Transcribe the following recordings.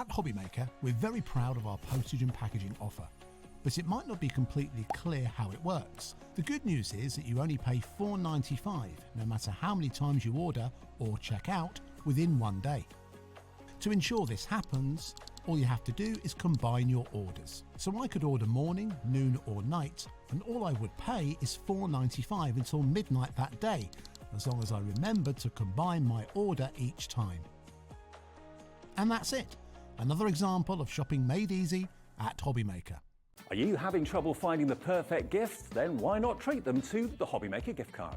At Hobbymaker, we're very proud of our postage and packaging offer, but it might not be completely clear how it works. The good news is that you only pay $4.95 no matter how many times you order or check out within one day. To ensure this happens, all you have to do is combine your orders. So I could order morning, noon or night, and all I would pay is $4.95 until midnight that day, as long as I remembered to combine my order each time. And that's it. Another example of shopping made easy at Hobbymaker. Are you having trouble finding the perfect gift? Then why not treat them to the Hobbymaker gift card?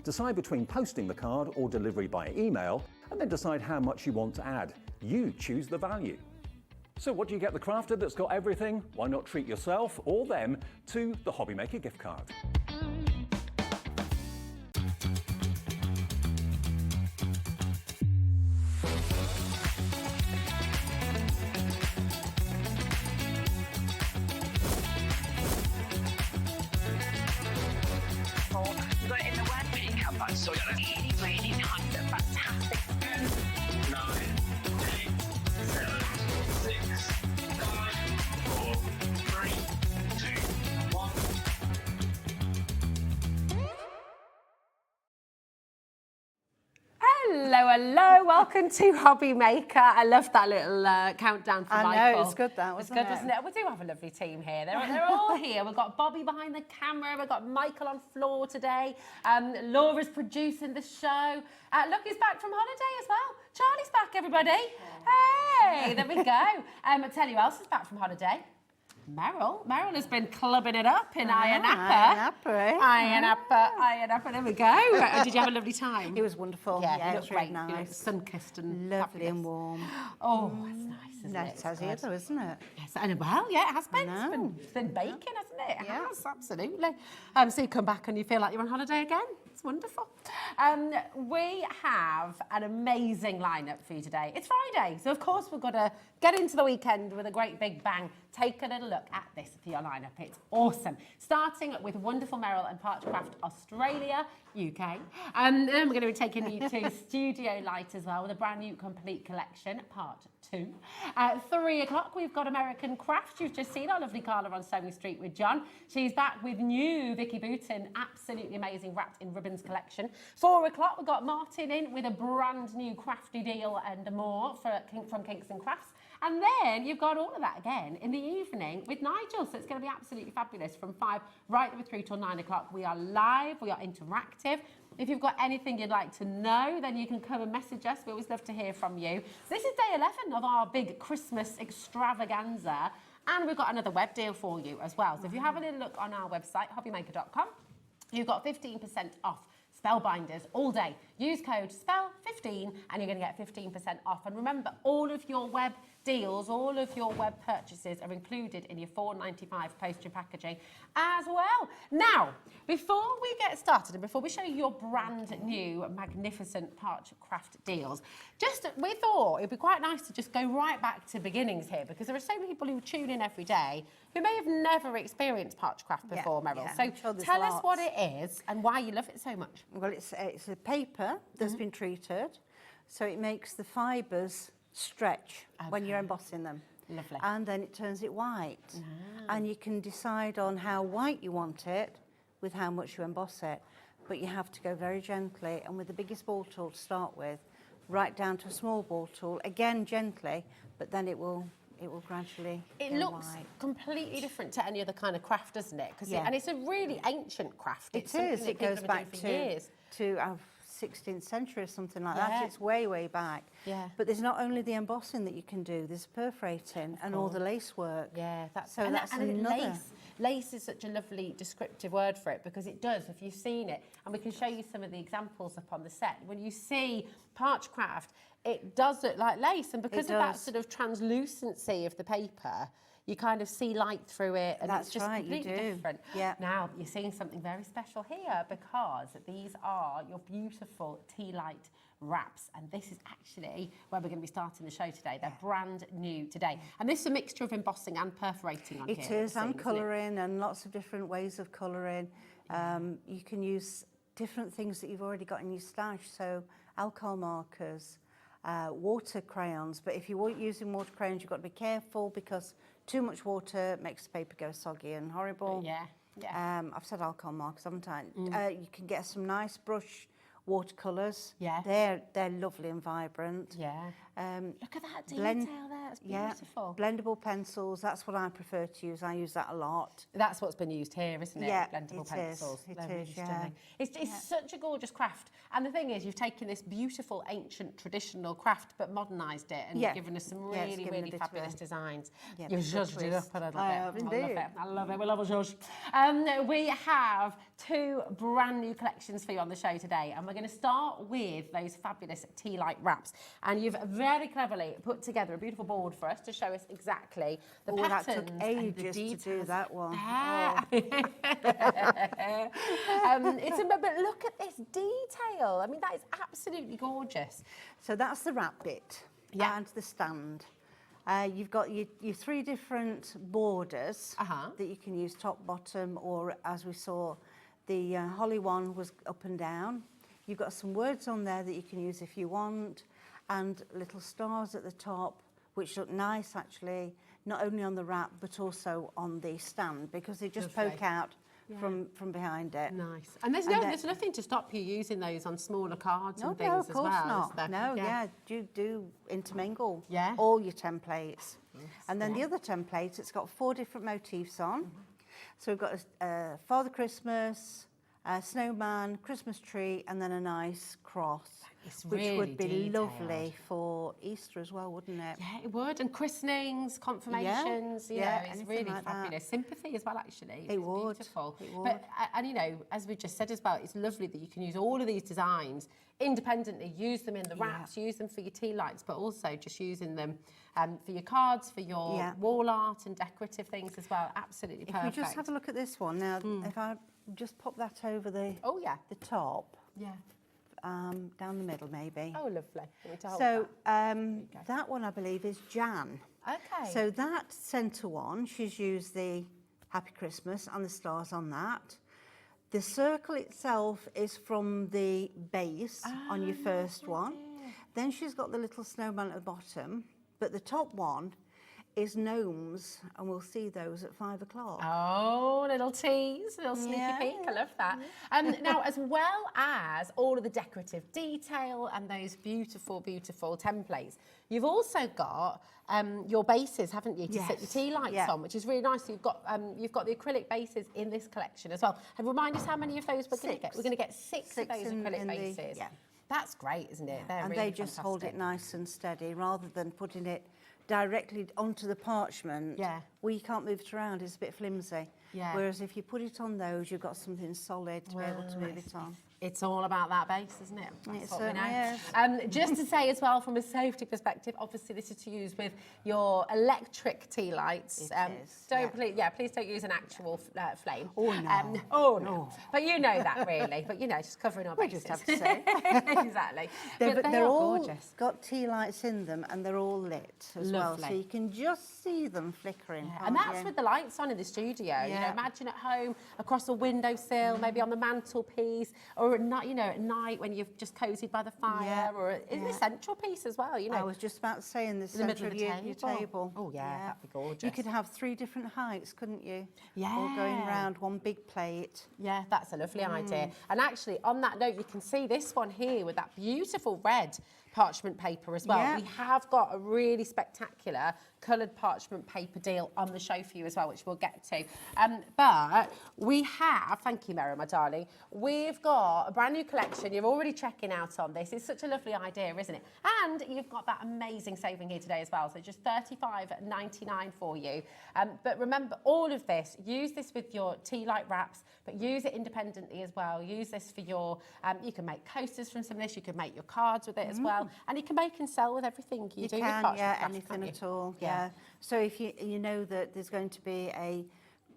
Decide between posting the card or delivery by email, and then decide how much you want to add. You choose the value. So what do you get the crafter that's got everything? Why not treat yourself or them to the Hobbymaker gift card? You got it in the word makeup, but so really, really nice and fantastic. 9, 8, 7, 6, 5, 4, 3, 2, 1. Hello, welcome to Hobbymaker. I love that little countdown for Michael. I know, it was good that, wasn't it? It was good, wasn't it? We do have a lovely team here. They're all here. We've got Bobby behind the camera. We've got Michael on floor today. Laura's producing the show. Look, he's back from holiday as well. Charlie's back, everybody. Hey, there we go. I tell you who else is back from holiday. Meryl. Meryl has been clubbing it up in Iron Apple. Iron Apple. There we go. Did you have a lovely time? It was wonderful. Yeah, it it was looked really great. nice. Sun-kissed and Lovely fabulous. and warm. Oh, that's nice, isn't it? Nice as either, isn't it? Yes, and well, yeah, it has been. No. It's been baking, hasn't it? It Yeah. has, absolutely. So you come back and you feel like you're on holiday again. It's wonderful. We have an amazing lineup for you today. It's Friday, so of course we've got to get into the weekend with a great big bang. Take a little look at this for your lineup. It's awesome. Starting with wonderful Meryl and Parchcraft Australia UK. And then we're going to be taking you to Studio Light as well with a brand new complete collection, part 2. At 3 o'clock, we've got American Crafts. You've just seen our lovely Carla on Sewing Street with John. She's back with new Vicki Boutin, absolutely amazing wrapped in ribbons collection. 4 o'clock, we've got Martin in with a brand new crafty deal and more from Kingston Crafts. And then you've got all of that again in the evening with Nigel. So it's going to be absolutely fabulous from 5 right through till 9 o'clock. We are live, we are interactive. If you've got anything you'd like to know, then you can come and message us. We always love to hear from you. So this is day 11 of our big Christmas extravaganza. And we've got another web deal for you as well. So if you have a little look on our website, hobbymaker.com, you've got 15% off Spellbinders all day. Use code SPELL15 and you're going to get 15% off. And remember, all of your web deals, all of your web purchases are included in your $4.95 postage packaging as well. Now, before we get started and before we show you your brand new magnificent Parchcraft deals, we thought it'd be quite nice to just go right back to beginnings here, because there are so many people who tune in every day who may have never experienced Parchcraft before, Meryl. yeah, So I'm sure there's tell us lots. what it is and why you love it so much. Well, it's a paper that's been treated, so it makes the fibres stretch when you're embossing them. Lovely. And then it turns it white. And you can decide on how white you want it with how much you emboss it. But you have to go very gently and with the biggest ball tool to start with, right down to a small ball tool, again gently, but then it will gradually It go looks white. completely different to any other kind of craft, doesn't it? Yeah. And it's a really ancient craft. It It's something is. that It people goes have been back doing for years. to our 16th century or something like Yeah. that. It's way, way back. Yeah. But there's not only the embossing that you can do, there's perforating and all the lace work. Yeah, that's So that's another. lace. Lace is such a lovely descriptive word for it, because it does, if you've seen it, and we can show you some of the examples up on the set. When you see Parchcraft, it does look like lace, and because It of that does. sort of translucency of the paper, you kind of see light through it, and That's it's just right, you completely do. different. Yeah. Now, you're seeing something very special here, because these are your beautiful tea light wraps, and this is actually where we're going to be starting the show today. They're brand new today, and this is a mixture of embossing and perforating on here. It is, you're and seeing, isn't it? colouring and lots of different ways of colouring. You can use different things that you've already got in your stash, so alcohol markers, water crayons. But if you weren't using water crayons, you've got to be careful because too much water makes the paper go soggy and horrible. Yeah, yeah. I've said alcohol markers, haven't I? You can get some nice brush watercolours. Yeah. They're lovely and vibrant. Yeah. Look at that detail blend- there. It's Yeah, beautiful. blendable pencils. That's what I prefer to use. I use that a lot. That's what's been used here, isn't it? Yeah, Blendable it pencils. is, it They're is, really yeah. stunning. It's such a gorgeous craft. And the thing is, you've taken this beautiful, ancient, traditional craft, but modernised it and Yeah. given us some Yeah, it's really, given a really bit of fabulous a- designs. yeah, You've bit of a zhuzhed it up twist. a little I bit. have I love indeed. it. I love it. We love a zhuzh. We have 2 brand new collections for you on the show today. And we're going to start with those fabulous tea light wraps. And you've very cleverly put together a beautiful board for us to show us exactly the patterns That took and the ages to do details. that one. Ah. But look at this detail. I mean, that is absolutely gorgeous. So that's the wrap bit Yeah. and the stand. You've got your 3 different borders that you can use top, bottom, or as we saw, the holly one was up and down. You've got some words on there that you can use if you want, and little stars at the top, which look nice actually, not only on the wrap but also on the stand because they just Lovely. poke out from behind it. Nice. And there's nothing to stop you using those on smaller cards No, and things no, of as course well. not. Is there? No, yeah, do intermingle Yeah. all your templates. And then the other template, it's got 4 different motifs on. So we've got a Father Christmas, a snowman, Christmas tree, and then a nice cross, It's which really would be detailed. lovely for Easter as well, wouldn't it? Yeah, it would. And christenings, confirmations, you yeah, know, it's anything really like that. fabulous. Sympathy as well, actually. It It's would. beautiful. It would. But, and you know, as we just said as well, it's lovely that you can use all of these designs independently, use them in the wraps, use them for your tea lights, but also just using them for your cards, for your Yeah. wall art and decorative things as well. Absolutely If perfect. we just have a look at this one now, if I just pop that over the Oh, yeah. the top, Yeah. down the middle maybe. Oh, lovely. Let me to hold So that. that one I believe is Jan. Okay. So that centre one, she's used the Happy Christmas and the stars on that. The circle itself is from the base on your first one. Then she's got the little snowman at the bottom, but the top one is gnomes, and we'll see those at 5 o'clock. Oh, little tease, little sneaky Yeah, peek. I love that. Now, as well as all of the decorative detail and those beautiful, beautiful templates, you've also got your bases, haven't you, to set your Yes, tea lights yeah. on, which is really nice. So you've got the acrylic bases in this collection as well. And remind us how many of those we're going to get. 6. We're going to get 6 of those in acrylic the- bases. yeah. That's great, isn't it? They're And really they just hold it fantastic. nice and steady rather than putting it directly onto the parchment. Yeah. Well, you can't move it around, it's a bit flimsy. Yeah. Whereas if you put it on those, you've got something solid to be able to move it on. It's all about that base, isn't it? That's It what we certainly know. is. Just to say as well, from a safety perspective, obviously this is to use with your electric tea lights. It is, Please don't use an actual flame. Oh, no. Oh no. But you know that really. But you know, just covering our We bases. just have to say. Exactly. But they They're are all gorgeous. got tea lights in them and they're all lit as well. Lovely. So you can just see them flickering. And can't that's you? with the lights on in the studio. You know, Yeah. imagine at home, across a windowsill, maybe on the mantelpiece, or at night, at night when you've just cozied by the fire, Yeah, or in the central piece as well. You know, I was just about to say in the the middle centre of of the your table. Oh, yeah, that'd be gorgeous. You could have 3 different heights, couldn't you? Yeah. All going round one big plate. Yeah, that's a lovely idea. And actually, on that note, you can see this one here with that beautiful red parchment paper as well. Yeah. We have got a really spectacular coloured parchment paper deal on the show for you as well, which we'll get to. But we have, thank you, Meryl, my darling, we've got a brand new collection. You're already checking out on this. It's such a lovely idea, isn't it? And you've got that amazing saving here today as well. So just $35.99 for you. But remember, all of this, use this with your tea light wraps, but use it independently as well. Use this for your, you can make coasters from some of this, you can make your cards with it as well, and you can make and sell with everything you do with can, Parchment yeah, Craft, anything can't at you? all. Yeah. So if you know that there's going to be a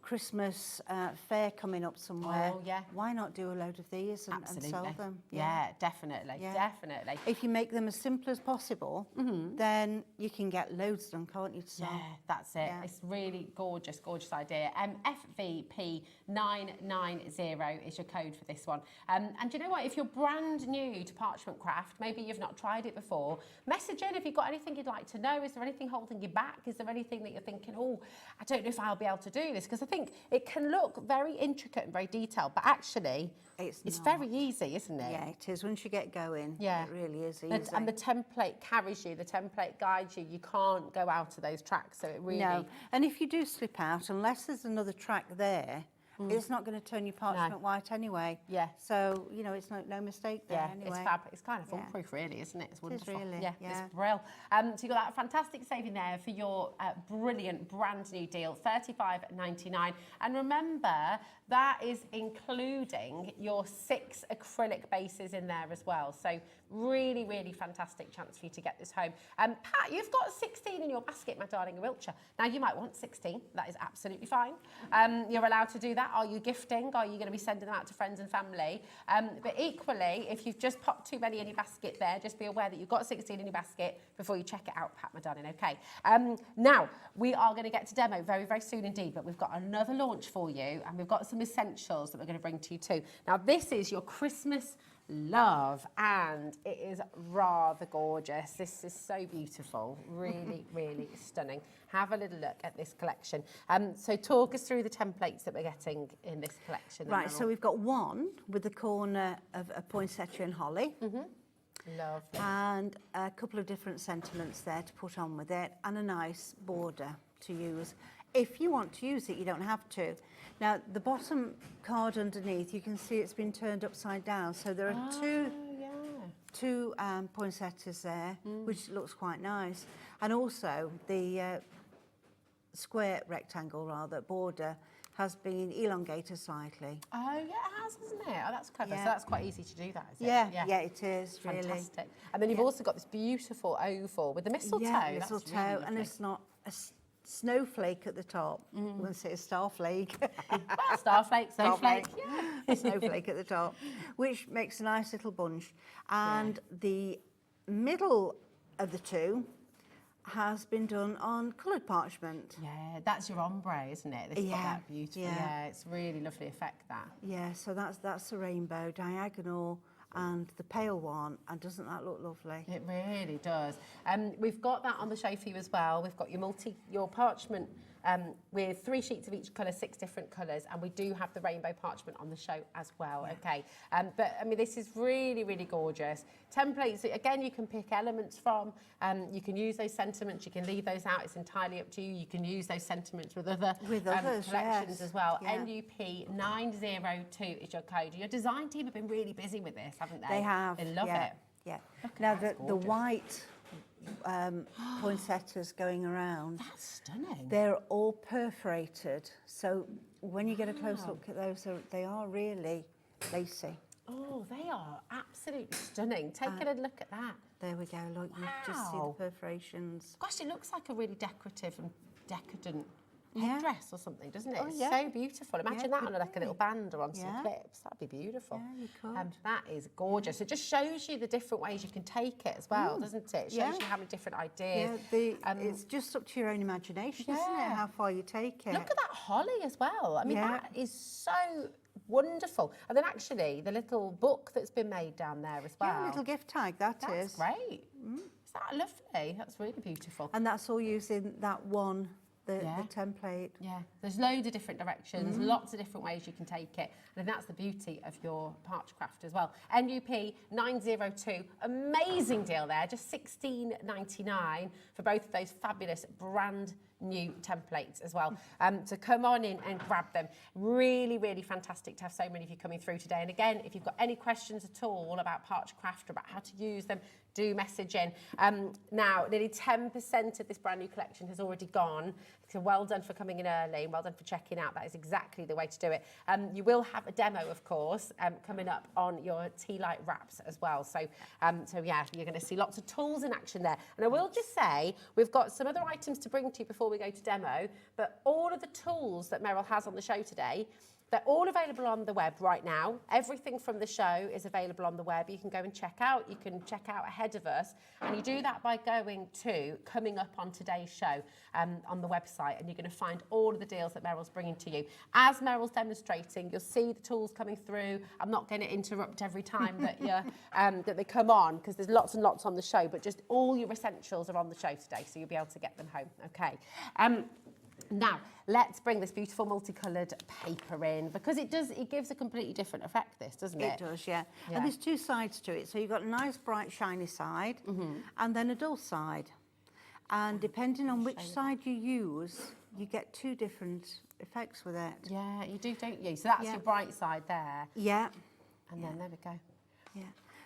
Christmas fair coming up somewhere, Oh, yeah. why not do a load of these and sell them? Yeah, definitely, Yeah. definitely. If you make them as simple as possible, then you can get loads done, can't you, to sell? Yeah, that's it. Yeah. It's really gorgeous, gorgeous idea. FVP990 is your code for this one. And you know what? If you're brand new to Parchment Craft, maybe you've not tried it before, message in if you've got anything you'd like to know. Is there anything holding you back? Is there anything that you're thinking, oh, I don't know if I'll be able to do this? Because I think it can look very intricate and very detailed, but actually it's not. very easy, isn't it? Yeah, it is. Once you get going, Yeah. it really is And- easy. And the template carries you, the template guides you. You can't go out of those tracks, so it really... No, and if you do slip out, unless there's another track there, it's not going to turn your parchment white anyway. Yeah. So, you know, it's no mistake there Yeah, anyway. it's fab. It's kind of Yeah. foolproof, really, isn't it? It's wonderful. really, yeah, yeah. it's brilliant. So you got that fantastic saving there for your brilliant brand new deal, $35.99. And remember, that is including your 6 acrylic bases in there as well. So really, really fantastic chance for you to get this home. Pat, you've got 16 in your basket, my darling, in Wiltshire. Now, you might want 16. That is absolutely fine. You're allowed to do that. Are you gifting? Are you going to be sending them out to friends and family? But equally, if you've just popped too many in your basket there, just be aware that you've got 16 in your basket before you check it out, Pat, my darling, okay? Now, we are going to get to demo very, very soon indeed, but we've got another launch for you, and we've got some essentials that we're going to bring to you too. Now, this is your Christmas love, and it is rather gorgeous. This is so beautiful, really, really stunning. Have a little look at this collection. So talk us through the templates that we're getting in this collection. Right, so we've got one with the corner of a poinsettia and holly. Lovely. And a couple of different sentiments there to put on with it, and a nice border to use. If you want to use it, you don't have to. Now, the bottom card underneath, you can see it's been turned upside down, so there are two poinsettias there, which looks quite nice. And also, the square rectangle, rather, border has been elongated slightly. Oh, yeah, it has, hasn't it? Oh, that's clever. Yeah. So that's quite easy to do that, is it? Yeah, it is, really. Fantastic. And then you've also got this beautiful oval with the mistletoe. Yeah, That's mistletoe, really and lovely. it's not a snowflake at the top. I wouldn't say a starflake. Starflake, snowflake. A snowflake at the top, which makes a nice little bunch. And the middle of the two has been done on coloured parchment. Yeah, that's your ombre, isn't it? This got that beautiful. Yeah, it's really lovely effect, that. Yeah, so that's the rainbow diagonal and the pale one, and doesn't that look lovely? It really does. We've got that on the show for you as well. We've got your parchment with 3 sheets of each colour, 6 different colours, and we do have the rainbow parchment on the show as well, okay? But, I mean, this is really, really gorgeous. Templates, again, you can pick elements from. You can use those sentiments, you can leave those out, it's entirely up to you. You can use those sentiments with other others, collections as well. Yeah. NUP902 is your code. Your design team have been really busy with this, haven't they? They have. They love it. Yeah. Look at Now, that, it's the gorgeous. white poinsettias going around, That's stunning. they're all perforated. So when you get a close look at those, they are really lacy. Oh, they are absolutely stunning. Take a little look at that. There we go. Look, you just see the Wow. perforations. Gosh, it looks like a really decorative and decadent Yeah. headdress or something, doesn't it? Oh, It's yeah. so beautiful. Imagine that on could like a little be. band or on some Yeah. clips. That'd be beautiful. Yeah, you could. That is gorgeous. It just shows you the different ways you can take it as well, doesn't it? It shows Yeah. you how many different Yeah, ideas. it's just up to your own imagination, isn't it? Yeah. How far you take it. Look at that holly as well. I mean, Yeah. that is so wonderful. And then actually the little book that's been made down there as well. Yeah, a little gift tag, that's great. Is that lovely? That's really beautiful. And that's all using that one, the Yeah. template. Yeah, there's loads of different directions, lots of different ways you can take it. And that's the beauty of your Parchcraft as well. NUP902, amazing deal there, just $16.99 for both of those fabulous brand new templates as well. So come on in and grab them. Really, really fantastic to have so many of you coming through today. And again, if you've got any questions at all about Parchcraft or about how to use them, do message in. Now, nearly 10% of this brand new collection has already gone. So well done for coming in early, well done for checking out. That is exactly the way to do it. You will have a demo, of course, coming up on your tea light wraps as well. So, yeah, you're going to see lots of tools in action there. And I will just say, we've got some other items to bring to you before we go to demo, but all of the tools that Meryl has on the show today, they're all available on the web right now. Everything from the show is available on the web. You can go and check out. You can check out ahead of us. And you do that by going to coming up on today's show on the website. And you're going to find all of the deals that Meryl's bringing to you. As Meryl's demonstrating, you'll see the tools coming through. I'm not going to interrupt every time that, that they come on, because there's lots and lots on the show. But just all your essentials are on the show today, so you'll be able to get them home. Okay. Now, let's bring this beautiful multicoloured paper in, because it gives a completely different effect, this, doesn't it? It does, yeah. And there's two sides to it. So you've got a nice, bright, shiny side, and then a dull side. And depending on which side you use, you get two different effects with it. Yeah, you do, don't you? So that's your bright side there. Yeah. And then there we go. Yeah.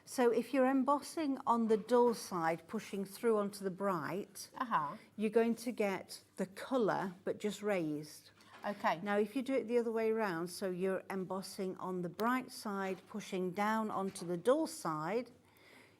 So if you're embossing on the dull side, pushing through onto the bright, you're going to get the colour, but just raised. Okay. Now, if you do it the other way around, so you're embossing on the bright side, pushing down onto the dull side,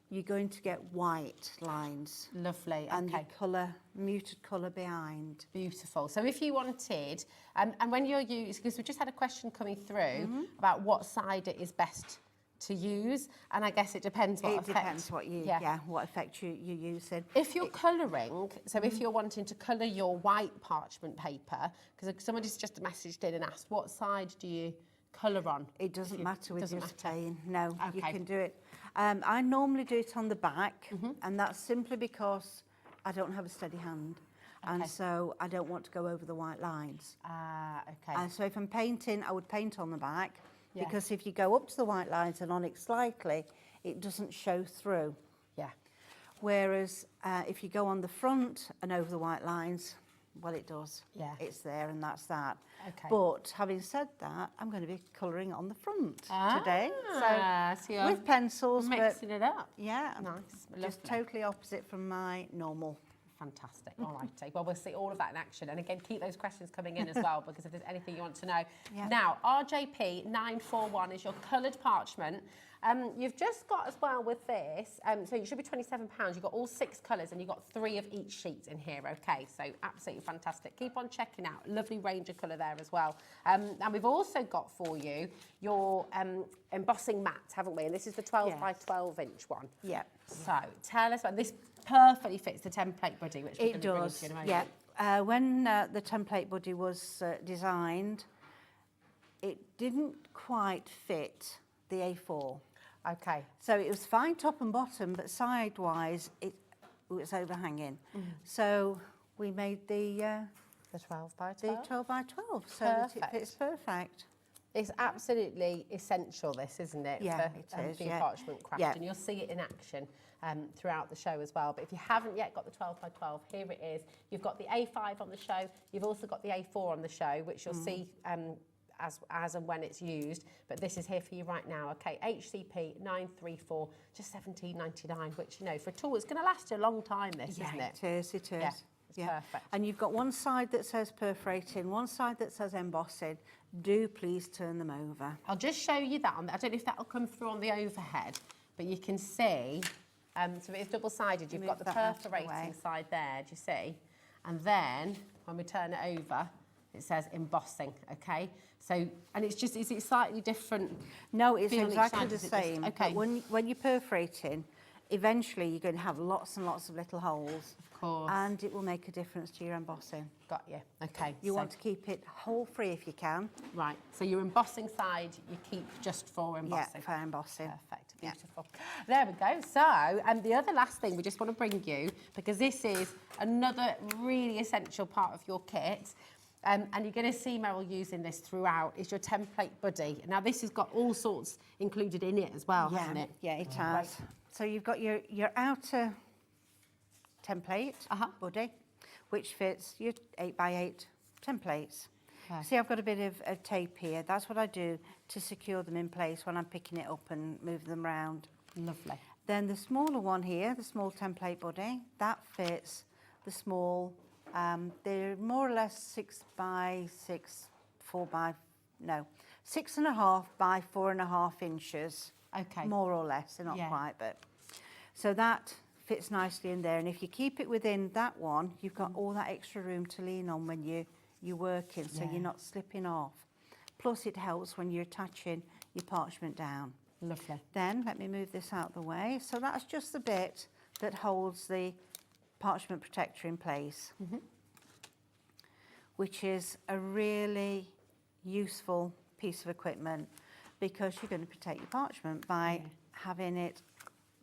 you're going to get white lines. Lovely. And the colour, muted colour behind. Beautiful. So if you wanted, and when you're using, because we just had a question coming through about what side it is best to use, and I guess it depends what effect. It depends what you, what effect you're using. If you're colouring, so if you're wanting to colour your white parchment paper, because somebody's just messaged in and asked, what side do you colour on? It doesn't matter with your stain. No, you Okay. can do it. I normally do it on the back, and that's simply because I don't have a steady hand. And so I don't want to go over the white lines. Okay. So if I'm painting, I would paint on the back. Because if you go up to the white lines and on it slightly, it doesn't show through. Yeah. Whereas if you go on the front and over the white lines, well, it does. Yeah. It's there and that's that. Okay. But having said that, I'm going to be colouring on the front today. So you're with pencils. mixing it up. Yeah. Nice. Just totally opposite from my normal. Fantastic. All righty. Well, we'll see all of that in action. And again, keep those questions coming in as well, because if there's anything you want to know. Now, RJP 941 is your coloured parchment. You've just got as well with this, so you should be £27. You've got all 6 colours and you've got 3 of each sheet in here, okay? So absolutely fantastic. Keep on checking out. Lovely range of colour there as well. And we've also got for you your embossing mat, haven't we? And this is the 12 by 12 inch one. Yeah. So tell us about this. Perfectly fits the template buddy, which we're going to bring into in a moment. Yeah. When the template buddy was designed, it didn't quite fit the A4. Okay. So it was fine top and bottom, but sidewise it was overhanging. So we made the 12 by 12? The 12 by 12, so that it fits perfect. It's absolutely essential, this, isn't it? Yeah, for, it is, for your parchment craft, and you'll see it in action throughout the show as well. But if you haven't yet got the 12 by 12, here it is. You've got the A5 on the show. You've also got the A4 on the show, which you'll see as and when it's used. But this is here for you right now. Okay, HCP 934, just £17.99, which, you know, for a tool, it's going to last you a long time, this, isn't it? It is, it is. Yeah, perfect. And you've got one side that says perforating, one side that says embossing. Do please turn them over. I'll just show you that. I don't know if that'll come through on the overhead, but you can see, so it's double-sided. You've got the perforating side there, do you see? And then, when we turn it over, it says embossing, okay? So, and it's just, is it slightly different? No, it's exactly the same. Okay. But when you're perforating, eventually you're going to have lots and lots of little holes. Of course. And it will make a difference to your embossing. Got you. Okay. You want to keep it hole-free if you can. Right. So your embossing side, you keep just for embossing. Yeah, for embossing. Perfect. Beautiful. There we go. So, the other last thing we just want to bring you, because this is another really essential part of your kit, and you're going to see Meryl using this throughout, is your template buddy. Now, this has got all sorts included in it as well, hasn't it? Yeah, it has. Right. So you've got your outer template buddy, which fits your 8x8 templates. Okay. See, I've got a bit of tape here. That's what I do to secure them in place when I'm picking it up and moving them around. Lovely. Then the smaller one here, the small template body, that fits the small, they're more or less 6 by 6, 6.5 by 4.5 inches. Okay. More or less, they're not Yeah. quite, but. So that fits nicely in there. And if you keep it within that one, you've got all that extra room to lean on when you're working, so Yeah. you're not slipping off. Plus it helps when you're attaching your parchment down. Lovely. Then let me move this out the way. So that's just the bit that holds the parchment protector in place, which is a really useful piece of equipment because you're going to protect your parchment by having it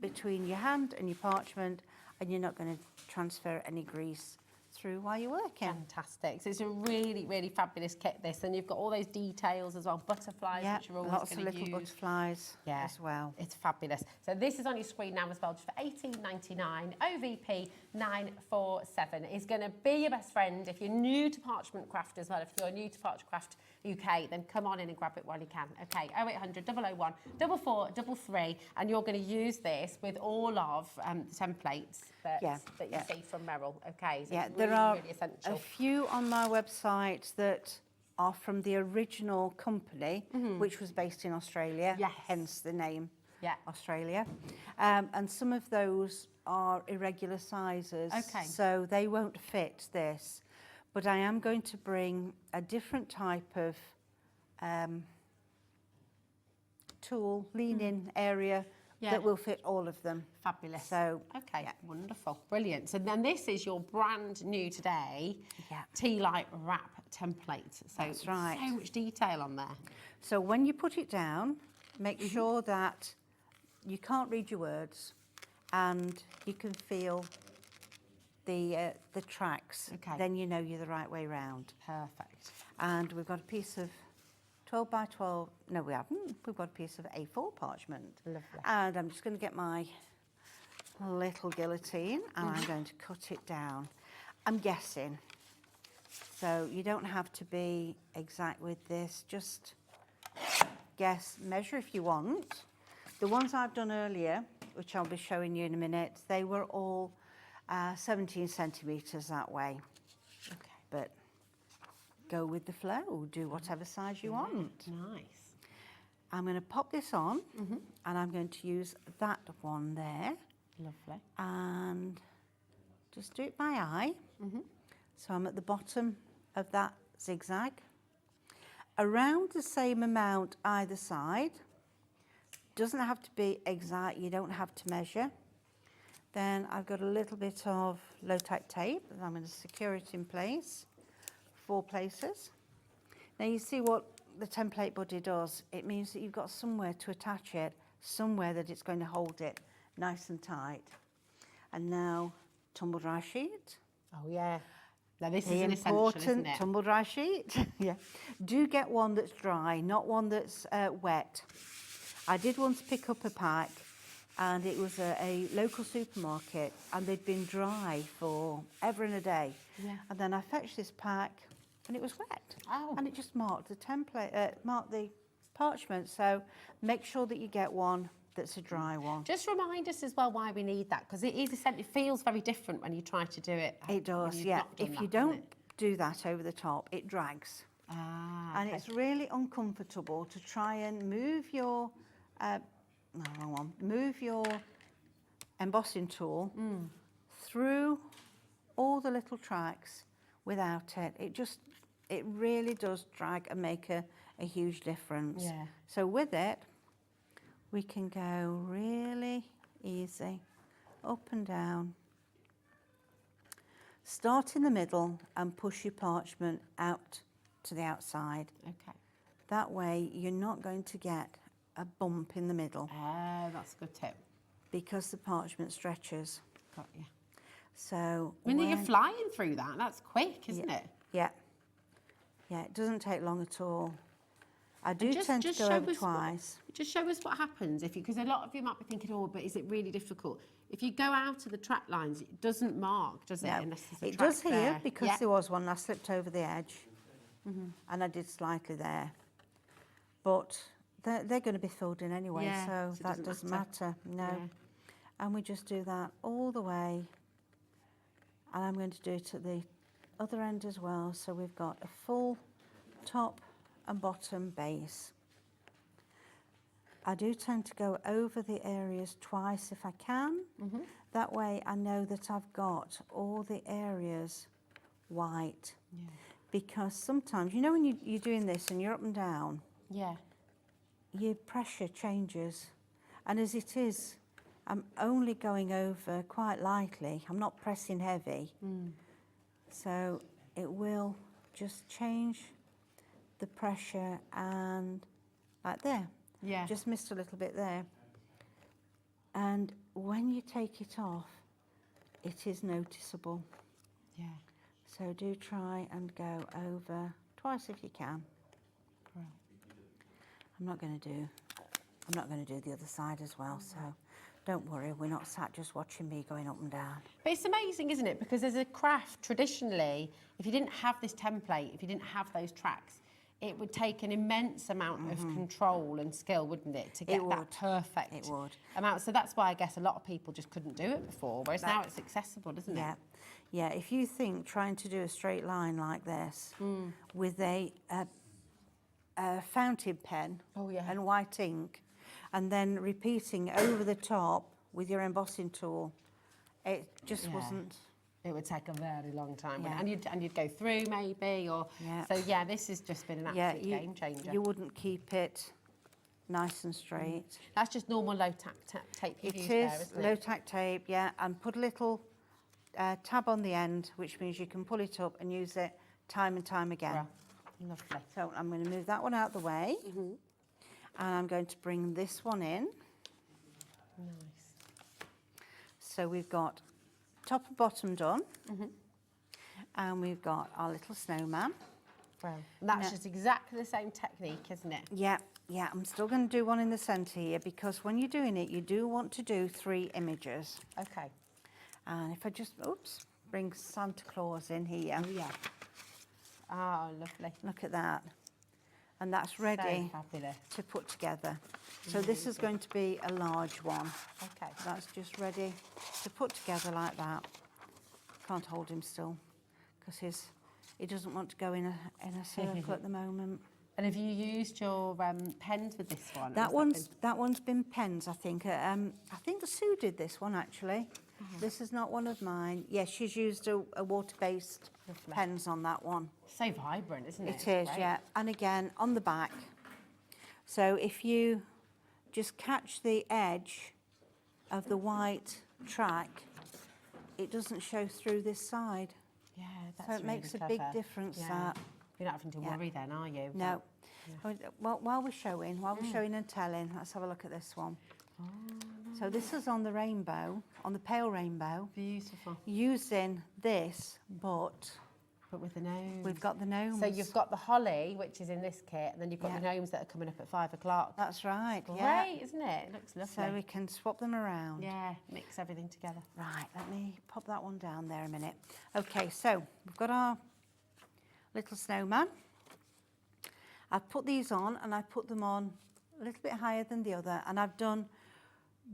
between your hand and your parchment, and you're not going to transfer any grease through while you're working. Fantastic. So it's a really, really fabulous kit, this. And you've got all those details as well, butterflies, Yeah, which you're always lots of going to little use. butterflies as well. It's fabulous. So this is on your screen now as well, just for $18.99. OVP 947 is going to be your best friend if you're new to Parchment Craft as well. If you're new to Parchcraft UK, then come on in and grab it while you can. Okay, 0800 001 4433, and you're going to use this with all of the templates that you see from Meryl. Okay, so Yeah, it's there really, are really essential. a few on my website that are from the original company, which was based in Australia, Yes. hence the name Yeah. Australia. And some of those are irregular sizes, Okay. so they won't fit this. But I am going to bring a different type of tool, lean-in area that will fit all of them. Fabulous. So, okay, yeah. wonderful, brilliant. So then this is your brand new today tea light wrap template. So That's right. so much detail on there. So when you put it down, make sure that you can't read your words and you can feel the tracks. Okay. Then you know you're the right way round. Perfect. And we've got a piece of 12 by 12, no we haven't, we've got a piece of A4 parchment. Lovely. And I'm just going to get my little guillotine and I'm going to cut it down. I'm guessing. So you don't have to be exact with this, just guess, measure if you want. The ones I've done earlier, which I'll be showing you in a minute, they were all 17 centimetres that way. Okay. But go with the flow, do whatever size you want. Nice. I'm going to pop this on and I'm going to use that one there Lovely. and just do it by eye. So I'm at the bottom of that zigzag. Around the same amount either side. Doesn't have to be exact, you don't have to measure. Then I've got a little bit of low-tack tape and I'm going to secure it in place, 4 places. Now you see what the template body does. It means that you've got somewhere to attach it, somewhere that it's going to hold it nice and tight. And now tumble dry sheet. Oh yeah. Now this The is an essential, isn't important it? tumble dry sheet. Yeah. Do get one that's dry, not one that's wet. I did once pick up a pack and it was a local supermarket and they'd been dry for ever and a day. Yeah. And then I fetched this pack and it was wet. Oh. And it just marked the template, marked the parchment. So make sure that you get one that's a dry one. Just remind us as well why we need that, because it is essential. It feels very different when you try to do it. It does, when you've yeah. not done If that, you doesn't don't it? do that over the top, it drags. Ah, And okay. it's really uncomfortable to try and move your, move your embossing tool through all the little tracks without it. It really does drag and make a huge difference. Yeah. So with it, we can go really easy, up and down. Start in the middle and push your parchment out to the outside. Okay. That way you're not going to get a bump in the middle Oh, that's a good tip. because the parchment stretches. Got you. So When you're when- flying through that, that's quick, isn't it? Yeah. Yeah, it doesn't take long at all. I do And tend to go show over us twice. Just show us what happens if you, because a lot of you might be thinking, oh, but is it really difficult? If you go out of the track lines, it doesn't mark, does it? No, Unless there's a it track does here there. because Yeah. there was one. I slipped over the edge and I did slightly there. But they're going to be filled in anyway, Yeah, so so it that doesn't doesn't matter. matter. No. Yeah. And we just do that all the way. And I'm going to do it at the other end as well. So we've got a full top and bottom base. I do tend to go over the areas twice if I can. That way I know that I've got all the areas white. Yeah. Because sometimes, you know, when you're doing this and you're up and down, Yeah. your pressure changes. And as it is, I'm only going over quite lightly. I'm not pressing heavy. So it will just change the pressure and like there. Yeah. Just missed a little bit there. And when you take it off, it is noticeable. Yeah. So do try and go over twice if you can. Right. I'm not going to do the other side as well, so don't worry, we're not sat just watching me going up and down. But it's amazing, isn't it? Because as a craft, traditionally, if you didn't have this template, if you didn't have those tracks, it would take an immense amount of control and skill, wouldn't it, to get that perfect It would. amount. So that's why I guess a lot of people just couldn't do it before, whereas now it's accessible, isn't it? Yeah, if you think trying to do a straight line like this with a fountain pen and white ink, and then repeating over the top with your embossing tool, it just wasn't. It would take a very long time, Yeah. and you'd go through maybe, or so. Yeah, this has just been an absolute game changer. You wouldn't keep it nice and straight. That's just normal low tack tape. It is low tack tape, yeah, and put a little tab on the end, which means you can pull it up and use it time and time again. Well, lovely. So I'm going to move that one out the way, and I'm going to bring this one in. Nice. So we've got top and bottom done, and we've got our little snowman. Well, that's just exactly the same technique, isn't it? Yeah, I'm still going to do one in the centre here, because when you're doing it, you do want to do 3 images. Okay. And if I just, bring Santa Claus in here. Oh, yeah. Oh, lovely. Look at that. And that's ready So fabulous. to put together. So this is going to be a large one. Okay. That's just ready to put together like that. Can't hold him still, because he doesn't want to go in a circle at the moment. And have you used your pens with this one? That one's been pens, I think. I think Sue did this one actually. This is not one of mine. Yes, she's used a water-based pens on that one. So vibrant, isn't it? It is, yeah. And again, on the back. So if you just catch the edge of the white track, it doesn't show through this side. Yeah, that's So it really makes a clever. big difference, that. You're not having to worry then, are you? No. Well, while we're showing and telling, let's have a look at this one. Oh, So this is on the rainbow, on the pale rainbow. beautiful. Using this, but with the gnomes. we've got the gnomes. So you've got the holly, which is in this kit, and then you've got the gnomes that are coming up at 5 o'clock. That's right, Great, yeah. isn't it? It looks lovely. So we can swap them around. Yeah, mix everything together. Right, let me pop that one down there a minute. Okay, so we've got our little snowman. I've put these on, and I put them on a little bit higher than the other, and I've done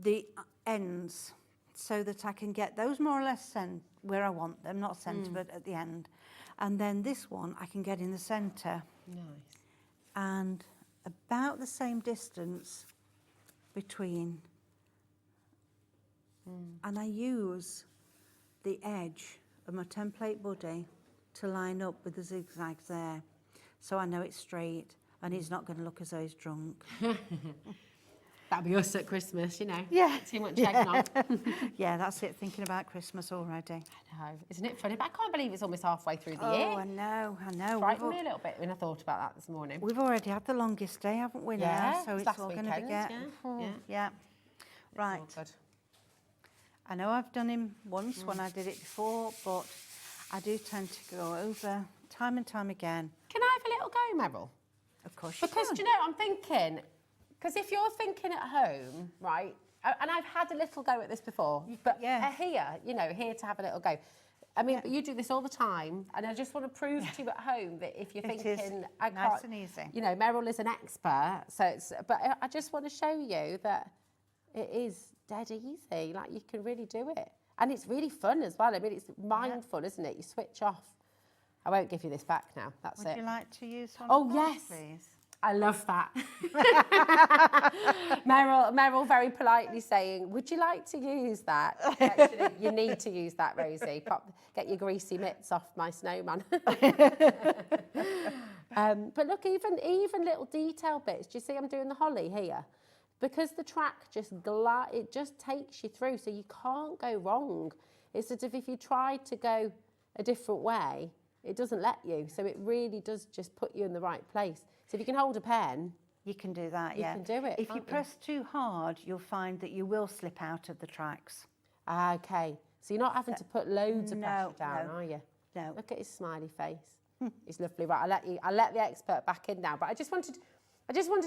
the ends so that I can get those more or less where I want them, not centre, but at the end. And then this one I can get in the centre. Nice. And about the same distance between. And I use the edge of my template buddy to line up with the zigzags there, so I know it's straight and he's not going to look as though he's drunk. That'd be us at Christmas, you know. Yeah. Too much eggnog. Yeah, that's it, thinking about Christmas already. I know. Isn't it funny? But I can't believe it's almost halfway through the year. Oh, I know. Frightened me a little bit when I thought about that this morning. We've already had the longest day, haven't we, now? Yeah, So it's it's last all going to be weekend, yeah. Yeah. Right. It's all good. I know I've done him once when I did it before, but I do tend to go over time and time again. Can I have a little go, Meryl? Of course you Because, can. do you know, I'm thinking, because if you're thinking at home, right, and I've had a little go at this before, but here, you know, here to have a little go. I mean, but you do this all the time, and I just want to prove to you at home that if you're thinking, I can't, nice and easy. you know, Meryl is an expert, so it's, but I just want to show you that it is dead easy. Like, you can really do it. And it's really fun as well. I mean, it's mindful, isn't it? You switch off. I won't give you this back now. That's it. Would you like to use one Oh, of those, yes. please? I love that. Meryl very politely saying, would you like to use that? Actually, you need to use that, Rosie. Get your greasy mitts off my snowman. But look, even little detail bits. Do you see I'm doing the holly here? Because the track it just takes you through, so you can't go wrong. It's as if you tried to go a different way, it doesn't let you. So it really does just put you in the right place. So if you can hold a pen, You can do that, you can do it. If you can't press too hard, you'll find that you will slip out of the tracks. Okay, so you're not having to put loads of pressure down, no. are you? No. Look at his smiley face. He's lovely. Right, I'll let the expert back in now. But I just wanted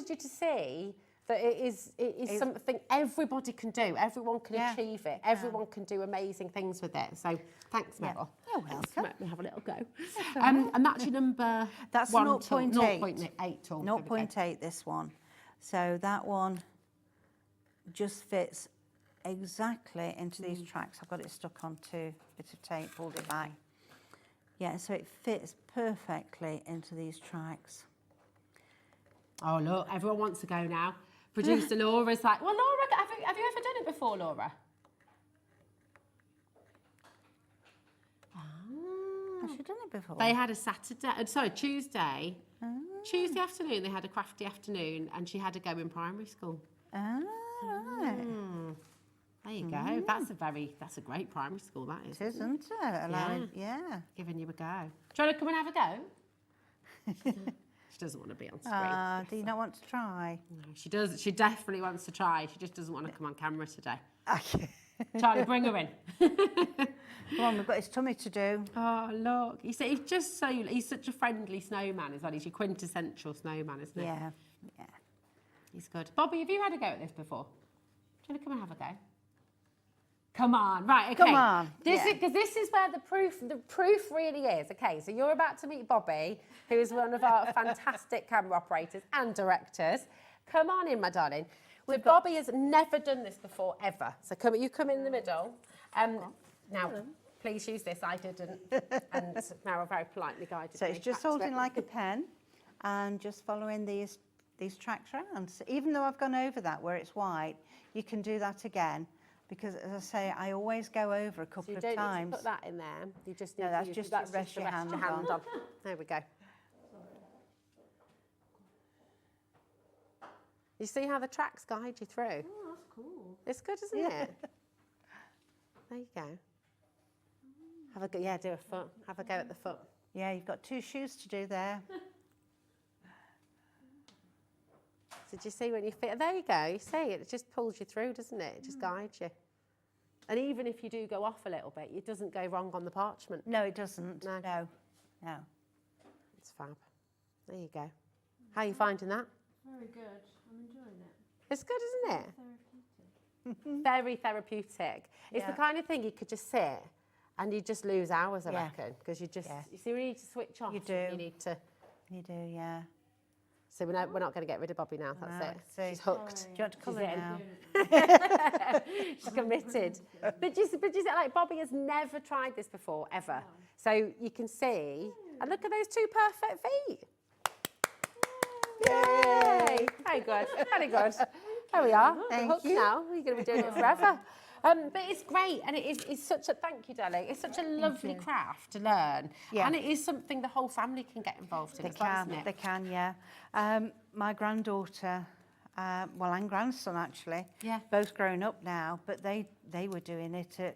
you to see that it is something everybody can do. Everyone can achieve it. Everyone can do amazing things with it. So thanks, Meryl. You're welcome. Let me have a little go. And that's your number. That's 0.8. 0.8. tool. 0.8, this one. So that one just fits exactly into these tracks. I've got it stuck onto a bit of tape, pulled it back. Yeah, so it fits perfectly into these tracks. Oh, look, everyone wants to go now. Producer Laura's like, well, Laura, have you ever done it before, Laura? Has she done it before? They had a Tuesday. Tuesday afternoon, they had a crafty afternoon, and she had to go in primary school. Ah, right. There you go. That's a great primary school, that is. It is, isn't it? Yeah. Giving you a go. Do you want to come and have a go? She doesn't want to be on screen. Do you not want to try? No, she does. She definitely wants to try. She just doesn't want to come on camera today. Okay. Charlie, bring her in. Come on, we've got his tummy to do. Oh, look. You see, he's such a friendly snowman as well. He's your quintessential snowman, isn't he? Yeah. He's good. Bobby, have you had a go at this before? Do you want to come and have a go? Come on, right, okay. Come on. Because this is where the proof really is. Okay, so you're about to meet Bobby, who is one of our fantastic camera operators and directors. Come on in, my darling. So Bobby has never done this before, ever. So you come in the middle. Now, please use this. I didn't. And Meryl very politely guided So me it's just back to holding it. like a pen and just following these tracks around. So even though I've gone over that where it's white, you can do that again. Because, as I say, I always go over a couple So you of don't times. need to put that in there. You just need No, that's to just that's to rest your hand on. There we go. You see how the tracks guide you through? Oh, that's cool. It's good, isn't it? There you go. Have a go. Yeah, do a foot. Have a go at the foot. Yeah, you've got 2 shoes to do there. So do you see when you fit? There you go. You see it just pulls you through, doesn't it? It just guides you. And even if you do go off a little bit, it doesn't go wrong on the parchment. No, it doesn't. No. No. It's fab. There you go. How are you finding that? Very good. I'm enjoying it. It's good, isn't it? Therapeutic. Very therapeutic. It's the Yeah. kind of thing you could just sit and you just lose hours, I Yeah. reckon, because you just, Yeah. you see, we need to switch off. You do. You need to. You do, yeah. So we're not going to get rid of Bobby now. That's No, it. see. She's hooked. Do you want to colour in. now? She's committed. But you see, like Bobby has never tried this before, ever. So you can see, and look at those 2 perfect feet. Yay! Very good, very good. There we are. Thank Hooked you. now. You're going to be doing it forever. But it's great, and it's such a, thank you, darling. It's such a lovely craft to learn. Yeah. And it is something the whole family can get involved in They as well, can, isn't it? they can, yeah. My granddaughter, well, and grandson actually, Yeah. both grown up now, but they were doing it at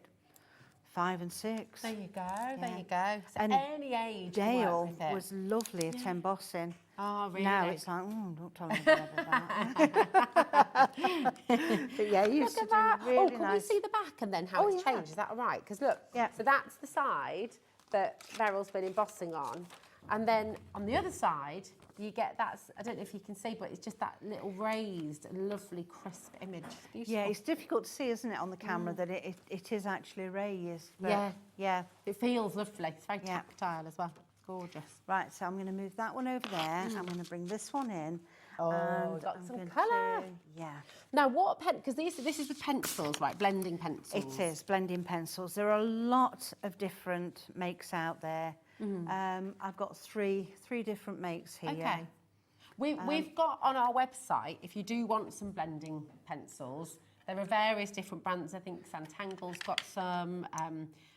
5 and 6. There you go, there you go. So And any age can work Dale with it. was lovely at embossing. Oh, really? Now it's like, don't tell anybody that. But yeah, he used Look to at that. do really Oh, can nice. we see the back and then how it's yeah. changed? Is that all right? Because look, Yeah. so that's the side that Meryl's been embossing on. And then on the other side, you get that, I don't know if you can see, but it's just that little raised, lovely, crisp image. It's beautiful. Yeah, it's difficult to see, isn't it, on the camera, that it is actually raised. But Yeah. Yeah. It feels lovely. It's very Yeah. tactile as well. Gorgeous. Right, so I'm going to move that one over there. I'm going to bring this one in. Oh, And got I'm some going colour. Yeah. Now, what pen? Because this is with pencils, right? Blending pencils. It is, blending pencils. There are a lot of different makes out there. I've got three different makes here. Okay. We've got on our website, if you do want some blending pencils, there are various different brands. I think Santangle's got some.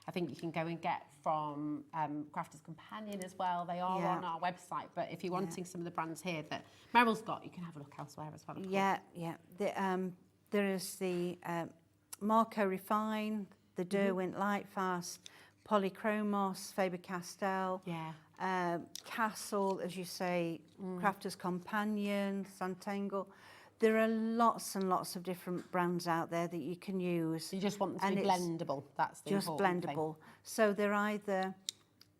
I think you can go and get from Crafter's Companion as well. They are Yeah. on our website. But if you're wanting some of the brands here that Meryl's got, you can have a look elsewhere as well. Of course. Yeah, yeah. There is the Marco Refine, the Derwent Lightfast, Polychromos, Faber-Castell. Yeah. Castle, as you say, Crafter's Companion, Santangle. There are lots and lots of different brands out there that you can use. You just want them to And be it's blendable. That's the just important thing. blendable. So they're either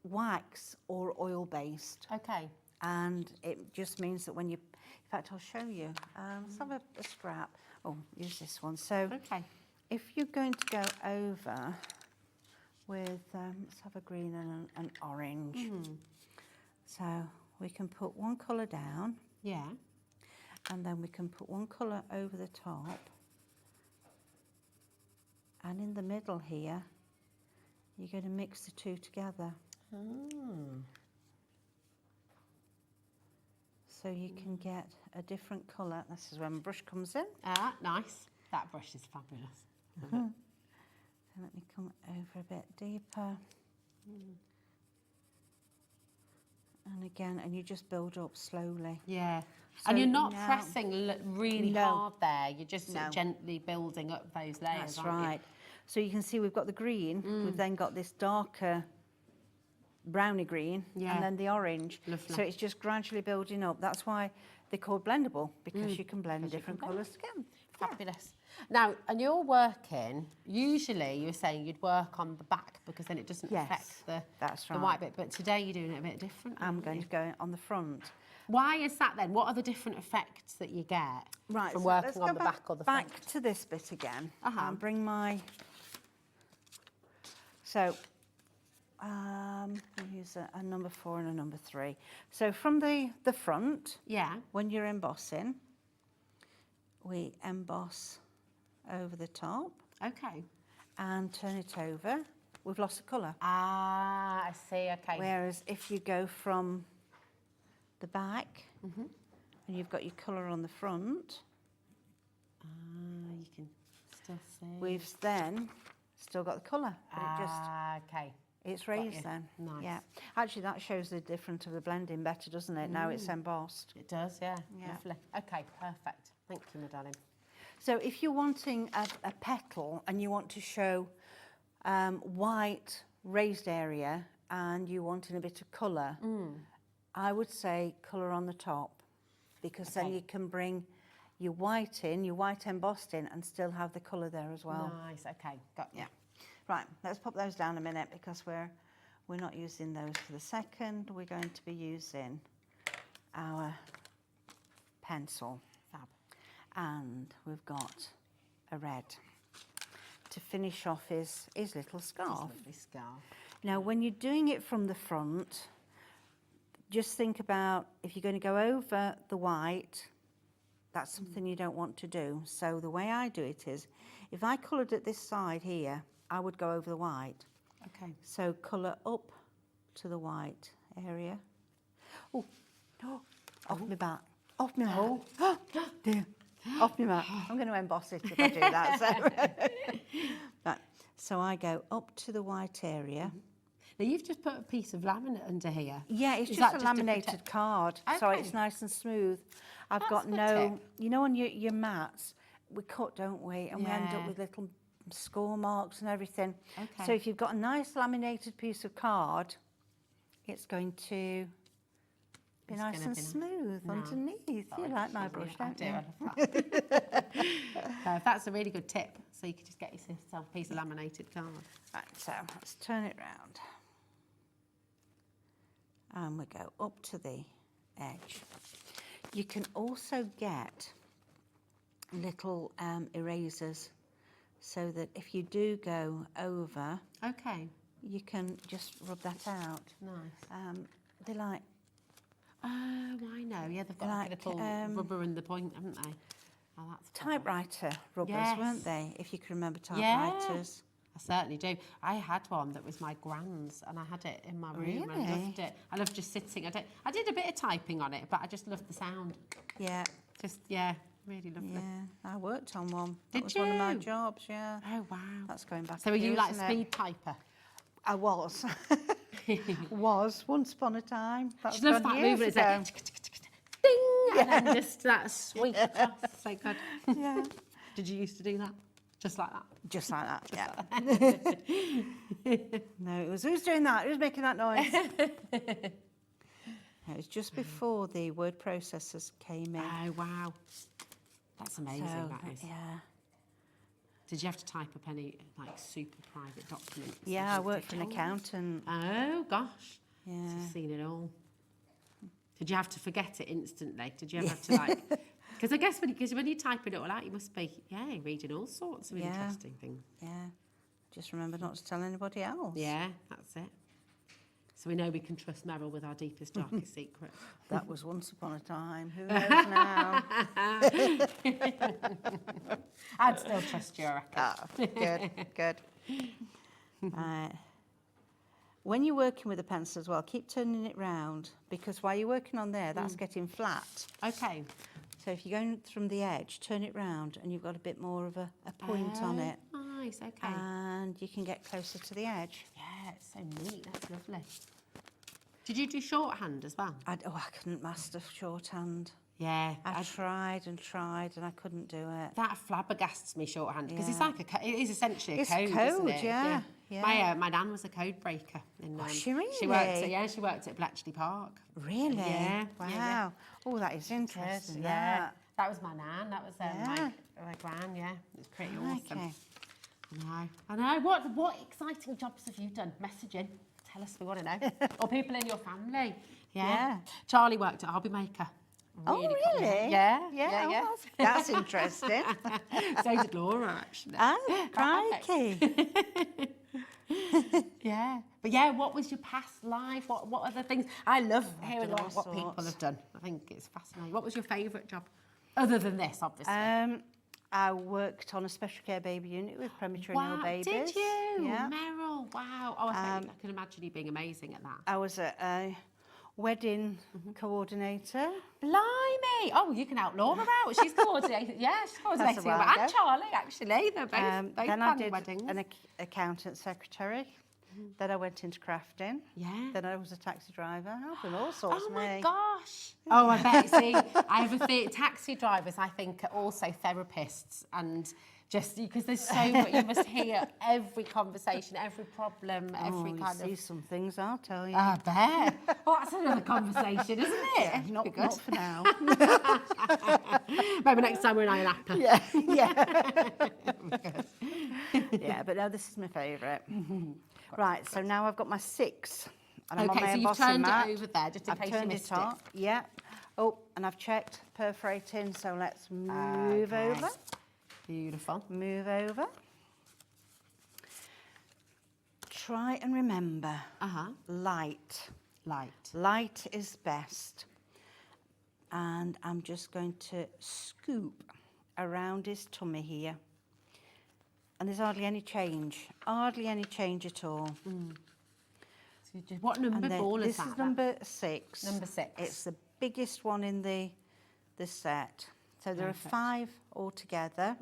wax or oil based. Okay. And it just means that when you, in fact, I'll show you. Let's have a scrap. Oh, use this one. So Okay. if you're going to go over with, let's have a green and an orange. So we can put one colour down, Yeah. and then we can put one colour over the top. And in the middle here, you're going to mix the two together. So you can get a different colour. This is when brush comes in. Ah, nice. That brush is fabulous. So let me come over a bit deeper. And again, and you just build up slowly. Yeah. So And you're not now- pressing really No. hard there. You're just No. gently building up those layers, That's aren't you? right. So you can see we've got the green, we've then got this darker browny green, Yeah. and then the orange. Lovely. So it's just gradually building up. That's why they're called blendable, because you can blend different colours together. Fabulous. Now, and you're working, usually you were saying you'd work on the back because then it doesn't Yes, affect that's the right. white bit, but today you're doing it a bit different. I'm aren't going you? to go on the front. Why is that then? What are the different effects that you get Right, from so let's working go on the back or the back front? to this bit again. Uh-huh. And bring my... So, we'll use a number 4 and a number 3. So from the front, Yeah. when you're embossing, we emboss over the top Okay. and turn it over. We've lost the colour. Ah, I see. Okay. Whereas if you go from the back and you've got your colour on the front, Ah, you can still see. we've then still got the colour. But it just, Ah, okay. it's you. raised then. Nice. Yeah. Actually, that shows the difference of the blending better, doesn't it? Now it's embossed. It does, yeah. Yeah. Lovely. Okay, perfect. Thank you, my darling. So if you're wanting a petal and you want to show white raised area and you wanting a bit of colour, I would say colour on the top, because then Okay. you can bring your white in, your white embossed in, and still have the colour there as well. Nice. Okay, got you. Yeah. Right, let's pop those down a minute, because we're not using those for the second. We're going to be using our pencil. Fab. And we've got a red to finish off his little scarf. Lovely scarf. Now, when you're doing it from the front, just think about if you're going to go over the white, that's something you don't want to do. So the way I do it is, if I coloured at this side here, I would go over the white. Okay. So colour up to the white area. Oh, off my back. Off my mat. Oh, dear. Off my mat. I'm going to emboss it if I do that. So. Right. So I go up to the white area. Now you've just put a piece of laminate under here. Yeah, it's Is just that a to laminated protect- card, so Okay. it's nice and smooth. I've That's got a good no, tip. you know, on your mats, we cut, don't we? And we end Yeah. up with little score marks and everything. Okay. So if you've got a nice laminated piece of card, it's going to be It's nice gonna and be nice. smooth No. underneath. Oh, You like my I brush, I don't do. you? I love that. That's a really good tip. So you could just get yourself a piece of laminated card. Right, so let's turn it round. And we go up to the edge. You can also get little erasers, so that if you do go over, Okay. you can just rub that out. Nice. They like, Oh, I know. Yeah, they've got like a little rubber in the point, haven't they? Oh, that's clever. Typewriter rubbers, Yes. weren't they? If you can remember typewriters. I certainly do. I had one that was my grand's, and I had it in my room. And I Really? loved it. I loved just sitting. I did a bit of typing on it, but I just loved the sound. Yeah. Just really lovely. Yeah, I worked on one. Did That was one of my you? jobs, yeah. Oh wow. That's going back. So a were few, you like isn't it? speed typer? I was. Was once upon a time. That's She loves gone that years movement. It's ago. like ding, and then just that sweep across. So good. Yeah. Did you used to do that? Just like that? Just like that, yeah. No, it was who's doing that? Who's making that noise? It was just before the word processors came in. Oh wow. That's amazing. So, That is. yeah. Did you have to type up any like super private documents? Yeah, I Did you worked for an take it all? accountant. Oh gosh. Yeah. I've seen it all. Did you have to forget it instantly? Did you ever have to like? Because I guess when you type it all out, you must be reading all sorts of Yeah. interesting things. Yeah. Just remember not to tell anybody else. Yeah, that's it. So we know we can trust Meryl with our deepest, darkest secrets. That was once upon a time. Who knows now? I'd still trust you, I reckon. Ah, good, good. Right. When you're working with a pencil as well, keep turning it round, because while you're working on there, that's getting flat. Okay. So if you're going from the edge, turn it round and you've got a bit more of a point on it. Nice, okay. And you can get closer to the edge. Yeah, it's so neat. That's lovely. Did you do shorthand as well? I couldn't master shorthand. Yeah. I tried and I couldn't do it. That flabbergasts me, shorthand, because it's Yeah. like it is essentially a It's code, code, isn't it? yeah, yeah. My nan was a code breaker. In, Was she She really? worked at Bletchley Park. Really? Yeah, Wow. yeah. Oh, that is interesting. Yeah. That was my nan. That was Yeah. my gran. Yeah, it was pretty awesome. Okay. I know. What exciting jobs have you done? Message in. Tell us. We want to know. Or people in your family. Yeah. Charlie worked at Hobby Maker. Oh, cool. really? Yeah. Yeah. Yeah. Oh, that's interesting. So did Laura, actually. Oh, crikey. Yeah. But yeah, what was your past life? What other things? I love hearing done all what people sorts. have done. I think it's fascinating. What was your favourite job? Other than this, obviously. I worked on a special care baby unit with premature and ill babies. Did you? Yeah. Meryl, wow. Oh, I can imagine you being amazing at that. I was a wedding coordinator. Blimey! Oh, you can help Laura out. She's coordinated. Yeah, she's coordinating. while And ago. Charlie, actually. They're both Then I planning did weddings. an accountant secretary. Then I went into crafting. Yeah. Then I was a taxi driver. I've done all sorts. Oh my me. gosh. Oh, I bet. See, I have a taxi drivers, I think, are also therapists, and just because there's so much, you must hear every conversation, every problem, every you kind see of. some things, I'll tell you. I bet. Well, that's another conversation, isn't it? not, Be good. not for now. Maybe next time we're in Iron yeah, yeah. Yeah, but no, this is my favourite. Right, so now I've got my 6. And I'm on Okay, my so you've embossing turned mat. it over there, just in I've case you turned missed it on. Yeah. Oh, and I've checked perforating, so let's move Okay. over. Beautiful. Move over. Try and remember, light. Light. Light is best. And I'm just going to scoop around his tummy here. And there's hardly any change at all. So what number And then ball is this that? is number 6. Number 6. It's the biggest one in the set. So there Perfect. are 5 altogether.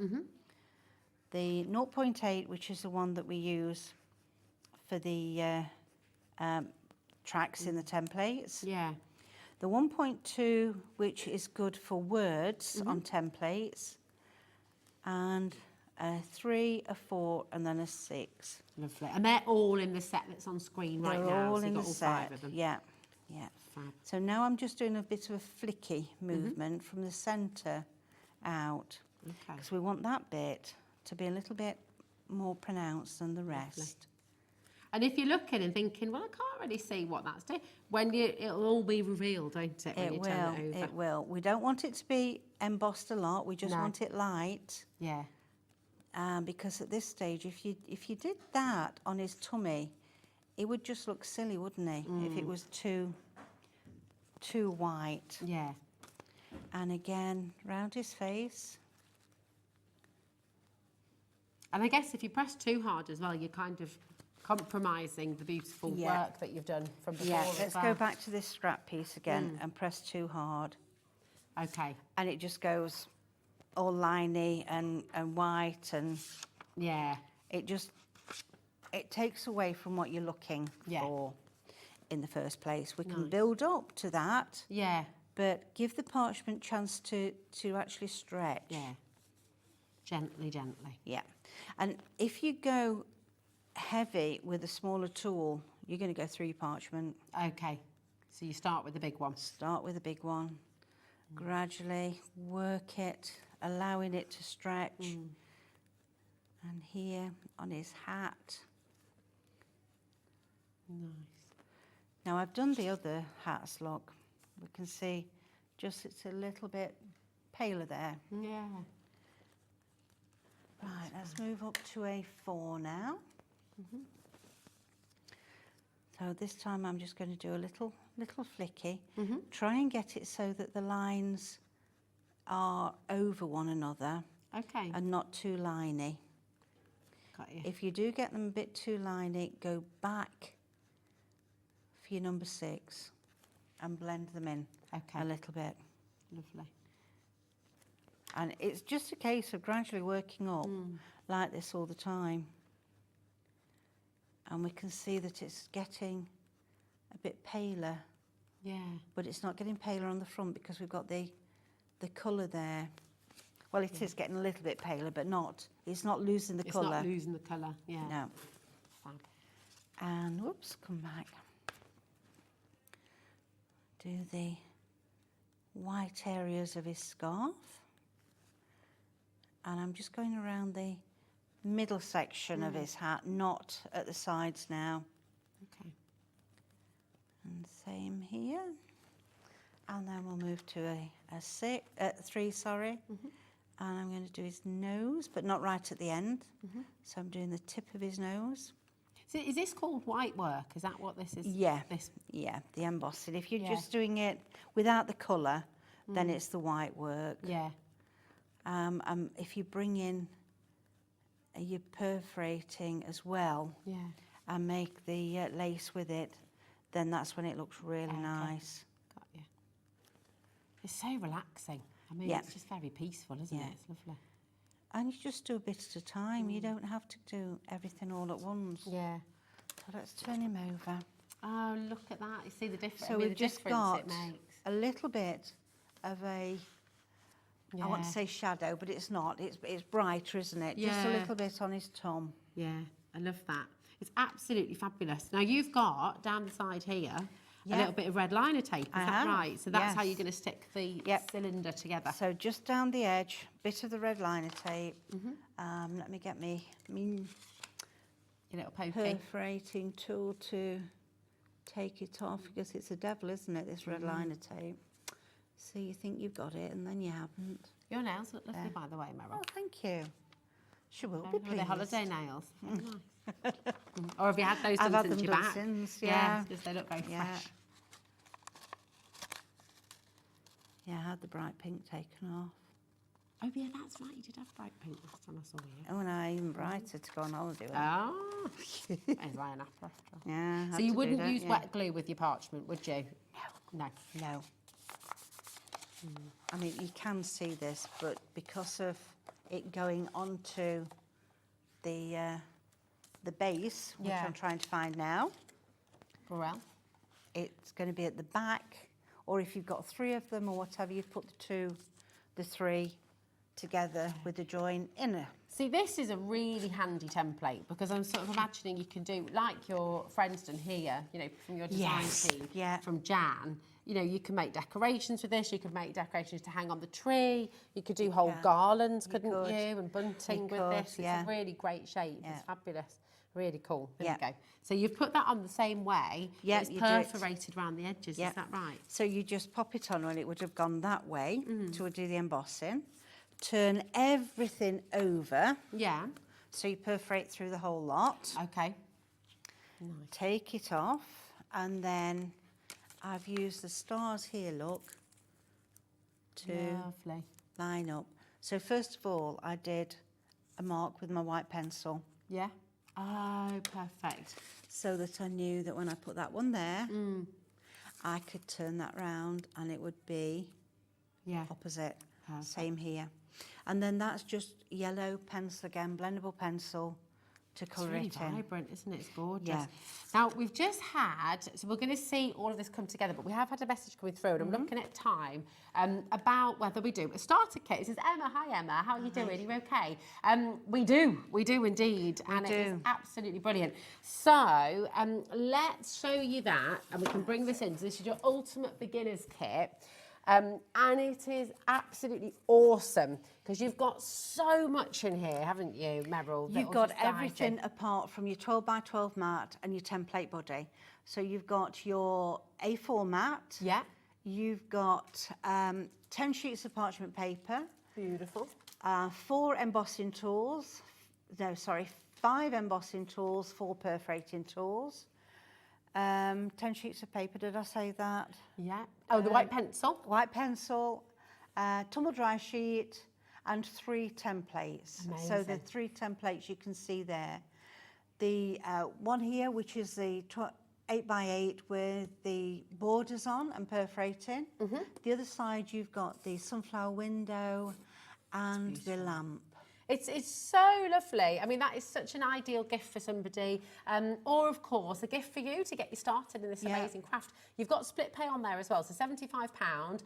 The 0.8, which is the one that we use for the tracks in the templates. Yeah. The 1.2, which is good for words on templates. And a 3, a 4, and then a 6. Lovely. And they're all in the set that's on screen right They're now. all so in you've the got all set. 5 of them. Yeah, yeah. Fab. So now I'm just doing a bit of a flicky movement from the centre out, Okay. because we want that bit to be a little bit more pronounced than the rest. And if you're looking and thinking, well, I can't really see what that's doing, it'll all be revealed, won't it, when It you turn it will, over? it will. We don't want it to be embossed a lot. We just No. want it light. Yeah. Because at this stage, if you did that on his tummy, it would just look silly, wouldn't he? If it was too too white. Yeah. And again, round his face. And I guess if you press too hard as well, you're kind of compromising the beautiful work that you've done from before. Yeah, as let's well. go back to this scrap piece again and press too hard. Okay. And it just goes all liney and white, and Yeah. it takes away from what you're looking Yeah. for in the first place. We can build up to that, Yeah. but give the parchment chance to actually stretch. Yeah. Gently, gently. Yeah. And if you go heavy with a smaller tool, you're going to go through your parchment. Okay. So you start with the big one. Start with a big one. Gradually work it, allowing it to stretch. And here on his hat. Nice. Now I've done the other hats, look. We can see just it's a little bit paler there. Yeah. Right, let's move up to a 4 now. So this time I'm just going to do a little flicky. Try and get it so that the lines are over one another Okay. and not too liney. Got you. If you do get them a bit too liney, go back for your number 6 and blend them in Okay. a little bit. Lovely. And it's just a case of gradually working up like this all the time. And we can see that it's getting a bit paler, Yeah. but it's not getting paler on the front because we've got the colour there. Well, it is getting a little bit paler, but it's not losing the colour. It's not losing the colour. Yeah. No. Fab. And whoops, come back. Do the white areas of his scarf. And I'm just going around the middle section of his hat, not at the sides now. Okay. And same here. And then we'll move to a 3, sorry. And I'm going to do his nose, but not right at the end. So I'm doing the tip of his nose. So is this called white work? Is that what this is? Yeah, This. yeah, the embossing. If you're Yeah. just doing it without the colour, then it's the white work. Yeah. If you bring in your perforating as well Yeah. and make the lace with it, then that's when it looks really nice. Got you. It's so relaxing. I mean, Yeah. it's just very peaceful, isn't Yeah. it? It's lovely. And you just do a bit at a time. You don't have to do everything all at once. Yeah. So let's turn him over. Oh, look at that. You see the difference. So I mean, we've the just difference got it makes. a little bit of a, I want to Yeah. say shadow, but it's not. It's brighter, isn't it? Just a Yeah. little bit on his tongue. Yeah, I love that. It's absolutely fabulous. Now you've got down the side here a little bit of red liner tape, is I that have, right? So that's how yes. you're going to stick the Yep. cylinder together. So just down the edge, bit of the red liner tape. Let me get me Your little pokey. perforating tool to take it off, because it's a devil, isn't it, this red liner tape. So you think you've got it and then you haven't. Your nails look lovely, There. by the way, Meryl. Oh, thank you. She will be They're pleased. holiday nails. Very nice. Or have you had those I've done had since them you're done back? since, yeah. because they look very Yeah. fresh. Yeah, I had the bright pink taken off. Oh yeah, that's right. You did have bright pink last time I saw you. Oh, and I even brighter to go on holiday with. Oh, it's like an apple. Yeah. So had you to do wouldn't that, use yeah. wet glue with your parchment, would you? No. No. I mean, you can see this, but because of it going onto the base, which Yeah. I'm trying to find now, Well, it's going to be at the back, or if you've got 3 of them or whatever, you put the 3 together with the join inner. see, this is a really handy template because I'm sort of imagining you can do like your friend's done here, you know, from your design Yes, team, yeah. from Jan. You know, you can make decorations with this. You could make decorations to hang on the tree. You could do whole can. garlands, You couldn't could. you? And bunting You with could, this. It's yeah. a really great shape. Yeah. It's fabulous. Really cool. There Yeah. we go. So you've put that on the same way. but Yeah, it's you do it. perforated around the edges. Yeah. Is that right? So you just pop it on, and it would have gone that way to do the embossing. Turn everything over, Yeah. so you perforate through the whole lot. Okay. Take it off, and then I've used the stars here, look, to Lovely. line up. So first of all, I did a mark with my white pencil Yeah. Oh, perfect. so that I knew that when I put that one there, I could turn that round and it would be Yeah. opposite. Perfect. Same here. And then that's just yellow pencil again, blendable pencil to It's colour really it in. vibrant, isn't it? It's gorgeous. Yeah. Now, we've just had, so we're going to see all of this come together, but we have had a message coming through, and I'm looking at time, about whether we do a starter kit. It says, Emma, hi Emma, how are you doing? Are you okay? We do indeed, and it is absolutely brilliant. So, let's show you that, and we can bring this in. So this is your ultimate beginner's kit. And it is absolutely awesome because you've got so much in here, haven't you, Meryl? You've got everything apart from your 12 by 12 mat and your template body. So you've got your A4 mat. Yeah. You've got 10 sheets of parchment paper. Beautiful. 4 embossing tools. No, sorry, 5 embossing tools, 4 perforating tools. 10 sheets of paper, did I say that? Yeah. Oh, the white pencil. White pencil, tumble dry sheet, and 3 templates. So the Amazing. 3 templates you can see there. The one here, which is the 8 by 8 with the borders on and perforating. The other side, you've got the sunflower window and the lamp. It's so lovely. I mean, that is such an ideal gift for somebody, or of course, a gift for you to get you started in this amazing craft. You've got split pay on there as well, so £75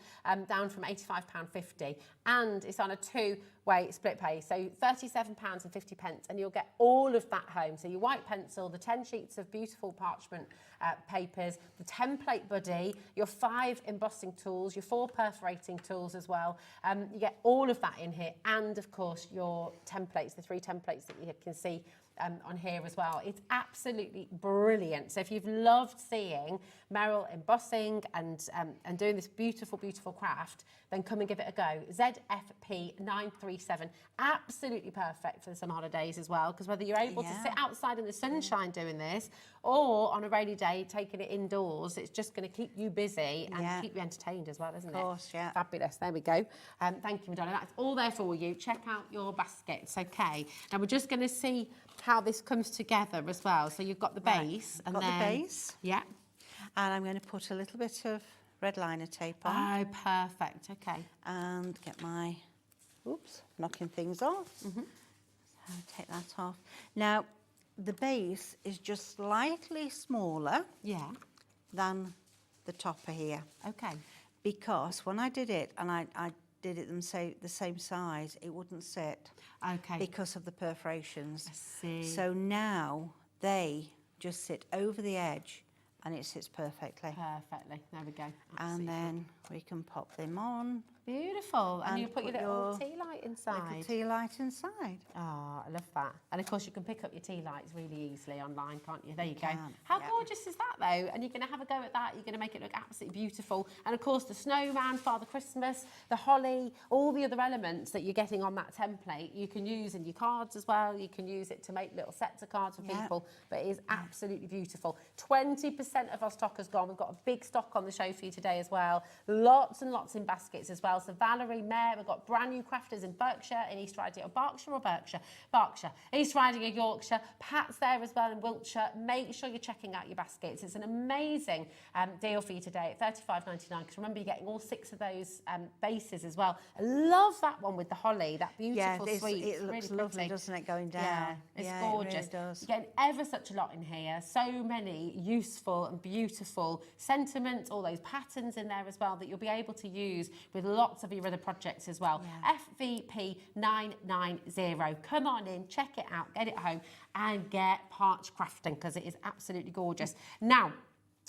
down from £85.50, and it's on a 2-way split pay, so £37.50, and you'll get all of that home. So your white pencil, the 10 sheets of beautiful parchment papers, the template buddy, your 5 embossing tools, your 4 perforating tools as well. You get all of that in here, and of course your templates, the 3 templates that you can see on here as well. It's absolutely brilliant. So if you've loved seeing Meryl embossing and doing this beautiful, beautiful craft, then come and give it a go. ZFP937, absolutely perfect for the summer holidays as well, because whether you're able to sit outside in the sunshine doing this, or on a rainy day taking it indoors, it's just going to keep you busy and keep you entertained as well, isn't it? Of course, yeah. Fabulous. There we go. Thank you, Madonna. That's all there for you. Check out your baskets, okay? Now we're just going to see how this comes together as well. So you've got the base, and got then the base. Yeah. And I'm going to put a little bit of red liner tape on. Oh, perfect. Okay. And get my, knocking things off. So take that off. Now, the base is just slightly smaller than the topper here. Okay. Because when I did it, and I did it the same size, it wouldn't sit. Okay. Because of the perforations. I see. So now they just sit over the edge and it sits perfectly. Perfectly. There we go. And then we can pop them on. Beautiful. And you put your little your tea light inside. Little tea light inside. Oh, I love that. And of course, you can pick up your tea lights really easily online, can't you? There you go. can, How gorgeous is that, though? And you're going to have a go at that. You're going to make it look absolutely beautiful. And of course, the snowman, Father Christmas, the holly, all the other elements that you're getting on that template, you can use in your cards as well. You can use it to make little sets of cards for people. But it is absolutely beautiful. 20% of our stock has gone. We've got a big stock on the show for you today as well. Lots and lots in baskets as well. So Valerie, Mare, we've got brand new crafters in Berkshire, in East Riding, or Berkshire or Berkshire? Berkshire. East Riding of Yorkshire. Pat's there as well in Wiltshire. Make sure you're checking out your baskets. It's an amazing deal for you today at $35.99, because remember, you're getting all 6 of those bases as well. I love that one with the holly, that beautiful sweet. It looks really lovely, pretty. doesn't it, going down? Yeah, it's gorgeous. It really does. You're getting ever such a lot in here. So many useful and beautiful sentiments, all those patterns in there as well that you'll be able to use with lots of your other projects as well. FVP 990. Come on in, check it out, get it home, and get Parchcrafting, because it is absolutely gorgeous. Now,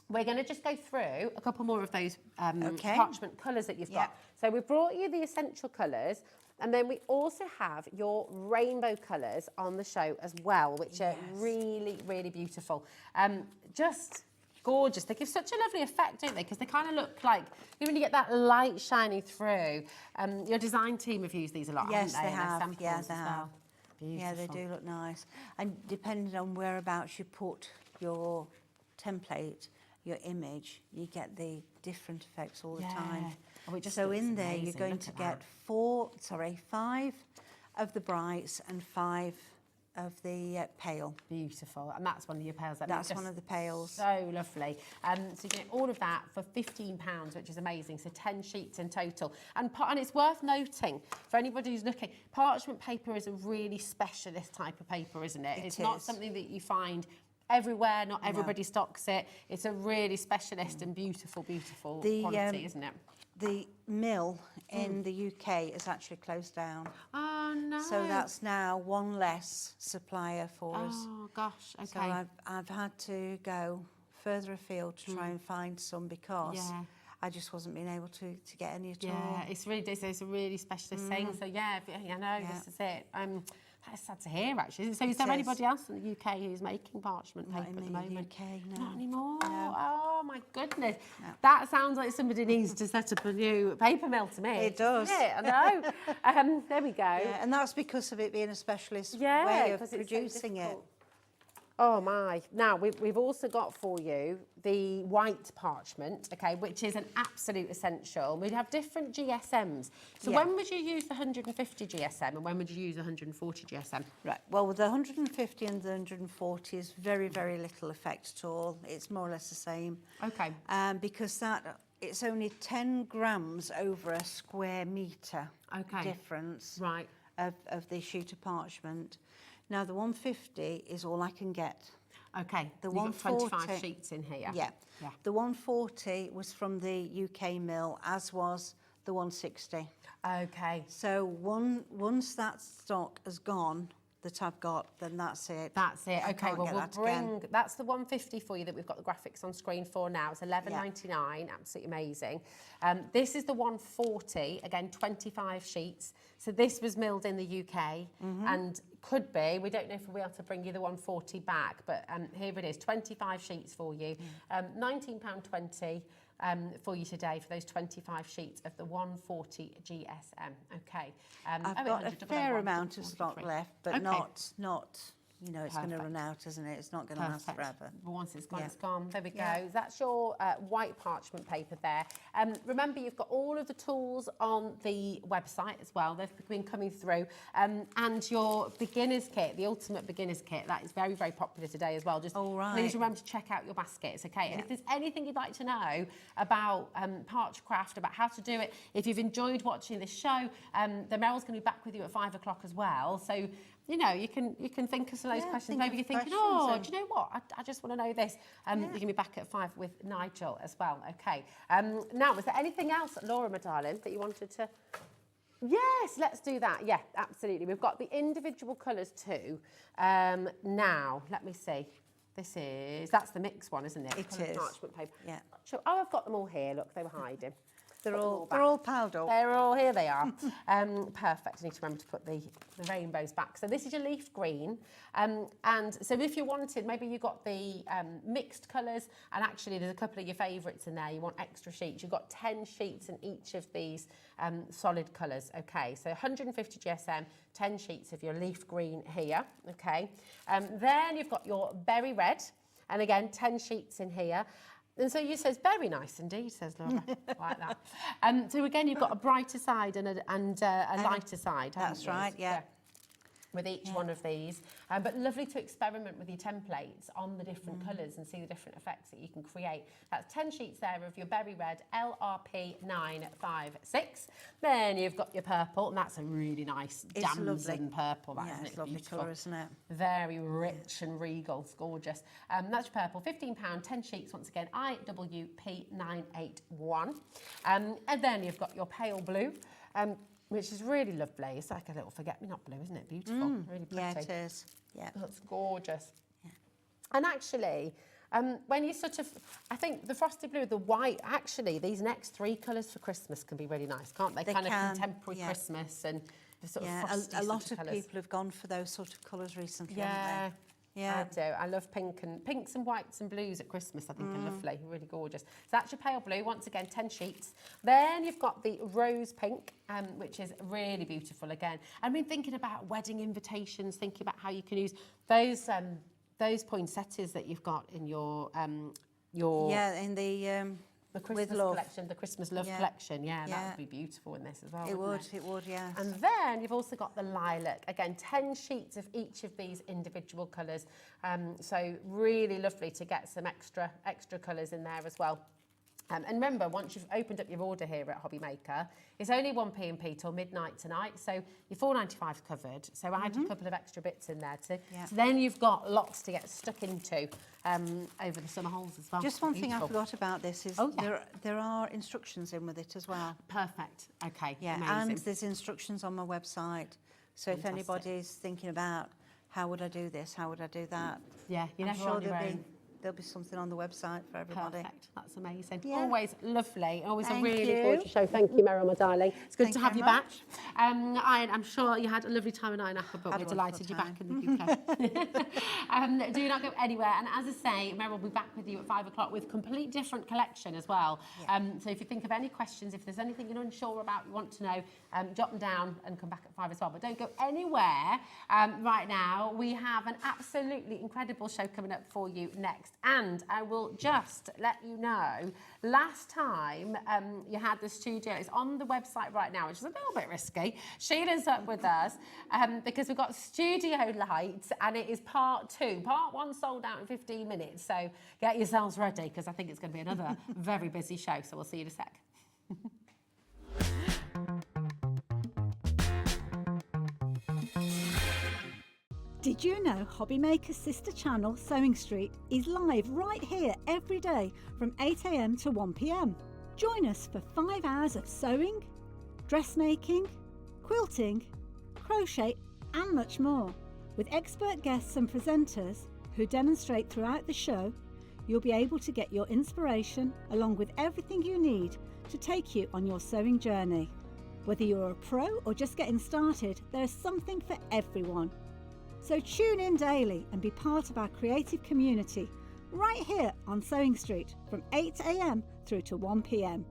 we're going to just go through a couple more of those parchment colours that you've got. So we've brought you the essential colours, and then we also have your rainbow colours on the show as well, which are really, really beautiful. Just gorgeous. They give such a lovely effect, don't they? Because they kind of look like, you really get that light shining through. Your design team have used these a lot, Yes, haven't they they? have. Samples Yeah, as they have. well. Yeah, they Beautiful. do look nice. And depending on whereabouts you put your template, your image, you get the different effects all the Yeah. time. Oh, it just So looks in there, amazing. you're going Look to at get that. 5 of the brights and 5 of the pale. Beautiful, and that's one of your pails. That's one of the pails. So lovely. So you get all of that for £15, which is amazing. So 10 sheets in total. And it's worth noting, for anybody who's looking, parchment paper is a really specialist type of paper, isn't it? It's not something that you find everywhere. Not everybody stocks it. It's a really specialist and beautiful, beautiful quality, isn't it? The mill in the UK is actually closed down. Oh no! So that's now one less supplier for us. Oh gosh, okay. So I've had to go further afield to try and find some because I just wasn't being able to get any at all. Yeah, it's a really specialist thing. So yeah, this is it. That's sad to hear, actually. So is there anybody else in the UK who's making parchment paper at the moment? UK, no. Not anymore. No. Oh my goodness. No. That sounds like somebody needs to set up a new paper mill to me. It does. Yeah, I know. There we go. Yeah, and that's because of it being a specialist Yeah, way of 'cause it's so producing it. difficult. Oh my. Now, we've also got for you the white parchment, okay, which is an absolute essential. We have different GSMs. So when would you use the 150 GSM and when would you use the 140 GSM? Right, well, with the 150 and the 140 is very, very little effect at all. It's more or less the same. Okay. Because it's only 10 grams over a square metre difference Right. of the sheet of parchment. Now, the 150 is all I can get. Okay, The you've got 25 140 sheets in here. Yeah. Yeah. The 140 was from the UK mill, as was the 160. Okay. So once that stock has gone, that I've got, then that's it. That's it. I Okay, can't well, get we'll that again. bring... That's the 150 for you that we've got the graphics on screen for now. It's $11.99, absolutely amazing. This is the 140, again, 25 sheets. So this was milled in the UK and could be, we don't know if we'll be able to bring you the 140 back, but here it is, 25 sheets for you. £19.20 for you today for those 25 sheets of the 140 GSM. Okay. I've got a fair amount of stock left, but not, you know, it's going to run out, isn't it? It's not going to last forever. But once it's gone, Yeah. it's gone. There we go. Yeah. That's your white parchment paper there. Remember, you've got all of the tools on the website as well. They've been coming through. And your beginner's kit, the ultimate beginner's kit, that is very, very popular today as well. Just please remember to check out your baskets, okay? And if there's anything you'd like to know about Parchcraft, about how to do it, if you've enjoyed watching this show, then Meryl's going to be back with you at 5 o'clock as well. So, you know, you can think of some of those questions. Maybe you're thinking, oh, do you know what? I just want to know this. You can be back at 5 with Nigel as well. Okay. Now, was there anything else, Laura, my darling, that you wanted to... Yes, let's do that. Yeah, absolutely. We've got the individual colours too. Now, let me see. That's the mixed one, isn't it? It is. Parchment paper. Yeah. Sure. Oh, I've got them all here. Look, they were hiding. They're all piled up. They're all, here they are. Perfect. I need to remember to put the rainbows back. So this is your leaf green. And so if you wanted, maybe you got the mixed colours, and actually there's a couple of your favourites in there. You want extra sheets. You've got 10 sheets in each of these solid colours. Okay, so 150 GSM, 10 sheets of your leaf green here. Okay. Then you've got your berry red, and again, 10 sheets in here. And so you says, very nice indeed, says Laura, like that. So again, you've got a brighter side and a lighter side. That's right, yeah. With each one of these. But lovely to experiment with your templates on the different colours and see the different effects that you can create. That's 10 sheets there of your berry red LRP 956. Then you've got your purple, and that's a really nice damson purple. That, Yeah, isn't it's it? lovely Beautiful. colour, isn't it? Very rich and regal. It's gorgeous. That's your purple, £15, 10 sheets, once again, IWP981. And then you've got your pale blue, which is really lovely. It's like a little forget-me-not blue, isn't it? Beautiful, really pretty. Yeah, it is. Yeah. That's gorgeous. Yeah. And actually, when you sort of, I think the frosty blue, the white, actually, these next 3 colours for Christmas can be really nice, can't they? They kind can, of contemporary Christmas and the sort of frosty a lot of colours. people have gone for those sort of colours recently, Yeah. haven't they? Yeah. I do. I love pinks and whites and blues at Christmas. I think are lovely, really gorgeous. So that's your pale blue. Once again, 10 sheets. Then you've got the rose pink, which is really beautiful again. I've been thinking about wedding invitations, thinking about how you can use those poinsettias that you've got in your your in the with Christmas love. collection, the Christmas love Yeah. collection. Yeah, that Yeah. would be beautiful in this as well. It wouldn't would, yes. And then you've also got the lilac. Again, 10 sheets of each of these individual colours. So really lovely to get some extra colours in there as well. And remember, once you've opened up your order here at Hobby Maker, it's only 1p&p till midnight tonight, so your £4.95 covered. So add a couple of extra bits in there too. Yeah. So then you've got lots to get stuck into over the summer holes as well. Just one thing I Beautiful. forgot about this is there are instructions in with it as well. Perfect. Okay. Yeah, amazing. and there's instructions on my website. So if Fantastic. anybody's thinking about how would I do this, how would I do that, Yeah, you're I'm never sure on your own. there'll be something on the website for everybody. Perfect. That's amazing. Yeah. Always lovely. Always Thank a really you. gorgeous show. Thank you, Meryl, my darling. It's good Thank to you have you very back. I'm sure you had a lovely time in Ironapa, but Had a we're delighted you're wonderful back in the UK. Do not go anywhere. And as I say, Meryl will be back with you at 5 o'clock with complete different collection as well. So if you think of any questions, if there's anything you're unsure about, you want to know, jot them down and come back at 5 as well. But don't go anywhere right now. We have an absolutely incredible show coming up for you next. And I will just let you know, last time you had the studio, it's on the website right now, which is a little bit risky. Sheila's up with us because we've got studio lights and it is part 2. Part 1 sold out in 15 minutes. So get yourselves ready because I think it's going to be another very busy show. So we'll see you in a sec. Did you know Hobby Maker's sister channel, Sewing Street, is live right here every day from 8 AM to 1 PM? Join us for 5 hours of sewing, dressmaking, quilting, crochet and much more. With expert guests and presenters who demonstrate throughout the show, you'll be able to get your inspiration along with everything you need to take you on your sewing journey. Whether you're a pro or just getting started, there is something for everyone. So tune in daily and be part of our creative community right here on Sewing Street from 8 AM through to 1 PM.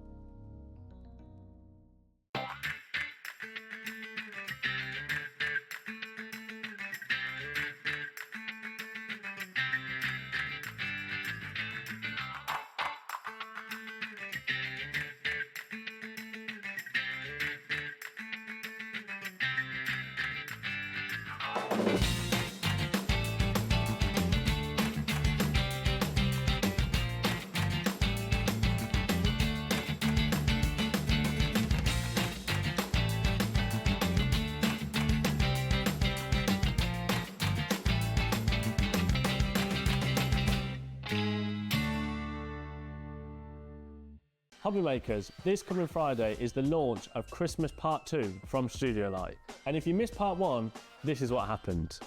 Hobby Makers, this coming Friday is the launch of Christmas Part 2 from Studio Light. And if you missed Part 1, this is what happened.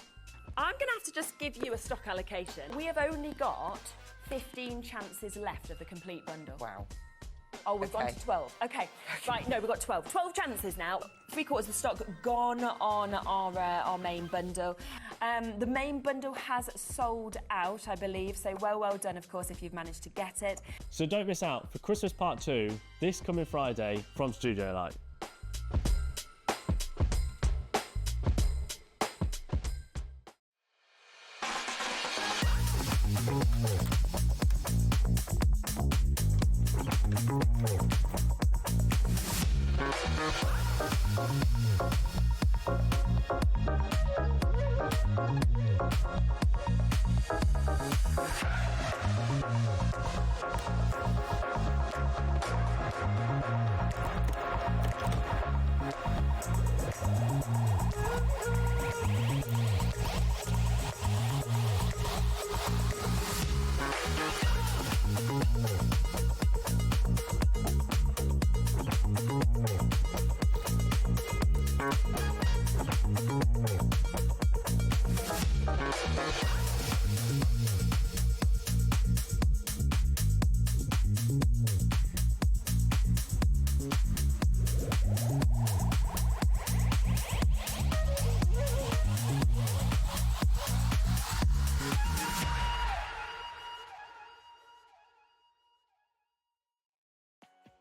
I'm going to have to just give you a stock allocation. We have only got 15 chances left of the complete bundle. Wow. Oh, we've gone to 12. Okay, right, no, we've got 12. 12 chances now. 3/4 of the stock gone on our main bundle. The main bundle has sold out, I believe, so well done, of course, if you've managed to get it. So don't miss out for Christmas Part 2 this coming Friday from Studio Light.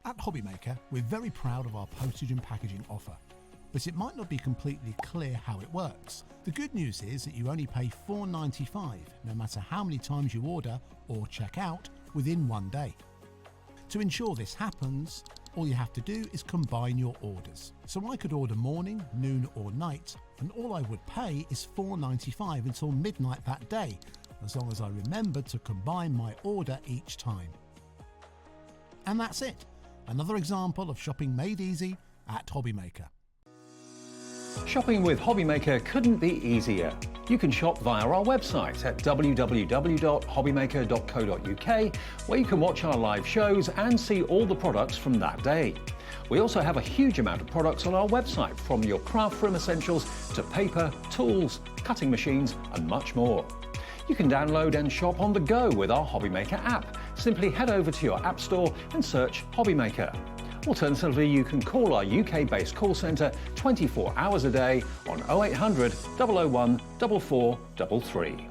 At Hobby Maker, we're very proud of our postage and packaging offer, but it might not be completely clear how it works. The good news is that you only pay £4.95 no matter how many times you order or check out within one day. To ensure this happens, all you have to do is combine your orders. So I could order morning, noon or night, and all I would pay is $4.95 until midnight that day, as long as I remembered to combine my order each time. And that's it. Another example of shopping made easy at Hobbymaker. Shopping with Hobbymaker couldn't be easier. You can shop via our website at www.hobbymaker.co.uk, where you can watch our live shows and see all the products from that day. We also have a huge amount of products on our website, from your craft room essentials to paper, tools, cutting machines and much more. You can download and shop on the go with our Hobbymaker app. Simply head over to your app store and search Hobbymaker. Alternatively, you can call our UK-based call centre 24 hours a day on 0800 001 4433.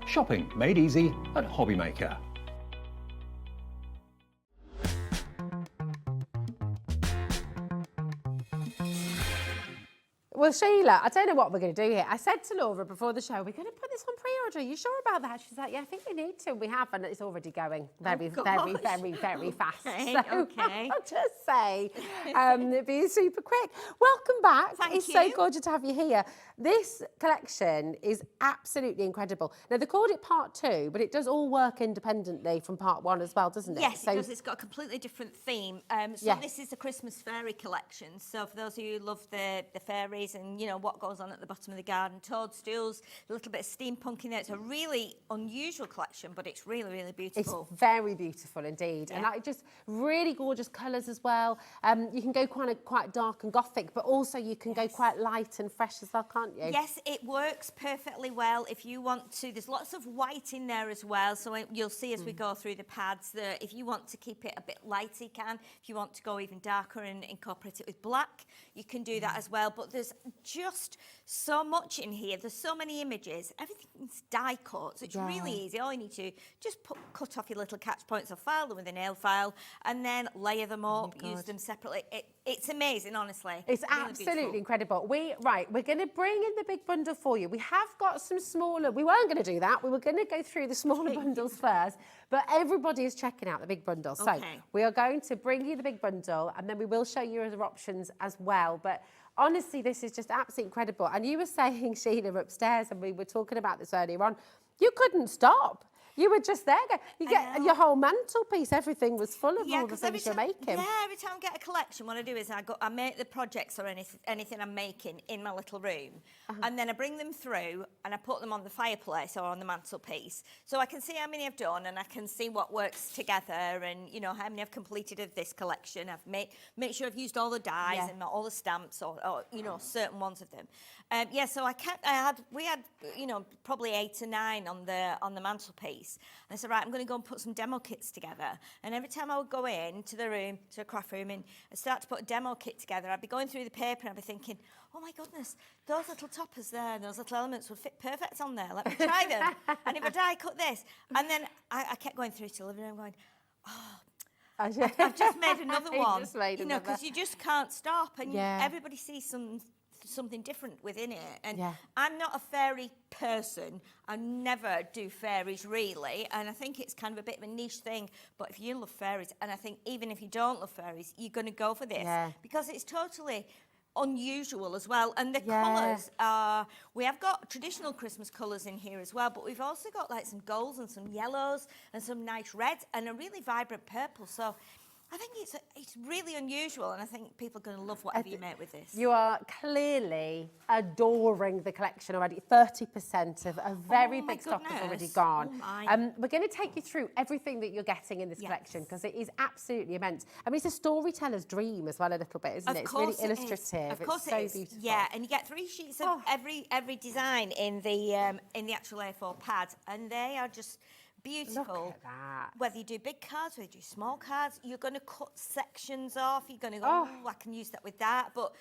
Shopping made easy at Hobbymaker. Well, Sheila, I don't know what we're going to do here. I said to Laura before the show, we're going to put this on pre-order. Are you sure about that? She's like, yeah, I think we need to. We have, and it's already going very fast. Okay, So okay. I'll just say, be super quick. Welcome back. Thank so you. gorgeous to have you here. This collection is absolutely incredible. Now, they called it part 2, but it does all work independently from part 1 as well, doesn't it? Yes, it does. It's got a completely different theme. This is the Christmas fairy collection. So for those of you who love the fairies and, you know, what goes on at the bottom of the garden, toadstools, a little bit of steampunk in there. It's a really unusual collection, but it's really, really beautiful. It's very beautiful indeed. And like, just really gorgeous colours as well. You can go quite dark and gothic, but also you can go quite light and fresh as well, can't you? Yes, it works perfectly well. If you want to, there's lots of white in there as well. So you'll see as we go through the pads that if you want to keep it a bit lighter, you can. If you want to go even darker and incorporate it with black, you can do that as well. But there's just so much in here. There's so many images. Everything's die cut, so it's really easy. All you need to just cut off your little catch points or file them with a nail file and then layer them up, use them separately. It's amazing, honestly. It's really absolutely beautiful. incredible. We're going to bring in the big bundle for you. We have got some smaller. We weren't going to do that. We were going to go through the smaller bundles first, but everybody is checking out the big bundle. So we are going to bring you the big bundle, and then we will show you other options as well. But honestly, this is just absolutely incredible. And you were saying, Sheila, upstairs, and we were talking about this earlier on, you couldn't stop. You were just there. You get your whole mantelpiece. Everything was full of all the things you're making. Yeah, every time I get a collection, what I do is I make the projects or anything I'm making in my little room, and then I bring them through and I put them on the fireplace or on the mantelpiece, so I can see how many I've done and I can see what works together, and you know how many I've completed of this collection. I've make sure I've used all the dies and all the stamps or you know certain ones of them. So we had you know probably 8 or 9 on the mantelpiece. And I said, right, I'm going to go and put some demo kits together. And every time I would go into the room, to a craft room, and start to put a demo kit together, I'd be going through the paper and I'd be thinking, oh my goodness, those little toppers there, those little elements would fit perfect on there. Let me try them. And if I die cut this. And then I kept going through to the living room going, oh, I've just made another one. You know, because you just can't stop. And everybody sees something different within it, and I'm not a fairy person. I never do fairies really, and I think it's kind of a bit of a niche thing, but if you love fairies, and I think even if you don't love fairies, you're going to go for this because it's totally unusual as well. And the colours are, we have got traditional Christmas colours in here as well, but we've also got like some golds and some yellows and some nice reds and a really vibrant purple. So I think it's really unusual, and I think people are going to love whatever you make with this. You are clearly adoring the collection already. 30% of a very big stock has already gone. We're going to take you through everything that you're getting in this collection because it is absolutely immense. I mean, it's a storyteller's dream as well, a little bit, isn't it? It's really illustrative. Of course, it's so beautiful. Yeah, and you get 3 sheets of every design in the actual A4 pad, and they are just beautiful. Look at that. Whether you do big cards, whether you do small cards, you're going to cut sections off. You're going to go, oh, I can use that with that. But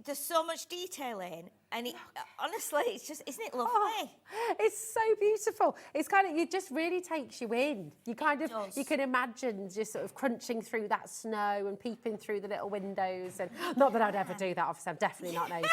there's so much detail in, And it, honestly, it's just, isn't it lovely? Oh, it's so beautiful. It's kind of, it just really takes you in. You kind of, does. you can imagine just sort of crunching through that snow and peeping through the little windows. And not that I'd ever do that, obviously, I'm definitely not nosy.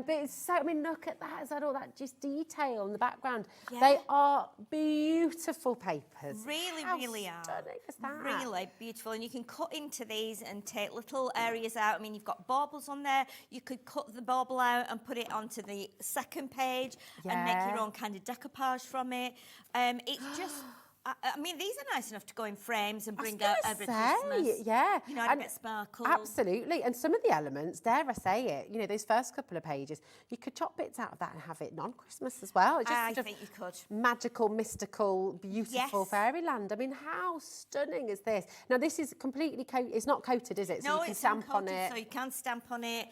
But it's so, I mean, look at that. Is that all that just detail in the background? Yeah. They are beautiful papers. Really, How really are. stunning is that? Really beautiful. And you can cut into these and take little areas out. I mean, you've got baubles on there. You could cut the bauble out and put it onto the second page and make your own kind of decoupage from it. It's just... I mean, these are nice enough to go in frames and bring out every Christmas. Yeah. You know, add a bit of sparkle. Absolutely. And some of the elements, dare I say it, you know, those first couple of pages, you could chop bits out of that and have it non-Christmas as well. It's just I sort of think you could. magical, mystical, beautiful fairyland. I mean, how stunning is this? Now, this is completely coated. It's not coated, is it? So No, you can it's stamp on uncoated, it. so you can stamp on it.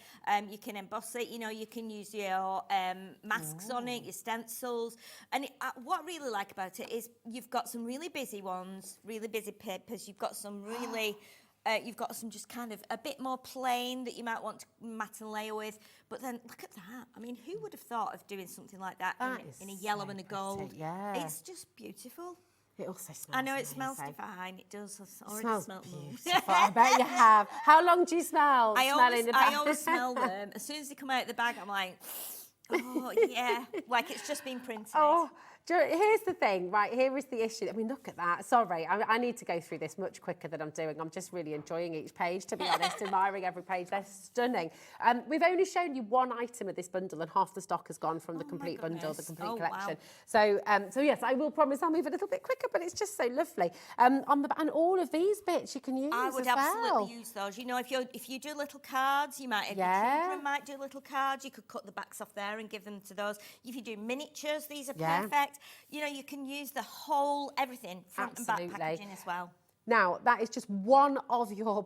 You can emboss it. You know, you can use your masks on it, your stencils. And what I really like about it is you've got some really busy ones, really busy papers. You've got some really, you've got some just kind of a bit more plain that you might want to mat and layer with. But then look at that. I mean, who would have thought of doing something like that in a yellow and a gold? Yeah. It's just beautiful. It also smells I know it smells amazing. divine. It does. I've already Smells smelled them. beautiful. I bet you have. How long do you smell? I always bag? smell them. As soon as they come out of the bag, I'm like, oh, yeah. Like it's just been printed. Oh, here's the thing, right? Here is the issue. I mean, look at that. Sorry, I need to go through this much quicker than I'm doing. I'm just really enjoying each page, to be honest, admiring every page. They're stunning. We've only shown you one item of this bundle, and half the stock has gone from the complete bundle, the complete collection. Wow. So yes, I will promise I'll move a little bit quicker, but it's just so lovely. And all of these bits you can use I would as absolutely well. use those. You know, if you do little cards, you might. Your children might do little cards. You could cut the backs off there and give them to those. If you do miniatures, these are perfect. You know, you can use the whole everything front and back packaging as well. Now, that is just one of your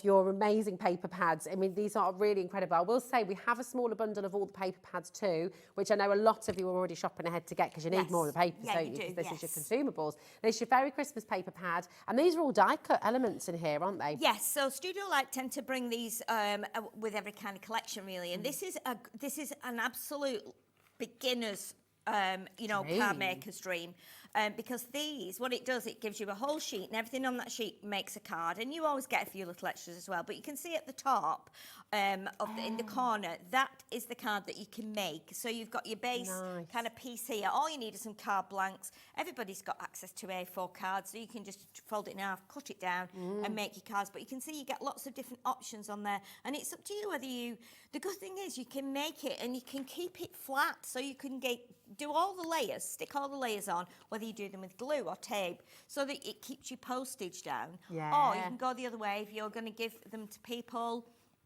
your amazing paper pads. I mean, these are really incredible. I will say we have a smaller bundle of all the paper pads too, which I know a lot of you are already shopping ahead to get because you need more of the papers, don't you? Because this is your consumables. There's your Fairy Christmas paper pad, and these are all die-cut elements in here, aren't they? Yes, so Studio Light tend to bring these with every kind of collection, really. And this is an absolute beginner's card maker's dream. Because these, what it does, it gives you a whole sheet and everything on that sheet makes a card, and you always get a few little extras as well. But you can see at the top in the corner, that is the card that you can make. So you've got your base kind of piece here. All you need are some card blanks. Everybody's got access to A4 cards, so you can just fold it in half, cut it down and make your cards. But you can see you get lots of different options on there, and it's up to you whether you... The good thing is you can make it and you can keep it flat, so you can do all the layers, stick all the layers on, whether you do them with glue or tape, so that it keeps your postage down. Or you can go the other way. If you're going to give them to people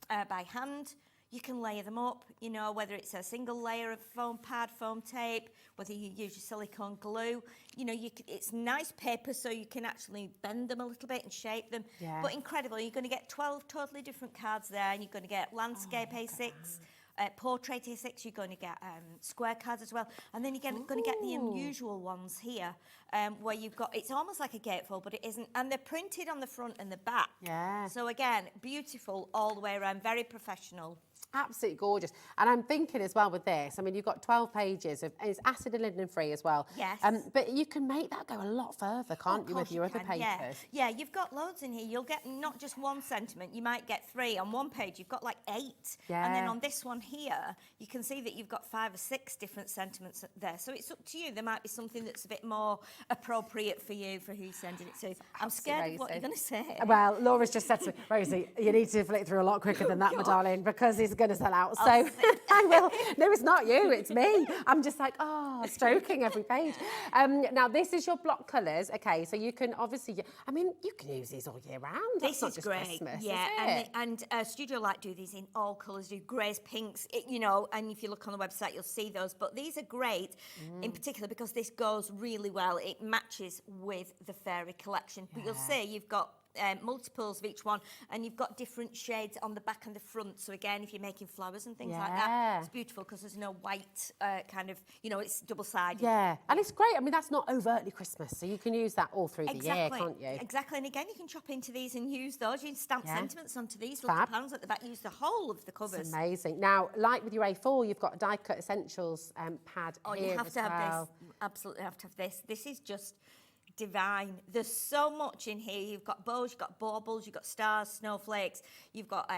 by hand, you can layer them up, you know, whether it's a single layer of foam pad, foam tape, whether you use your silicone glue. You know, it's nice paper, so you can actually bend them a little bit and shape them. But incredible, you're going to get 12 totally different cards there, and you're going to get landscape A6, portrait A6, you're going to get square cards as well. And then you're going to get the unusual ones here, where you've got, it's almost like a gatefold, but it isn't. And they're printed on the front and the back. So again, beautiful all the way around, very professional. Absolutely gorgeous. And I'm thinking as well with this, I mean, you've got 12 pages of, and it's acid and linen free as well. Yes. But you can make that go a lot further, can't you, with your other papers? Yeah, you've got loads in here. You'll get not just one sentiment, you might get 3. On one page, you've got like 8. And then on this one here, you can see that you've got 5 or 6 different sentiments there. So it's up to you. There might be something that's a bit more appropriate for you, for who you're sending it to. I'm scared of what you're going to say. Well, Laura's just said to me, Rosie, you need to flick through a lot quicker than that, my darling, because it's going to sell out. So I will. No, it's not you, it's me. I'm just like, stroking every page. Now, this is your block colours. Okay, so you can obviously, I mean, you can use these all year round. This That's is not great. just Christmas, Yeah, is it? and Studio Light do these in all colours, do greys, pinks, you know, and if you look on the website, you'll see those. But these are great in particular because this goes really well. It matches with the fairy collection. But you'll see you've got multiples of each one, and you've got different shades on the back and the front. So again, if you're making flowers and things like that, it's beautiful because there's no white kind of, you know, it's double-sided. Yeah, and it's great. I mean, that's not overtly Christmas, so you can use that all through the year, can't you? Exactly, and again, you can chop into these and use those. You can stamp sentiments onto these little panels at the back. Use the whole of the covers. It's amazing. Now, like with your A4, you've got a die cut essentials pad here you have as to have well. this. Absolutely have to have this. This is just divine. There's so much in here. You've got bows, you've got baubles, you've got stars, snowflakes, you've got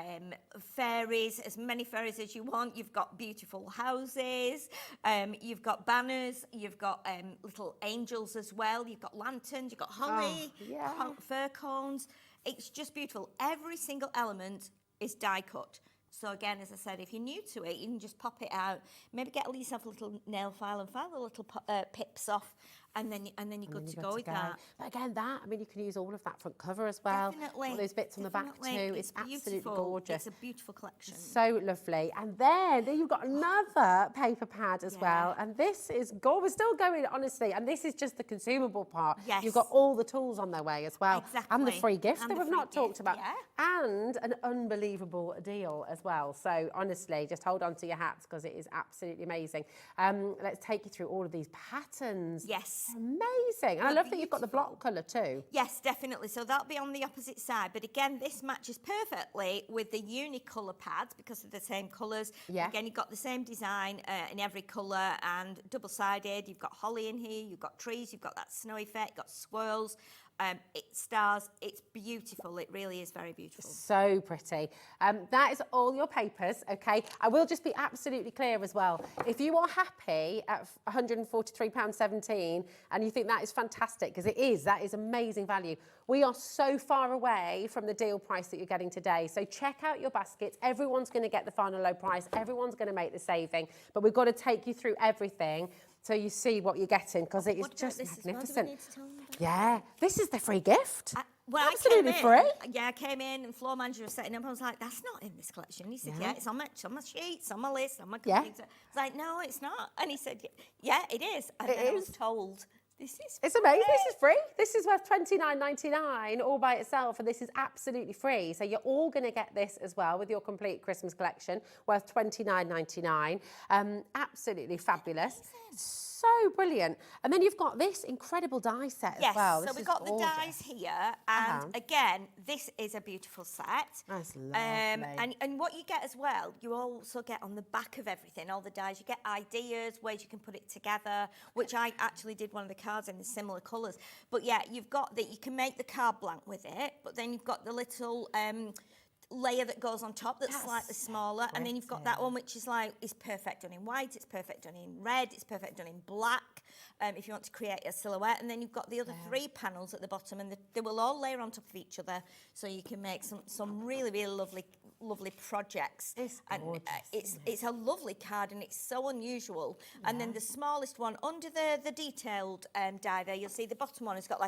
fairies, as many fairies as you want. You've got beautiful houses, you've got banners, you've got little angels as well. You've got lanterns, you've got holly, fir cones. It's just beautiful. Every single element is die cut. So again, as I said, if you're new to it, you can just pop it out. Maybe get yourself a little nail file and file the little pips off, and then you're good to go with that. But again, I mean, you can use all of that front cover as well. Definitely. All those bits on the back too. It's absolutely gorgeous. It's a beautiful collection. So lovely. And then you've got another paper pad as well. And this is gorgeous. We're still going, honestly. And this is just the consumable part. Yes. You've got all the tools on their way as well. Exactly. And the free gift And that the we've free not talked gift, about. And an unbelievable deal as well. So honestly, just hold on to your hats because it is absolutely amazing. Let's take you through all of these patterns. Yes. Amazing. And I love that you've got the block colour too. Yes, definitely. So that'll be on the opposite side. But again, this matches perfectly with the Unicolor pads because they're the same colours. Yeah. Again, you've got the same design in every colour and double-sided. You've got holly in here, you've got trees, you've got that snow effect, you've got swirls. It's stars. It's beautiful. It really is very beautiful. So pretty. That is all your papers, okay? I will just be absolutely clear as well. If you are happy at £143.17 and you think that is fantastic, because that is amazing value. We are so far away from the deal price that you're getting today. So check out your baskets. Everyone's going to get the final low price. Everyone's going to make the saving. But we've got to take you through everything so you see what you're getting, because it is just magnificent. Yeah, this is the free gift. Absolutely free. I came in and floor manager was setting up. I was like, that's not in this collection. He said, it's on my sheets, on my list, on my computer. I was like, no, it's not. And he said, yeah, it is. And then I was told, it's amazing. This is free. This is worth £29.99 all by itself, and this is absolutely free. So you're all going to get this as well with your complete Christmas collection, worth £29.99. Absolutely fabulous. So brilliant. And then you've got this incredible die set as well. So we've got the dies here, and again, this is a beautiful set. That's lovely. And what you get as well, you also get on the back of everything, all the dies, you get ideas, ways you can put it together, which I actually did one of the cards in the similar colours. But yeah, you've got that, you can make the card blank with it, but then you've got the little layer that goes on top that's slightly smaller, and then you've got that one which is perfect done in white, it's perfect done in red, it's perfect done in black, if you want to create a silhouette. And then you've got the other three panels at the bottom, and they will all layer on top of each other, so you can make some really, really lovely projects. It's gorgeous, it's a lovely card, and it's so unusual. And then the smallest one under the detailed die there, you'll see the bottom one has got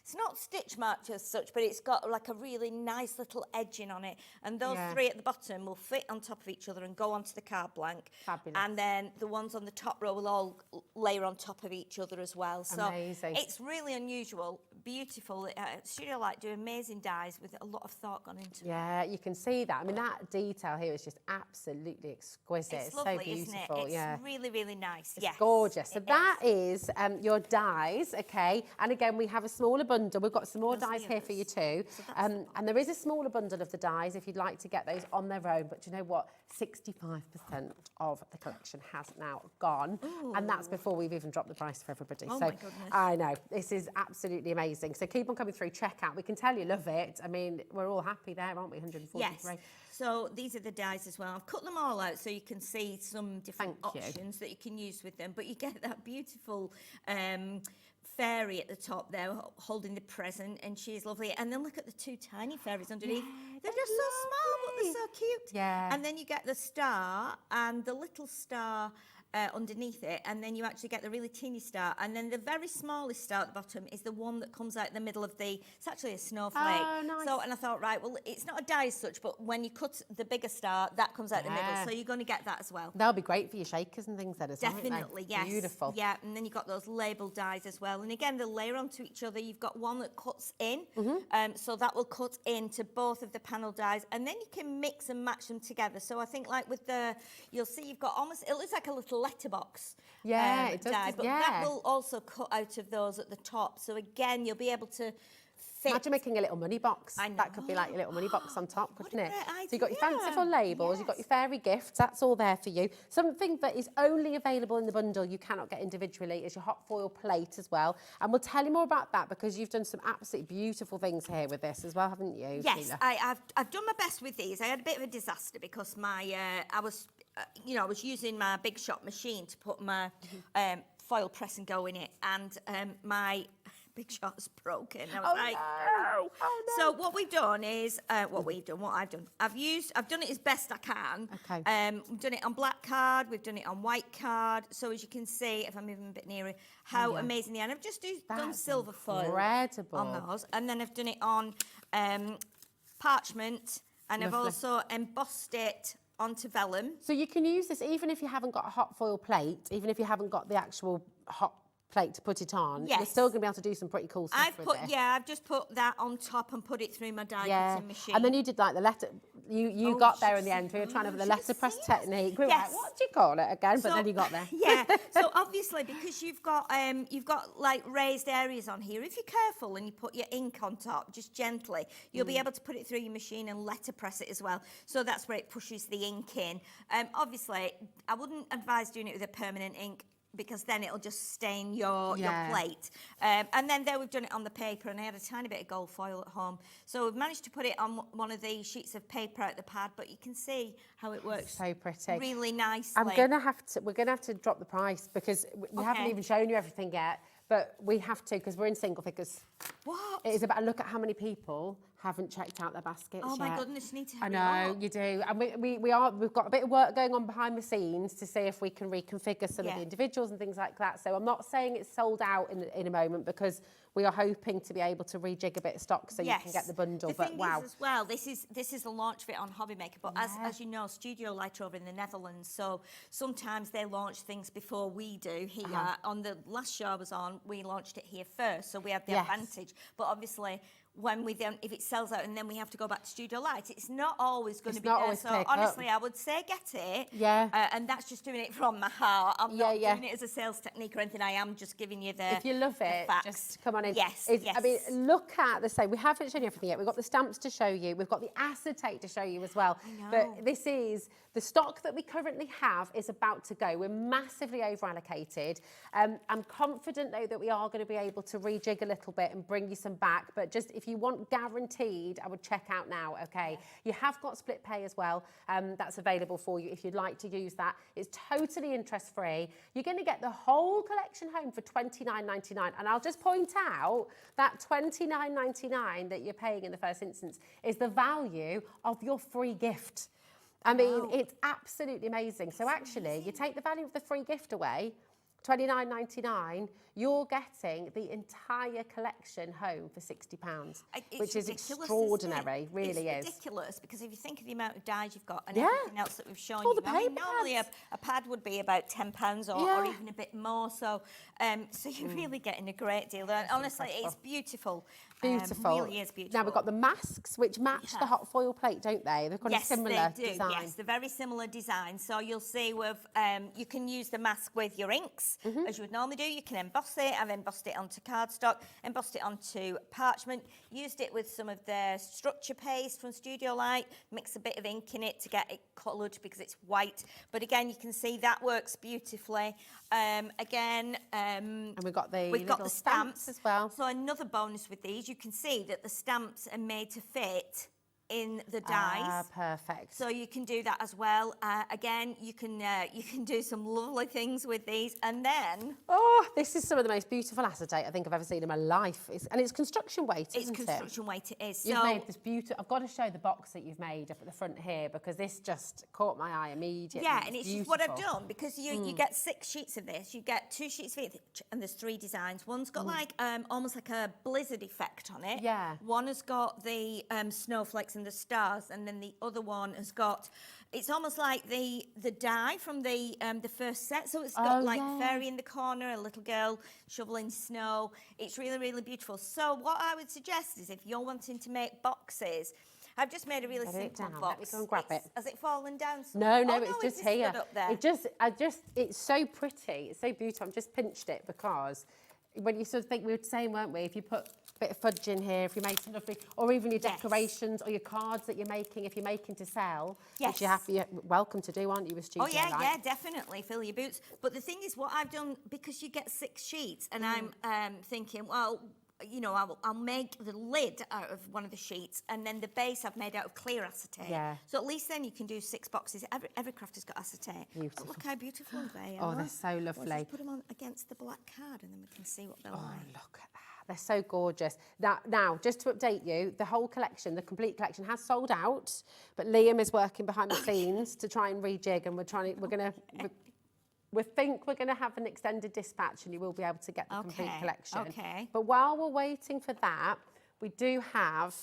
it's not stitch marked as such, but it's got like a really nice little edging on it. And those three at the bottom will fit on top of each other and go onto the card blank. Fabulous. And then the ones on the top row will all layer on top of each other as well. So amazing. It's really unusual, beautiful. Studio Light do amazing dies with a lot of thought gone into it. Yeah, you can see that. I mean, that detail here is just absolutely exquisite. It's lovely, so beautiful. Isn't it? It's really, really nice. It's gorgeous. So that is your dies, okay? And again, we have a smaller bundle. We've got some more dies here for you too. So and there is a smaller bundle of the dies if you'd like to get those on their own. But you know what? 65% of the collection has now gone. Ooh. And that's before we've even dropped the price for everybody. Oh, so my goodness. I know. This is absolutely amazing. So keep on coming through, check out. We can tell you love it. I mean, we're all happy there, aren't we? 143. Yes. So these are the dies as well. I've cut them all out so you can see some different options that you can use with them. But you get that beautiful fairy at the top there holding the present, and she's lovely. And then look at the two tiny fairies underneath. They're just so small, but they're so cute. Yeah. And then you get the star, and the little star underneath it, and then you actually get the really teeny star, and then the very smallest star at the bottom is the one that comes out in the middle of the, it's actually a snowflake. Oh, nice. So, and I thought, right, well, it's not a die as such, but when you cut the bigger star, that comes out the middle, so you're going to get that as well. They'll be great for your shakers and things then as well, won't they? Definitely, yes. Beautiful. Yeah, and then you've got those labelled dies as well. And again, they'll layer onto each other. You've got one that cuts in, so that will cut into both of the panel dies, and then you can mix and match them together. So I think like with the, you'll see you've got almost, it looks like a little letterbox. Yeah, it does, die, but yeah. that will also cut out of those at the top. So again, you'll be able to fit. Imagine making a little money box. I know. That could be like your little money box on top, couldn't it? great So you've got your idea. fanciful labels, you've got your fairy gifts, that's all there for you. Something that is only available in the bundle, you cannot get individually, is your hot foil plate as well. And we'll tell you more about that because you've done some absolutely beautiful things here with this as well, haven't you, Yes, Sheila? I've done my best with these. I had a bit of a disaster because my I was using my big shot machine to put my foil press and go in it, and my big shot's broken. I was like, no. So what we've done is what I've done. I've done it as best I can. Okay. We've done it on black card. We've done it on white card. So as you can see, if I move them a bit nearer, how amazing they are. And I've just done That's silver foil incredible. on those, and then I've done it on parchment, and I've Lovely. also embossed it onto vellum. So you can use this even if you haven't got a hot foil plate, even if you haven't got the actual hot plate to put it on, you're Yes. still going to be able to do some pretty cool stuff with it. I've just put that on top and put it through my die cutting machine. And then you did like the letter, you Oh, got you there should in the end. We were trying to have the you should letterpress see us. technique. We were Yes. like, what do you call it again? But So- then you got there. Yeah. So obviously, because you've got like raised areas on here, if you're careful and you put your ink on top, just gently, you'll be able to put it through your machine and letterpress it as well. So that's where it pushes the ink in. Obviously, I wouldn't advise doing it with a permanent ink, because then it'll just stain your plate. And then there we've done it on the paper, and I had a tiny bit of gold foil at home. So we've managed to put it on one of the sheets of paper out the pad, but you can see how it works So pretty. really nicely. we're going to have to drop the price because we haven't Okay. even shown you everything yet, but we have to because we're in single figures. What? It is about, look at how many people haven't checked out their baskets Oh my yet. goodness, you need to I hurry know, up. you do. And we've got a bit of work going on behind the scenes to see if we can reconfigure some of Yeah. the individuals and things like that. So I'm not saying it's sold out in a moment because we are hoping to be able to rejig a bit of stock so you can get the bundle. The But thing wow. is as well, this is the launch of it on Hobby Maker, but as you know, Studio Light are over in the Netherlands, so sometimes they launch things before we do here. On the last show I was on, we launched it here first, so we had the Yes. advantage. But obviously, when we then, if it sells out and then we have to go back to Studio Light, it's not always going to It's be not there. always So pick up. honestly, I would say get it. Yeah. And that's just doing it from my heart. I'm not Yeah. doing it as a sales technique or anything. I am just giving you the If you love the it, facts. just come on in. Yes, I mean, yes. look at the same. We haven't shown you everything yet. We've got the stamps to show you. We've got the acetate to show you as well. know. But this is the stock that we currently have is about to go. We're massively over allocated. I'm confident though that we are going to be able to rejig a little bit and bring you some back. But just if you want guaranteed, I would check out now. Okay. You have got split pay as well. That's available for you if you'd like to use that. It's totally interest free. You're going to get the whole collection home for $29.99. And I'll just point out that $29.99 that you're paying in the first instance is the value of your free gift. I mean, it's absolutely amazing. So actually, you take the value of the free gift away, $29.99, you're getting the entire collection home for £60, It's which is ridiculous, extraordinary, isn't it? really it's is. ridiculous because if you think of the amount of dyes you've got and Yeah. everything else that we've shown All you, the I mean, paper normally pads. a pad would be about £10 or Yeah. even a bit more. So you're really getting a great deal. And honestly, it's beautiful. Beautiful. Really is beautiful. Now we've got the masks, which match the hot foil plate, don't they? They've got Yes, a similar they do. design. Yes, they're very similar design. So you'll see with you can use the mask with your inks Mm-hmm. as you would normally do. You can emboss it. I've embossed it onto cardstock, embossed it onto parchment. Used it with some of the structure paste from Studio Light. Mix a bit of ink in it to get it coloured because it's white. But again, you can see that works beautifully. And we've got the we've got little the stamps as well. So another bonus with these, you can see that the stamps are made to fit in the dies. Perfect. So you can do that as well. Again, you can do some lovely things with these, and then This is some of the most beautiful acetate I think I've ever seen in my life. It's construction weight, isn't it? it's construction weight. It is. You've So made this beautiful. I've got to show the box that you've made up at the front here because this just caught my eye immediately. yeah, and it's just what I've beautiful. done because you get 6 sheets of this. You get 2 sheets of each, and there's 3 designs. One's got like almost like a blizzard effect on it. Yeah. One has got the snowflakes and the stars, and then the other one has got. It's almost like the die from the first set. So it's got like fairy in the corner, a little girl shoveling snow. It's really, really beautiful. So what I would suggest is if you're wanting to make boxes, I've just made a really simple box. Let me go and grab it. Has it fallen down? No, Oh, it's just just here. stood up there. It's so pretty. It's so beautiful. I've just pinched it because when you sort of think, we were saying, weren't we, if you put a bit of fudge in here, if you make some lovely, or even your decorations or your cards that you're making, if you're making to sell, which you're welcome to do, aren't you, with Studio Oh, yeah, Light? yeah, definitely. Fill your boots. But the thing is, what I've done, because you get 6 sheets, and I'm thinking, well, you know, I'll make the lid out of one of the sheets, and then the base I've made out of clear acetate. Yeah. So at least then you can do 6 boxes. Every craft has got acetate. Beautiful. But look how beautiful they Oh, are. they're so lovely. Let's just put them on against the black card, and then we can see what they're like. Look at that. They're so gorgeous. Now, just to update you, the whole collection, the complete collection, has sold out, but Liam is working behind the scenes to try and rejig, and we think we're going to have an extended dispatch, and you will be able to get the complete collection. Okay. But while we're waiting for that, we do have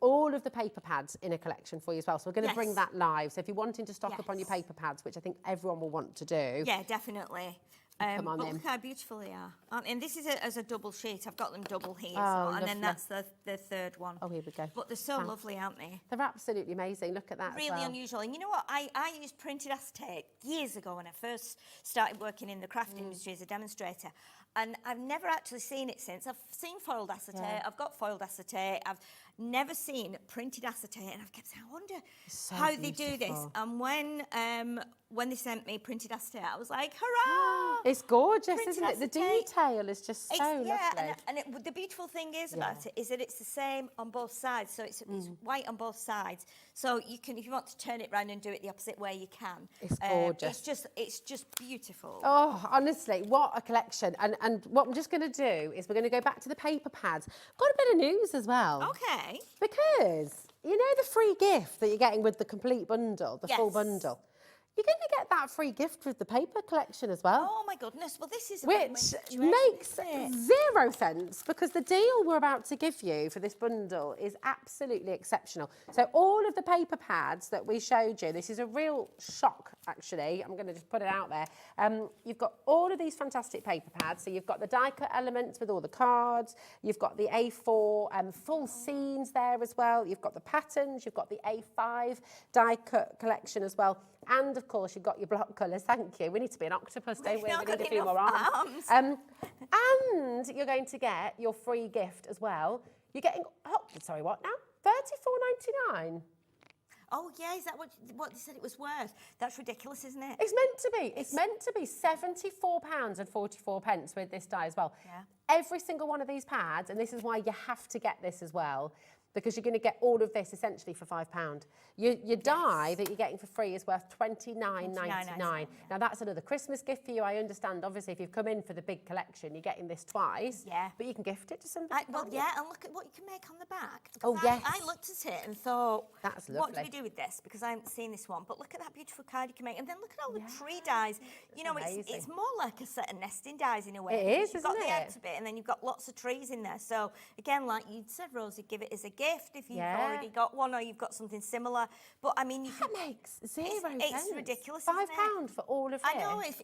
all of the paper pads in a collection for you as well. So we're going to bring that live. So if you're wanting to stock up on your paper pads, which I think everyone will want to do. Yeah, definitely. Come on but in. look how beautiful they are. And this is as a double sheet. I've got them double here. Oh, and then lovely. that's the third one. Oh, here we go. But they're so lovely, aren't they? They're absolutely amazing. Look at that as Really well. unusual. And you know what? I used printed acetate years ago when I first started working in the craft industry as a demonstrator. And I've never actually seen it since. I've seen foiled acetate. I've got foiled acetate. I've never seen printed acetate. And I've kept saying, I wonder how they do this. And when they sent me printed acetate, I was like, hurrah! It's gorgeous, Printed isn't it? The acetate. detail is just so lovely. And the beautiful thing is about it is that it's the same on both sides. So it's white on both sides. So you can, if you want to turn it round and do it the opposite way, you can. It's gorgeous. It's just beautiful. Oh, honestly, what a collection. And what I'm just going to do is we're going to go back to the paper pads. Got a bit of news as well. Okay. Because, you know the free gift that you're getting with the complete bundle, the full bundle? You're going to get that free gift with the paper collection as well. Oh, my goodness. Well, this is a Which win-win situation, makes isn't it? zero sense because the deal we're about to give you for this bundle is absolutely exceptional. So all of the paper pads that we showed you, this is a real shock actually, I'm going to just put it out there. You've got all of these fantastic paper pads. So you've got the die cut elements with all the cards, you've got the A4 full scenes there as well, you've got the patterns, you've got the A5 die cut collection as well. And of course, you've got your block colours. Thank you. We need to be an octopus, don't we? We need a few more arms. And you're going to get your free gift as well. You're getting, sorry, what now? $34.99. Oh, yeah, is that what they said it was worth? That's ridiculous, isn't it? It's meant to be. It's meant to be £74.44 with this die as well. Yeah. Every single one of these pads, and this is why you have to get this as well, because you're going to get all of this essentially for £5. Your die that you're getting for free is worth $29.99. Now that's another Christmas gift for you. I understand, obviously, if you've come in for the big collection, you're getting this twice. Yeah. But you can gift it to somebody. Well, yeah, and look at what you can make on the back. Oh, yes. I looked at it and thought, that's lovely. What do we do with this? Because I haven't seen this one. But look at that beautiful card you can make. And then look at all the tree dies. You know, it's more like a set of nesting dies in a way. It is, You've got isn't the it? outer bit and then you've got lots of trees in there. So, again, like you said, Rosie, give it as a gift if you've already got one or you've got something similar. But, I mean, that makes zero sense. It's ridiculous, £5 for all of it.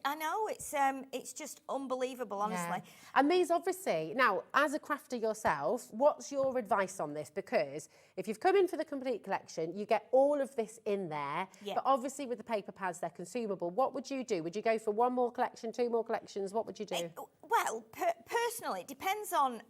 I know. It's just unbelievable, honestly. Yeah. And these obviously, now, as a crafter yourself, what's your advice on this? Because if you've come in for the complete collection, you get all of this in there. Yeah. But obviously with the paper pads, they're consumable. What would you do? Would you go for one more collection, 2 more collections? What would you do? Well, personally, it depends on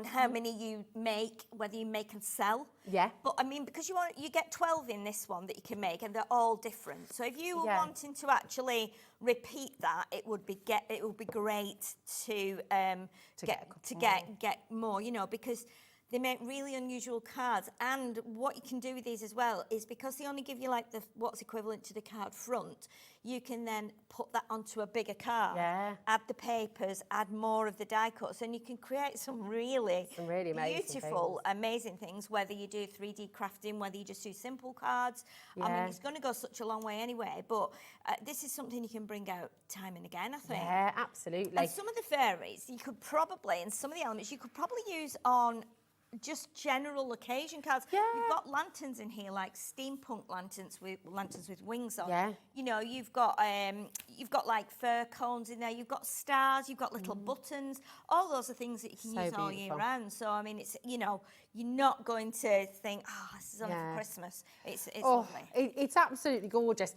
how many you make, whether you make and sell. Yeah. But I mean, because you get 12 in this one that you can make, and they're all different. So if you were wanting to actually repeat that, it would be great to get more. You know, because They make really unusual cards, and what you can do with these as well is because they only give you like what's equivalent to the card front, you can then put that onto a bigger card, add the papers, add more of the die cuts, and you can create some really beautiful, amazing things, whether you do 3D crafting, whether you just do simple cards. I mean, it's going to go such a long way anyway, but this is something you can bring out time and again, I think. Yeah, absolutely. And some of the fairies, you could probably, and some of the elements, you could probably use on just general occasion cards. Yeah. You've got lanterns in here, like steampunk lanterns with wings on. Yeah. You know, you've got like fir cones in there. You've got stars. You've got little buttons. All those are things that you can use all year round. So I mean, it's, you know, you're not going to think, oh, this is only for Christmas. It's lovely. It's absolutely gorgeous.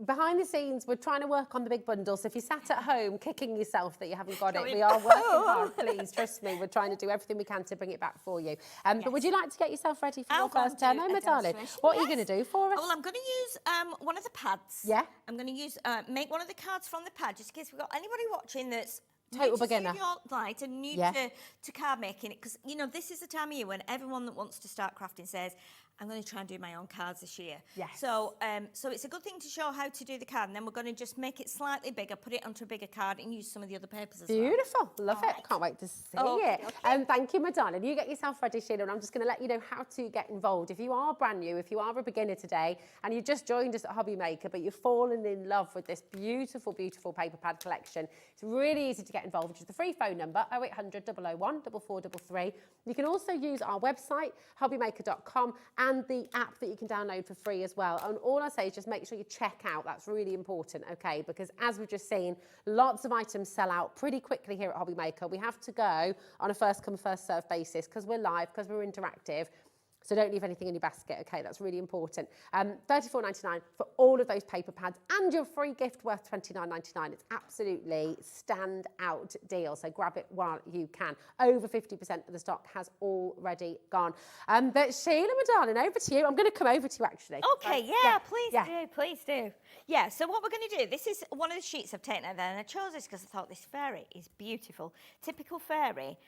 Behind the scenes, we're trying to work on the big bundle. So if you sat at home kicking yourself that you haven't got it, we are working hard. Please trust me. We're trying to do everything we can to bring it back for you. But would you like to get yourself ready for your first demo, my darling? What are you going to do for us? Well, I'm going to use one of the pads. Yeah. I'm going to use make one of the cards from the pad, just in case we've got anybody watching that's total beginner, light and new to card making it, because you know this is the time of year when everyone that wants to start crafting says, I'm going to try and do my own cards this year. Yes. So so it's a good thing to show how to do the card, and then we're going to just make it slightly bigger, put it onto a bigger card, and use some of the other papers as well. Beautiful. Love it. Can't wait to see it. Okay. Thank you, my darling. You get yourself ready, Sheila, and I'm just going to let you know how to get involved. If you are brand new, if you are a beginner today, and you've just joined us at Hobby Maker, but you've fallen in love with this beautiful, beautiful paper pad collection, it's really easy to get involved, which is the free phone number, 0800 001 4433. You can also use our website, hobbymaker.com, and the app that you can download for free as well. And all I say is just make sure you check out. That's really important, okay? Because as we've just seen, lots of items sell out pretty quickly here at Hobby Maker. We have to go on a first come, first serve basis because we're live, because we're interactive. So don't leave anything in your basket, okay? That's really important. $34.99 for all of those paper pads and your free gift worth $29.99. It's absolutely stand-out deal, so grab it while you can. Over 50% of the stock has already gone. But Sheila, my darling, over to you. I'm going to come over to you, actually. Okay, please do. Yeah, so what we're going to do, this is one of the sheets I've taken out there, and I chose this because I thought this fairy is beautiful. Typical fairy,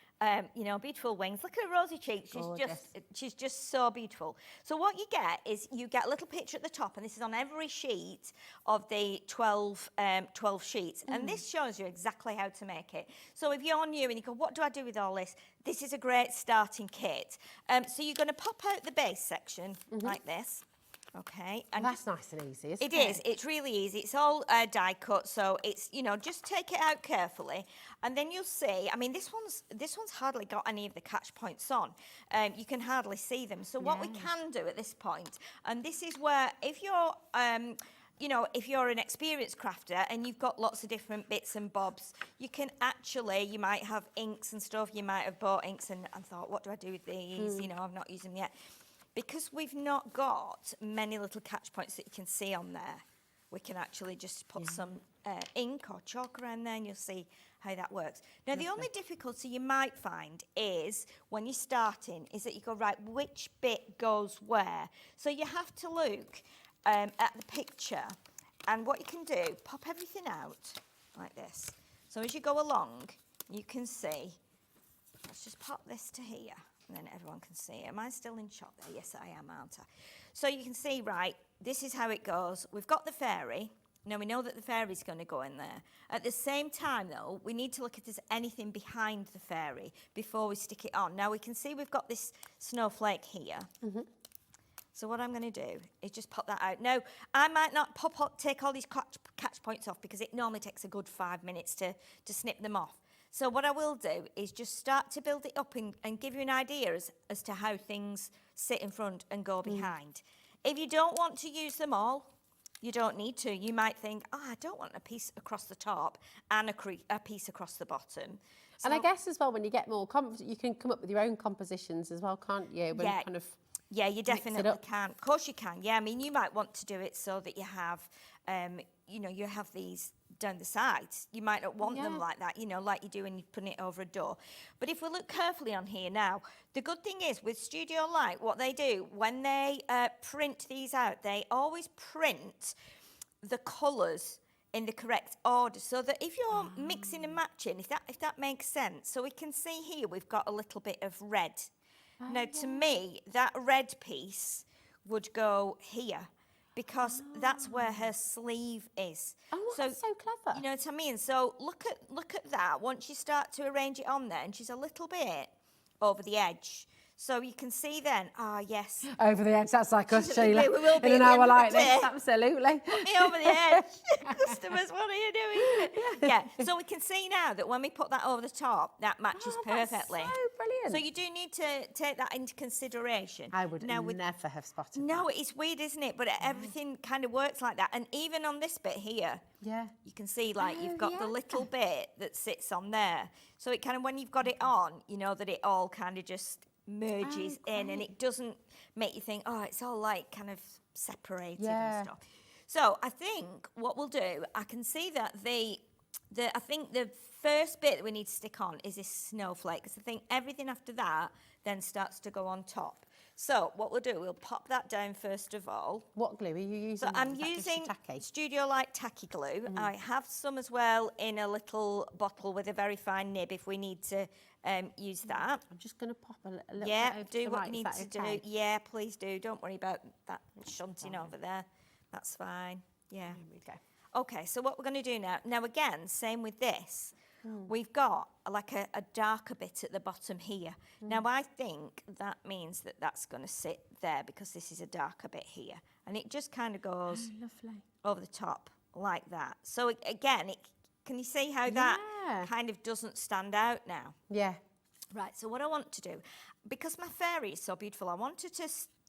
you know, beautiful wings. Look at her rosy cheeks. She's just so beautiful. So what you get is you get a little picture at the top, and this is on every sheet of the 12 sheets, and this shows you exactly how to make it. So if you're new and you go, what do I do with all this? This is a great starting kit. So you're going to pop out the base section like this. Okay, and that's nice and easy, isn't it? It is. It's really easy. It's all die cut, so it's, you know, just take it out carefully, and then you'll see. I mean, this one's hardly got any of the catch points on. You can hardly see them. So what we can do at this point, and this is where if you're you know, if you're an experienced crafter and you've got lots of different bits and bobs, you can actually, you might have inks and stuff. You might have bought inks and thought, what do I do with these? You know, I've not used them yet. Because we've not got many little catch points that you can see on there, we can actually just put some ink or chalk around there, and you'll see how that works. Now, the only difficulty you might find is when you're starting is that you go, right, which bit goes where? So you have to look at the picture, and what you can do, pop everything out like this. So as you go along, you can see, let's just pop this to here. And then everyone can see it. Am I still in shot there? Yes, I am, aren't I? So you can see, right, this is how it goes. We've got the fairy. Now, we know that the fairy's going to go in there. At the same time, though, we need to look if there's anything behind the fairy before we stick it on. Now, we can see we've got this snowflake here. So what I'm going to do is just pop that out. Now, I might not take all these catch points off because it normally takes a good 5 minutes to snip them off. So what I will do is just start to build it up and give you an idea as to how things sit in front and go behind. If you don't want to use them all, you don't need to. You might think, oh, I don't want a piece across the top and a piece across the bottom. So, and I guess as well, when you get more confident, you can come up with your own compositions as well, can't you? When kind of yeah, you definitely can. Of course you can. Yeah, I mean, you might want to do it so that you have, you know, you have these down the sides. You might not want them like that, you know, like you do when you're putting it over a door. But if we look carefully on here now, the good thing is with Studio Light, what they do, when they print these out, they always print the colours in the correct order, so that if you're mixing and matching, if that makes sense. So we can see here we've got a little bit of red Now, to me, that red piece would go here because that's where her sleeve is. Oh, that's so clever. You know what I mean? So look at that. Once you start to arrange it on there, and she's a little bit over the edge. So you can see then, yes. Over the edge, that's like us, Sheila. We will be in an at the hour end of like the this, day. absolutely. Put me over the edge. Customers, what are you doing? Yeah, so we can see now that when we put that over the top, that matches perfectly. That's so brilliant. So you do need to take that into consideration. I would never have spotted No, that. it's weird, isn't it? But everything kind of works like that. And even on this bit here, you can see like you've got the little bit that sits on there. So it kind of, when you've got it on, you know that it all kind of just merges in, and it doesn't make you think, oh, it's all like kind of separated and stuff. So I think what we'll do, I can see that I think the first bit that we need to stick on is this snowflake, because I think everything after that then starts to go on top. So what we'll do, we'll pop that down first of all. What glue are you using? So I'm using Studio Light tacky glue. I have some as well in a little bottle with a very fine nib if we need to use that. I'm just going to pop a little bit over to do the what right. you need to do. Yeah, please do. Don't worry about that shunting over there. That's fine. Yeah. There we go. Okay, so what we're going to do now. Now again, same with this. We've got like a darker bit at the bottom here. Now I think that means that that's going to sit there because this is a darker bit here. And it just kind of goes over the top like that. So again, can you see how that kind of doesn't stand out now? Yeah. Right, so what I want to do, because my fairy is so beautiful, I wanted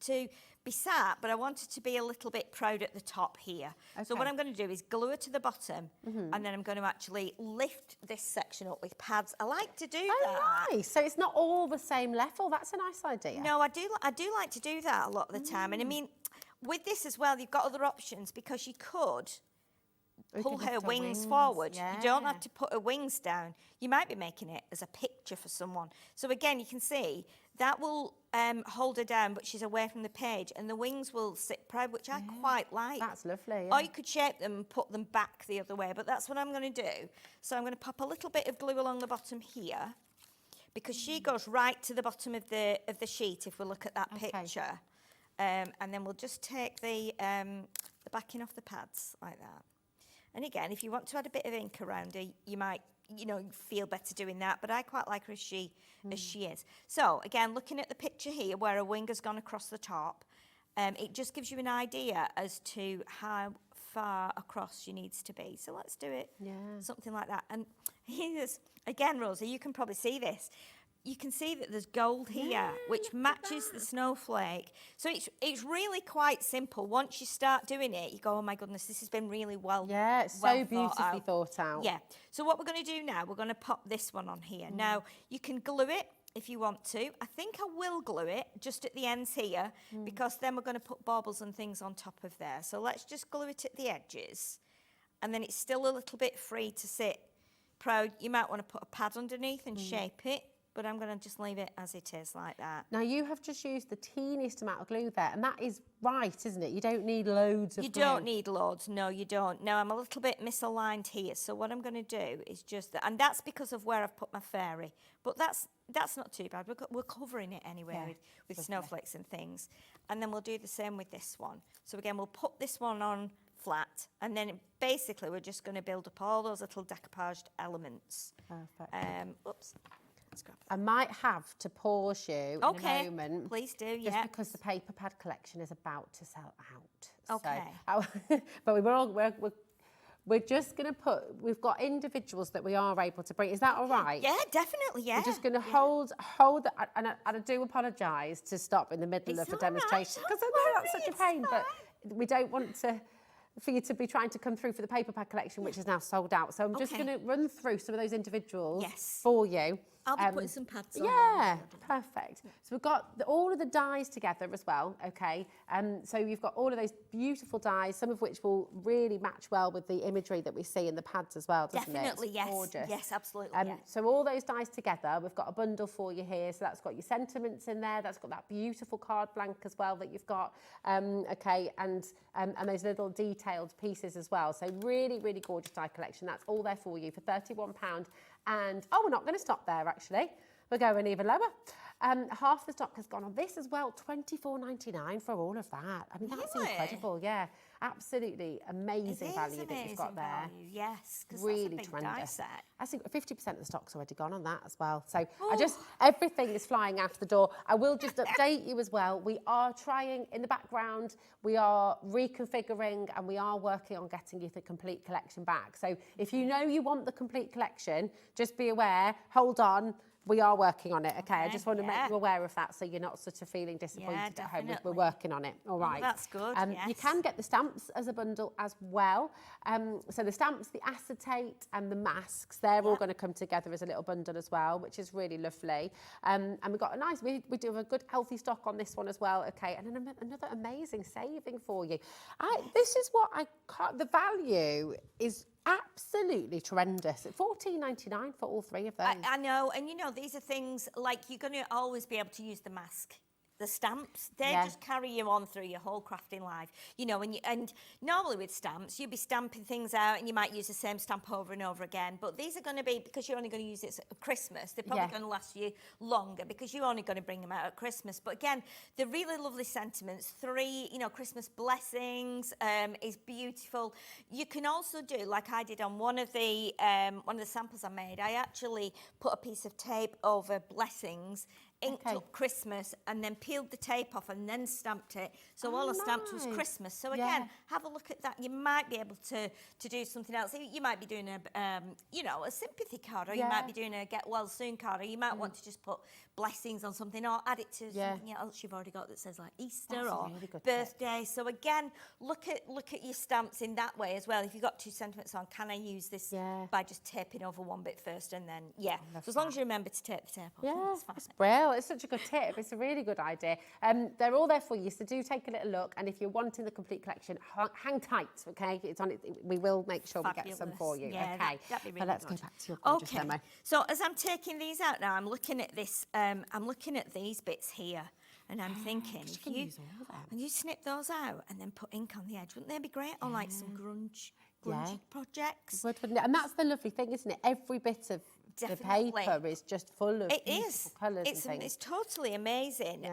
to be sat, but I wanted to be a little bit proud at the top here. So what I'm going to do is glue it to the bottom, and then I'm going to actually lift this section up with pads. I like to do that. Oh, nice. So it's not all the same level. That's a nice idea. No, I do like to do that a lot of the time. And I mean, with this as well, you've got other options, because you could pull her wings forward. You don't have to put her wings down. You might be making it as a picture for someone. So again, you can see that will hold her down, but she's away from the page, and the wings will sit proud, which I quite like. That's lovely. Or you could shape them and put them back the other way, but that's what I'm going to do. So I'm going to pop a little bit of glue along the bottom here, because she goes right to the bottom of the sheet if we look at that picture. And then we'll just take the backing off the pads like that. And again, if you want to add a bit of ink around her, you might, feel better doing that. But I quite like her as she is. So again, looking at the picture here where her wing has gone across the top, it just gives you an idea as to how far across she needs to be. So let's do it something like that. And here's, again, Rosie, you can probably see this. You can see that there's gold here, which matches the snowflake. So it's really quite simple. Once you start doing it, you go, oh my goodness, this has been really well it's so beautifully thought out. Yeah. So what we're going to do now, we're going to pop this one on here. Now, you can glue it if you want to. I think I will glue it just at the ends here, because then we're going to put baubles and things on top of there. So let's just glue it at the edges. And then it's still a little bit free to sit proud. You might want to put a pad underneath and shape it. But I'm going to just leave it as it is, like that. Now, you have just used the teeniest amount of glue there, and that is right, isn't it? You don't need loads of glue. You don't need loads, no, you don't. Now, I'm a little bit misaligned here, so what I'm going to do is just that, and that's because of where I've put my fairy. But that's not too bad. We're covering it anyway with snowflakes and things. And then we'll do the same with this one. So again, we'll put this one on flat, and then basically we're just going to build up all those little decoupaged elements. Perfect. Oops. I might have to pause you in a moment. Please do, just because the paper pad collection is about to sell out. Okay. So, but we're just going to we've got individuals that we are able to bring. Is that all right? Yeah, definitely, yeah. We're just going to hold and I do apologise to stop in the middle of a demonstration, because I know that's such a pain, but we don't want for you to be trying to come through for the paper pad collection, which is now sold out. So I'm just going to run through some of those individuals for you. I'll be putting some pads on. Yeah, perfect. So we've got all of the dies together as well, okay? So you've got all of those beautiful dies, some of which will really match well with the imagery that we see in the pads as well, doesn't Definitely, it? yes. Gorgeous. Yes, absolutely, yes. So all those dies together, we've got a bundle for you here. So that's got your sentiments in there. That's got that beautiful card blank as well that you've got, okay? And those little detailed pieces as well. So really, really gorgeous die collection. That's all there for you for £31. And, we're not going to stop there, actually. We're going even lower. Half the stock has gone on this as well, £24.99 for all of that. I mean, that's Really? incredible, yeah. Absolutely amazing value that you've got there. Value, yes, because Really that's a big die tremendous. set. I think 50% of the stock's already gone on that as well. So everything is flying out the door. I will just update you as well. We are trying in the background, we are reconfiguring and we are working on getting you the complete collection back. So if you know you want the complete collection, just be aware, hold on. We are working on it, okay? I just want to make you aware of that so you're not sort of feeling disappointed at home. We're working on it, all right. That's good, You can get the stamps as a bundle as well. So the stamps, the acetate and the masks, they're all going to come together as a little bundle as well, which is really lovely. And we've got a nice, we do have a good healthy stock on this one as well, okay? And another amazing saving for you. This is what I can't, the value is absolutely tremendous. At £14.99 for all three of those. I know, and you know, these are things like you're going to always be able to use the mask. The stamps, they just carry you on through your whole crafting life, you know, and normally with stamps, you'd be stamping things out and you might use the same stamp over and over again, but these are going to be, because you're only going to use it at Christmas, they're probably going to last you longer because you're only going to bring them out at Christmas. But again, the really lovely sentiments, 3, you know, Christmas blessings is beautiful. You can also do, like I did on one of the samples I made, I actually put a piece of tape over blessings, inked up Christmas and then peeled the tape off and then stamped it. So all I stamped was Christmas. So again, have a look at that. You might be able to do something else. You might be doing a, you know, a sympathy card, or you might be doing a get well soon card, or you might want to just put blessings on something, or add it to something else you've already got that says like Easter or really birthday. Tip. So again, look at your stamps in that way as well. If you've got 2 sentiments on, can I use this by just taping over one bit first and then so as long as you remember to tape the tape off, it's brilliant. It's such a good tip. It's a really good idea. They're all there for you, so do take a little look. And if you're wanting the complete collection, hang tight, okay? It's on it. We will make sure we get some for you, okay? That'd be really but let's good. go back to your gorgeous demo. So as I'm taking these out now, I'm looking at this. I'm looking at these bits here, and I'm thinking, if you snip those out and then put ink on the edge, wouldn't they be great on like some grungy projects? Wouldn't it? And that's the lovely thing, isn't it? Every bit of the paper is just full of beautiful colours and things. It's totally amazing.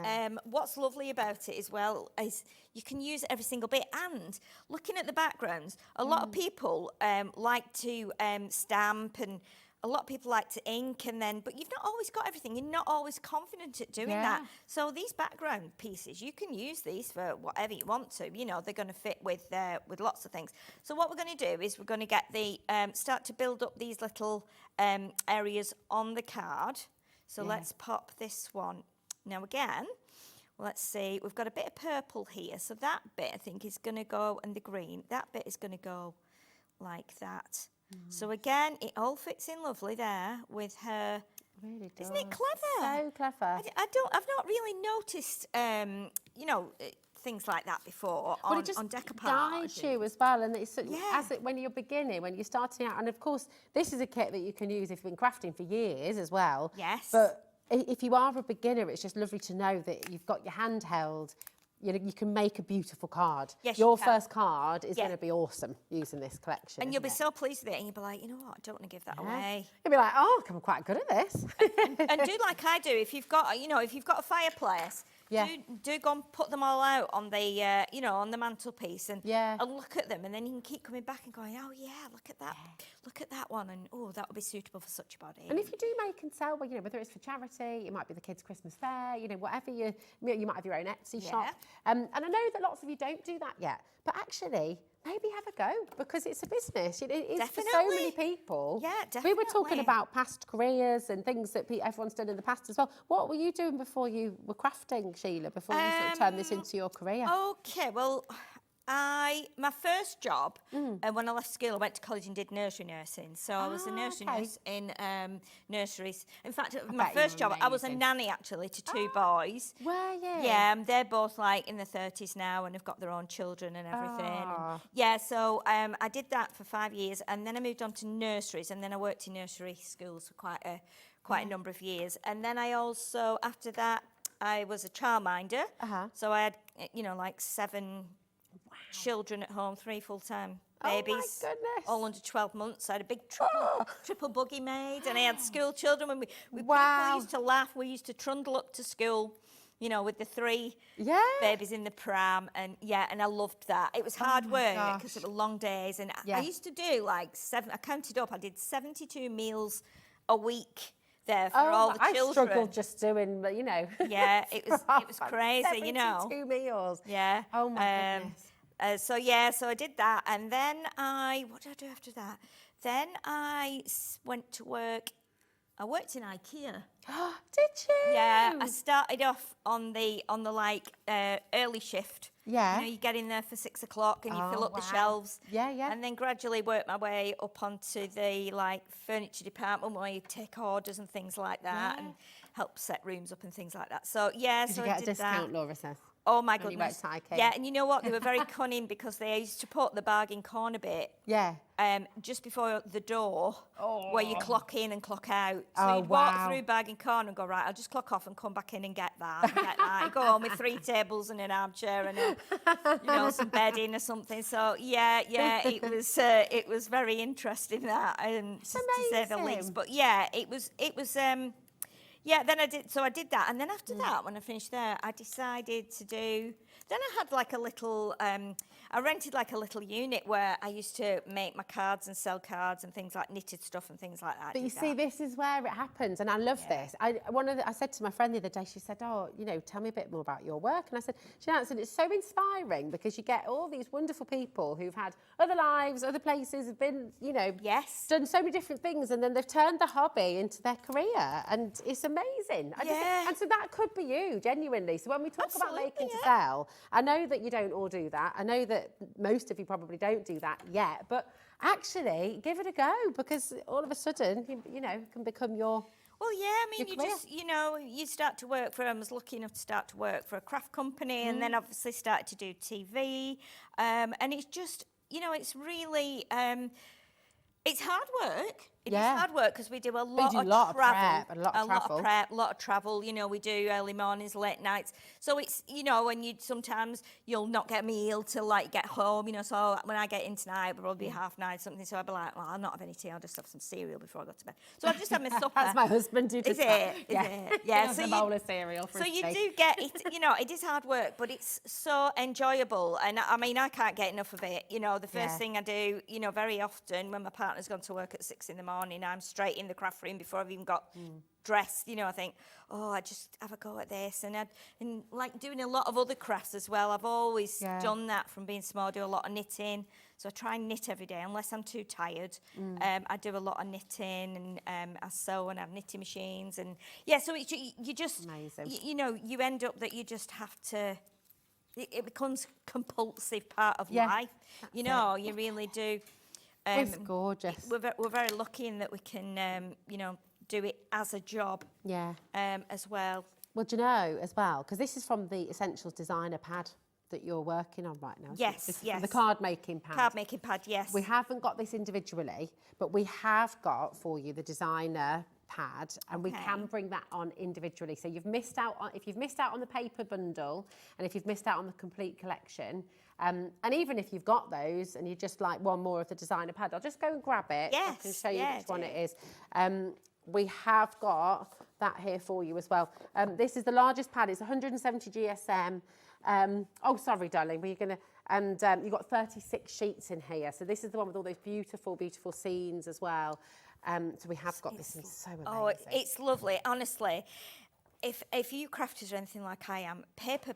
What's lovely about it as well is you can use every single bit. And looking at the backgrounds, a lot of people like to stamp, and a lot of people like to ink, but you've not always got everything. You're not always confident at doing that. So these background pieces, you can use these for whatever you want to. You know, they're going to fit with lots of things. So what we're going to do is we're going to get the start to build up these little areas on the card. So let's pop this one. Now again, let's see, we've got a bit of purple here. So that bit I think is going to go, and the green, that bit is going to go like that. So again, it all fits in lovely there with her. Really does. Isn't it clever? So clever. I've not really noticed, you know, things like that before on decoupage. Guides you as well, and it's when you're beginning, when you're starting out, and of course, this is a kit that you can use if you've been crafting for years as well. Yes. But if you are a beginner, it's just lovely to know that you've got your handheld. You know, you can make a beautiful card. Yes, your first card is going to be awesome using this collection. And you'll be so pleased with it, and you'll be like, you know what, I don't want to give that away. You'll be like, oh, I'm quite good at this. and do like I do. If you've got, you know, if you've got a fireplace, do go and put them all out on the, you know, on the mantelpiece and look at them, and then you can keep coming back and going, oh yeah, look at that one, and oh, that would be suitable for such a body. And if you do make and sell, well, you know, whether it's for charity, it might be the kids' Christmas fair, you know, whatever you might have your own Etsy shop. And I know that lots of you don't do that yet, but actually, maybe have a go, because it's a business. It is for so many people. Yeah, definitely. We were talking about past careers and things that everyone's done in the past as well. What were you doing before you were crafting, Sheila, before you sort of turned this into your career? Okay, well, my first job, when I left school, I went to college and did nursery nursing. So I was a nursery nurse in nurseries. In fact, my first job, I was a nanny actually to 2 boys. Were you? Yeah, they're both like in their 30s now and have got their own children and everything. And so I did that for 5 years, and then I moved on to nurseries, and then I worked in nursery schools for quite a number of years. And then I also, after that, I was a childminder. So I had, you know, like 7 children at home, 3 full-time babies. Oh my goodness. All under 12 months. I had a big triple buggy made, and I had school children. When we Wow. people used to laugh. We used to trundle up to school, you know, with the 3 babies in the pram, and I loved that. It was hard work because it were long days, and I used to do like 7. I counted up. I did 72 meals a week there for all the children. I struggled just doing, you know. Yeah, it was crazy, you know. 72 meals. Yeah. Oh my goodness. So I did that, and then what did I do after that? Then I went to work. I worked in IKEA. Did you? Yeah, I started off on the like early shift. Yeah. You know, you get in there for 6 o'clock and you fill up the shelves. Yeah, yeah. And then gradually work my way up onto the like furniture department where you take orders and things like that and help set rooms up and things like that. So yeah, Did so you get I a did discount, that. Laura says? Oh my When you worked goodness. at IKEA? Yeah, and you know what? They were very cunning because they used to put the bargain corner bit Yeah. just before the door where you clock in and clock out. So Oh, you'd walk wow. through bargain corner and go, right, I'll just clock off and come back in and get that. And get that. You go home with 3 tables and an armchair and some bedding or something. So it was very interesting that, to say the least. But yeah, it was. Then I did that, and then after that, when I finished there, I decided to do. Then I had like a little. I rented like a little unit where I used to make my cards and sell cards and things like knitted stuff and things like that. But you see, this is where it happens, and I love this. I said to my friend the other day, she said, "Oh, you know, tell me a bit more about your work." And I said, it's so inspiring because you get all these wonderful people who've had other lives, other places, have been, you know, done so many different things, and then they've turned the hobby into their career, and it's amazing. And so that could be you, genuinely. So when we talk about making to sell, I know that you don't all do that. I know that most of you probably don't do that yet, but actually give it a go, because all of a sudden, you know, can become your. Well, yeah, I mean, you just, you know, you start to work for, I was lucky enough to start to work for a craft company, and then obviously started to do TV, and it's just, you know, it's really, it's hard work. It is hard work because we do a lot of travel. A lot of prep, a lot of travel. You know, we do early mornings, late nights. So it's, you know, and sometimes you'll not get a meal till like get home, you know. So when I get in tonight, it'll probably be 9:30 something. So I'll be like, well, I'll not have any tea. I'll just have some cereal before I go to bed. So I just have my supper. That's my husband who does that. Is it? Yeah. So a bowl of cereal for so his you tea. do get it. You know, it is hard work, but it's so enjoyable. And I mean, I can't get enough of it. You know, the first thing I do, you know, very often when my partner's gone to work at 6 in the morning, I'm straight in the craft room before I've even got dressed. You know, I think, oh, I just have a go at this, and like doing a lot of other crafts as well. I've always done that from being small. I do a lot of knitting, so I try and knit every day unless I'm too tired. I do a lot of knitting, and I sew and have knitting machines, and so it's, you just you know, you end up that you just have to. It becomes compulsive part of life. You know, you really do. It's gorgeous. We're very lucky in that we can, you know, do it as a job. As well. Well, do you know as well, because this is from the Essentials Designer pad that you're working on right now. Yes, this is yes. The card making pad. Card making pad, yes. We haven't got this individually, but we have got for you the designer pad, and we can bring that on individually. So you've missed out on, if you've missed out on the paper bundle, and if you've missed out on the complete collection, and even if you've got those and you just like one more of the designer pad, I'll just go and grab it. Yes, I can show you which one it is. We have got that here for you as well. This is the largest pad. It's 170 GSM. Oh, sorry, darling. Were you going to... And you've got 36 sheets in here. So this is the one with all those beautiful, beautiful scenes as well. So we have got this in so amazing. Oh, it's lovely, honestly. If you crafters are anything like I am, paper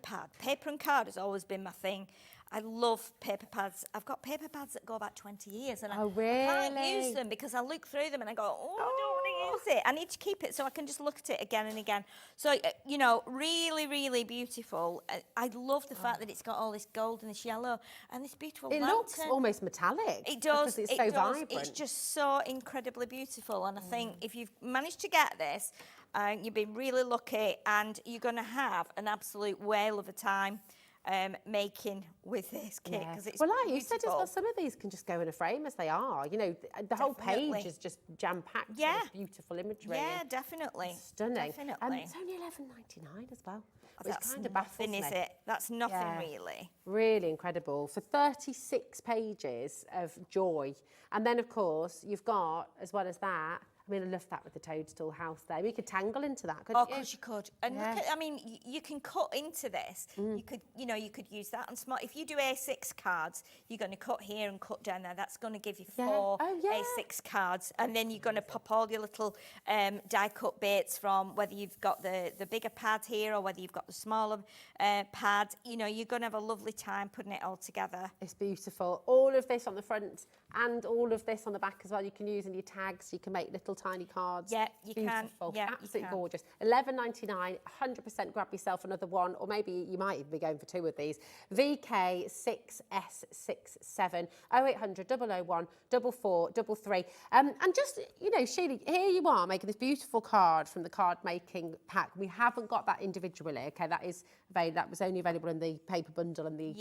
and card has always been my thing. I love paper pads. I've got paper pads that go about 20 years, and I can't use them because I look through them and I go, oh, I don't want to use it. I need to keep it so I can just look at it again and again. So, you know, really, really beautiful. I love the fact that it's got all this gold and this yellow and this beautiful lantern. It looks almost metallic. It does. Because it's so vibrant. It's just so incredibly beautiful. And I think if you've managed to get this, you've been really lucky, and you're going to have an absolute whale of a time. making with this kit because it's well, like you said as beautiful. well, some of these can just go in a frame as they are. You know, the whole page is just jam-packed with beautiful imagery. Yeah, and definitely. Stunning. Definitely. It's only $11.99 as well. Which That's kind of baffles nothing, is me. it? That's nothing really. Really incredible. For 36 pages of joy. And then, of course, you've got, as well as that, I mean, I love that with the toadstool house there. We could tangle into that, couldn't you? Of course you could. And look at, I mean, you can cut into this. You could, you know, you could use that. And smart. If you do A6 cards, you're going to cut here and cut down there. That's going to give you 4 A6 cards. And then you're going to pop all your little die cut bits from whether you've got the bigger pad here or whether you've got the smaller pad. You know, you're going to have a lovely time putting it all together. It's beautiful. All of this on the front and all of this on the back as well. You can use in your tags. You can make little tiny cards. Yeah, you beautiful. can. Yeah, absolutely you can. gorgeous. $11.99. 100% grab yourself another one, or maybe you might even be going for 2 of these. VK6S67 0800 001 4433. And just, you know, Sheila, here you are making this beautiful card from the card making pack. We haven't got that individually. Okay, that was only available in the paper bundle and the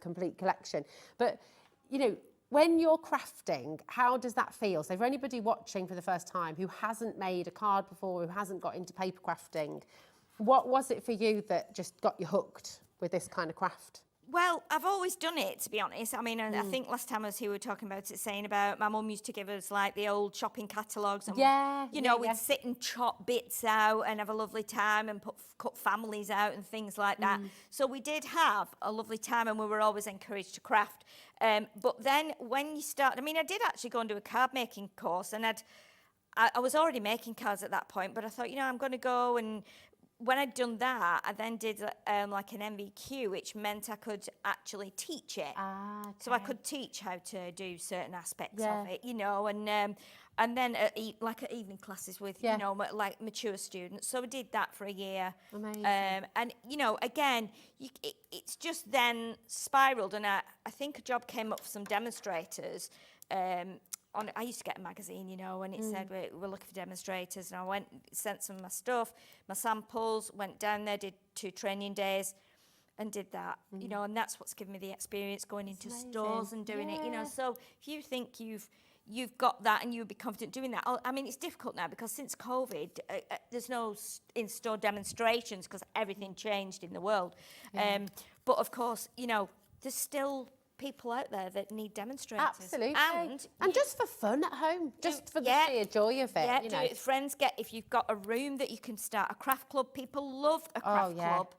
complete collection. But you know, when you're crafting, how does that feel? So for anybody watching for the first time who hasn't made a card before, who hasn't got into paper crafting, what was it for you that just got you hooked with this kind of craft? Well, I've always done it, to be honest. I mean, I think last time I was here, we were talking about it, saying about my mum used to give us like the old shopping catalogues. And, you know, we'd sit and chop bits out and have a lovely time and cut families out and things like that. So we did have a lovely time and we were always encouraged to craft. But then when you start, I mean, I did actually go and do a card making course and I was already making cards at that point, but I thought, you know, I'm going to go and when I'd done that, I then did like an MVQ, which meant I could actually teach it. So I could teach how to do certain aspects of it, you know, and then like at evening classes with, you know, like mature students. So I did that for a year. Amazing. And, you know, again, it's just then spiraled. And I think a job came up for some demonstrators. I used to get a magazine, you know, and it said we're looking for demonstrators. And I went, sent some of my stuff, my samples, went down there, did 2 training days and did that, you know, and that's what's given me the experience going into stores and doing it, you know. So if you think you've got that and you'll be confident doing that. I mean, it's difficult now because since COVID, there's no in-store demonstrations because everything changed in the world. But of course, you know, there's still people out there that need demonstrators. Absolutely. And just for fun at home, just for the sheer joy of it. Yeah, you do know. it with friends. If you've got a room that you can start a craft club, people love a craft club.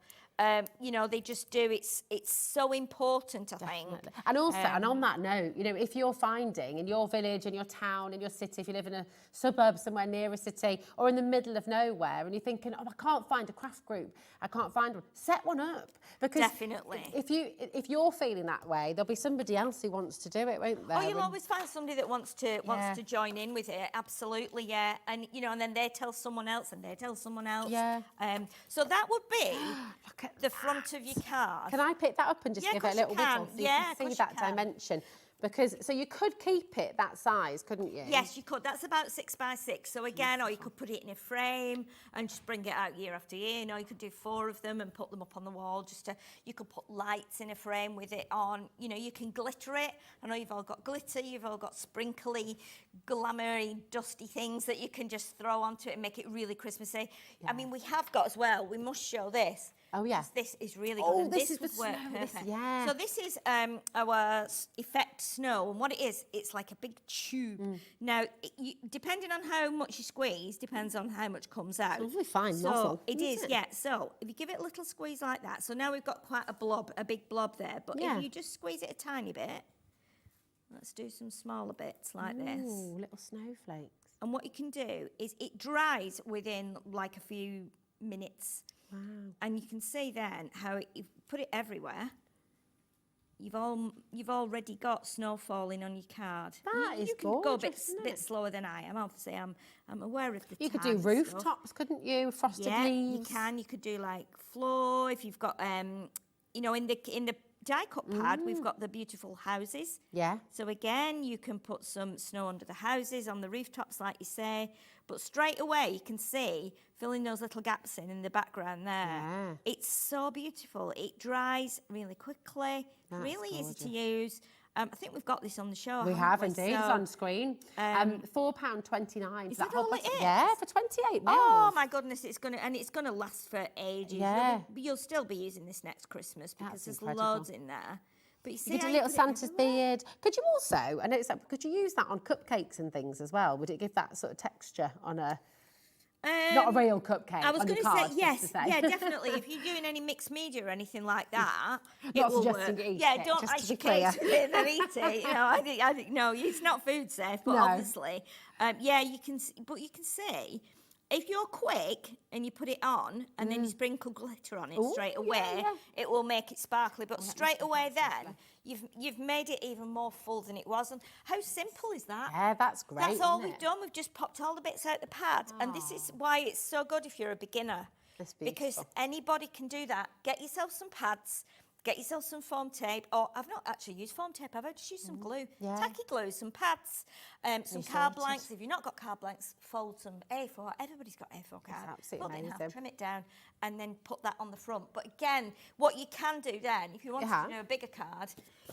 You know, they just do. It's so important, I think. And also, and on that note, you know, if you're finding in your village, in your town, in your city, if you live in a suburb somewhere near a city or in the middle of nowhere and you're thinking, oh, I can't find a craft group, I can't find one, set one up. Because definitely. If you're feeling that way, there'll be somebody else who wants to do it, won't there? Oh, you'll always find somebody that wants to join in with it. Absolutely, yeah. And you know, and then they tell someone else, and they tell someone else. Yeah. So that would be the front of your card. Can I pick that up and just give it a little wiggle so you can see that dimension? Because, so you could keep it that size, couldn't you? Yes, you could. That's about 6 by 6. So again, or you could put it in a frame and just bring it out year after year. You know, you could do 4 of them and put them up on the wall. You could put lights in a frame with it on. You know, you can glitter it. I know you've all got glitter. You've all got sprinkly, glamoury, dusty things that you can just throw onto it and make it really Christmassy. I mean, we have got as well. We must show this. Oh, yeah. This is really good. Oh, and this is would the work snow. perfect. Yeah. So this is our effect snow, and what it is, it's like a big tube. Now, depending on how much you squeeze, depends on how much comes out. It's really fine so nozzle. It is, yeah. So if you give it a little squeeze like that, so now we've got quite a big blob there. But if you just squeeze it a tiny bit, let's do some smaller bits like this. Ooh, little snowflakes. And what you can do is it dries within like a few minutes. Wow. And you can see then how you put it everywhere. You've already got snow falling on your card. That is you can go a gorgeous, bit slower than I am. Obviously, I'm aware of the You could time do and rooftops, stuff. couldn't you? Frosted Yeah, leaves. you can. You could do like floor if you've got you know, in the die cut pad, we've got the beautiful houses. Yeah. So again, you can put some snow under the houses, on the rooftops, like you say. But straight away, you can see filling those little gaps in the background there. Yeah. It's so beautiful. It dries really quickly, That's really easy gorgeous. to use. I think we've got this on the show. We haven't have we? indeed. It's So, on screen. £4.29. Is that that all whole it bottle. is? Yeah, for 28 mils. Oh my goodness, it's gonna last for ages. Yeah. You'll still be using this next Christmas because That's there's incredible. loads in there. But you see, You could how do little put it Santa's everywhere? beard. Could you also, I know it's like, could you use that on cupcakes and things as well? Would it give that sort of texture on a, not a real cupcake? I was on going your to say cards, just yes, to say. yeah, definitely. If you're doing any mixed media or anything like that, it Not will suggesting work. you eat Yeah, it, don't just to ice be your cakes clear. with it and eat it. You know, I think no, it's not food safe, but No. obviously, yeah, you can. But you can see. If you're quick and you put it on and then you sprinkle glitter on it Ooh, straight yeah, away, yeah. it will make it sparkly. But straight away then, you've made it even more full than it was. And how simple is that? Yeah, that's great. That's all isn't we've it? done. We've just popped all the bits out the pad. And this is why it's so good if you're a beginner. That's Because beautiful. anybody can do that. Get yourself some pads, get yourself some foam tape. Or I've not actually used foam tape, I've just used some glue. Yeah. Tacky glue, some pads, some You card sorted. blanks. If you've not got card blanks, fold some A4. Everybody's got A4 cards. absolutely Fold it in half, amazing. trim it down, and then put that on the front. But again, what you can do then, if you want Yeah. to do a bigger card,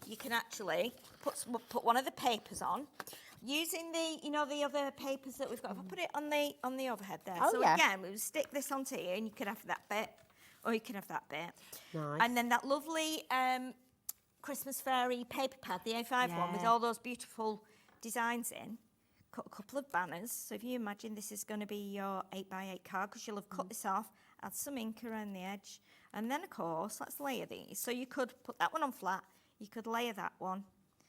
you can actually put one of the papers on. Using the other papers that we've got, if I put it on the overhead there. Oh, so yeah. again, we would stick this onto here, and you could have that bit, or you can have that bit. Nice. And then that lovely Christmas fairy paper pad, the A5 one, with Yeah. all those beautiful designs in. Cut a couple of banners. So if you imagine this is going to be your 8x8 card, because you'll have cut this off, add some ink around the edge, and then of course, let's layer these. So you could put that one on flat, you could layer that one.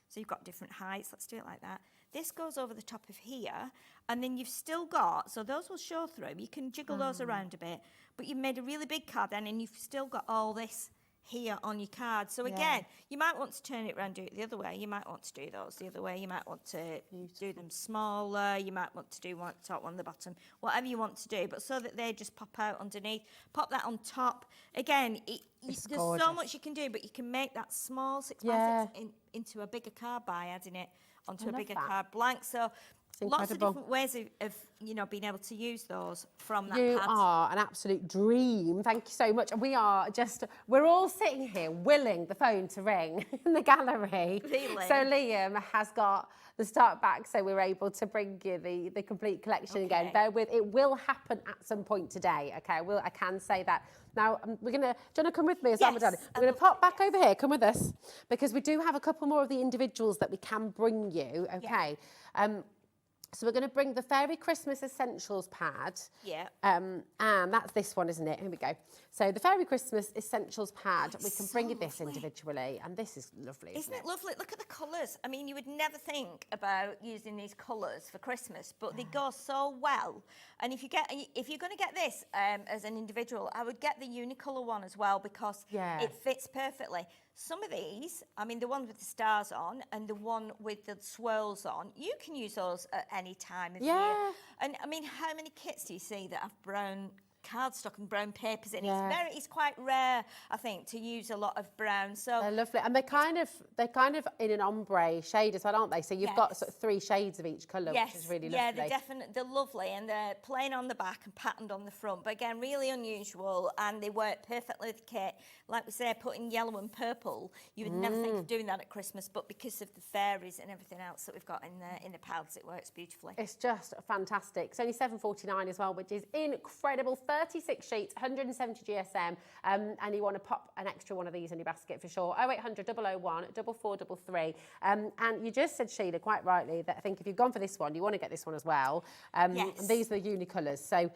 So you've got different heights, let's do it like that. This goes over the top of here, and then you've still got, so those will show through, you can jiggle those around a bit, but you've made a really big card then, and you've still got all this here on your card. So again, you might want to turn it around, do it the other way, you might want to do those the other way, you might want to do them smaller, you might want to do one at the top, one at the bottom, whatever you want to do, but so that they just pop out underneath, pop that on top. Again, there's so gorgeous. much you can do, but you can make that small 6x6 Yeah. into a bigger card by adding it onto I a love bigger that. card blank. So It's lots of incredible. different ways of being able to use those from that You pad. are an absolute dream. Thank you so much. We're all sitting here willing the phone to ring in the gallery. Really? So Liam has got the start back, so we're able to bring you the complete collection again. Okay. Bear with, it will happen at some point today, okay? I can say that. Now, do you want to come with me as well, Yes, darling? I We're going love to pop back over here, come with us, because we do have a couple more of the individuals that we can bring you, okay? So we're going to bring the Fairy Christmas Essentials pad. Yeah. And that's this one, isn't it? Here we go. So the Fairy Christmas Essentials pad, we can bring you this individually. And this is lovely, Isn't it lovely? Look at the colours. I mean, you would never think about using these colours for Christmas, but they go so well. And if you're going to get this as an individual, I would get the unicolor one as well, because Yeah. it fits perfectly. Some of these, I mean, the one with the stars on and the one with the swirls on, you can use those at any time of year. Yeah. And I mean, how many kits do you see that have brown cardstock and brown papers in? Yeah. It's quite rare, I think, to use a lot of brown. So They're lovely. And they're kind of in an ombre shade as well, aren't they? So you've got Yes. sort of 3 shades of each colour, which is really yeah, lovely. they're lovely, and they're plain on the back and patterned on the front. But again, really unusual, and they work perfectly with the kit. Like we say, putting yellow and purple, you would never think of doing that at Christmas, but because of the fairies and everything else that we've got in the pads, it works beautifully. It's just fantastic. It's only £7.49 as well, which is incredible. 36 sheets, 170 GSM, and you want to pop an extra one of these in your basket for sure. 0800 001 4433. And you just said, Sheila, quite rightly, that I think if you've gone for this one, you want to get this one as well. Yes. And these are the unicolours. So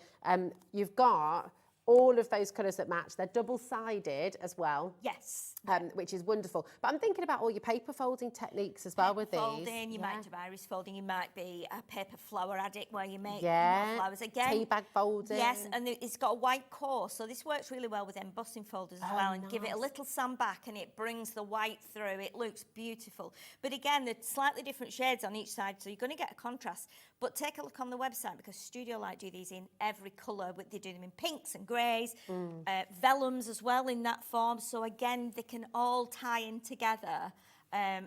you've got all of those colours that match. They're double-sided as well. Yes. Which is wonderful. But I'm thinking about all your paper folding techniques as well with these. Folding, you might do iris folding, you might be a paper flower addict where you make Yeah. flowers again. Tea bag folding. Yes, and it's got a white core, so this works really well with embossing folders as well, and give it a little sand back, and it brings the white through. It looks beautiful. But again, there's slightly different shades on each side, so you're going to get a contrast. But take a look on the website, because Studio Light do these in every colour. They do them in pinks and greys greys, vellums as well in that form. So again, they can all tie in together.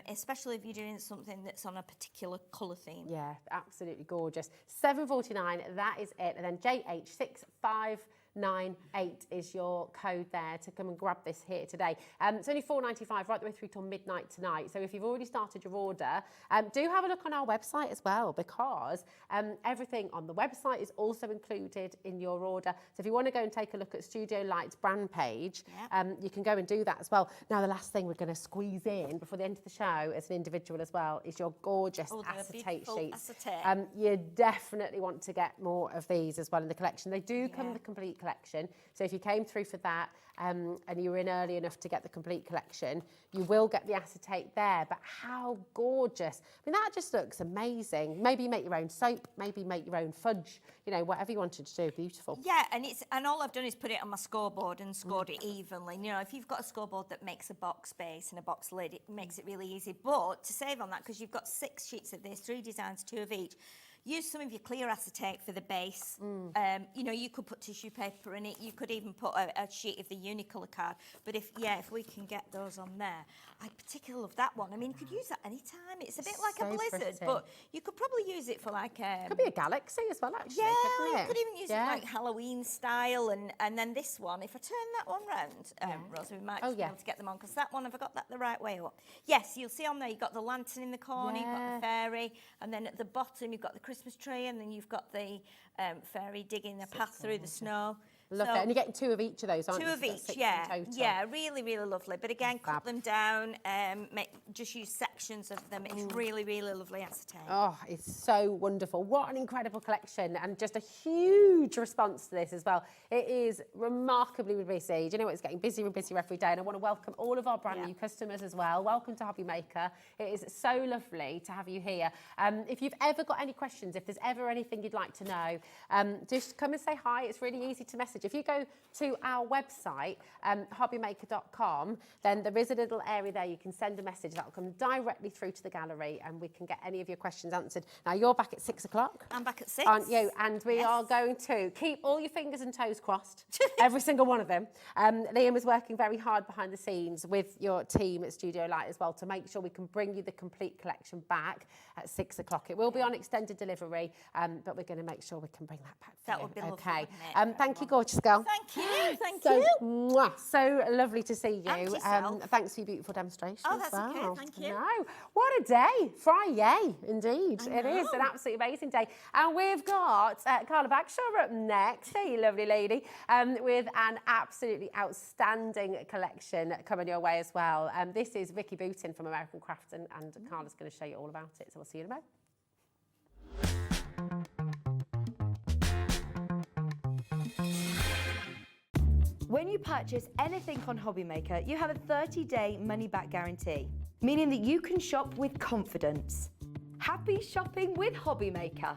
Especially if you're doing something that's on a particular colour theme. Yeah, absolutely gorgeous. $7.49, that is it. And then JH6598 is your code there to come and grab this here today. It's only $4.95 right the way through till midnight tonight. So if you've already started your order, do have a look on our website as well, because everything on the website is also included in your order. So if you want to go and take a look at Studio Light's brand page, you can go and do that as well. Now, the last thing we're going to squeeze in before the end of the show as an individual as well is your gorgeous acetate sheets. You definitely want to get more of these as well in the collection. They do come in the complete collection. So if you came through for that and you were in early enough to get the complete collection, you will get the acetate there. But how gorgeous. I mean, that just looks amazing. Maybe make your own soap, maybe make your own fudge, you know, whatever you wanted to do. Beautiful. Yeah, and all I've done is put it on my scoreboard and scored it evenly. You know, if you've got a scoreboard that makes a box base and a box lid, it makes it really easy. But to save on that, because you've got 6 sheets of this, 3 designs, 2 of each, use some of your clear acetate for the base. You know, you could put tissue paper in it. You could even put a sheet of the Unicolor card. But if we can get those on there. I particularly love that one. I mean, you could use that anytime. It's a bit like a blizzard, but you could probably use it for like could be a galaxy as well, actually. Yeah, couldn't it? you could even use it like Halloween style. And then this one, if I turn that one round, Rosie, we might just be able to get them on, because that one, have I got that the right way up? Yes, you'll see on there, you've got the lantern in the corner, you've got the fairy, and then at the bottom, you've got the Christmas tree, and then you've got the fairy digging a path through the snow. Love it. And you're getting 2 of each of those, aren't you? 2 of each, yeah, really, really lovely. But again, cut them down, just use sections of them. It's really, really lovely acetate. Oh, it's so wonderful. What an incredible collection, and just a huge response to this as well. It is remarkably busy. Do you know what? It's getting busier and busier every day, and I want to welcome all of our brand new customers as well. Welcome to Hobby Maker. It is so lovely to have you here. If you've ever got any questions, if there's ever anything you'd like to know, just come and say hi. It's really easy to message. If you go to our website, hobbymaker.com, then there is a little area there you can send a message that will come directly through to the gallery, and we can get any of your questions answered. Now, you're back at 6 o'clock. I'm back at 6. Aren't you? And we are going to keep all your fingers and toes crossed, every single one of them. Liam is working very hard behind the scenes with your team at Studio Light as well to make sure we can bring you the complete collection back at 6 o'clock. It will be on extended delivery, but we're going to make sure we can bring that back. That would be lovely. Okay. Thank you, gorgeous girl. Thank you. Thank so, you. Mwah, so lovely to see you. And yourself. Thanks for your beautiful demonstration. Oh, that's as well. okay. Thank you. No, what a day. Friday, indeed. It is an absolutely amazing day. And we've got Carla Bagshaw up next. Hey, lovely lady. With an absolutely outstanding collection coming your way as well. This is Vicki Boutin from American Crafts, and Carla's going to show you all about it. So we'll see you in a moment. When you purchase anything on Hobby Maker, you have a 30-day money-back guarantee, meaning that you can shop with confidence. Happy shopping with Hobby Maker.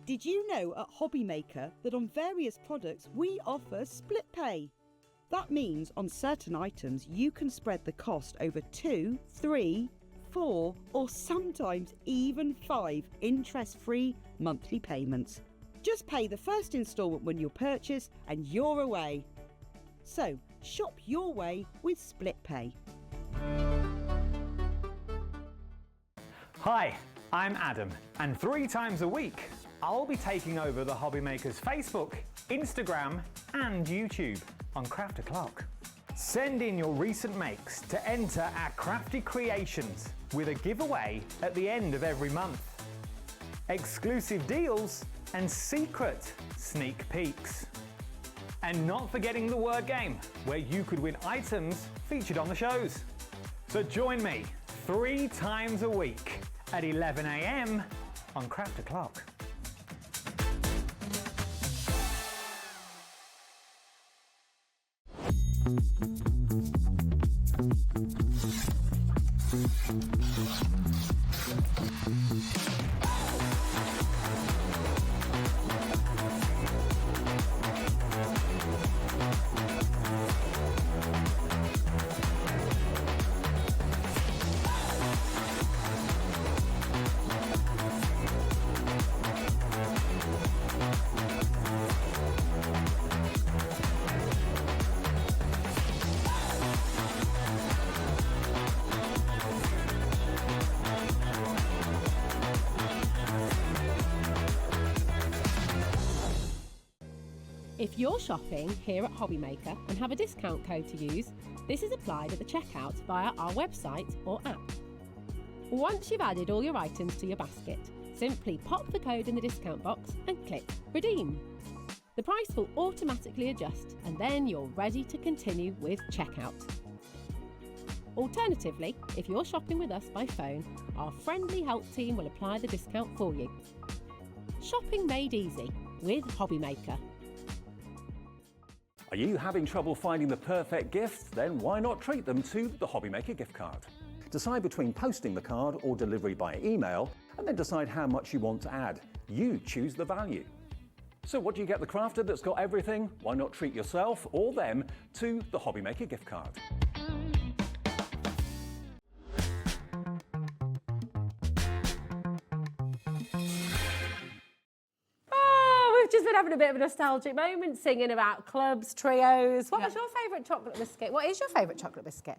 Did you know at Hobby Maker that on various products we offer split pay? That means on certain items you can spread the cost over 2, 3, 4 or sometimes even 5 interest-free monthly payments. Just pay the first instalment when you purchase and you're away. So shop your way with split pay. Hi, I'm Adam, and 3 times a week I'll be taking over the Hobby Makers Facebook, Instagram and YouTube on Craft O'Clock. Send in your recent makes to enter our crafty creations with a giveaway at the end of every month. Exclusive deals and secret sneak peeks. And not forgetting the word game, where you could win items featured on the shows. So join me 3 times a week at 11 AM on Craft O'Clock. If you're shopping here at Hobby Maker and have a discount code to use, this is applied at the checkout via our website or app. Once you've added all your items to your basket, simply pop the code in the discount box and click Redeem. The price will automatically adjust and then you're ready to continue with checkout. Alternatively, if you're shopping with us by phone, our friendly help team will apply the discount for you. Shopping made easy with Hobby Maker. Are you having trouble finding the perfect gift? Then why not treat them to the Hobby Maker gift card? Decide between posting the card or delivery by email, and then decide how much you want to add. You choose the value. So what do you get the crafter that's got everything? Why not treat yourself or them to the Hobby Maker gift card? We've just been having a bit of a nostalgic moment singing about clubs, trios. What was your favourite chocolate biscuit? What is your favourite chocolate biscuit?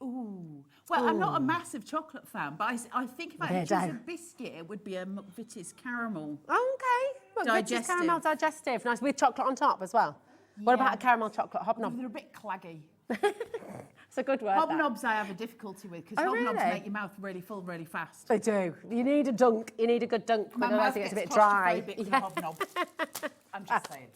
Ooh. Well, I'm not a massive chocolate fan, but I think if I had to choose a biscuit, it would be a McVitie's caramel. Okay. Digestive. Caramel digestive. Nice, with chocolate on top as well. What about a caramel chocolate hobnob? They're a bit claggy. It's a good word. Hobnobs I have a difficulty with because hobnobs make your mouth really full really fast. They do. You need a dunk. You need a good dunk. My otherwise mouth it gets gets a bit dry. claustrophobic with a hobnob. I'm just saying.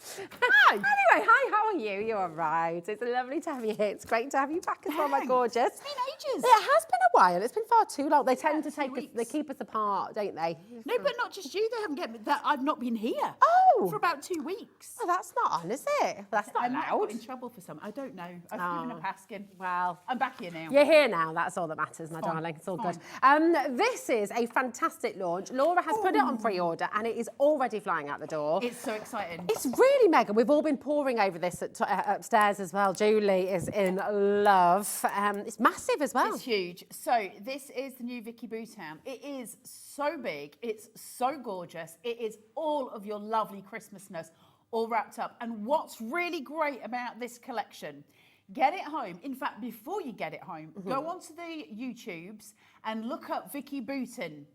Hi. Anyway, hi, how are you? You're all right. It's lovely to have you here. It's great to have you back as well, my gorgeous. It's been ages. It has been a while. It's been far too long. They tend to take us, they keep us apart, don't they? No, but not just you. They haven't get me. That I've not been here. Oh. For about 2 weeks. Oh, that's not on, is it? That's not I might have allowed. got in trouble for something. I don't know. I've given a paskin. Well, I'm back here now. You're here now. That's all that matters, my Fine, darling. It's all fine. good. This is a fantastic launch. Laura has put it on pre-order and it is already flying out the door. It's so exciting. It's really mega. We've all been poring over this upstairs as well. Julie is in love. It's massive as well. It's huge. So this is the new Vicki Boutin. It is so big. It's so gorgeous. It is all of your lovely Christmasness all wrapped up. And what's really great about this collection, get it home. In fact, before you get it home, go onto the YouTubes and look up Vicki Boutin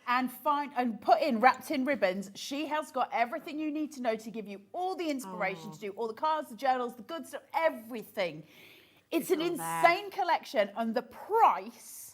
and find and put in Wrapped in Ribbons. She has got everything you need to know to give you all the inspiration to do all the cards, the journals, the good stuff, everything. It's an insane collection, and the price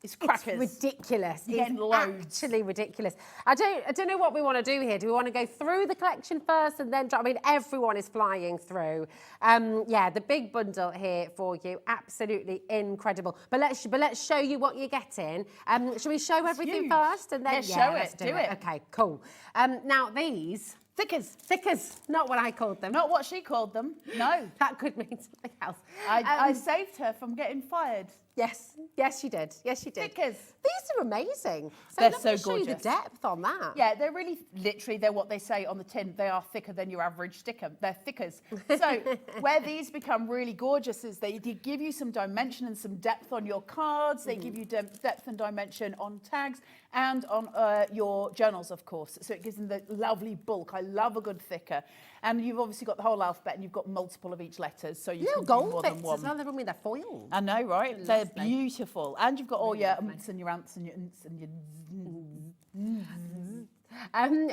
is crackers. It's ridiculous. You get It's loads. actually ridiculous. I don't know what we want to do here. Do we want to go through the collection first and then? I mean, everyone is flying through. Yeah, the big bundle here for you, absolutely incredible. But let's show you what you're getting. Shall we show everything huge. first and then? Yeah, show let's it. Do it. Okay, cool. Now these. Thickers, not what I called them. Not what she called them. No. That could mean something else. I saved her from getting fired. Yes, you did. Yes, you did. Thickers. These are amazing. They're let so me show you the gorgeous. depth on that. Yeah, they're really, literally, they're what they say on the tin. They are thicker than your average sticker. They're thickers. So where these become really gorgeous is they give you some dimension and some depth on your cards. They give you depth and dimension on tags and on your journals, of course. So it gives them the lovely bulk. I love a good thicker. And you've obviously got the whole alphabet and you've got multiple of each letters. So you can do gold more bits than one. as well. They're foiled. I know, right? They're Lovely. beautiful. And you've got all your umts and your ants and your unts and your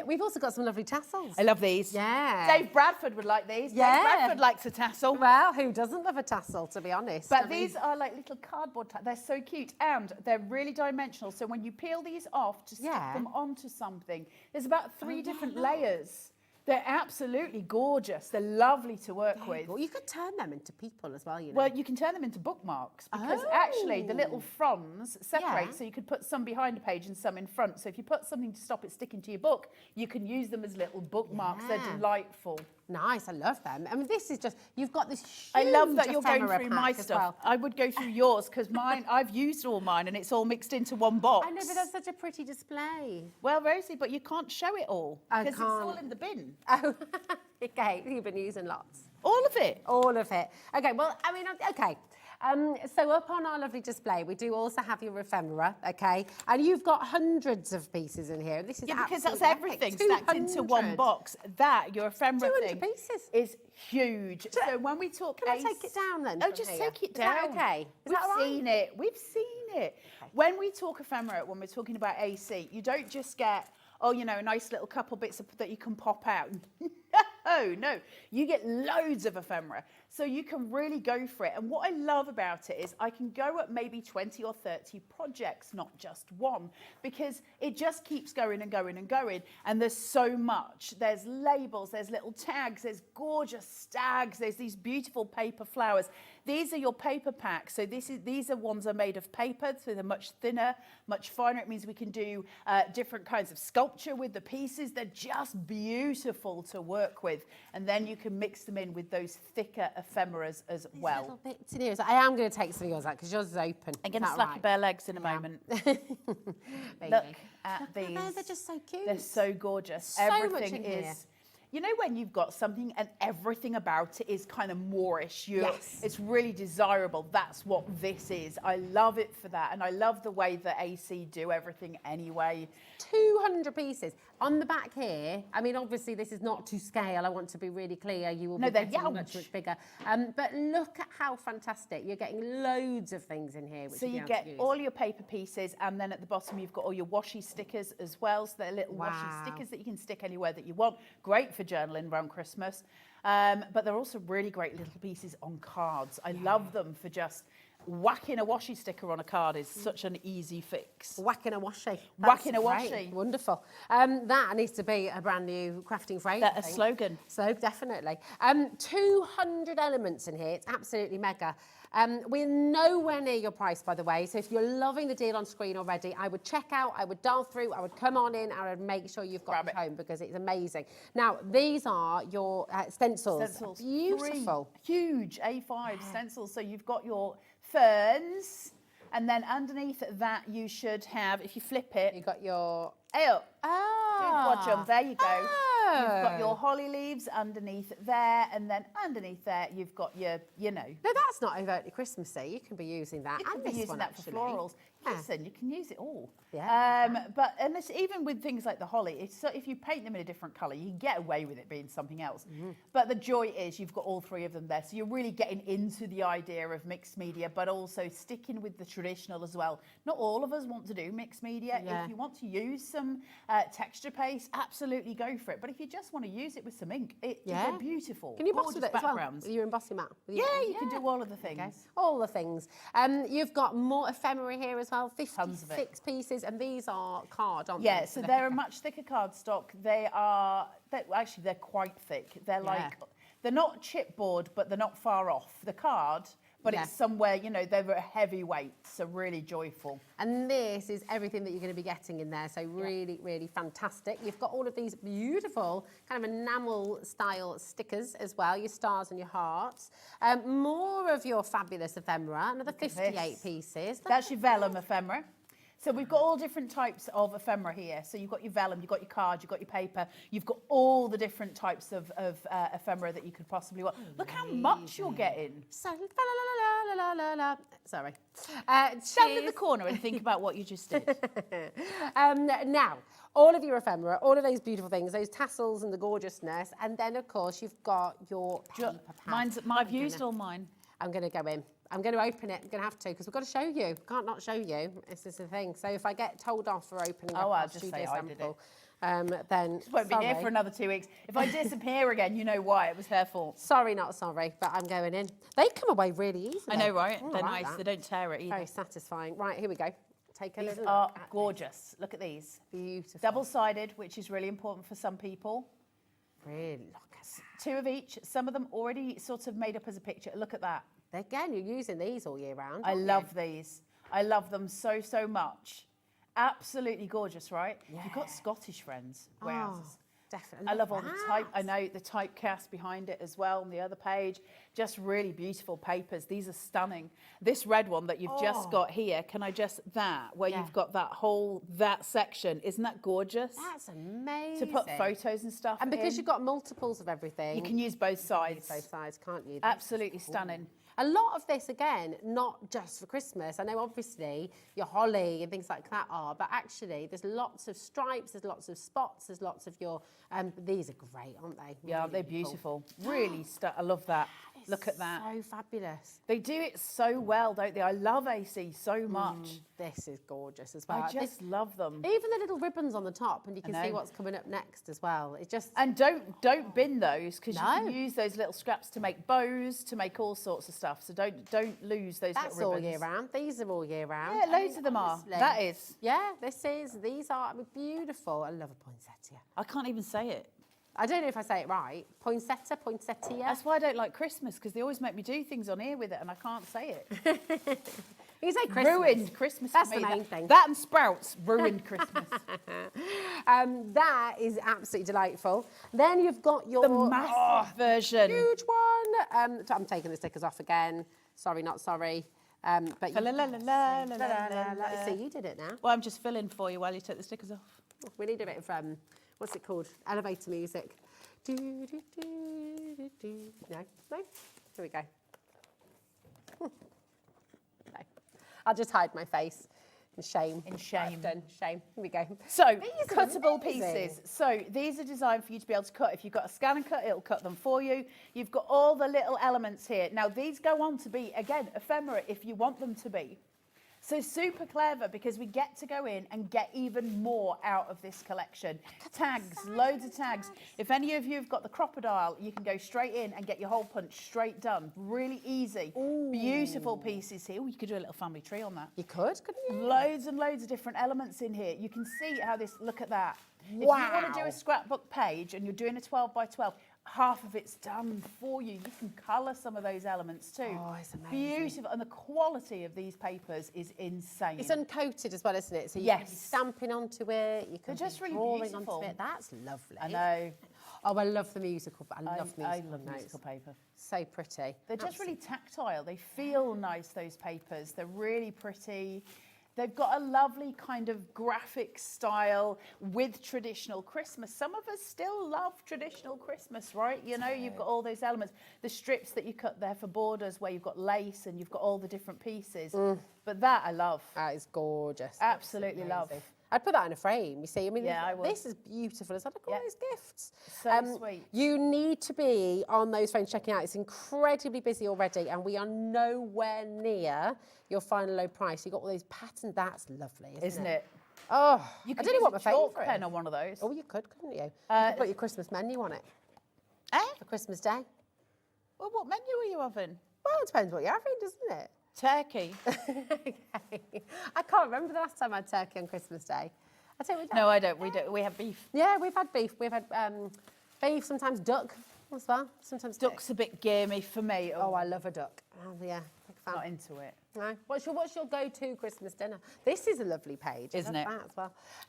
We've also got some lovely tassels. I love these. Yeah. Dave Bradford would like these. Yeah. Dave Bradford likes a tassel. Well, who doesn't love a tassel, to be honest? But these are like little cardboard they're so cute, and they're really dimensional. So when you peel these off to stick them onto something, there's about 3 different layers. They're absolutely gorgeous. They're lovely to work with. You could turn them into people as well, you know. Well, you can turn them into bookmarks because actually the little fronds separate, so you could put some behind a page and some in front. So if you put something to stop it sticking to your book, you can use them as little bookmarks. They're delightful. Nice, I love them. I mean, this is just, you've got this huge I love that you're going through my as stuff. well. I would go through yours because mine, I've used all mine and it's all mixed into one box. I know, but that's such a pretty display. Well, Rosie, but you can't show it all I because it's all can't. in the bin. Oh, okay, you've been using lots. All of it? All of it. Okay, well, I mean, okay. So up on our lovely display, we do also have your ephemera, okay? And you've got hundreds of pieces in here. This is because that's absolutely everything epic. stacked into one 200. box. That, your ephemera 200 thing, pieces. is huge. So when we talk Can I take it down then? Oh, from just here? take it Is that down. okay? Is We've that all right? seen it. We've seen it. When we talk ephemera, when we're talking about AC, you don't just get, oh, you know, a nice little couple bits that you can pop out. No, you get loads of ephemera. So you can really go for it. And what I love about it is I can go at maybe 20 or 30 projects, not just one, because it just keeps going and going and going. And there's so much. There's labels, there's little tags, there's gorgeous stags, there's these beautiful paper flowers. These are your paper packs. So these are ones that are made of paper, so they're much thinner, much finer. It means we can do different kinds of sculpture with the pieces. They're just beautiful to work with. And then you can mix them in with those thicker ephemeras as well. Little bits in here. So I am going to take some of yours out because yours is open. I'm going Is to that slap right? your bare legs in a moment. Look at these. They're just so cute. They're so gorgeous. So much Everything in here. is. You know when you've got something and everything about it is kind of Moorish? Yes. It's really desirable. That's what this is. I love it for that. And I love the way that AC do everything anyway. 200 pieces. On the back here, I mean, obviously this is not to scale. I want to be really clear. You will be they're getting much, huge. much bigger. But look at how fantastic. You're getting loads of things in here. Which So you'll be you able get to use. all your paper pieces, and then at the bottom you've got all your washi stickers as well. So they're little Wow. washi stickers that you can stick anywhere that you want. Great for journaling around Christmas. But they're also really great little pieces on cards. I love them for just whacking a washi sticker on a card is such an easy fix. Whacking a washi. Whacking a That's washi. great. Wonderful. That needs to be a brand new crafting phrase. That's I a think. slogan. So definitely. 200 elements in here. It's absolutely mega. We're nowhere near your price, by the way. So if you're loving the deal on screen already, I would check out, I would dial through, I would come on in, I would make sure you've got it home because it's amazing. Now, these are your stencils. Stencils. Beautiful. 3 huge A5 stencils. So you've got your ferns, and then underneath that you should have, if you flip it, You've got your... Oh, Ah. there you go. You've got Oh. your holly leaves underneath there, and then underneath there you've got your, you know. No, that's not overtly Christmassy. You can be using that. You can and be this using one, that actually. for florals. Yeah. Listen, you can use it all. Yeah. But and this, even with things like the holly, it's so if you paint them in a different colour, you can get away with it being something else. But the joy is you've got all 3 of them there, so you're really getting into the idea of mixed media, but also sticking with the traditional as well. Not all of us want to do mixed media. Yeah. If you want to use some texture paste, absolutely go for it. But if you just want to use it with some ink, they're beautiful. Can you emboss with gorgeous it as well? backgrounds. With your embossing mat? With Yeah, your- you can do all of the things. Okay. All the things. You've got more ephemera here as well, Tons of it. 56 pieces, and these are card, aren't Yeah, they? so they're a much thicker cardstock. Actually, they're quite thick. They're like, they're not chipboard, but they're not far off the card, but Yeah. it's somewhere, you know, they're a heavy weight, so really joyful. And this is everything that you're going to be getting in there, so really, really fantastic. You've got all of these beautiful kind of enamel style stickers as well, your stars and your hearts. More of your fabulous ephemera, another Look at 58 this. pieces. That's your vellum ephemera. So we've got all different types of ephemera here. So you've got your vellum, you've got your card, you've got your paper, you've got all the different types of ephemera that you could possibly want. Look how much you're getting. So, la la la la la la la. Sorry. Stand in the corner and think about what you just did. Now, all of your ephemera, all of those beautiful things, those tassels and the gorgeousness, and then of course you've got your paper pack. I've used all mine. I'm going to go in. I'm going to open it. I'm going to have to because we've got to show you. Can't not show you. This is the thing. So if I get told off for opening up I'll our just studio say I did sample, then Won't be here for another 2 weeks. If I disappear again, you know why. It was her fault. Sorry, not sorry, but I'm going in. They come away really easily. I know, right? Oh, They're I like nice. that. They don't tear it either. Very satisfying. Right, here we go. Take a These little are look at gorgeous. Look at these. Beautiful. Double-sided, which is really important for some people. Really, look at that. 2 of each. Some of them already sort of made up as a picture. Look at that. Again, you're using these all year round. I love these. I love them so, so much. Absolutely gorgeous, right? Yeah. You've got Scottish friends. Oh, Warehouses. definitely. I love all the type. I know the typecast behind it as well on the other page. Just really beautiful papers. These are stunning. This red one that you've just got here, can I just, where you've got that section, isn't that gorgeous? That's amazing. To put photos and stuff And because in. you've got multiples of everything. You can use both sides. Both sides, can't you? Absolutely stunning. A lot of this, again, not just for Christmas. I know, obviously, your holly and things like that are, but actually, there's lots of stripes, there's lots of spots, there's lots of your... these are great, aren't they? Yeah, Really they're beautiful. Really, I love that. Look at that. So fabulous. They do it so well, don't they? I love AC so much. This is gorgeous as well. I just love them. Even the little ribbons on the top, and you can I see know. what's coming up next as well. It just... And don't bin those, because you No. can use those little scraps to make bows, to make all sorts of stuff. So don't lose those That's little all ribbons. year round. These are all year round. Yeah, loads of them are. honestly. That is. Yeah, these are beautiful. I love a poinsettia. I can't even say it. I don't know if I say it right. Poinsettia. That's why I don't like Christmas, because they always make me do things on here with it, and I can't say it. You say Christmas. Ruined Christmas. That's for me. the main thing. That and sprouts ruined Christmas. That is absolutely delightful. Then you've got your The massive version. huge one. I'm taking the stickers off again. Sorry, not sorry. But La, la, la, la, la, la, la. see, you did it now. Well, I'm just filling for you while you take the stickers off. We need a bit of what's it called? Elevator music. Do, do, do, do, do. No. Here we go. No. I'll just hide my face in shame. In shame. I've done shame. Here we go. So, These are cuttable amazing. pieces. So, these are designed for you to be able to cut. If you've got a scan and cut, it'll cut them for you. You've got all the little elements here. Now, these go on to be, again, ephemera if you want them to be. So super clever, because we get to go in and get even more out of this collection. Tags, loads of tags. If any of you have got the crocodile, you can go straight in and get your hole punch straight done. Really easy. Ooh. Beautiful pieces here. Ooh, you could do a little family tree on that. You could, couldn't you? Loads and loads of different elements in here. You can see how this, look at that. If you Wow. want to do a scrapbook page and you're doing a 12 by 12, half of it's done for you. You can colour some of those elements too. Oh, it's amazing. Beautiful. And the quality of these papers is insane. It's uncoated as well, isn't it? So you can be Yes. stamping onto it. You can They're just be really drawing beautiful. onto it. That's lovely. I know. Oh, I love the musical. I love musical I love notes. musical paper. So pretty. They're just really tactile. They feel nice, those papers. They're really pretty. They've got a lovely kind of graphic style with traditional Christmas. Some of us still love traditional Christmas, right? You know, you've got all those elements. The strips that you cut there for borders where you've got lace and you've got all the different pieces. But that I love. That is gorgeous. Absolutely love. Amazing. I'd put that in a frame, you see. I mean, Yeah, I would. this is beautiful. It's like all those gifts. So sweet. You need to be on those frames checking out. It's incredibly busy already, and we are nowhere near your final low price. You've got all those patterns. That's lovely, isn't it? Oh, You I could don't know use what my a chalk favourite pen is. on one of those. Oh, you could, couldn't you? You could put your Christmas menu on it. For Christmas Day. Well, what menu are you having? Well, it depends what you're having, doesn't it? Turkey. Okay. I can't remember the last time I had turkey on Christmas Day. I tell you what. No, I don't. We have beef. Yeah, we've had beef. We've had beef, sometimes duck as well. Sometimes Duck's a bit gamey for me. Oh, I love a duck. Yeah, big fan. Not into it. No. What's your go-to Christmas dinner? This is a lovely page. Isn't I love it? that as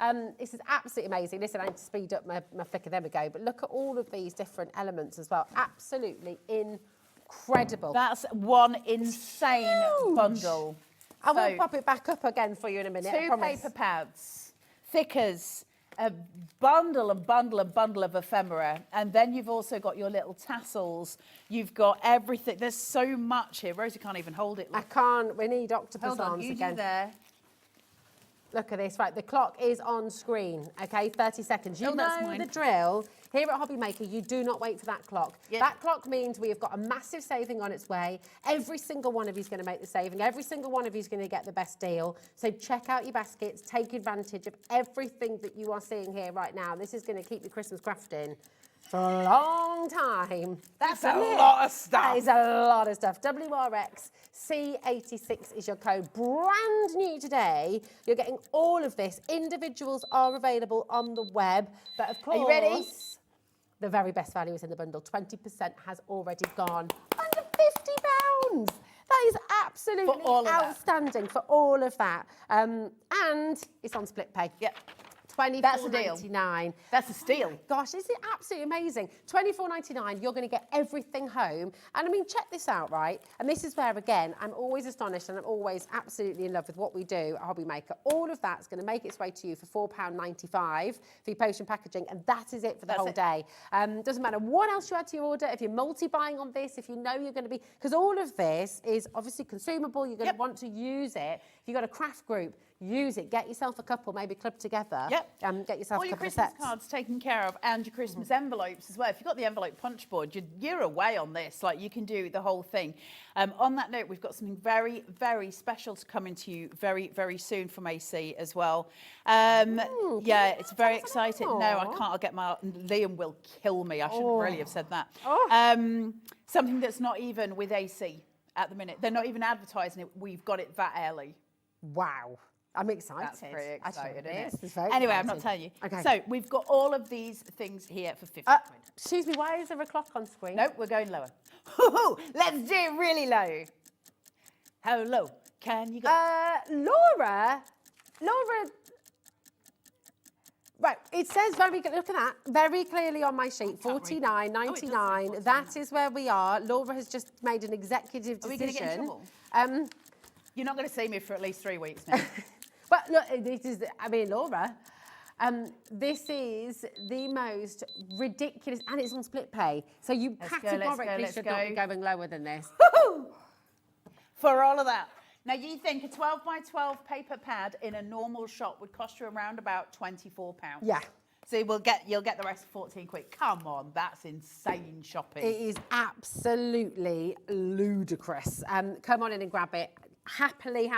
well. This is absolutely amazing. Listen, I need to speed up my flick of them ago, but look at all of these different elements as well. Absolutely incredible. That's one insane bundle. I will So, pop it back up again for you in a minute. I Two promise. paper pads, thickers, a bundle of ephemera, and then you've also got your little tassels. You've got everything. There's so much here. Rosie can't even hold it. I can't. We need octopus Hold on, arms you again. do there. Look at this. Right, the clock is on screen. Okay, 30 seconds. You Oh, that's know mine. the drill. Here at Hobby Maker, you do not wait for that clock. That clock means we have got a massive saving on its way. Every single one of you is going to make the saving. Every single one of you is going to get the best deal. So check out your baskets. Take advantage of everything that you are seeing here right now. This is going to keep your Christmas crafting for a long time. That's a lot of stuff. That is a lot of stuff. WRX C86 is your code. Brand new today. You're getting all of this. Individuals are available on the web. But of course, are you ready? The very best value is in the bundle. 20% has already gone. Under £50. That is absolutely outstanding for all of that. And it's on split pay. Yep. That's a deal. $24.99. That's a steal. Gosh, isn't it absolutely amazing? $24.99, you're going to get everything home. And I mean, check this out, right? And this is where, again, I'm always astonished and I'm always absolutely in love with what we do at Hobby Maker. All of that's going to make its way to you for £4.95 for your post and packaging, and that is it for the whole day. Doesn't matter what else you add to your order, if you're multi-buying on this, if you know you're going to be... Because all of this is obviously consumable, you're going to want to use it. If you've got a craft group, use it. Get yourself a couple, maybe club together. Yep. Get yourself all a your couple Christmas of sets. cards taken care of, and your Christmas envelopes as well. If you've got the envelope punch board, you're away on this. Like, you can do the whole thing. On that note, we've got something very, very special to come into you very, very soon from AC as well. Yeah, it's very exciting. No, I can't. I'll get my... Liam will kill me. I shouldn't really have said that. Something that's not even with AC at the minute. They're not even advertising it. We've got it that early. Wow. I'm excited. That's pretty exciting, isn't it? Very anyway, exciting. I'm not telling you. Okay. So we've got all of these things here for 50 quid. Excuse me, why is there a clock on screen? Nope, we're going lower. Let's do it really low. How low can you go? Laura. Right, it says look at that, very clearly on my sheet, $49.99. That is where we are. Laura has just made an executive decision. Are we going to get in trouble? You're not going to see me for at least 3 weeks now. But look, this is, I mean, Laura, this is the most ridiculous, and it's on split pay. So you categorically should not be going lower than this. For all of that. Now, you think a 12 by 12 paper pad in a normal shop would cost you around about £24. Yeah. So you'll get the rest for 14 quid. Come on, that's insane shopping. It is absolutely ludicrous. Come on in and grab it. Happily,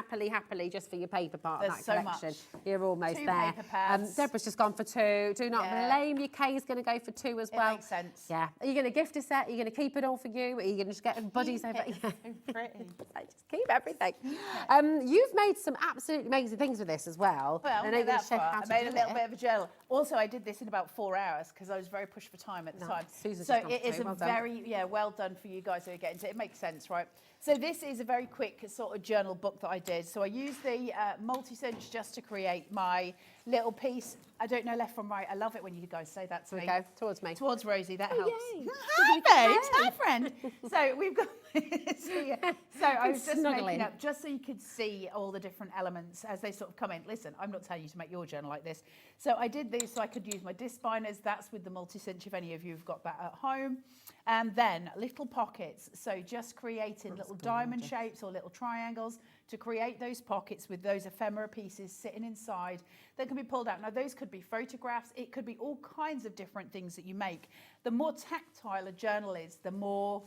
just for your paper part of that collection. Much. You're almost 2 there. paper pads. Deborah's just gone for 2. Do not blame you. Kay's going to go for 2 as well. It makes sense. Yeah. Are you going to gift a set? Are you going to keep it all for you? Are you going to just get buddies over? Yeah. Pretty. Just keep everything. You've made some absolutely amazing things with this as well. Well, I know you're going to show how I to made do a little it. bit of a journal. Also, I did this in about 4 hours because I was very pushed for time at the time. Susan's so just gone it is through. a very, well done for you guys who are getting to it. It makes sense, right? So this is a very quick sort of journal book that I did. So I used the multi-cinch just to create my little piece. I don't know left from right. I love it when you guys say that to me. Okay, towards me. Towards Rosie, that helps. Yay. Hi, babes. Hi, friend. So we've got this here. So I was just Snuggling. making up, just so you could see all the different elements as they sort of come in. Listen, I'm not telling you to make your journal like this. So I did these so I could use my disc binders. That's with the multi-cinch, if any of you have got that at home. And then little pockets. So just creating little diamond shapes or little triangles to create those pockets with those ephemera pieces sitting inside that can be pulled out. Now, those could be photographs. It could be all kinds of different things that you make. The more tactile a journal is, the more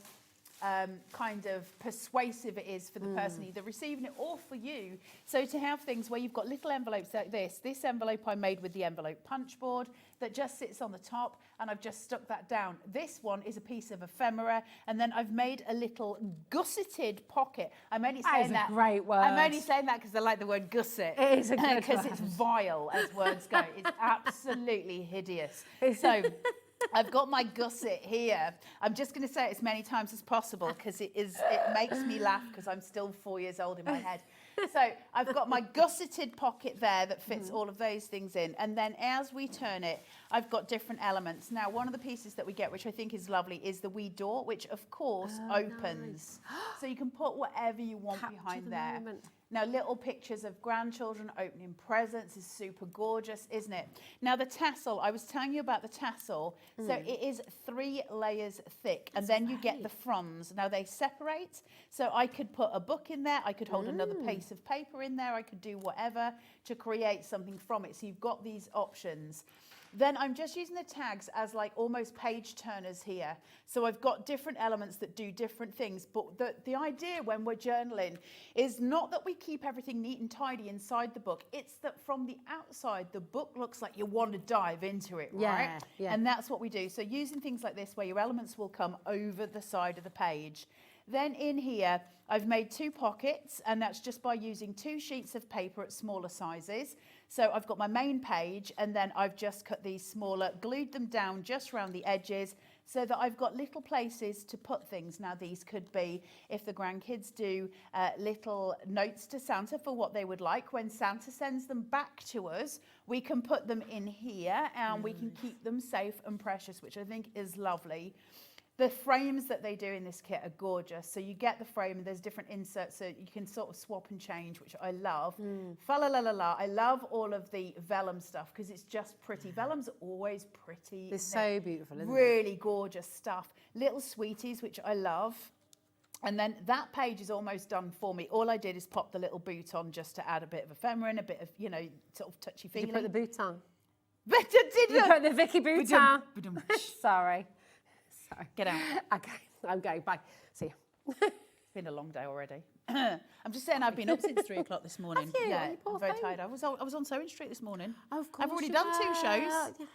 kind of persuasive it is for the person either receiving it or for you. So to have things where you've got little envelopes like this envelope I made with the envelope punch board that just sits on the top, and I've just stuck that down. This one is a piece of ephemera, and then I've made a little gusseted pocket. I'm only saying that. That is a great word. I'm only saying that because I like the word gusset. It is a good because word. it's vile as words go. It's absolutely hideous. So I've got my gusset here. I'm just going to say it as many times as possible because it makes me laugh because I'm still 4 years old in my head. So I've got my gusseted pocket there that fits all of those things in. And then as we turn it, I've got different elements. Now, one of the pieces that we get, which I think is lovely, is the wee door, which of course opens. So you can put whatever you want behind there. Moment. Now, little pictures of grandchildren opening presents is super gorgeous, isn't it? Now, the tassel, I was telling you about the tassel. So it is 3 layers thick, and then you get the fronds. Now, they separate. So I could put a book in there. I could hold another piece of paper in there. I could do whatever to create something from it. So you've got these options. Then I'm just using the tags as like almost page turners here. So I've got different elements that do different things. But the idea when we're journaling is not that we keep everything neat and tidy inside the book. It's that from the outside, the book looks like you want to dive into it, right? Yeah. And that's what we do. So using things like this where your elements will come over the side of the page. Then in here, I've made 2 pockets, and that's just by using 2 sheets of paper at smaller sizes. So I've got my main page, and then I've just cut these smaller, glued them down just around the edges so that I've got little places to put things. Now these could be, if the grandkids do little notes to Santa for what they would like, when Santa sends them back to us, we can put them in here and we can keep them safe and precious, which I think is lovely. The frames that they do in this kit are gorgeous. So you get the frame and there's different inserts so you can sort of swap and change, which I love. Fa-la-la-la-la. I love all of the vellum stuff because it's just pretty. Vellum's always pretty. It's so beautiful, isn't it? Really gorgeous stuff. Little sweeties, which I love. And then that page is almost done for me. All I did is pop the little boot on just to add a bit of ephemera and a bit of, you know, sort of touchy-feely. Did you put the boot on? But did you put the Vicki Boutin? Sorry. Sorry. Get out. Okay, I'm going. Bye. See you. It's been a long day already. I'm just saying I've been up since 3 o'clock this morning. Have you? Yeah, You poor I'm very thing. tired. I was on Sewing Street this morning. Of course I've already you done 2 were. shows. Yeah.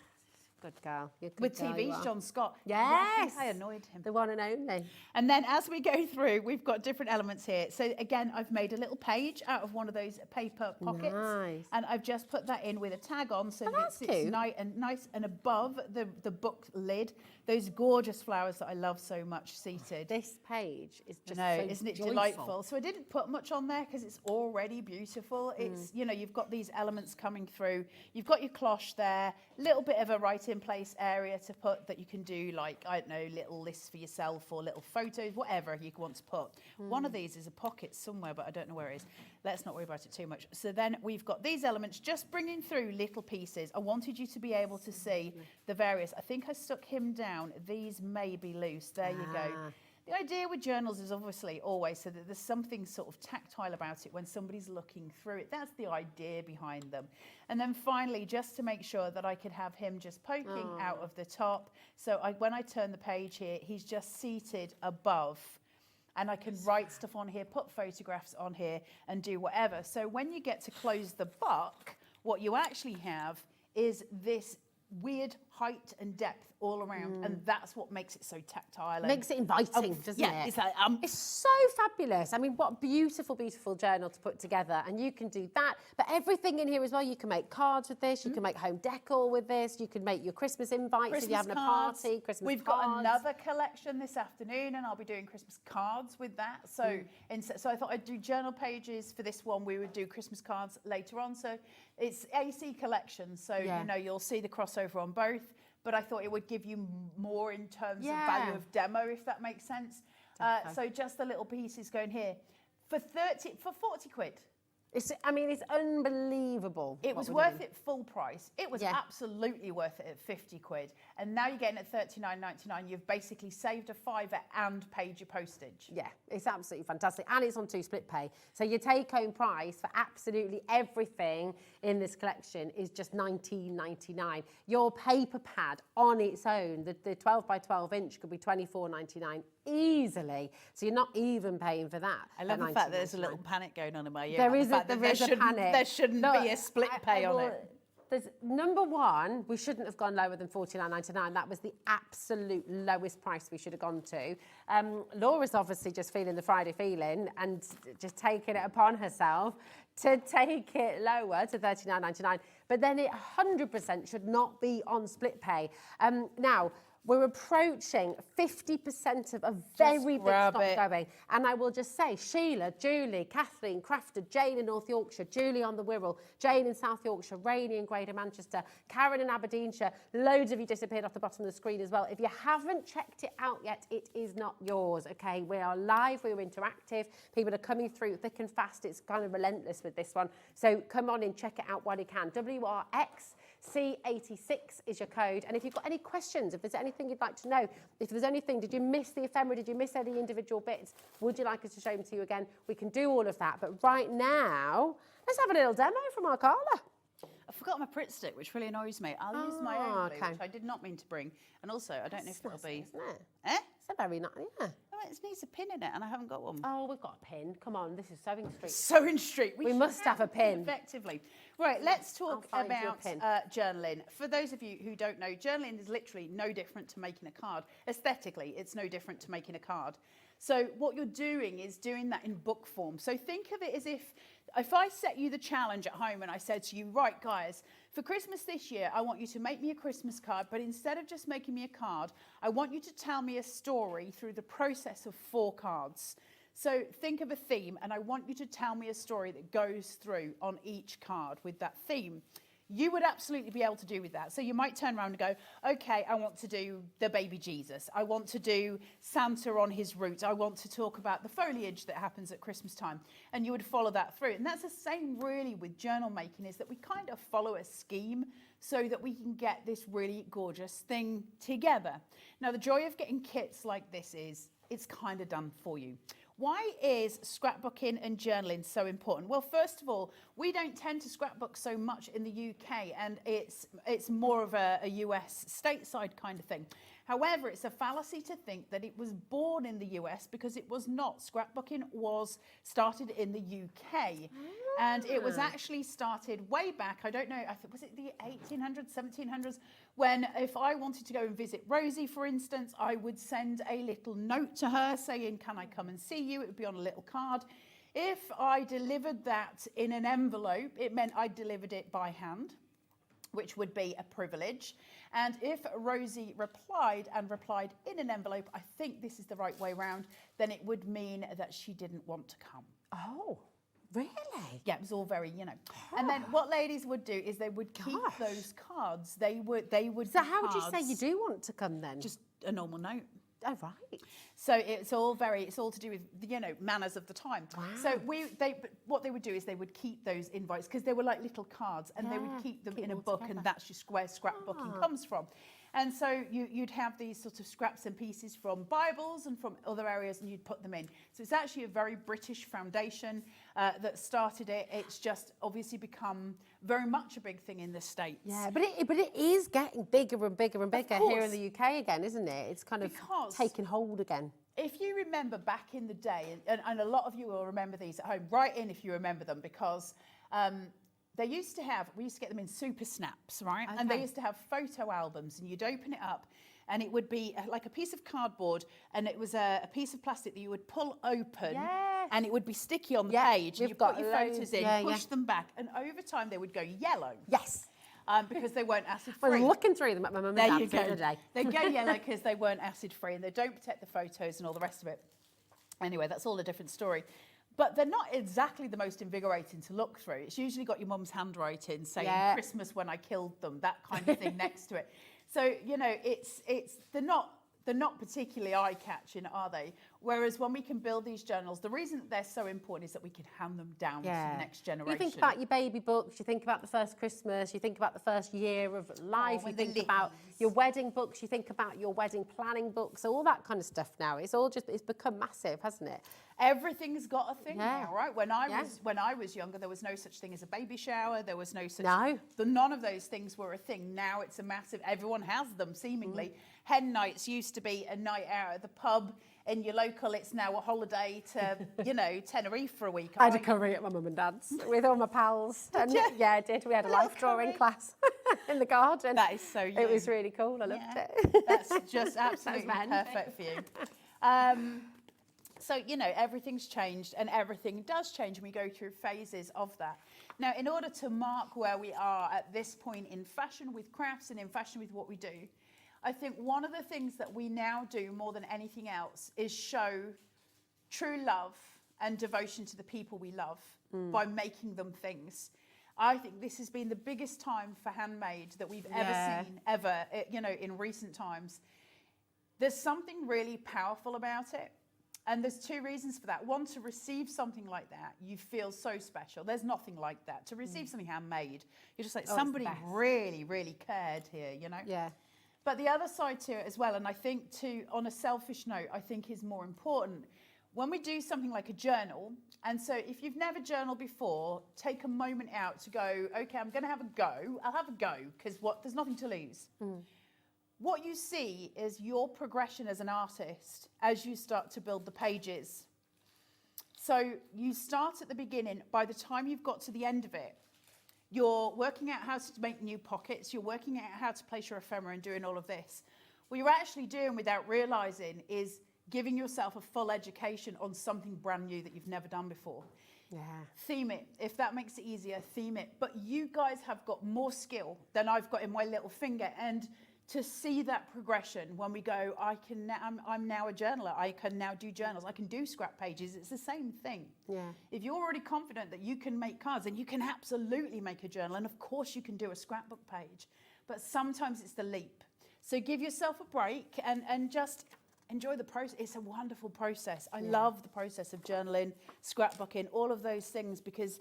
Good girl. You're a good With girl, you TV's are. John Scott. Yes. I think I annoyed him. The one and only. And then as we go through, we've got different elements here. So again, I've made a little page out of one of those paper pockets. Nice. And I've just put that in with a tag on so that that's it sits cute. nice and above the book lid. Those gorgeous flowers that I love so much seated. This page is just No, so isn't it joyful. delightful? So I didn't put much on there because it's already beautiful. It's, you know, you've got these elements coming through. You've got your cloche there, little bit of a write-in-place area to put that you can do, like, I don't know, little lists for yourself or little photos, whatever you want to put. One of these is a pocket somewhere, but I don't know where it is. Let's not worry about it too much. So then we've got these elements just bringing through little pieces. I wanted you to be able to see the various. I think I stuck him down. These may be loose. There you go. The idea with journals is obviously always so that there's something sort of tactile about it when somebody's looking through it. That's the idea behind them. And then finally, just to make sure that I could have him just poking out of the top. So when I turn the page here, he's just seated above. And I can write stuff on here, put photographs on here and do whatever. So when you get to close the book, what you actually have is this weird height and depth all around, and that's what makes it so tactile. And Makes it inviting, doesn't it? It's like, it's so fabulous. I mean, what a beautiful, beautiful journal to put together. And you can do that. But everything in here as well, you can make cards with this. You can make home decor with this. You can make your Christmas invites if you're having cards. a party. Christmas We've cards. got another collection this afternoon, and I'll be doing Christmas cards with that. So, so I thought I'd do journal pages for this one. We would do Christmas cards later on. So it's AC collection. So, you know, you'll see the crossover on both. But I thought it would give you more in terms of value of demo, if that makes sense. So just the little pieces going here for 40 quid. I mean, it's unbelievable. It was worth it full price. It was absolutely worth it at 50 quid. And now you're getting it at $39.99. You've basically saved a fiver and paid your postage. Yeah, it's absolutely fantastic. And it's on 2 split pay. So your take-home price for absolutely everything in this collection is just $19.99. Your paper pad on its own, the 12 by 12 inch could be $24.99 easily. So you're not even paying for that. I love the fact that there's a little panic going on in my ear. There is a panic. There shouldn't be a split pay on it. There's, number one, we shouldn't have gone lower than $49.99. That was the absolute lowest price we should have gone to. Laura's obviously just feeling the Friday feeling and just taking it upon herself to take it lower to $39.99. But then it 100% should not be on split pay. Now, we're approaching 50% of a very big stock going. And I will just say, Sheila, Julie, Kathleen, Crafted, Jane in North Yorkshire, Julie on the Wirral, Jane in South Yorkshire, Rainey in Greater Manchester, Karen in Aberdeenshire, loads of you disappeared off the bottom of the screen as well. If you haven't checked it out yet, it is not yours, okay? We are live, we're interactive, people are coming through thick and fast. It's kind of relentless with this one. So come on in, check it out while you can. WRXC86 is your code. And if you've got any questions, if there's anything you'd like to know, if there's anything, did you miss the ephemera, did you miss any individual bits, would you like us to show them to you again? We can do all of that. But right now, let's have a little demo from our Carla. forgot my Pritt stick, which really annoys me. I'll use my own glue, which I did not mean to bring. And also, I don't know if it'll be... Isn't it? Eh? It's a very nice, yeah. Oh, it needs a pin in it, and I haven't got one. Oh, we've got a pin. Come on, this is Sewing Street. Sewing Street. We must have a pin. Effectively. Right, let's talk I'll find you a about pin. journaling. For those of you who don't know, journaling is literally no different to making a card. Aesthetically, it's no different to making a card. So what you're doing is doing that in book form. So think of it as if I set you the challenge at home and I said to you, right, guys, for Christmas this year, I want you to make me a Christmas card, but instead of just making me a card, I want you to tell me a story through the process of 4 cards. So think of a theme, and I want you to tell me a story that goes through on each card with that theme. You would absolutely be able to do with that. So you might turn around and go, okay, I want to do the baby Jesus. I want to do Santa on his route. I want to talk about the foliage that happens at Christmas time. And you would follow that through. And that's the same really with journal making, is that we kind of follow a scheme so that we can get this really gorgeous thing together. Now, the joy of getting kits like this is it's kind of done for you. Why is scrapbooking and journaling so important? Well, first of all, we don't tend to scrapbook so much in the UK, and it's more of a US stateside kind of thing. However, it's a fallacy to think that it was born in the US, because it was not. Scrapbooking was started in the UK. And it was actually started way back, I don't know, was it the 1800s, 1700s, when if I wanted to go and visit Rosie, for instance, I would send a little note to her saying, can I come and see you? It would be on a little card. If I delivered that in an envelope, it meant I delivered it by hand, which would be a privilege. And if Rosie replied in an envelope, I think this is the right way round, then it would mean that she didn't want to come. Oh. Really? Yeah, it was all very, you know. And then what ladies would do is they would keep those cards. They would. So how would you say you do want to come then? Just a normal note. Oh, right. So it's all to do with, you know, manners of the time. Wow. So what they would do is they would keep those invites, because they were like little cards, and they would keep them in a book, and that's just where scrapbooking comes from. And so you'd have these sort of scraps and pieces from Bibles and from other areas, and you'd put them in. So it's actually a very British foundation that started it. It's just obviously become very much a big thing in the States. Yeah, but it is getting bigger and bigger and bigger here in the UK again, isn't it? It's kind of taking hold again. If you remember back in the day, and a lot of you will remember these at home, write in if you remember them, because we used to get them in super snaps, right? Okay. And they used to have photo albums, and you'd open it up, and it would be like a piece of cardboard, and it was a piece of plastic that you would pull open, and it would be sticky on the page, and you put your photos in, push them back, and over time they would go yellow. Yes. Because they weren't acid-free. I was looking through them at my mum and dad's the other day. They go yellow because they weren't acid-free, and they don't protect the photos and all the rest of it. Anyway, that's all a different story. But they're not exactly the most invigorating to look through. It's usually got your mum's handwriting saying Christmas when I killed them, that kind of thing next to it. So, you know, they're not particularly eye-catching, are they? Whereas when we can build these journals, the reason that they're so important is that we can hand them down to the next generation. You think about your baby books, you think about the first Christmas, you think about the first year of life, you think about your wedding books, you think about your wedding planning books, all that kind of stuff now. It's become massive, hasn't it? Everything's got a thing now, right? When I was younger, there was no such thing as a baby shower. There was no such. None of those things were a thing. Now it's a massive. Everyone has them seemingly. Hen nights used to be a night out at the pub in your local. It's now a holiday to, you know, Tenerife for a week. I had a curry at my mum and dad's with all my pals. Yeah, I did. We had a life drawing class in the garden. That is so you. It was really cool. I loved it. That's just absolutely perfect for you. So, you know, everything's changed, and everything does change, and we go through phases of that. Now, in order to mark where we are at this point in fashion with crafts and in fashion with what we do, I think one of the things that we now do more than anything else is show true love and devotion to the people we love by making them things. I think this has been the biggest time for handmade that we've ever seen, you know, in recent times. There's something really powerful about it. And there's 2 reasons for that. One, to receive something like that, you feel so special. There's nothing like that. To receive something handmade, you're just like, somebody really, really cared here, you know? Yeah. But the other side to it as well, and I think on a selfish note, I think is more important. when we do something like a journal, and so if you've never journaled before, take a moment out to go, okay, I'm going to have a go. I'll have a go because there's nothing to lose. What you see is your progression as an artist as you start to build the pages. So you start at the beginning. By the time you've got to the end of it, you're working out how to make new pockets. You're working out how to place your ephemera and doing all of this. What you're actually doing without realizing is giving yourself a full education on something brand new that you've never done before. Yeah. Theme it. If that makes it easier, theme it. But you guys have got more skill than I've got in my little finger. And to see that progression when we go, I'm now a journaler. I can now do journals. I can do scrap pages. It's the same thing. Yeah. If you're already confident that you can make cards, then you can absolutely make a journal. And of course you can do a scrapbook page. But sometimes it's the leap. So give yourself a break and just enjoy the process. It's a wonderful process. I love the process of journaling, scrapbooking, all of those things, because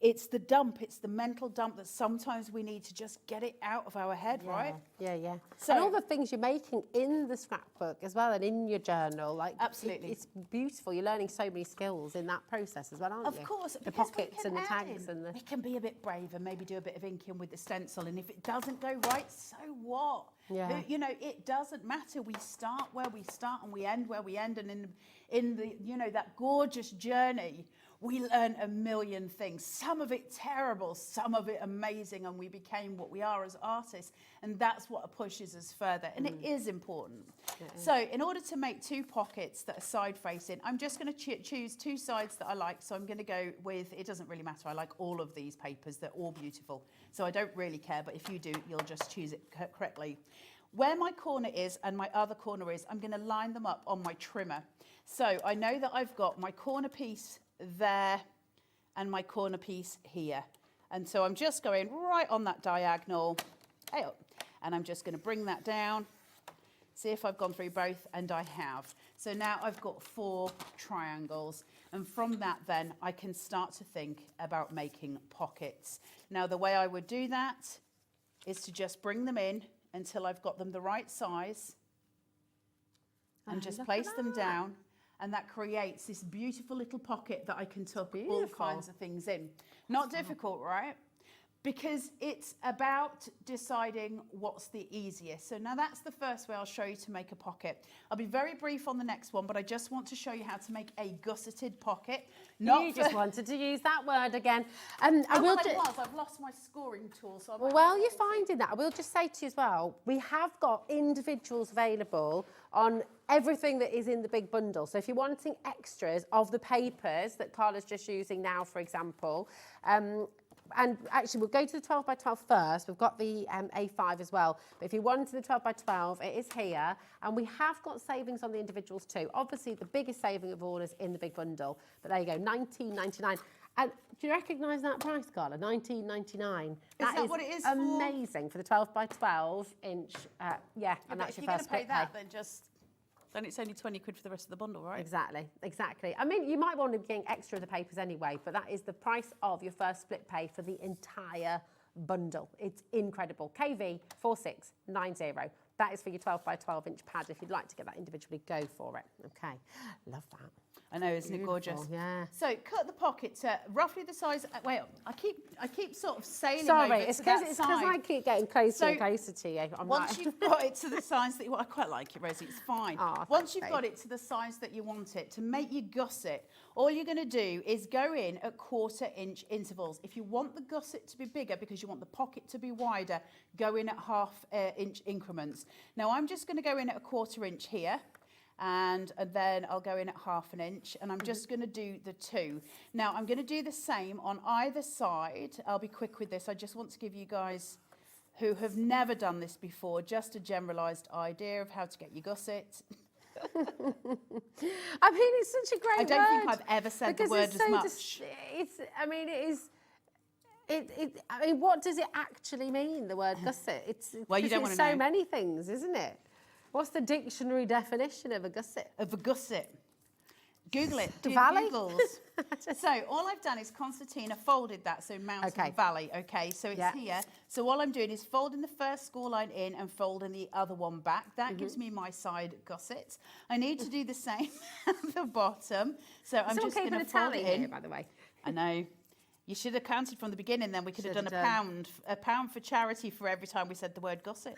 it's the dump, it's the mental dump that sometimes we need to just get it out of our head, right? Yeah, yeah. So, and all the things you're making in the scrapbook as well and in your journal, like absolutely, it's beautiful. You're learning so many skills in that process as well, aren't you? Of course, the pockets and the tags and the. We can be a bit brave and maybe do a bit of inking with the stencil, and if it doesn't go right, so what? Yeah. You know, it doesn't matter. We start where we start and we end where we end, and in the that gorgeous journey, we learn a million things. Some of it terrible, some of it amazing, and we became what we are as artists, and that's what pushes us further, and it is important. So in order to make two pockets that are side facing, I'm just going to choose two sides that I like. So I'm going to go with, it doesn't really matter, I like all of these papers, they're all beautiful, so I don't really care, but if you do, you'll just choose it correctly. Where my corner is and my other corner is, I'm going to line them up on my trimmer. So I know that I've got my corner piece there and my corner piece here, and so I'm just going right on that diagonal, and I'm just going to bring that down, see if I've gone through both, and I have. So now I've got 4 triangles, and from that then I can start to think about making pockets. Now the way I would do that is to just bring them in until I've got them the right size, and just place them down. And that creates this beautiful little pocket that I can tuck all kinds of things in. Not difficult, right? Because it's about deciding what's the easiest. So now that's the first way I'll show you to make a pocket. I'll be very brief on the next one, but I just want to show you how to make a gusseted pocket. You just wanted to use that word again. I've lost my scoring tool. So well, you're finding that. I will just say to you as well, we have got individuals available on everything that is in the big bundle. So if you're wanting extras of the papers that Carla's just using now, for example, and actually we'll go to the 12 by 12 first. We've got the A5 as well. But if you wanted the 12 by 12, it is here. And we have got savings on the individuals too. Obviously, the biggest saving of all is in the big bundle. But there you go, $19.99. And do you recognise that price, Carla? $19.99. That is what it is amazing for the 12 by 12 inch. Yeah, and that's your first split pay. If you're going to pay pay. that, then it's only 20 quid for the rest of the bundle, right? Exactly, exactly. I mean, you might want to be getting extra of the papers anyway, but that is the price of your first split pay for the entire bundle. It's incredible. KV 4690. That is for your 12 by 12 inch pad. If you'd like to get that individually, go for it. Okay, love that. I know, isn't it gorgeous? Yeah. So cut the pocket to roughly the size. Wait, I keep sort of sailing. Sorry, over it's to because that side. I keep getting closer and closer to you. Once you've got it to the size that you want, I quite like it, Rosie. It's fine. Once you've got it to the size that you want it, to make your gusset, all you're going to do is go in at 1/4 inch intervals. If you want the gusset to be bigger because you want the pocket to be wider, go in at 1/2 inch increments. Now I'm just going to go in at 1/4 inch here. And then I'll go in at 1/2 inch, and I'm just going to do the 2. Now I'm going to do the same on either side. I'll be quick with this. I just want to give you guys who have never done this before just a generalised idea of how to get your gusset. I mean, it's such a great word. I don't think I've ever said the word as much. I mean, what does it actually mean, the word gusset? Well, you don't want to know. So many things, isn't it? What's the dictionary definition of a gusset? Of a gusset. Google it. Do Valley? Googles. So all I've done is Concertina folded that, so mountain valley, okay? So it's here. So all I'm doing is folding the first score line in and folding the other one back. That gives me my side gusset. I need to do the same at the bottom. So I'm just going to fold it in. Here, by the way. I know. You should have counted from the beginning, then we could have done a pound for charity for every time we said the word gusset.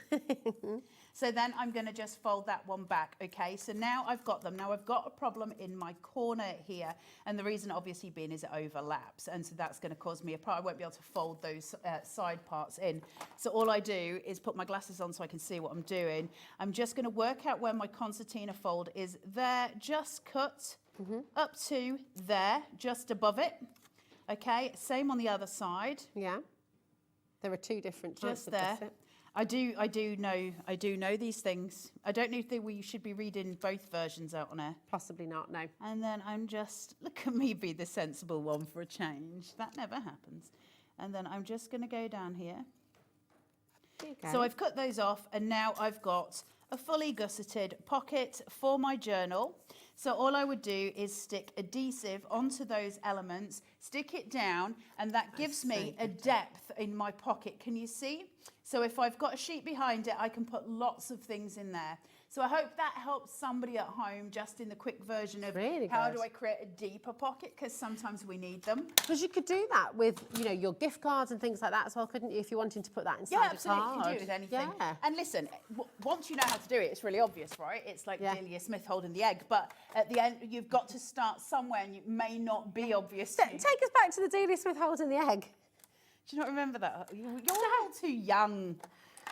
So then I'm going to just fold that one back, okay? So now I've got them. Now I've got a problem in my corner here, and the reason obviously being is it overlaps, and so that's going to cause me a problem. I won't be able to fold those side parts in. So all I do is put my glasses on so I can see what I'm doing. I'm just going to work out where my concertina fold is there, just cut up to there, just above it. Okay, same on the other side. Yeah. There are two different types just of there. gusset. I do know these things. I don't know if we should be reading both versions out on air. Possibly not, no. And then I'm just, look at me be the sensible one for a change. That never happens. And then I'm just going to go down here. There you go. So I've cut those off, and now I've got a fully gusseted pocket for my journal. So all I would do is stick adhesive onto those elements, stick it down, and that gives me a depth in my pocket. Can you see? So if I've got a sheet behind it, I can put lots of things in there. So I hope that helps somebody at home just in the quick version of how do I create a deeper pocket, because sometimes we need them. Because you could do that with, you know, your gift cards and things like that as well, couldn't you, if you wanted to put that inside a card? Yeah, absolutely, you can do it with anything. Yeah. And listen, once you know how to do it, it's really obvious, right? It's like Delia Smith holding the egg, but at the end, you've got to start somewhere, and it may not be obvious. Take us back to the Delia Smith holding the egg. Do you not remember that? You're all too young.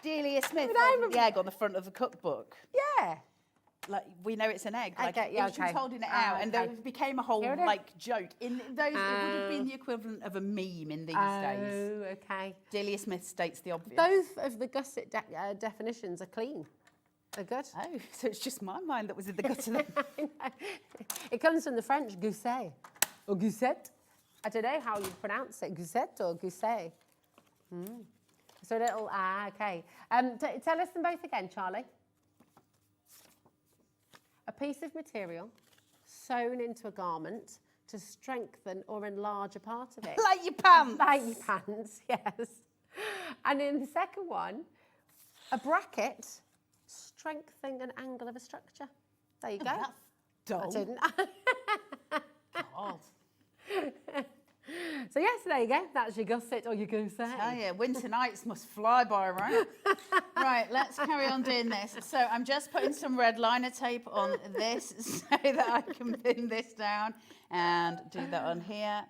Delia Smith holding the egg on the front of the cookbook. Yeah. Like, we know it's an egg. Like, she was holding it out, and there became a whole, like, joke. In those, it would have been the equivalent of a meme in these days. Oh, okay. Delia Smith states the obvious. Both of the gusset definitions are clean. They're good. Oh, so it's just my mind that was in the gut of them. It comes from the French gousset or gousset. I don't know how you pronounce it, gousset or gousset. So a little, okay. Tell us them both again, Charlie. A piece of material sewn into a garment to strengthen or enlarge a part of it. Like your pants. Like your pants, yes. And in the second one, a bracket strengthening an angle of a structure. There you go. That's dull. I didn't. God. So yes, there you go. That's your gusset or your gousset. Oh yeah, winter nights must fly by, right? Right, let's carry on doing this. So I'm just putting some red liner tape on this so that I can pin this down and do that on here.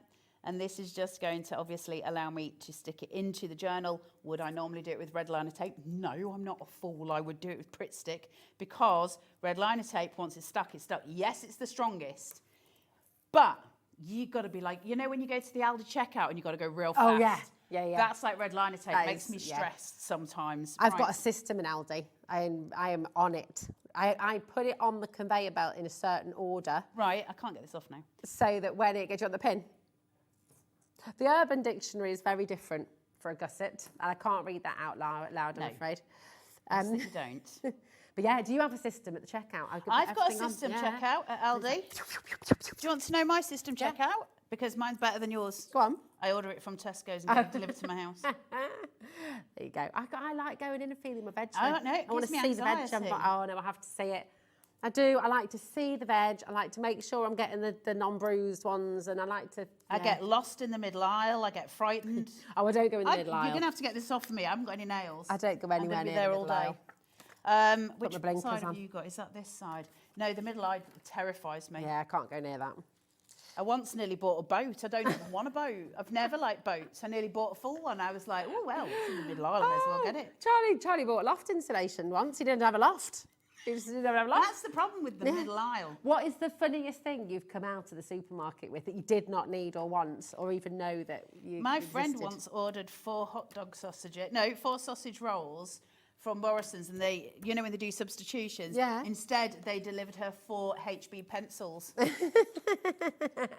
And this is just going to obviously allow me to stick it into the journal. Would I normally do it with red liner tape? No, I'm not a fool. I would do it with Pritt Stick, because red liner tape, once it's stuck, it's stuck. Yes, it's the strongest, but you've got to be like, you know, when you go to the Aldi checkout and you've got to go real fast. Oh, yeah. Yeah, yeah. That's like red liner tape. It makes me stressed sometimes. I've got a system in Aldi. I am on it. I put it on the conveyor belt in a certain order. Right, I can't get this off now. So that when it gets you on the pin. The Urban Dictionary is very different for a gusset, and I can't read that out loud, I'm afraid. You don't. But yeah, do you have a system at the checkout? I've got a system checkout at Aldi. Do you want to know my system checkout? Because mine's better than yours. Go on. I order it from Tesco's and get it delivered to my house. There you go. I like going in and feeling my veg. I don't know. I want to see the veg. I'm like, oh no, I have to see it. I do. I like to see the veg. I like to make sure I'm getting the non-bruised ones, and I like to. I get lost in the middle aisle. I get frightened. Oh, I don't go in the middle aisle. You're gonna have to get this off for me. I haven't got any nails. I don't go anywhere near there the all middle day. aisle. Which side have you got? Is that this side? No, the middle aisle terrifies me. Yeah, I can't go near that. I once nearly bought a boat. I don't even want a boat. I've never liked boats. I nearly bought a full one. I was like, oh, well, it's in the middle aisle. I may as well get it. Charlie bought loft insulation once. He didn't have a loft. He just didn't have a loft. That's the problem with the middle aisle. What is the funniest thing you've come out of the supermarket with that you did not need or want, or even know that you My existed? friend once ordered 4 sausage rolls from Morrison's, and they, you know, when they do substitutions, instead they delivered her 4 HB pencils.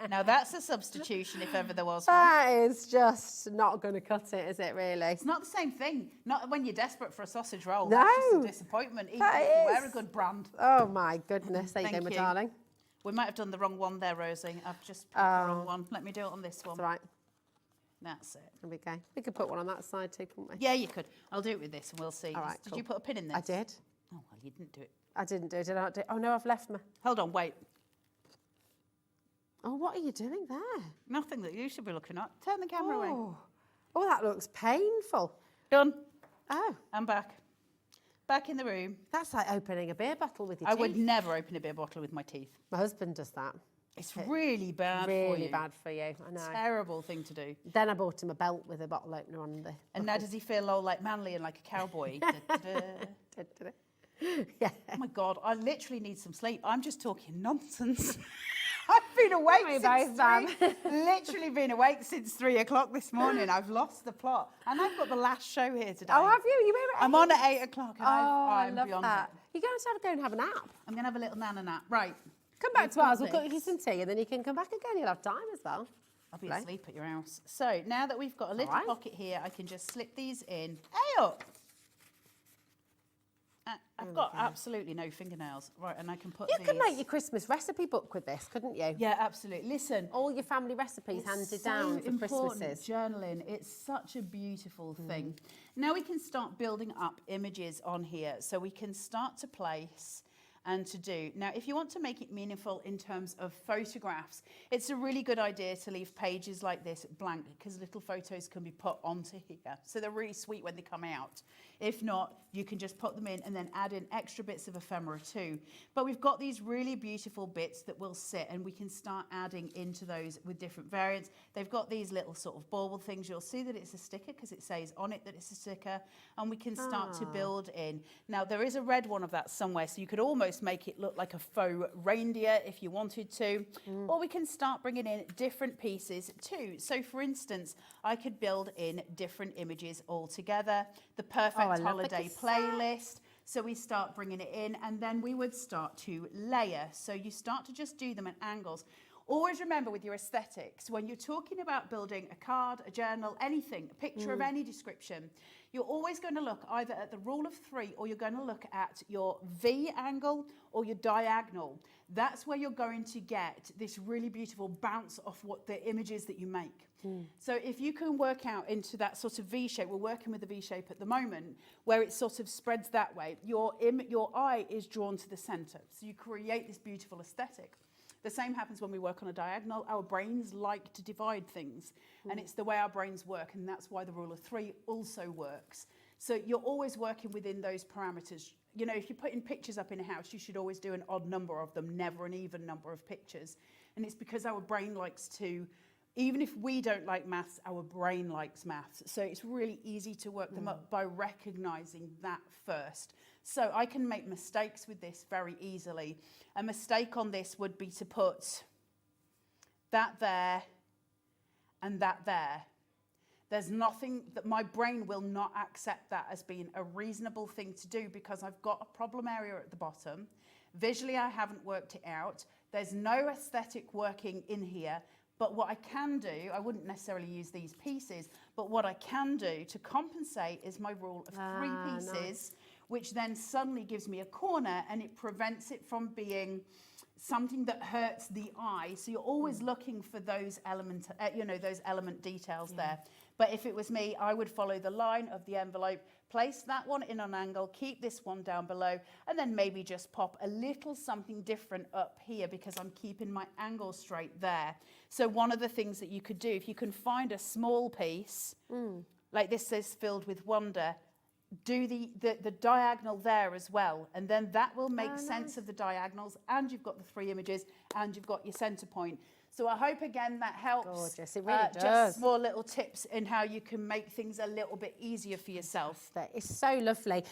Now that's a substitution if ever there was one. That is just not going to cut it, is it really? It's not the same thing. Not when you're desperate for a sausage roll. No. That's just a disappointment, even if you wear a good brand. Oh my goodness, there you go, my darling. We might have done the wrong one there, Rosie. I've just picked the wrong one. Let me do it on this one. That's all right. That's it. There we go. We could put one on that side too, couldn't we? Yeah, you could. I'll do it with this and we'll see. All right, Did cool. you put a pin in this? I did. Oh, well, you didn't do it. I didn't do it. Did I not do it? Oh, no, I've left my... Hold on, wait. Oh, what are you doing there? Nothing that you should be looking at. Turn the camera away. Oh, that looks painful. Done. Oh. I'm back. Back in the room. That's like opening a beer bottle with your I teeth. would never open a beer bottle with my teeth. My husband does that. It's really bad for you. Really bad for you, I know. Terrible thing to do. Then I bought him a belt with a bottle opener on the... And now does he feel all like manly and like a cowboy? Yeah. Oh my God, I literally need some sleep. I'm just talking nonsense. I've been awake literally been awake since 3 o'clock this morning. I've lost the plot. And I've got the last show here today. Oh, have you? You were at I'm on at 8 o'clock and I I'm love beyond that. it. You're going to have to go and have a nap. I'm going to have a little nana nap. Right. Come back to ours, we'll this. cook you some tea and then you can come back again. You'll have time as well. I'll be asleep at your house. So now that we've got a little right. pocket here, I can just slip these in. Hey up! I've got absolutely no fingernails. Right, and I can put You these... could make your Christmas recipe book with this, couldn't you? Yeah, absolutely. Listen. All your family recipes handed down for Christmases. Journaling. It's such a beautiful thing. Now we can start building up images on here. So we can start to place and to do. Now, if you want to make it meaningful in terms of photographs, it's a really good idea to leave pages like this blank because little photos can be put onto here. So they're really sweet when they come out. If not, you can just put them in and then add in extra bits of ephemera too. But we've got these really beautiful bits that will sit and we can start adding into those with different variants. They've got these little sort of bauble things. You'll see that it's a sticker because it says on it that it's a sticker, and we can start to build in. Now, there is a red one of that somewhere, so you could almost make it look like a faux reindeer if you wanted to. Or we can start bringing in different pieces too. So for instance, I could build in different images all together. The perfect holiday playlist. So we start bringing it in and then we would start to layer. So you start to just do them at angles. Always remember with your aesthetics, when you're talking about building a card, a journal, anything, a picture of any description, you're always going to look either at the rule of 3 or you're going to look at your V angle or your diagonal. That's where you're going to get this really beautiful bounce off what the images that you make. So if you can work out into that sort of V shape, we're working with the V shape at the moment, where it sort of spreads that way, your eye is drawn to the center. So you create this beautiful aesthetic. The same happens when we work on a diagonal. Our brains like to divide things, and it's the way our brains work, and that's why the rule of 3 also works. So you're always working within those parameters. You know, if you're putting pictures up in a house, you should always do an odd number of them, never an even number of pictures. And it's because our brain likes to, even if we don't like maths, our brain likes maths. So it's really easy to work them up by recognizing that first. So I can make mistakes with this very easily. A mistake on this would be to put that there and that there. There's nothing that my brain will not accept that as being a reasonable thing to do because I've got a problem area at the bottom. Visually, I haven't worked it out. There's no aesthetic working in here. But what I can do, I wouldn't necessarily use these pieces, but what I can do to compensate is my rule of 3 pieces, which then suddenly gives me a corner and it prevents it from being something that hurts the eye. So you're always looking for those element, those element details there. But if it was me, I would follow the line of the envelope, place that one in an angle, keep this one down below, and then maybe just pop a little something different up here because I'm keeping my angle straight there. So one of the things that you could do, if you can find a small piece, like this says filled with wonder, do the diagonal there as well, and then that will make sense of the diagonals, and you've got the 3 images, and you've got your center point. So I hope again that helps. Gorgeous, it really does. Just small little tips in how you can make things a little bit easier for yourself. It's so lovely.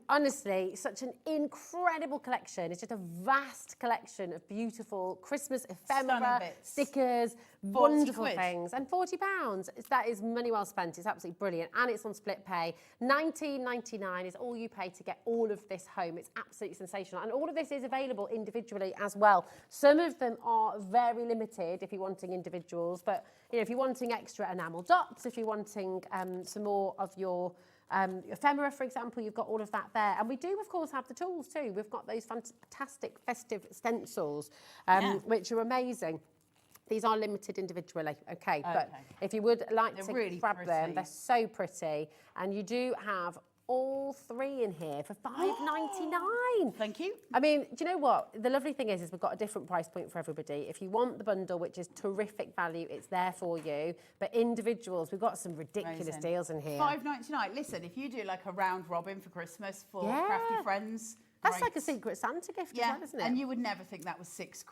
Honestly, such an incredible collection. It's just a vast collection of beautiful Christmas ephemera, stickers, wonderful things. And £40. That is money well spent. It's absolutely brilliant. And it's on split pay. $19.99 is all you pay to get all of this home. It's absolutely sensational. And all of this is available individually as well. Some of them are very limited if you're wanting individuals, but if you're wanting extra enamel dots, if you're wanting some more of your ephemera, for example, you've got all of that there. And we do, of course, have the tools too. We've got those fantastic festive stencils, which are amazing. These are limited individually, okay, but if you would like to really grab them, they're so pretty. And you do have all 3 in here for $5.99. Thank you. I mean, do you know what? The lovely thing is we've got a different price point for everybody. If you want the bundle, which is terrific value, it's there for you. But individuals, we've got some ridiculous deals in here. $5.99. Listen, if you do like a round robin for Christmas for crafty friends, that's like a Secret Santa gift as well, isn't it? And you would never think that was £6.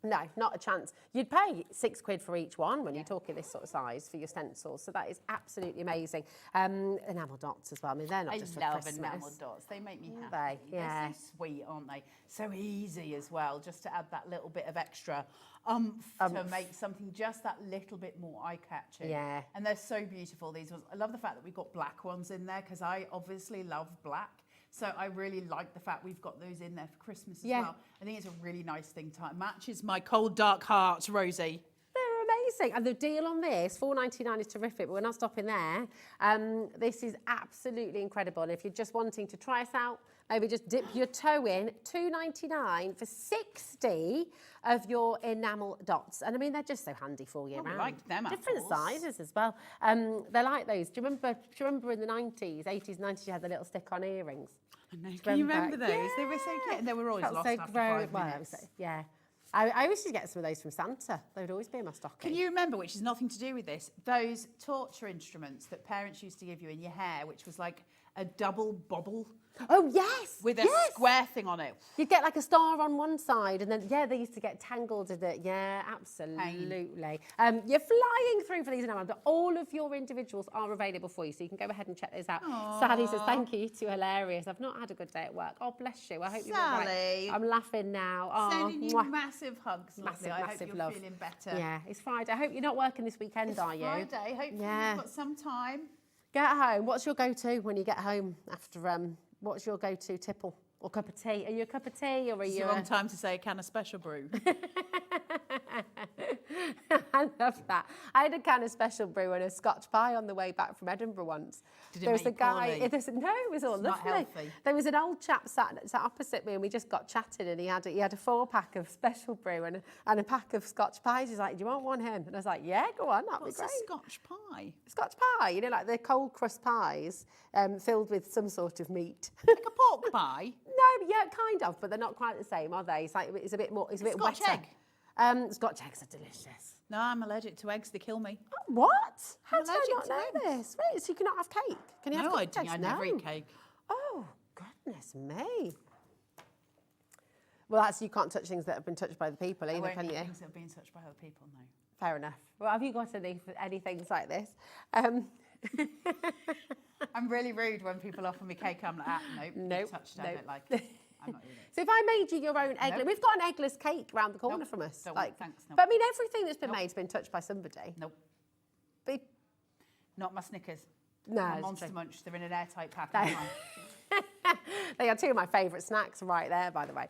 No, not a chance. You'd pay £6 for each one when you're talking this sort of size for your stencils. So that is absolutely amazing. Enamel dots as well. I mean, they're not just for Christmas. I love enamel dots. They make me happy. Yeah. They're so sweet, aren't they? So easy as well, just to add that little bit of extra to make something just that little bit more eye-catching. Yeah. And they're so beautiful, these ones. I love the fact that we've got black ones in there because I obviously love black. So I really like the fact we've got those in there for Christmas as well. I think it's a really nice thing to matches my cold dark heart, Rosie. They're amazing. And the deal on this, $4.99 is terrific, but we're not stopping there. This is absolutely incredible. And if you're just wanting to try us out, maybe just dip your toe in, $2.99 for 60 of your enamel dots. And I mean, they're just so handy for you around. I like them, different sizes as well. They're like those. Do you remember in the 90s, 80s, 90s, you had the little stick-on earrings? I know. Can you remember those? Yeah. They were so cute. And they were always lost after 5 minutes. Yeah. I used to get some of those from Santa. They would always be in my stocking. Can you remember, which has nothing to do with this, those torture instruments that parents used to give you in your hair, which was like a double bobble? Oh, yes. With a square thing on it. You'd get like a star on one side and then, they used to get tangled in it. Yeah, absolutely. You're flying through for these now, but all of your individuals are available for you, so you can go ahead and check those out. Aww. Sally says, thank you, you two are hilarious. I've not had a good day at work. Oh, bless you. I hope you're all right. I'm laughing now. Oh, sending you massive hugs. Massive, I massive hope love. you're feeling better. Yeah, it's Friday. I hope you're not working this weekend, are you? It's Friday. Hopefully you've got some time. Get home. What's your go-to when you get home after, what's your go-to tipple or cup of tea? Are you a cup of tea or are It's you the wrong time to say a can of special brew. I love that. I had a can of special brew and a Scotch pie on the way back from Edinburgh once. Did it make you poorly? No, it was all It's lovely. not healthy. There was an old chap sat opposite me and we just got chatting and he had a 4-pack of special brew and a pack of Scotch pies. He's like, do you want one, hen? And I was like, yeah, go on, that'd be great. What's a Scotch pie? Scotch pie, you know, like the cold crust pies filled with some sort of meat. Like a pork pie? No, yeah, kind of, but they're not quite the same, are they? It's a bit more, it's a bit Scotch wetter. egg? Scotch eggs are delicious. No, I'm allergic to eggs. They kill me. What? How I'm did I not allergic know to this? Wait, so you cannot have cake? Can you have No, I cupcakes? don't. I never eat cake. Oh, goodness me. Well, you can't touch things that have been touched by the people either, can you? Things that have been touched by other people, no. Fair enough. Well, have you got any things like this? I'm really rude when people offer me cake. I'm like, nope. Touched. I don't like it. I'm not eating it. So if I made you your own eggless, we've got an eggless cake round the corner from us. Thanks. But I mean, everything that's been made has been touched by somebody. Nope. But not my Snickers. No, my it's Monster true. Munch. They're in an airtight pack. They are two of my favourite snacks right there, by the way.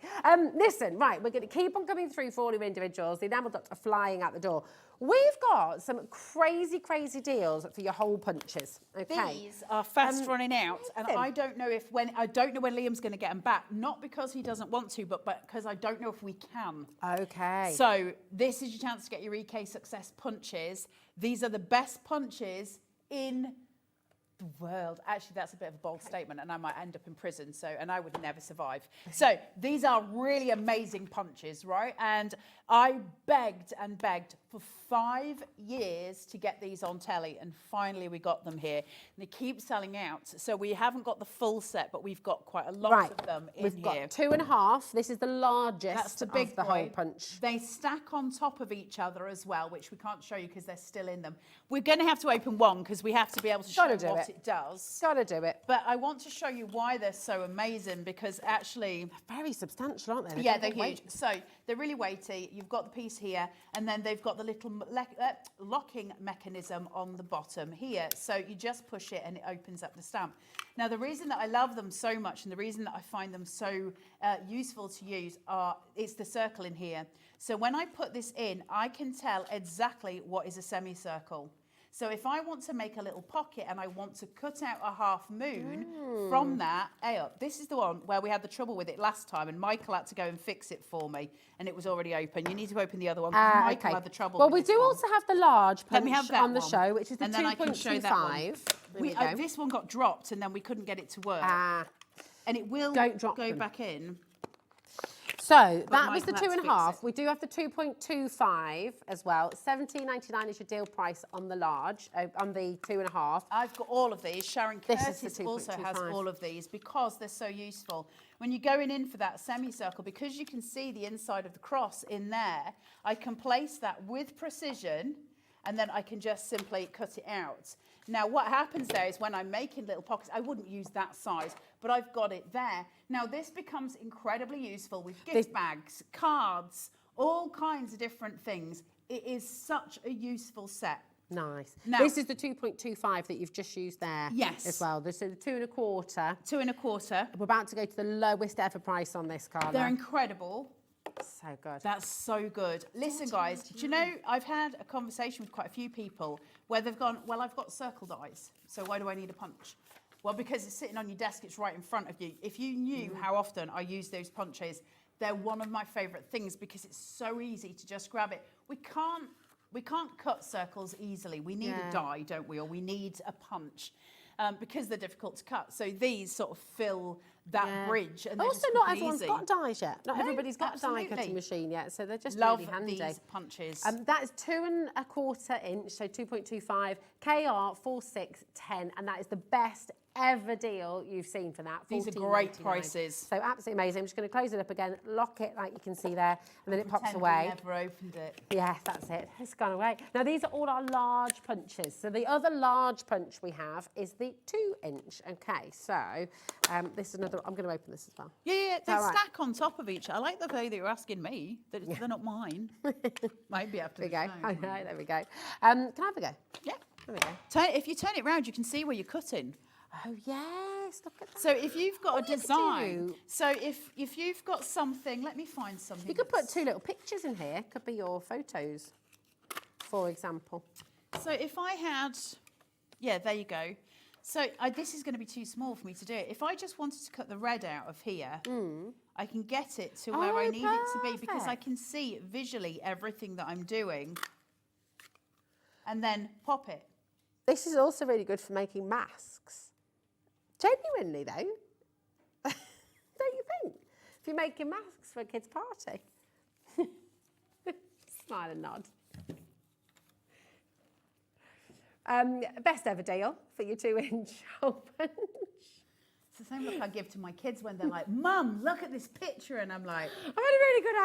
Listen, right, we're going to keep on coming through for all your individuals. The enamel dots are flying out the door. We've got some crazy, crazy deals for your hole punches. Okay. These are fast running out, and I don't know when Liam's going to get them back. Not because he doesn't want to, but because I don't know if we can. Okay. So this is your chance to get your EK Success punches. These are the best punches in the world. Actually, that's a bit of a bold statement, and I might end up in prison. And I would never survive. So these are really amazing punches, right? And I begged and begged for 5 years to get these on telly, and finally we got them here. And they keep selling out. So we haven't got the full set, but we've got quite a lot of them in We've here. got 2.5. This is the largest. That's the big of the hole punch. They stack on top of each other as well, which we can't show you because they're still in them. We're going to have to open one because we have to be able to show what it does. Gotta do it. But I want to show you why they're so amazing, because actually they're very substantial, aren't they? Yeah, they're huge. So they're really weighty. You've got the piece here, and then they've got the little locking mechanism on the bottom here. So you just push it and it opens up the stamp. Now, the reason that I love them so much and the reason that I find them so useful to use it's the circle in here. So when I put this in, I can tell exactly what is a semicircle. So if I want to make a little pocket and I want to cut out a half moon from that, this is the one where we had the trouble with it last time and Michael had to go and fix it for me and it was already open. You need to open the other one because Michael had the trouble Well, with we this do one. also have the large Let me punch have that on the one. show, which is the And then I can show that one. 2.25. This one got dropped and then we couldn't get it to work. And it will go back in. So that was the Michael had to 2.5. fix it. We do have the 2.25 as well. $17.99 is your deal price on the large, on the 2.5. I've got all of these. Sharon This Curtis is the also has 2.25. all of these because they're so useful. When you're going in for that semicircle, because you can see the inside of the cross in there, I can place that with precision and then I can just simply cut it out. Now, what happens there is when I'm making little pockets, I wouldn't use that size, but I've got it there. Now, this becomes incredibly useful with gift bags, cards, all kinds of different things. It is such a useful set. Nice. Now, this is the 2.25 that you've just used there. Yes. As well. This is the 2.25. 2.25. We're about to go to the lowest ever price on this, Carla. They're incredible. So good. That's so good. Listen, guys, do you know, I've had a conversation with quite a few people where they've gone, well, I've got circle dies, so why do I need a punch? Well, because it's sitting on your desk, it's right in front of you. If you knew how often I use those punches, they're one of my favourite things because it's so easy to just grab it. We can't cut circles easily. We need a die, don't we? Or we need a punch because they're difficult to cut. So these sort of fill that bridge. And also, not everyone's got dies yet. Not everybody's got absolutely. a die cutting machine yet, so they're just Love really handy. these punches. That is 2.25 inch, so 2.25 KR 4610, and that is the best ever deal you've seen for that. These are great $14.99. prices. So absolutely amazing. I'm just going to close it up again, lock it like you can see there, and then it pops Pretend away. we never opened it. Yeah, that's it. It's gone away. Now, these are all our large punches. So the other large punch we have is the 2-inch. Okay, so this is another. I'm going to open this as well. Yeah, they all right? stack on top of each other. I like the way that you're asking me. They're not mine. Maybe after There we the go. show. I know, there we go. Can I have a go? Yeah. There we go. If you turn it round, you can see where you're cutting. Oh, yes, look at that. So if you've got a you could design, do- so if you've got something, let me find something. You could put 2 little pictures in here. Could be your photos, for example. So if I had, yeah, there you go. So this is going to be too small for me to do it. If I just wanted to cut the red out of here, I can get it to where I need it to be because I can see visually everything that I'm doing and then pop it. This is also really good for making masks. Genuinely, though. Don't you think? If you're making masks for a kid's party. Smile and nod. Best ever deal for your 2-inch hole punch. It's the same look I give to my kids when they're like, Mum, look at this picture. And I'm like, I've had a really good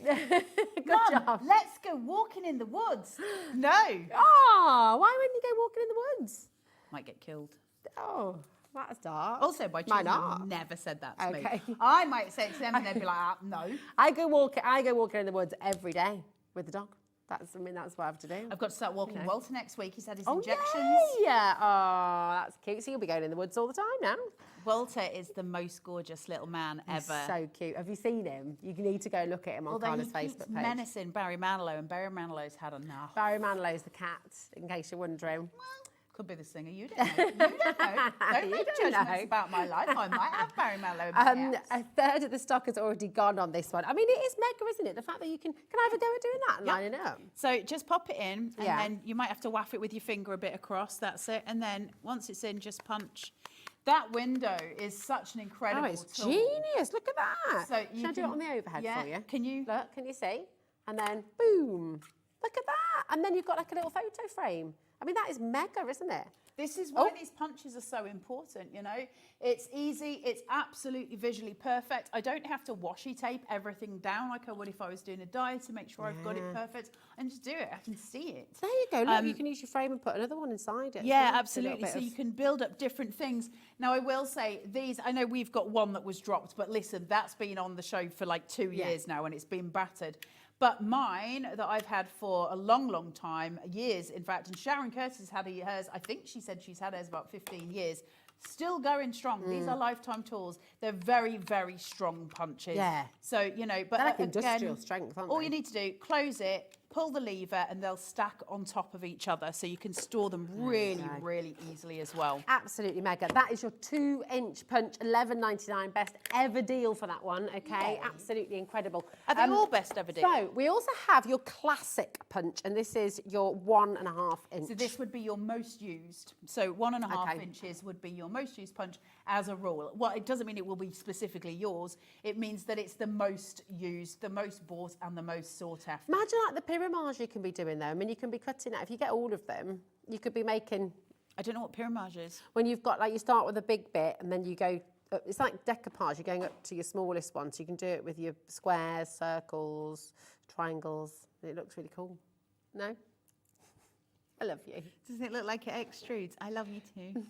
idea. Good job. Let's go walking in the woods. No. Oh, why wouldn't you go walking in the woods? Might get killed. Oh, that's dark. Also, my Might children not. have never said that to Okay. me. I might say it to them and they'd be like, no. I go walking in the woods every day with the dog. That's what I have to do. I've got to start walking Walter next week. He's had his Oh, injections. yeah. Oh, that's cute. So you'll be going in the woods all the time now. Walter is the most gorgeous little man He's ever. so cute. Have you seen him? You need to go look at him on Although Carla's he keeps Facebook page. menacing Barry Manilow, and Barry Manilow's had enough. Barry Manilow's the cat, in case you're wondering. Could be the singer. You don't know. You don't know. Don't You make don't judgments know. about my life. I might have Barry Manilow in my house. A third of the stock has already gone on this one. I mean, it is mega, isn't it? The fact that you can I have a go at doing that and Yep. lining it up? So just pop it in, and Yeah. then you might have to waff it with your finger a bit across. That's it. And then once it's in, just punch. That window is such an incredible Oh, it's tool. genius. Look at that. So Should I do it on the overhead yeah, for you? Can you? Look, can you see? And then, boom. Look at that. And then you've got like a little photo frame. I mean, that is mega, isn't it? This is why these punches are so important, you know. It's easy, it's absolutely visually perfect. I don't have to washi tape everything down like I would if I was doing a die to make sure I've got it perfect. I just do it, I can see it. There you go. Look, you can use your frame and put another one inside it. Yeah, as well. absolutely. So you can build up different things. Now, I will say these, I know we've got one that was dropped, but listen, that's been on the show for like 2 years now and it's been battered. But mine that I've had for a long, long time, years in fact, and Sharon Curtis has had hers, I think she said she's had hers about 15 years, still going strong. These are lifetime tools. They're very, very strong punches. Yeah. So, you know, but They're like again, industrial strength, aren't all they? you need to do, close it, pull the lever and they'll stack on top of each other, so you can store them really, really easily as well. Absolutely mega. That is your 2-inch punch, $11.99, best ever deal for that one, okay? Yay. Absolutely incredible. Are they all best ever deal? So we also have your classic punch, and this is your 1.5 inch. So this would be your most used. So 1.5 Okay. inches would be your most used punch as a rule. Well, it doesn't mean it will be specifically yours. It means that it's the most used, the most bought, and the most sought after. Imagine like the pyramage you can be doing though. I mean, you can be cutting out, if you get all of them, you could be making... I don't know what pyramage is. When you've got, like, you start with a big bit and then you go, it's like decoupage, you're going up to your smallest one, so you can do it with your squares, circles, triangles. It looks really cool. No? I love you. Does it look like it extrudes? I love you too.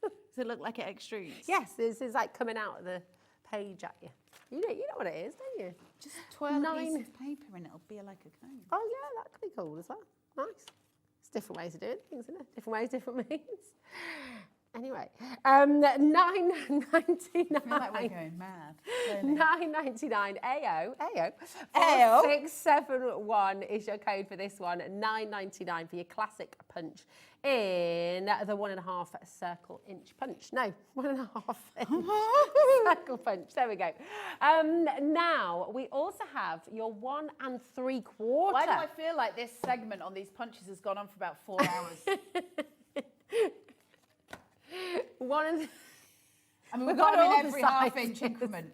Does it look like it extrudes? Yes, this is like coming out of the page at you. You know what it is, don't you? Just twirl a piece of paper and it'll be like a cone. Oh yeah, that could be cool as well. Nice. It's different ways of doing things, isn't it? Different ways, different means. Anyway, $9.99. I feel like we're going mad. $9.99 AO 4671 is your code for this one. $9.99 for your classic punch in the 1.5 circle inch punch. No, 1.5 inch circle punch. There we go. Now we also have your 1 3/4. Why do I feel like this segment on these punches has gone on for about 4 hours? I mean, we've got them in every half-inch increment.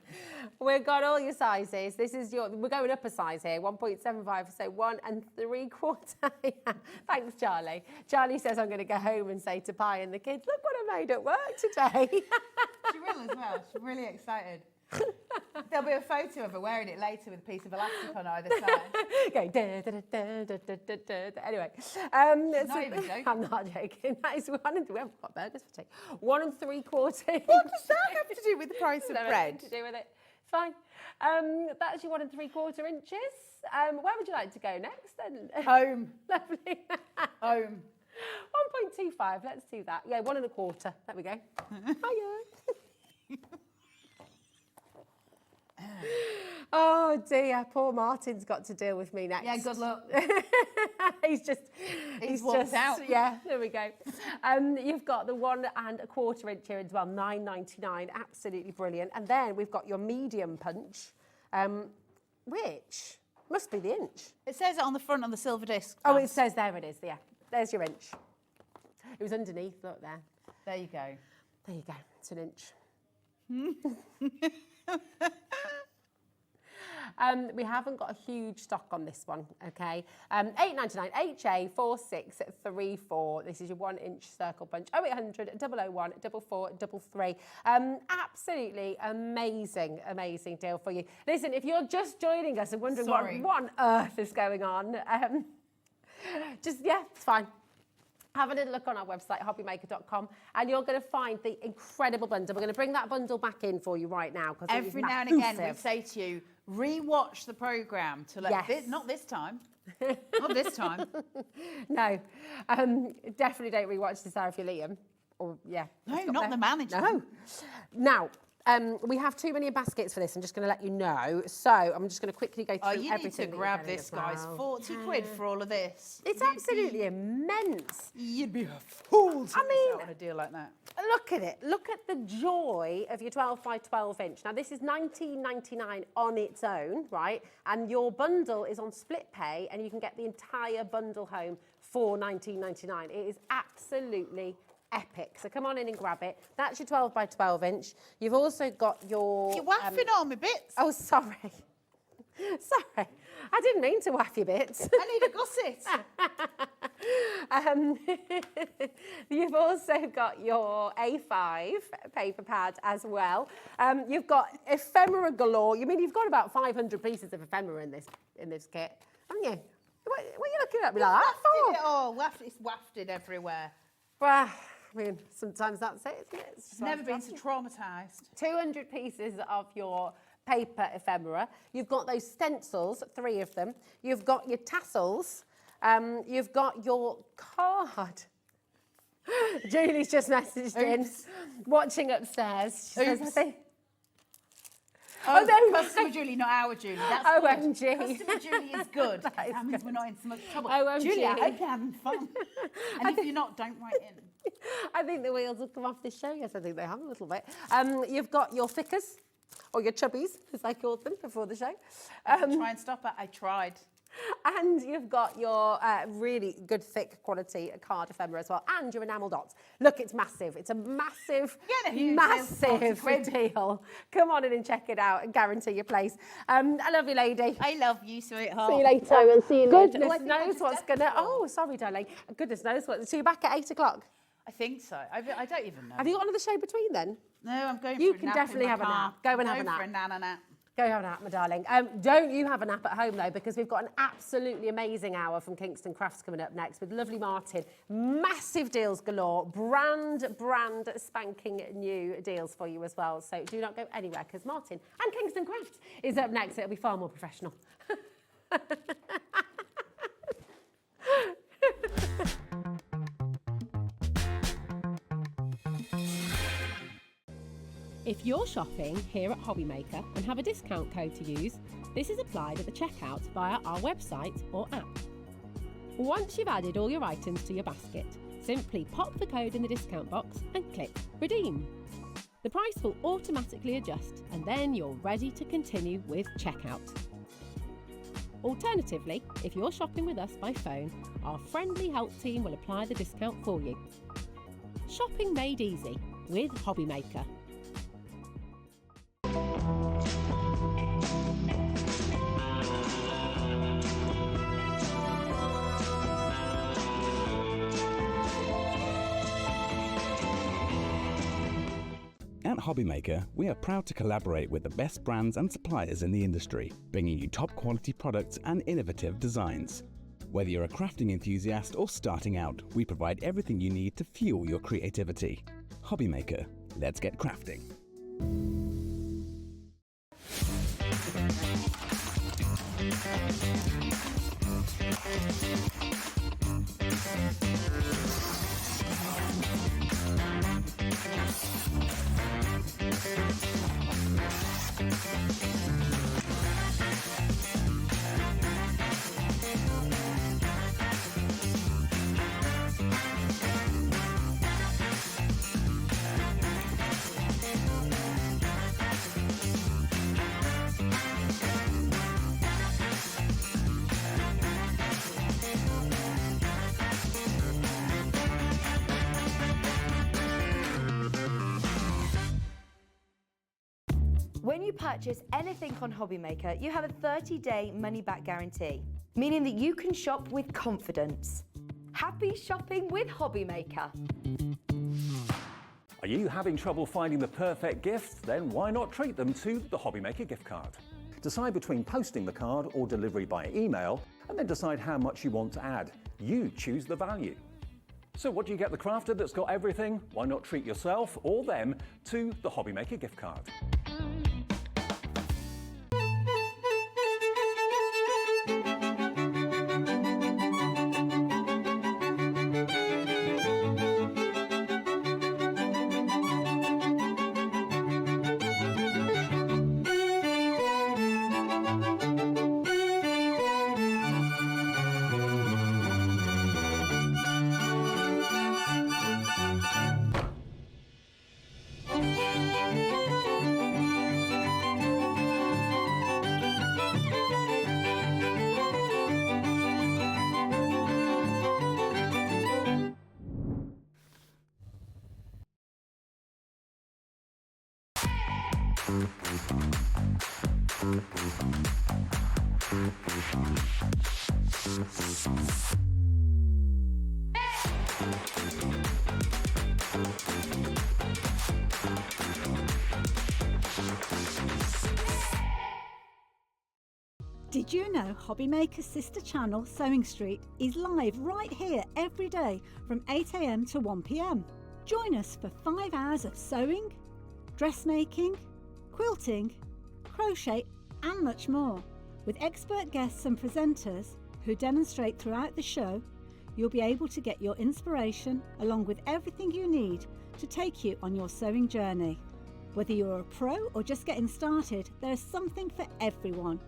We've got all your sizes. This is your, we're going up a size here, 1.75, so 1 3/4. Thanks, Charlie. Charlie says I'm going to go home and say to Pi and the kids, look what I made at work today. She will as well. She's really excited. There'll be a photo of her wearing it later with a piece of elastic on either side. Going da, da, da, da, da, da, da, da. Anyway, not even joking. I'm not joking. That is 1 and we haven't got burgers for tea. 1 3/4. What does that have to do with the price of bread? To do with it. It's fine. That's your 1 3/4 inches. Where would you like to go next then? Home. Lovely. Home. 1.25. Let's do that. Yeah, 1 1/4. There we go. Hiya. Oh dear, poor Martin's got to deal with me next. Yeah, good luck. He's walked just out. Yeah, there we go. You've got the 1 1/4 inch here as well, $9.99, absolutely brilliant. And then we've got your medium punch, which must be the inch. It says it on the front on the silver disc. Oh, it says there it is. Yeah, there's your inch. It was underneath. Look there. There you go. There you go. It's an inch. We haven't got a huge stock on this one, okay? $8.99 HA 4634. This is your 1 inch circle punch. 0800 001 4433. Absolutely amazing, amazing deal for you. Listen, if you're just joining us and wondering what on earth is going on, just yeah, it's fine. Have a little look on our website, hobbymaker.com, and you're going to find the incredible bundle. We're going to bring that bundle back in for you right now. Every now and again, we say to you, re-watch the programme to let not this time. Not this time. No. Definitely don't re-watch this if you're Liam. Or, yeah. No, not the manager. No. Now, we have too many baskets for this. I'm just going to let you know. So I'm just going to quickly go through everything. You need to grab this, guys. 40 quid for all of this. It's absolutely immense. You'd be a fool to miss out on a deal like that. Look at it. Look at the joy of your 12 by 12 inch. Now, this is $19.99 on its own, right? And your bundle is on split pay, and you can get the entire bundle home for $19.99. It is absolutely epic. So come on in and grab it. That's your 12 by 12 inch. You've also got your... You're waffing all my bits. Oh, sorry. Sorry. I didn't mean to waff your bits. I need a gusset. You've also got your A5 paper pad as well. You've got ephemera galore. You mean you've got about 500 pieces of ephemera in this kit, haven't you? What are you looking at me like that for? It all. It's wafted everywhere. Well, I mean, sometimes that's it, isn't it? It's just never been so traumatised. 200 pieces of your paper ephemera. You've got those stencils, 3 of them. You've got your tassels. You've got your card. Julie's just messaged in, watching upstairs. She says, Oh, no. Customer Julie, not our Julie. That's OMG. good. Customer Julie is good. That means we're not in so much trouble. OMG. Julie, I hope you're having fun. And if you're not, don't write in. I think the wheels have come off this show. Yes, I think they have a little bit. You've got your thickers, or your chubbies, as I called them before the show. Try and stop it. I tried. And you've got your really good thick quality card ephemera as well, and your enamel dots. Look, it's massive. It's a massive, massive deal. Come on in and check it out and guarantee your place. I love you, lady. I love you, sweetheart. See you later. I will see you later. Goodness knows what's going to... Oh, sorry, darling. Goodness knows what... So you're back at 8 o'clock? I think so. I don't even know. Have you got another show between then? No, I'm going You for a can nap definitely in my have a car. nap. Go and have a Going nap. for a nana nap. Go have a nap, my darling. Don't you have a nap at home, though, because we've got an absolutely amazing hour from Kingston Crafts coming up next with lovely Martin. Massive deals galore. Brand spanking new deals for you as well. So do not go anywhere, because Martin and Kingston Crafts is up next. It'll be far more professional. If you're shopping here at Hobbymaker and have a discount code to use, this is applied at the checkout via our website or app. Once you've added all your items to your basket, simply pop the code in the discount box and click Redeem. The price will automatically adjust and then you're ready to continue with checkout. Alternatively, if you're shopping with us by phone, our friendly help team will apply the discount for you. Shopping made easy with Hobbymaker. At Hobbymaker, we are proud to collaborate with the best brands and suppliers in the industry, bringing you top quality products and innovative designs. Whether you're a crafting enthusiast or starting out, we provide everything you need to fuel your creativity. Hobbymaker, let's get crafting. When you purchase anything on Hobbymaker, you have a 30-day money-back guarantee, meaning that you can shop with confidence. Happy shopping with Hobbymaker. Are you having trouble finding the perfect gift? Then why not treat them to the Hobbymaker gift card? Decide between posting the card or delivery by email, and then decide how much you want to add. You choose the value. So what do you get the crafter that's got everything? Why not treat yourself or them to the Hobbymaker gift card? Did you know Hobbymaker's sister channel, Sewing Street, is live right here every day from 8 AM to 1 PM? Join us for 5 hours of sewing, dressmaking, quilting, crochet and much more. With expert guests and presenters who demonstrate throughout the show, you'll be able to get your inspiration along with everything you need to take you on your sewing journey. Whether you're a pro or just getting started, there is something for everyone.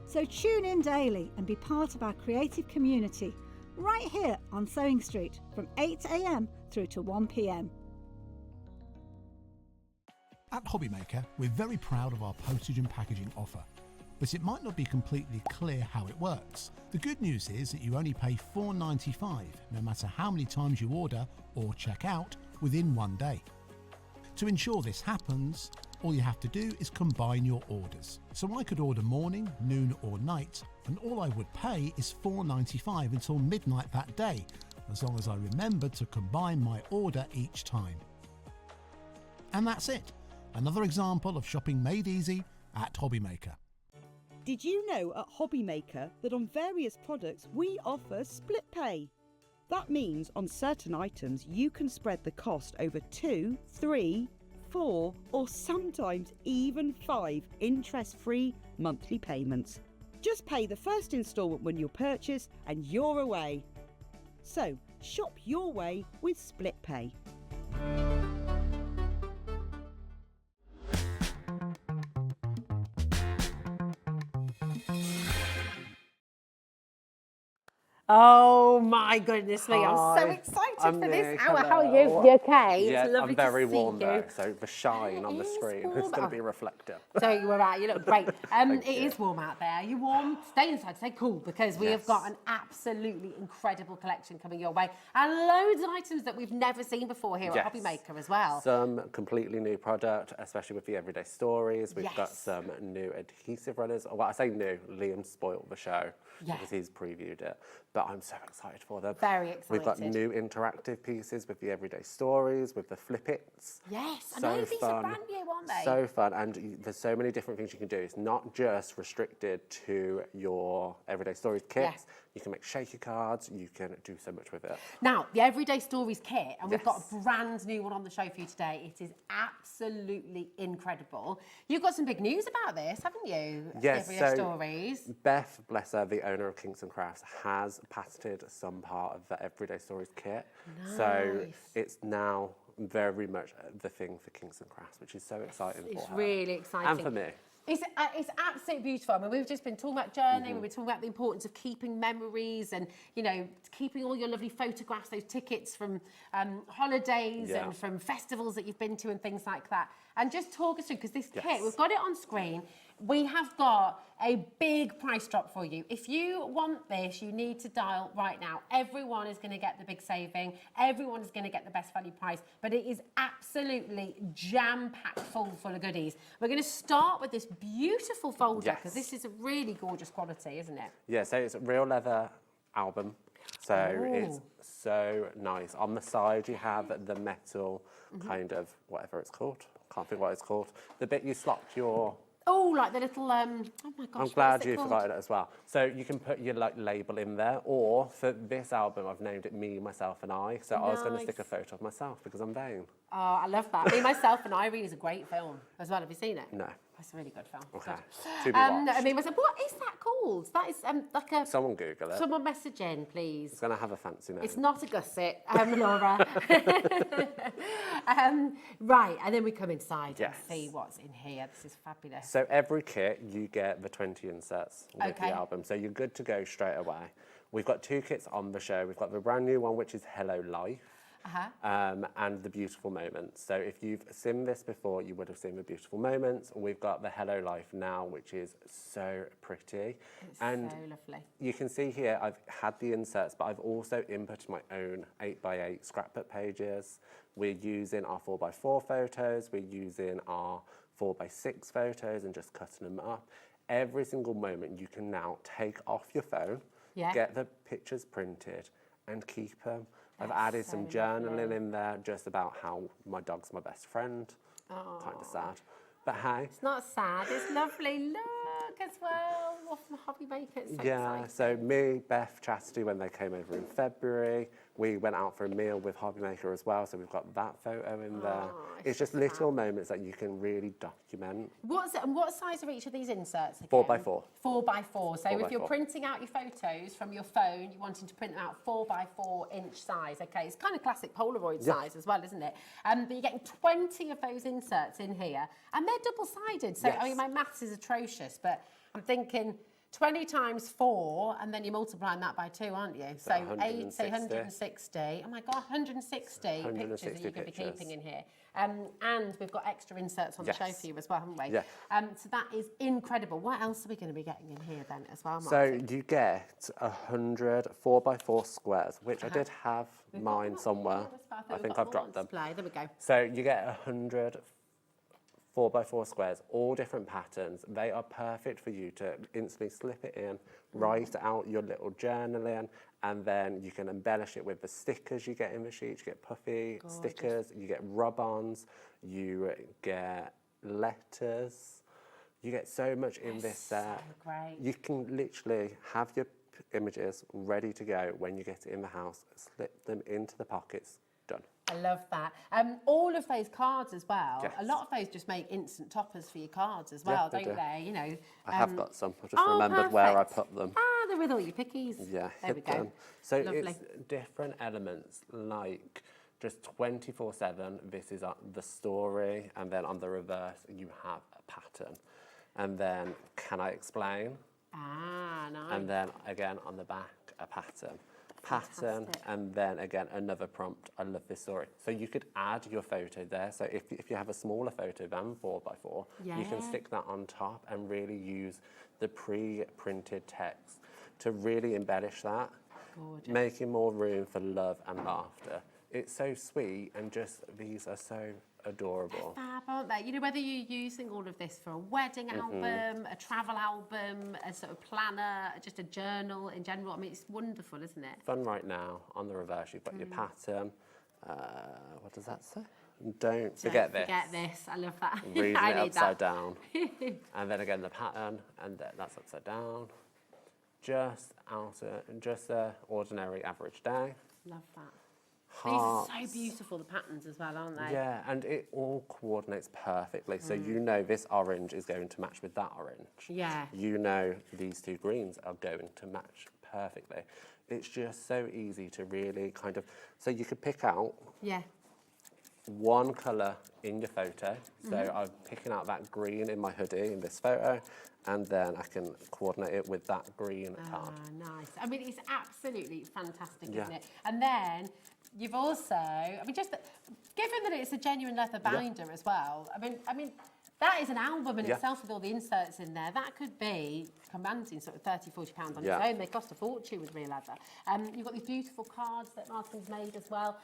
So tune in daily and be part of our creative community right here on Sewing Street from 8 a.m. through to 1 p.m. At Hobbymaker, we're very proud of our postage and packaging offer, but it might not be completely clear how it works. The good news is that you only pay $4.95 no matter how many times you order or check out within 1 day. To ensure this happens, all you have to do is combine your orders. So I could order morning, noon or night, and all I would pay is $4.95 until midnight that day, as long as I remembered to combine my order each time. And that's it. Another example of shopping made easy at Hobbymaker. Did you know at Hobbymaker that on various products we offer split pay? That means on certain items you can spread the cost over 2, 3, 4 or sometimes even 5 interest-free monthly payments. Just pay the first instalment when you purchase and you're away. So shop your way with split pay. Oh my goodness me, I'm so Hi, excited I'm for this Nick, hour. How are you? hello. You okay? Yeah, It's lovely I'm very to see warm you. though, so the shine on the It is screen is warm. going to be reflective. So you were right, you look great. Thank It you. is warm out there. Are you warm? Stay inside, stay cool, because we have Yes. got an absolutely incredible collection coming your way. And loads of items that we've never seen before here at Hobbymaker as well. Some completely new product, especially with the everyday stories. We've got Yes. some new adhesive runners. Well, I say new, Liam spoiled the show Yes. because he's previewed it. But I'm so excited for them. Very excited. We've got new interactive pieces with the everyday stories, with the flip-its. Yes, I So know these fun. are brand new, aren't they? So fun, and there's so many different things you can do. It's not just restricted to your everyday stories kits. Yes. You can make shaky cards. You can do so much with it. Now, the Everyday Stories kit, and we've got Yes. a brand new one on the show for you today. It is absolutely incredible. You've got some big news about this, haven't you? Yes, Everyday so Stories. Beth, bless her, the owner of Kingston Crafts, has patented some part of the Everyday Stories kit. So Nice. it's now very much the thing for Kingston Crafts, which is so exciting It's for her. really exciting. And for me. It's absolutely beautiful. I mean, we've just been talking about journaling, we've been talking about the importance of keeping memories and, you know, keeping all your lovely photographs, those tickets from holidays Yeah. and from festivals that you've been to and things like that. And just talk us through, because this Yes. kit, we've got it on screen. We have got a big price drop for you. If you want this, you need to dial right now. Everyone is going to get the big saving. Everyone is going to get the best value price, but it is absolutely jam-packed full of goodies. We're going to start with this beautiful folder, because Yes. this is a really gorgeous quality, isn't it? Yeah, so it's a real leather album. So it's Oh. so nice. On the side, you have the metal kind of, whatever it's called. Can't think what it's called. The bit you slot your... Oh, like the little, oh my gosh, I'm glad you forgot it as well. So you can put your label in there, or for this album, I've named it Me, Myself and I. So I was going to stick a Nice. photo of myself because I'm vain. Oh, I love that. Me, Myself and Irene is a great film as well. Have you seen it? No. It's a really good film. Okay. Good. To be watched. I mean, what is that called? That is like a... Someone Google it. Someone message in, please. It's going to have a fancy name. It's not a gusset, Laura. Right, and then we come inside Yes. and see what's in here. This is fabulous. So every kit, you get the 20 inserts with Okay. the album. So you're good to go straight away. We've got 2 kits on the show. We've got the brand new one, which is Hello Life. And the Beautiful Moments. So if you've seen this before, you would have seen the Beautiful Moments. We've got the Hello Life now, which is so pretty. It's and so lovely. you can see here, I've had the inserts, but I've also inputted my own 8x8 scrapbook pages. We're using our 4x4 photos. We're using our 4x6 photos and just cutting them up. Every single moment you can now take off your phone, get the pictures printed and keep them. I've added some journaling in there just about how my dog's my best friend. Kind of sad. But hey. It's not sad, it's lovely. Look as well. all from Hobby Maker. It's so Yeah, exciting. so me, Beth, Chastity, when they came over in February, we went out for a meal with Hobby Maker as well, so we've got that photo in there. It's just little moments that you can really document. What size are each of these inserts again? 4x4. 4x4. So if you're 4x4. printing out your photos from your phone, you're wanting to print them out 4x4 inch size. Okay, it's kind of classic Polaroid size as well, isn't it? But you're getting 20 of those inserts in here, and they're double-sided. So I mean, my maths is atrocious, but I'm thinking 20 times 4, and then you're multiplying that by 2, aren't you? So 8, say 160. Oh my God, 160 pictures that you could be keeping in here. And we've got extra inserts on the show for you as well, haven't we? Yeah. So that is incredible. What else are we going to be getting in here then as well, So Martin? you get 100 4x4 squares, which I did have mine somewhere. I think I've dropped them. There we go. So you get 100 4x4 squares, all different patterns. They are perfect for you to instantly slip it in, write out your little journaling, and then you can embellish it with the stickers you get in the sheets. You get puffy stickers, you get rub-ons, you get letters. You get so much in this set. So great. You can literally have your images ready to go when you get it in the house, slip them into the pockets, done. I love that. All of those cards as well. Yes. A lot of those just make instant toppers for your cards as well, they don't do. they? You know. I have got some. I just remembered where I put them. Ah, they're with all your pickies. Yeah, There we hit go. them. So Lovely. it's different elements, like just 24/7. This is the story, and then on the reverse you have a pattern, and then can I explain? Ah, nice. And then again on the back a pattern. Fantastic. And then again another prompt. I love this story. So you could add your photo there. So if you have a smaller photo than 4x4, you can stick that on top and really use the pre-printed text to really embellish that, making more room for love and laughter. It's so sweet, and just these are so adorable. Fab, aren't they? You know, whether you're using all of this for a wedding album, a travel album, a sort of planner, just a journal in general, I mean, it's wonderful, isn't it? Fun right now. On the reverse, you've got your pattern. What does that say? Don't forget this. Forget this. I love that. Reading I it need upside that. down. And then again the pattern, and that's upside down. Just a ordinary average day. Love that. Hearts. These are so beautiful, the patterns as well, aren't they? Yeah, and it all coordinates perfectly. So you know this orange is going to match with that orange. Yeah. You know these two greens are going to match perfectly. It's just so easy to really kind of... So you could pick out one colour in your photo. So I'm picking out that green in my hoodie in this photo, and then I can coordinate it with that green card. Nice. I mean, it's absolutely fantastic, isn't it? And then you've also, I mean, just given that it's a genuine leather binder as well, I mean, that is an album in itself with all the inserts in there. That could be commanding sort of £30, £40 on its own. They cost a fortune with real leather. You've got these beautiful cards that Martin's made as well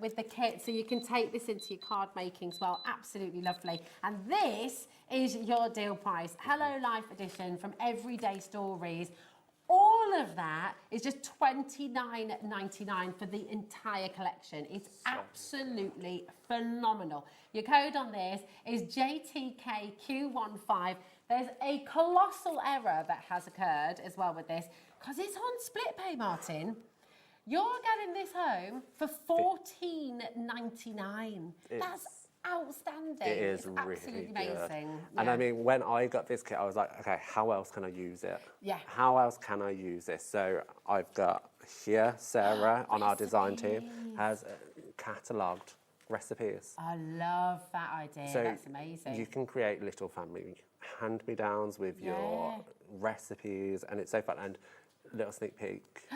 with the kit. So you can take this into your card making as well. Absolutely lovely. And this is your deal price. Hello Life edition from Everyday Stories. All of that is just $29.99 for the entire collection. It's absolutely phenomenal. Your code on this is JTKQ15. There's a colossal error that has occurred as well with this, because it's on split pay, Martin. You're getting this home for $14.99. That's outstanding. It is it's really absolutely good. amazing. And I mean, when I got this kit, I was like, okay, how else can I use it? Yeah. How else can I use this? So I've got here, Sarah on our design team has catalogued recipes. I love that idea. So That's amazing. you can create little family hand-me-downs with your recipes, and it's so fun. And little sneak peek.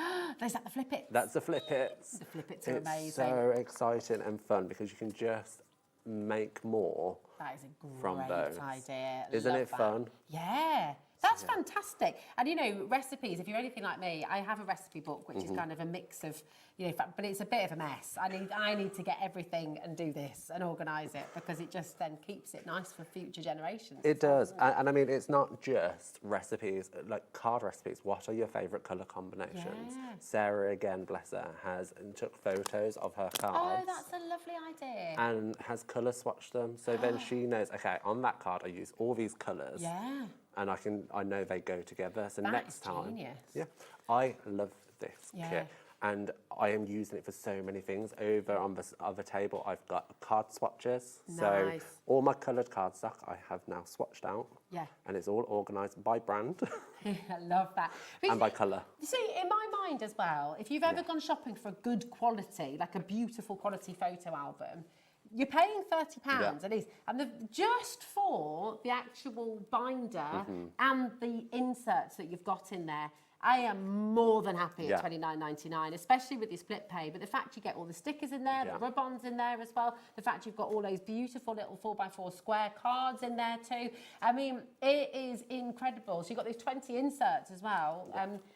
Is that the flip it? That's the flip its. The flip its are It's amazing. so exciting and fun because you can just make more That is a from great those. idea. Isn't Love it that. fun? Yeah. That's fantastic. And you know, recipes, if you're anything like me, I have a recipe book which is kind of a mix of, you know, but it's a bit of a mess. I need to get everything and do this and organise it, because it just then keeps it nice for future generations. It does. And I mean, it's not just recipes, like card recipes. What are your favourite colour combinations? Yeah. Sarah, again, bless her, took photos of her Oh, cards that's a lovely idea. and has colour swatched them. So then she knows, okay, on that card I use all these colours. Yeah. and I know they go together. So That next is time, genius. yeah, I love this Yeah. kit. And I am using it for so many things. Over on this other table, I've got card swatches. So Nice. all my coloured cardstock I have now swatched out. Yeah. And it's all organised by brand I love that. But and by colour. you see, in my mind as well, if you've ever gone shopping for a good quality, like a beautiful quality photo album, you're paying £30 Yeah. at least, and just for the actual binder Mm-hmm. and the inserts that you've got in there. I am more than happy Yeah. at $29.99, especially with your split pay. But the fact you get all the stickers in there, Yeah. the rub-ons in there as well, the fact you've got all those beautiful little 4x4 square cards in there too. I mean, it is incredible. So you've got these 20 inserts as well.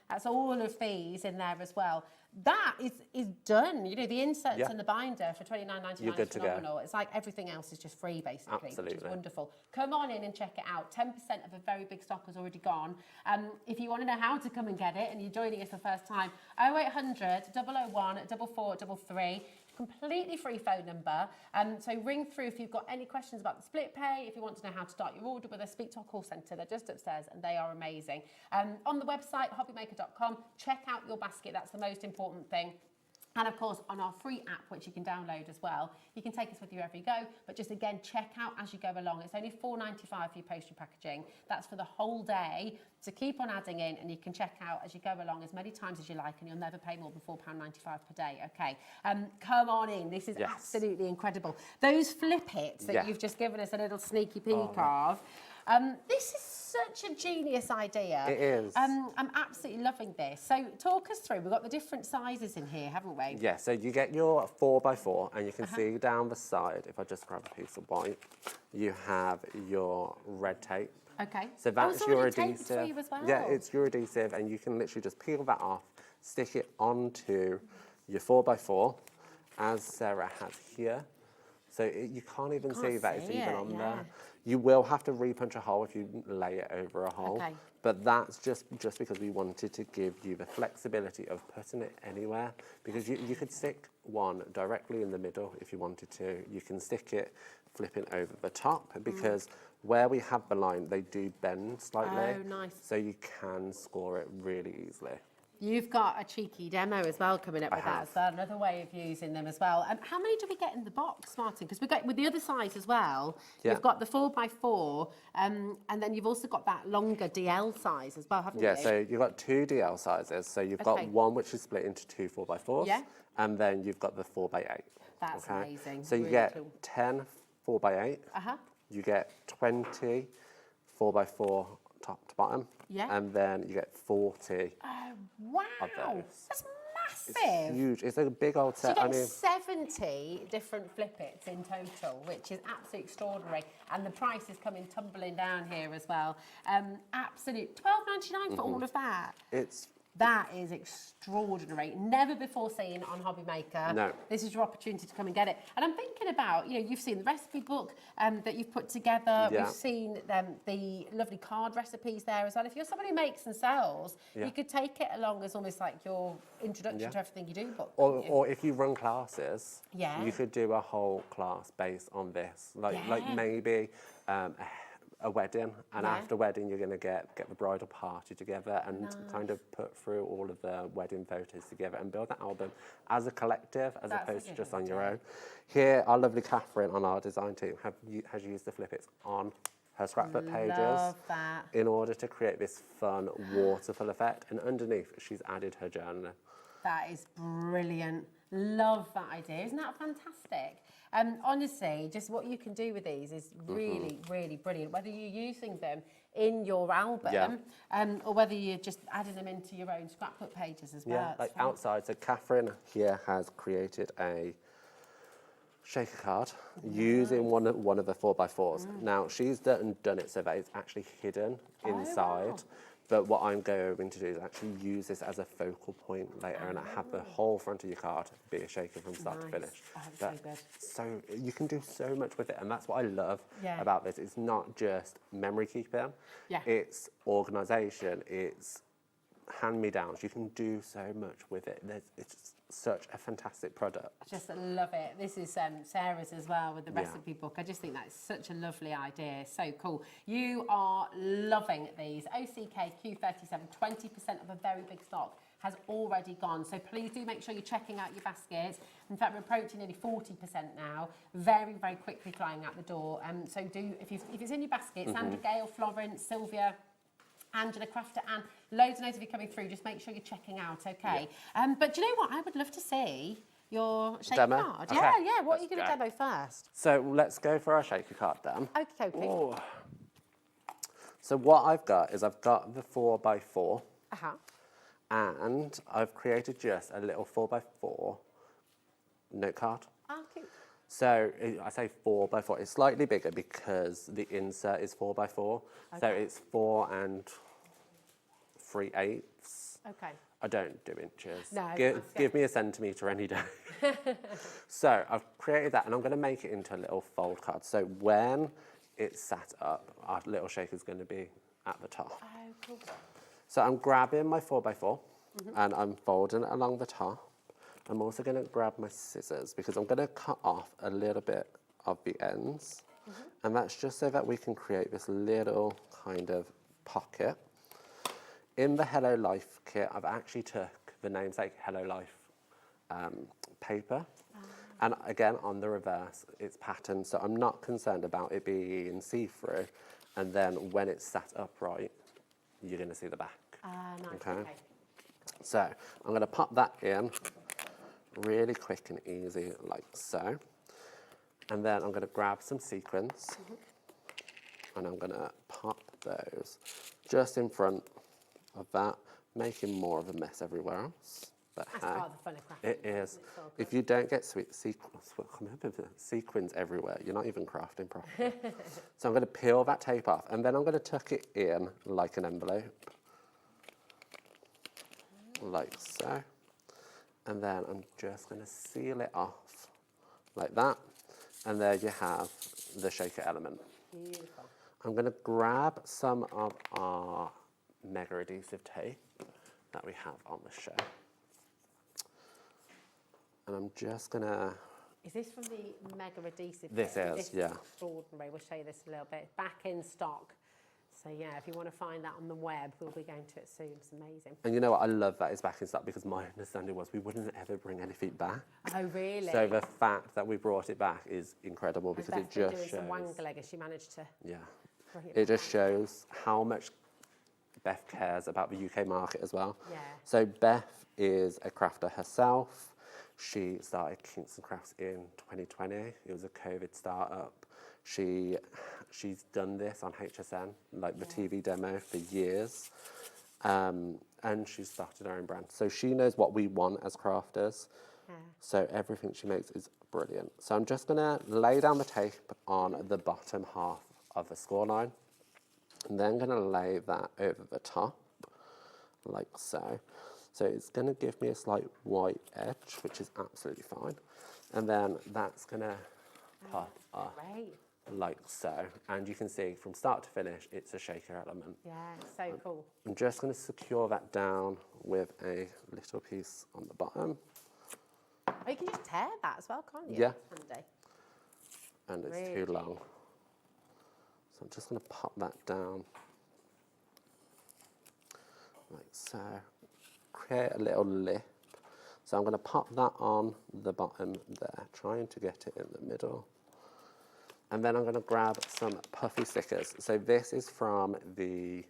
That's all of these in there as well. That is done. You know, the inserts Yeah. and the binder for $29.99 You're good is to go. phenomenal. It's like everything else is just free, basically, which is Absolutely. wonderful. Come on in and check it out. 10% of a very big stock has already gone. If you want to know how to come and get it and you're joining us for the first time, 0800 001 4433. Completely free phone number. So ring through if you've got any questions about the split pay, if you want to know how to start your order with us, speak to our call centre. They're just upstairs and they are amazing. On the website, hobbymaker.com, check out your basket. That's the most important thing. And of course, on our free app, which you can download as well, you can take us with you wherever you go. But just again, check out as you go along. It's only $4.95 for your postage packaging. That's for the whole day. So keep on adding in, and you can check out as you go along as many times as you like, and you'll never pay more than £4.95 per day. Okay, come on in. This is absolutely incredible. Those flip hits that you've just given us a little sneaky peek of. This is such a genius idea. It is. I'm absolutely loving this. So talk us through. We've got the different sizes in here, haven't we? Yeah, so you get your 4x4 and you can see down the side, if I just grab a piece of white, you have your red tape. Okay. So that's it's your already taped adhesive. for you as well. Yeah, it's your adhesive, and you can literally just peel that off, stick it onto your 4x4, as Sarah has here. So you can't even see that it's even on there. You will have to repunch a hole if you lay it over a hole. Okay. But that's just because we wanted to give you the flexibility of putting it anywhere. Because you could stick one directly in the middle if you wanted to. You can stick it flipping over the top, because where we have the line, they do bend slightly. Oh, nice. So you can score it really easily. You've got a cheeky demo as well coming up with that as well, another way of using them as well. How many do we get in the box, Martin? Because we've got with the other size as well. Yeah. You've got the 4x4, and then you've also got that longer DL size as well, haven't you? Yeah, so you've got two DL sizes. So you've got one which is split into two 4x4s, Yeah. and then you've got the 4x8. That's amazing. So you Really get cool. 10 4x8. You get 20 4x4 top to bottom. Yeah. And then you get 40 Wow, of those. that's It's massive. huge. It's a big old So you set. I get mean, 70 different flippets in total, which is absolutely extraordinary. And the price is coming tumbling down here as well. Absolute £12.99 for all of that. That is extraordinary. Never before seen on Hobby Maker. No. This is your opportunity to come and get it. And I'm thinking about, you know, you've seen the recipe book that you've put together. Yeah. We've seen the lovely card recipes there as well. If you're somebody who makes and sells, you could take it along as almost like your introduction to everything you do book. or if you run classes, Yeah. you could do a whole class based on this. Like maybe a wedding, and after wedding you're going to get the bridal party together and kind of put through all of the wedding photos together and build that album as a collective, as opposed to just on your own. Here, our lovely Catherine on our design team has used the flippets on her scrapbook pages Love that. in order to create this fun waterfall effect, and underneath she's added her journaling. That is brilliant. Love that idea. Isn't that fantastic? Honestly, just what you can do with these is really, really brilliant. Whether you're using them in your album or whether you're just adding them into your own scrapbook pages as well. Yeah, like outside. So Catherine here has created a shaker card using one of the 4x4s. Now she's done it so that it's actually hidden inside. wow. But what I'm going to do is actually use this as a focal point later, and I have the whole front of your card be a shaker from start to finish. Oh, that's so good. So you can do so much with it, and that's what I love Yeah. about this. It's not just memory keeping. Yeah. It's organisation. It's hand-me-downs. You can do so much with it. It's such a fantastic product. I just love it. This is Sarah's as well with the recipe book. I just think that's such a lovely idea. So cool. You are loving these. OCK Q37, 20% of a very big stock has already gone. So please do make sure you're checking out your baskets. In fact, we're approaching nearly 40% now. Very, very quickly flying out the door. So do, if it's in your basket, Sandra, Gail, Florence, Sylvia, Angela, Crafter, and loads and loads of you coming through. Just make sure you're checking out, okay? Yeah. But do you know what? I would love to see your shaker Demo? card. Okay. Yeah. What are you going to demo first? So let's go for our shaker card then. Okay. Ooh. So what I've got is I've got the 4x4. And I've created just a little 4x4 note card. Oh, cute. So I say 4x4. It's slightly bigger because the insert is 4x4. Okay. So it's 4 3/8. Okay. I don't do inches. No. Give me a centimetre any day. So I've created that and I'm going to make it into a little fold card. So when it's sat up, our little shaker's going to be at the top. Oh, cool. So I'm grabbing my 4x4 and I'm folding it along the top. I'm also going to grab my scissors because I'm going to cut off a little bit of the ends. And that's just so that we can create this little kind of pocket. In the Hello Life kit, I've actually took the namesake Hello Life paper. And again, on the reverse, it's patterned, so I'm not concerned about it being see-through. And then when it's sat upright, you're going to see the back. Nice. Okay. So I'm going to pop that in really quick and easy, like so. And then I'm going to grab some sequins and I'm going to pop those just in front of that, making more of a mess everywhere else. But That's part of the fun of crafting. it is. If you don't get sequins everywhere, you're not even crafting properly. So I'm going to peel that tape off and then I'm going to tuck it in like an envelope. Like so. And then I'm just going to seal it off like that. And there you have the shaker element. Beautiful. I'm going to grab some of our mega adhesive tape that we have on the show. And I'm just going to... Is this from the Mega Adhesive? This is, yeah. Extraordinary. We'll show you this a little bit. It's back in stock. So yeah, if you want to find that on the web, we'll be going to it soon. It's amazing. And you know what? I love that it's back in stock because my understanding was we wouldn't ever bring anything back. Oh, really? So the fact that we brought it back is incredible because it just shows... some wangling and she managed to... Yeah. bring It just shows how much Beth cares about the UK market as well. Yeah. So Beth is a crafter herself. She started Kingston Crafts in 2020. It was a COVID startup. She's done this on HSN, like the TV demo, for years. And she's started her own brand. So she knows what we want as crafters. So everything she makes is brilliant. So I'm just going to lay down the tape on the bottom half of the score line. And then going to lay that over the top, like so. So it's going to give me a slight white edge, which is absolutely fine. And then that's going to pop up like so. And you can see from start to finish, it's a shaker element. Yeah, so cool. I'm just going to secure that down with a little piece on the bottom. Oh, you can just tear that as well, can't you? Yeah. Handy. And it's Really? too long. So I'm just going to pop that down like so. Create a little lip. So I'm going to pop that on the bottom there, trying to get it in the middle. And then I'm going to grab some puffy stickers. So this is from the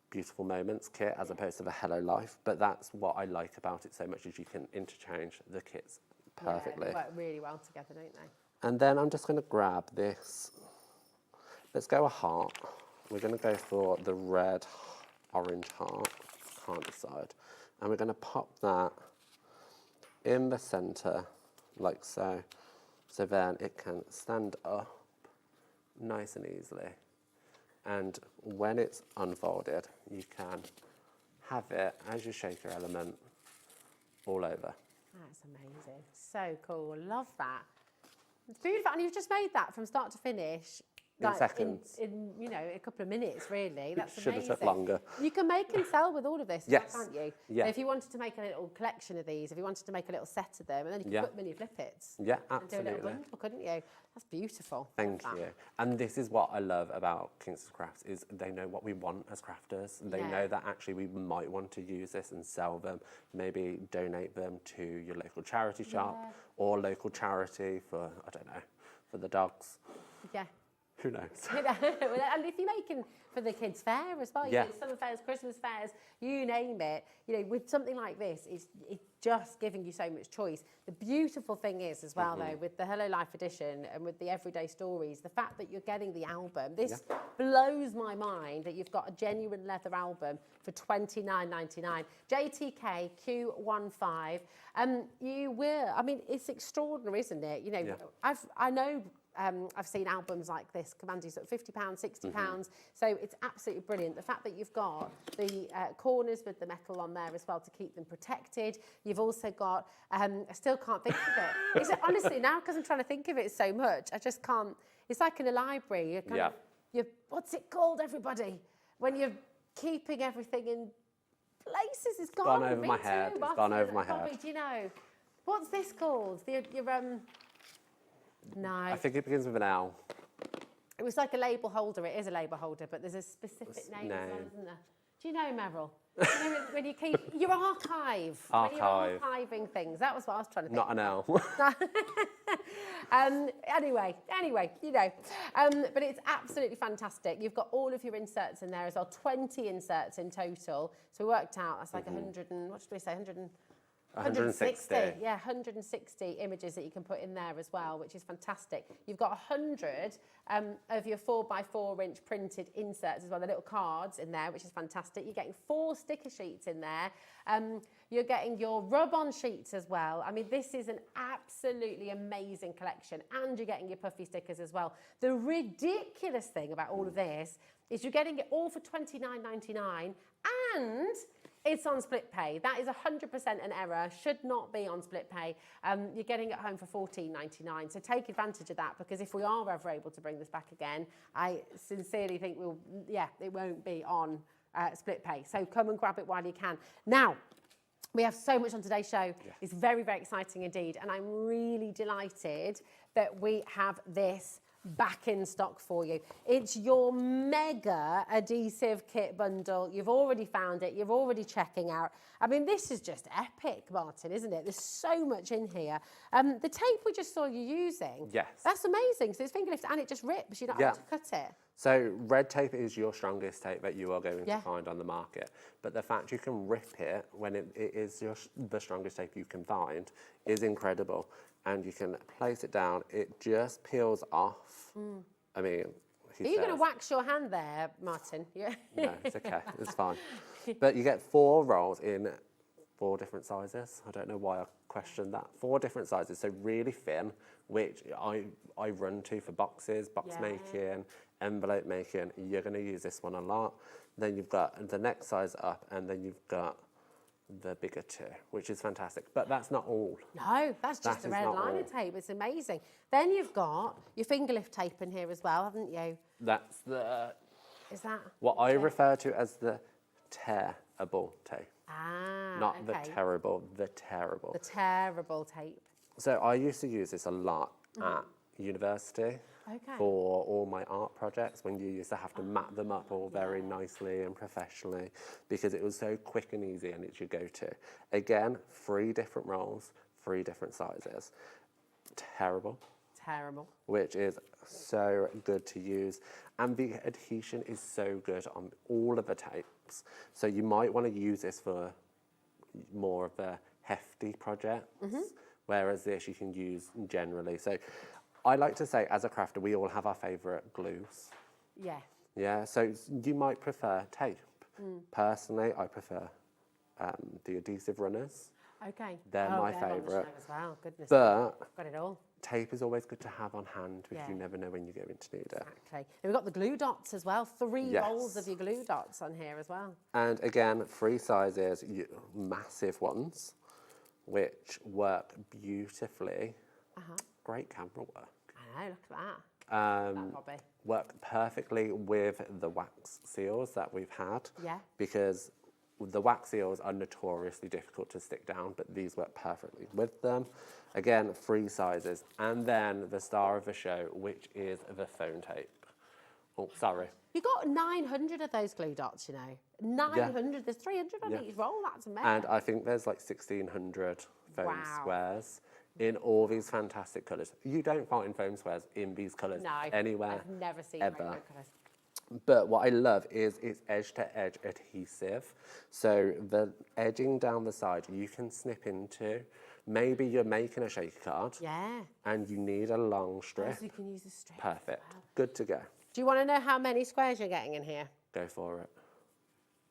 Beautiful Moments kit as opposed to the Hello Life, but that's what I like about it so much is you can interchange the kits perfectly. Yeah, they work really well together, don't they? And then I'm just going to grab this. Let's go a heart. We're going to go for the red orange heart. Can't decide. And we're going to pop that in the centre like so. So then it can stand up nice and easily. And when it's unfolded, you can have it as your shaker element all over. That's amazing. So cool. Love that. It's beautiful. And you've just made that from start to finish In seconds. In you know, a couple of minutes, really. That's Should have amazing. took longer. You can make and sell with all of this, Yes. can't you? Yeah. So if you wanted to make a little collection of these, if you wanted to make a little set of them, and then you could Yeah. put mini flippets. Yeah, And do a little absolutely. bundle, couldn't you? That's beautiful. Thank Love that. you. And this is what I love about Kingston Crafts is they know what we want as crafters. They Yeah. know that actually we might want to use this and sell them, maybe donate them to your local charity shop Yeah. or local charity for, I don't know, for the dogs. Yeah. Who knows? You know, and if you're making for the kids' fair as well, you Yeah. know, summer fairs, Christmas fairs, you name it, you know, with something like this, it's just giving you so much choice. The beautiful thing is as well, though, with the Hello Life edition and with the everyday stories, the fact that you're getting the album, this blows my mind that you've got a genuine leather album for $29.99. JTK Q15. You will, I mean, it's extraordinary, isn't it? You know, I know I've seen albums like this commanding sort of £50, £60. So it's absolutely brilliant. The fact that you've got the corners with the metal on there as well to keep them protected. You've also got, I still can't think of it. It's, honestly, now because I'm trying to think of it so much, I just can't. It's like in a library. You're kind of, what's it called, everybody? When you're keeping everything in places, it's gone over me my too, head. It's Martin, gone over my Bobby, head. do you know? What's this called? No. I think it begins with an L. It was like a label holder. It is a label holder, but there's a specific name as well, isn't there? Do you know, Meryl? You know, when you keep your archive. When you're Archive. archiving things. That was what I was trying to think. Not an L. Anyway, you know. But it's absolutely fantastic. You've got all of your inserts in there as well. 20 inserts in total. So we worked out that's like 100 and what should we say? 160. Yeah, 160 images that you can put in there as well, which is fantastic. You've got 100 of your 4x4 inch printed inserts as well, the little cards in there, which is fantastic. You're getting 4 sticker sheets in there. You're getting your rub-on sheets as well. I mean, this is an absolutely amazing collection, and you're getting your puffy stickers as well. The ridiculous thing about all of this is you're getting it all for $29.99, and it's on split pay. That is 100% an error, should not be on split pay. You're getting it home for $14.99. So take advantage of that, because if we are ever able to bring this back again, I sincerely think it won't be on split pay. So come and grab it while you can. Now, we have so much on today's show. It's very, very exciting indeed. And I'm really delighted that we have this back in stock for you. It's your mega adhesive kit bundle. You've already found it. You're already checking out. I mean, this is just epic, Martin, isn't it? There's so much in here. The tape we just saw you using. Yes. That's amazing. So it's finger lift and it just rips. You don't have to cut it. So red tape is your strongest tape that you are going to find on the market. But the fact you can rip it when it is the strongest tape you can find is incredible. And you can place it down. It just peels off. I mean, Are you going to wax your hand there, Martin? Yeah. No, it's okay. It's fine. But you get 4 rolls in 4 different sizes. I don't know why I questioned that. 4 different sizes. So really thin, which I run to for boxes, box making, envelope making. You're going to use this one a lot. Then you've got the next size up, and then you've got the bigger 2, which is fantastic. But that's not all. No, that's just the red liner tape. It's amazing. Then you've got your finger lift tape in here as well, haven't you? That's the... Is that... what I refer to as the tearable tape. Ah, Not the terrible, the terrible. The terrible tape. So I used to use this a lot at university. For all my art projects, when you used to have to map them up all very nicely and professionally, because it was so quick and easy and it's your go-to. Again, 3 different rolls, 3 different sizes. Terrible. Which is so good to use. And the adhesion is so good on all of the tapes. So you might want to use this for more of the hefty projects, whereas this you can use generally. So I like to say, as a crafter, we all have our favourite glues. Yeah. Yeah, so you might prefer tape. Personally, I prefer the Adhesive Runners. Okay. They're my favourite. As well. Goodness. But got it all. Tape is always good to have on hand because you never know when you're going to need it. Exactly. And we've got the glue dots as well. 3 rolls of your glue dots on here as well. And again, 3 sizes, massive ones, which work beautifully. Great camera work. I know, look at that. Hobby. work perfectly with the wax seals that we've had. Yeah. Because the wax seals are notoriously difficult to stick down, but these work perfectly with them. Again, 3 sizes. And then the star of the show, which is the foam tape. Oh, sorry. You got 900 of those glue dots, you know. 900. There's 300 on each roll. That's amazing. And I think there's like 1,600 foam squares in all these fantastic colours. You don't find foam squares in these colours anywhere. I've never seen ever. rainbow colours. But what I love is it's edge-to-edge adhesive. So the edging down the side you can snip into. Maybe you're making a shaker card. Yeah. And you need a long strip. So you can use a strip. Perfect. Good to go. Do you want to know how many squares you're getting in here? Go for it.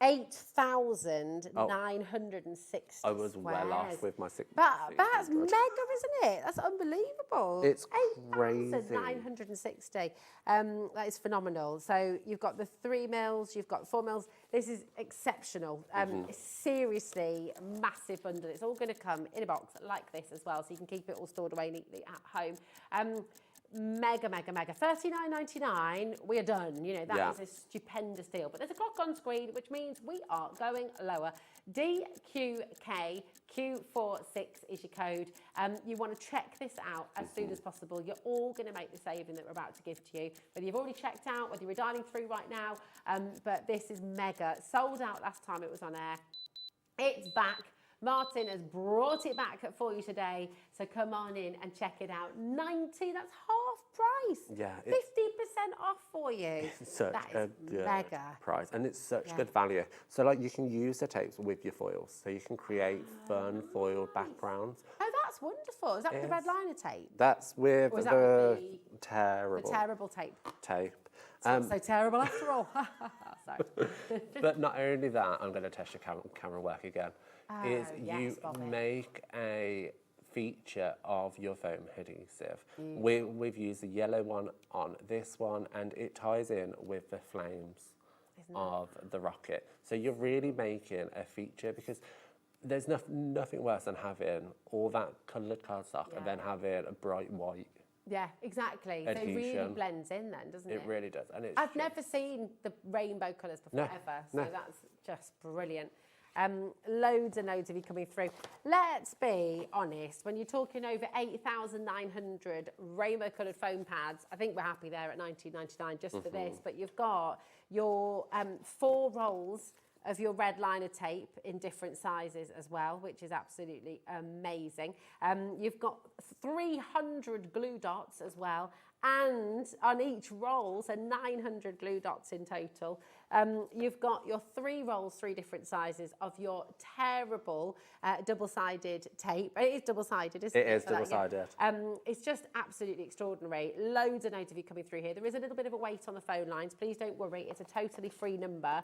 8,960 I was well off with my 600. But that's mega, isn't it? That's unbelievable. It's crazy. 8,960. That is phenomenal. So you've got the 3 mils, you've got 4 mils. This is exceptional. Seriously, massive bundle. It's all going to come in a box like this as well, so you can keep it all stored away neatly at home. Mega, mega, mega. $39.99, we are done. You know, that is a stupendous deal. But there's a clock on screen, which means we are going lower. DQK Q46 is your code. You want to check this out as soon as possible. You're all going to make the saving that we're about to give to you. Whether you've already checked out, whether you're dialing through right now, but this is mega. Sold out last time it was on air. It's back. Martin has brought it back for you today, so come on in and check it out. 90, that's half price. Yeah. 50% off for you. It's such a good mega price, and it's such good value. So like you can use the tapes with your foils, so you can create fun foiled backgrounds. Oh, that's wonderful. Is that with the red liner tape? That's with Or is that the with terrible the terrible tape. tape. It's not so terrible after all. Sorry. But not only that, I'm going to test your camera work again. Is you make a feature of your foam adhesive. We've used the yellow one on this one, and it ties in with the flames of the rocket. So you're really making a feature, because there's nothing worse than having all that coloured cardstock and then having a bright white. Yeah, exactly. So it really blends in then, doesn't it? It really does. And I've never seen the rainbow colours before ever, so that's just brilliant. Loads and loads of you coming through. Let's be honest, when you're talking over 8,900 rainbow coloured foam pads, I think we're happy there at $19.99 just for this, but you've got your 4 rolls of your red liner tape in different sizes as well, which is absolutely amazing. You've got 300 glue dots as well, and on each roll, so 900 glue dots in total. You've got your 3 rolls, 3 different sizes of your terrible double-sided tape. It is double-sided, isn't it? It is double-sided. It's just absolutely extraordinary. Loads and loads of you coming through here. There is a little bit of a wait on the phone lines. Please don't worry. It's a totally free number.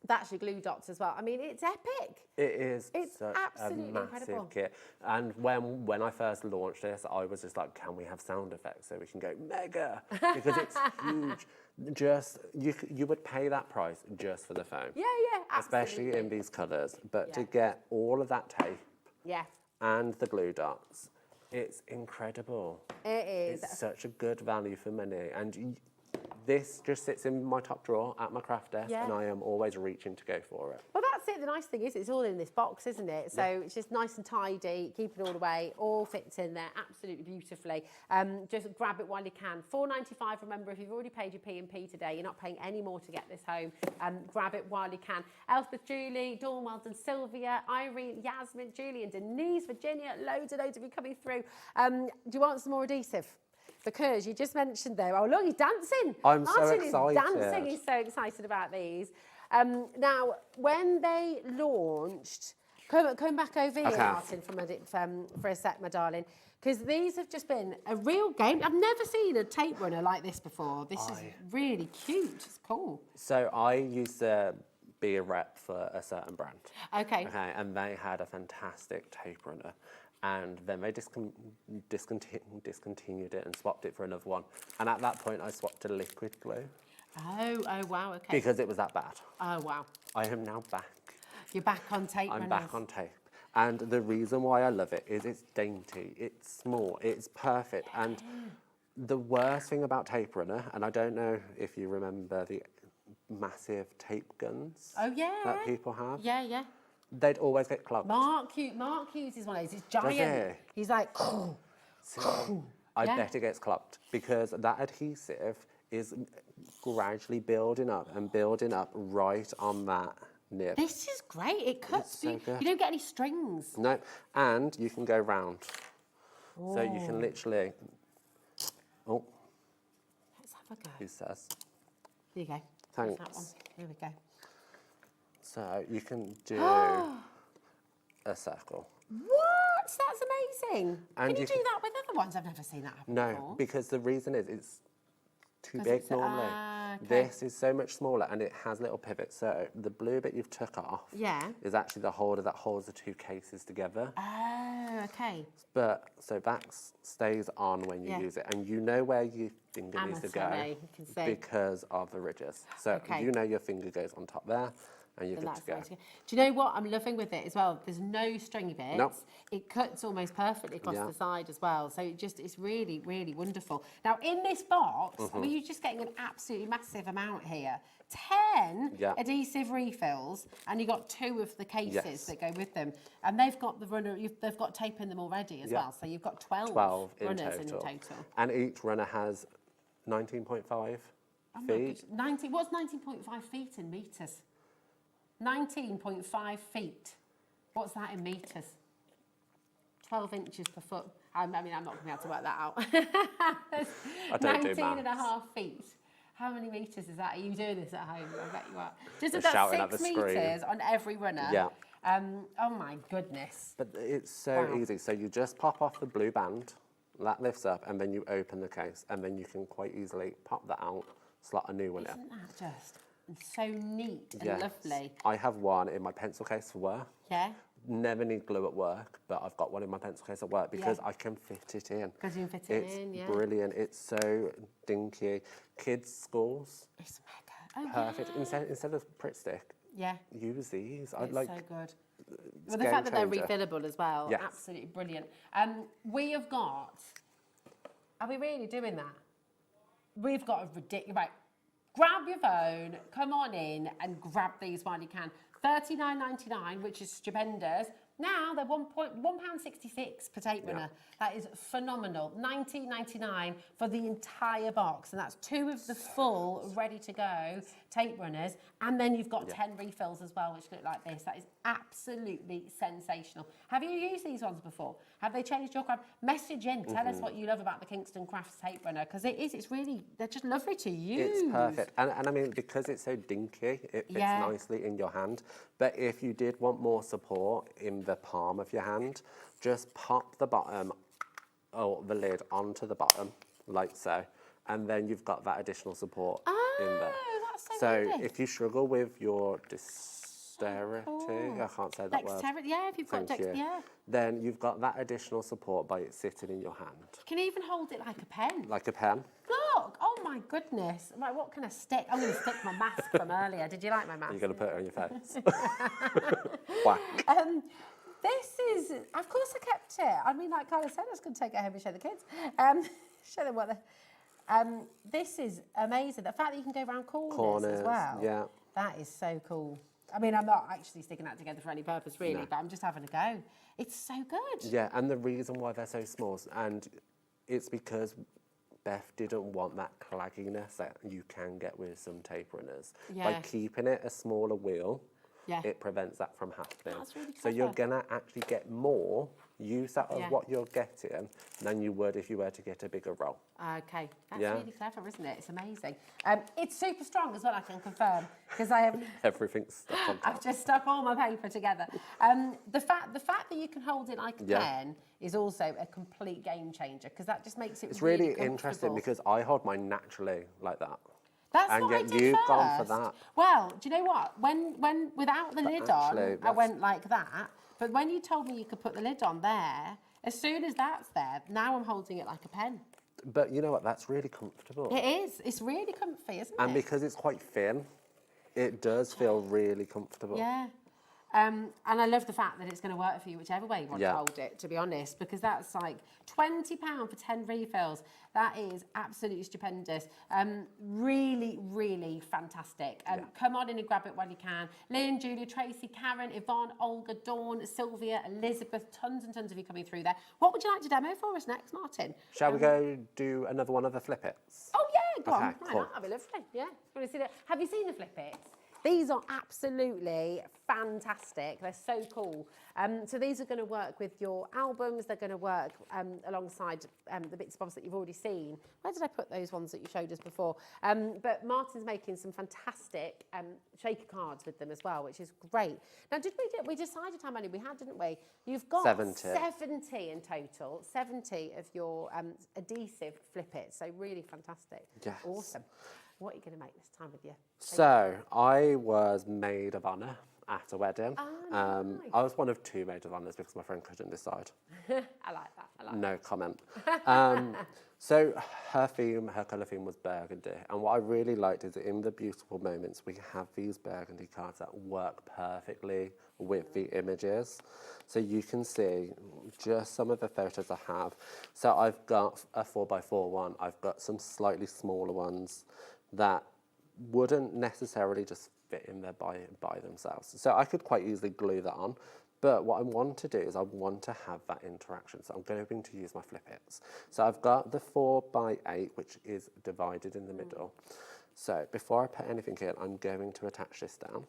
That's your glue dots as well. I mean, it's epic. It is. It's such absolutely a massive incredible. kit. And when I first launched this, I was just like, can we have sound effects so we can go mega? Because it's huge. Just you would pay that price just for the foam. Yeah, absolutely. Especially in these colours. But to get all of that tape and the glue dots, it's incredible. It is. It's such a good value for money. And this just sits in my top drawer at my craft desk, and I am always reaching to go for it. Well, that's it. The nice thing is it's all in this box, isn't it? So it's just nice and tidy, keep it all away, all fits in there absolutely beautifully. Just grab it while you can. $4.95, remember, if you've already paid your P&P today, you're not paying any more to get this home. Grab it while you can. Elspeth, Julie, Dawn Weldon, Sylvia, Irene, Yasmin, Julian, Denise, Virginia, loads and loads of you coming through. Do you want some more adhesive? Because you just mentioned there, oh look, he's dancing. I'm Martin so excited. Is dancing. He's so excited about these. Now, when they launched, come back over here, Martin, for a sec, my darling, because these have just been a real game. I've never seen a tape runner like this before. This is really cute. It's cool. So I used to be a rep for a certain brand. Okay. And they had a fantastic tape runner. And then they discontinued it and swapped it for another one. And at that point, I swapped to liquid glue. Oh, wow, okay. Because it was that bad. Oh, wow. I am now back. You're back on tape I'm back on tape. And the reason why I love it is it's dainty, it's small, it's perfect. And The worst thing about tape runner, and I don't know if you remember the massive tape guns Oh, yeah. that people have. Yeah, yeah. They'd always get clogged. Mark uses one of those. It's giant. he? He's like, I yeah. bet it gets clogged because that adhesive is gradually building up and building up right on that nib. This is great. It cuts. It's so good. You don't get any strings. No, and you can go round. So you can Oh. literally. Oh, Let's have a go. who says? There you go. Thanks. That one. Here we go. So you can do a circle. What? That's amazing. And Can you you do can- that with other ones? I've never seen that happen No, before. because the reason is it's too 'Cause big it's- normally. okay. This is so much smaller and it has little pivots. So the blue bit you've took off Yeah. is actually the holder that holds the two cases together. Oh, okay. But so that stays on when you Yeah. use it, and you know where your finger needs to go Anatomy, you can see. because of the ridges. So Okay. you know your finger goes on top there, and you're So good that's to go. the way to go. Do you know what I'm loving with it as well? There's no stringy bits. Nope. It cuts almost perfectly across Yeah. the side as well. So it's really, really wonderful. Now in this box, I Mhm. mean, you're just getting an absolutely massive amount here. 10 Yeah. adhesive refills, and you got 2 of the cases Yes. that go with them. And they've got the runner, they've got tape in them already as Yeah. well. So you've got 12, 12 in runners total. in total. And each runner has 19.5 Oh my feet. goodness. 90, what's 19.5 feet in metres? 19.5 feet. What's that in metres? 12 inches per foot. I mean, I'm not going to be able to work that out. I don't do 19 and a maths. half feet. How many metres is that? Are you doing this at home? I bet you are. Just They're about shouting at 6 the screen. metres on every runner. Yeah. Oh my goodness. But it's so Wow. easy. So you just pop off the blue band, that lifts up, and then you open the case, and then you can quite easily pop that out, slot a new one in. Isn't that just so neat and Yes. lovely? I have one in my pencil case for work. Yeah. Never need glue at work, but I've got one in my pencil case at work because Yeah. I can fit it in. Because you can fit it It's in, yeah. brilliant. It's so dinky. Kids' schools, It's mega. Oh, perfect. yeah. Instead of Pritt Stick, Yeah. use these. It's like. so good. It's Well, the game fact that they're changer. refillable as well, Yes. absolutely brilliant. We have got, are we really doing that? We've got a ridiculous, right, grab your phone, come on in and grab these while you can. $39.99, which is stupendous. Now they're £1.66 per tape runner. That is phenomenal. $19.99 for the entire box, and that's 2 of the full, ready to go tape runners, and then you've got 10 refills as well, which look like this. That is absolutely sensational. Have you used these ones before? Have they changed your craft? Message in. Tell us what you love about the Kingston Crafts tape runner, because it's really, they're just lovely to use. It's perfect. And I mean, because it's so dinky, it fits Yeah. nicely in your hand. But if you did want more support in the palm of your hand, just pop the bottom or the lid onto the bottom, like so. And then you've got that additional support in there. That's So handy. if you struggle with your dexterity, I can't say that word. Dexterity, yeah, if you've got Thank you. yeah. Then you've got that additional support by it sitting in your hand. You can even hold it like a pen. Like a pen. Look, oh my goodness. Right, what can I stick? I'm going to stick my mask from earlier. Did you like my mask? You're going to put it on your face. Whack. This is, of course I kept it. I mean, like Carla said, I was going to take it home and show the kids. Show them what the... this is amazing. The fact that you can go around corners as well. Yeah. That is so cool. I mean, I'm not actually sticking that together for any purpose, really, No. but I'm just having a go. It's so good. Yeah, and the reason why they're so small, and it's because Beth didn't want that clagginess that you can get with some tape runners. By Yeah. keeping it a smaller wheel, Yeah. it prevents that from happening. That's really So you're clever. going to actually get more use out of Yeah. what you're getting than you would if you were to get a bigger roll. Okay, that's Yeah. really clever, isn't it? It's amazing. It's super strong as well, I can confirm, because I have... Everything's stuck on top. I've just stuck all my paper together. The fact that you can hold it like a Yeah. pen is also a complete game changer, because that just makes it It's really interesting comfortable. because I hold mine naturally like that. That's and what I yet did you've first. gone for that. Well, do you know what? When without the But lid actually, on, I that's- went like that. But when you told me you could put the lid on there, as soon as that's there, now I'm holding it like a pen. But you know what? That's really comfortable. It is. It's really comfy, isn't And it? because it's quite thin, it does feel really comfortable. Yeah. And I love the fact that it's going to work for you whichever way you want to Yeah. hold it, to be honest, because that's like £20 for 10 refills. That is absolutely stupendous. Really, really fantastic. Come on in and grab it when you can. Lynn, Julia, Tracy, Karen, Yvonne, Olga, Dawn, Sylvia, Elizabeth, tons and tons of you coming through there. What would you like to demo for us next, Martin? Shall we go do another one of the flip its? Oh, yeah, go on. Okay, Why cool. not? That'd be lovely. Yeah. Want to see that? Have you seen the flip its? These are absolutely fantastic. They're so cool. So these are going to work with your albums. They're going to work alongside the bits and bobs that you've already seen. Where did I put those ones that you showed us before? But Martin's making some fantastic shaker cards with them as well, which is great. Now, we decided how many we had, didn't we? You've got 70 in total, 70 of your adhesive flip its. So really fantastic. Yes. Awesome. What are you going to make this time with your So, I was maid of honour at a wedding. nice. I was one of 2 maid of honours because my friend couldn't decide. I like that. I like No comment. So her colour theme was burgundy. And what I really liked is that in the beautiful moments, we have these burgundy cards that work perfectly with the images. So you can see just some of the photos I have. So I've got a 4x4 one. I've got some slightly smaller ones that wouldn't necessarily just fit in there by themselves. So I could quite easily glue that on. But what I want to do is I want to have that interaction. So I'm going to use my flip its. So I've got the 4x8, which is divided in the middle. So before I put anything in, I'm going to attach this down.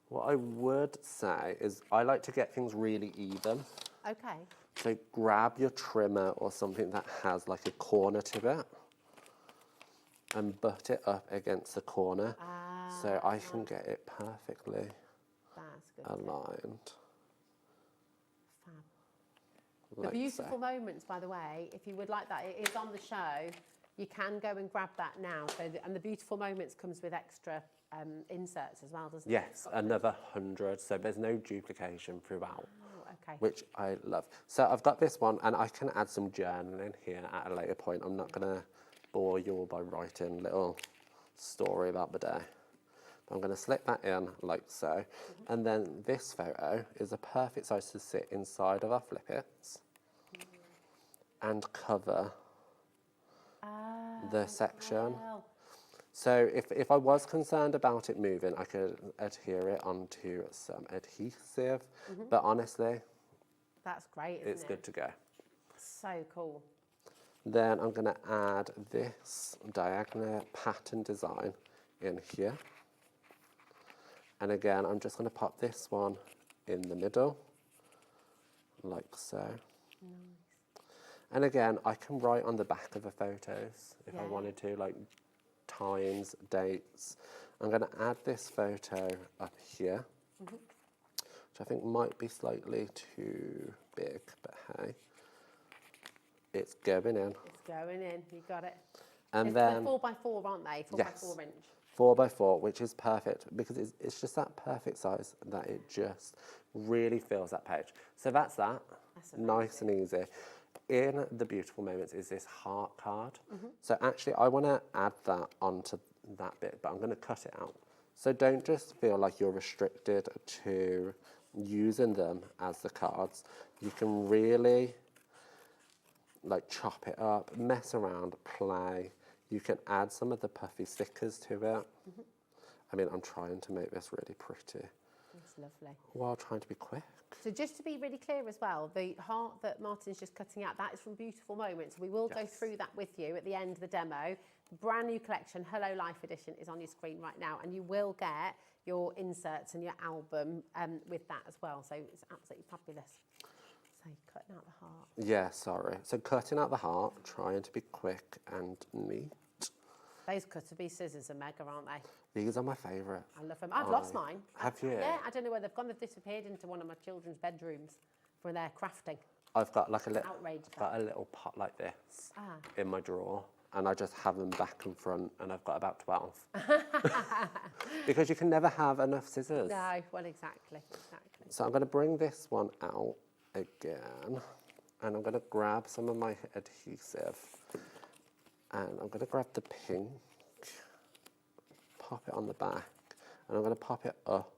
What I would say is I like to get things really even. Okay. So grab your trimmer or something that has like a corner to it and butt it up against the corner so I can get it perfectly aligned. The Like beautiful moments, by the way, if you would like that, it is on the show. You can go and grab that now. So, and the beautiful moments comes with extra inserts as well, doesn't it? Yes, another 100, so there's no duplication throughout, okay. which I love. So I've got this one, and I can add some journaling here at a later point. I'm not going to bore you all by writing a little story about the day. I'm going to slip that in like so, and then this photo is a perfect size to sit inside of our flip its and cover the section. Wow. So if I was concerned about it moving, I could adhere it onto some adhesive, but honestly, that's great, isn't it's good to go. So cool. Then I'm going to add this diagonal pattern design in here. And again, I'm just going to pop this one in the middle, like so. Nice. And again, I can write on the back of the photos if I wanted to, like times, dates. I'm going to add this photo up here, which I think might be slightly too big, but hey, it's going in. It's going in, you got it. And it's then 4x4, aren't they? 4x4 inch. 4x4, which is perfect because it's just that perfect size that it just really fills that page. So that's that. Nice and easy. In the beautiful moments is this heart card. So actually I want to add that onto that bit, but I'm going to cut it out. So don't just feel like you're restricted to using them as the cards. You can really like chop it up, mess around, play. You can add some of the puffy stickers to it. I mean, I'm trying to make this really pretty. That's lovely. While trying to be quick. So just to be really clear as well, the heart that Martin's just cutting out, that is from Beautiful Moments. We will go through that with you at the end of the demo. The brand new collection, Hello Life Edition, is on your screen right now, and you will get your inserts and your album with that as well. So it's absolutely fabulous. So cutting out the heart. Yeah, sorry. So cutting out the heart, trying to be quick and neat. Those Cutter-Bee scissors are mega, aren't they? These are my favourite. I love them. I've lost mine. Have you? Yeah, I don't know where they've gone. They've disappeared into one of my children's bedrooms for their crafting. I've got like a little, Outraged. got a little pot like this in my drawer, and I just have them back and front, and I've got about 12. Because you can never have enough scissors. No, well, exactly. So I'm going to bring this one out again, and I'm going to grab some of my adhesive, and I'm going to grab the pink, pop it on the back, and I'm going to pop it up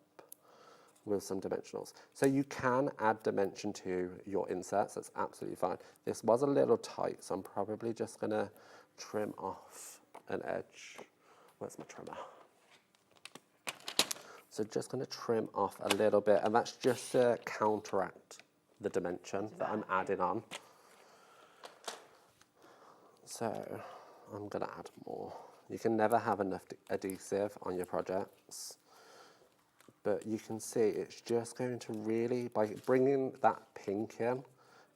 with some dimensionals. So you can add dimension to your inserts, that's absolutely fine. This was a little tight, so I'm probably just gonna trim off an edge. Where's my trimmer? So just gonna trim off a little bit, and that's just to counteract the dimension that I'm adding on. So I'm gonna add more. You can never have enough adhesive on your projects, but you can see it's just going to really, by bringing that pink in,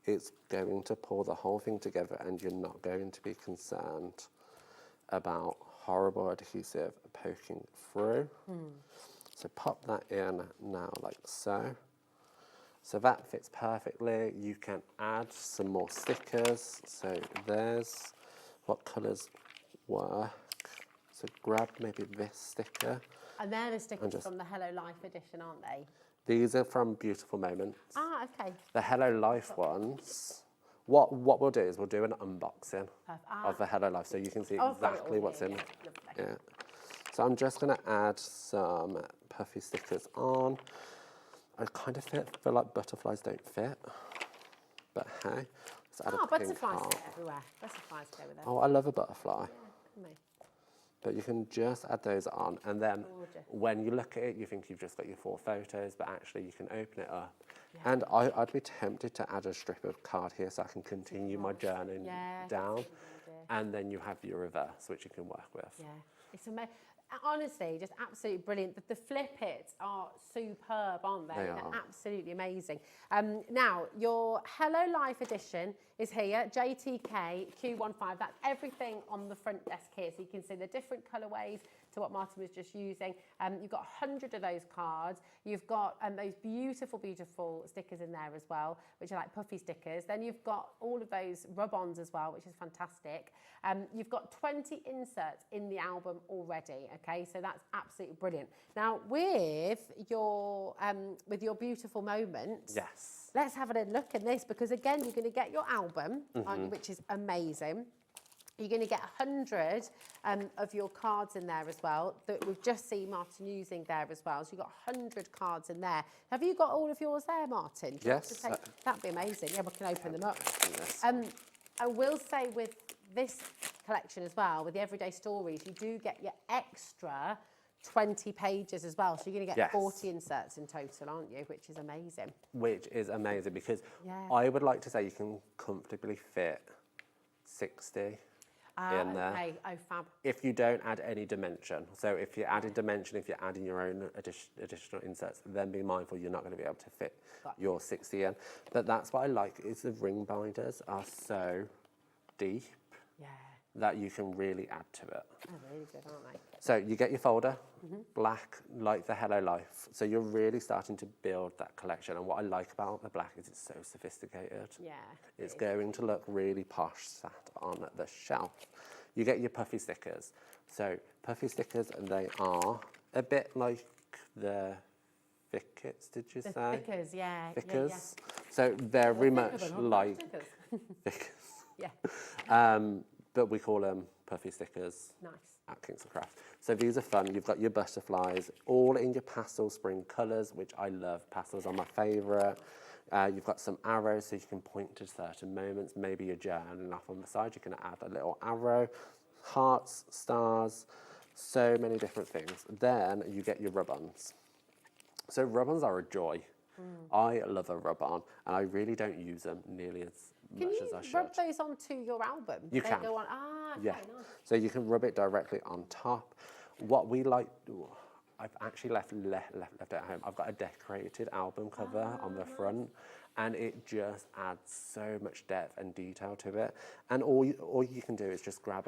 it's going to pull the whole thing together, and you're not going to be concerned about horrible adhesive poking through. So pop that in now like so. So that fits perfectly. You can add some more stickers. So there's what colours work. So grab maybe this sticker. And they're the stickers from the Hello Life edition, aren't they? These are from Beautiful Moments. Ah, okay. The Hello Life ones, what we'll do is we'll do an unboxing of the Hello Life so you can see exactly what's in. Yeah. So I'm just going to add some puffy stickers on. I kind of feel like butterflies don't fit, but hey, let's add a pink butterflies heart. fit everywhere. Butterflies go with Oh, I love a butterfly. Yeah, But you can just add those on, and then when you look at it, you think you've just got your 4 photos, but actually you can open it up. Yeah. And I'd be tempted to add a strip of card here so I can continue my journey down. And then you have your reverse, which you can work with. Yeah, it's amazing. Honestly, just absolutely brilliant. The flip hits are superb, aren't they? They're absolutely amazing. Now, your Hello Life edition is here, JTK Q15. That's everything on the front desk here. So you can see the different colourways to what Martin was just using. You've got 100 of those cards. You've got those beautiful, beautiful stickers in there as well, which are like puffy stickers. Then you've got all of those rub-ons as well, which is fantastic. You've got 20 inserts in the album already, okay? So that's absolutely brilliant. Now, with your beautiful moments, yes, let's have a look at this, because again, you're going to get your album, aren't you, which is amazing. You're going to get 100 of your cards in there as well, that we've just seen Martin using there as well. So you've got 100 cards in there. Have you got all of yours there, Martin? Yes. That'd be amazing. Yeah, we can open them up. I will say with this collection as well, with the Everyday Stories, you do get your extra 20 pages as well. So you're going to get 40 inserts in total, aren't you? Which is amazing. Which is amazing, because I would like to say you can comfortably fit 60 in there. Okay. Oh, fab. If you don't add any dimension. So if you're adding dimension, if you're adding your own additional inserts, then be mindful you're not going to be able to fit your 60 in. But that's what I like, is the ring binders are so deep that you can really add to it. Oh, really good, aren't they? So you get your folder, black, like the Hello Life. So you're really starting to build that collection. And what I like about the black is it's so sophisticated. Yeah. It's going to look really posh sat on the shelf. You get your puffy stickers. So puffy stickers, they are a bit like the Vickets, did you say? Vickers, yeah. Vickers. Yeah. So very much like Vickers. Yeah. But we call them puffy stickers at Kingston Crafts. So these are fun. You've got your butterflies, all in your pastel spring colours, which I love. Pastels are my favourite. You've got some arrows, so you can point to certain moments. Maybe you're journaling off on the side, you can add a little arrow. Hearts, stars, so many different things. Then you get your rub-ons. So rub-ons are a joy. I love a rub-on, and I really don't use them nearly as much as I should. Can you rub those onto your album? You can. Go on. Okay, nice. So you can rub it directly on top. What we like, I've actually left it at home. I've got a decorated album cover on the front, and it just adds so much depth and detail to it. And all you can do is just grab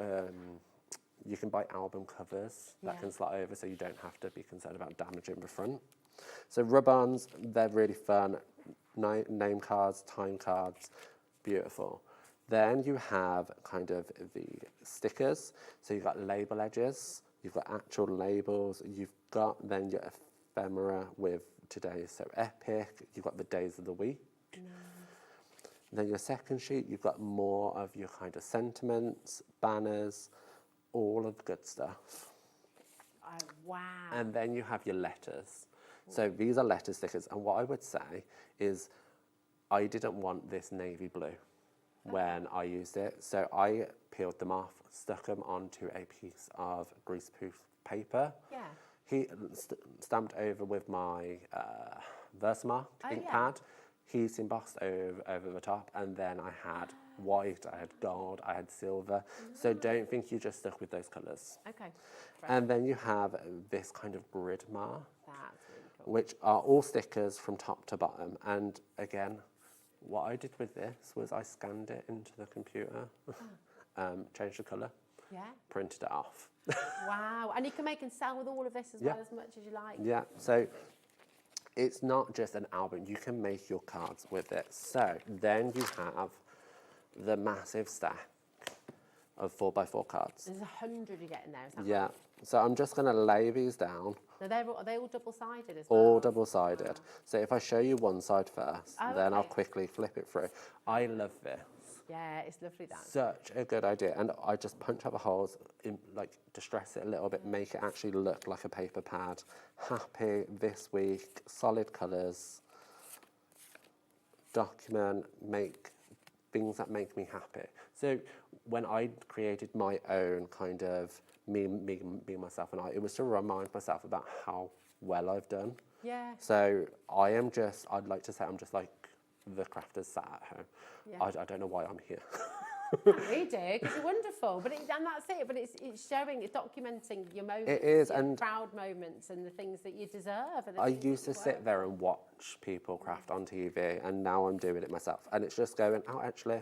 you can buy album covers that can slide over, so you don't have to be concerned about damaging the front. So rub-ons, they're really fun. Name cards, time cards, beautiful. Then you have kind of the stickers. So you've got label edges, you've got actual labels, you've got then your ephemera with today's so epic, you've got the days of the week. Then your second sheet, you've got more of your kind of sentiments, banners, all of the good stuff. Oh, wow. And then you have your letters. So these are letter stickers, and what I would say is I didn't want this navy blue when I used it, so I peeled them off, stuck them onto a piece of greaseproof paper. Yeah. He stamped over with my Versamark ink pad. He's embossed over the top, and then I had white, I had gold, I had silver. So don't think you're just stuck with those colours. Okay. And then you have this kind of grid mark, That's really cool. which are all stickers from top to bottom. And again, what I did with this was I scanned it into the computer, changed the colour, printed it off. Wow. And you can make and sell with all of this as well, as much as you like. Yeah, so it's not just an album, you can make your cards with it. So then you have the massive stack of 4x4 cards. There's 100 you get in there, is that Yeah, right? so I'm just going to lay these down. Now, are they all double-sided as well? All double-sided. So if I show you one side first, Oh, then I'll okay. quickly flip it through. I love this. Yeah, it's lovely, that. Such a good idea. And I just punch out the holes, like distress it a little bit, make it actually look like a paper pad. Happy this week, solid colours, document, make things that make me happy. So when I created my own kind of me, myself and I, it was to remind myself about how well I've done. Yeah. So I'd like to say I'm just like the crafters sat at home. Yeah. I don't know why I'm here. We do, because you're wonderful. But and that's it. But it's showing, it's documenting your moments. It is, your and proud moments and the things that you deserve. And the I things used that to you sit work there and watch people craft on TV, and now I'm doing it myself. And it's just going, oh, actually,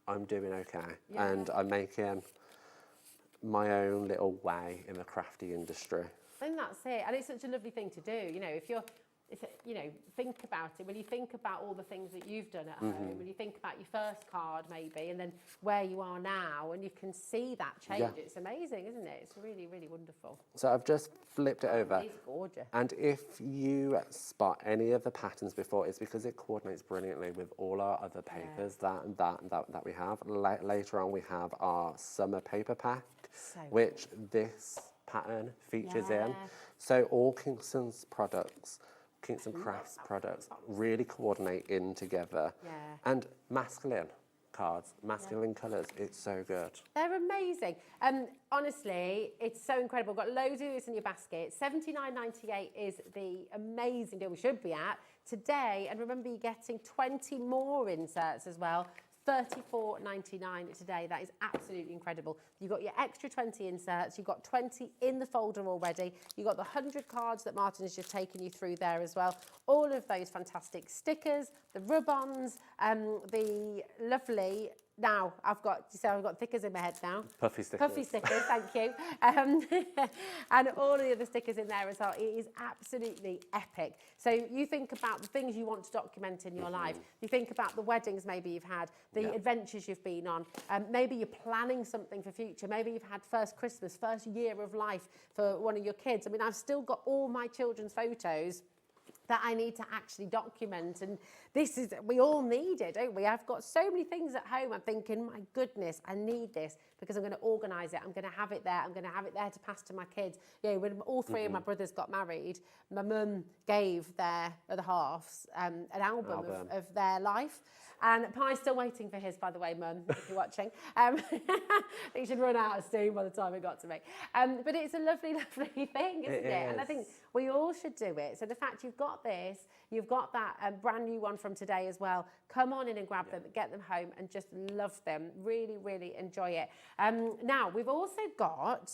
I'm doing okay. Yeah. And I'm making my own little way in the crafty industry. And that's it. And it's such a lovely thing to do. You know, think about it. When you think about all the things that you've done at home, when you think about your first card maybe, and then where you are now, and you can see that change. Yeah. It's amazing, isn't it? It's really, really wonderful. So I've just flipped it over. It's gorgeous. And if you spot any of the patterns before, it's because it coordinates brilliantly with all our other papers that we have. Later on, we have our summer paper pack, which this pattern features in. So all Kingston's products, Kingston Crafts products, really coordinate in together. Yeah. And masculine cards, masculine colours, it's so good. They're amazing. Honestly, it's so incredible. Got loads of this in your basket. $79.98 is the amazing deal we should be at today. And remember, you're getting 20 more inserts as well. $34.99 today. That is absolutely incredible. You've got your extra 20 inserts. You've got 20 in the folder already. You've got the 100 cards that Martin has just taken you through there as well. All of those fantastic stickers, the rub-ons, the lovely... Now, I've got stickers in my head now. Puffy stickers. Puffy stickers, thank you. And all the other stickers in there as well. It is absolutely epic. So you think about the things you want to document in your life. You think about the weddings maybe you've had, the adventures you've been on. Maybe you're planning something for future. Maybe you've had first Christmas, first year of life for one of your kids. I mean, I've still got all my children's photos that I need to actually document, and we all need it, don't we? I've got so many things at home. I'm thinking, my goodness, I need this because I'm going to organise it. I'm going to have it there. I'm going to have it there to pass to my kids. You know, when all three of my brothers got married, my mum gave their other halves an album. Of their life. And Pie's still waiting for his, by the way, Mum, if you're watching. I think he should run out of steam by the time it got to me. But it's a lovely, lovely thing, isn't it? And I think we all should do it. So the fact you've got this, you've got that brand new one from today as well. Come on in and grab them, get them home, and just love them. Really, really enjoy it. Now, we've also got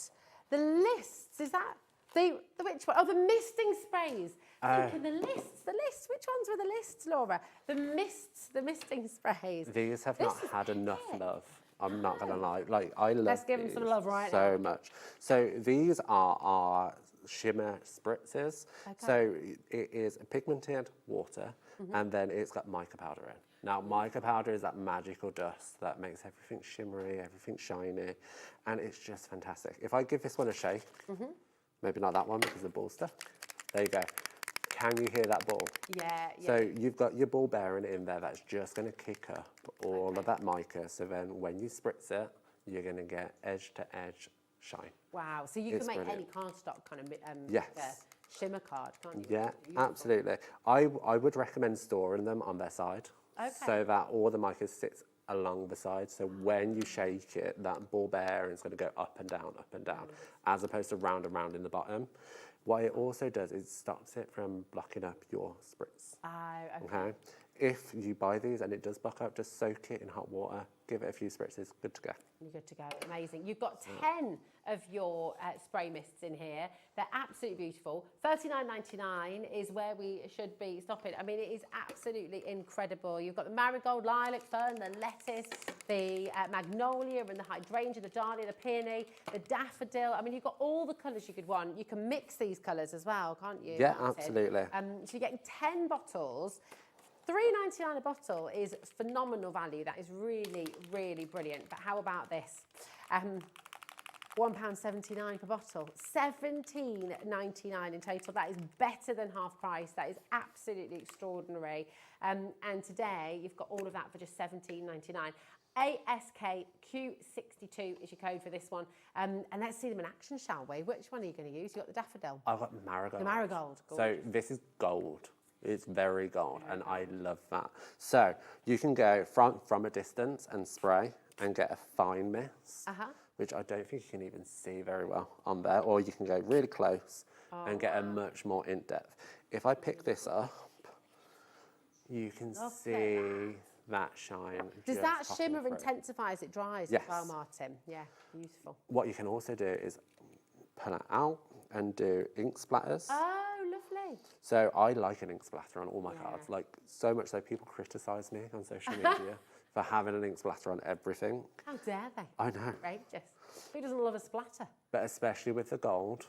the lists. Is that... which one? Oh, the misting sprays. Thinking the lists. Which ones were the lists, Laura? The misting sprays. These have not had enough love. I'm not going to lie. Like, I love Let's give them some love right so now. much. So these are our shimmer spritzes. Okay. So it is pigmented water, and then it's got mica powder in. Now, mica powder is that magical dust that makes everything shimmery, everything shiny, and it's just fantastic. If I give this one a shake, maybe not that one because the ball's stuck. There you go. Can you hear that ball? Yeah. So you've got your ball bearing in there that's just going to kick up all of that mica. So then when you spritz it, you're going to get edge to edge shine. Wow. So you It's can make brilliant. any cardstock kind of Yes. shimmer card, can't you? Yeah, Beautiful. absolutely. I would recommend storing them on their side, Okay. so that all the mica sits along the side. So when you shake it, that ball bearing is going to go up and down, as opposed to round and round in the bottom. What it also does is stops it from blocking up your spritz. Okay. If you buy these and it does block up, just soak it in hot water, give it a few spritzes, good to go. You're good to go. Amazing. You've got 10 of your spray mists in here. They're absolutely beautiful. $39.99 is where we should be stopping. I mean, it is absolutely incredible. You've got the marigold, lilac, fern, the lettuce, the magnolia and the hydrangea, the dahlia, the peony, the daffodil. I mean, you've got all the colours you could want. You can mix these colours as well, can't you? Yeah, Martin? absolutely. So you're getting 10 bottles. $3.99 a bottle is phenomenal value. That is really, really brilliant. But how about this? £1.79 per bottle, $17.99 in total. That is better than half price. That is absolutely extraordinary. And today you've got all of that for just $17.99. ASKQ62 is your code for this one. And let's see them in action, shall we? Which one are you going to use? You've got the daffodil. I've got marigold. The marigold. So this is gold. It's very gold, and I love that. So you can go from a distance and spray and get a fine mist, which I don't think you can even see very well on there, or you can go really close and get a much more in-depth. If I pick this up, you can see that shine. Does that shimmer intensify as it dries as well, Martin? Yeah, beautiful. What you can also do is pull it out and do ink splatters. Oh, lovely. So I like an ink splatter on all my cards, like so much so people criticise me on social media for having an ink splatter on everything. How dare they? I know. Outrageous. Who doesn't love a splatter? But especially with the gold,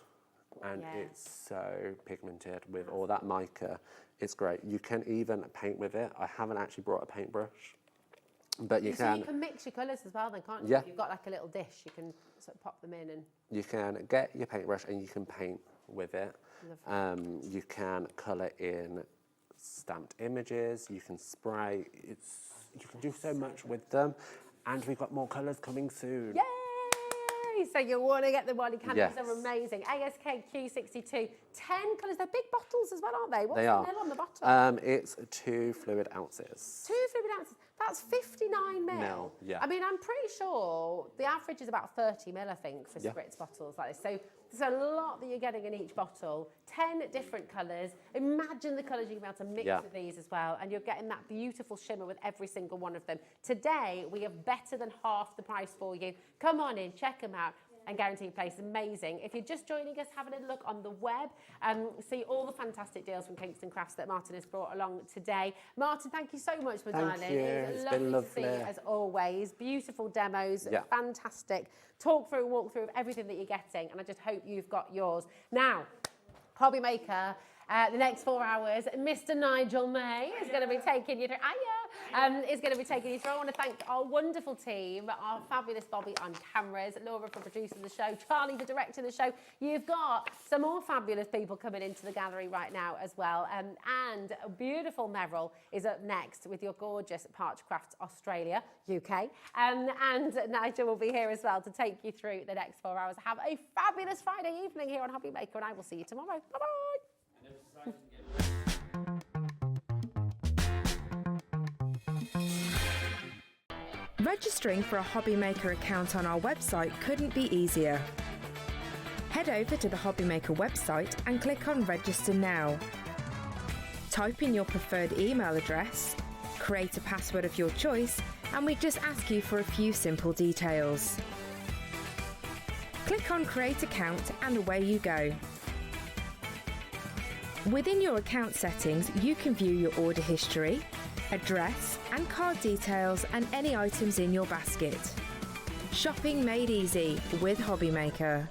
and it's so pigmented with all that mica, it's great. You can even paint with it. I haven't actually brought a paintbrush, but you can. So you can mix your colours as well then, can't you? Yeah. If you've got like a little dish, you can sort of pop them in and... You can get your paintbrush and you can paint with it. You can colour in stamped images, you can spray, you can do so much with them, and we've got more colours coming soon. Yay! So you want to get the one, you can. Yes. These are amazing. ASKQ62, 10 colours. They're big bottles as well, aren't they? What's They the are. mil on the bottom? It's 2 fluid ounces. 2 fluid ounces. That's 59 mil. Yeah. I mean, I'm pretty sure the average is about 30 mil, I think, for spritz bottles like this. So there's a lot that you're getting in each bottle. 10 different colours. Imagine the colours you're going to be able to mix with these as well. And you're getting that beautiful shimmer with every single one of them. Today, we have better than half the price for you. Come on in, check them out. And guarantee place is amazing. If you're just joining us, have a little look on the web, see all the fantastic deals from Kingston Crafts that Martin has brought along today. Martin, thank you so much, my darling. It's been lovely to see you as always. Beautiful demos, fantastic. Talk through, walk through everything that you're getting, and I just hope you've got yours. Now, Hobby Maker, the next 4 hours, Mr. Nigel May is going to be taking you through. Is going to be taking you through. I want to thank our wonderful team, our fabulous Bobby on cameras, Laura for producing the show, Charlie for directing the show. You've got some more fabulous people coming into the gallery right now as well. And beautiful Meryl is up next with your gorgeous Parchcraft Australia UK. And Nigel will be here as well to take you through the next 4 hours. Have a fabulous Friday evening here on Hobby Maker, and I will see you tomorrow. Bye-bye. Registering for a Hobby Maker account on our website couldn't be easier. Head over to the Hobby Maker website and click on Register Now. Type in your preferred email address, create a password of your choice, and we just ask you for a few simple details. Click on Create Account and away you go. Within your account settings, you can view your order history, address and card details and any items in your basket. Shopping made easy with Hobby Maker.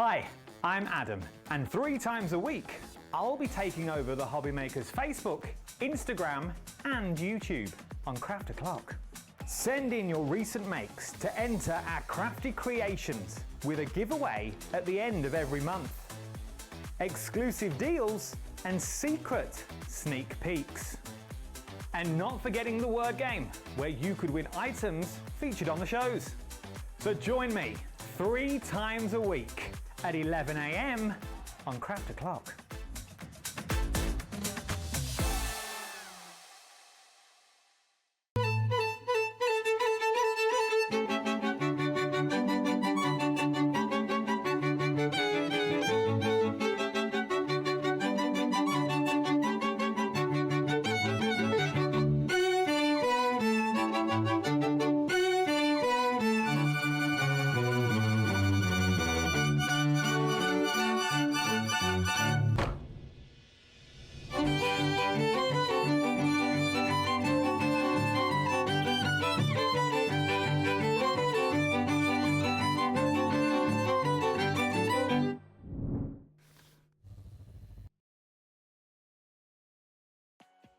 Hi, I'm Adam, and 3 times a week, I'll be taking over the Hobbymakers Facebook, Instagram, and YouTube on Craft O'Clock. Send in your recent makes to enter our crafty creations with a giveaway at the end of every month. Exclusive deals and secret sneak peeks. And not forgetting the word game, where you could win items featured on the shows. So join me 3 times a week at 11 AM on Craft O'Clock.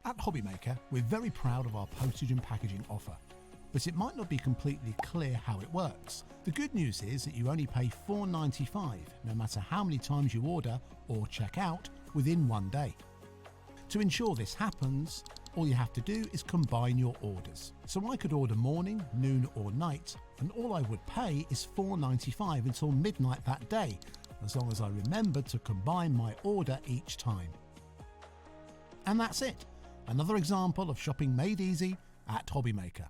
At Hobbymaker, we're very proud of our postage and packaging offer, but it might not be completely clear how it works. The good news is that you only pay $4.95 no matter how many times you order or check out within 1 day. To ensure this happens, all you have to do is combine your orders. So I could order morning, noon or night, and all I would pay is $4.95 until midnight that day, as long as I remembered to combine my order each time. And that's it. Another example of shopping made easy at Hobbymaker.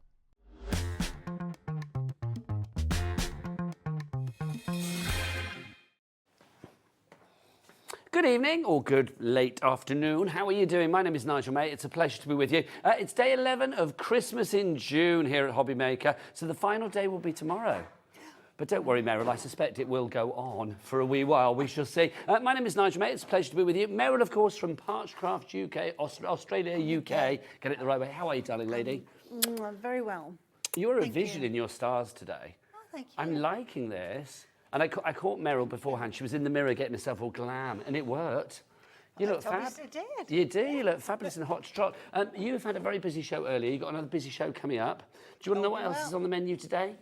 Good evening or good late afternoon. How are you doing? My name is Nigel May. It's a pleasure to be with you. It's day 11 of Christmas in June here at Hobbymaker, so the final day will be tomorrow. But don't worry, Meryl, I suspect it will go on for a wee while. We shall see. My name is Nigel May. It's a pleasure to be with you. Meryl, of course, from Parchcraft UK, Australia UK. Get it the right way. How are you, darling lady? Very well. You're a vision in your stars today. Oh, thank you. I'm liking this. And I caught Meryl beforehand. She was in the mirror getting herself all glam, and it worked. You look fab. Did. You do. You look fabulous and hot to trot. You've had a very busy show earlier. You've got another busy show coming up. Do you want to know what else is on the menu today?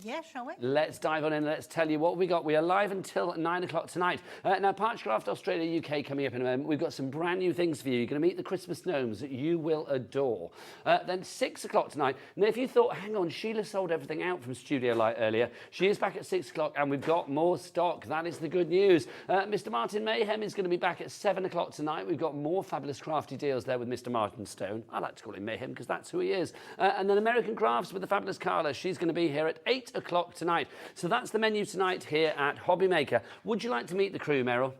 Yeah, shall we? Let's dive on in. Let's tell you what we got. We are live until 9 o'clock tonight. Now, Parchcraft Australia UK coming up in a moment. We've got some brand new things for you. You're going to meet the Christmas gnomes that you will adore. Then 6 o'clock tonight. Now, if you thought, hang on, Sheila sold everything out from Studio Light earlier, she is back at 6 o'clock and we've got more stock. That is the good news. Mr. Martin Mayhem is going to be back at 7 o'clock tonight. We've got more fabulous crafty deals there with Mr. Martin Stone. I like to call him Mayhem because that's who he is. And then American Crafts with the fabulous Carla. She's going to be here at 8 o'clock tonight. So that's the menu tonight here at Hobbymaker. Would you like to meet the crew, Meryl?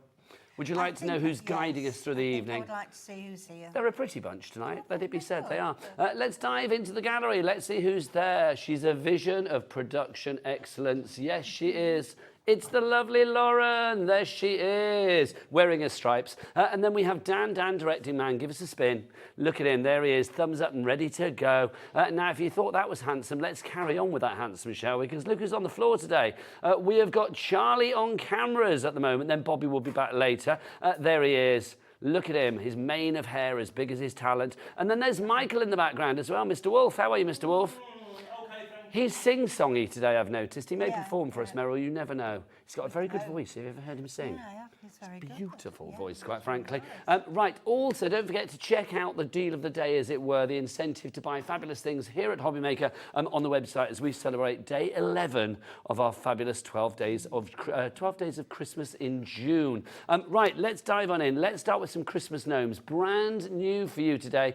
Would you like to know who's guiding us through the evening? I would like to see who's here. They're a pretty bunch tonight, let it be said, they are. Let's dive into the gallery. Let's see who's there. She's a vision of production excellence. Yes, she is. It's the lovely Lauren. There she is, wearing her stripes. And then we have Dan directing man. Give us a spin. Look at him. There he is, thumbs up and ready to go. Now, if you thought that was handsome, let's carry on with that handsome, shall we? Because look who's on the floor today. We have got Charlie on cameras at the moment. Then Bobby will be back later. There he is. Look at him. His mane of hair as big as his talent. And then there's Michael in the background as well. Mr. Wolf, how are you, Mr. Wolf? He's sing-songy today, I've noticed. He may perform for us, Meryl, you never know. He's got a very good voice. Have you ever heard him sing? Yeah, he's very good. Beautiful voice, quite frankly. Right, also, don't forget to check out the deal of the day, as it were, the incentive to buy fabulous things here at Hobbymaker on the website as we celebrate day 11 of our fabulous 12 days of Christmas in June. Right, let's dive on in. Let's start with some Christmas gnomes. Brand new for you today.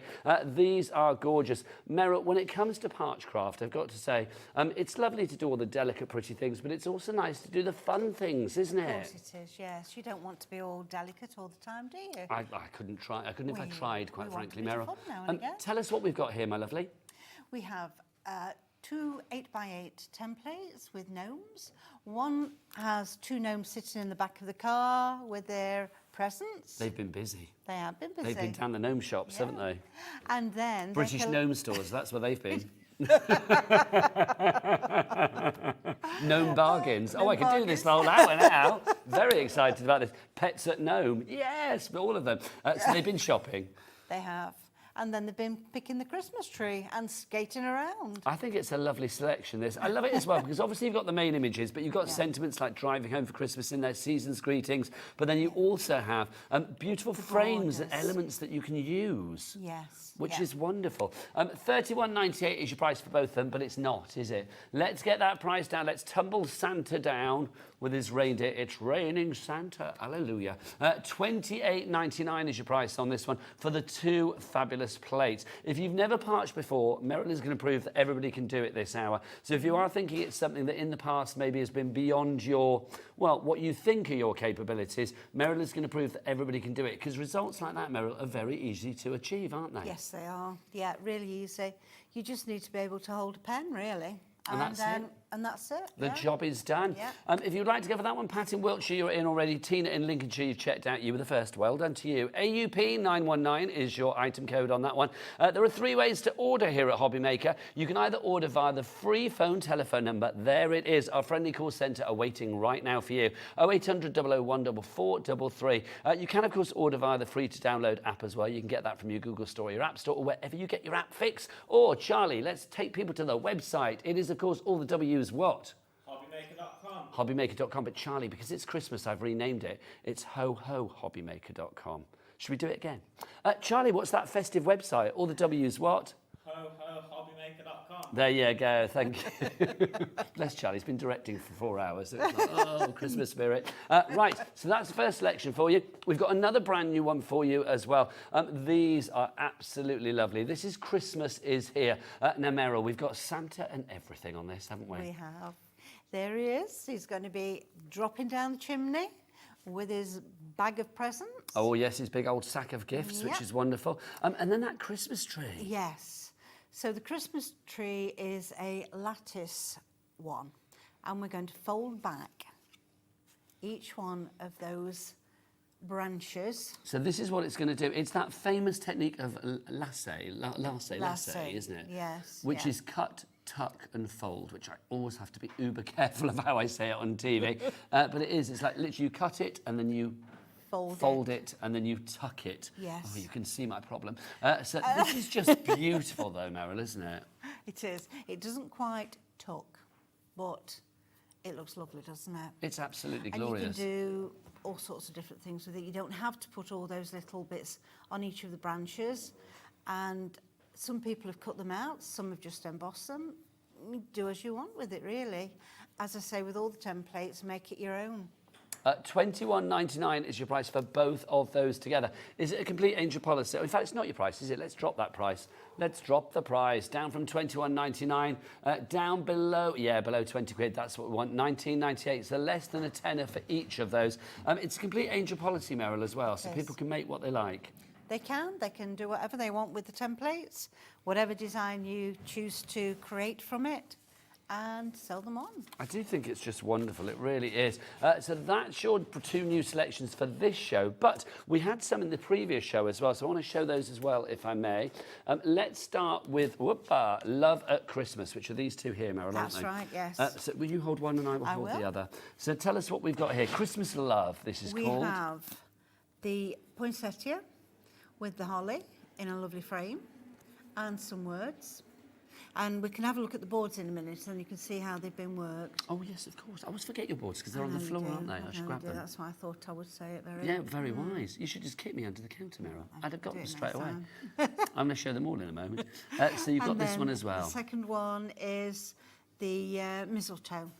These are gorgeous. Meryl, when it comes to Parchcraft, I've got to say, it's lovely to do all the delicate, pretty things, but it's also nice to do the fun things, isn't it? Of course it is, yes. You don't want to be all delicate all the time, do you? I couldn't try. I couldn't if I tried, quite frankly, Meryl. Fun now and again. Tell us what we've got here, my lovely. We have 2 8x8 templates with gnomes. One has 2 gnomes sitting in the back of the car with their presents. They've been busy. They have been busy. They've been down the gnome shops, haven't they? And then British gnome stores, that's where they've been. Gnome bargains. Oh, I could do this the whole hour now. Very excited about this. Pets at Gnome. Yes, all of them. So they've been shopping. They have. And then they've been picking the Christmas tree and skating around. I think it's a lovely selection, this. I love it as well, because obviously you've got the main images, but you've got sentiments like driving home for Christmas in there, season's greetings, but then you also have beautiful frames and elements that you can use. Yes. Which is wonderful. $31.98 is your price for both of them, but it's not, is it? Let's get that price down. Let's tumble Santa down with his reindeer. It's raining Santa. Hallelujah. $28.99 is your price on this one for the 2 fabulous plates. If you've never parched before, Meryl is going to prove that everybody can do it this hour. So if you are thinking it's something that in the past maybe has been beyond your, well, what you think are your capabilities, Meryl is going to prove that everybody can do it, because results like that, Meryl, are very easy to achieve, aren't they? Yes, they are. Yeah, really easy. You just need to be able to hold a pen, really. And that's it. And that's it. The job is done. Yeah. If you'd like to go for that one, Pat in Wiltshire, you're in already. Tina in Lincolnshire, you've checked out. You were the first. Well done to you. AUP919 is your item code on that one. There are 3 ways to order here at Hobbymaker. You can either order via the free phone telephone number. There it is. Our friendly call centre are waiting right now for you. 0800 001 4433. You can, of course, order via the free-to-download app as well. You can get that from your Google Store, your App Store, or wherever you get your app fix. Or, Charlie, let's take people to the website. It is, of course, all the W's what? Hobbymaker.com. Hobbymaker.com, but Charlie, because it's Christmas, I've renamed it. It's ho-ho-hobbymaker.com. Should we do it again? Charlie, what's that festive website? All the W's what? Ho-ho-hobbymaker.com. There you go, thank you. Bless Charlie, he's been directing for 4 hours. So it's like, oh, Christmas spirit. Right, so that's the first selection for you. We've got another brand new one for you as well. These are absolutely lovely. This is Christmas is Here. Now, Meryl, we've got Santa and everything on this, haven't we? We have. There he is. He's going to be dropping down the chimney with his bag of presents. Oh, yes, his big old sack of gifts, which is wonderful. And then that Christmas tree. Yes. So the Christmas tree is a lattice one, and we're going to fold back each one of those branches. So this is what it's going to do. It's that famous technique of lasse, isn't it? Yes. Which is cut, tuck and fold, which I always have to be uber careful of how I say it on TV. But it is. It's like literally you cut it and then you fold it and then you tuck it. Yes. Oh, you can see my problem. So this is just beautiful though, Meryl, isn't it? It is. It doesn't quite tuck, but it looks lovely, doesn't it? It's absolutely glorious. And you can do all sorts of different things with it. You don't have to put all those little bits on each of the branches. And some people have cut them out, some have just embossed them. Do as you want with it, really. As I say, with all the templates, make it your own. $21.99 is your price for both of those together. Is it a complete angel policy? In fact, it's not your price, is it? Let's drop that price. Let's drop the price down from $21.99 down below, below 20 quid. That's what we want. $19.98. So less than a tenner for each of those. It's a complete angel policy, Meryl, as well, so people can make what they like. They can do whatever they want with the templates, whatever design you choose to create from it, and sell them on. I do think it's just wonderful, it really is. So that's your 2 new selections for this show, but we had some in the previous show as well, so I want to show those as well, if I may. Let's start with Love at Christmas, which are these 2 here, Meryl, aren't they? That's right, yes. So will you hold one and I will hold the other? So tell us what we've got here. Christmas Love, this is called. We have the poinsettia with the holly in a lovely frame and some words. And we can have a look at the boards in a minute and you can see how they've been worked. Oh, yes, of course. I always forget your boards because they're on the floor, aren't they? I should grab them. That's why I thought I would say it very wise. You should just kick me under the counter, Meryl. I'd have got them straight away. I'm going to show them all in a moment. So you've got this one as well. The second one is the mistletoe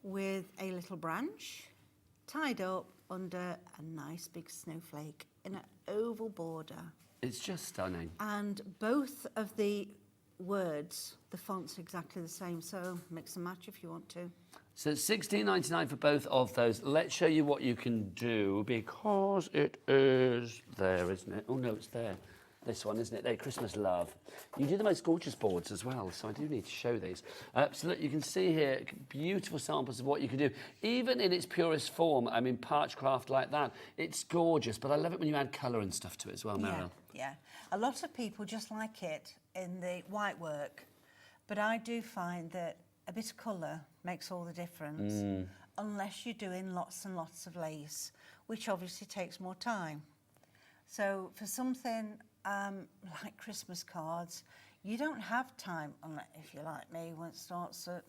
with a little branch tied up under a nice big snowflake in an oval border. It's just stunning. And both of the words, the font's exactly the same, so mix and match if you want to. So $16.99 for both of those. Let's show you what you can do because it is there, isn't it? Oh no, it's there. This one, isn't it? There, Christmas Love. You do the most gorgeous boards as well, so I do need to show these. So that you can see here beautiful samples of what you can do, even in its purest form. I mean, Parchcraft like that, it's gorgeous, but I love it when you add colour and stuff to it as well, Meryl. Yeah. A lot of people just like it in the white work, But I do find that a bit of colour makes all the difference, unless you're doing lots and lots of lace, which obviously takes more time. So for something like Christmas cards, you don't have time, unless, if you're like me, when it starts at,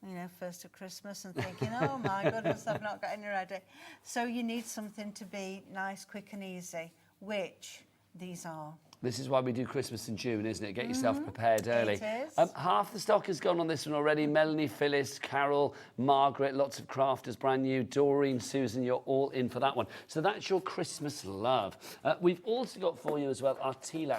you know, first of Christmas and thinking, oh my goodness, I've not got any ready. So you need something to be nice, quick and easy, which these are. This is why we do Christmas in June, isn't it? Get yourself prepared early. It is. Half the stock has gone on this one already. Melanie, Phyllis, Carol, Margaret, lots of crafters, brand new. Doreen, Susan, you're all in for that one. So that's your Christmas love. We've also got for you as well our tea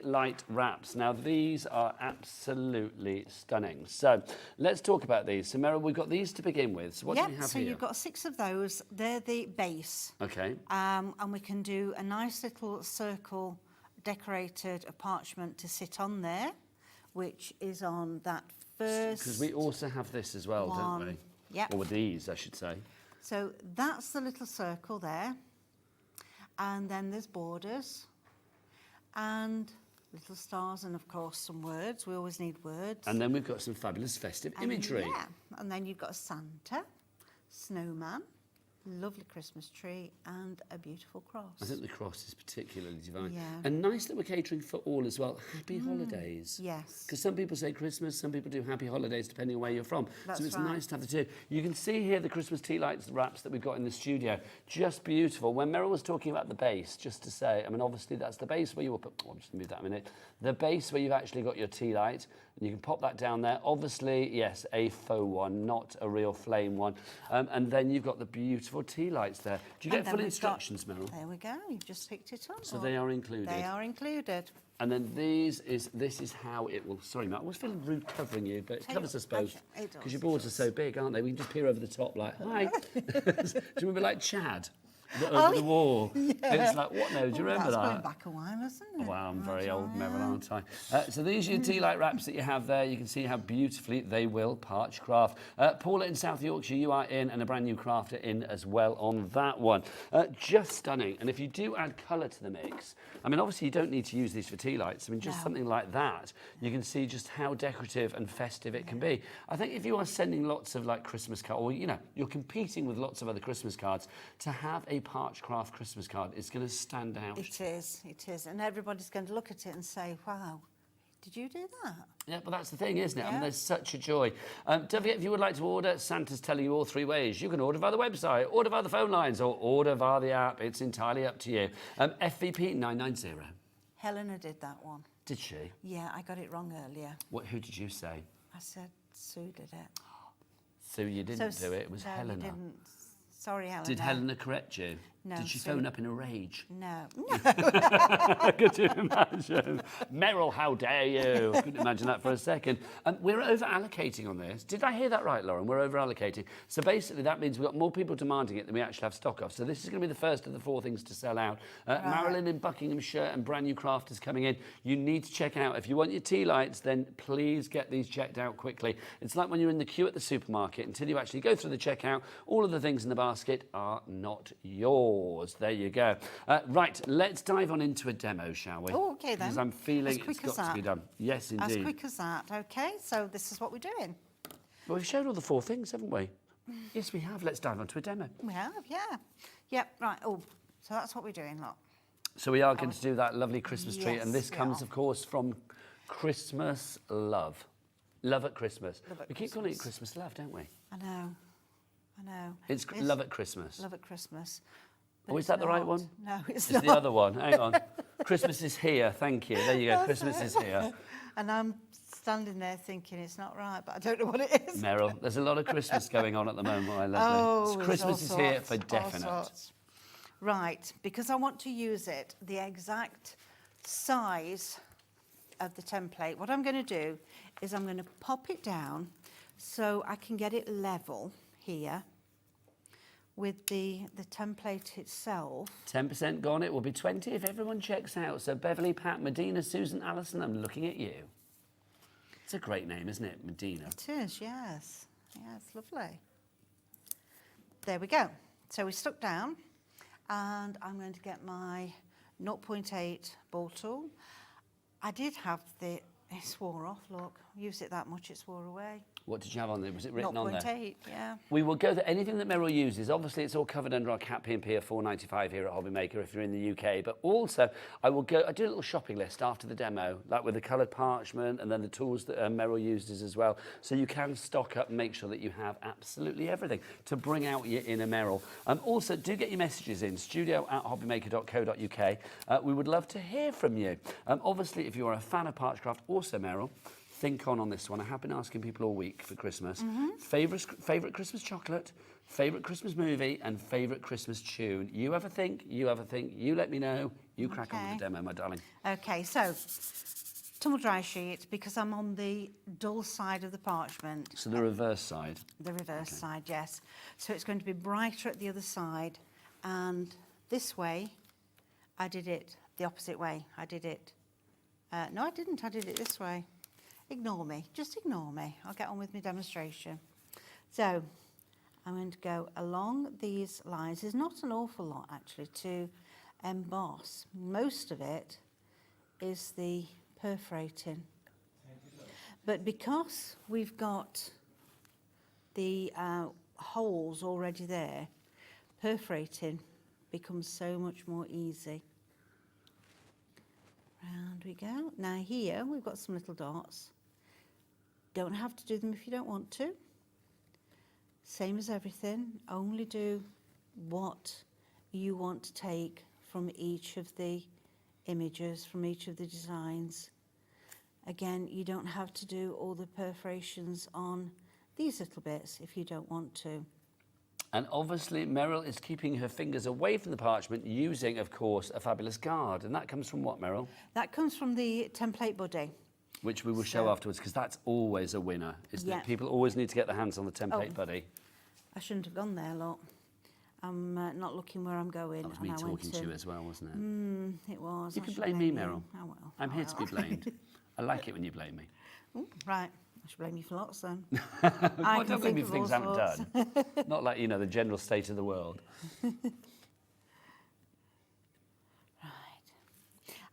light wraps. Now, these are absolutely stunning. So let's talk about these. So, Meryl, we've got these to begin with. So what do we have so here? you've got 6 of those. They're the base. Okay. And we can do a nice little circle decorated parchment to sit on there, which is on that first. Because we also have this as well, don't we? Yep. Or with these, I should say. So that's the little circle there. And then there's borders and little stars and, of course, some words. We always need words. And then we've got some fabulous festive imagery. Yeah. And then you've got a Santa, snowman, lovely Christmas tree and a beautiful cross. I think the cross is particularly divine. Yeah. And nice that we're catering for all as well. Happy holidays. Yes. Because some people say Christmas, some people do happy holidays depending on where you're from. That's so it's right. nice to have the two. You can see here the Christmas tea lights wraps that we've got in the studio. Just beautiful. When Meryl was talking about the base, just to say, I mean, obviously that's the base where you will put, I'll just move that a minute. The base where you've actually got your tea light, and you can pop that down there. Obviously, yes, a faux one, not a real flame one. And then you've got the beautiful tea lights there. Do you get full instructions, Meryl? There we go. You've just picked it up. So they are included. They are included. And then this is how it will. Sorry, Matt, I was feeling rude covering you, but it covers us both. It does. Because your boards are so big, aren't they? We can just peer over the top like, hi. Do you remember like Chad? Over the wall. Yeah. It's like, what now? Do you remember that's that? going back a while, isn't it? Wow, I'm very old, Meryl, aren't I? So these are your tea light wraps that you have there. You can see how beautifully they will Parchcraft. Paula in South Yorkshire, you are in, and a brand new crafter in as well on that one. Just stunning. And if you do add colour to the mix, I mean, obviously you don't need to use these for tea lights. I mean, just something like that, you can see just how decorative and festive it can be. I think if you are sending lots of like Christmas cards, or, you know, you're competing with lots of other Christmas cards, to have a Parchcraft Christmas card is going to stand out. It is. And everybody's going to look at it and say, wow, did you do that? Yeah, but that's the thing, isn't it? I mean, Yeah. there's such a joy. Don't forget, if you would like to order, Santa's telling you all 3 ways. You can order via the website, order via the phone lines, or order via the app. It's entirely up to you. FVP 990. Helena did that one. Did she? Yeah, I got it wrong earlier. Who did you say? I said Sue did it. Sue, you didn't do it. It was no, Helena. You didn't. Sorry, Helena. Did Helena correct you? No. Did she Sue- phone up in a rage? No. Could you imagine? Meryl, how dare you? Couldn't imagine that for a second. We're over-allocating on this. Did I hear that right, Lauren? We're over-allocating. So basically that means we've got more people demanding it than we actually have stock of. So this is going to be the first of the 4 things to sell out. Marilyn in Buckinghamshire and brand new crafters coming in. You need to check out. If you want your tea lights, then please get these checked out quickly. It's like when you're in the queue at the supermarket. Until you actually go through the checkout, all of the things in the basket are not yours. There you go. Right, let's dive on into a demo, shall we? Oh, okay then. Because I'm feeling As quick it's got as to be that. done. Yes, indeed. As quick as that. Okay, so this is what we're doing. Well, we've shown all the 4 things, haven't we? Yes, we have. Let's dive onto a demo. We have, yeah. Yep, right. Oh, so that's what we're doing, look. So we are going to do that lovely Christmas tree, Yes, and this we comes, are. of course, from Christmas Love. Love at Christmas. Love at We keep calling it Christmas. Christmas Love, don't we? I know. It's Love at Christmas. Love at Christmas. Oh, But is that it's the right not. one? No, it's It's not. the other one. Hang on. Christmas is here. Thank you. There you go. Christmas is here. And I'm standing there thinking it's not right, but I don't know what it is. Meryl, there's a lot of Christmas going on at the moment, my lovely. Oh, there's Christmas all is here sorts, for all definite. sorts. Right, because I want to use it, the exact size of the template. What I'm going to do is I'm going to pop it down so I can get it level here with the template itself. 10% gone. It will be 20 if everyone checks out. So Beverly, Pat, Medina, Susan, Alison, I'm looking at you. It's a great name, isn't it, Medina? It is, yes. Yeah, it's lovely. There we go. So we stuck down, and I'm going to get my 0.8 ball tool. I did have the It swore off, look. Used it that much, it swore away. What did you have on there? Was it written on there? 0.8, yeah. We will go to anything that Meryl uses. Obviously, it's all covered under our Cat P&P of $4.95 here at Hobby Maker if you're in the UK. But also, I do a little shopping list after the demo, like with the coloured parchment and then the tools that Meryl uses as well. So you can stock up and make sure that you have absolutely everything to bring out your inner Meryl. Also, do get your messages in, studio@hobbymaker.co.uk. We would love to hear from you. Obviously, if you're a fan of Parchcraft, also Meryl, think on this one. I have been asking people all week for Christmas. Favourite Christmas chocolate, favourite Christmas movie, and favourite Christmas tune. You have a think, you let me know. You crack on with the demo, my darling. Okay, so tumble dry sheet, because I'm on the dull side of the parchment. So the reverse side. The reverse side, yes. So it's going to be brighter at the other side. And this way, I did it the opposite way. I did it... no, I didn't. I did it this way. Ignore me. Just ignore me. I'll get on with my demonstration. So I'm going to go along these lines. There's not an awful lot, actually, to emboss. Most of it is the perforating. But because we've got the holes already there, perforating becomes so much more easy. Round we go. Now here we've got some little dots. Don't have to do them if you don't want to. Same as everything, only do what you want to take from each of the images, from each of the designs. Again, you don't have to do all the perforations on these little bits if you don't want to. And obviously, Meryl is keeping her fingers away from the parchment using, of course, a fabulous guard. And that comes from what, Meryl? That comes from the template buddy. Which we will show afterwards, because that's always a winner, isn't it? People always need to get their hands on the template buddy. I shouldn't have gone there, look. I'm not looking where I'm going. That was me talking to you as well, wasn't it? It was. You can blame me, Meryl. I'm here to be blamed. I like it when you blame me. Ooh, right. I should blame you for lots then. Well, don't blame me for things I haven't done. Not like, the general state of the world. Right.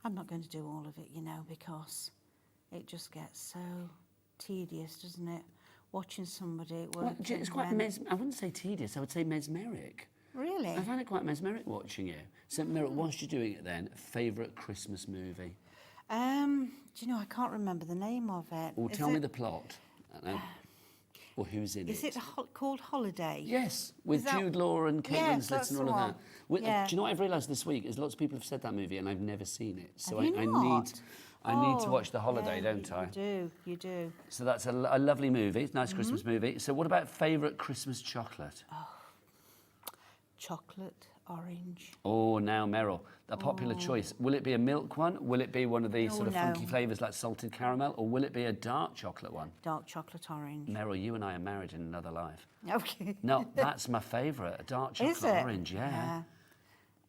I'm not going to do all of it, because it just gets so tedious, doesn't it? Watching somebody work. Well, it's quite I wouldn't say tedious, I would say mesmeric. Really? I find it quite mesmeric watching you. So, Meryl, whilst you're doing it then, favourite Christmas movie? Do you know, I can't remember the name of it. Or tell me the plot. Or who's in it. Is it called Holiday? Yes, with Jude Law and Kate Winslet and all of that. Well, Yeah. Do you know what I've realised this week? Is lots of people have said that movie and I've never seen it. So Have you I not? need to watch The Holiday, don't I? You do. So that's a lovely movie, nice Christmas movie. So what about favourite Christmas chocolate? Chocolate orange. Oh, now Meryl, a popular choice. Will it be a milk one? Will it be one of these sort of funky flavours like salted caramel? Or will it be a dark chocolate one? Dark chocolate orange. Meryl, you and I are married in another life. Okay. No, that's my favourite, a dark chocolate Is it? orange, yeah.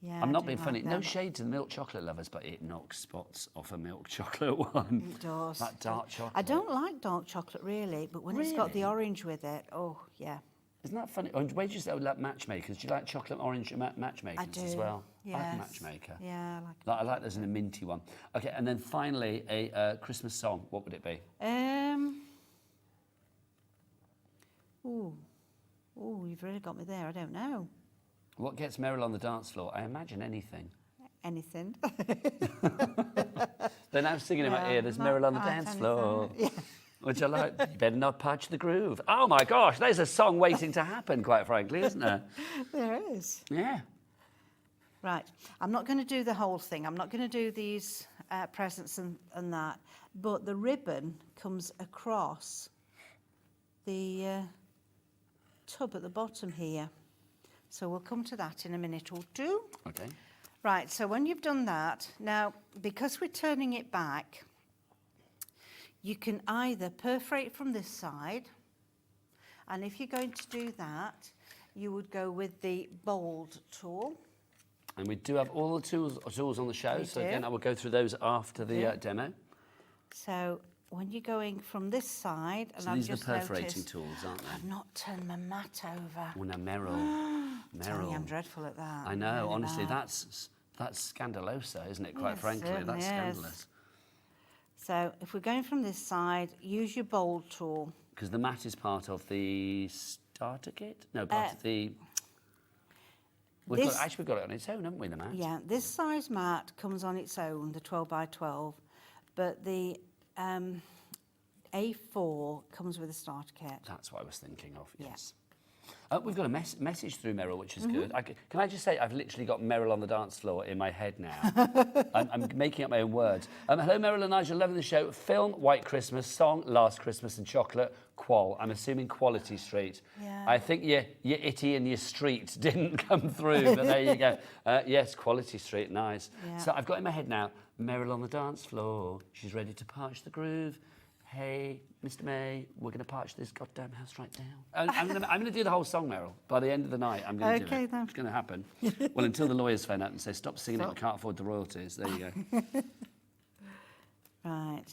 Yeah, I'm I not do being funny. like No them. shade to the milk chocolate lovers, but it knocks spots off a milk chocolate one. It does. That dark chocolate. I don't like dark chocolate really, but when it's got the orange with it, oh yeah. Isn't that funny? Oh, where do you say like matchmakers? Do you like chocolate orange matchmakers I do. as well? I like a Yes. matchmaker. Yeah, I like. I like those in a minty one. Okay, and then finally a Christmas song. What would it be? Ooh, you've really got me there. I don't know. What gets Meryl on the dance floor? I imagine anything. Anything. They're now singing in my ear. There's Meryl on the dance floor. Yeah. Which I like. You better not patch the groove. Oh my gosh, there's a song waiting to happen, quite frankly, isn't there? There is. Yeah. Right. I'm not going to do the whole thing. I'm not going to do these presents and that. But the ribbon comes across the tub at the bottom here. So we'll come to that in a minute or two. Okay. Right, so when you've done that, now, because we're turning it back, you can either perforate from this side, and if you're going to do that, you would go with the bold tool. And we do have all the tools on the show, We so do. again, I will go through those after the demo. So when you're going from this side, and So I've these are the just perforating noticed, tools, aren't they? I've not turned my mat over. Oh, now Meryl. Tell me I'm dreadful at that. I know, Really honestly, bad. that's scandalosa, isn't it, quite Yes, frankly? certainly That's is. scandalous. So if we're going from this side, use your bold tool. Because the mat is part of the starter kit? No, part of the... We've got it on its own, haven't we, the mat? Yeah, this size mat comes on its own, the 12 by 12, but the A4 comes with a starter kit. That's what I was thinking of, yes. We've got a message through Meryl, which is good. Can I just say, I've literally got Meryl on the dance floor in my head now. I'm making up my own words. Hello, Meryl and Nigel, loving the show. Film, White Christmas, song, Last Christmas and Chocolate, Qual. I'm assuming Quality Street. Yeah. I think your itty and your street didn't come through, but there you go. Yes, Quality Street, nice. Yeah. So I've got in my head now, Meryl on the dance floor. She's ready to parch the groove. Hey, Mr. May, we're going to parch this goddamn house right now. I'm going to do the whole song, Meryl. By the end of the night, I'm going to do it. Then. It's going to happen. Well, until the lawyers phone up and say, stop singing it, we can't afford the royalties. There you go. Right.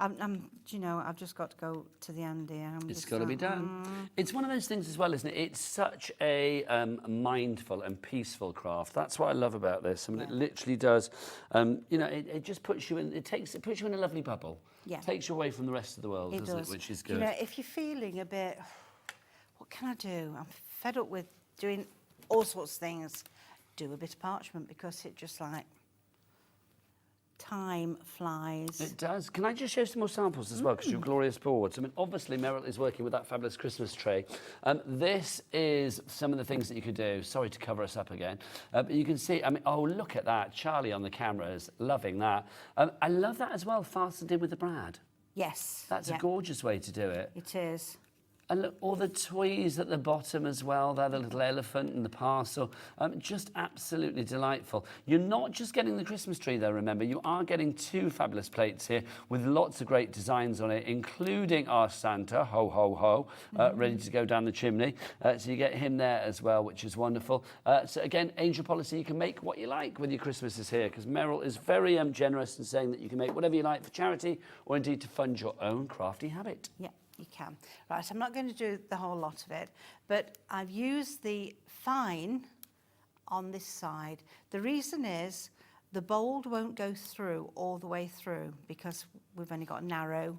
Do you know, I've just got to go to the end here. It's got to be done. It's one of those things as well, isn't it? It's such a mindful and peaceful craft. That's what I love about this. I mean, it literally does. You know, it just puts you in. It puts you in a lovely bubble. Yeah. Takes you away from the rest of the world, doesn't it? Which is good. You know, if you're feeling a bit, what can I do? I'm fed up with doing all sorts of things. Do a bit of parchment because it just like. Time flies. It does. Can I just show some more samples as well, because you're glorious boards. I mean, obviously, Meryl is working with that fabulous Christmas tray. This is some of the things that you could do. Sorry to cover us up again. But you can see, I mean, oh, look at that. Charlie on the camera is loving that. I love that as well, fastened in with the brad. Yes. That's a gorgeous way to do it. It is. And look, all the toys at the bottom as well, there, the little elephant and the parcel, just absolutely delightful. You're not just getting the Christmas tree though, remember, you are getting two fabulous plates here with lots of great designs on it, including our Santa, ho, ho, ho, ready to go down the chimney. So you get him there as well, which is wonderful. So again, Angel Policy, you can make what you like when your Christmas is here, because Meryl is very generous in saying that you can make whatever you like for charity or indeed to fund your own crafty habit. Yeah. You can. Right, I'm not going to do the whole lot of it, but I've used the fine on this side. The reason is the bold won't go through all the way through because we've only got narrow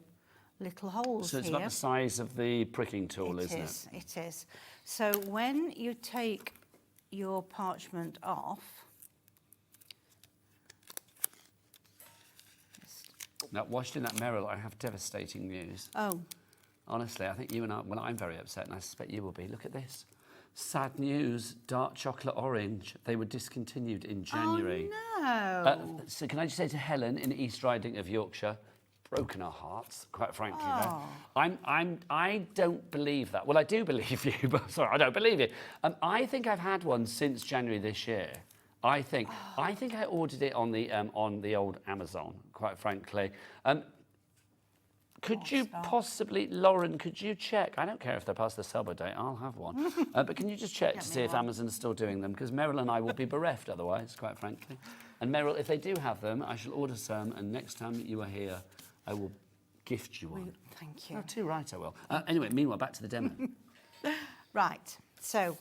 little holes So it's here. about the size of the pricking tool, isn't it? It is. So when you take your parchment off, now, whilst in that Meryl, I have devastating news. Oh. Honestly, I think you and I, well, I'm very upset, and I suspect you will be. Look at this. Sad news, dark chocolate orange. They were discontinued in January. Oh, no. So can I just say to Helen in East Riding of Yorkshire, broken our hearts, quite frankly. Oh. I don't believe that. Well, I do believe you, but sorry, I don't believe you. I think I've had one since January this year. I think I ordered it on the old Amazon, quite frankly. Could you possibly, Lauren, could you check? I don't care if they're past the sell-by date, I'll have one. But can you just check to see if Amazon's still doing them? Because Meryl and I will be bereft otherwise, quite frankly. And Meryl, if they do have them, I shall order some, and next time you are here, I will gift you one. Thank you. Oh, too right, I will. Anyway, meanwhile, back to the demo. Right, so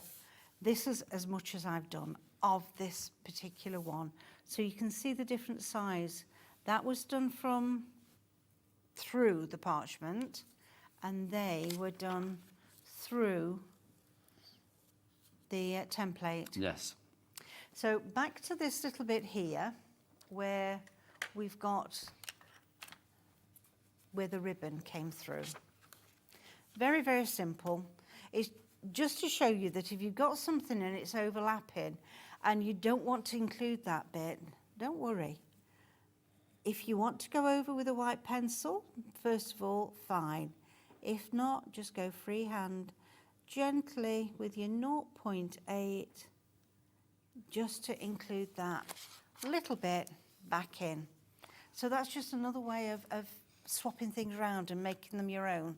this is as much as I've done of this particular one. So you can see the different size. That was done from through the parchment, and they were done through the template. Yes. So back to this little bit here, where we've got where the ribbon came through. Very, very simple. It's just to show you that if you've got something and it's overlapping and you don't want to include that bit, don't worry. If you want to go over with a white pencil, first of all, fine. If not, just go freehand, gently with your 0.8, just to include that little bit back in. So that's just another way of swapping things around and making them your own.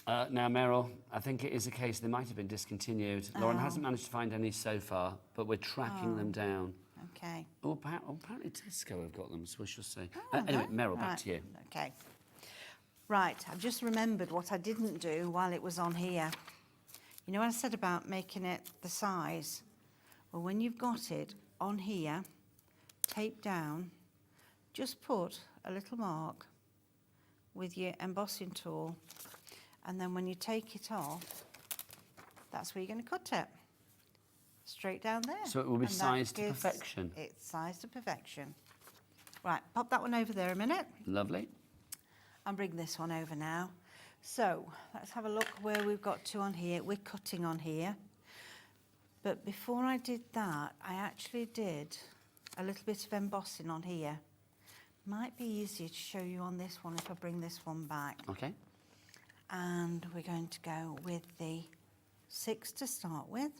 Now, Meryl, I think it is a case they might have been discontinued. Lauren hasn't managed to find any so far, but we're tracking them down. Okay. Oh, apparently Tesco have got them, so we shall see. Anyway, Meryl, back to you. Okay. Right, I've just remembered what I didn't do while it was on here. You know what I said about making it the size? Well, when you've got it on here, taped down, just put a little mark with your embossing tool, and then when you take it off, that's where you're going to cut it. Straight down there. So it will be And that sized to gives perfection. It's sized to perfection. Right, pop that one over there a minute. Lovely. And bring this one over now. So let's have a look where we've got to on here. We're cutting on here. But before I did that, I actually did a little bit of embossing on here. Might be easier to show you on this one if I bring this one back. Okay. And we're going to go with the 6 to start with.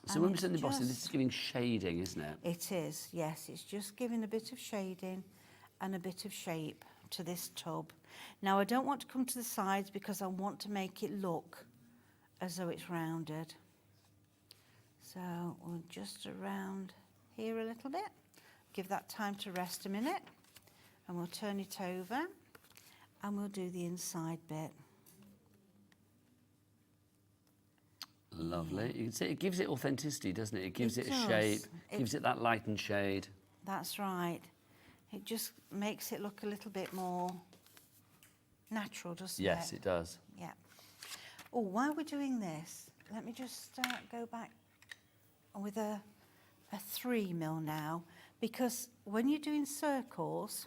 So And when we it's said embossing, this is just- giving shading, isn't it? It is, yes. It's just giving a bit of shading and a bit of shape to this tub. Now, I don't want to come to the sides because I want to make it look as though it's rounded. So we'll just around here a little bit. Give that time to rest a minute. And we'll turn it over and we'll do the inside bit. Lovely. You can see it gives it authenticity, doesn't it? It gives it a does. shape, gives it that light and shade. That's right. It just makes it look a little bit more natural, doesn't it? Yes, it does. Yeah. Oh, while we're doing this, let me just go back with a 3mm now, because when you're doing circles,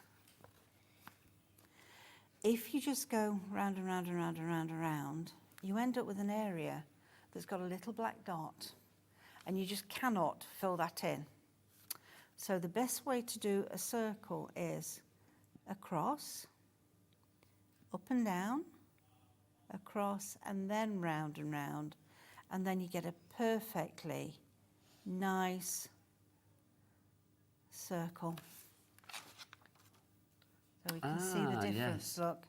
if you just go round and round and round and round and round, you end up with an area that's got a little black dot, and you just cannot fill that in. So the best way to do a circle is across, up and down, across, and then round and round, and then you get a perfectly nice circle. So we can see the difference, yes. look.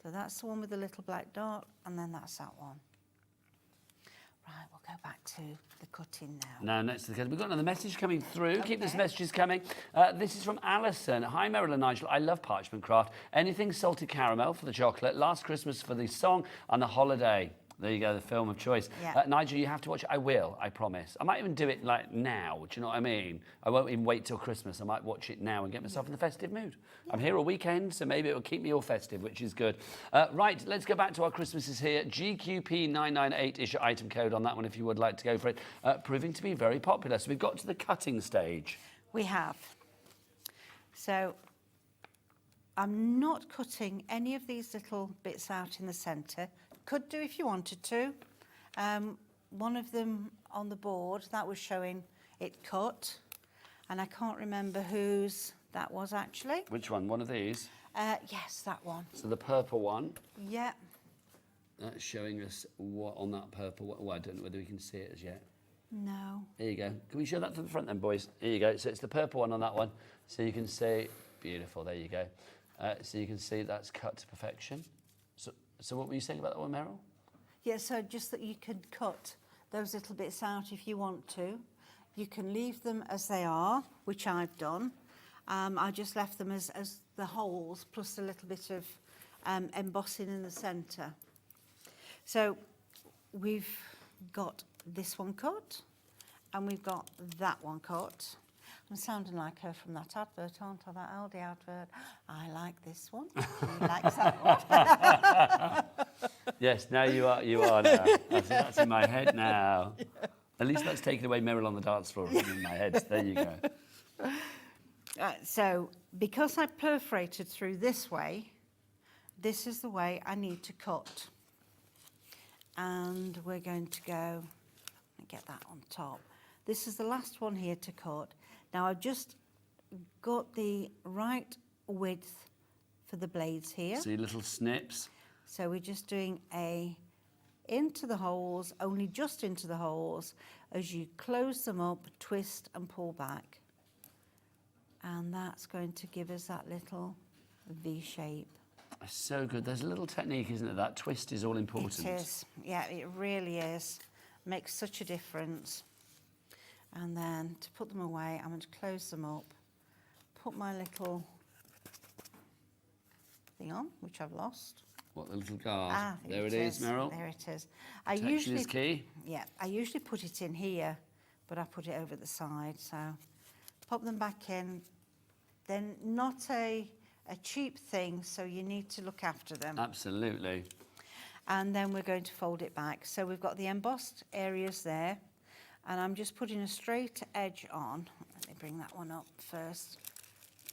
So that's the one with the little black dot, and then that's that one. Right, we'll go back to the cutting now. Now, next to the cutting, we've got another message coming through. Keep those Okay. messages coming. This is from Alison. Hi, Meryl and Nigel. I love Parchment Craft. Anything salted caramel for the chocolate, Last Christmas for the song, and the holiday. There you go, the film of choice. Yeah. Nigel, you have to watch it. I will, I promise. I might even do it like now, do you know what I mean? I won't even wait till Christmas. I might watch it now and get myself in the festive mood. I'm here all weekend, so maybe it will keep me all festive, which is good. Right, let's go back to our Christmases here. GQP998 is your item code on that one if you would like to go for it. Proving to be very popular. So we've got to the cutting stage. We have. So I'm not cutting any of these little bits out in the centre. Could do if you wanted to. One of them on the board, that was showing it cut. And I can't remember whose that was actually. Which one? One of these? Yes, that one. So the purple one. Yeah. That's showing us what on that purple one. Well, I don't know whether we can see it as yet. No. There you go. Can we show that from the front then, boys? Here you go. So it's the purple one on that one. So you can see, beautiful, there you go. So you can see that's cut to perfection. So what were you saying about that one, Meryl? Yeah, so just that you can cut those little bits out if you want to. You can leave them as they are, which I've done. I just left them as the holes plus a little bit of embossing in the centre. So we've got this one cut and we've got that one cut. I'm sounding like her from that advert, aren't I? That Aldi advert. I like this one. She likes that one. Yes, now you are now. That's in my head now. Yeah. At least that's taken away Meryl on the dance floor in my head. There you go. So because I perforated through this way, this is the way I need to cut. And we're going to go and get that on top. This is the last one here to cut. Now I've just got the right width for the blades here. See little snips. So we're just doing a into the holes, only just into the holes. As you close them up, twist and pull back. And that's going to give us that little V shape. It's so good. There's a little technique, isn't it? That twist is all important. It is. Yeah, it really is. Makes such a difference. And then to put them away, I'm going to close them up, put my little thing on, which I've lost. What, the little guard? Ah, there it is, Meryl. There it is. Protection is key. Yeah, I usually put it in here, but I put it over the side. So pop them back in. Then not a a cheap thing, so you need to look after them. Absolutely. And then we're going to fold it back. So we've got the embossed areas there, and I'm just putting a straight edge on. Let me bring that one up first.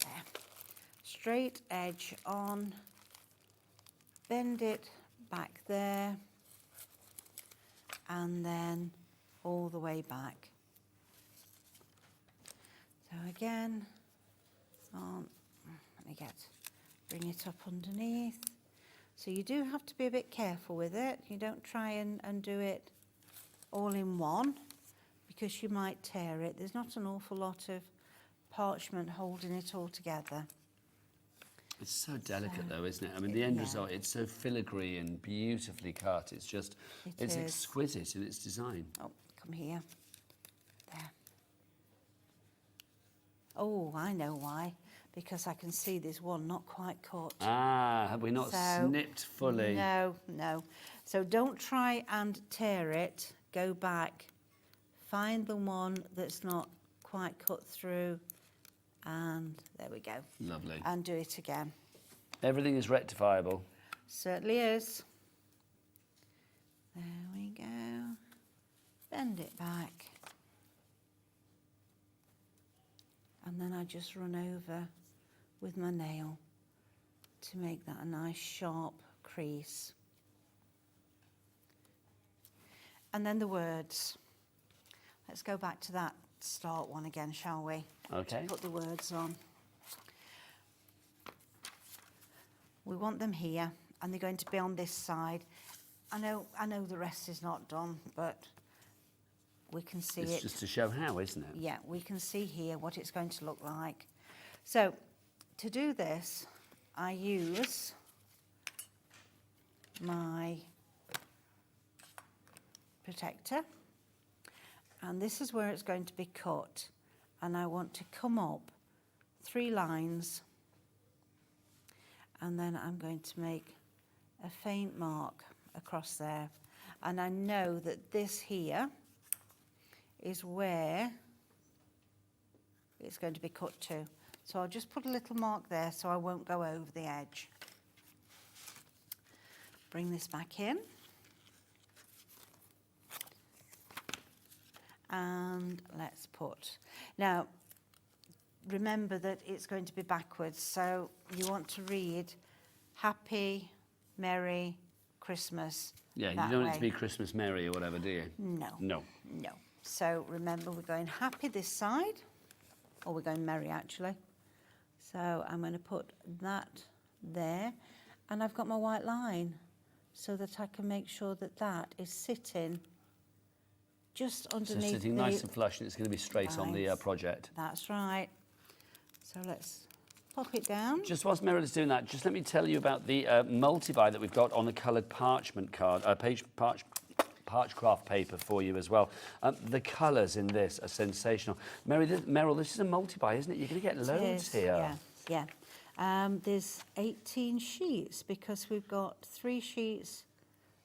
There. Straight edge on, bend it back there, and then all the way back. So again, let me bring it up underneath. So you do have to be a bit careful with it. You don't try and do it all in one, because you might tear it. There's not an awful lot of parchment holding it all together. It's so delicate though, isn't it? I mean, the end result, it's so filigree and beautifully cut. It's just, it's exquisite in its design. Oh, come here. There. Oh, I know why. Because I can see there's one not quite cut. Ah, have we not snipped fully? No, no. So don't try and tear it. Go back. Find the one that's not quite cut through. And there we go. Lovely. And do it again. Everything is rectifiable. Certainly is. There we go. Bend it back. And then I just run over with my nail to make that a nice sharp crease. And then the words. Let's go back to that start one again, shall we? Okay. To put the words on. We want them here, and they're going to be on this side. I know the rest is not done, but we can see it. It's just to show how, isn't it? Yeah, we can see here what it's going to look like. So, to do this, I use my protector, and this is where it's going to be cut, and I want to come up 3 lines, and then I'm going to make a faint mark across there, and I know that this here is where it's going to be cut to. So I'll just put a little mark there so I won't go over the edge. Bring this back in. And let's put, now remember that it's going to be backwards, so you want to read Happy, Merry Christmas. Yeah, you don't want it to be Christmas Merry or whatever, do you? No. No. No. So remember, we're going happy this side, or we're going merry actually. So I'm going to put that there, and I've got my white line so that I can make sure that that is sitting just underneath. So sitting nice and flush, and it's going to be straight on the project. That's right. So let's pop it down. Just whilst Meryl is doing that, just let me tell you about the multi-buy that we've got on the coloured parchment card, Parchcraft paper for you as well. The colours in this are sensational. Meryl, this is a multi-buy, isn't it? You're going to get loads here. Yeah. There's 18 sheets because we've got 3 sheets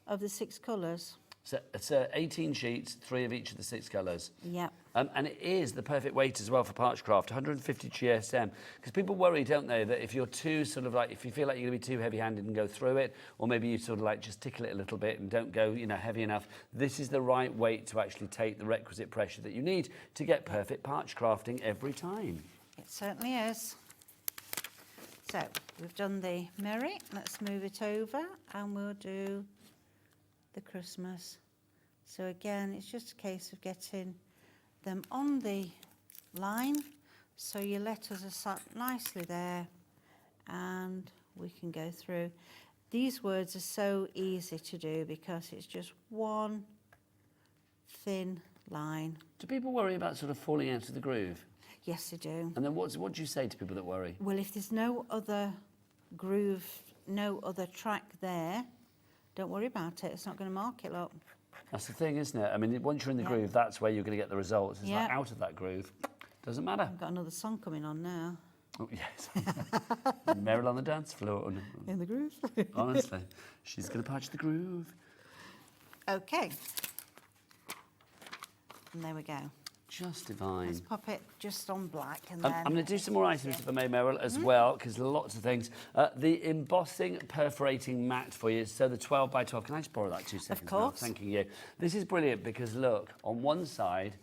of the 6 colours. So it's 18 sheets, 3 of each of the 6 colours. Yeah. And it is the perfect weight as well for Parchcraft, 150 GSM. Because people worry, don't they, that if you're too sort of like, if you feel like you're going to be too heavy-handed and go through it, or maybe you sort of like just tickle it a little bit and don't go, you know, heavy enough, this is the right weight to actually take the requisite pressure that you need to get perfect Parchcrafting every time. It certainly is. So we've done the Merry. Let's move it over and we'll do the Christmas. So again, it's just a case of getting them on the line, so your letters are sat nicely there and we can go through. These words are so easy to do because it's just one thin line. Do people worry about sort of falling out of the groove? Yes, they do. And then what do you say to people that worry? Well, if there's no other groove, no other track there, don't worry about it. It's not going to mark it up. That's the thing, isn't it? I mean, once you're in the groove, that's where you're going to get the results. It's like out of that groove, doesn't matter. I've got another song coming on now. Oh, yes. Meryl on the dance floor. In the groove. Honestly, she's going to patch the groove. Okay. And there we go. Just divine. Let's pop it just on black and I'm then... going to do some more items if I may, Meryl, as well, because lots of things. The embossing perforating mat for you, so the 12 by 12. Can I just borrow that 2 seconds? Of course. Meryl? Thanking you. This is brilliant because, look, on one side,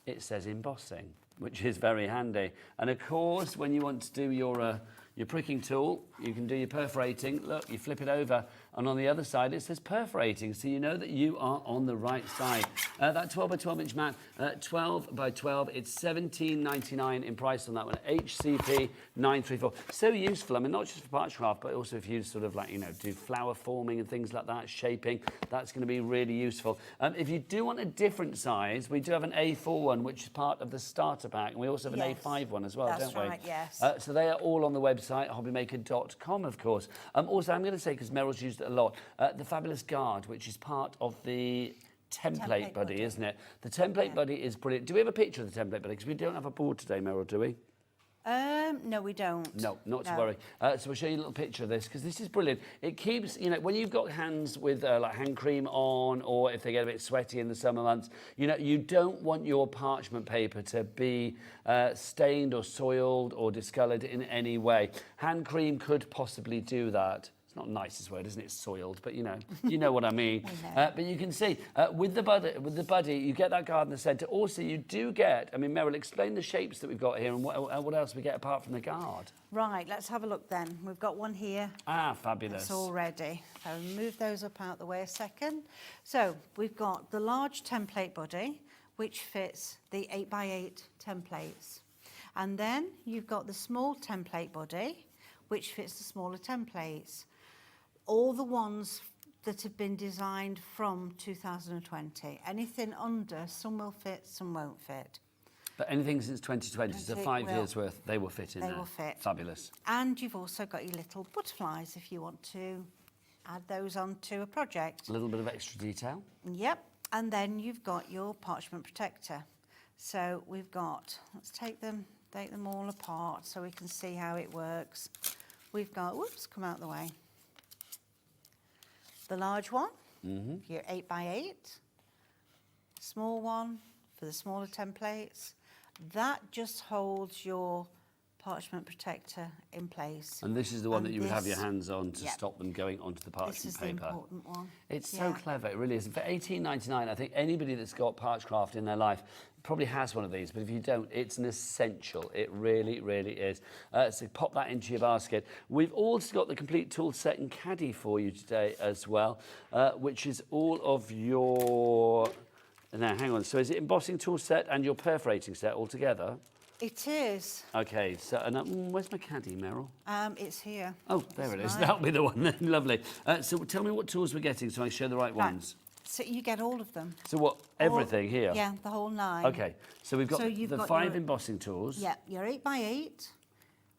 it says embossing, which is very handy. And, of course, when you want to do your pricking tool, you can do your perforating. Look, you flip it over, and on the other side, it says perforating, so you know that you are on the right side. That 12 by 12 inch mat, 12 by 12, it's $17.99 in price on that one. HCP 934. So useful. I mean, not just for Parchcraft, but also if you sort of like, you know, do flower forming and things like that, shaping, that's going to be really useful. If you do want a different size, we do have an A4 one, which is part of the starter pack, and we also have an A5 one as well, don't we? That's right, yes. So they are all on the website, hobbymaker.com, of course. Also, I'm going to say, because Meryl's used it a lot, the fabulous guard, which is part of the template buddy, isn't it? The template buddy is brilliant. Do we have a picture of the template buddy? Because we don't have a board today, Meryl, do we? No, we don't. No, not to worry. So we'll show you a little picture of this, because this is brilliant. It keeps, you know, when you've got hands with like hand cream on, or if they get a bit sweaty in the summer months, you know, you don't want your parchment paper to be stained or soiled or discoloured in any way. Hand cream could possibly do that. It's not the nicest word, isn't it? Soiled, but you know what I mean. But you can see with the buddy, you get that guard in the centre. Also, you do get. I mean, Meryl, explain the shapes that we've got here and what else we get apart from the guard. Right, let's have a look then. We've got one here. Ah, fabulous. It's all ready. I'll move those up out the way a second. So we've got the large template buddy, which fits the 8x8 templates, and then you've got the small template buddy, which fits the smaller templates. All the ones that have been designed from 2020. Anything under, some will fit, some won't fit. But anything since 2020, so 5 years worth, they will fit in there. They will fit. Fabulous. And you've also got your little butterflies if you want to add those onto a project. A little bit of extra detail. Yep. And then you've got your parchment protector. So we've got, let's take them all apart so we can see how it works. We've got, whoops, come out the way. The large one, your 8x8, small one for the smaller templates. That just holds your parchment protector in place. And this is the one that you would have your hands on to stop them going onto the parchment this is paper. The important one. It's so clever, it really is. For $18.99, I think anybody that's got Parchcraft in their life probably has one of these, but if you don't, it's an essential. It really, really is. So pop that into your basket. We've also got the complete tool set and caddy for you today as well, which is all of your... Now, hang on. So is it embossing tool set and your perforating set all together? It is. Okay, so and, where's my caddy, Meryl? It's here. Oh, there it is. That'll be the one then. Lovely. So tell me what tools we're getting so I show the right ones. So you get all of them. So what, everything here? Yeah, the whole 9. Okay, so we've got the 5 embossing tools. Yeah, your 8x8,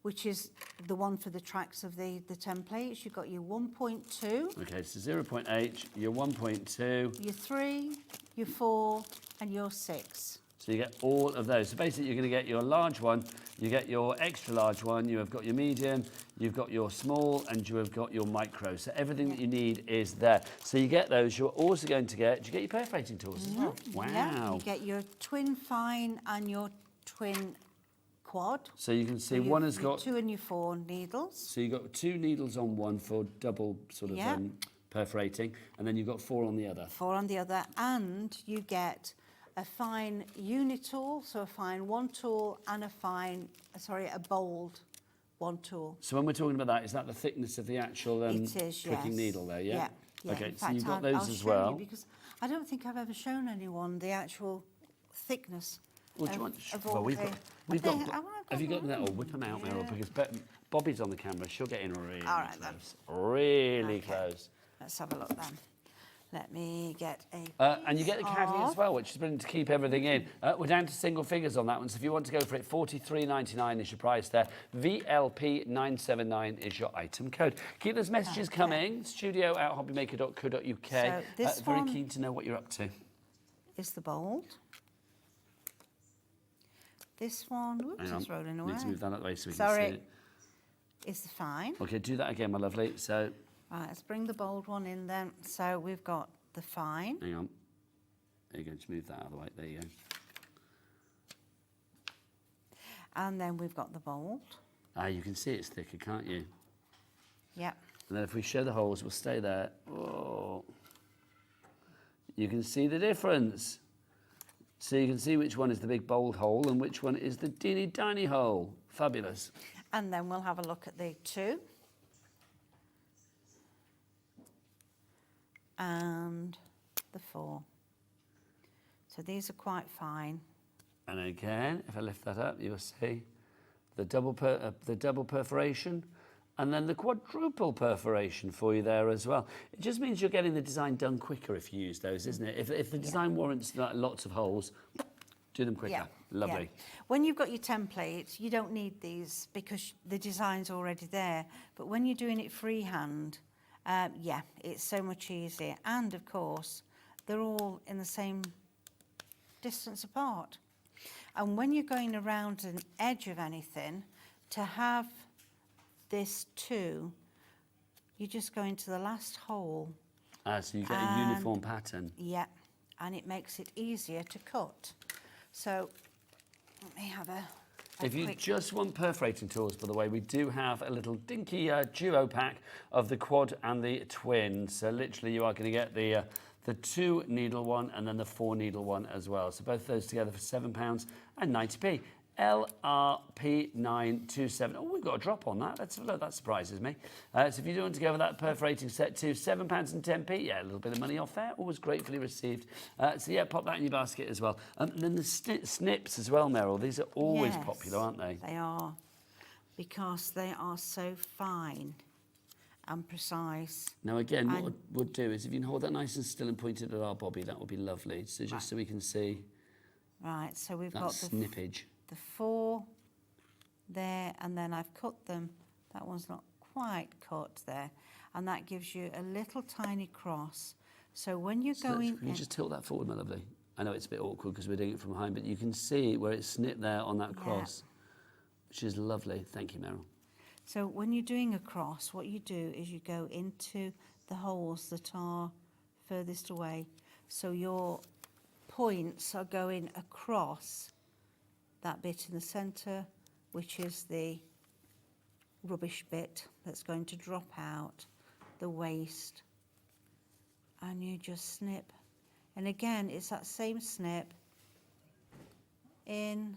which is the one for the tracks of the templates. You've got your 1.2. Okay, so 0.8, your 1.2. Your 3, your 4, and your 6. So you get all of those. So basically you're going to get your large one, you get your extra large one, you have got your medium, you've got your small, and you have got your micro. So everything that you need is there. So you get those. You're also going to get, do you get your perforating tools as well? Wow. Yeah, you get your twin fine and your twin quad. So you can see one has got 2 and your 4 needles. So you've got 2 needles on one for double sort of perforating, and then you've got 4 on the other. 4 on the other, and you get a fine uni tool, so a fine 1 tool, and a bold 1 tool. So when we're talking about that, is that the thickness of the actual it is, pricking needle there, yeah? Yeah. Okay, In so fact, you've got I'll those as show well. you, because I don't think I've ever shown anyone the actual thickness. Well, do you want? Well, we've got. Have you got that? Or whip them out, Meryl, because Bobby's on the camera. She'll get in really close. Really close. Let's have a look then. Let me get and you get the caddy as well, which is brilliant to keep everything in. We're down to single figures on that one, so if you want to go for it, $43.99 is your price there. VLP979 is your item code. Keep those messages coming. studio@hobbymaker.co.uk. So this very one keen to know what you're up to. Is the bold. This one, whoops, it's rolling away. Need to move that way so we can see it. Is the fine. Okay, do that again, my lovely. So. Right, let's bring the bold one in then. So we've got the fine. Hang on. There you go, just move that out of the way. There you go. And then we've got the bold. You can see it's thicker, can't you? Yep. And then if we show the holes, we'll stay there. Oh. You can see the difference. So you can see which one is the big bold hole and which one is the teeny tiny hole. Fabulous. And then we'll have a look at the 2. And the 4. So these are quite fine. And again, if I lift that up, you'll see the double perforation and then the quadruple perforation for you there as well. It just means you're getting the design done quicker if you use those, isn't it? If the design warrants like, lots of holes, do them quicker. Yeah. Lovely. Yeah. When you've got your templates, you don't need these because the design's already there. But when you're doing it freehand, yeah, it's so much easier. And of course, they're all in the same distance apart. And when you're going around an edge of anything, to have this 2, you just go into the last hole. So you get a uniform pattern. Yeah, and it makes it easier to cut. So let me have a If you quick... just want perforating tools, by the way, we do have a little dinky duo pack of the quad and the twin. So literally you are going to get the 2 needle one and then the 4 needle one as well. So both those together for £7.90. LRP927. Oh, we've got a drop on that. Let's have a look. That surprises me. So if you do want to go for that perforating set too, £7.10. Yeah, a little bit of money off there. Always gratefully received. So yeah, pop that in your basket as well. And then the snips as well, Meryl. These are always popular, aren't they? They are, because they are so fine and precise. Now again, what we'll do is if you can hold that nice and still and point it at our Bobby, that would be lovely. So just so we can see. Right, so we've that got snippage. The 4 there, and then I've cut them. That one's not quite cut there, and that gives you a little tiny cross. So when you're going, can you just tilt that forward, my lovely? I know it's a bit awkward because we're doing it from behind, but you can see where it's snipped there on that cross, which is lovely. Thank you, Meryl. So when you're doing a cross, what you do is you go into the holes that are furthest away. So your points are going across that bit in the centre, which is the rubbish bit that's going to drop out, the waste. And you just snip. And again, it's that same snip, in,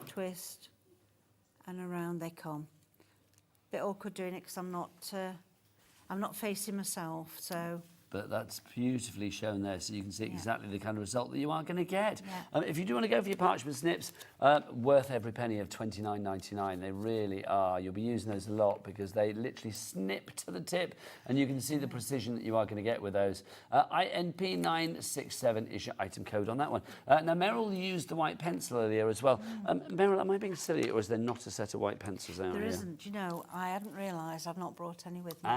twist, and around they come. Bit awkward doing it because I'm not facing myself, so. But that's beautifully shown there, so you can see exactly the kind of result that you are going to get. If you do want to go for your parchment snips, worth every penny of £29.99. They really are. You'll be using those a lot because they literally snip to the tip, and you can see the precision that you are going to get with those. INP967 is your item code on that one. Now, Meryl used the white pencil earlier as well. Meryl, am I being silly, or is there not a set of white pencils out there here? There isn't. You know, I hadn't realised. I've not brought any with me.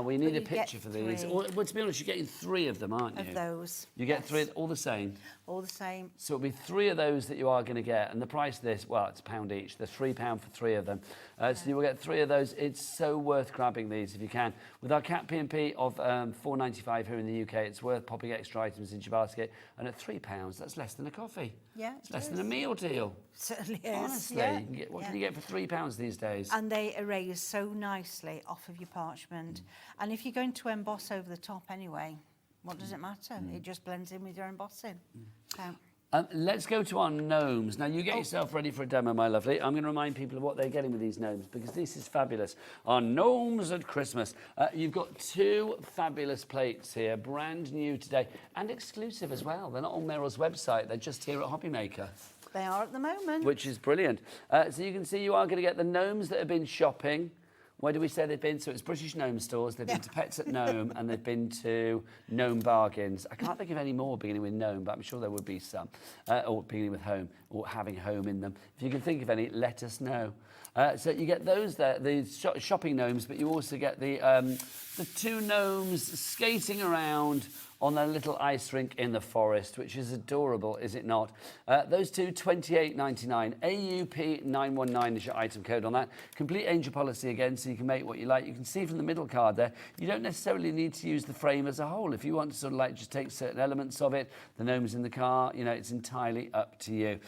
We need a picture for these. Well, to be honest, you're getting 3 of them, aren't you? Of those. You get 3, all the same? All the same. So it'll be 3 of those that you are going to get. And the price of this, well, it's £1 each. They're £3 for 3 of them. So you will get 3 of those. It's so worth grabbing these if you can. With our Cat P&P of £4.95 here in the UK, it's worth popping extra items into your basket. And at £3, that's less than a coffee. Yeah, it's less than a meal deal. Certainly is. Honestly, you can get, what can you get for £3 these days? And they erase so nicely off of your parchment. And if you're going to emboss over the top anyway, what does it matter? It just blends in with your embossing. Let's go to our gnomes. Now, you get yourself ready for a demo, my lovely. I'm going to remind people of what they're getting with these gnomes because this is fabulous. Our gnomes at Christmas. You've got 2 fabulous plates here, brand new today and exclusive as well. They're not on Meryl's website. They're just here at Hobbymaker. They are at the moment. Which is brilliant. So you can see you are going to get the gnomes that have been shopping. Where do we say they've been? So it's British Gnome stores. They've been to Pets at Gnome and they've been to Gnome Bargains. I can't think of any more beginning with Gnome, but I'm sure there would be some. Or beginning with Home, or having Home in them. If you can think of any, let us know. So you get those there, the shopping gnomes, but you also get the 2 gnomes skating around on their little ice rink in the forest, which is adorable, is it not? Those two, $28.99. AUP919 is your item code on that. Complete angel policy again, so you can make what you like. You can see from the middle card there, you don't necessarily need to use the frame as a whole. If you want to sort of like just take certain elements of it, the gnomes in the car, you know, it's entirely up to you.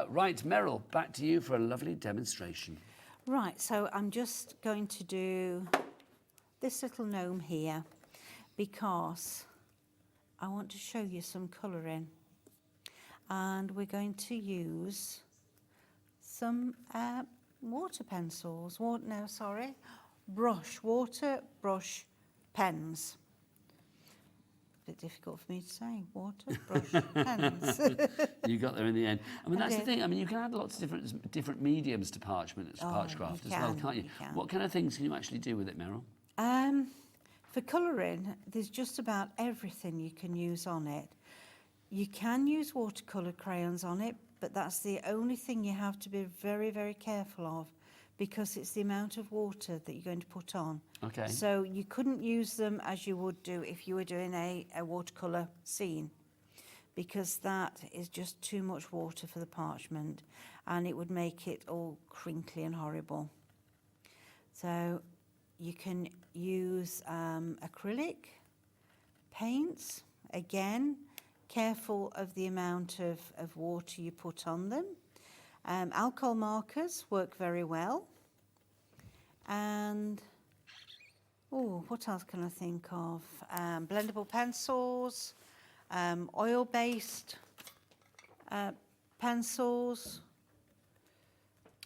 Right, Meryl, back to you for a lovely demonstration. Right, so I'm just going to do this little gnome here because I want to show you some colouring. And we're going to use some water pencils. Water brush pens. Bit difficult for me to say. Water brush pens. You got there in the end. I mean, that's the thing. I mean, you can add lots of different mediums to parchment, Parchcraft as well, can't you? What kind of things can you actually do with it, Meryl? For colouring, there's just about everything you can use on it. You can use watercolour crayons on it, but that's the only thing you have to be very, very careful of, because it's the amount of water that you're going to put on. Okay. So you couldn't use them as you would do if you were doing a watercolour scene, because that is just too much water for the parchment and it would make it all crinkly and horrible. So you can use acrylic paints, again, careful of the amount of water you put on them. Alcohol markers work very well. And, what else can I think of? Blendable pencils, oil-based pencils.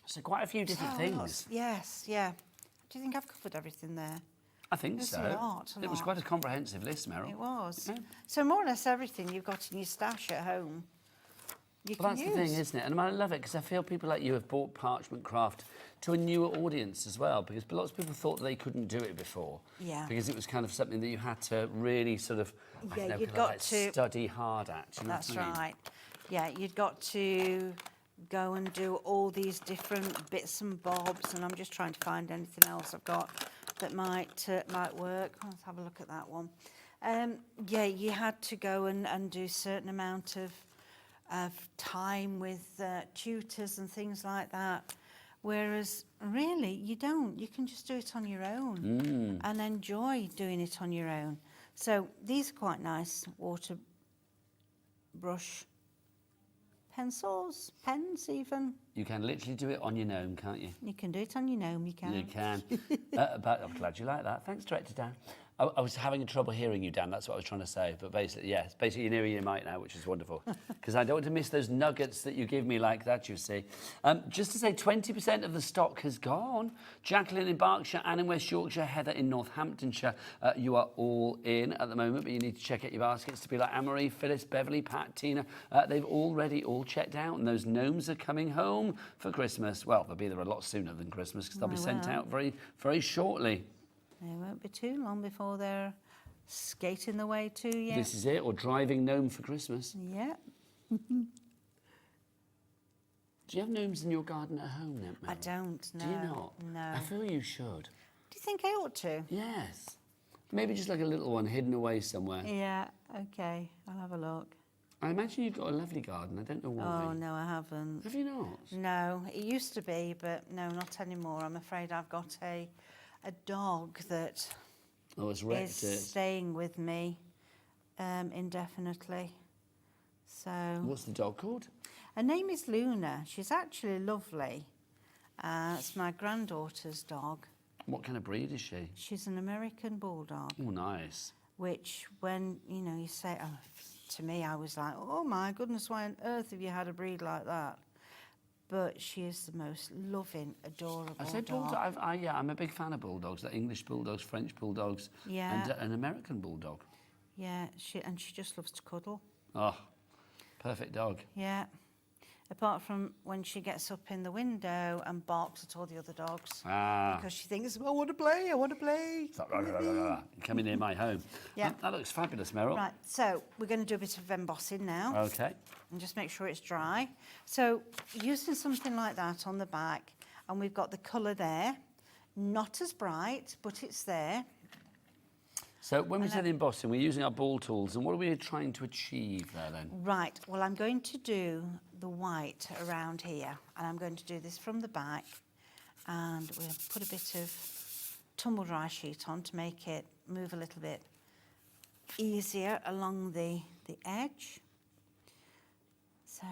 So quite a few different things. Yes, yeah. Do you think I've covered everything there? I think There's so. a lot. It was quite a comprehensive list, Meryl. It was. Yeah. So more or less everything you've got in your stash at home, you Well, can that's use. the thing, isn't it? And I love it because I feel people like you have brought parchment craft to a newer audience as well, because lots of people thought that they couldn't do it before. Yeah. Because it was kind of something that you had to really sort of, I don't know, you'd kind of got like to study hard at. You know That's what I mean? right. Yeah, you'd got to go and do all these different bits and bobs, and I'm just trying to find anything else I've got that might work. Let's have a look at that one. Yeah, you had to go and do a certain amount of time with tutors and things like that, whereas really you don't. You can just do it on your own and enjoy doing it on your own. So these are quite nice water brush pencils, pens even. You can literally do it on your gnome, can't you? You can do it on your gnome, you can. You can. But I'm glad you like that. Thanks, Director Dan. I was having trouble hearing you, Dan. That's what I was trying to say. But basically, yes, basically you're nearer your mic now, which is wonderful. Because I don't want to miss those nuggets that you give me like that, you see. Just to say, 20% of the stock has gone. Jacqueline in Berkshire, Anne in West Yorkshire, Heather in Northamptonshire. You are all in at the moment, but you need to check out your baskets to be like Anne-Marie, Phyllis, Beverly, Pat, Tina. They've already all checked out, and those gnomes are coming home for Christmas. Well, they'll be there a lot sooner than Christmas, because they'll be sent out very, very shortly. It won't be too long before they're skating the way to you. This is it, or driving gnome for Christmas. Yeah. Do you have gnomes in your garden at home, then, Meryl? I don't, no. Do you not? No. I feel you should. Do you think I ought to? Yes. Maybe just like a little one hidden away somewhere. Yeah, okay. I'll have a look. I imagine you've got a lovely garden. I don't know why. Oh, no, I haven't. Have you not? No, it used to be, but no, not anymore. I'm afraid I've got a dog that wrecked it. Staying with me indefinitely. So. What's the dog called? Her name is Luna. She's actually lovely. It's my granddaughter's dog. What kind of breed is she? She's an American bulldog. Oh, nice. Which, when you say, to me, I was like, oh my goodness, why on earth have you had a breed like that? But she is the most loving, adorable I say dog. bulldog. I'm a big fan of bulldogs, like English bulldogs, French bulldogs, and an American bulldog. Yeah, she just loves to cuddle. Oh, perfect dog. Yeah. Apart from when she gets up in the window and barks at all the other dogs. Because she thinks, I want to play, I want to play. Coming near my home. Yeah. That looks fabulous, Meryl. Right, so we're going to do a bit of embossing now. Okay. And just make sure it's dry. So using something like that on the back, and we've got the colour there. Not as bright, but it's there. So when we say the embossing, we're using our ball tools, and what are we trying to achieve there then? Right, well, I'm going to do the white around here, and I'm going to do this from the back, and we'll put a bit of tumble dry sheet on to make it move a little bit easier along the edge. So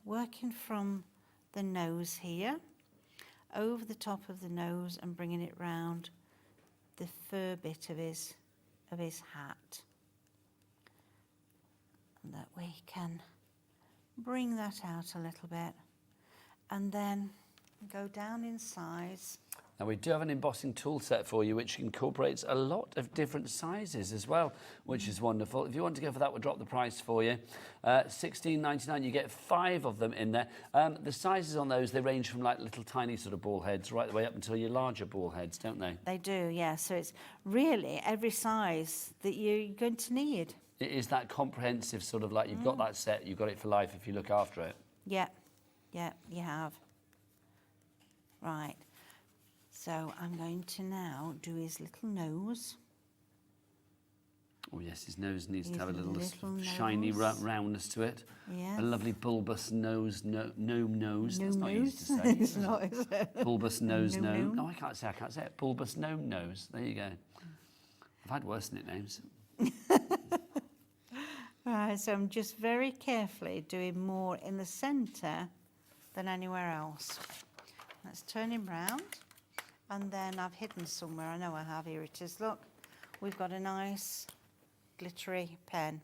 working from the nose here, over the top of the nose and bringing it round the fur bit of his hat. And that we can bring that out a little bit and then go down in size. Now we do have an embossing tool set for you which incorporates a lot of different sizes as well, which is wonderful. If you want to go for that, we'll drop the price for you. $16.99, you get 5 of them in there. The sizes on those, they range from like little tiny sort of ball heads right the way up until your larger ball heads, don't they? They do, yeah. So it's really every size that you're going to need. It is that comprehensive sort of like, you've got that set, you've got it for life if you look after it. Yeah, yeah, you have. Right. So I'm going to now do his little nose. Oh yes, his nose needs to have a little nose. shiny roundness to it. Yes. A lovely bulbous nose, gnome nose. Gnome That's not nose. easy to say. It's not, is it? Bulbous nose Gnome gnome. gnome. No, I can't say it. Bulbous gnome nose. There you go. I've had worse nicknames. Right, so I'm just very carefully doing more in the centre than anywhere else. Let's turn him round. And then I've hidden somewhere, I know I have, here it is, look. We've got a nice glittery pen.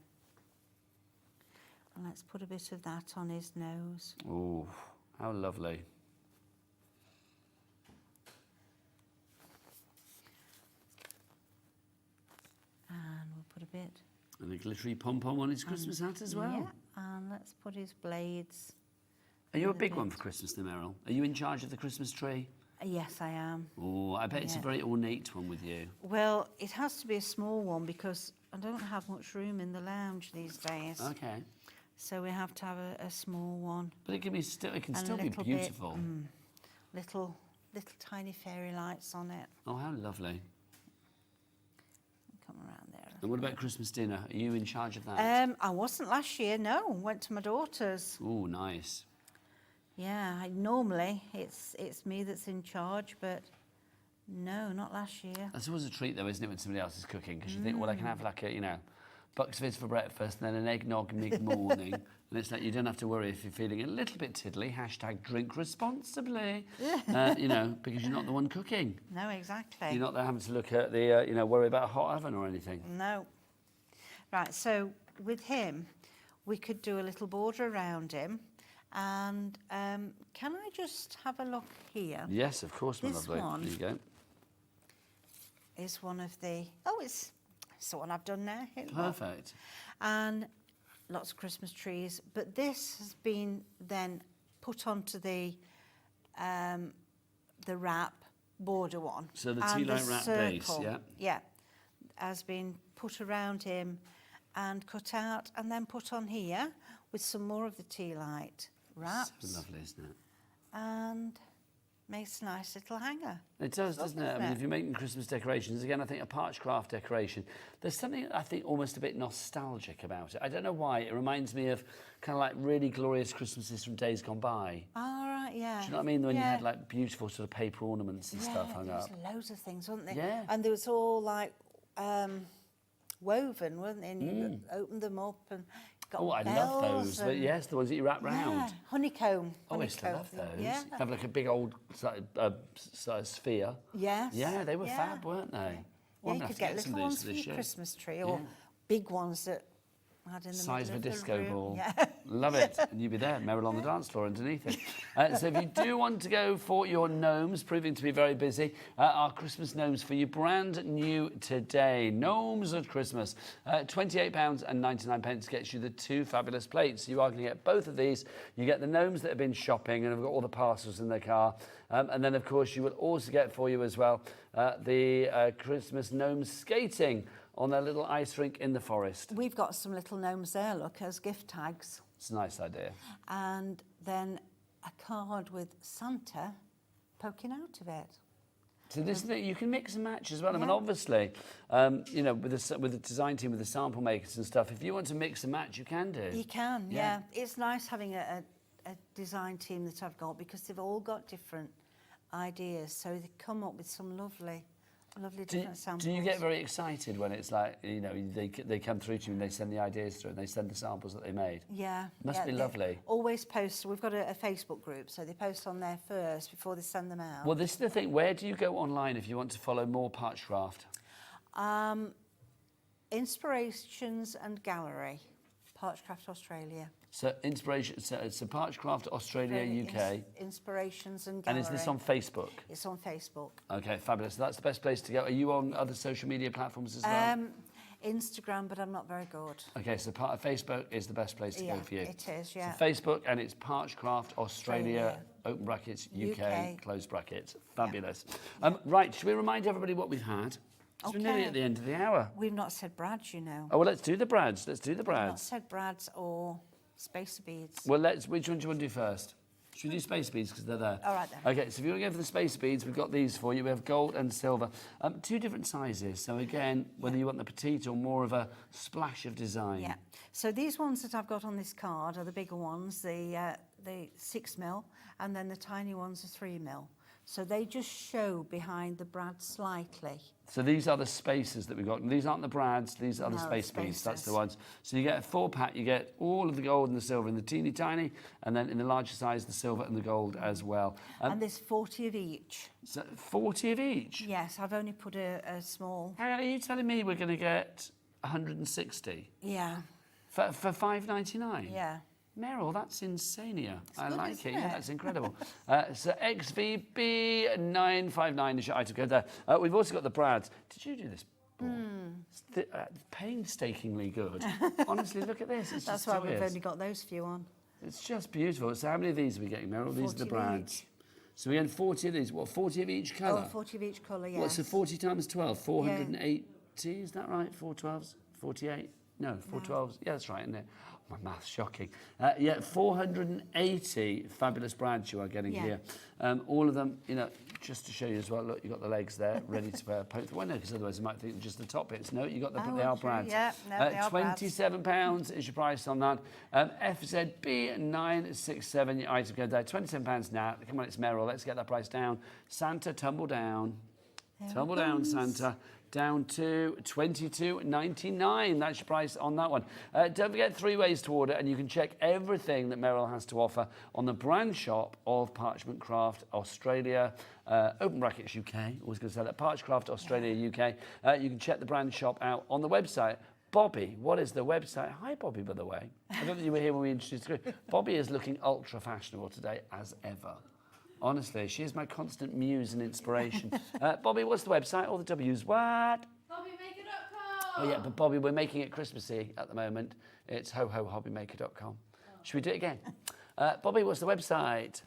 And let's put a bit of that on his nose. Oh, how lovely. And we'll put a bit. And a glittery pom-pom on his Christmas hat as well. Yeah, and let's put his blades. Are you a big one for Christmas then, Meryl? Are you in charge of the Christmas tree? Yes, I am. Oh, I bet it's a very ornate one with you. Well, it has to be a small one because I don't have much room in the lounge these days. Okay. So we have to have a small one. But it can still And a be little beautiful. Bit, little tiny fairy lights on it. Oh, how lovely. Come around there. And what about Christmas dinner? Are you in charge of that? I wasn't last year, no. Went to my daughter's. Oh, nice. Yeah, normally it's me that's in charge, but no, not last year. That's always a treat, though, isn't it, when somebody else is cooking? Because you think, well, I can have like a, bucks fizz for breakfast and then an eggnog mid-morning. And it's like you don't have to worry if you're feeling a little bit tiddly. # drink responsibly. Because you're not the one cooking. No, exactly. You're not there having to look at the, worry about a hot oven or anything. No. Right, so with him, we could do a little border around him. And can I just have a look here? Yes, of course, my lovely. One there you go. Is one of the... it's the one I've done now. Perfect. And lots of Christmas trees. But this has been then put onto the wrap border one. So the tea light wrap base, yeah? Yeah, has been put around him and cut out and then put on here with some more of the tea light wraps. So lovely, isn't it? And makes a nice little hanger. It does, doesn't it? I mean, if you're making Christmas decorations, again, I think a Parchcraft decoration, there's something, I think, almost a bit nostalgic about it. I don't know why. It reminds me of kind of like really glorious Christmases from days gone by. All right, yeah. Do you know what I mean? When you had like beautiful sort of paper ornaments and stuff hung up. There was loads of things, weren't there? Yeah. And there was all like woven, weren't they? And you opened them up and got I love those. But yes, the ones that you wrap round. Yeah, honeycomb. Oh, I used to love those. Yeah. Have like a big old sphere. Yes. Yeah, they were fab, weren't they? Yeah, you could get little ones for your Christmas tree or big ones that had in the size of a middle of the disco room. ball. Yeah. Love it. And you'd be there, Meryl on the dance floor underneath it. So if you do want to go for your gnomes, proving to be very busy, our Christmas gnomes for you, brand new today. Gnomes at Christmas. £28.99 gets you the 2 fabulous plates. You are going to get both of these. You get the gnomes that have been shopping and have got all the parcels in their car. And then, of course, you will also get for you as well the Christmas gnomes skating on their little ice rink in the forest. We've got some little gnomes there, look, as gift tags. It's a nice idea. And then a card with Santa poking out of it. So this is you can mix and match as well. I mean, Yeah. obviously, you know, with the design team, with the sample makers and stuff, if you want to mix and match, you can do. You can, yeah. It's nice having a design team that I've got because they've all got different ideas, so they come up with some lovely different samples. Do you get very excited when it's like, you know, they come through to you and they send the ideas through and they send the samples that they made? Yeah. Must be they lovely. Always post. We've got a Facebook group, so they post on there first before they send them out. Well, this is the thing. Where do you go online if you want to follow more Parchcraft? Inspirations and Gallery, Parchcraft Australia. So Parchcraft Australia UK. Inspirations and Gallery. And is this on Facebook? It's on Facebook. Okay, fabulous. So that's the best place to go. Are you on other social media platforms as well? Instagram, but I'm not very good. Okay, so Facebook is the best place to go for you. It is, yeah. So Facebook, and it's Parchcraft Australia, open brackets, UK, close brackets. Fabulous. Right, should we remind everybody what we've had? We're nearly at the end of the hour. We've not said brads, you know. Oh, well, let's do the brads. Let's do the We've brads. not said brads or spacer beads. Well, which one do you want to do first? Should we do space beads because they're there? All right, then. Okay, so if you want to go for the space beads, we've got these for you. We have gold and silver. 2 different sizes. So again, whether you want the petite or more of a splash of design. Yeah. So these ones that I've got on this card are the bigger ones, the 6mm, and then the tiny ones are 3mm. So they just show behind the brad slightly. So these are the spacers that we've got. And these aren't the brads, these are the space beads. That's the ones. So you get a 4-pack, you get all of the gold and the silver in the teeny tiny, and then in the larger size, the silver and the gold as well. And there's 40 of each. So 40 of each? Yes, I've only put a small. Hang on, are you telling me we're going to get 160? Yeah. For $5.99? Yeah. Meryl, that's insania. I good, like isn't it. Yeah, it? that's incredible. So XVB 959 is your item code there. We've also got the brads. Did you do this? It's painstakingly good. Honestly, look at this. It's That's just why joyous. we've only got those few on. It's just beautiful. So how many of these are we getting, Meryl? These are the 40 of brads. each. So we had 40 of these. What, 40 of each colour? Oh, 40 of each colour, yes. What, so 40 times 12? 480, is that right? 4 12s? 48? No, 4 12s. Yeah, that's right, isn't it? My math's shocking. 480 fabulous brads you are getting here. All of them, you know, just to show you as well, look, you've got the legs there ready to poke through. Well, no, because otherwise you might think just the top bits. No, you've got they are brads. Yeah, no, they are brads. £27 is your price on that. FZB967, your item code there. £27 now. Come on, it's Meryl. Let's get that price down. Santa, tumble down. Tumble down, Santa. Down to $22.99. That's your price on that one. Don't forget 3 ways to order, and you can check everything that Meryl has to offer on the brand shop of Parchcraft Australia, open brackets UK. Always going to say that. Parchcraft Australia UK. You can check the brand shop out on the website. Bobby, what is the website? Hi, Bobby, by the way. I don't think you were here when we introduced the group. Bobby is looking ultra fashionable today, as ever. Honestly, she is my constant muse and inspiration. Bobby, what's the website? All the W's. What? Hobbymaker.com. Oh, yeah, but Bobby, we're making it Christmassy at the moment. It's hohobbymaker.com. Should we do it again? Bobby, what's the website?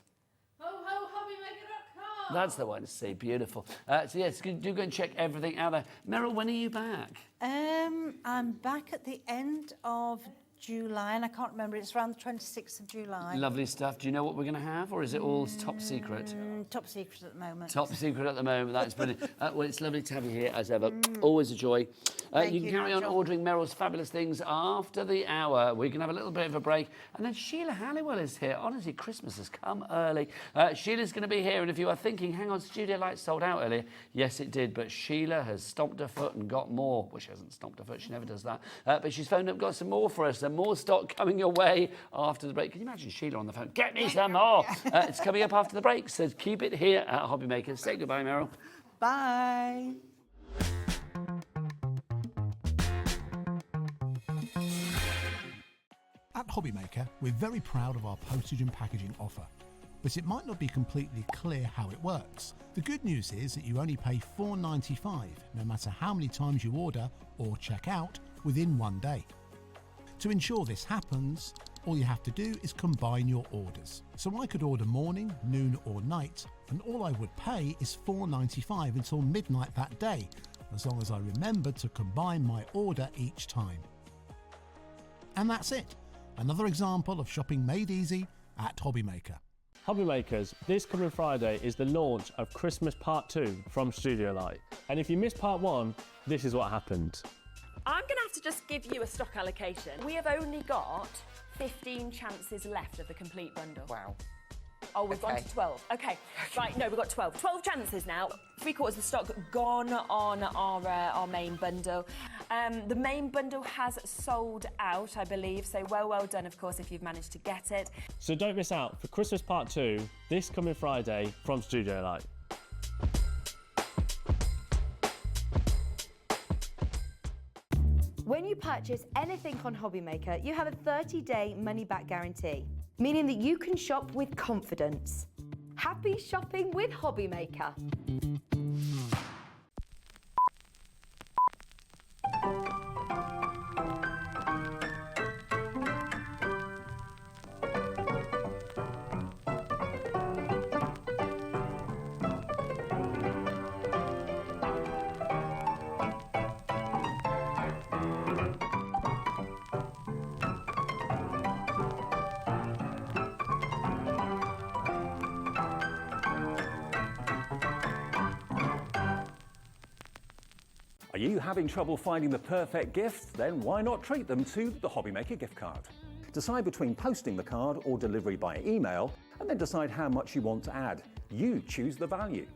Hobbymaker.com. That's the one. See, beautiful. So, yes, do go and check everything out there. Meryl, when are you back? I'm back at the end of July, and I can't remember. It's around the 26th of July. Lovely stuff. Do you know what we're going to have, or is it all top secret? Top secret at the moment. Top secret at the moment. That's brilliant. Well, it's lovely to have you here, as ever. Always a joy. You can carry on ordering Meryl's fabulous things after the hour. We can have a little bit of a break. And then Sheila Halliwell is here. Honestly, Christmas has come early. Sheila's going to be here. And if you are thinking, hang on, Studio Lights sold out earlier. Yes, it did. But Sheila has stomped her foot and got more. Well, she hasn't stomped her foot. She never does that. But she's phoned up, got some more for us. And more stock coming your way after the break. Can you imagine Sheila on the phone? Get me some more. It's coming up after the break. So keep it here at Hobby Makers. Say goodbye, Meryl. Bye. At Hobbymaker, we're very proud of our postage and packaging offer, but it might not be completely clear how it works. The good news is that you only pay $4.95 no matter how many times you order or check out within 1 day. To ensure this happens, all you have to do is combine your orders. So I could order morning, noon or night, and all I would pay is $4.95 until midnight that day, as long as I remembered to combine my order each time. And that's it. Another example of shopping made easy at Hobbymaker. Hobby makers, this coming Friday is the launch of Christmas Part 2 from Studio Light. And if you missed Part 1, this is what happened. I'm going to have to just give you a stock allocation. We have only got 15 chances left of the complete bundle. Wow. Oh, we've gone to 12. Okay, right, no, we've got 12. 12 chances now. 3/4 of the stock gone on our main bundle. The main bundle has sold out, I believe, so well done, of course, if you've managed to get it. So don't miss out for Christmas Part 2 this coming Friday from Studio Light. When you purchase anything on Hobbymaker, you have a 30-day money-back guarantee, meaning that you can shop with confidence. Happy shopping with Hobbymaker. Are you having trouble finding the perfect gift? Then why not treat them to the Hobbymaker gift card? Decide between posting the card or delivery by email, and then decide how much you want to add. You choose the value.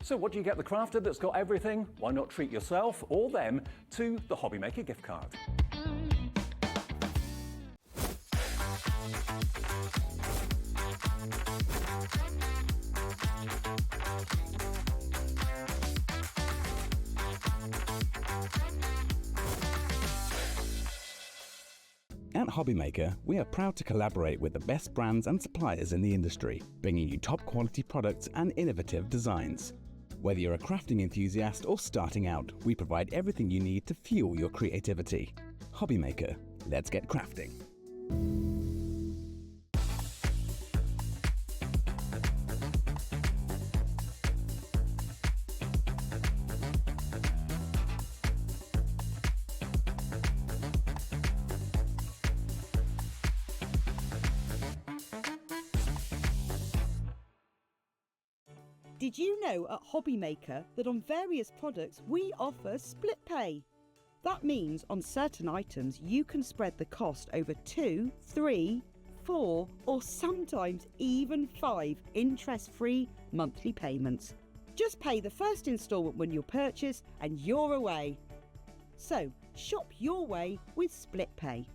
So what do you get the crafter that's got everything? Why not treat yourself or them to the Hobbymaker gift card? At Hobbymaker, we are proud to collaborate with the best brands and suppliers in the industry, bringing you top quality products and innovative designs. Whether you're a crafting enthusiast or starting out, we provide everything you need to fuel your creativity. Hobbymaker, let's get crafting. Did you know at Hobbymaker that on various products we offer split pay? That means on certain items you can spread the cost over 2, 3, 4 or sometimes even 5 interest-free monthly payments. Just pay the first instalment when you purchase and you're away. So shop your way with split pay.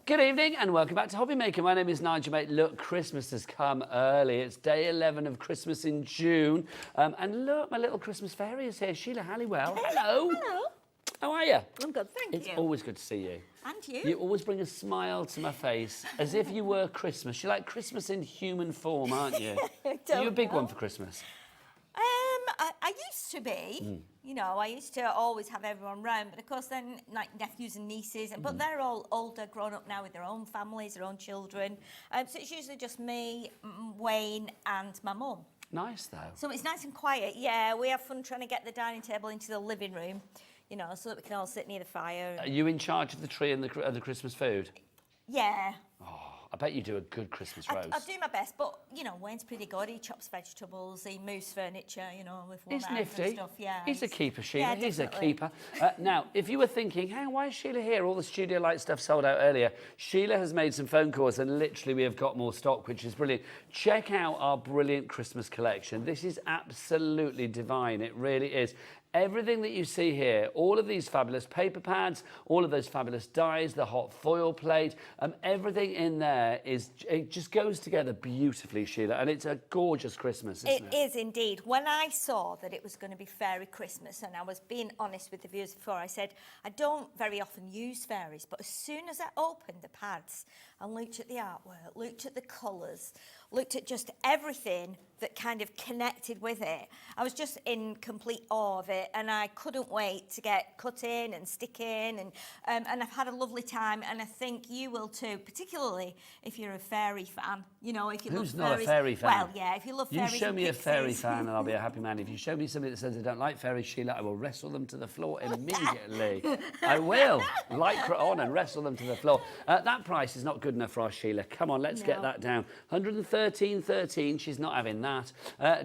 Good evening and welcome back to Hobbymaker. My name is Nigel, mate. Look, Christmas has come early. It's day 11 of Christmas in June. And look, my little Christmas fairy is here, Sheila Halliwell. Hello. Hello. How are you? I'm good, thank you. It's always good to see you. And you. You always bring a smile to my face, as if you were Christmas. You're like Christmas in human form, aren't you? Are you a big one for Christmas? I used to be, you know, I used to always have everyone round, but of course then like nephews and nieces, but they're all older, grown up now with their own families, their own children. So it's usually just me, Wayne and my mum. Nice though. So it's nice and quiet, yeah. We have fun trying to get the dining table into the living room, you know, so that we can all sit near the fire. Are you in charge of the tree and the Christmas food? Yeah. I bet you do a good Christmas roast. I do my best, but, you know, Wayne's pretty good. He chops vegetables, he moves furniture, you know, with one He's hand nifty. and stuff. Yeah, He's a keeper, Sheila. Yeah, He's a definitely. keeper. Now, if you were thinking, hang on, why is Sheila here? All the Studio Light stuff sold out earlier. Sheila has made some phone calls and literally we have got more stock, which is brilliant. Check out our brilliant Christmas collection. This is absolutely divine. It really is. Everything that you see here, all of these fabulous paper pads, all of those fabulous dies, the hot foil plate, everything in there it just goes together beautifully, Sheila, and it's a gorgeous Christmas, isn't it? It is indeed. When I saw that it was going to be fairy Christmas, and I was being honest with the viewers before, I said, I don't very often use fairies, but as soon as I opened the pads and looked at the artwork, looked at the colours, looked at just everything that kind of connected with it. I was just in complete awe of it, and I couldn't wait to get cut in and stick in, and I've had a lovely time, and I think you will too, particularly if you're a fairy fan. You know, if you Who's love not fairies. a fairy fan? Well, yeah, if you love fairies. You show and me a fairy pixies. fan and I'll be a happy man. If you show me somebody that says they don't like fairies, Sheila, I will wrestle them to the floor immediately. I will. Lycra on and wrestle them to the floor. That price is not good enough for our Sheila. Come on, let's get that down. 113.13, she's not having that.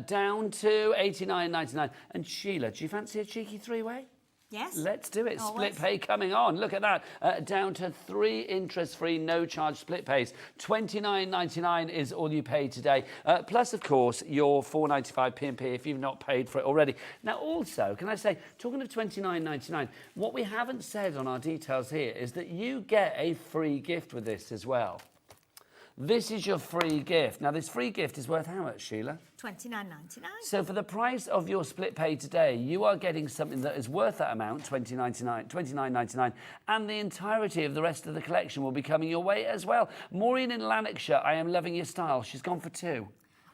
Down to 89.99. And Sheila, do you fancy a cheeky three-way? Yes. Let's do it. Always. Split pay coming on. Look at that. Down to 3 interest-free, no-charge split pays. $29.99 is all you pay today. Plus, of course, your $4.95 P&P if you've not paid for it already. Now, also, can I say, talking of $29.99, what we haven't said on our details here is that you get a free gift with this as well. This is your free gift. Now, this free gift is worth how much, Sheila? $29.99. So for the price of your split pay today, you are getting something that is worth that amount, $29.99, and the entirety of the rest of the collection will be coming your way as well. Maureen in Lanarkshire, I am loving your style. She's gone for 2.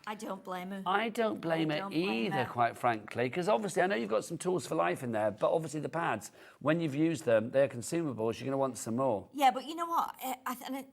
I don't blame her. I don't blame her either, quite frankly, because obviously I know you've got some tools for life in there, but obviously the pads, when you've used them, they're consumables. You're going to want some more. Yeah, but you know what?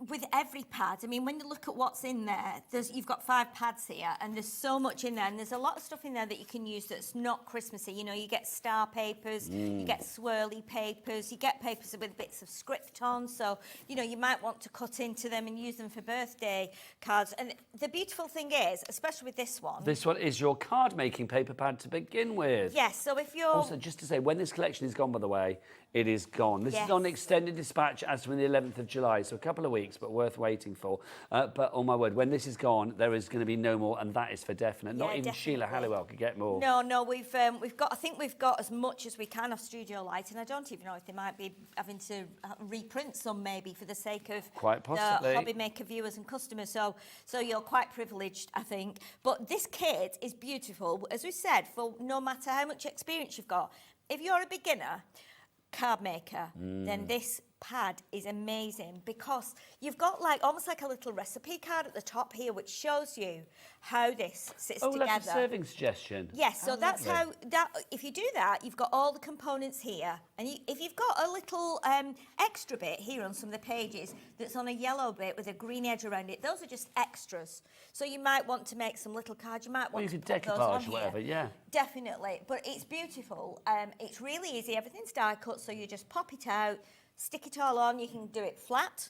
With every pad, I mean, when you look at what's in there, you've got 5 pads here, and there's so much in there, and there's a lot of stuff in there that you can use that's not Christmassy. You know, you get star papers, you get swirly papers, you get papers with bits of script on, so, you know, you might want to cut into them and use them for birthday cards. And the beautiful thing is, especially with this one. This one is your card-making paper pad to begin with. Yes, so if you're... Also, just to say, when this collection is gone, by the way, it is gone. This is on extended dispatch as from the 11th of July, so a couple of weeks, but worth waiting for. But, oh my word, when this is gone, there is going to be no more, and that is for definite. Not even Sheila Halliwell could get more. No, we've got, I think we've got as much as we can of Studio Light, and I don't even know if they might be having to reprint some maybe for the sake of quite possibly the hobby maker viewers and customers. So you're quite privileged, I think. But this kit is beautiful, as we said, for no matter how much experience you've got. If you're a beginner card maker, then this pad is amazing because you've got like almost like a little recipe card at the top here which shows you how this sits together. Like a serving suggestion. Yes, so that's how if you do that, you've got all the components here, and if you've got a little extra bit here on some of the pages that's on a yellow bit with a green edge around it, those are just extras. So you might want to make some little cards. You might want to put those on decoupage or whatever, here. Definitely, but it's beautiful. It's really easy. Everything's die cut, so you just pop it out. Stick it all on. You can do it flat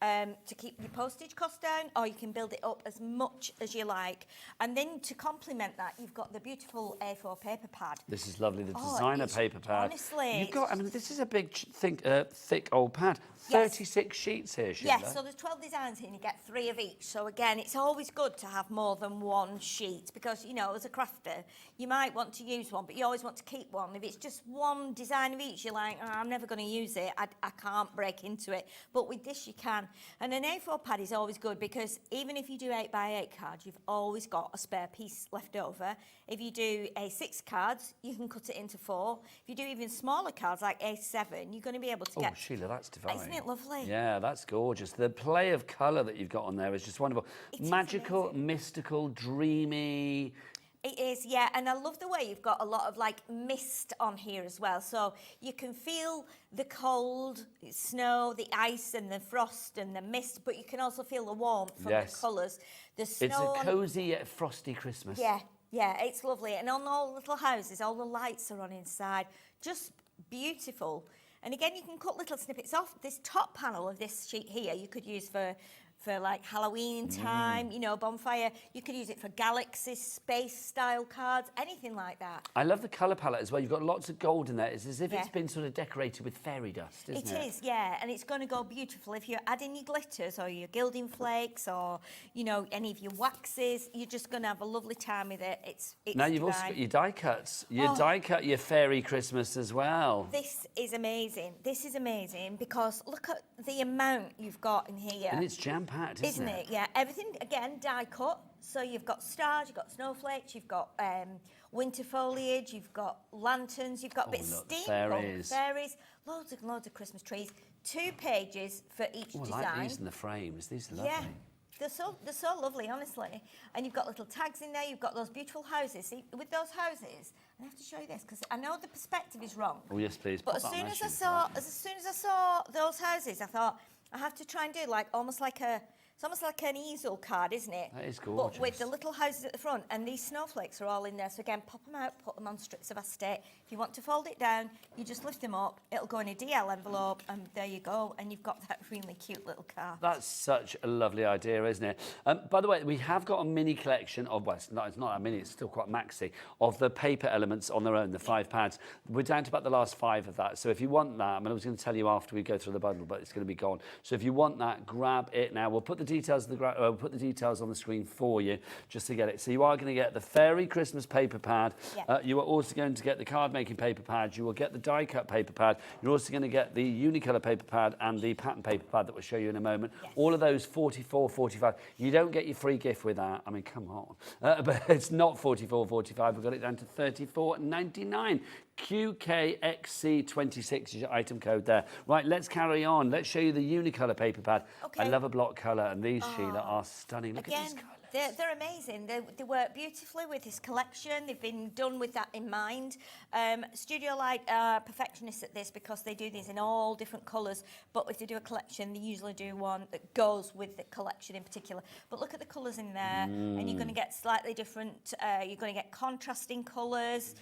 to keep your postage cost down, or you can build it up as much as you like. And then to complement that, you've got the beautiful A4 paper pad. This is lovely, the designer paper pad. Honestly. You've got, I mean, this is a big, thick old pad. 36 sheets here, Sheila. Yes, so there's 12 designs here and you get 3 of each. So again, it's always good to have more than one sheet because, you know, as a crafter, you might want to use one, but you always want to keep one. If it's just one design of each, you're like, oh, I'm never going to use it. I can't break into it. But with this, you can. And an A4 pad is always good because even if you do 8x8 cards, you've always got a spare piece left over. If you do A6 cards, you can cut it into 4. If you do even smaller cards like A7, you're going to be able to get... Oh, Sheila, that's divine. Isn't it lovely? Yeah, that's gorgeous. The play of colour that you've got on there is just wonderful. Magical, mystical, dreamy... It is, yeah, and I love the way you've got a lot of like mist on here as well. So you can feel the cold, snow, the ice and the frost and the mist, but you can also feel the warmth from the colours. The snow. It's a cosy yet frosty Christmas. Yeah, it's lovely. And on all the little houses, all the lights are on inside. Just beautiful. And again, you can cut little snippets off. This top panel of this sheet here, you could use for like Halloween time, you know, bonfire. You could use it for galaxies, space-style cards, anything like that. I love the colour palette as well. You've got lots of gold in there. It's as if it's been sort of decorated with fairy dust, isn't it? It is, yeah, and it's going to go beautiful. If you're adding your glitters or your gilding flakes or, you know, any of your waxes, you're just going to have a lovely time with it. It's now you've also got your die cuts. You die cut your fairy Christmas as well. This is amazing. This is amazing because look at the amount you've got in here. And it's jam-packed, isn't it? Yeah, everything, again, die cut. So you've got stars, you've got snowflakes, you've got winter foliage, you've got lanterns, you've got a bit of steampunk, fairies, loads of Christmas trees. 2 pages for each Oh, I design. like these in the frames. These are lovely. Yeah. They're so lovely, honestly. And you've got little tags in there. You've got those beautiful houses. See, with those houses, I have to show you this because I know the perspective is wrong. Oh yes, please. But Pop as that soon on as I saw those houses, I thought I have to try and do almost like an easel card, isn't it? That is gorgeous. But with the little houses at the front, and these snowflakes are all in there. So again, pop them out, put them on strips of acetate. If you want to fold it down, you just lift them up. It'll go in a DL envelope, and there you go. And you've got that really cute little card. That's such a lovely idea, isn't it? By the way, we have got a mini collection of, well, it's not a mini, it's still quite maxi, of the paper elements on their own, the 5 pads. We're down to about the last 5 of that. So if you want that, I was going to tell you after we go through the bundle, but it's going to be gone. So if you want that, grab it now. We'll put the details of we'll put the details on the screen for you just to get it. So you are going to get the fairy Christmas paper pad. Yeah. You are also going to get the card making paper pad. You will get the die cut paper pad. You're also going to get the unicolor paper pad and the pattern paper pad that we'll show you in a moment. Yes. All of those 44, 45. You don't get your free gift with that. I mean, come on. But it's not 44, 45. We've got it down to 34.99. QKXC26 is your item code there. Right, let's carry on. Let's show you the unicolor paper pad. Okay. I love a block colour, and these, Sheila, are stunning. Look at these colours. They're amazing. They work beautifully with this collection. They've been done with that in mind. Studio Light are perfectionists at this because they do these in all different colours. But if they do a collection, they usually do one that goes with the collection in particular. But look at the colours in there, and you're going to get slightly different. You're going to get contrasting colours.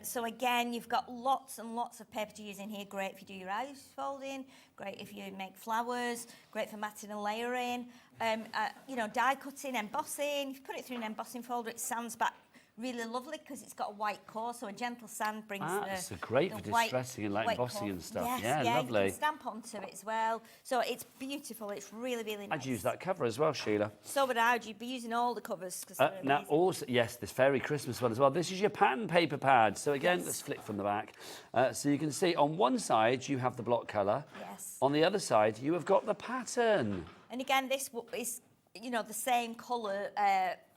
So again, you've got lots and lots of paper to use in here. Great if you do your house folding. Great if you make flowers. Great for matting and layering. Die cutting, embossing. If you put it through an embossing folder, it sands back really lovely because it's got a white core, so a gentle sand brings That's great for distressing and like embossing and stuff. Yes, yeah, lovely. You can stamp onto it as well. So it's beautiful. It's really, really nice. I'd use that cover as well, Sheila. So would I. You'd be using all the covers. Now, also, yes, this fairy Christmas one as well. This is your pattern paper pad. So again, let's flip from the back. So you can see on one side you have the block colour. Yes. On the other side you have got the pattern. And again, this is, the same colour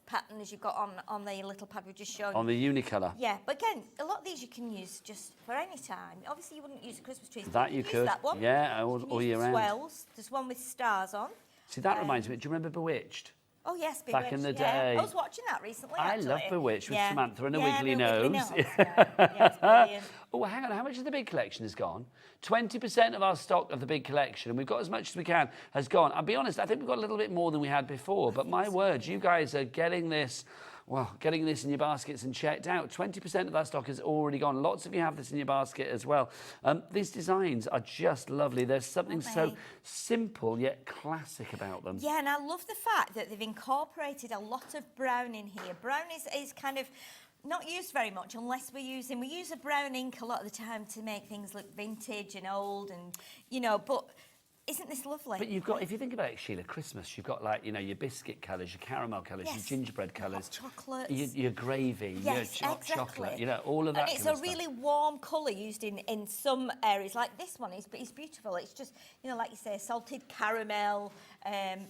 pattern as you've got on the little pad we've just shown. On the unicolor. Yeah, but again, a lot of these you can use just for any time. Obviously, you wouldn't use a Christmas tree. That you could. That one. Yeah, all year round. Swells. There's one with stars on. See, that reminds me. Do you remember Bewitched? Oh yes, Bewitched. Back in the yeah. day. I was watching that recently. I actually. love Bewitched with Samantha and a wiggly Wiggly nose. Yeah, oh, hang on. How much of the big collection has gone? 20% of our stock of the big collection, and we've got as much as we can, has gone. I'll be honest, I think we've got a little bit more than we had before, but my word, you guys are getting this in your baskets and checked out. 20% of that stock has already gone. Lots of you have this in your basket as well. These designs are just lovely. There's something so simple yet classic about them. Yeah, and I love the fact that they've incorporated a lot of brown in here. Brown is kind of not used very much unless we use a brown ink a lot of the time to make things look vintage and old and, but isn't this lovely? But you've got, if you think about it, Sheila, Christmas, you've got your biscuit colours, your caramel colours, your gingerbread colours, chocolates, your gravy, your hot chocolate, all of that. And it's a really warm colour used in some areas, like this one is, but it's beautiful. It's just, like you say, salted caramel,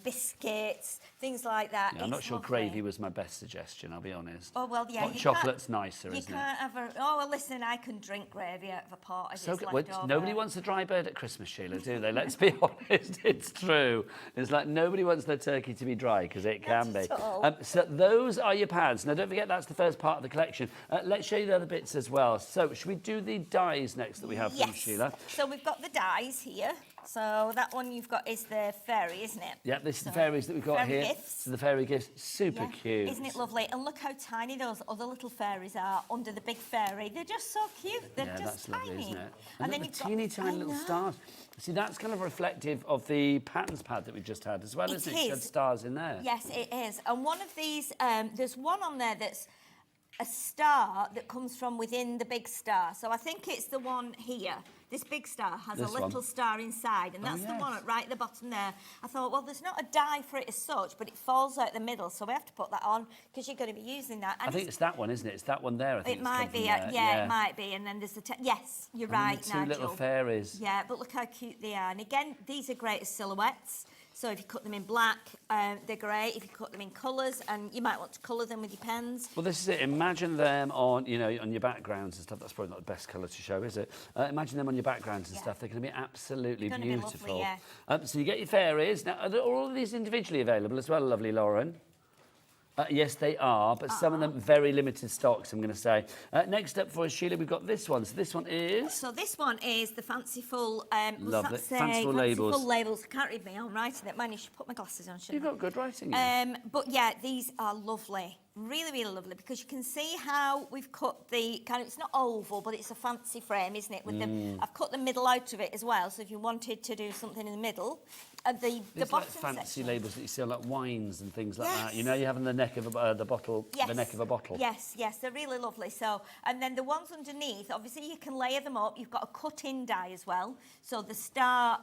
biscuits, things like that. Yeah, I'm not sure gravy was my best suggestion, I'll be honest. Oh, well, yeah. Hot chocolate's nicer, isn't it? You can't have listen, I can drink gravy out of a pot as it's left over. Nobody wants a dry bird at Christmas, Sheila, do they? Let's be honest, it's true. It's like nobody wants their turkey to be dry, because it can be. So those are your pads. Now, don't forget, that's the first part of the collection. Let's show you the other bits as well. So, should we do the dies next that we have from Sheila? So, we've got the dies here. So that one you've got is the fairy, isn't it? Yeah, this is the fairies that we've got here. Gifts. So the fairy gifts, super cute. Isn't it lovely? And look how tiny those other little fairies are under the big fairy. They're just so cute. They're just that's lovely, tiny. isn't it? And then you've the teeny tiny little stars. See, that's kind of reflective of the patterns pad that we've just had as well, isn't it? It's got stars in there. Yes, it is. And one of these, there's one on there that's a star that comes from within the big star. So I think it's the one here. This big star has a little star inside, and that's the one right at the bottom there. I thought, well, there's not a die for it as such, but it falls out the middle, so we have to put that on because you're going to be using that. And I think it's that one, isn't it? It's that one there, I think. It might be, yeah, it might be. And then there's the, yes, you're right, the two little fairies. Yeah, but look how cute they are. And again, these are great as silhouettes. So if you cut them in black, they're great. If you cut them in colours, and you might want to colour them with your pens. Well, this is it. Imagine them on, you know, on your backgrounds and stuff. That's probably not the best colour to show, is it? Imagine them on your backgrounds and stuff. They're going to be absolutely Gonna be beautiful. lovely, yeah. So you get your fairies. Now, are all of these individually available as well, lovely Lauren? Yes, they are, but some of them very limited stocks, I'm going to say. Next up for us, Sheila, we've got this one. So this one is... So this one is the fanciful... Lovely. Fanciful labels. Fanciful labels. I can't read my own writing it. Man, you should put my glasses on, shouldn't You've got good writing. But yeah, these are lovely. Really, really lovely, because you can see how we've cut the kind of, it's not oval, but it's a fancy frame, isn't it? With them, I've cut the middle out of it as well, so if you wanted to do something in the middle, the bottom like fancy section. labels that you see on like wines and things like that. You know, you have on the neck of the bottle, the neck of a bottle. Yes, yes, they're really lovely. So, and then the ones underneath, obviously you can layer them up. You've got a cut-in die as well. So the star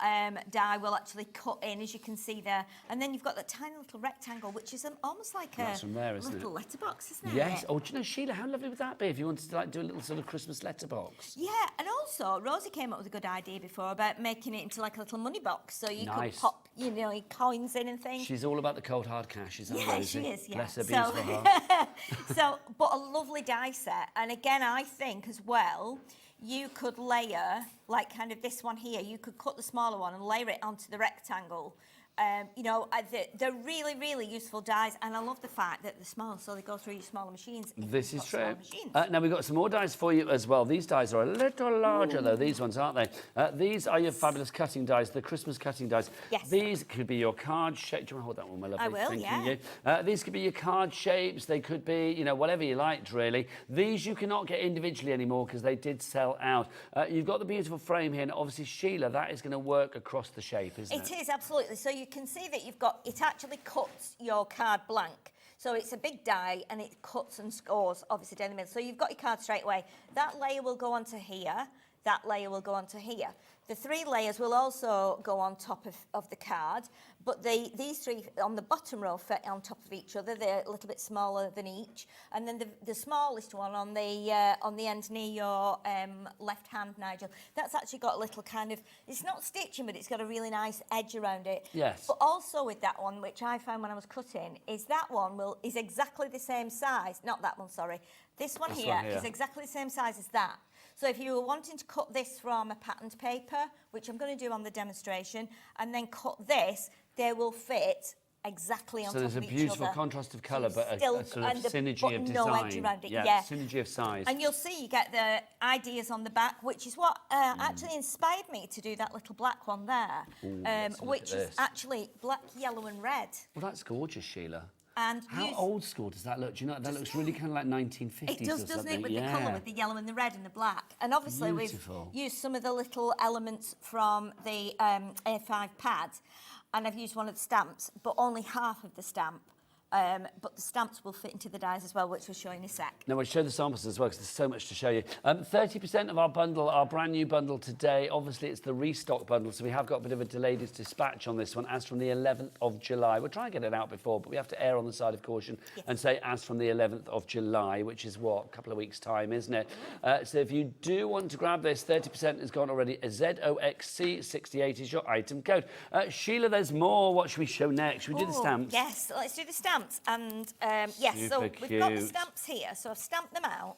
die will actually cut in, as you can see there. And then you've got that tiny little rectangle, which is almost like That's from there, isn't little it? letterbox, isn't it? Yes. Oh, do you know, Sheila, how lovely would that be if you wanted to like do a little sort of Christmas letterbox? Yeah, and also Rosie came up with a good idea before about making it into like a little money box, so you could pop, you know, coins in and things. She's all about the cold hard cash, isn't Yeah, Rosie? she is. Yeah. Bless her beautiful heart. So, but a lovely die set, and again, I think as well, you could layer like kind of this one here. You could cut the smaller one and layer it onto the rectangle. You know, they're really, really useful dies, and I love the fact that they're small, so they go through your smaller machines. This is true. Now, we've got some more dies for you as well. These dies are a little larger, though, these ones, aren't they? These are your fabulous cutting dies, the Christmas cutting dies. Yes. These could be your card shape. Do you want to hold that one, my lovely? I will, Thank you. These could be your card shapes. They could be, you know, whatever you liked, really. These you cannot get individually anymore because they did sell out. You've got the beautiful frame here, and obviously, Sheila, that is going to work across the shape, isn't it? It is, absolutely. So you can see that you've got, it actually cuts your card blank. So it's a big die and it cuts and scores, obviously, down the middle. So you've got your card straight away. That layer will go onto here. That layer will go onto here. The three layers will also go on top of the card, but these three on the bottom row fit on top of each other. They're a little bit smaller than each. And then the smallest one on the end near your left hand, Nigel, that's actually got a little kind of, it's not stitching, but it's got a really nice edge around it. Yes. But also with that one, which I found when I was cutting, is that one is exactly the same size. Not that one, sorry. This one here is exactly the same size as that. So if you were wanting to cut this from a patterned paper, which I'm going to do on the demonstration, and then cut this, they will fit exactly on top of each other. So there's a beautiful contrast of colour, but a sort of synergy of design. No edge around it, yeah, synergy of size. And you'll see you get the ideas on the back, which is what actually inspired me to do that little black one there, which is actually black, yellow and red. Well, that's gorgeous, Sheila. And how old school does that look? Do you know, that looks really kind of like 1950s It does, doesn't it, with the yeah. colour, with the yellow and the red and the black. And obviously Beautiful. We've used some of the little elements from the A5 pad, and I've used one of the stamps, but only half of the stamp. But the stamps will fit into the dies as well, which we'll show you in a sec. Now, we'll show the samples as well, because there's so much to show you. 30% of our bundle, our brand new bundle today, obviously it's the restock bundle, so we have got a bit of a delayed dispatch on this one, as from the 11th of July. We'll try and get it out before, but we have to err on the side of caution and say as from the 11th of July, which is what, a couple of weeks' time, isn't it? So if you do want to grab this, 30% has gone already. ZOXC68 is your item code. Sheila, there's more. What should we show next? Should we do the stamps? Yes, let's do the stamps. And yes, so we've got the stamps here, so I've stamped them out,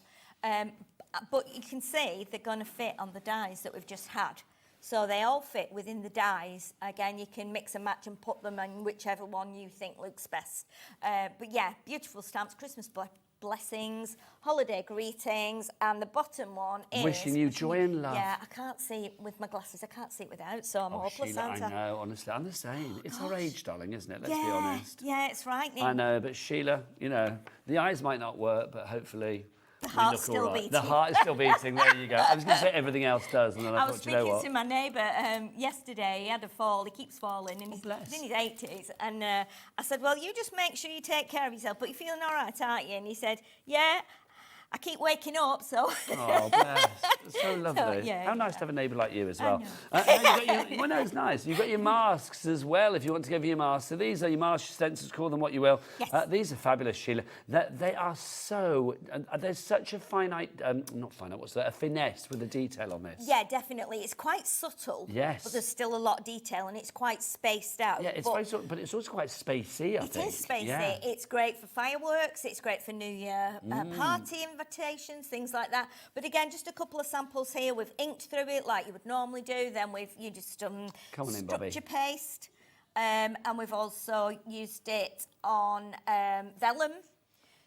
but you can see they're going to fit on the dies that we've just had. So they all fit within the dies. Again, you can mix and match and put them in whichever one you think looks best. But yeah, beautiful stamps, Christmas blessings, holiday greetings, and the bottom one is... Wishing you joy and love. Yeah, I can't see it with my glasses. I can't see it without, so I'm hopeless, Sheila, aren't I know, honestly. I'm the same. It's our age, darling, isn't it? Let's be Yeah, honest. yeah, it's frightening. I know, but Sheila, you know, the eyes might not work, but hopefully... The heart's still beating. The heart is still beating. There you go. I was going to say everything else does, and then I was thought, you know speaking what? to my neighbour yesterday. He had a fall. He keeps falling, and he's in his 80s. And I said, "Well, you just make sure you take care of yourself. But you're feeling all right, aren't you?" And he said, "Yeah." I keep waking up, so. Oh, bless. That's so lovely. yeah, How nice to have a neighbour like you as I well. know. Well, no, it's nice. You've got your masks as well, if you want to give you your masks. So these are your mask stencils, call them what you will. Yes. These are fabulous, Sheila. They are so... there's such a a finesse with the detail on this. Yeah, definitely. It's quite subtle. Yes. But there's still a lot of detail, and it's quite spaced out. Yeah, but it's also quite spacey, I think. It is spacey. Yeah. It's great for fireworks. It's great for New Year party invitations, things like that. But again, just a couple of samples here. We've inked through it like you would normally do. Then you just Come on in, Bobby. structure paste. And we've also used it on vellum.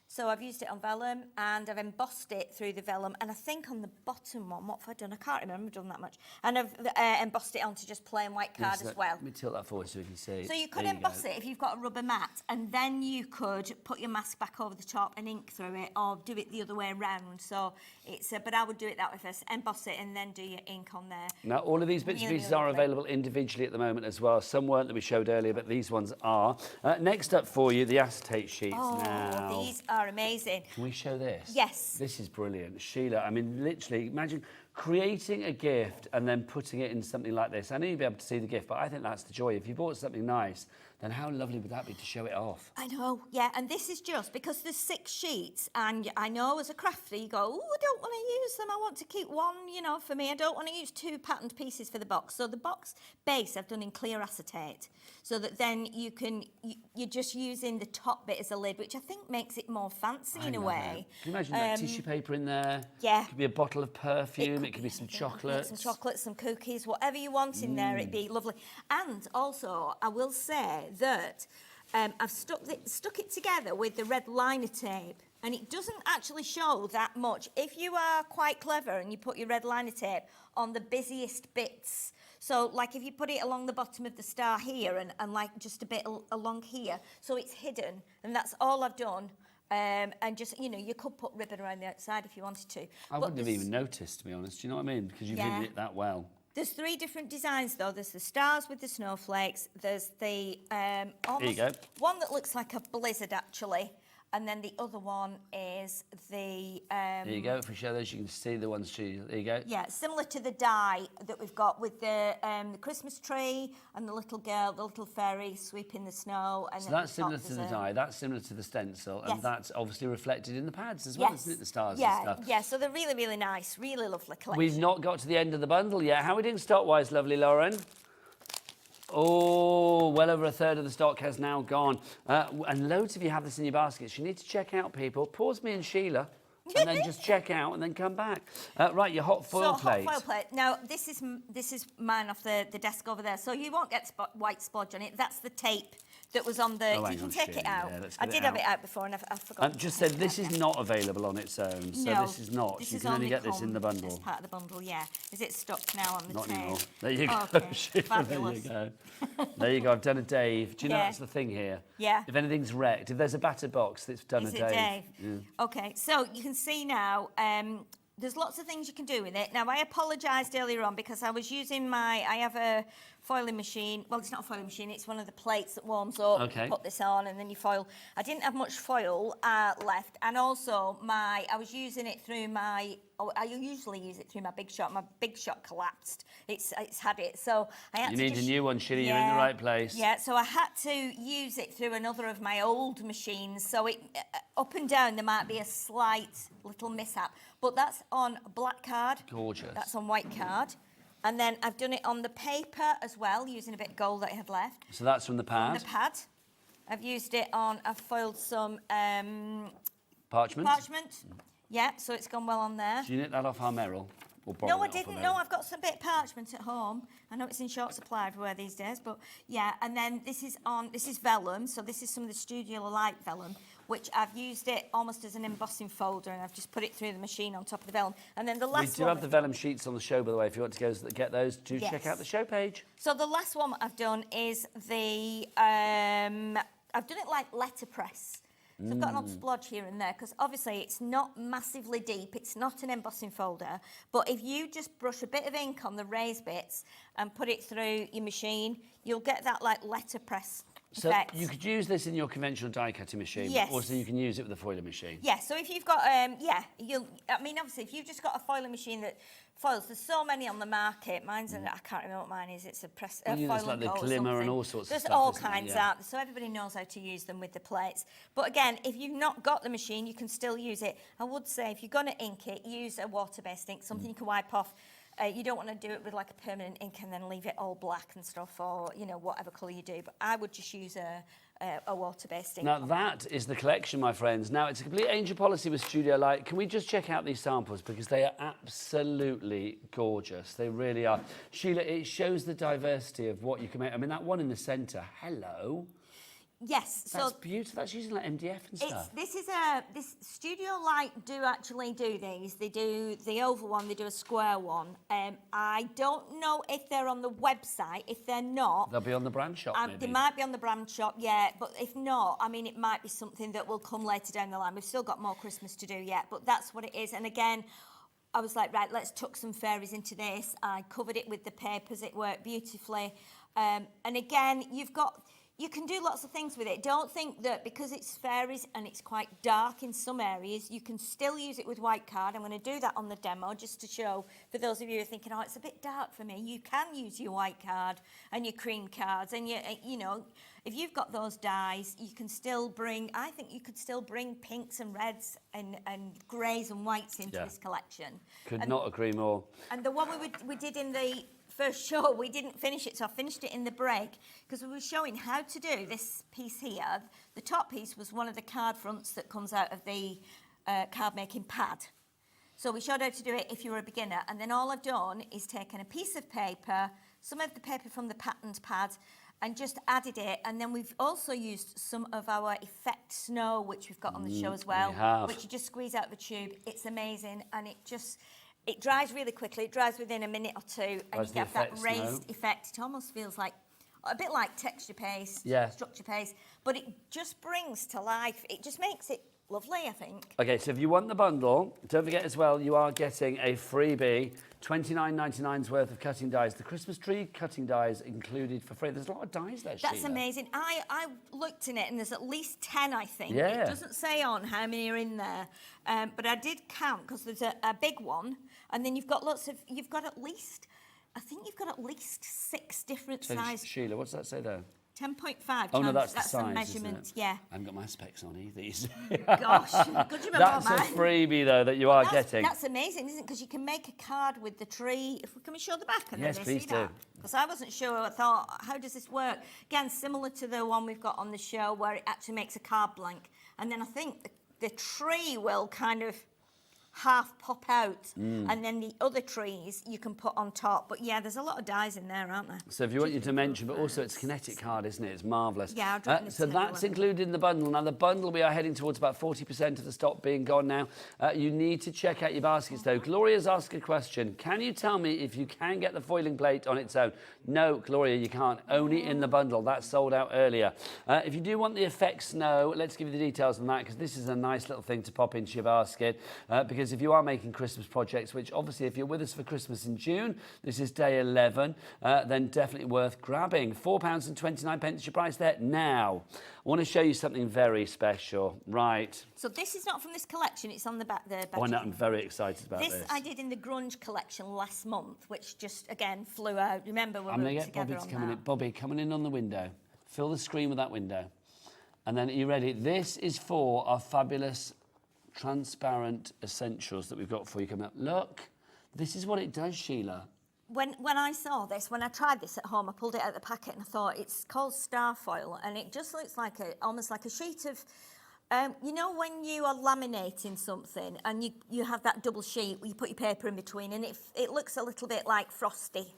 So I've used it on vellum and I've embossed it through the vellum. And I think on the bottom one, what have I done? I can't remember, I've done that much. And I've embossed it onto just plain white card as well. Let me tilt that forward so we can see. So you could emboss it if you've got a rubber mat, and then you could put your mask back over the top and ink through it, or do it the other way around. So it's, but I would do it that way first, emboss it and then do your ink on there. Now, all of these bits and pieces are available individually at the moment as well. Some weren't that we showed earlier, but these ones are. Next up for you, the acetate sheets. Now, these are amazing. can we show this? Yes. This is brilliant. Sheila, I mean, literally, imagine creating a gift and then putting it in something like this. I know you'll be able to see the gift, but I think that's the joy. If you bought something nice, then how lovely would that be to show it off? I know, yeah, and this is just because there's 6 sheets, and I know as a crafter you go, oh, I don't want to use them, I want to keep one, you know, for me. I don't want to use 2 patterned pieces for the box. So the box base I've done in clear acetate, so that then you're just using the top bit as a lid, which I think makes it more fancy in a way. Can you imagine that tissue paper in there? Yeah. It could be a bottle of perfume, it could be some chocolates. Some chocolates, some cookies, whatever you want in there, it'd be lovely. And also, I will say that I've stuck it together with the red liner tape, and it doesn't actually show that much. If you are quite clever and you put your red liner tape on the busiest bits, so like if you put it along the bottom of the star here and like just a bit along here, so it's hidden, and that's all I've done. And just, you know, you could put ribbon around the outside if you wanted to. I wouldn't have even noticed, to be honest. Do you know what I mean? Because you've hidden it that well. There's 3 different designs, though. There's the stars with the snowflakes. There's the almost go. one that looks like a blizzard, actually. And then the other one is the... There you go. If we show those, you can see the ones. There you go. Yeah, similar to the die that we've got with the Christmas tree and the little girl, the little fairy sweeping the snow. And so that's similar to the die, that's similar to the stencil, and that's obviously reflected in the pads as well, isn't it? The stars and stuff. Yeah, so they're really, really nice, really lovely collection. We've not got to the end of the bundle yet. How are we doing stock-wise, lovely Lauren? Oh, well over a third of the stock has now gone. And loads of you have this in your baskets. You need to check out, people. Pause me and Sheila, and then just check out and then come back. Right, your hot foil plate. Hot foil plate. Now, this is mine off the desk over there, so you won't get white splodge on it. That's the tape that was on the... you can take it out. Yeah, I did have it out before and I forgot. Just said this is not available on its own, so No, this is not. this You is can only only get this in the bundle. As part of the bundle, yeah. Is it stuck now on the Not tape? anymore. There you go, Okay, Sheila. fabulous. There you go. There you go. I've done a Dave. Do you know Yeah. that's the thing here? Yeah. If anything's wrecked, if there's a battered box, it's done Is a it Dave. Dave? Yeah. Okay, so you can see now, there's lots of things you can do with it. Now, I apologised earlier on because I was using I have a foiling machine. Well, it's not a foiling machine, it's one of the plates that warms up. Okay. You put this on and then you foil. I didn't have much foil left, and also I was using it through I usually use it through my Big Shot. My Big Shot collapsed. It's had it, so I had You to need just, a new one, Sheila. You're in the right place. Yeah, so I had to use it through another of my old machines. So it up and down there might be a slight little mishap, but that's on black card. Gorgeous. That's on white card. And then I've done it on the paper as well, using a bit of gold that I had left. So that's from the pad? On the pad. I've used it on, I've foiled some... Parchment? Parchment. Yeah, so it's gone well on there. Did you knit that off our Meryl? Or borrow No, I it off our didn't. Meryl? No, I've got some bit of parchment at home. I know it's in short supply everywhere these days, but yeah. And then this is vellum. So this is some of the Studio Light vellum, which I've used it almost as an embossing folder, and I've just put it through the machine on top of the vellum. And then the last We do have the vellum sheets on the show, by the way. If you want to go get those, do check out the show page. So the last one I've done is the I've done it like letterpress. So I've got an odd splodge here and there, because obviously it's not massively deep, it's not an embossing folder, but if you just brush a bit of ink on the raised bits and put it through your machine, you'll get that like letterpress So effects. you could use this in your conventional die cutting machine, Yes. but also you can use it with a foiling machine. Yeah, so if you've got, obviously, if you've just got a foiling machine that foils, there's so many on the market. Mine's, I can't remember what mine is. It's a press, Well, foil there's like and the coat or glimmer and something. all sorts of There's stuff, all isn't there? kinds Yeah. out there, so everybody knows how to use them with the plates. But again, if you've not got the machine, you can still use it. I would say if you're going to ink it, use a water-based ink, something you can wipe off. You don't want to do it with like a permanent ink and then leave it all black and stuff, or whatever colour you do. But I would just use a water-based ink. Now that is the collection, my friends. Now it's a complete angel policy with Studio Light. Can we just check out these samples because they are absolutely gorgeous. They really are. Sheila, it shows the diversity of what you can make. I mean, that one in the centre. Hello. Yes, That's beautiful. That's using like MDF and stuff. This Studio Light do actually do these. They do the oval one, they do a square one. I don't know if they're on the website. If they're not, They'll be on the brand shop, maybe. they might be on the brand shop, yeah. But if not, I mean, it might be something that will come later down the line. We've still got more Christmas to do yet, but that's what it is. And again, I was like, right, let's tuck some fairies into this. I covered it with the papers. It worked beautifully. And again, you can do lots of things with it. Don't think that because it's fairies and it's quite dark in some areas, you can still use it with white card. I'm going to do that on the demo just to show for those of you who are thinking, oh, it's a bit dark for me. You can use your white card and your cream cards. And, if you've got those dyes, you can still bring, I think you could still bring pinks and reds and greys and whites into this collection. Could not agree more. And the one we did in the first show, we didn't finish it, so I finished it in the break because we were showing how to do this piece here. The top piece was one of the card fronts that comes out of the card making pad. So we showed how to do it if you were a beginner, and then all I've done is taken a piece of paper, some of the paper from the patterned pad, and just added it. And then we've also used some of our effect snow, which we've got on the show as well, which you just squeeze out of a tube. It's amazing, and it dries really quickly. It dries within a minute or two, and you get that raised effect. It almost feels like a bit like texture paste, structure paste, but it just brings to life. It just makes it lovely, I think. Okay, so if you want the bundle, don't forget as well, you are getting a freebie, $29.99's worth of cutting dies. The Christmas tree cutting dies included for free. There's a lot of dies there, That's Sheila. amazing. I looked in it, and there's at least 10, I think. Yeah. It doesn't say on how many are in there, but I did count because there's a big one, and then you've got at least 6 different sizes. Sheila, what's that say there? 10.5. Oh, no, that's the the size, measurement, isn't it? yeah. I haven't got my specs on either. Gosh, good you remember That's mine. a freebie, though, that you are getting. That's amazing, isn't it? Because you can make a card with the tree. Can we show the back? Yes, please do. Because I wasn't sure. I thought, how does this work? Again, similar to the one we've got on the show where it actually makes a card blank. And then I think the tree will kind of half pop out, and then the other trees you can put on top. But yeah, there's a lot of dies in there, aren't there? So if you want your dimension, but also it's kinetic card, isn't it? It's marvellous. Yeah, I'll drop So that's included in the bundle. Now, the bundle, we are heading towards about 40% of the stock being gone now. You need to check out your baskets, though. Gloria's asked a question. Can you tell me if you can get the foiling plate on its own? No, Gloria, you can't. Only in the bundle. That's sold out earlier. If you do want the effect snow, let's give you the details on that, because this is a nice little thing to pop into your basket. Because if you are making Christmas projects, which obviously if you're with us for Christmas in June, this is day 11, then definitely worth grabbing. £4.29 is your price there. Now, I want to show you something very special. Right. So this is not from this collection, it's on the back there. Oh, no, I'm very excited about this. This I did in the grunge collection last month, which just, again, flew out. Remember, I'm going to get Bobby to come in. Bobby, coming in on the window. Fill the screen with that window. And then, are you ready? This is for our fabulous transparent essentials that we've got for you coming up. Look, this is what it does, Sheila. When I saw this, when I tried this at home, I pulled it out of the packet and I thought it's called star foil, and it just looks like almost like a sheet of, you know, when you are laminating something and you have that double sheet where you put your paper in between, and it looks a little bit like frosty.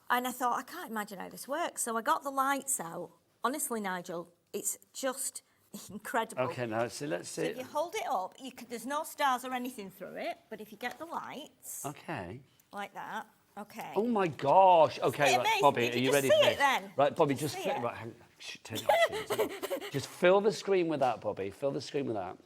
And I thought, I can't imagine how this works. So I got the lights out. Honestly, Nigel, it's just incredible. Okay, now so let's see. So if you hold it up, there's no stars or anything through it, but if you get the lights, like that, okay. Oh my gosh! Okay, right, amazing? Bobby, Did are you you just ready see for it this? then? Right, Bobby, Did you just see fill, it? right, turn it off. Just fill the screen with that, Bobby. Fill the screen with that.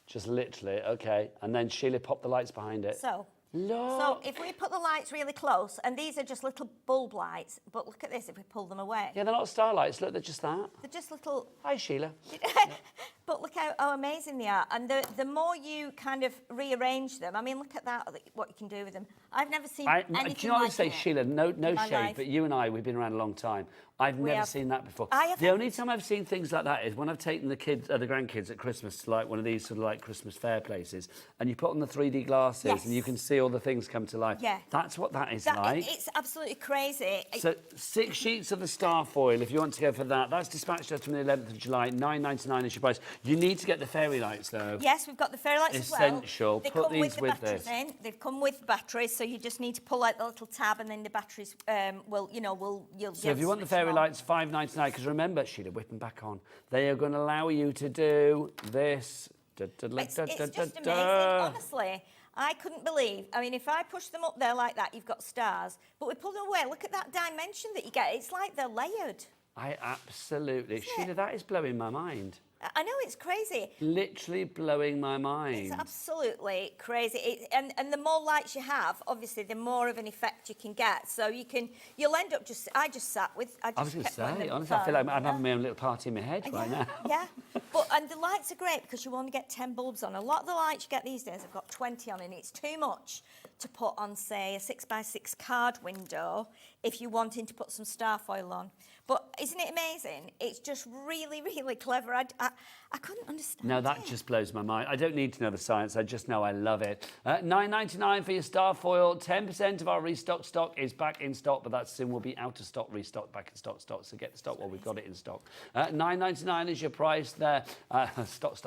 Just literally, okay. And then Sheila, pop the lights behind it. So Look. So if we put the lights really close, and these are just little bulb lights, but look at this if we pull them away. Yeah, they're not starlights. Look, they're just that. They're just little... Hi, Sheila. But look how amazing they are. And the more you kind of rearrange them, I mean, look at that, what you can do with them. I've never seen anything like it. Do you know what I say, Sheila? No in my shade, life. but you and I, we've been around a long time. I've We never have. seen that before. I have. The only time I've seen things like that is when I've taken the kids, the grandkids at Christmas to like one of these sort of like Christmas fair places, and you put on the 3D glasses Yes. and you can see all the things come to life. Yeah. That's what that is like. It's absolutely crazy. So 6 sheets of the star foil, if you want to go for that. That's dispatched us from the 11th of July, $9.99 is your price. You need to get the fairy lights though. Yes, we've got the fairy lights Essential. as well. They Put come these with the with batteries this. in. They've come with batteries, so you just need to pull out the little tab, and then the batteries you'll. So if you want the fairy lights, $5.99, because remember, Sheila, whip them back on. They are going to allow you to do this. It's just amazing, honestly. I couldn't believe. I mean, if I push them up there like that, you've got stars. But we pull them away. Look at that dimension that you get. It's like they're layered. I absolutely... Sheila, that is blowing my mind. I know, it's crazy. Literally blowing my mind. It's absolutely crazy. And the more lights you have, obviously, the more of an effect you can get. So you'll end up I just sat with... I was going to say, honestly, I feel like I'm having my own little party in my head right now. Yeah, and the lights are great because you only get 10 bulbs on. A lot of the lights you get these days have got 20 on, and it's too much to put on, say, a 6x6 card window if you're wanting to put some star foil on. But isn't it amazing? It's just really, really clever. I couldn't understand No, that just blows my mind. I don't need to know the science. I just know I love it. $9.99 for your star foil. 10% of our restock stock is back in stock, but that soon will be out of stock, restock, back in stock. So get the stock while we've got it in stock. $9.99 is your price there. Stock.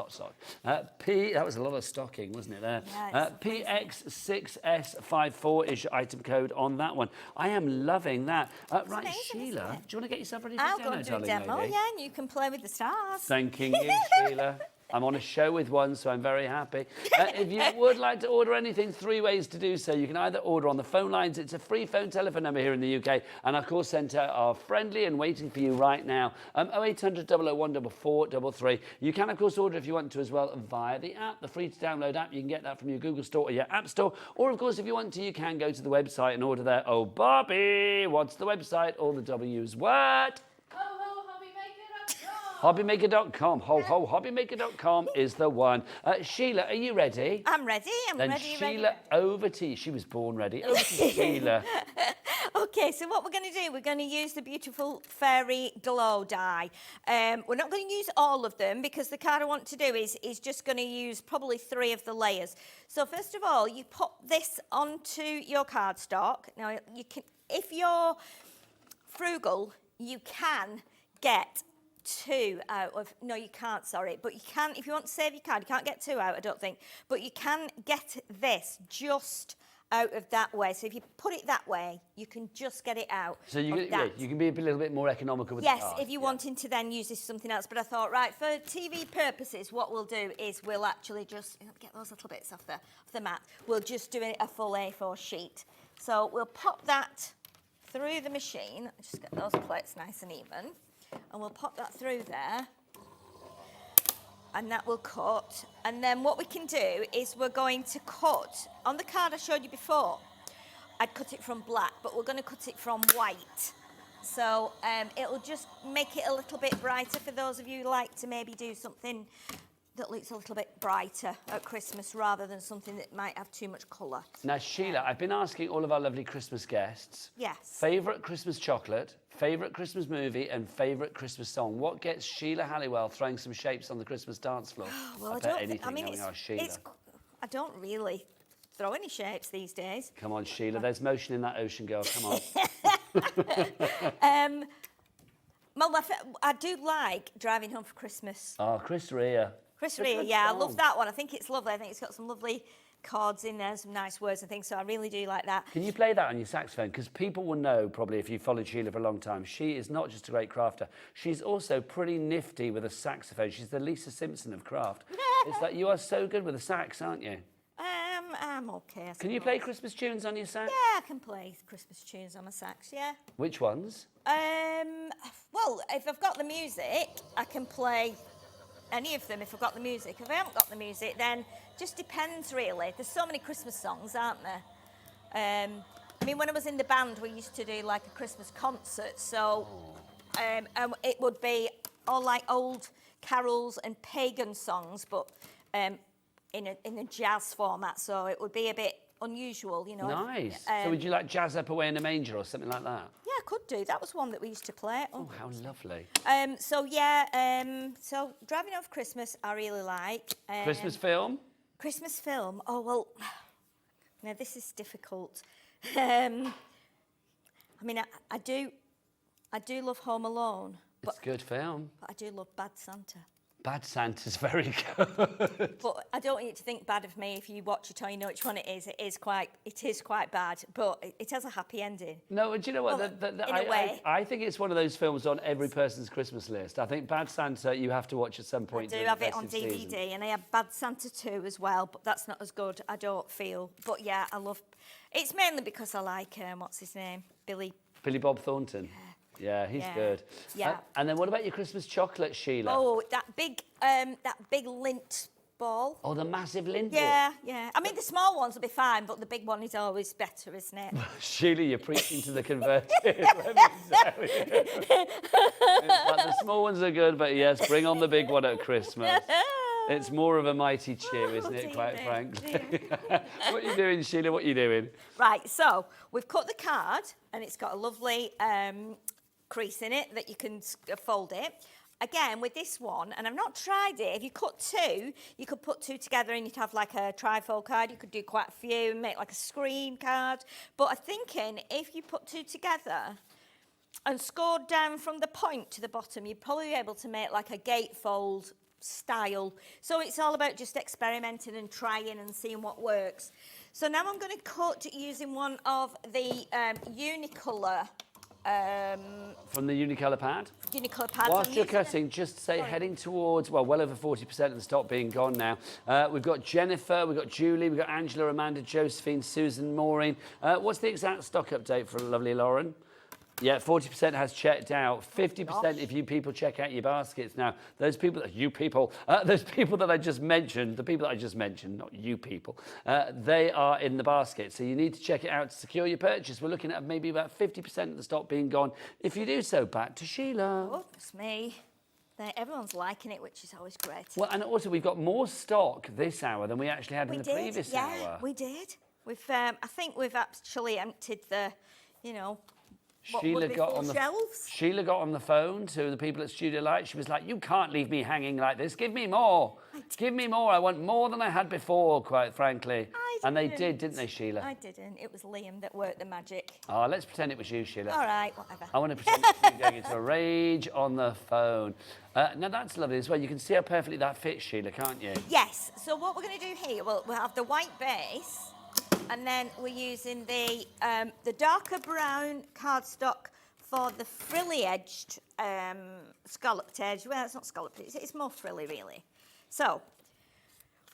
That was a lot of stocking, wasn't it there? Yeah, PX6S54 is your item code on that one. I am loving that. Right, amazing, Sheila, do you want to get yourself ready for I'll a go demo, and do a darling demo, lady? yeah, and you can play with the stars. Thanking you, Sheila. I'm on a show with one, so I'm very happy. If you would like to order anything, 3 ways to do so. You can either order on the phone lines. It's a free phone telephone number here in the UK, and our call centre are friendly and waiting for you right now. 0800 001 4433. You can, of course, order if you want to as well via the app, the free-to-download app. You can get that from your Google Store or your App Store. Or, of course, if you want to, you can go to the website and order there. Oh, Bobby, what's the website? All the W's. What? Hobbymaker.com. Hobbymaker.com is the one. Sheila, are you ready? I'm ready. Then Sheila, over to you. She was born ready. Over to Sheila. Okay, so what we're going to do, we're going to use the beautiful fairy glow die. We're not going to use all of them because the card I want to do is just going to use probably 3 of the layers. So first of all, you put this onto your cardstock. Now, you can, if you're frugal, you can get 2 out of, no you can't, sorry, but you can, if you want to save your card, you can't get 2 out, I don't think, but you can get this just out of that way. So if you put it that way, you can just get it out. So you can be a little bit more economical with the Yes, card. if you're wanting to then use this for something else. But I thought, right, for TV purposes, what we'll do is we'll actually just get those little bits off the mat. We'll just do a full A4 sheet. So we'll pop that through the machine. Just get those plates nice and even. And we'll pop that through there. And that will cut. And then what we can do is we're going to cut, on the card I showed you before, I'd cut it from black, but we're going to cut it from white. So it'll just make it a little bit brighter for those of you who like to maybe do something that looks a little bit brighter at Christmas rather than something that might have too much colour. Now, Sheila, I've been asking all of our lovely Christmas guests. Yes. Favourite Christmas chocolate, favourite Christmas movie and favourite Christmas song. What gets Sheila Halliwell throwing some shapes on the Christmas dance floor? Well, I don't really throw any shapes these days. Come on, Sheila, there's motion in that ocean, girl, come on. Well, I do like Driving Home for Christmas. Oh, Chris Rea. Chris Rea, yeah, I love that one. I think it's lovely. I think it's got some lovely chords in there, some nice words and things, so I really do like that. Can you play that on your saxophone? Because people will know, probably, if you've followed Sheila for a long time, she is not just a great crafter, she's also pretty nifty with a saxophone. She's the Lisa Simpson of craft. It's like you are so good with a sax, aren't you? I'm okay. Can you play Christmas tunes on your sax? Yeah, I can play Christmas tunes on my sax, yeah. Which ones? Well, if I've got the music, I can play any of them if I've got the music. If I haven't got the music, then just depends, really. There's so many Christmas songs, aren't there? I mean, when I was in the band, we used to do like a Christmas concert, so it would be all like old carols and pagan songs, but in a jazz format, so it would be a bit unusual, you know. Nice. So would you like Jazz Up Away in a Manger or something like that? Yeah, I could do. That was one that we used to play. Oh, how lovely. So yeah, so Driving Over Christmas, I really like. Christmas film? Christmas film. Oh well, now this is difficult. I mean, I do love Home Alone. It's a good film. But I do love Bad Santa. Bad Santa's very good. But I don't want you to think bad of me if you watch it or you know which one it is. It is quite bad, but it has a happy ending. No, do you know what? Well, I think it's one of those films on every person's Christmas list. I think Bad Santa you have to watch at some point. I do have it on DVD, and I have Bad Santa 2 as well, but that's not as good, I don't feel. But yeah, I love... It's mainly because I like, what's his name? Billy Bob Thornton. Yeah, he's good. Yeah. And then what about your Christmas chocolate, Sheila? Oh, that big lint ball. Oh, the massive lint ball. Yeah. I mean, the small ones will be fine, but the big one is always better, isn't it? Sheila, you're preaching to the converted. Let me tell you. It's like the small ones are good, but yes, bring on the big one at Christmas. It's more of a mighty cheer, isn't it, quite frankly? What are you doing, Sheila? What are you doing? Right, so we've cut the card, and it's got a lovely crease in it that you can fold it. Again, with this one, and I've not tried it, if you cut two, you could put two together and you'd have like a trifold card. You could do quite a few and make like a screen card. But I'm thinking if you put two together and scored down from the point to the bottom, you'd probably be able to make like a gatefold style. So it's all about just experimenting and trying and seeing what works. So now I'm going to cut using one of the Unicolor. From the Unicolor pad? Unicolor pad. Whilst you're cutting, just say heading towards, well over 40% of the stock being gone now. We've got Jennifer, we've got Julie, we've got Angela, Amanda, Josephine, Susan, Maureen. What's the exact stock update for lovely Lauren? Yeah, 40% has checked out. 50% if you people check out your baskets. Now, those people, those people that I just mentioned, the people that I just mentioned, not you people, they are in the basket. So you need to check it out to secure your purchase. We're looking at maybe about 50% of the stock being gone. If you do so, back to Sheila. Oh, it's me. Everyone's liking it, which is always great. Well, and also we've got more stock this hour than we actually had in the previous hour. Yeah, we did. We've, I think we've actually emptied the, Sheila got on the phone to the people at Studio Light. She was like, you can't leave me hanging like this. Give me more. Give me more. I want more than I had before, quite frankly. And they did, didn't they, Sheila? I didn't. It was Liam that worked the magic. Oh, let's pretend it was you, Sheila. All right, whatever. I want to pretend it's you going into a rage on the phone. Now, that's lovely as well. You can see how perfectly that fits, Sheila, can't you? Yes. So what we're going to do here, we'll have the white base. And then we're using the darker brown cardstock for the frilly-edged scalloped edge. Well, it's not scalloped, it's more frilly, really. So,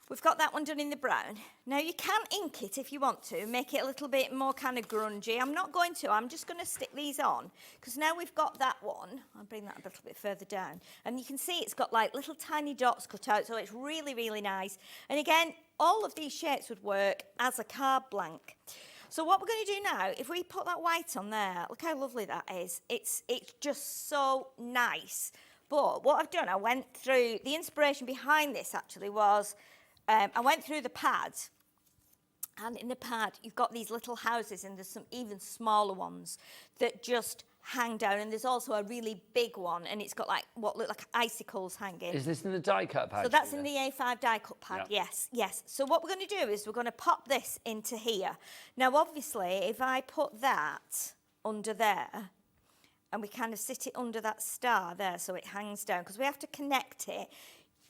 we've got that one done in the brown. Now, you can ink it if you want to, make it a little bit more kind of grungy. I'm not going to, I'm just going to stick these on, because now we've got that one. I'll bring that a little bit further down. And you can see it's got like little tiny dots cut out, so it's really, really nice. And again, all of these shapes would work as a card blank. So what we're going to do now, if we put that white on there, look how lovely that is. It's just so nice. But what I've done, I went through, the inspiration behind this actually was, I went through the pad, and in the pad you've got these little houses, and there's some even smaller ones that just hang down, and there's also a really big one, and it's got like what look like icicles hanging. Is this in the die cut pad? So that's in the A5 die cut pad, yes. So what we're going to do is we're going to pop this into here. Now obviously if I put that under there, and we kind of sit it under that star there so it hangs down, because we have to connect it,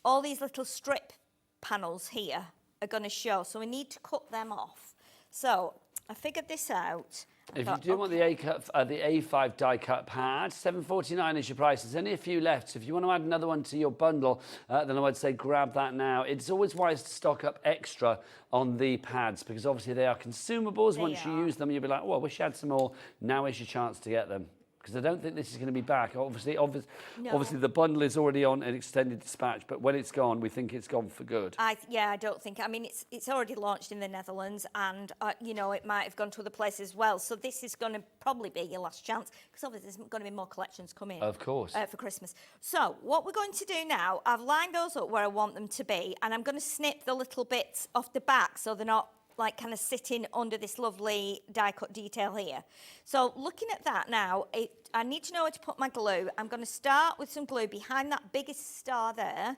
all these little strip panels here are going to show, so we need to cut them off. So I figured this out. If you do want the A5 die cut pad, $7.49 is your price. There's only a few left, so if you want to add another one to your bundle, then I would say grab that now. It's always wise to stock up extra on the pads, because obviously they are consumables. Once you use them, you'll be like, oh, I wish I had some more. Now is your chance to get them. Because I don't think this is going to be back. Obviously, No. obviously the bundle is already on an extended dispatch, but when it's gone, we think it's gone for good. I don't think. I mean, it's already launched in the Netherlands, and you know, it might have gone to other places as well. So this is going to probably be your last chance, because obviously there's going to be more collections coming. Of course. For Christmas. So what we're going to do now, I've lined those up where I want them to be, and I'm going to snip the little bits off the back so they're not like kind of sitting under this lovely die cut detail here. So looking at that now, I need to know where to put my glue. I'm going to start with some glue behind that biggest star there,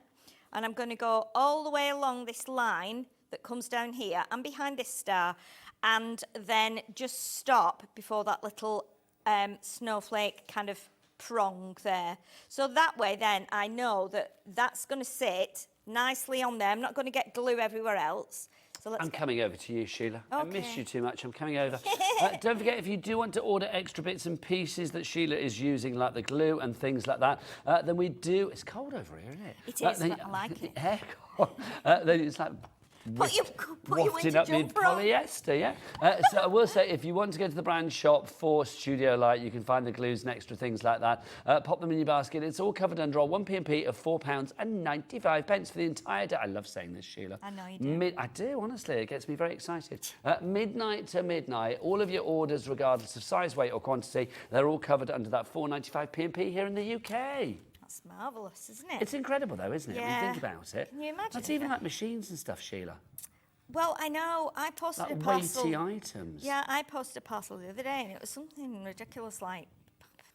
and I'm going to go all the way along this line that comes down here and behind this star, and then just stop before that little snowflake kind of prong there. So that way then I know that that's going to sit nicely on there. I'm not going to get glue everywhere else. So I'm coming over to you, Sheila. I miss Okay. you too much. I'm coming over. Don't forget, if you do want to order extra bits and pieces that Sheila is using, like the glue and things like that, then we do... It's cold over here, isn't it? It is, but I like it. Then it's like... Put your wafting winter up mid jumper on. polyester, yeah. So I will say, if you want to go to the brand shop for Studio Light, you can find the glues and extra things like that. Pop them in your basket. It's all covered under our 1 P&P of £4.95 for the entire day. I love saying this, Sheila. I know you do. I do, honestly. It gets me very excited. Midnight to midnight, all of your orders, regardless of size, weight or quantity, they're all covered under that £4.95 P&P here in the UK. That's marvellous, isn't it? It's incredible, though, isn't it? When you Yeah. think about it. Can you imagine? That's even like machines and stuff, Sheila. Well, I know. I posted Like a parcel. weighty items. Yeah, I posted a parcel the other day, and it was something ridiculous, like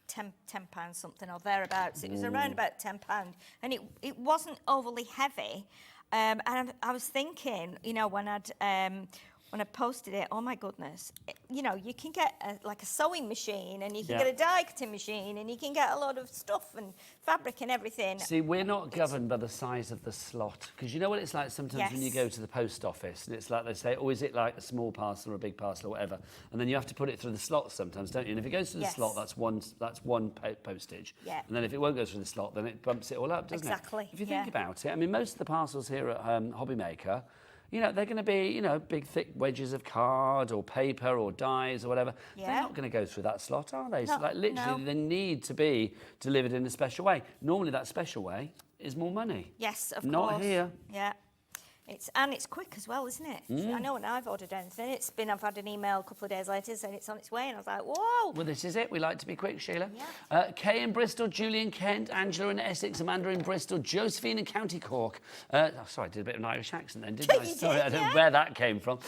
£10 something or thereabouts. It was around about £10, and it wasn't overly heavy. And I was thinking, you know, when I posted it, oh my goodness, you know, you can get like a sewing machine, and you can get a die cutting machine, and you can get a lot of stuff and fabric and everything. See, we're not governed by the size of the slot, because you know what it's like sometimes when you go to the post office, and it's like they say, oh, is it like a small parcel or a big parcel or whatever, and then you have to put it through the slot sometimes, don't you? And if it goes through the slot, that's one postage. Yeah. And then if it won't go through the slot, then it bumps it all up, doesn't Exactly, it? If you think about it, I mean, most of the parcels here at Hobbymaker, you know, they're going to be, you know, big, thick wedges of card or paper or dies or whatever. Yeah. They're not going to go through that slot, are they? No, So, like, literally, they need to be delivered in a special way. Normally, that special way is more money. Yes, of course. Not here. Yeah. It's quick as well, isn't it? I know when I've ordered anything, I've had an email a couple of days later saying it's on its way, and I was like, whoa. Well, this is it. We like to be quick, Sheila. Yeah. Kay in Bristol, Julie in Kent, Angela in Essex, Amanda in Bristol, Josephine in County Cork. Sorry, I did a bit of an Irish accent then, didn't I? Sorry, I don't know where that came from.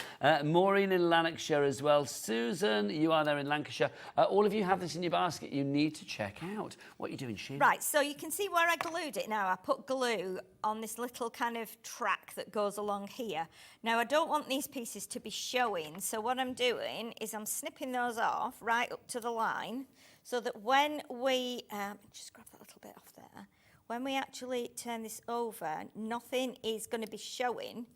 Maureen in Lanarkshire as well. Susan, you are there in Lancashire. All of you have this in your basket. You need to check out. What are you doing, Sheila? Right, so you can see where I glued it now. I put glue on this little kind of track that goes along here. Now, I don't want these pieces to be showing, so what I'm doing is I'm snipping those off right up to the line, so that when we, just grab that little bit off there, when we actually turn this over, nothing is going to be showing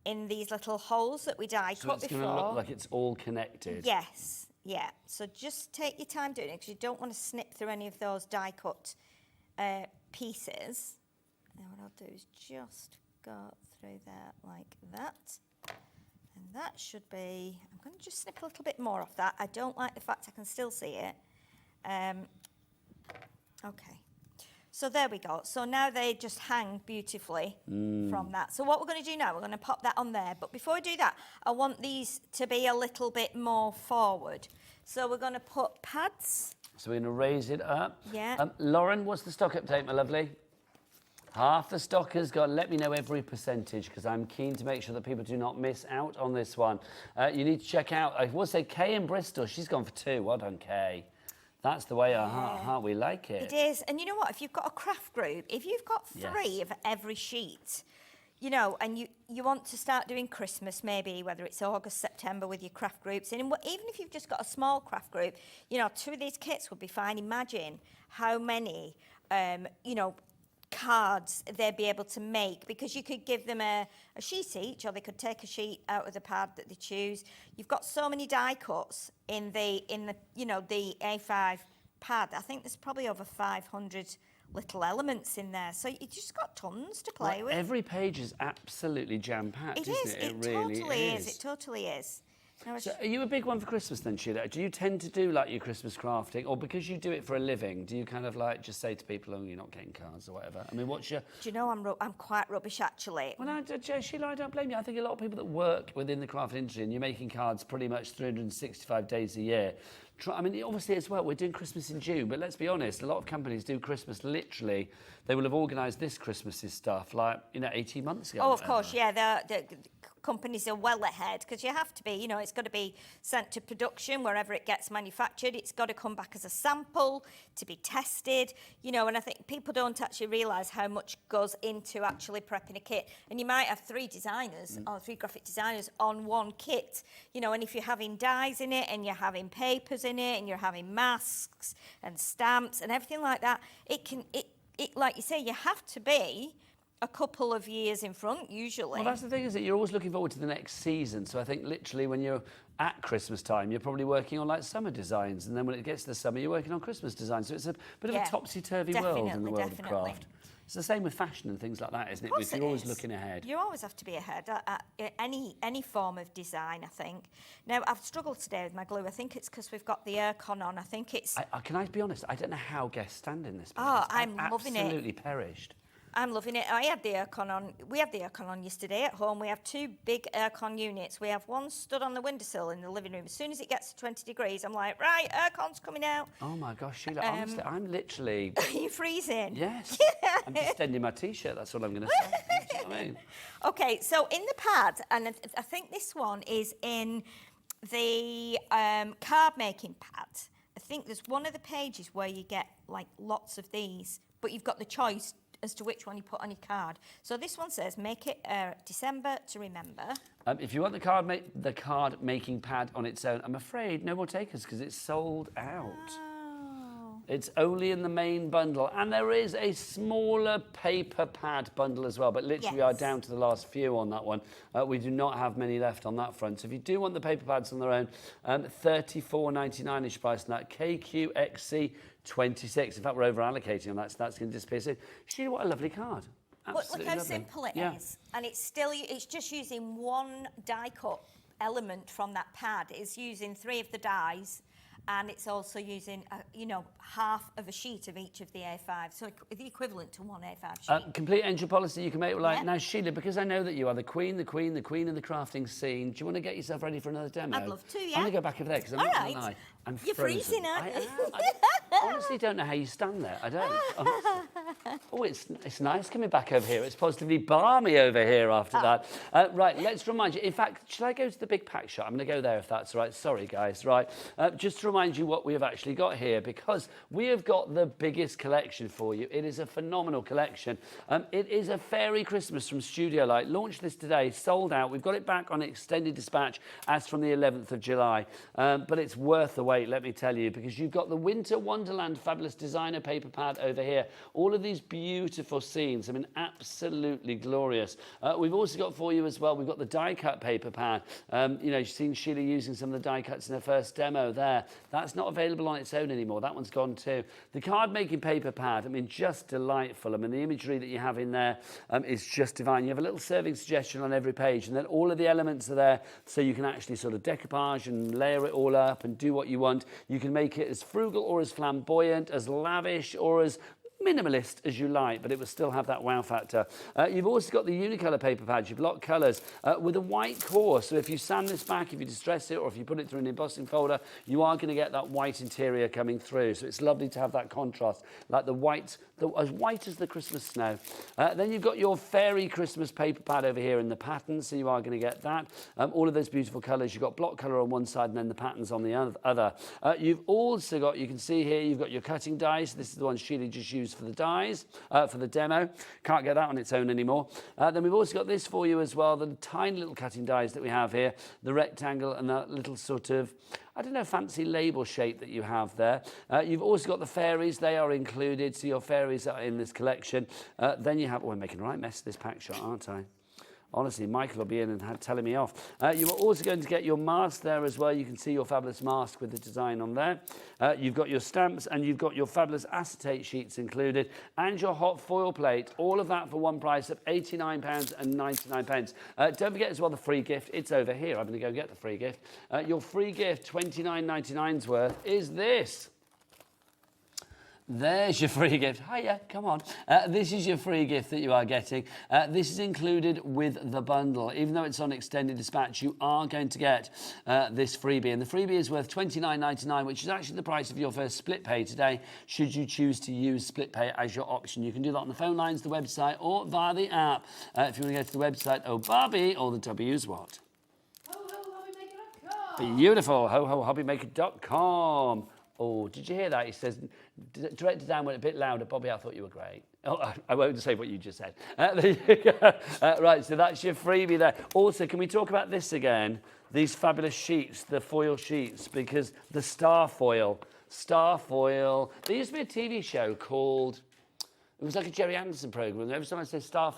in these little holes that we die cut before. So it's going to look like it's all connected. Yes, yeah. So just take your time doing it, because you don't want to snip through any of those die cut pieces. Now what I'll do is just go through that like that. And that should be, I'm going to just snip a little bit more off that. I don't like the fact I can still see it. Okay. So there we go. So now they just hang beautifully from that. So what we're going to do now, we're going to pop that on there. But before we do that, I want these to be a little bit more forward. So we're going to put pads. So we're going to raise it up. Yeah. Lauren, what's the stock update, my lovely? Half the stock has gone. Let me know every percentage, because I'm keen to make sure that people do not miss out on this one. You need to check out, I will say, Kay in Bristol. She's gone for 2. Well done, Kay. That's the way our heart, we like it. It is. And you know what? If you've got a craft group, if you've got 3 of every sheet, you know, and you want to start doing Christmas, maybe, whether it's August, September with your craft groups, and even if you've just got a small craft group, you know, 2 of these kits would be fine. Imagine how many, you know, cards they'd be able to make, because you could give them a sheet each, or they could take a sheet out of the pad that they choose. You've got so many die cuts in the you know, the A5 pad. I think there's probably over 500 little elements in there, so you just got tons to play with. Every page is absolutely jam-packed, isn't it? It really totally is. It totally is. So are you a big one for Christmas then, Sheila? Do you tend to do like your Christmas crafting, or because you do it for a living, do you kind of like just say to people, oh, you're not getting cards or whatever? I mean, what's your... Do you know, I'm quite rubbish, actually. Well, Sheila, I don't blame you. I think a lot of people that work within the craft industry, and you're making cards pretty much 365 days a year. I mean, obviously as well, we're doing Christmas in June, but let's be honest, a lot of companies do Christmas literally. They will have organised this Christmas's stuff like, 18 months ago. Oh, of course, yeah. The companies are well ahead because you have to be, it's got to be sent to production wherever it gets manufactured. It's got to come back as a sample to be tested, and I think people don't actually realise how much goes into actually prepping a kit. And you might have 3 designers or 3 graphic designers on one kit, and if you're having dies in it and you're having papers in it and you're having masks and stamps and everything like that, it like you say, you have to be a couple of years in front, usually. Well, that's the thing, is that you're always looking forward to the next season. So I think literally when you're at Christmas time, you're probably working on like summer designs. And then when it gets to the summer, you're working on Christmas designs. So it's a bit of a topsy-turvy world in the world of craft. It's the same with fashion and things like that, isn't it? Of course You're always looking ahead. You always have to be ahead at any form of design, I think. Now, I've struggled today with my glue. I think it's because we've got the aircon on. I think it's... Can I be honest? I don't know how guests stand in this place. Oh, I'm loving it. Absolutely perished. I'm loving it. I had the aircon on. We had the aircon on yesterday at home. We have 2 big aircon units. We have one stood on the windowsill in the living room. As soon as it gets to 20 degrees, I'm like, right, aircon's coming out. Oh my gosh, Sheila, honestly, I'm literally... Are you freezing? Yes. I'm just extending my T-shirt, that's all I'm going to say. You know what I mean? Okay, so in the pad, and I think this one is in the card making pad. I think there's one of the pages where you get like lots of these, but you've got the choice as to which one you put on your card. So this one says, make it December to remember. If you want the card making pad on its own, I'm afraid no more takers because it's sold out. Oh. It's only in the main bundle. And there is a smaller paper pad bundle as well, but literally we are down to the last few on that one. We do not have many left on that front. So if you do want the paper pads on their own, $34.99-ish price on that. KQXC 26. In fact, we're over allocating on that, so that's going to disappear soon. Sheila, what a lovely card. Absolutely Look how lovely. simple it is. And it's just using one die cut element from that pad. It's using 3 of the dies, and it's also using, half of a sheet of each of the A5. So the equivalent to one A5 sheet. Complete entry policy you can make. Now, Sheila, because I know that you are the queen of the crafting scene, do you want to get yourself ready for another demo? I'd love to, yeah. I'm going to go back over there because I'm not going to lie. I'm You're frozen. freezing, aren't you? I honestly don't know how you stand there. I don't. Oh, it's nice coming back over here. It's positively balmy over here after that. Right, let's remind you. In fact, should I go to the big pack shot? I'm going to go there if that's all right. Sorry, guys. Right, just to remind you what we have actually got here, because we have got the biggest collection for you. It is a phenomenal collection. It is a fairy Christmas from Studio Light. Launched this today, sold out. We've got it back on extended dispatch as from the 11th of July. But it's worth the wait, let me tell you, because you've got the Winter Wonderland Fabulous Designer paper pad over here. All of these beautiful scenes. I mean, absolutely glorious. We've also got for you as well, we've got the die cut paper pad. You've seen Sheila using some of the die cuts in her first demo there. That's not available on its own anymore. That one's gone too. The card making paper pad, I mean, just delightful. I mean, the imagery that you have in there is just divine. You have a little serving suggestion on every page, and then all of the elements are there so you can actually sort of decoupage and layer it all up and do what you want. You can make it as frugal or as flamboyant, as lavish or as minimalist as you like, but it will still have that wow factor. You've also got the Unicolor paper pad. You've block colours with a white core. So if you sand this back, if you distress it, or if you put it through an embossing folder, you are going to get that white interior coming through. So it's lovely to have that contrast, like the white, as white as the Christmas snow. Then you've got your fairy Christmas paper pad over here in the pattern, so you are going to get that. All of those beautiful colours. You've got block colour on one side and then the patterns on the other. You've also got, you can see here, you've got your cutting dies. This is the one Sheila just used for the dies, for the demo. Can't get that on its own anymore. Then we've also got this for you as well, the tiny little cutting dies that we have here, the rectangle and that little sort of, I don't know, fancy label shape that you have there. You've also got the fairies. They are included, so your fairies are in this collection. Then you have, oh, I'm making a right mess of this pack shot, aren't I? Honestly, Michael will be in and telling me off. You are also going to get your mask there as well. You can see your fabulous mask with the design on there. You've got your stamps and you've got your fabulous acetate sheets included and your hot foil plate. All of that for one price of £89.99. Don't forget as well the free gift. It's over here. I'm going to go get the free gift. Your free gift, £29.99's worth, is this. There's your free gift. Hiya, come on. This is your free gift that you are getting. This is included with the bundle. Even though it's on extended dispatch, you are going to get this freebie. And the freebie is worth £29.99, which is actually the price of your first split pay today, should you choose to use split pay as your option. You can do that on the phone lines, the website, or via the app. If you want to go to the website, oh Barbie, all the W's what? Beautiful. HoHoHobbymaker.com. Oh, did you hear that? He says, director Dan went a bit louder. Bobby, I thought you were great. Oh, I won't say what you just said. There you go. Right, so that's your freebie there. Also, can we talk about this again? These fabulous sheets, the foil sheets, because the star foil. There used to be a TV show called, it was like a Jerry Anderson program. Every time I say star.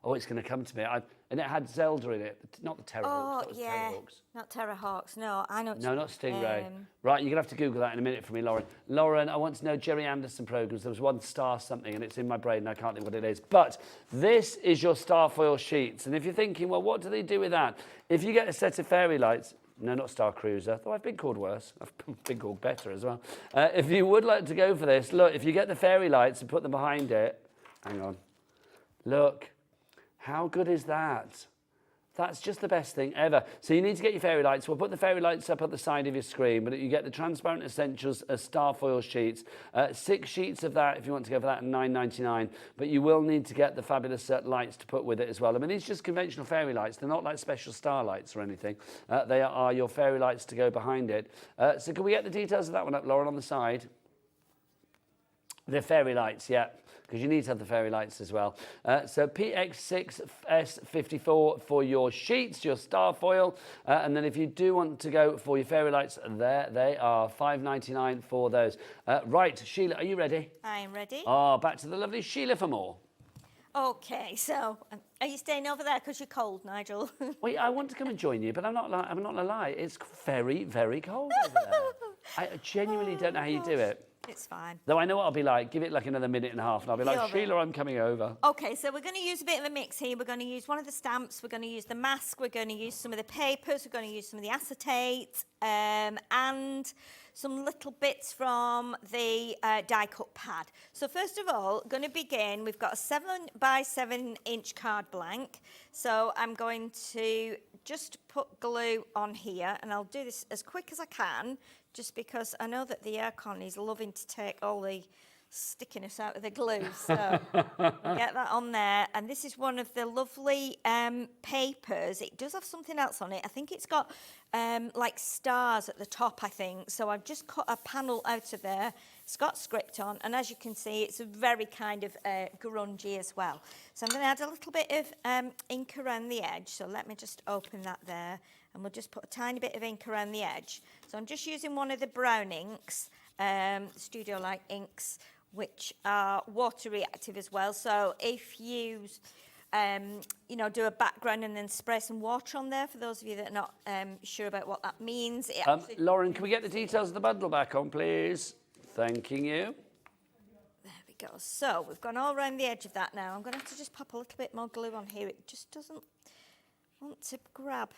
Oh, it's going to come to me. And it had Zelda in it. Not the Terrorhawks. Oh, yeah. Not Terrorhawks. No, I know. No, not Stingray. Right, you're going to have to Google that in a minute for me, Lauren. Lauren, I want to know Jerry Anderson programs. There was one star something, and it's in my brain, and I can't think what it is. But this is your star foil sheets. And if you're thinking, well, what do they do with that? If you get a set of fairy lights, no, not Star Cruiser, though I've been called worse. I've been called better as well. If you would like to go for this, look, if you get the fairy lights and put them behind it, hang on, look. How good is that? That's just the best thing ever. So you need to get your fairy lights. We'll put the fairy lights up at the side of your screen, but you get the transparent essentials star foil sheets. 6 sheets of that if you want to go for that, and £9.99. But you will need to get the fabulous lights to put with it as well. I mean, these are just conventional fairy lights. They're not like special star lights or anything. They are your fairy lights to go behind it. So can we get the details of that one up, Lauren, on the side? The fairy lights, yeah. Because you need to have the fairy lights as well. So PX6S54 for your sheets, your star foil. And then if you do want to go for your fairy lights, there they are, £5.99 for those. Right, Sheila, are you ready? I am ready. Oh, back to the lovely Sheila for more. Okay, so are you staying over there because you're cold, Nigel? Wait, I want to come and join you, but I'm not gonna lie. It's very, very cold over there. I genuinely don't know how you do it. It's fine. Though I know what I'll be like. Give it like another minute and a half, and I'll be like, Sheila, I'm coming over. Okay, so we're going to use a bit of a mix here. We're going to use one of the stamps. We're going to use the mask. We're going to use some of the papers. We're going to use some of the acetate and some little bits from the die cut pad. So first of all, going to begin. We've got a 7 by 7 inch card blank. So I'm going to just put glue on here, and I'll do this as quick as I can, just because I know that the aircon is loving to take all the stickiness out of the glue. So get that on there. And this is one of the lovely papers. It does have something else on it. I think it's got like stars at the top, I think. So I've just cut a panel out of there. It's got script on. And as you can see, it's very kind of grungy as well. So I'm going to add a little bit of ink around the edge. So let me just open that there. And we'll just put a tiny bit of ink around the edge. So I'm just using one of the brown inks, Studio Light inks, which are water reactive as well. So if you, you know, do a background and then spray some water on there, for those of you that are not sure about what that means. Lauren, can we get the details of the bundle back on, please? Thanking you. There we go. So we've gone all around the edge of that now. I'm going to have to just pop a little bit more glue on here. It just doesn't want to grab.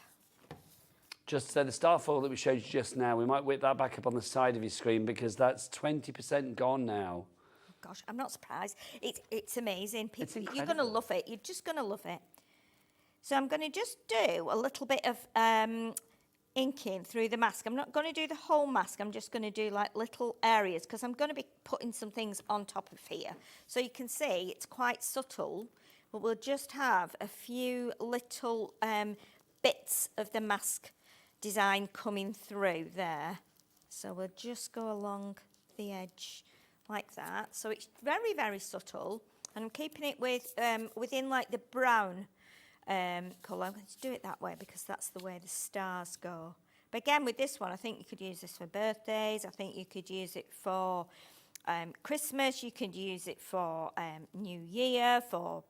Just so the star foil that we showed you just now, we might whip that back up on the side of your screen because that's 20% gone now. Oh gosh, I'm not surprised. It's amazing. People, you're going to love it. You're just going to love it. So I'm going to just do a little bit of inking through the mask. I'm not going to do the whole mask. I'm just going to do like little areas because I'm going to be putting some things on top of here. So you can see it's quite subtle, but we'll just have a few little bits of the mask design coming through there. So we'll just go along the edge like that. So it's very, very subtle, and I'm keeping it with within like the brown colour. Let's do it that way because that's the way the stars go. But again, with this one, I think you could use this for birthdays. I think you could use it for Christmas. You could use it for New Year, for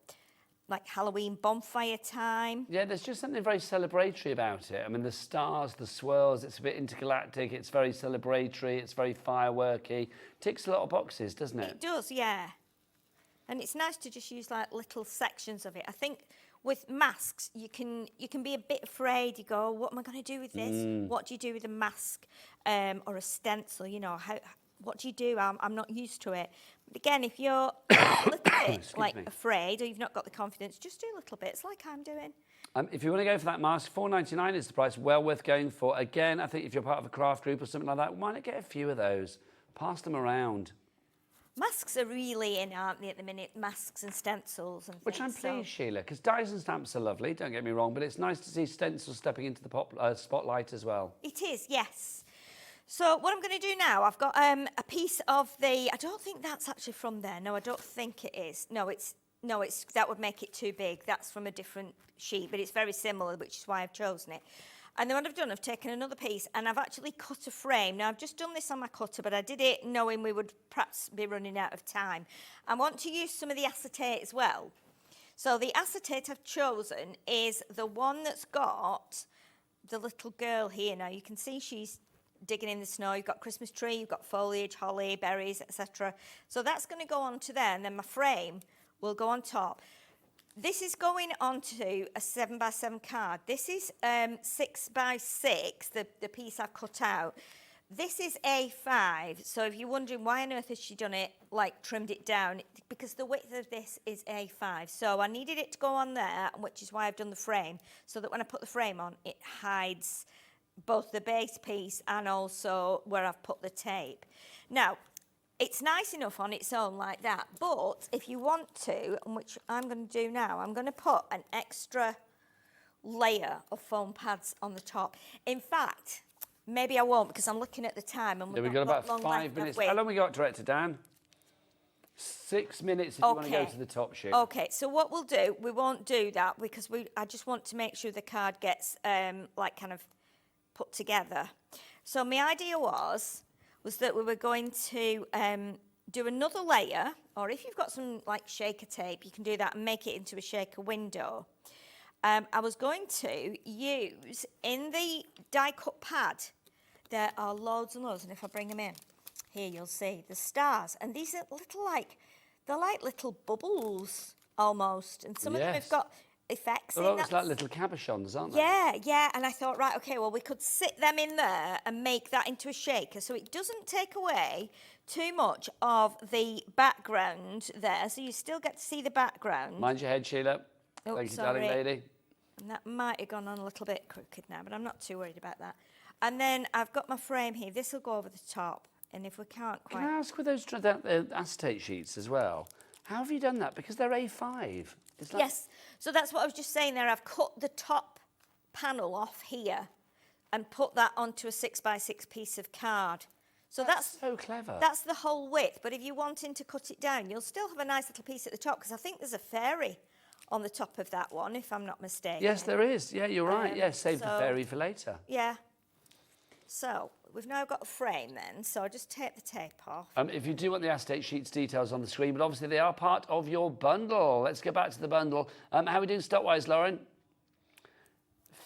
like Halloween bonfire time. Yeah, there's just something very celebratory about it. I mean, the stars, the swirls, it's a bit intergalactic, it's very celebratory, it's very fireworky. Ticks a lot of boxes, doesn't it? It does, yeah. And it's nice to just use like little sections of it. I think with masks, you can be a bit afraid. You go, what am I going to do with this? What do you do with a mask or a stencil? You know, what do you do? I'm not used to it. But again, if you're a little bit afraid or you've not got the confidence, just do little bits like I'm doing. If you want to go for that mask, $4.99 is the price, well worth going for. Again, I think if you're part of a craft group or something like that, why not get a few of those? Pass them around. Masks are really in, aren't they, at the minute? Masks and stencils and things. Which I'm pleased, Sheila, because dies and stamps are lovely, don't get me wrong, but it's nice to see stencils stepping into the spotlight as well. It is, yes. So what I'm going to do now, I've got a piece of the... I don't think that's actually from there. No, I don't think it is. No, it's that would make it too big. That's from a different sheet, but it's very similar, which is why I've chosen it. And then what I've done, I've taken another piece and I've actually cut a frame. Now, I've just done this on my cutter, but I did it knowing we would perhaps be running out of time. I want to use some of the acetate as well. So the acetate I've chosen is the one that's got the little girl here. Now, you can see she's digging in the snow. You've got Christmas tree, you've got foliage, holly, berries, etc. So that's going to go onto there, and then my frame will go on top. This is going onto a 7x7 card. This is 6x6, the piece I've cut out. This is A5, so if you're wondering why on earth has she done it, like trimmed it down, because the width of this is A5. So I needed it to go on there, which is why I've done the frame, so that when I put the frame on, it hides both the base piece and also where I've put the tape. Now, it's nice enough on its own like that, but if you want to, and which I'm going to do now, I'm going to put an extra layer of foam pads on the top. In fact, maybe I won't because I'm looking at the time and we've got about 5 minutes. How long have we got, Director Dan? 6 minutes if you want to go to the top sheet. Okay, so what we'll do, we won't do that because I just want to make sure the card gets like kind of put together. So my idea was that we were going to do another layer, or if you've got some like shaker tape, you can do that and make it into a shaker window. I was going to use, in the die cut pad, there are loads and loads, and if I bring them in, here you'll see the stars, and these are little they're like little bubbles almost, and some of them have got effects in that. It's like little cabochons, aren't they? Yeah, and I thought, right, okay, well, we could sit them in there and make that into a shaker so it doesn't take away too much of the background there, so you still get to see the background. Mind your head, Sheila. Oh, thank you, sorry. darling lady. And that might have gone on a little bit crooked now, but I'm not too worried about that. And then I've got my frame here. This will go over the top, and if we can't quite... Can I ask with those acetate sheets as well, how have you done that? Because they're A5. Yes, so that's what I was just saying there. I've cut the top panel off here and put that onto a 6x6 piece of card. So that's so clever. That's the whole width, but if you're wanting to cut it down, you'll still have a nice little piece at the top, because I think there's a fairy on the top of that one, if I'm not mistaken. Yes, there is. Yeah, you're right. Yes, save the fairy for later. Yeah. So we've now got a frame then, so I'll just take the tape off. If you do want the acetate sheets details on the screen, but obviously they are part of your bundle. Let's get back to the bundle. How are we doing stock-wise, Lauren?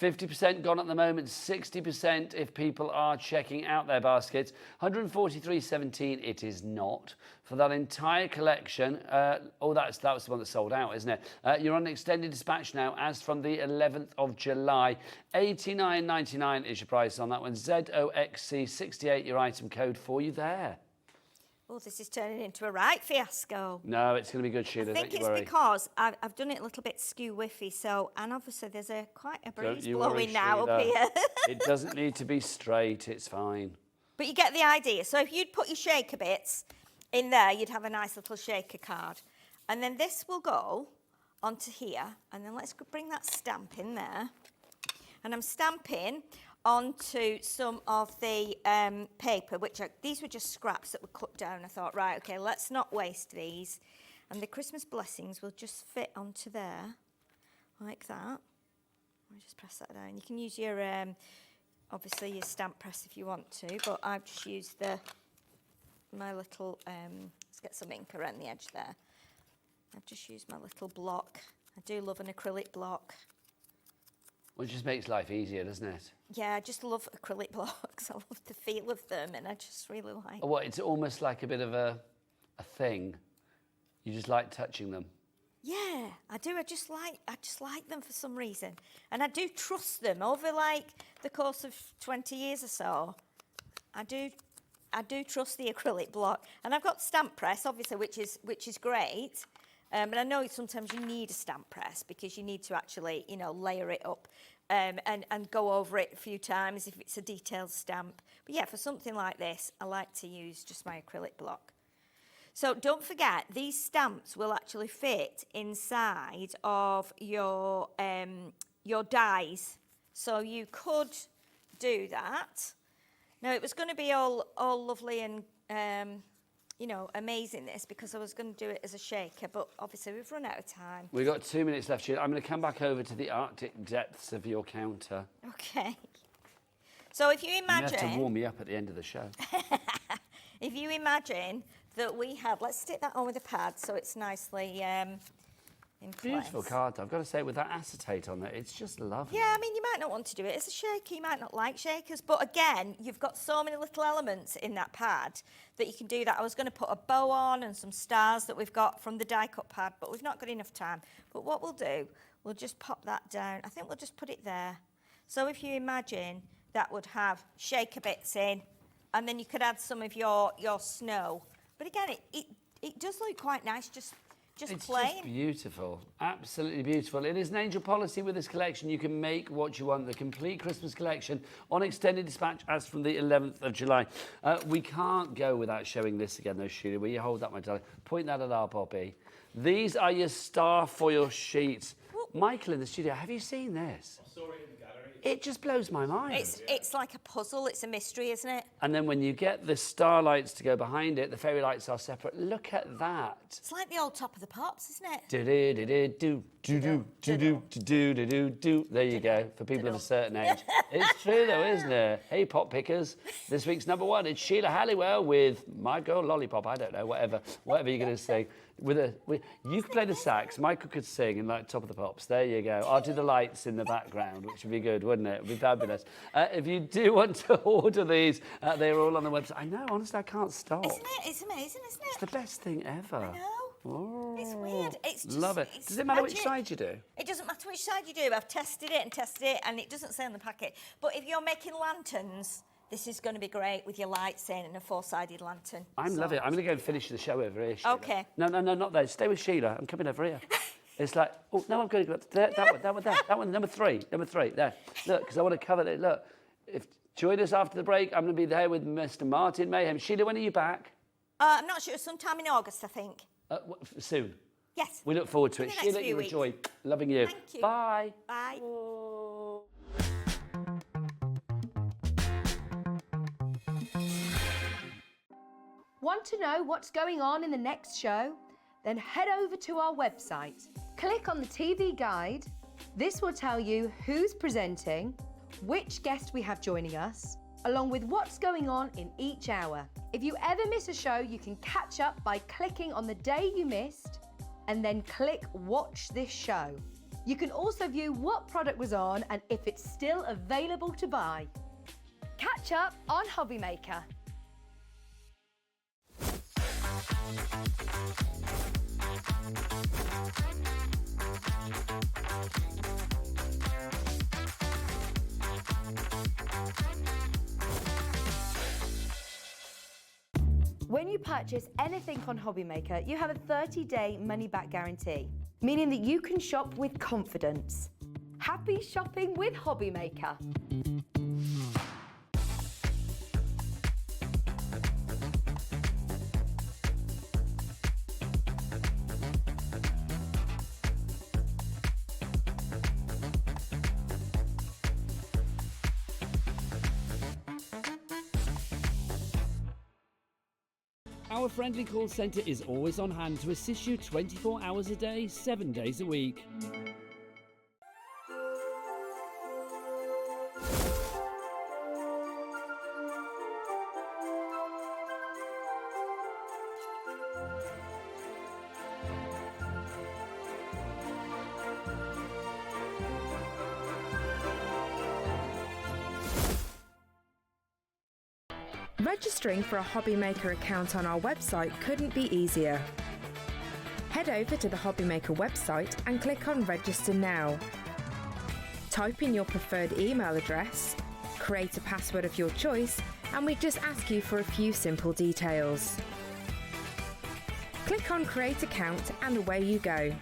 50% gone at the moment, 60% if people are checking out their baskets. 143.17 it is not. For that entire collection, that was the one that sold out, isn't it? You're on extended dispatch now as from the 11th of July. $89.99 is your price on that one. ZOXC68, your item code for you there. Oh, this is turning into a right fiasco. No, it's going to be good, Sheila. I think it's because I've done it a little bit skew-whiffy, and obviously there's quite a breeze blowing now up here. It doesn't need to be straight, it's fine. But you get the idea. So if you'd put your shaker bits in there, you'd have a nice little shaker card. And then this will go onto here, and then let's bring that stamp in there. And I'm stamping onto some of the paper, these were just scraps that were cut down. I thought, right, okay, let's not waste these. And the Christmas blessings will just fit onto there, like that. I'll just press that down. You can use your, obviously, your stamp press if you want to, but I've just used my little, let's get some ink around the edge there. I've just used my little block I do love an acrylic block. Well, it just makes life easier, doesn't it? Yeah, I just love acrylic blocks. I love the feel of them, and I just really like. Oh, what, it's almost like a bit of a thing. You just like touching them. Yeah, I do. I just like them for some reason, and I do trust them over like the course of 20 years or so. I do trust the acrylic block, and I've got stamp press, obviously, which is great. But I know sometimes you need a stamp press because you need to actually, layer it up and go over it a few times if it's a detailed stamp. But yeah, for something like this, I like to use just my acrylic block. So don't forget, these stamps will actually fit inside of your dies. So you could do that. Now, it was going to be all lovely and amazing this because I was going to do it as a shaker, but obviously we've run out of time. We've got 2 minutes left, Sheila. I'm going to come back over to the Arctic depths of your counter. Okay. So if you imagine... You have to warm me up at the end of the show. If you imagine that we had... Let's stick that on with a pad so it's nicely in place. Beautiful card. I've got to say, with that acetate on there, it's just lovely. Yeah, I mean, you might not want to do it as a shaker. You might not like shakers. But again, you've got so many little elements in that pad that you can do that. I was going to put a bow on and some stars that we've got from the die cut pad, but we've not got enough time. But what we'll do, we'll just pop that down. I think we'll just put it there. So if you imagine that would have shaker bits in, and then you could add some of your snow. But again, it does look quite nice, just it's plain. Just beautiful, absolutely beautiful. It is an angel policy with this collection. You can make what you want. The complete Christmas collection on extended dispatch as from the 11th of July. We can't go without showing this again, though, Sheila. Will you hold that, my darling? Point that at our Bobby. These are your star foil sheets. Michael in the studio, have you seen this? I saw it in the gallery. It just blows my mind. It's like a puzzle. It's a mystery, isn't it? And then when you get the starlights to go behind it, the fairy lights are separate. Look at that. It's like the old Top of the Pops, isn't it? Do. There you go, for people of a certain age. It's true though, isn't it? Hey, pop pickers. This week's number one, it's Sheila Halliwell with My Girl Lollipop. I don't know, whatever you're going to sing. You could play the sax, Michael could sing in like Top of the Pops. There you go. I'll do the lights in the background, which would be good, wouldn't it? It would be fabulous. If you do want to order these, they're all on the website. I know, honestly, I can't stop. Isn't it? It's amazing, isn't it? It's the best thing ever. I know. Oh, it's weird. It's just, love it. Does it matter which side you do? It doesn't matter which side you do. I've tested it, and it doesn't say on the packet. But if you're making lanterns, this is going to be great with your lights in and a four-sided lantern. I'm loving it. I'm going to go and finish the show over here, Sheila. Okay. No, not there. Stay with Sheila. I'm coming over here. It's like, oh, no, I'm going to go there, that one, number three, there. Look, because I want to cover it. Look, join us after the break. I'm going to be there with Mr. Martin Mayhem. Sheila, when are you back? I'm not sure. Sometime in August, I think. Soon. Yes. We look forward to it. Sheila, you weeks. enjoy. Loving you. Thank you. Bye. Bye. Want to know what's going on in the next show? Then head over to our website. Click on the TV guide. This will tell you who's presenting, which guest we have joining us, along with what's going on in each hour. If you ever miss a show, you can catch up by clicking on the day you missed and then click Watch This Show. You can also view what product was on and if it's still available to buy. Catch up on Hobby Maker. When you purchase anything on Hobby Maker, you have a 30-day money-back guarantee, meaning that you can shop with confidence. Happy shopping with Hobby Maker. Our friendly call centre is always on hand to assist you 24 hours a day, 7 days a week. Registering for a Hobby Maker account on our website couldn't be easier. Head over to the Hobby Maker website and click on Register Now. Type in your preferred email address, create a password of your choice, and we just ask you for a few simple details. Click on Create Account and away you go.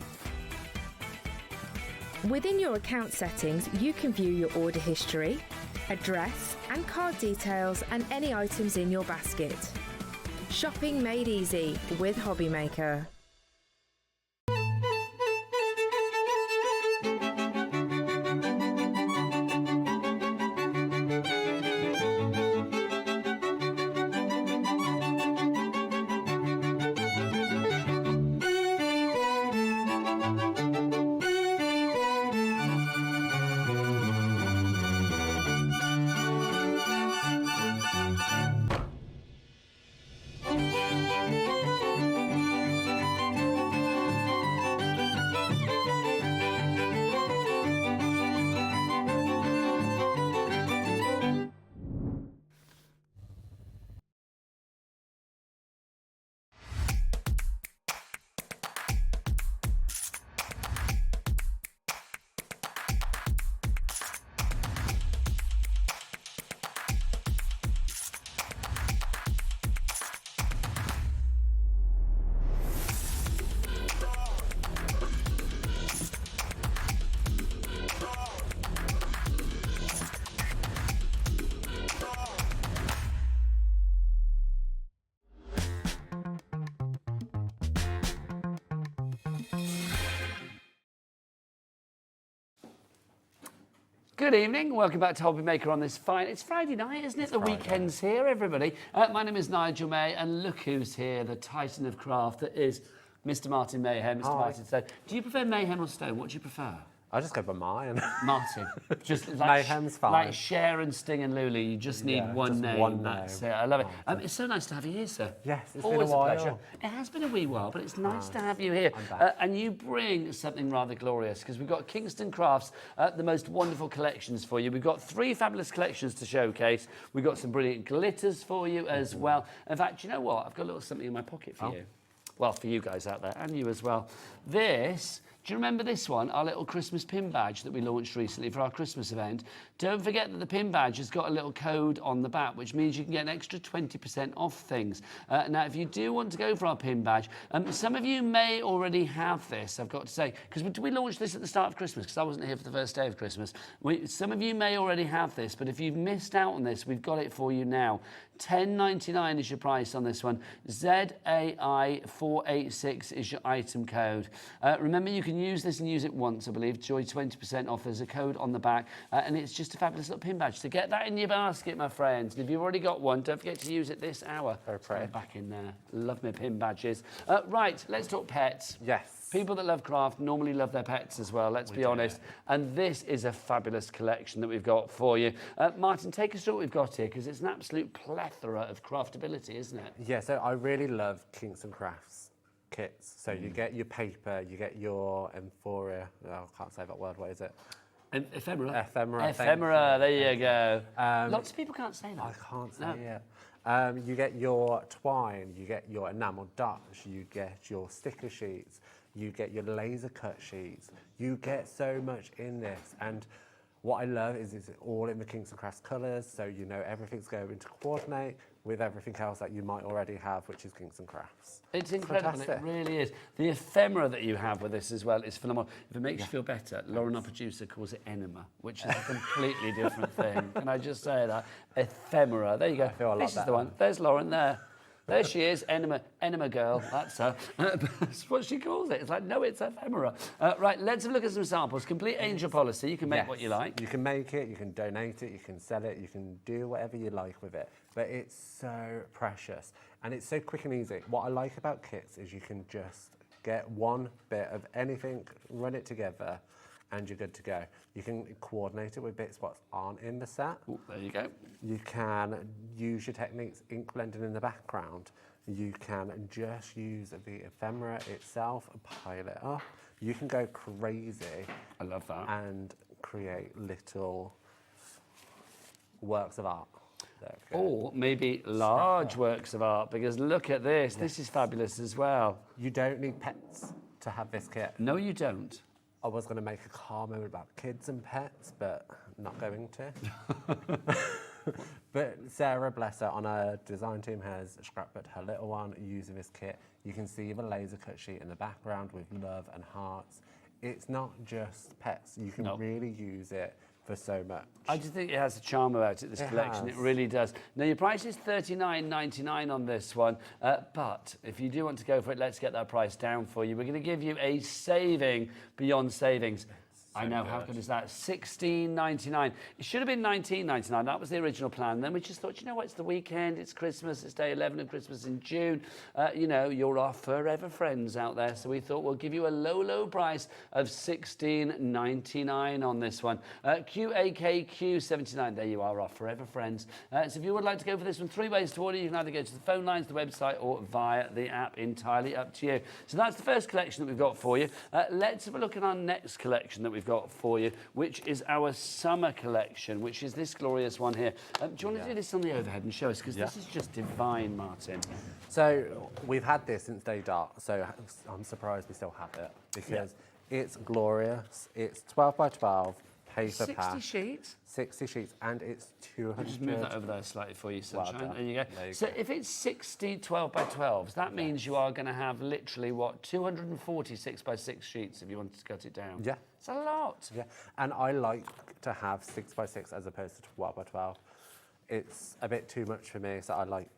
Within your account settings, you can view your order history, address and card details and any items in your basket. Shopping made easy with Hobby Maker. Good evening, welcome back to Hobby Maker on this it's Friday night, isn't it? The weekend's here, everybody. My name is Nigel May, and look who's here, the titan of craft that is Mr. Martin Mayhem. Mr. Martin Stone. Do you prefer Mayhem or Stone? What do you prefer? I just go by mine. Martin. Just like Mayhem's fine. Like Cher and Sting and Lulu, you just need one name. That's it. I love it. It's so nice to have you here, sir. Yes, it's always been a while. pleasure. It has been a wee while, but it's nice to have you here. And you bring something rather glorious, because we've got Kingston Crafts, the most wonderful collections for you. We've got 3 fabulous collections to showcase. We've got some brilliant glitters for you as well. In fact, you know what? I've got a little something in my pocket for you. Well, for you guys out there, and you as well. This, do you remember this one? Our little Christmas pin badge that we launched recently for our Christmas event. Don't forget that the pin badge has got a little code on the back, which means you can get an extra 20% off things. Now, if you do want to go for our pin badge, some of you may already have this, I've got to say, because we launched this at the start of Christmas, because I wasn't here for the first day of Christmas. Some of you may already have this, but if you've missed out on this, we've got it for you now. $10.99 is your price on this one. ZAI486 is your item code. Remember, you can use this and use it once, I believe. Joy 20% off. There's a code on the back, and it's just a fabulous little pin badge. So get that in your basket, my friends. And if you've already got one, don't forget to use it this hour. Go back in there. Love my pin badges. Right, let's talk pets. Yes. People that love craft normally love their pets as well, let's be honest. And this is a fabulous collection that we've got for you. Martin, take us through what we've got here, because it's an absolute plethora of craftability, isn't it? Yeah, so I really love Kingston Crafts kits. So you get your paper, you get your amphoria. Oh, I can't say that word, what is it? Ephemera. Ephemera. Ephemera, there you go. Lots of people can't say that. I can't say it. You get your twine, you get your enamel Dutch, you get your sticker sheets, you get your laser cut sheets. You get so much in this, and what I love is it's all in the Kingston Crafts colours, so you know everything's going to coordinate with everything else that you might already have, which is Kingston Crafts. It's incredible, fantastic. It really is. The ephemera that you have with this as well is phenomenal. If it makes you feel better, Lauren, our producer, calls it enema, which is a completely different thing. Can I just say that? Ephemera, there you go. I feel a lot this is better. the one. There's Lauren there. There she is, enema girl, that's her. That's what she calls it. It's like, no, it's ephemera. Right, let's have a look at some samples. Complete angel policy, you can make what you like. You can make it, you can donate it, you can sell it, you can do whatever you like with it. But it's so precious, and it's so quick and easy. What I like about kits is you can just get one bit of anything, run it together, and you're good to go. You can coordinate it with bits that aren't in the set. Ooh, there you go. You can use your techniques, ink blending in the background. You can just use the ephemera itself and pile it up. You can go crazy. I love that. And create little works of art. Or maybe large works of art, because look at this. This is fabulous as well. You don't need pets to have this kit. No, you don't. I was going to make a car moment about kids and pets, but not going to. But Sarah, bless her, on her design team has scrapbooked her little one using this kit. You can see the laser cut sheet in the background with love and hearts. It's not just pets. You can really use it for so much. I just think it has a charm about it, this collection. It really does. Now, your price is $39.99 on this one, but if you do want to go for it, let's get that price down for you. We're going to give you a saving beyond savings. I know, how good is that? $16.99. It should have been $19.99. That was the original plan. Then we just thought, you know what, it's the weekend, it's Christmas, it's day 11 of Christmas in June. You know, you're our forever friends out there. So we thought we'll give you a low, low price of $16.99 on this one. QAKQ79. There you are, our forever friends. So if you would like to go for this one, 3 ways to order. You can either go to the phone lines, the website, or via the app. Entirely up to you. So that's the first collection that we've got for you. Let's have a look at our next collection that we've got for you, which is our summer collection, which is this glorious one here. Do you want to do this on the overhead and show us? Because this is just divine, Martin. So we've had this since day dot, so I'm surprised we still have it, because it's glorious. It's 12 by 12 paper 60 pack. sheets? 60 sheets, and it's 200. I'll just move that over there slightly for you, Sunshine. Well there you go. So if it's 60 12 by 12s, that means you are going to have literally, what, 240 6 by 6 sheets if you wanted to cut it down. Yeah. It's a lot. Yeah, and I like to have 6 by 6 as opposed to 12 by 12. It's a bit too much for me, so I like...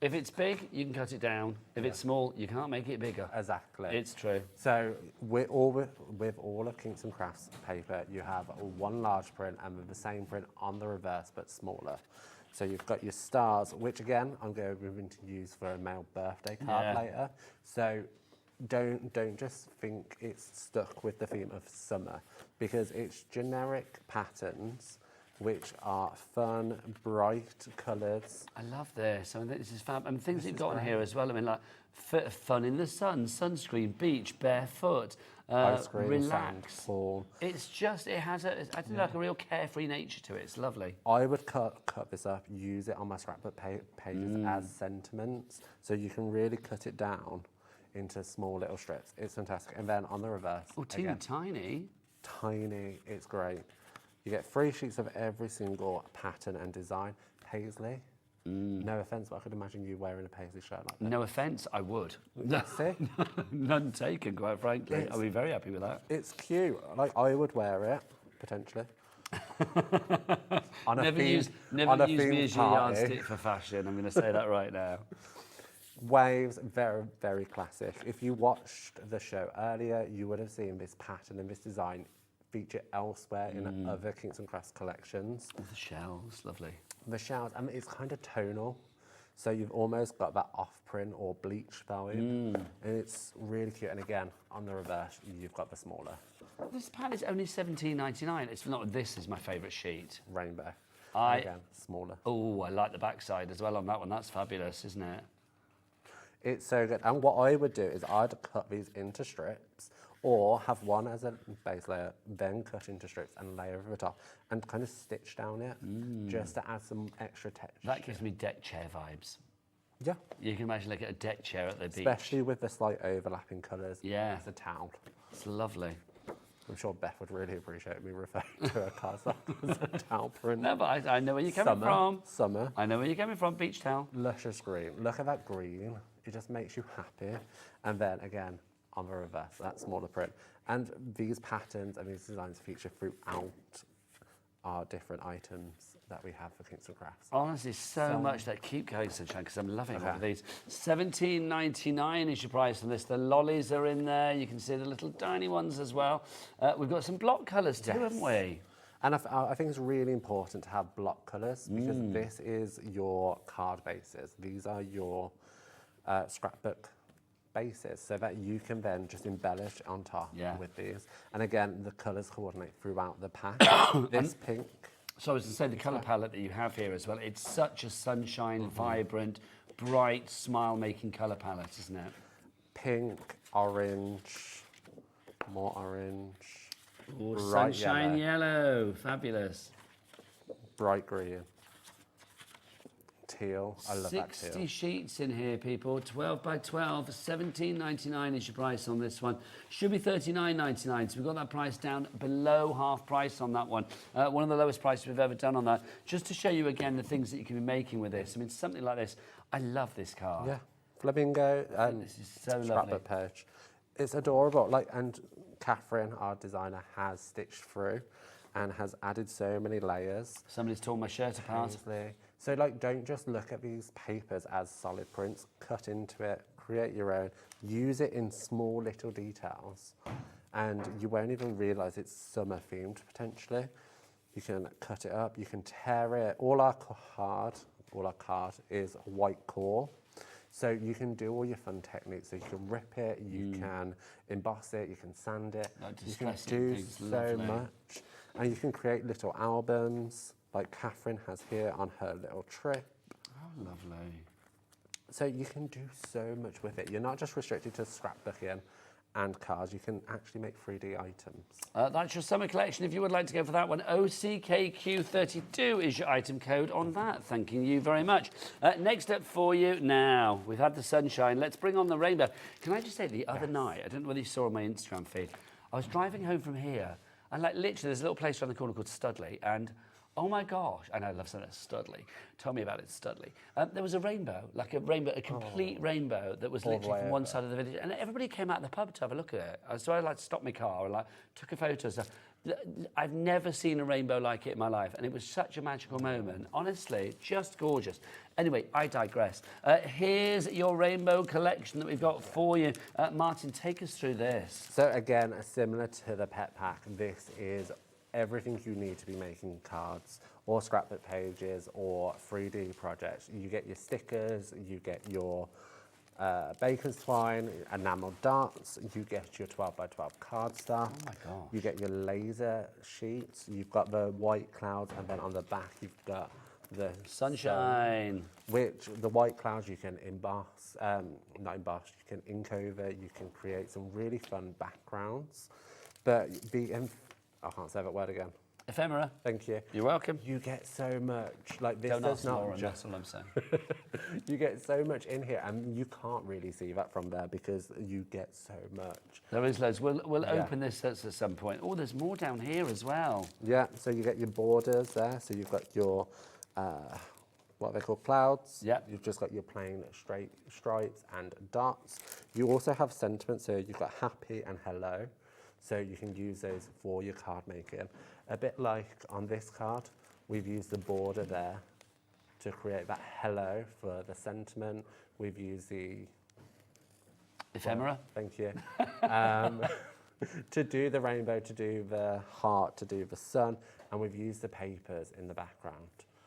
If it's big, you can cut it down. If it's small, you can't make it bigger. Exactly. It's true. So with all of Kingston Crafts paper, you have one large print and with the same print on the reverse, but smaller. So you've got your stars, which again, I'm going to use for a male birthday card later. So don't just think it's stuck with the theme of summer, because it's generic patterns which are fun, bright colours. I love this. I mean, this is fab. And things you've got on here as well. I mean, like fun in the sun, sunscreen, beach, barefoot, ice cream, relax. sand, fall. It's just, it has a, I think like a real carefree nature to it. It's lovely. I would cut this up, use it on my scrapbook pages as sentiments, so you can really cut it down into small little strips. It's fantastic. And then on the reverse, teeny tiny. Tiny, it's great. You get 3 sheets of every single pattern and design. Paisley. No offence, but I could imagine you wearing a paisley shirt like that. No offence, I would. See? None taken, quite frankly. I'd be very happy with that. It's cute. Like, I would wear it, potentially. Never use me as your yardstick for fashion. I'm going to say that right now. Waves, very, very classic. If you watched the show earlier, you would have seen this pattern and this design feature elsewhere in other Kingston Crafts collections. The shells, lovely. The shells, I mean, it's kind of tonal. So you've almost got that off-print or bleach vibe. And it's really cute. And again, on the reverse, you've got the smaller. This pad is only $17.99. It's not, this is my favourite sheet. Rainbow. Again, smaller. Oh, I like the backside as well on that one. That's fabulous, isn't it? It's so good. And what I would do is I'd cut these into strips, or have one as a base layer, then cut into strips and layer over the top, and kind of stitch down it, just to add some extra texture. That gives me deck chair vibes. Yeah. You can imagine like a deck chair at the beach. Especially with the slight overlapping colours. Yeah. It's a towel. It's lovely. I'm sure Beth would really appreciate me referring to her card as a towel print. No, but I know where you're coming from. Summer. I know where you're coming from, beach towel. Luscious green. Look at that green. It just makes you happy. And then again, on the reverse, that smaller print. And these patterns and these designs feature throughout our different items that we have for Kingston Crafts. Honestly, so much that keep going, Sunshine, because I'm loving all of these. $17.99 is your price on this. The lollies are in there. You can see the little tiny ones as well. We've got some block colours too, haven't we? And I think it's really important to have block colours, because this is your card bases. These are your scrapbook bases, so that you can then just embellish on top with these. And again, the colours coordinate throughout the pack. This pink. So I was to say, the colour palette that you have here as well, it's such a sunshine, vibrant, bright, smile-making colour palette, isn't it? Pink, orange, more orange. Ooh, sunshine yellow, fabulous. Bright green. teal. I love that teal. 60 sheets in here, people. 12 by 12, $17.99 is your price on this one. Should be $39.99, so we've got that price down below half price on that one. One of the lowest prices we've ever done on that. Just to show you again the things that you can be making with this. I mean, something like this. I love this card. Yeah, flamingo and this is so scrapbook page. It's adorable. Like, and Catherine, our designer, has stitched through and has added so many layers. Somebody's torn my shirt apart. So, like, don't just look at these papers as solid prints. Cut into it, create your own, use it in small little details, and you won't even realise it's summer themed potentially. You can cut it up, you can tear it. All our card is white core. So you can do all your fun techniques. So you can rip it, you can emboss it, you can sand it. You can do so much. And you can create little albums, like Catherine has here on her little trip. Oh, lovely. So you can do so much with it. You're not just restricted to scrapbooking and cards, you can actually make 3D items. That's your summer collection. If you would like to go for that one, OCKQ32 is your item code on that. Thanking you very much. Next up for you now, we've had the sunshine. Let's bring on the rainbow. Can I just say, the other night, I don't know whether you saw on my Instagram feed, I was driving home from here, and like literally there's a little place around the corner called Studley, and oh my gosh, I know I love saying it, Studley. Tell me about it, Studley. There was a rainbow, like a rainbow, a complete rainbow that was literally from one side of the village. And everybody came out of the pub to have a look at it. So I like stopped my car and like took a photo and stuff. I've never seen a rainbow like it in my life. And it was such a magical moment. Honestly, just gorgeous. Anyway, I digress. Here's your rainbow collection that we've got for you. Martin, take us through this. So again, similar to the pet pack, this is everything you need to be making cards or scrapbook pages or 3D projects. You get your stickers, you get your bacon twine, enamel darts, you get your 12 by 12 cardstock. Oh my gosh. You get your laser sheets, you've got the white clouds, and then on the back you've got the sunshine. Which the white clouds you can emboss, not emboss, you can ink over, you can create some really fun backgrounds. But I can't say that word again. Ephemera. Thank you. You're welcome. You get so much. Like this Don't does ask not Lauren, just... that's all I'm saying. You get so much in here, and you can't really see that from there because you get so much. There is loads. We'll open this at some point. Oh, there's more down here as well. Yeah, so you get your borders there. So you've got your, what are they called, clouds. Yeah. You've just got your plain straight stripes and dots. You also have sentiments, so you've got happy and hello. So you can use those for your card making. A bit like on this card, we've used the border there to create that hello for the sentiment. We've used the ephemera. Thank you. To do the rainbow, to do the heart, to do the sun, and we've used the papers in the background.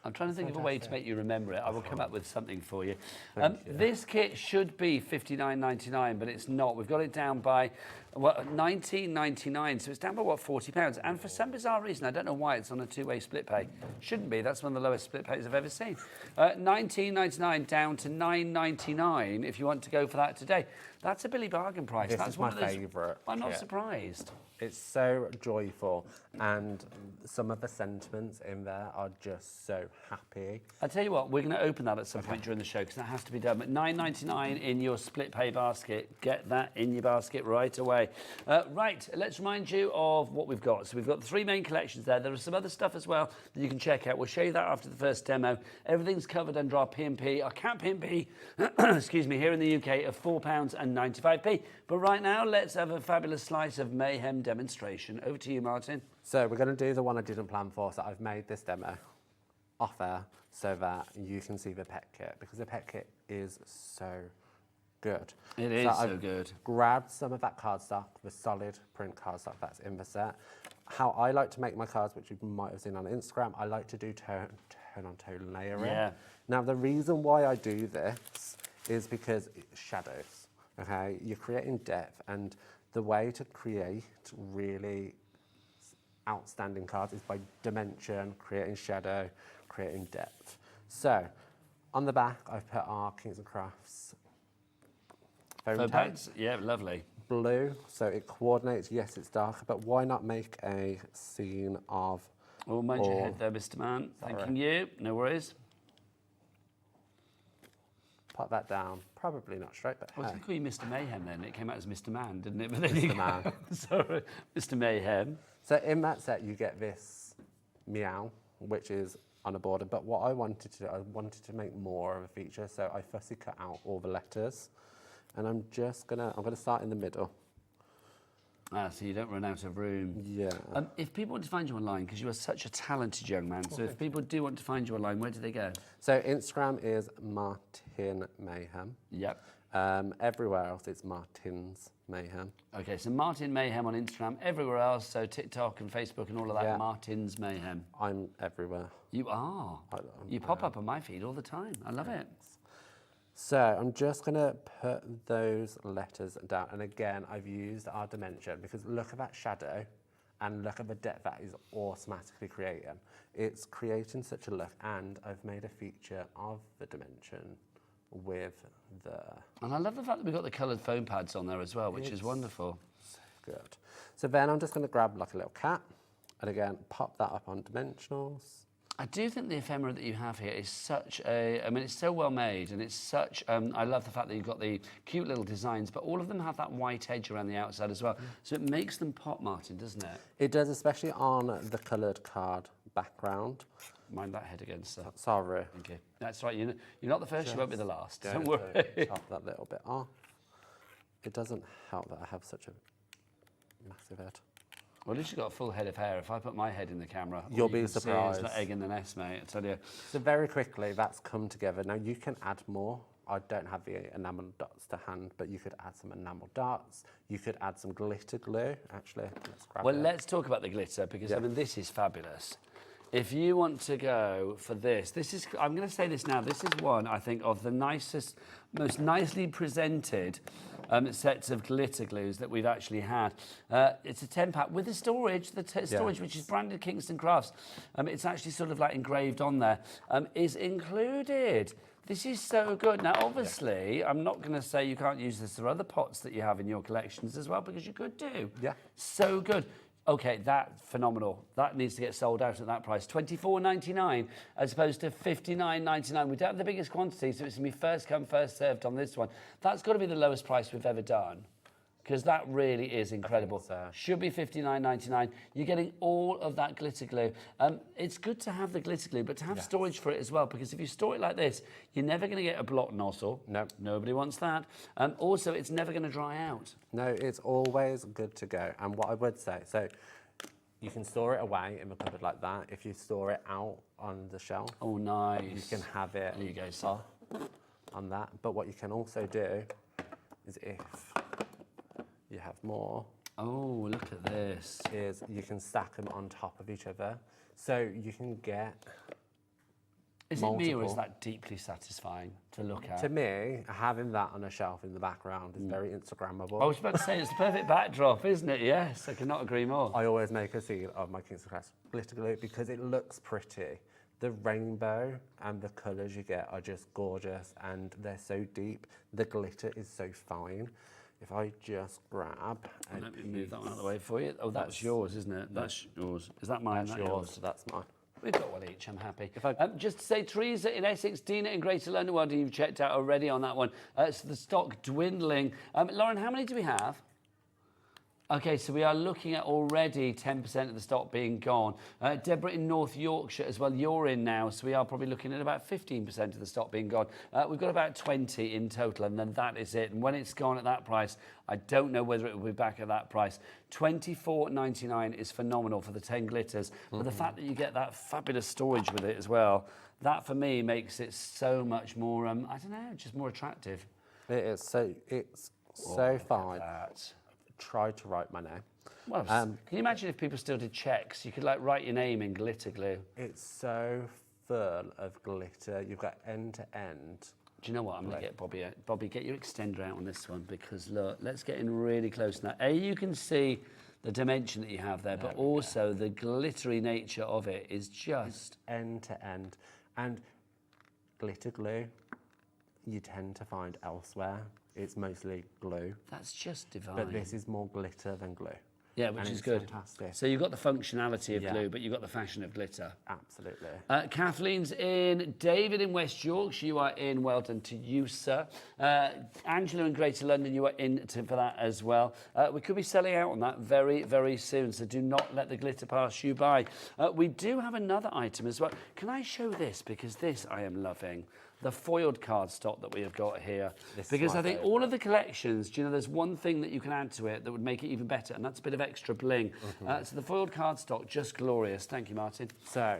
I'm trying to think of a way to make you remember it. I will come up with something for you. Thank you. This kit should be $59.99, but it's not. We've got it down by $19.99, so it's down by, what, £40? And for some bizarre reason, I don't know why it's on a two-way split pay. Shouldn't be. That's one of the lowest split pays I've ever seen. $19.99 down to $9.99 if you want to go for that today. That's a Billy bargain price. This That's is my one of those. favourite. I'm not surprised. It's so joyful, and some of the sentiments in there are just so happy. I'll tell you what, we're going to open that at some point during the show because that has to be done. But $9.99 in your split pay basket. Get that in your basket right away. Right, let's remind you of what we've got. So we've got the three main collections there. There is some other stuff as well that you can check out. We'll show you that after the first demo. Everything's covered under our P&P, our cap P&P, excuse me, here in the UK of £4.95. But right now, let's have a fabulous slice of mayhem demonstration. Over to you, Martin. So we're going to do the one I didn't plan for. So I've made this demo off air so that you can see the pet kit, because the pet kit is so good. It is so good. Grabbed some of that cardstock, the solid print cardstock that's in the set. How I like to make my cards, which you might have seen on Instagram, I like to do tone on tone layering. Yeah. Now the reason why I do this is because it's shadows. Okay, you're creating depth, and the way to create really outstanding cards is by dimension, creating shadow, creating depth. So, on the back, I've put our Kingston Crafts foam tags. Yeah, lovely. Blue, so it coordinates. Yes, it's darker, but why not make a scene of... Oh, mind your head there, Mr. Man. Thanking you. No worries. pop that down. Probably not straight, but I was hey. going to call you Mr. Mayhem then. It came out as Mr. Man, didn't it? But then Mr. Man. Sorry, Mr. Mayhem. So in that set, you get this meow, which is on a border. But what I wanted to do, I wanted to make more of a feature. So I fussy cut out all the letters. And I'm gonna start in the middle. Ah, so you don't run out of room. Yeah. If people want to find you online, because you are such a talented young man, so if people do want to find you online, where do they go? So Instagram is Martin Mayhem. Yep. Everywhere else it's Martin's Mayhem. Okay, so Martin Mayhem on Instagram, everywhere else, so TikTok and Facebook and all of that, Yeah. Martin's Mayhem. I'm everywhere. You are. You pop up on my feed all the time. I love it. So I'm just going to put those letters down. And again, I've used our dimension because look at that shadow and look at the depth that is automatically creating. It's creating such a look, and I've made a feature of the dimension with the... And I love the fact that we've got the coloured foam pads on there as well, which is wonderful. So good. So then I'm just going to grab like a little cat and again, pop that up on dimensionals. I do think the ephemera that you have here is such a... I mean, it's so well made, and it's such... I love the fact that you've got the cute little designs, but all of them have that white edge around the outside as well. So it makes them pop, Martin, doesn't it? It does, especially on the coloured card background. Mind that head again, sir. Sorry. Thank you. That's right. You're not the first, you won't be the last. Don't Going worry. to chop that little bit off. It doesn't help that I have such a massive head. Well, at least you've got a full head of hair. If I put my head in the camera, you'll be you can surprised. see it's the egg in the nest, mate, I tell you. So very quickly, that's come together. Now you can add more. I don't have the enamel dots to hand, but you could add some enamel dots. You could add some glitter glue. Actually, let's grab it. Let's talk about the glitter, because I mean, this is fabulous. If you want to go for this is, I'm going to say this now, this is one, I think, of the nicest, most nicely presented sets of glitter glues that we've actually had. It's a 10-pack with the storage, which is branded Kingston Crafts. It's actually sort of like engraved on there, is included. This is so good. Now, obviously, I'm not going to say you can't use this for other pots that you have in your collections as well, because you could do. Yeah. So good. Okay, that's phenomenal. That needs to get sold out at that price. $24.99 as opposed to $59.99. We don't have the biggest quantity, so it's going to be first come, first served on this one. That's got to be the lowest price we've ever done, because that really is incredible. Should be $59.99. You're getting all of that glitter glue. It's good to have the glitter glue, but to have storage for it as well, because if you store it like this, you're never going to get a blot nozzle. No. Nobody wants that. Also, it's never going to dry out. No, it's always good to go. And what I would say, so you can store it away in the cupboard like that. If you store it out on the shelf, oh nice, you can have it. There you go, sir. On that. But what you can also do is, if you have more, oh look at this, is you can stack them on top of each other, so you can get. Is multiple. It me, or is that deeply satisfying to look at? To me, having that on a shelf in the background is very Instagrammable. I was about to say, it's the perfect backdrop, isn't it? Yes, I cannot agree more. I always make a scene of my Kingston Crafts glitter glue because it looks pretty. The rainbow and the colours you get are just gorgeous, and they're so deep. The glitter is so fine. If I just grab... Let me move that one out of the way for you. Oh, that's yours, isn't it? That's yours. Is that mine? That's yours, so that's mine. We've got one each, I'm happy. Just to say, Teresa in Essex, Dina in Greater London, well done, you've checked out already on that one. So the stock dwindling. Lauren, how many do we have? Okay, so we are looking at already 10% of the stock being gone. Deborah in North Yorkshire as well, you're in now, so we are probably looking at about 15% of the stock being gone. We've got about 20 in total, and then that is it. And when it's gone at that price, I don't know whether it will be back at that price. $24.99 is phenomenal for the 10 glitters, but the fact that you get that fabulous storage with it as well, that for me makes it so much more, I don't know, just more attractive. It is, so it's so fine. Tried to write my name. Well, can you imagine if people still did checks? You could like write your name in glitter glue. It's so full of glitter. You've got end to end. Do you know what? I'm going to get Bobby. Bobby, get your extender out on this one, because look, let's get in really close now. You can see the dimension that you have there, but also the glittery nature of it is just end to end. And glitter glue, you tend to find elsewhere. It's mostly glue. That's just divine. But this is more glitter than glue. Yeah, which and is it's good. Fantastic. So you've got the functionality of glue, but you've got the fashion of glitter. Absolutely. Kathleen's in, David in West Yorkshire, you are in, well done to you, sir. Angela in Greater London, you are in for that as well. We could be selling out on that very, very soon, so do not let the glitter pass you by. We do have another item as well. Can I show this? Because this I am loving. The foiled cardstock that we have got here. Because I think all of the collections, do you know, there's one thing that you can add to it that would make it even better, and that's a bit of extra bling. So the foiled cardstock, just glorious. Thank you, Martin. So,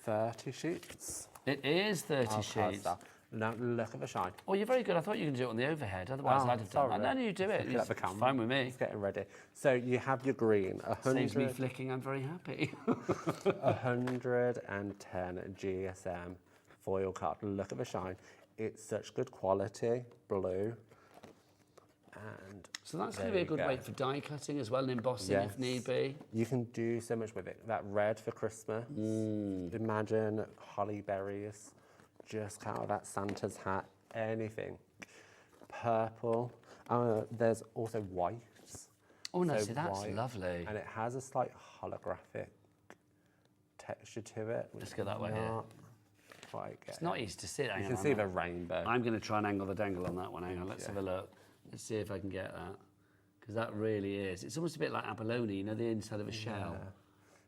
30 sheets. It is 30 sheets. Cardstock. Now look at the shine. Oh, you're very good. I thought you were going to do it on the overhead. Otherwise, I'd have done that. No, you do it. It's fine with me. It's getting ready. So you have your green. Saves me flicking. I'm very happy. 110 GSM foil card. Look at the shine. It's such good quality. Blue. And so that's going to be a good weight for die cutting as well and embossing if need be. You can do so much with it. That red for Christmas. Imagine holly berries. Just out of that Santa's hat, anything. Purple. There's also whites. Oh no, see that's lovely. And it has a slight holographic texture to it. Let's go that way here. It's not easy to see. You can see the rainbow. I'm going to try and angle the dangle on that one. Hang on, let's have a look. Let's see if I can get that. Because that really is. It's almost a bit like abalone, you know, the inside of a shell.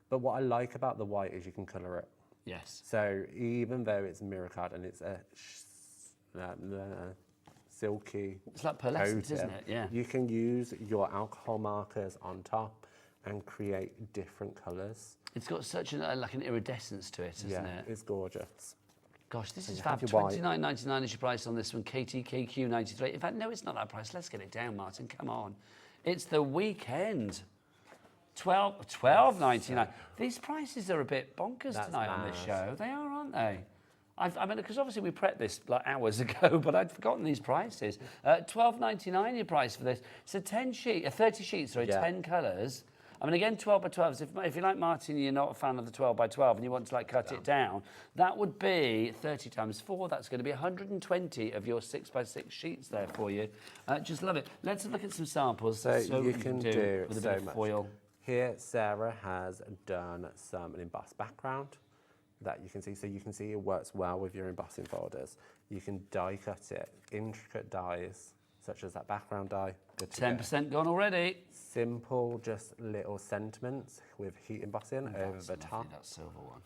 But what I like about the white is you can colour it. Yes. So even though it's mirror card and it's a silky, it's like pearlescent, isn't it? Yeah. You can use your alcohol markers on top and create different colours. It's got such like an iridescence to it, isn't it? Yeah, it's gorgeous. Gosh, this is fab. $29.99 is your price on this one. KTKQ93. In fact, no, it's not that price. Let's get it down, Martin. Come on. It's the weekend. $12.99. These prices are a bit bonkers tonight on this show. They are, aren't they? I mean, because obviously we prepped this like hours ago, but I'd forgotten these prices. $12.99 your price for this. So 30 sheets, 10 colours. I mean, again, 12 by 12s. If you like Martin, you're not a fan of the 12 by 12 and you want to like cut it down, that would be 30 times 4. That's going to be 120 of your 6 by 6 sheets there for you. Just love it. Let's look at some samples. So you can do with a so bit of much. foil. Here, Sarah has done an embossed background that you can see. So you can see it works well with your embossing folders. You can die cut it, intricate dies, such as that background die. 10% gone already. Simple, just little sentiments with heat embossing over the top. That silver one.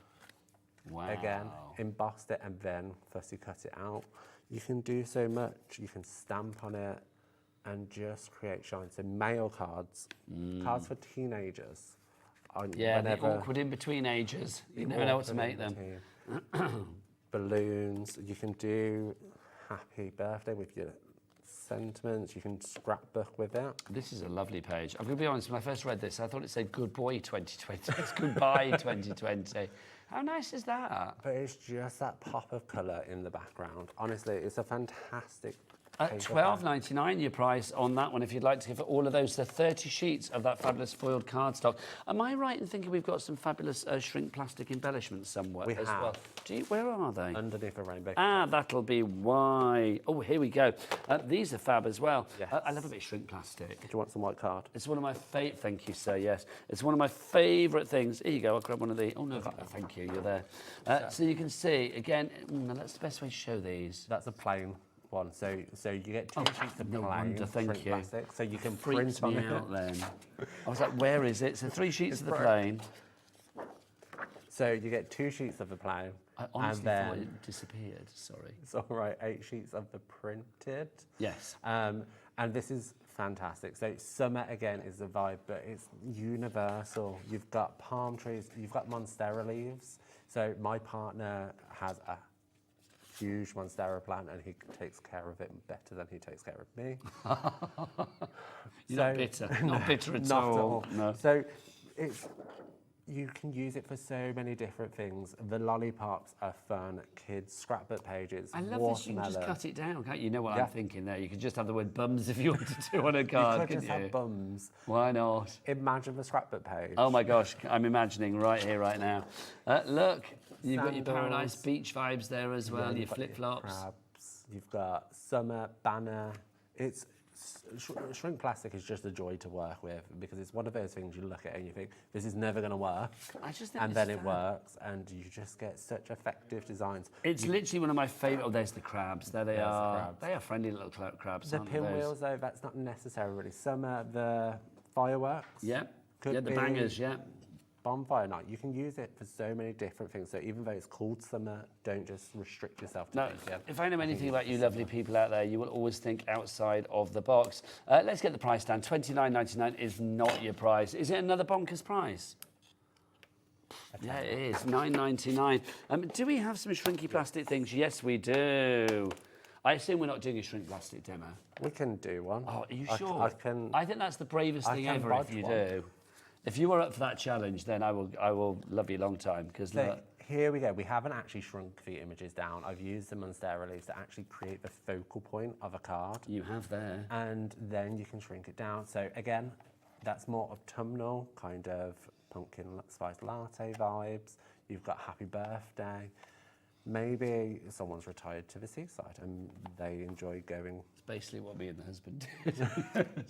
Wow. Again, embossed it and then fussy cut it out. You can do so much. You can stamp on it and just create shine. So mail cards, cards for teenagers. Yeah, the awkward in-between ages. You never know what to make them. Balloons. You can do happy birthday with your sentiments. You can scrapbook with it. This is a lovely page. I'm going to be honest, when I first read this, I thought it said good boy 2020. It's goodbye 2020. How nice is that? But it's just that pop of colour in the background. Honestly, it's a fantastic At $12.99 your price on that one, if you'd like to give it all of those. The 30 sheets of that fabulous foiled cardstock. Am I right in thinking we've got some fabulous shrink plastic embellishments somewhere as well? Where are they? Underneath a rainbow. Ah, that'll be why. Oh, here we go. These are fab as well. Yes. I love a bit of shrink plastic. Do you want some white card? It's one of my favourite... Thank you, sir, yes. It's one of my favourite things. Here you go, I'll grab one of these. Oh, no, thank you, you're there. So you can see, again, that's the best way to show these. That's a plain one. So you get 2 sheets of plain thank you. plastic, so you can Freaks print on me it. out then. I was like, where is it? So 3 sheets of the plain. So you get 2 sheets of the plain. I honestly and then, thought it disappeared, sorry. It's all right, 8 sheets of the printed. Yes. And this is fantastic. So summer, again, is the vibe, but it's universal. You've got palm trees, you've got monstera leaves. So my partner has a huge monstera plant and he takes care of it better than he takes care of me. You're not bitter, not bitter at not all. No. So you can use it for so many different things. The lollipops are fun, kids, scrapbook pages, I love this, you can just cut it down, can't you? You know what Yeah. I'm thinking there. You could just have the word bums if you wanted to on a card, you could couldn't just you? have bums. Why not? Imagine the scrapbook page. Oh my gosh, I'm imagining right here, right now. Look, you've got your Sandals. Paradise Beach vibes there as well, Yeah, your you've got flip-flops. crabs, you've got summer banner. It's Shrink plastic is just a joy to work with because it's one of those things you look at and you think, this is never going to work. I just think and it's then it fab. works and you just get such effective designs. It's literally one of my favourite. Oh, there's the crabs. There they There's the are. crabs. They are friendly little crabs. The aren't they, those? pinwheels, though, that's not necessarily summer. The fireworks. Yeah. Could Yeah, the be bangers, yeah. Bonfire night. You can use it for so many different things. So even though it's called summer, don't just restrict yourself to No, thinking. if I know anything about you lovely people out there, you will always think outside of the box. Let's get the price down. $29.99 is not your price. Is it another bonkers price? Yeah, it is. $9.99. Do we have some shrinky plastic things? Yes, we do. I assume we're not doing a shrink plastic demo. We can do one. Oh, are you sure? I can. I think that's the bravest I thing can ever budge if you one. do. If you are up for that challenge, then I will love you a long time because So here we go. We haven't actually shrunk the images down. I've used them on stair reliefs to actually create the focal point of a card. You have there. And then you can shrink it down. So again, that's more autumnal, kind of pumpkin spice latte vibes. You've got happy birthday. Maybe someone's retired to the seaside and they enjoy going. It's basically what me and the husband did.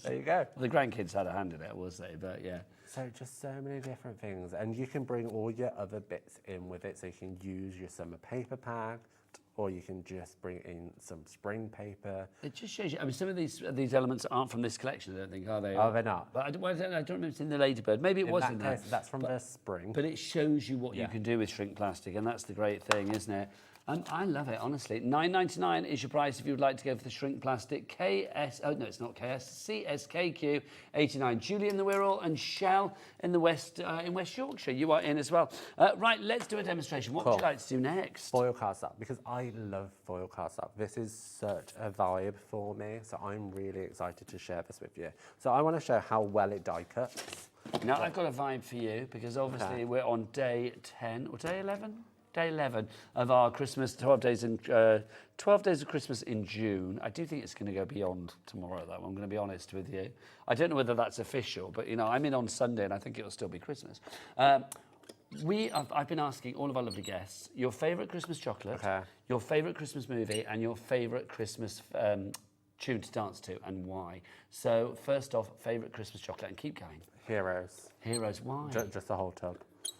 There you go. The grandkids had a hand in it, I will say, but yeah. So just so many different things. And you can bring all your other bits in with it. So you can use your summer paper pack, or you can just bring in some spring paper. It just shows you. I mean, some of these elements aren't from this collection, I don't think, are they? Oh, they're not. But I don't know if it's in the Ladybird. Maybe it was in there. That's from the spring. But it shows you what you can do with shrink plastic, and that's the great thing, isn't it? I love it, honestly. $9.99 is your price if you would like to go for the shrink plastic. It's not CSKQ 89. Julie in the Wirral and Shell in West Yorkshire. You are in as well. Right, let's do a demonstration. What would you like to do next? Foil card stock, because I love foil card stock. This is such a vibe for me, so I'm really excited to share this with you. So I want to show how well it die cuts. Now, I've got a vibe for you, because obviously we're on day 10, or day 11? Day 11 of our Christmas, 12 days of Christmas in June. I do think it's going to go beyond tomorrow, though. I'm going to be honest with you. I don't know whether that's official, but, you know, I'm in on Sunday, and I think it'll still be Christmas. I've been asking all of our lovely guests your favourite Christmas chocolate, your favourite Christmas movie, and your favourite Christmas tune to dance to, and why. So, first off, favourite Christmas chocolate, and keep going. Heroes. Heroes, why? Just the whole tub.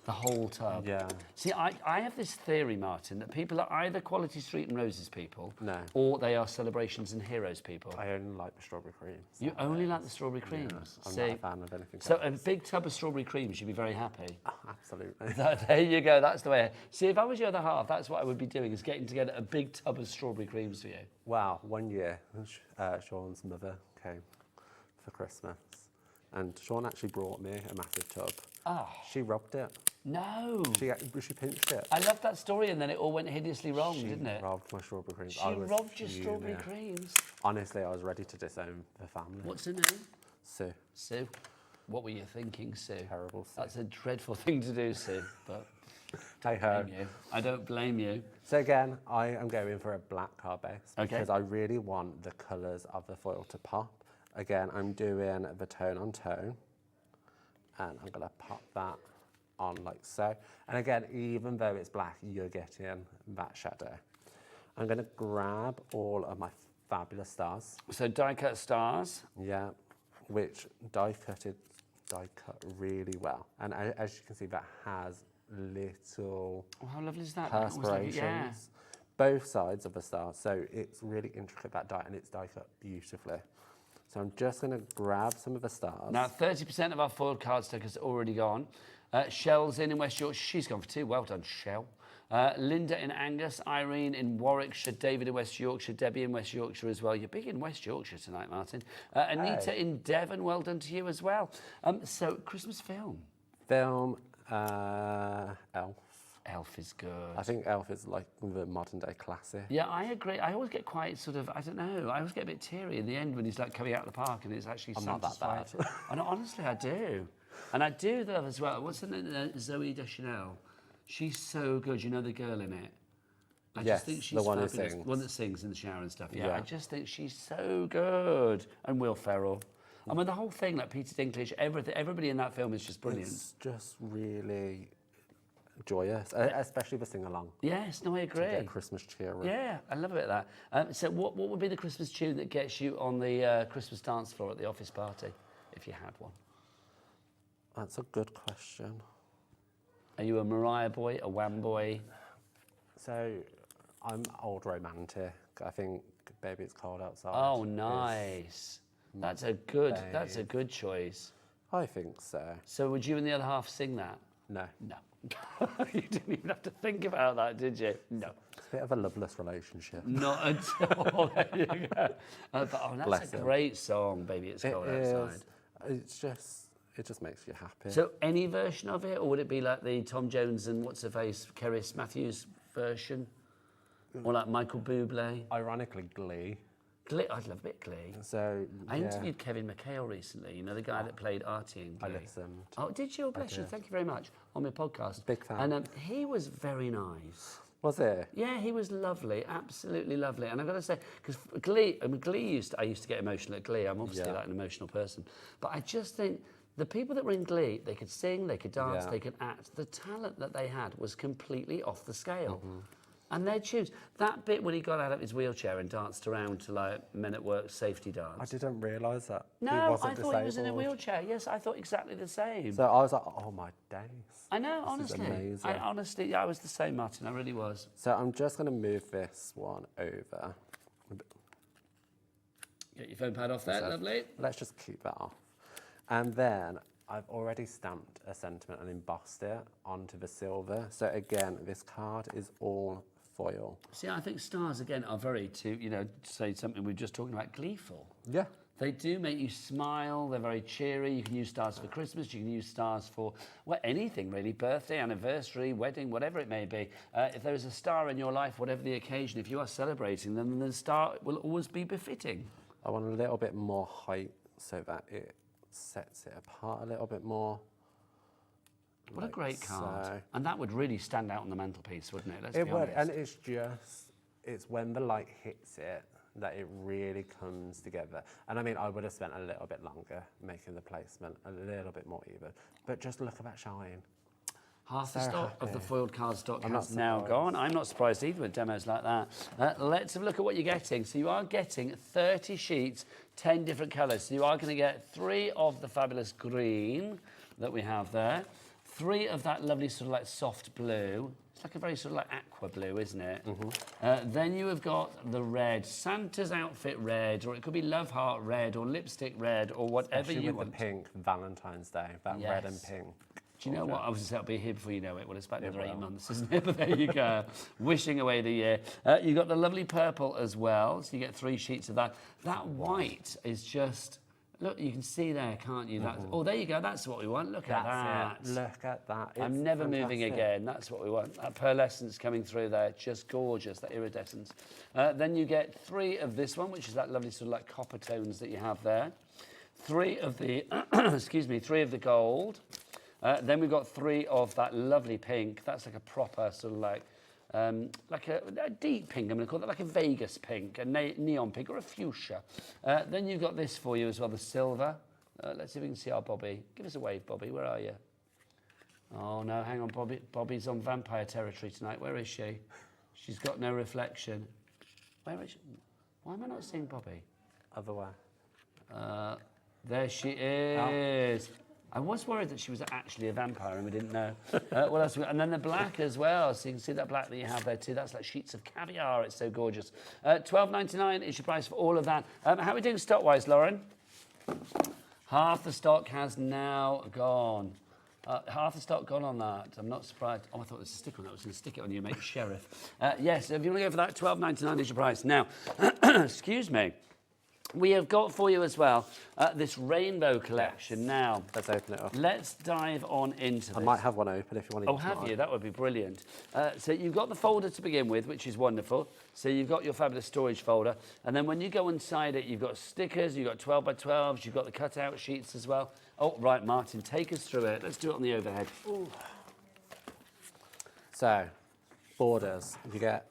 The whole tub. Yeah. See, I have this theory, Martin, that people are either Quality Street and Roses people, No. or they are Celebrations and Heroes people. I only like the strawberry creams. You only like the strawberry creams? I'm See, not a fan of anything so else. a big tub of strawberry creams, you'd be very happy. Oh, absolutely. There you go, that's the way. See, if I was your other half, that's what I would be doing, is getting together a big tub of strawberry creams for you. Wow, one year, Sean's mother came for Christmas, and Sean actually brought me a massive tub. Oh. She rubbed it. No. She pinched it. I love that story, and then it all went hideously wrong, didn't it? She robbed my strawberry creams. She robbed your strawberry creams. Honestly, I was ready to disown the family. What's her name? Sue. Sue. What were you thinking, Sue? Terrible, Sue. That's a dreadful thing to do, Sue, but I heard. blame you. I don't blame you. So again, I am going for a black card base Okay. because I really want the colours of the foil to pop. Again, I'm doing the tone on tone, and I'm going to pop that on like so. And again, even though it's black, you're getting that shadow. I'm going to grab all of my fabulous stars. So die cut stars. Yeah, which die cut really well. And as you can see, that has little Oh, how lovely is that? perspirations. Yeah. Both sides of the star, so it's really intricate, that die, and it's die cut beautifully. So I'm just going to grab some of the stars. Now, 30% of our foiled cardstock has already gone. Shell's in West Yorkshire. She's gone for 2. Well done, Shell. Linda in Angus, Irene in Warwickshire, David in West Yorkshire, Debbie in West Yorkshire as well. You're big in West Yorkshire tonight, Martin. Anita in Devon, well done to you as well. So, Christmas film. Film, Elf. Elf is good. I think Elf is like the modern day classic. Yeah, I agree. I always get quite sort of, I don't know, I always get a bit teary in the end when he's like coming out of the park and it's actually I'm not that satisfied. bad. And honestly, I do. And I do love as well. What's her name? Zoe Deschanel. She's so good. You know the girl in it? I Yes, just think she's the one who fabulous. sings. One that sings in the shower and stuff. Yeah, Yeah. I just think she's so good. And Will Ferrell. I mean, the whole thing, like Peter Dinklage, everybody in that film is just brilliant. It's just really joyous, especially the sing-along. Yes, no, I agree. To get Christmas cheer. Yeah, I love a bit of that. So what would be the Christmas tune that gets you on the Christmas dance floor at the office party, if you had one? That's a good question. Are you a Mariah boy, a Wham boy? So, I'm old romantic. I think Baby It's Cold Outside. Oh, nice. That's a good choice. I think so. So would you and the other half sing that? No. No. You didn't even have to think about that, did you? No. It's a bit of a loveless relationship. Not at all. There you go. But, that's Bless a him. great song, Baby It's Cold Outside. It just makes you happy. So any version of it, or would it be like the Tom Jones and what's-her-face, Keris Matthews version? Or like Michael Bublé? Ironically, Glee. Glee, I'd love a bit Glee. So, I interviewed Kevin McHale recently, you know, the guy that played Artie in Glee. I listened. Oh, did you? Oh, bless you. Thank you very much. On my podcast. Big fan. And he was very nice. Was it? Yeah, he was lovely, absolutely lovely. And I've got to say, because Glee, I used to get emotional at Glee. I'm obviously like an emotional person. But I just think the people that were in Glee, they could sing, they could dance, they could act. The talent that they had was completely off the scale. And their tunes, that bit when he got out of his wheelchair and danced around to like Men at Work safety dance. I didn't realise that. No, I thought he was in a wheelchair. Yes, I thought exactly the same. So I was like, oh my days. I know, This is honestly. amazing. I was the same, Martin. I really was. So I'm just going to move this one over. Get your phone pad off there, lovely. Let's just keep that off. And then I've already stamped a sentiment and embossed it onto the silver. So again, this card is all foil. See, I think stars, again, are very, to say something we were just talking about, gleeful. Yeah. They do make you smile. They're very cheery. You can use stars for Christmas. You can use stars for, well, anything really. Birthday, anniversary, wedding, whatever it may be. If there is a star in your life, whatever the occasion, if you are celebrating them, then the star will always be befitting. I want a little bit more height so that it sets it apart a little bit more. What a great card. So. And that would really stand out on the mantelpiece, wouldn't it? Let's be honest. Would, and it's when the light hits it that it really comes together. And I mean, I would have spent a little bit longer making the placement a little bit more even, but just look at that shine. Half the stock of the foiled card stock has now gone. I'm not surprised either with demos like that. Let's have a look at what you're getting. So you are getting 30 sheets, 10 different colours. So you are going to get 3 of the fabulous green that we have there, 3 of that lovely sort of like soft blue. It's like a very sort of like aqua blue, isn't it? Then you have got the red, Santa's outfit red, or it could be love heart red, or lipstick red, or whatever Especially you with want. the pink Valentine's Day, that red and pink. Do you know what? I was going to say it'll be here before you know it. Well, it's about another 8 months, isn't it? But there you go. Wishing away the year. You've got the lovely purple as well. So you get 3 sheets of that. That white is just... Look, you can see there, can't you? That's, oh, there you go. That's what we want. Look at that. Look at that. I'm never moving again. That's what we want. That pearlescence coming through there. Just gorgeous, that iridescence. Then you get 3 of this one, which is that lovely sort of like copper tones that you have there. 3 of the... excuse me, 3 of the gold. Then we've got 3 of that lovely pink. That's like a proper sort of like a deep pink. I'm going to call that like a Vegas pink, a neon pink, or a fuchsia. Then you've got this for you as well, the silver. Let's see if we can see our Bobby. Give us a wave, Bobby. Where are you? Oh, no, hang on, Bobby. Bobby's on vampire territory tonight. Where is she? She's got no reflection. Where is she? Why am I not seeing Bobby? Other way. There she is. Oh. I was worried that she was actually a vampire and we didn't know. What else? And then the black as well. So you can see that black that you have there too. That's like sheets of caviar. It's so gorgeous. $12.99 is your price for all of that. How are we doing stock-wise, Lauren? Half the stock has now gone. Half the stock gone on that. I'm not surprised. Oh, I thought there was a stick on that. I was going to stick it on you, make sheriff. Yes, if you want to go for that, $12.99 is your price. Now, excuse me. We have got for you as well this rainbow collection. Yes. Now, let's open it up. Let's dive on into this. I might have one open if you want to. Oh, have you? That would be brilliant. So you've got the folder to begin with, which is wonderful. So you've got your fabulous storage folder. And then when you go inside it, you've got stickers, you've got 12 by 12s, you've got the cutout sheets as well. Oh, right, Martin, take us through it. Let's do it on the overhead. Ooh. So, borders. You get...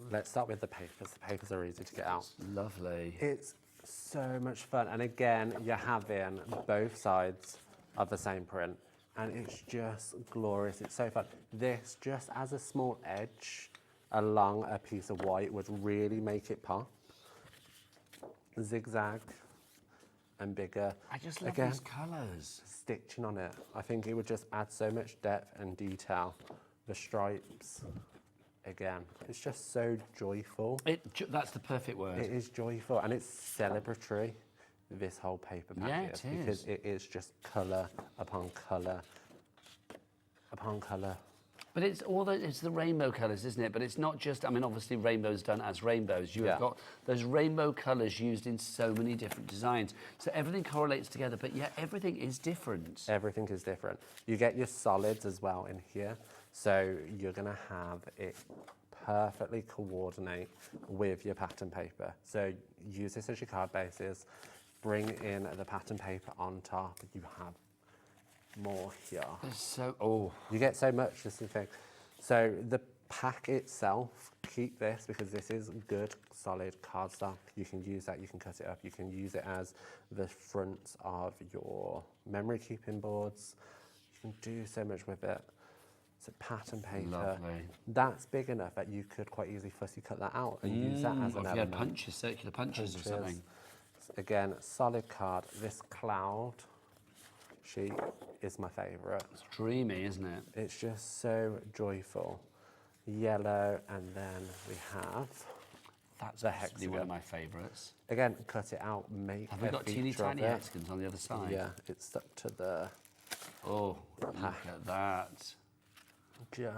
Let's start with the papers. The papers are easy to get out. Lovely. It's so much fun. And again, you're having both sides of the same print. and it's just glorious. It's so fun. This just as a small edge along a piece of white would really make it pop. Zigzag and bigger. I just love Again, these colours. Stitching on it, I think it would just add so much depth and detail. The stripes, again, it's just so joyful. That's the perfect word. It is joyful, and it's celebratory, this whole paper packet. Yeah, it is. Because it is just colour upon colour upon colour. But it's it's the rainbow colours, isn't it? But it's not just, I mean, obviously rainbows done as rainbows. You have got those rainbow colours used in so many different designs. So everything correlates together, but yet everything is different. Everything is different. You get your solids as well in here. So you're going to have it perfectly coordinate with your pattern paper. So use this as your card bases. Bring in the pattern paper on top. You have more here. You get so much, this is the thing. So the pack itself, keep this because this is good solid cardstock. You can use that, you can cut it up, you can use it as the fronts of your memory keeping boards. You can do so much with it. So pattern paper, Lovely. That's big enough that you could quite easily fussy cut that out and use that as an if element. you had punches, circular punches or something. Again, solid card. This cloud sheet is my favourite. It's dreamy, isn't it? It's just so joyful. Yellow, and then we have That's the possibly hexagon. one of my favourites. Again, cut it out, make Have we a got teeny feature of tiny it. hexagons on the other side? Yeah, it's stuck to the... Oh, look at that. Just...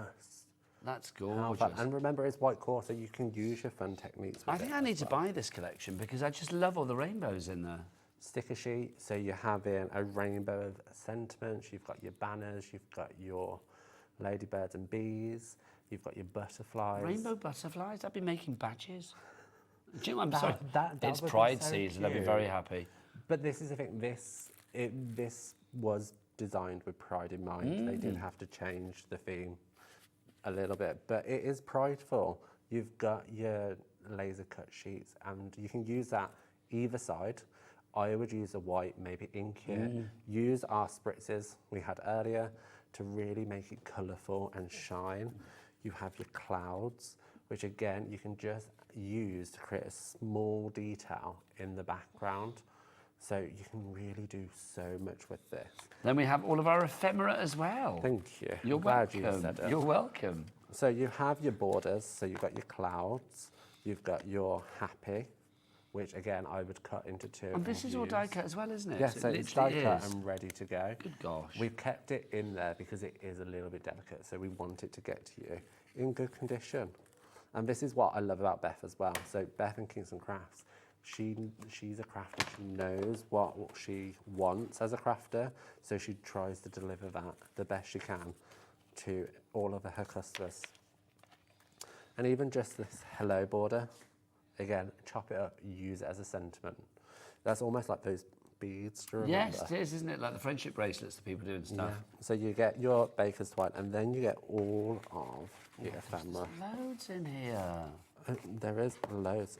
That's how gorgeous. fun. And remember, it's white core, so you can use your fun techniques with I think it I need as to well. buy this collection because I just love all the rainbows in there. Sticker sheet, so you're having a rainbow of sentiments, you've got your banners, you've got your ladybirds and bees, you've got your butterflies. Rainbow butterflies? I'd be making badges. Do you know, I'm That- sorry. that It's would be Pride so season. I'd be cute. very happy. But this is the thing, this was designed with Pride in mind. They did have to change the theme a little bit, but it is prideful. You've got your laser cut sheets and you can use that either side. I would use a white, maybe ink it. Use our spritzes we had earlier to really make it colourful and shine. You have your clouds, which again, you can just use to create a small detail in the background. So you can really do so much with this. Then we have all of our ephemera as well. Thank you. You're Glad welcome. you said it. You're welcome. So you have your borders, so you've got your clouds, you've got your happy, which again I would cut into two. And this is all die cut as well, isn't it? Yes, so It it's die literally cut is. and ready to go. Good gosh. We've kept it in there because it is a little bit delicate, so we want it to get to you in good condition. And this is what I love about Beth as well. So Beth in Kingston Crafts, she's a crafter. She knows what she wants as a crafter, so she tries to deliver that the best she can to all of her customers. And even just this hello border, again, chop it up, use it as a sentiment. That's almost like those beads to remember. Yes, it is, isn't it? Like the friendship bracelets that people do and stuff. Yeah. So you get your baker's twine, and then you get all of your ephemera. Loads in here. There is loads.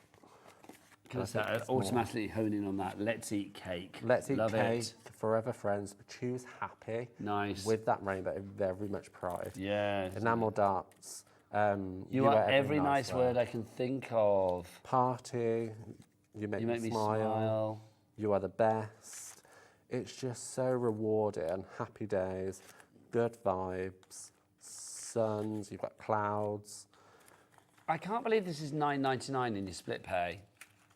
Can I say, think it's more. automatically hone in on that. Let's eat cake. Let's eat Love cake. It. Forever friends. Choose happy. Nice. With that rainbow, very much pride. Yeah. Enamel darts. You are every nice word I can think of. Party. You make me smile. You are the best. It's just so rewarding. Happy days. Good vibes. Suns. You've got clouds. I can't believe this is $9.99 in your split pay.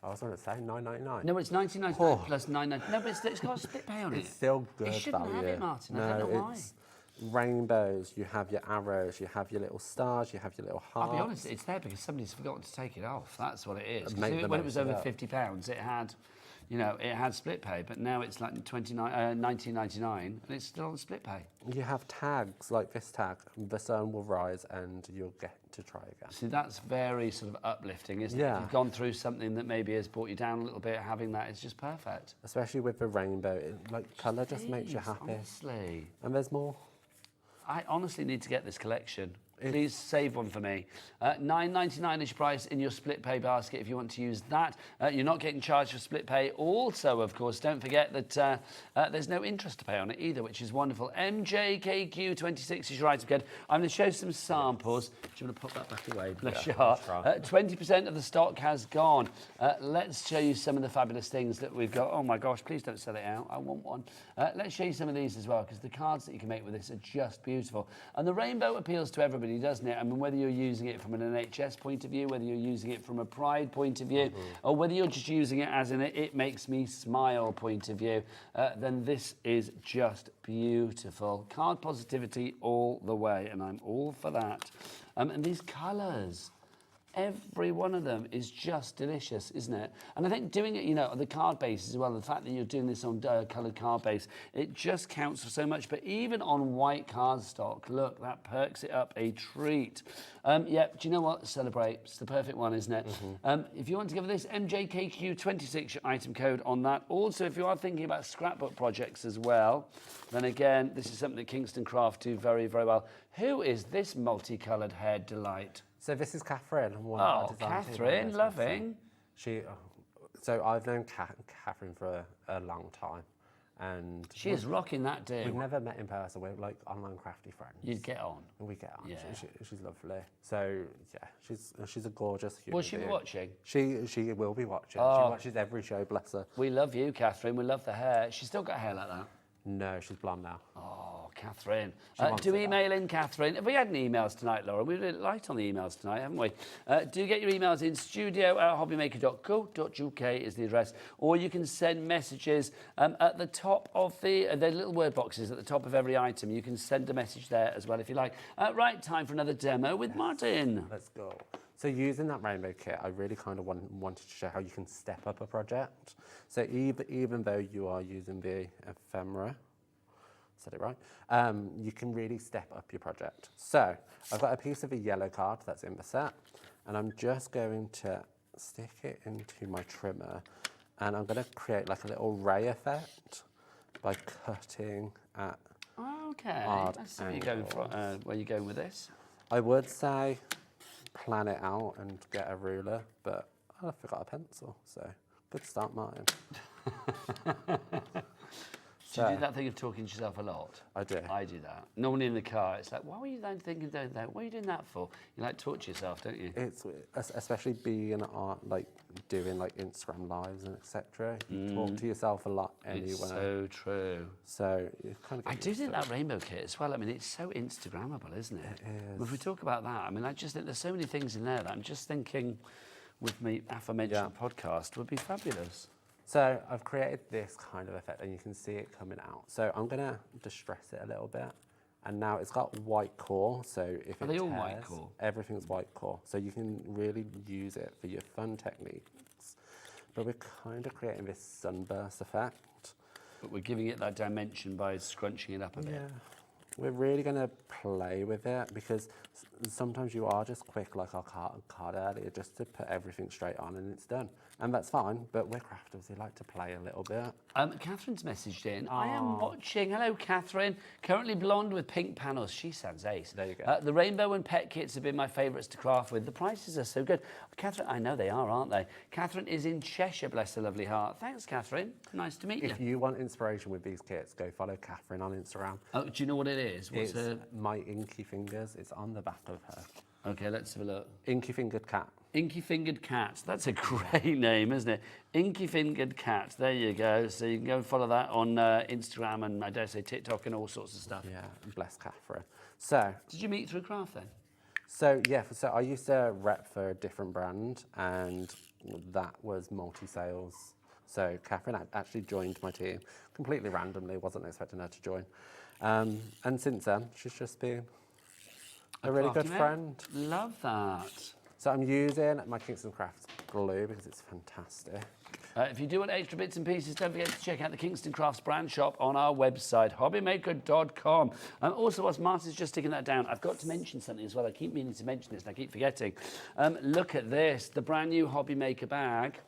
I was going to say $9.99. No, it's $19.99 plus $9.99. No, but it's got a split pay on it. It's still good It shouldn't value. have it, Martin. I No, don't know why. it's rainbows. You have your arrows. You have your little stars. You have your little hearts. I'll be honest, it's there because somebody's forgotten to take it off. That's what it is. 'Cause Make the when it most was of over it. £50, it had, you know, it had split pay, but now it's like $19.99 and it's still on split pay. You have tags like this tag. The sun will rise and you'll get to try again. See, that's very sort of uplifting, isn't it? Yeah. If you've gone through something that maybe has brought you down a little bit, having that is just perfect. Especially with the rainbow. Colour just makes you Jeez, happy. honestly. And there's more. I honestly need to get this collection. Please save one for me. $9.99 is your price in your split pay basket if you want to use that. You're not getting charged for split pay. Also, of course, don't forget that there's no interest to pay on it either, which is wonderful. MJKQ26 is your item code. I'm going to show some samples. Do you want to put that back away? Bless your heart. 20% of the stock has gone. Let's show you some of the fabulous things that we've got. Oh my gosh, please don't sell it out. I want one. Let's show you some of these as well, because the cards that you can make with this are just beautiful. And the rainbow appeals to everybody, doesn't it? I mean, whether you're using it from an NHS point of view, whether you're using it from a Pride point of view, or whether you're just using it as in it makes me smile point of view, then this is just beautiful. Card positivity all the way, and I'm all for that. And these colours, every one of them is just delicious, isn't it? And I think doing it, you know, on the card base as well, the fact that you're doing this on coloured card base, it just counts for so much. But even on white cardstock, look, that perks it up a treat. Yeah, do you know what? Celebrate. It's the perfect one, isn't it? If you want to give this MJKQ26 your item code on that. Also, if you are thinking about scrapbook projects as well, then again, this is something that Kingston Crafts do very, very well. Who is this multicoloured hair delight? So this is Catherine. Catherine, loving. So I've known Catherine for a long time, and she is rocking that do. We've never met in person. We're like online crafty friends. You'd get on. We get on. Yeah. She's lovely. So yeah, she's a gorgeous human. Will she be watching? She will be watching. Oh. She watches every show. Bless her. We love you, Catherine. We love the hair. She's still got hair like that. No, she's blonde now. Oh, Catherine. Do email in, Catherine. Have we had any emails tonight, Laura? We've been light on the emails tonight, haven't we? Do get your emails in. studio@hobbymaker.co.uk is the address. Or you can send messages at the top of the little word boxes at the top of every item. You can send a message there as well if you like. Right, time for another demo with Martin. Let's go. So using that rainbow kit, I really kind of wanted to show how you can step up a project. So even though you are using the ephemera, said it right, you can really step up your project. So I've got a piece of a yellow card that's in the set, and I'm just going to stick it into my trimmer, and I'm going to create like a little ray effect by cutting at odd That's where you're going from. Where you going with this? I would say plan it out and get a ruler, but I forgot a pencil, so good start, Martin. Do you do that thing of talking to yourself a lot? I do. I do that. Normally in the car, it's like, why were you then thinking doing that? What are you doing that for? You like talk to yourself, don't you? It's especially being like doing like Instagram lives and etc. You talk to yourself a lot anyway. It's so true. So you kind of. I do think that rainbow kit as well. I mean, it's so Instagrammable, isn't it? It is. If we talk about that, I mean, I just think there's so many things in there that I'm just thinking, with me aforementioned podcast, would be fabulous. So I've created this kind of effect, and you can see it coming out. So I'm going to distress it a little bit. And now it's got white core, so if Are they all white core? Everything's white core. So you can really use it for your fun techniques. But we're kind of creating this sunburst effect. But we're giving it that dimension by scrunching it up a bit. Yeah. We're really going to play with it, because sometimes you are just quick, like our card earlier, just to put everything straight on and it's done. And that's fine, but we're crafters, we like to play a little bit. Catherine's messaged in. I am watching. Hello, Catherine. Currently blonde with pink panels. She sounds ace. There you go. The rainbow and pet kits have been my favourites to craft with. The prices are so good. Catherine, I know they are, aren't they? Catherine is in Cheshire, bless her lovely heart. Thanks, Catherine. Nice to meet you. If you want inspiration with these kits, go follow Catherine on Instagram. Oh, do you know what it is? What's it's My Inky Fingers. It's on the back of her. Okay, let's have a look. Inky Fingered Cat. Inky Fingered Cat. That's a great name, isn't it? Inky Fingered Cat. There you go. So you can go and follow that on Instagram and I dare say TikTok and all sorts of stuff. Yeah, bless Catherine. So, did you meet through craft then? So yeah, so I used to rep for a different brand, and that was multi-sales. So Catherine actually joined my team completely randomly. Wasn't expecting her to join, and since then she's just been a really good friend. Love that. So I'm using my Kingston Crafts glue because it's fantastic. If you do want extra bits and pieces, don't forget to check out the Kingston Crafts brand shop on our website, hobbymaker.com. Also, whilst Martin's just sticking that down, I've got to mention something as well. I keep meaning to mention this and I keep forgetting. Look at this, the brand new Hobbymaker bag.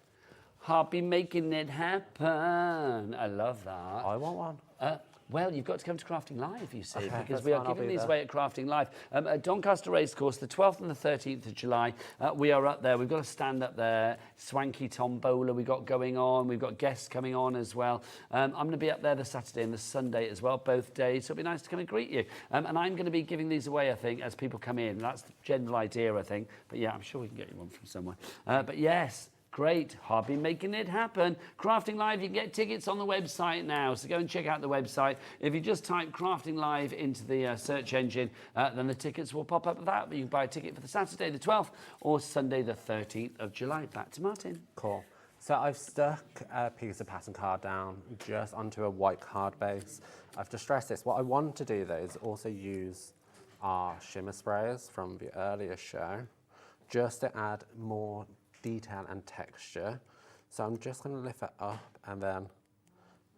Hobby making it happen. I love that. I want one. Well, you've got to come to Crafting Live, you see, Okay, because that's we are fine, I'll giving be these there. away at Crafting Live. At Doncaster Racecourse, the 12th and the 13th of July, we are up there. We've got a stand up there, swanky tombola we've got going on. We've got guests coming on as well. I'm going to be up there the Saturday and the Sunday as well, both days, so it'll be nice to come and greet you. And I'm going to be giving these away, I think, as people come in. That's the general idea, I think. But yeah, I'm sure we can get you one from somewhere. But yes, great hobby making it happen. Crafting Live, you can get tickets on the website now, so go and check out the website. If you just type Crafting Live into the search engine, then the tickets will pop up with that. But you can buy a ticket for the Saturday the 12th or Sunday the 13th of July. Back to Martin. Cool. So I've stuck a piece of pattern card down just onto a white card base. I've distressed this. What I want to do though is also use our shimmer sprays from the earlier show just to add more detail and texture. So I'm just going to lift it up and then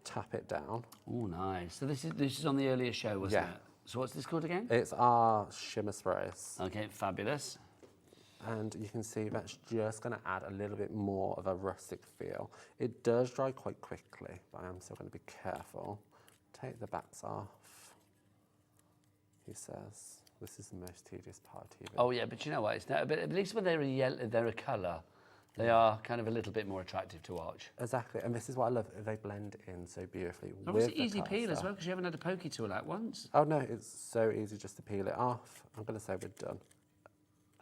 tap it down. Oh, nice. So this is on the earlier show, wasn't it? So what's this called again? It's our shimmer sprays. Okay, fabulous. And you can see that's just going to add a little bit more of a rustic feel. It does dry quite quickly, but I'm still going to be careful. Take the backs off. He says, this is the most tedious part even. Oh yeah, but you know what? It's not, but at least when they're a yellow, they're a colour. They are kind of a little bit more attractive to watch. Exactly, and this is what I love. They blend in so beautifully. Oh, with it's the easy peel as colour. well, because you haven't had a pokey tool out once. Oh no, it's so easy just to peel it off. I'm going to say we're done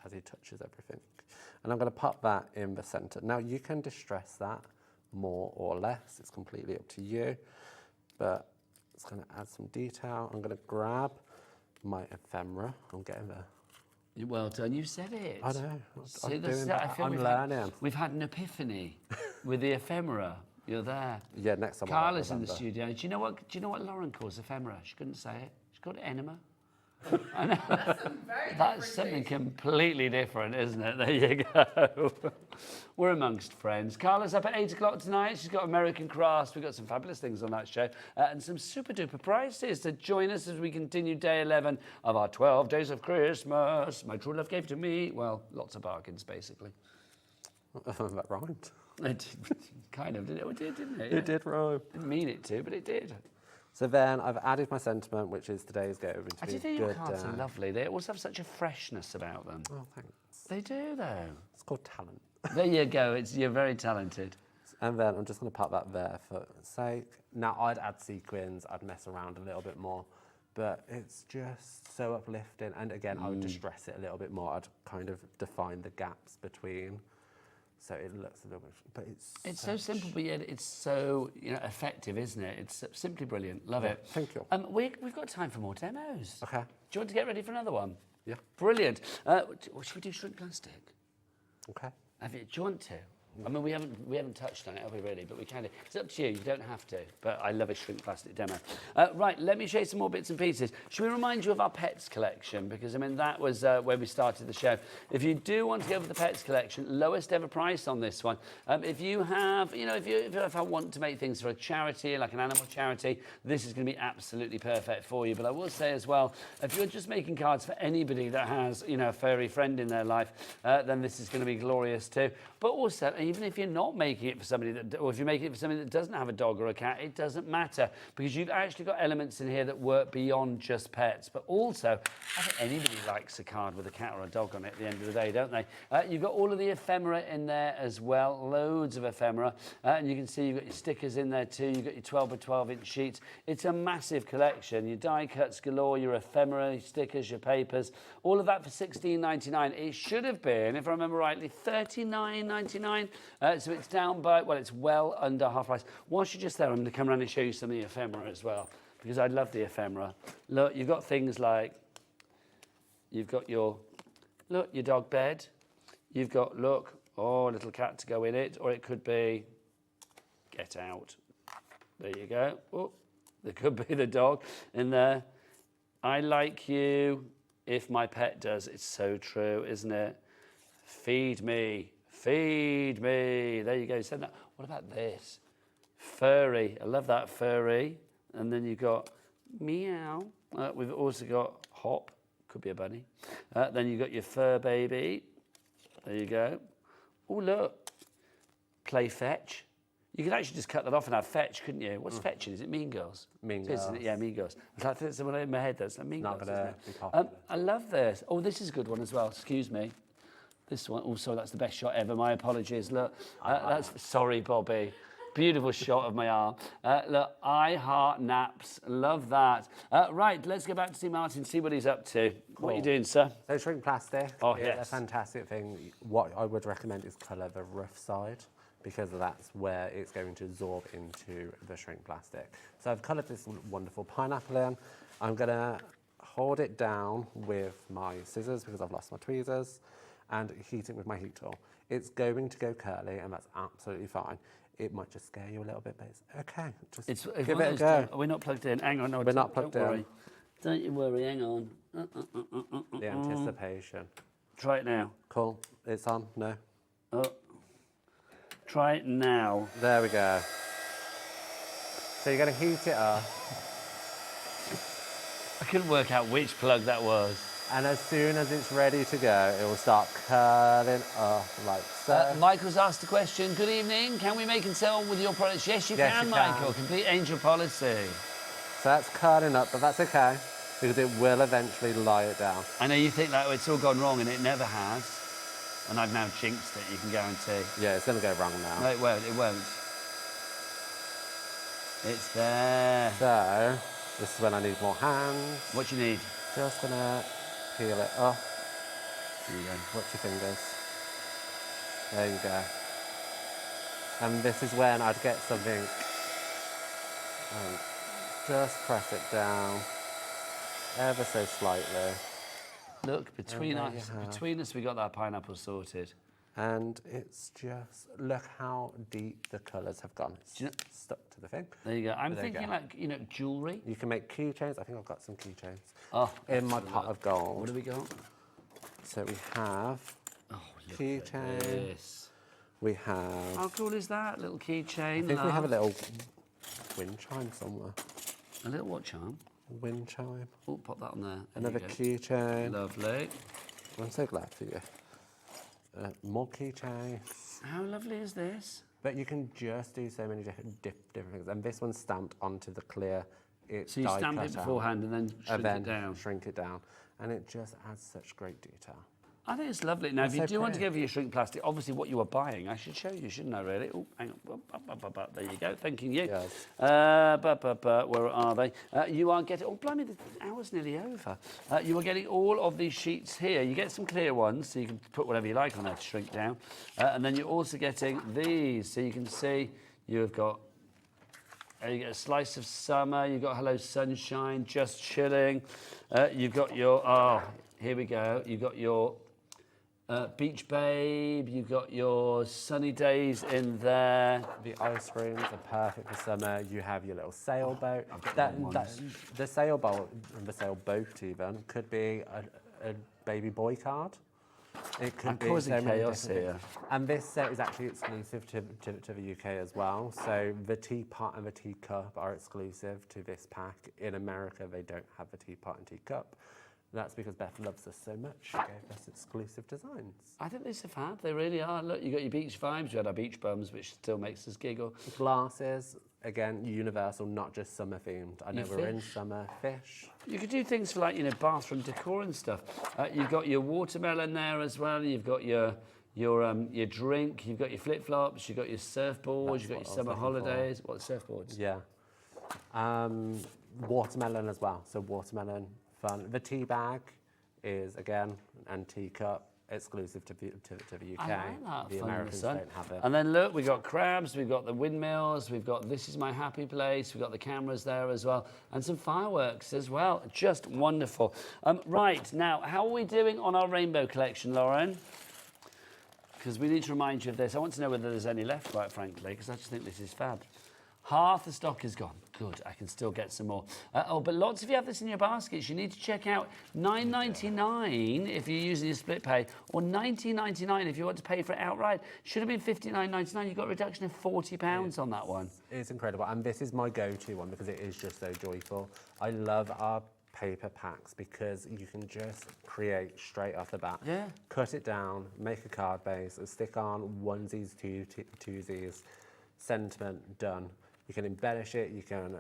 as he touches everything. And I'm going to pop that in the centre. Now you can distress that more or less. It's completely up to you. But it's going to add some detail. I'm going to grab my ephemera. I'm getting there. Well done, you said it. I know. See, I'm this doing is- that. I feel I'm we've learning. We've had an epiphany with the ephemera. You're there. Yeah, next time. Carla's in the studio. Do you know what Lauren calls ephemera? She couldn't say it. She called it enema. I know. That's something completely different, isn't it? There you go. We're amongst friends. Carla's up at 8 o'clock tonight. She's got American Crafts. We've got some fabulous things on that show and some super duper prizes to join us as we continue day 11 of our 12 days of Christmas. My true love gave to me. Well, lots of bargains, basically. That rhymed. It did, kind of, did it? It did, didn't it? It did rhyme. Didn't mean it to, but it did. So then I've added my sentiment, which is today's go over to I be do a think your good cards are day. lovely. They also have such a freshness about them. Oh, thanks. They do, though. It's called talent. There you go. You're very talented. And then I'm just going to pop that there for sake. Now, I'd add sequins. I'd mess around a little bit more. But it's just so uplifting. And again, I would distress it a little bit more. I'd kind of define the gaps between. So it looks a little bit, but It's so simple, but yet it's so effective, isn't it? It's simply brilliant. Love it. Thank you. We've got time for more demos. Okay. Do you want to get ready for another one? Yeah. Brilliant. Should we do shrink plastic? Okay. Do you want to? I mean, we haven't touched on it, have we really? But we kind of. It's up to you. You don't have to. But I love a shrink plastic demo. Right, let me show you some more bits and pieces. Should we remind you of our pets collection? Because I mean, that was where we started the show. If you do want to go for the pets collection, lowest ever price on this one. If you have, if I want to make things for a charity, like an animal charity, this is going to be absolutely perfect for you. But I will say as well, if you're just making cards for anybody that has, a furry friend in their life, then this is going to be glorious too. But also, even if you're not making it for somebody or if you're making it for somebody that doesn't have a dog or a cat, it doesn't matter, because you've actually got elements in here that work beyond just pets. But also, I think anybody likes a card with a cat or a dog on it at the end of the day, don't they? You've got all of the ephemera in there as well, loads of ephemera. And you can see you've got your stickers in there too. You've got your 12 by 12 inch sheets. It's a massive collection. Your die cuts galore, your ephemera, your stickers, your papers, all of that for $16.99. It should have been, if I remember rightly, $39.99. So it's down by, well, it's well under half price. Whilst you're just there, I'm going to come around and show you some of the ephemera as well, because I love the ephemera. Look, you've got things like, you've got your dog bed. You've got, a little cat to go in it, or it could be, get out. There you go. Oh, there could be the dog in there. I like you if my pet does. It's so true, isn't it? Feed me. Feed me. There you go. Send that. What about this? Furry. I love that, furry. And then you've got meow. We've also got hop. Could be a bunny. Then you've got your fur baby. There you go. Oh, look. Play fetch. You could actually just cut that off and have fetch, couldn't you? What's fetching? Is it Mean Girls? Mean It is, isn't Girls. it? Yeah, Mean Girls. It's like there's someone in my head that's like Mean Not Girls. gonna Isn't be it? popular. I love this. Oh, this is a good one as well. Excuse me. This one. Also, that's the best shot ever. My apologies. Look, that's sorry, Bobby. Beautiful shot of my arm. Look, I heart naps. Love that. Right, let's go back to see Martin, see what he's up to. What are you doing, sir? So shrink plastic. Oh, is yes. a fantastic thing. What I would recommend is colour the rough side, because that's where it's going to absorb into the shrink plastic. So I've coloured this wonderful pineapple in. I'm going to hold it down with my scissors because I've lost my tweezers and heat it with my heat tool. It's going to go curly and that's absolutely fine. It might just scare you a little bit, but it's okay. Just give it a go. We're not plugged in. Hang on, no, We're not plugged don't in. worry. Don't you worry, hang on. The anticipation. Try it now. Cool. It's on. No. Oh. Try it now. There we go. So you're going to heat it up. I couldn't work out which plug that was. And as soon as it's ready to go, it will start curling up like so. Michael's asked a question. Good evening. Can we make and sell with your products? Yes, you can, Michael. Complete angel policy. So that's curling up, but that's okay, because it will eventually lie it down. I know you think that it's all gone wrong, and it never has. And I've now jinxed it, you can guarantee. Yeah, it's going to go wrong now. No, it won't. It won't. It's there. So, this is when I need more hands. What do you need? Just going to peel it off. There you go. Watch your fingers. There you go. And this is when I'd get something and just press it down ever so slightly. Look, between us, we got that pineapple sorted. And it's just, look how deep the colours have gone. It's stuck to the thing. There you go. I'm There you thinking go. like, you know, jewellery. You can make keychains. I think I've got some keychains in my pot of gold. What do we got? So we have keychain. This. We have. How cool is that? Little keychain. I think we have a little wind chime somewhere. A little what charm? Wind chime. Oh, pop that on there. Another keychain. Lovely. I'm so glad for you. More keychains. How lovely is this? But you can just do so many different things. And this one's stamped onto the clear. So you stamp it beforehand and then shrink it down. Shrink it down. And it just adds such great detail. I think it's lovely. Now, It's if you so do want to pretty. go for your shrink plastic, obviously what you are buying, I should show you, shouldn't I, really? Oh, hang on. There you go. Thanking you. Yes. Where are they? You are getting... Oh, blimey, the hour's nearly over. You are getting all of these sheets here. You get some clear ones, so you can put whatever you like on there to shrink down. And then you're also getting these, so you can see you've got... you get a slice of summer, you've got Hello Sunshine, Just Chilling. You've got your... Oh, here we go. You've got your... Beach Babe, you've got your sunny days in there. The ice rooms are perfect for summer. You have your little sailboat. ones. The sailboat, and the sailboat even, could be a baby boy card. It could I'm be causing so many chaos different here. things. And this set is actually exclusive to the UK as well. So the teapot and the teacup are exclusive to this pack. In America, they don't have the teapot and teacup. That's because Beth loves us so much. She gave us exclusive designs. I think they're so fab. They really are. Look, you got your beach vibes. You had our beach bums, which still makes us giggle. Glasses, again, universal, not just summer themed. I know Your we're in fish. summer. Fish. You could do things for like, you know, bathroom decor and stuff. You've got your watermelon there as well. You've got your drink. You've got your flip flops. You've got your surfboards. You've got your summer holidays. What surfboards? Yeah. Watermelon as well. So watermelon. Fun. The tea bag is, again, and teacup, exclusive to the UK. I like that. The Fun in Americans sun. don't have it. And then look, we've got crabs, we've got the windmills, we've got This Is My Happy Place, we've got the cameras there as well, and some fireworks as well. Just wonderful. Right, now, how are we doing on our rainbow collection, Lauren? Because we need to remind you of this. I want to know whether there's any left, quite frankly, because I just think this is fab. Half the stock is gone. Good, I can still get some more. But lots of you have this in your baskets. You need to check out $9.99 if you're using your split pay, or $19.99 if you want to pay for it outright. Should have been $59.99. You've got a reduction of £40 on that one. It's incredible, and this is my go-to one because it is just so joyful. I love our paper packs because you can just create straight off the bat. Yeah. Cut it down, make a card base, and stick on onesies, twosies. sentiment done. You can embellish it, you can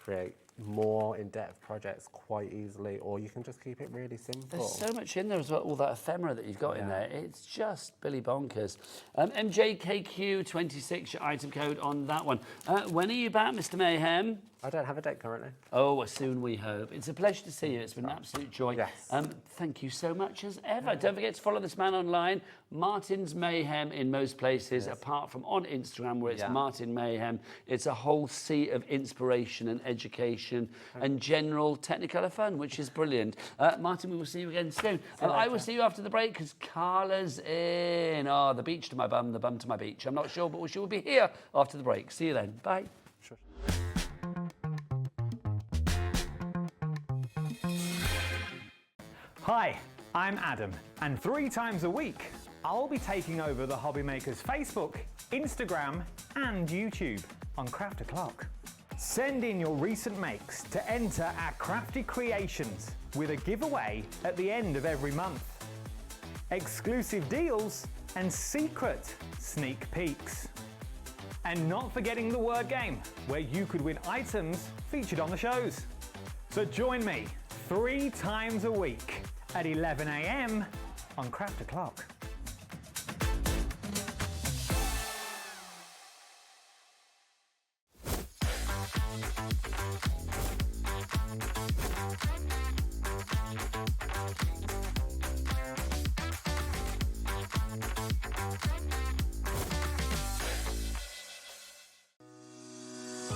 create more in-depth projects quite easily, or you can just keep it really simple. There's so much in there as well, all that ephemera that you've got in there. It's just Billy bonkers. MJKQ26, your item code on that one. When are you back, Mr. Mayhem? I don't have a date currently. Oh, soon we hope. It's a pleasure to see you. It's been an absolute joy. Yes. Thank you so much as ever. Don't forget to follow this man online, Martin's Mayhem in most places, apart from on Instagram where it's Martin Mayhem. It's a whole sea of inspiration and education and general Technicolor fun, which is brilliant. Martin, we will see you again soon. I will see you after the break because Carla's in. Oh, the beach to my bum, the bum to my beach. I'm not sure, but she will be here after the break. See you then. Bye. Sure. Hi, I'm Adam, and 3 times a week, I'll be taking over the Hobbymakers Facebook, Instagram, and YouTube on Craft O'Clock. Send in your recent makes to enter our crafty creations with a giveaway at the end of every month. Exclusive deals and secret sneak peeks. And not forgetting the word game, where you could win items featured on the shows. So join me 3 times a week at 11 AM on Craft O'Clock.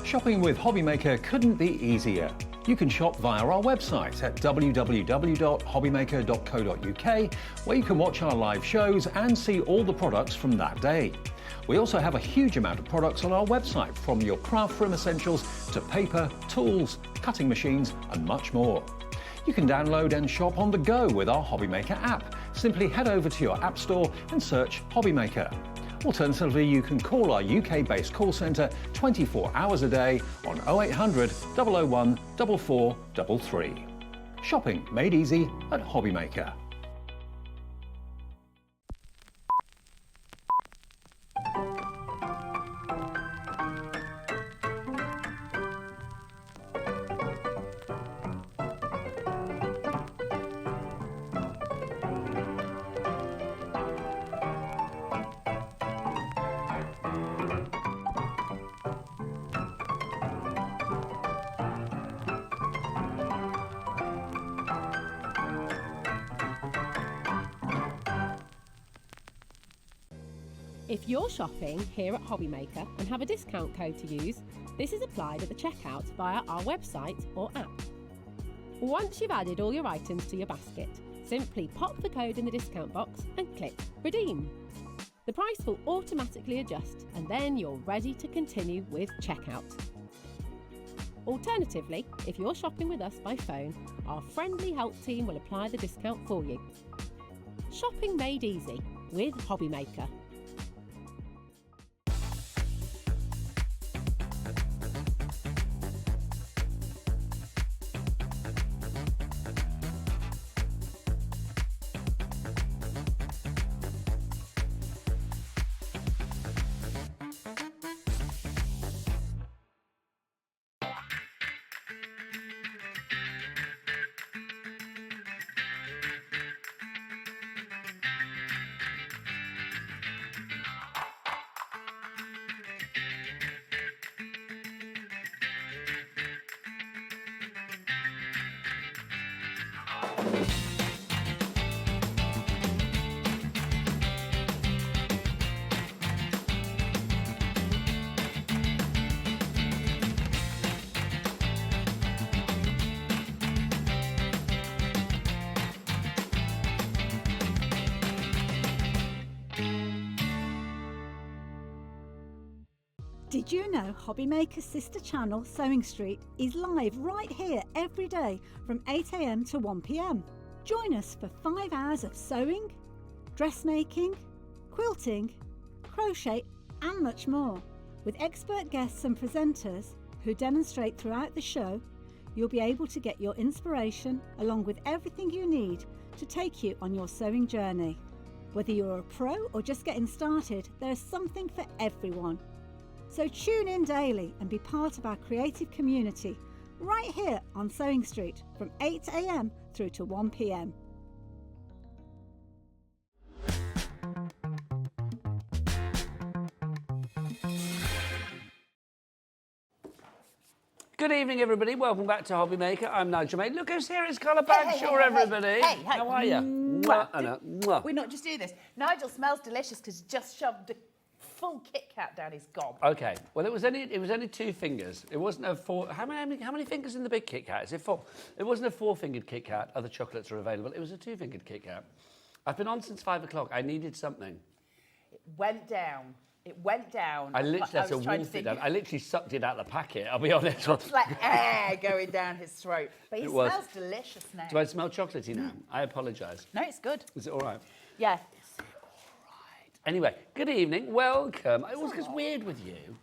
Shopping with Hobbymaker couldn't be easier. You can shop via our website at www.hobbymaker.co.uk, where you can watch our live shows and see all the products from that day. We also have a huge amount of products on our website, from your craft room essentials to paper, tools, cutting machines and much more. You can download and shop on the go with our Hobbymaker app. Simply head over to your app store and search Hobbymaker. Alternatively, you can call our UK-based call centre 24 hours a day on 0800 001 4433. Shopping made easy at Hobbymaker. If you're shopping here at Hobbymaker and have a discount code to use, this is applied at the checkout via our website or app. Once you've added all your items to your basket, simply pop the code in the discount box and click Redeem. The price will automatically adjust and then you're ready to continue with checkout. Alternatively, if you're shopping with us by phone, our friendly help team will apply the discount for you. Shopping made easy with Hobbymaker. Did you know Hobbymaker's sister channel, Sewing Street, is live right here every day from 8 AM to 1 PM? Join us for 5 hours of sewing, dressmaking, quilting, crochet and much more. With expert guests and presenters who demonstrate throughout the show, you'll be able to get your inspiration along with everything you need to take you on your sewing journey. Whether you're a pro or just getting started, there is something for everyone. So tune in daily and be part of our creative community right here on Sewing Street from 8 a.m. through to 1 p.m. Good evening, everybody. Welcome back to Hobby Maker. I'm Nigel May. Look who's here. It's Carla Bagshaw, everybody. Hey, how are you? We're not just doing this. Nigel smells delicious because he just shoved a full Kit Kat down his gob. Okay. Well, it was only 2 fingers. It wasn't a 4. How many fingers in the big Kit Kat? Is it 4? It wasn't a 4-fingered Kit Kat. Other chocolates are available. It was a 2-fingered Kit Kat. I've been on since 5 o'clock. I needed something. It went down. It went down. I literally had to wolf it down. I literally sucked it out of the packet, I'll be honest. It's like air going down his throat. But he smells delicious now. Do I smell chocolatey now? I apologise. No, it's good. Is it all right? Yeah. Anyway, good evening. Welcome. It always gets weird with you.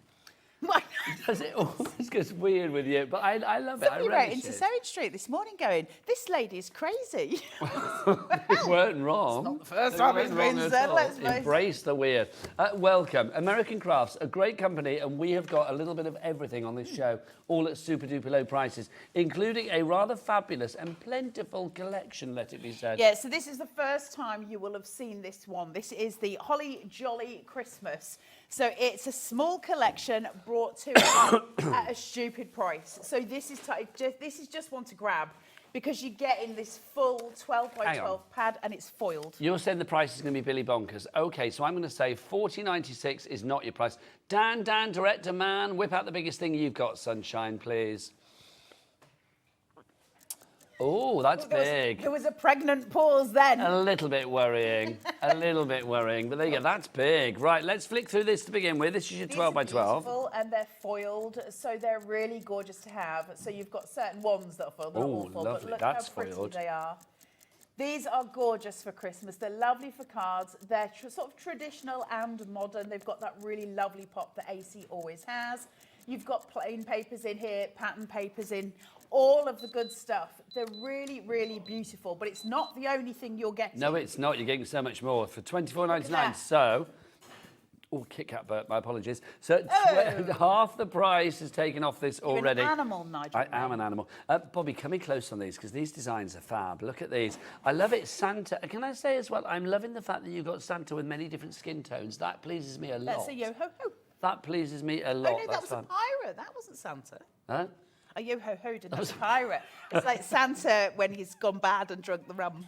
Does it always gets weird with you? But I love it. Somebody wrote into Sewing Street this morning going, this lady is crazy. They weren't wrong. It's not the first time it's been said, let's face it. Embrace the weird. Welcome. American Crafts, a great company, and we have got a little bit of everything on this show, all at super duper low prices, including a rather fabulous and plentiful collection, let it be said. Yeah, so this is the first time you will have seen this one. This is the Holly Jolly Christmas. So it's a small collection brought to us at a stupid price. So this is just one to grab because you get in this full 12 by 12 pad and it's foiled. You're saying the price is going to be Billy Bonkers. OK, so I'm going to say $40.96 is not your price. Dan, director man, whip out the biggest thing you've got, sunshine, please. Oh, that's big. There was a pregnant pause then. A little bit worrying. A little bit worrying. But there you go. That's big. Right, let's flick through this to begin with. This is your 12 by 12. Beautiful, and they're foiled, so they're really gorgeous to have. So you've got certain ones that are foiled. Not all foiled, lovely. But look That's how pretty foiled. they are. These are gorgeous for Christmas. They're lovely for cards. They're sort of traditional and modern. They've got that really lovely pop that AC always has. You've got plain papers in here, pattern papers in, all of the good stuff. They're really, really beautiful, but it's not the only thing you're getting. No, it's not. You're getting so much more for $24.99. So, Kit Kat burp, my apologies. So half the price is taken off this already. You're an animal, Nigel. I am an animal. Bobby, come in close on these because these designs are fab. Look at these. I love it, Santa. Can I say as well, I'm loving the fact that you've got Santa with many different skin tones. That pleases me a lot. That's a yo-ho-ho. That pleases me a lot. Oh, no, that was a pirate. That wasn't Santa. Huh? A yo-ho-ho didn't have a pirate. It's like Santa when he's gone bad and drunk the rum.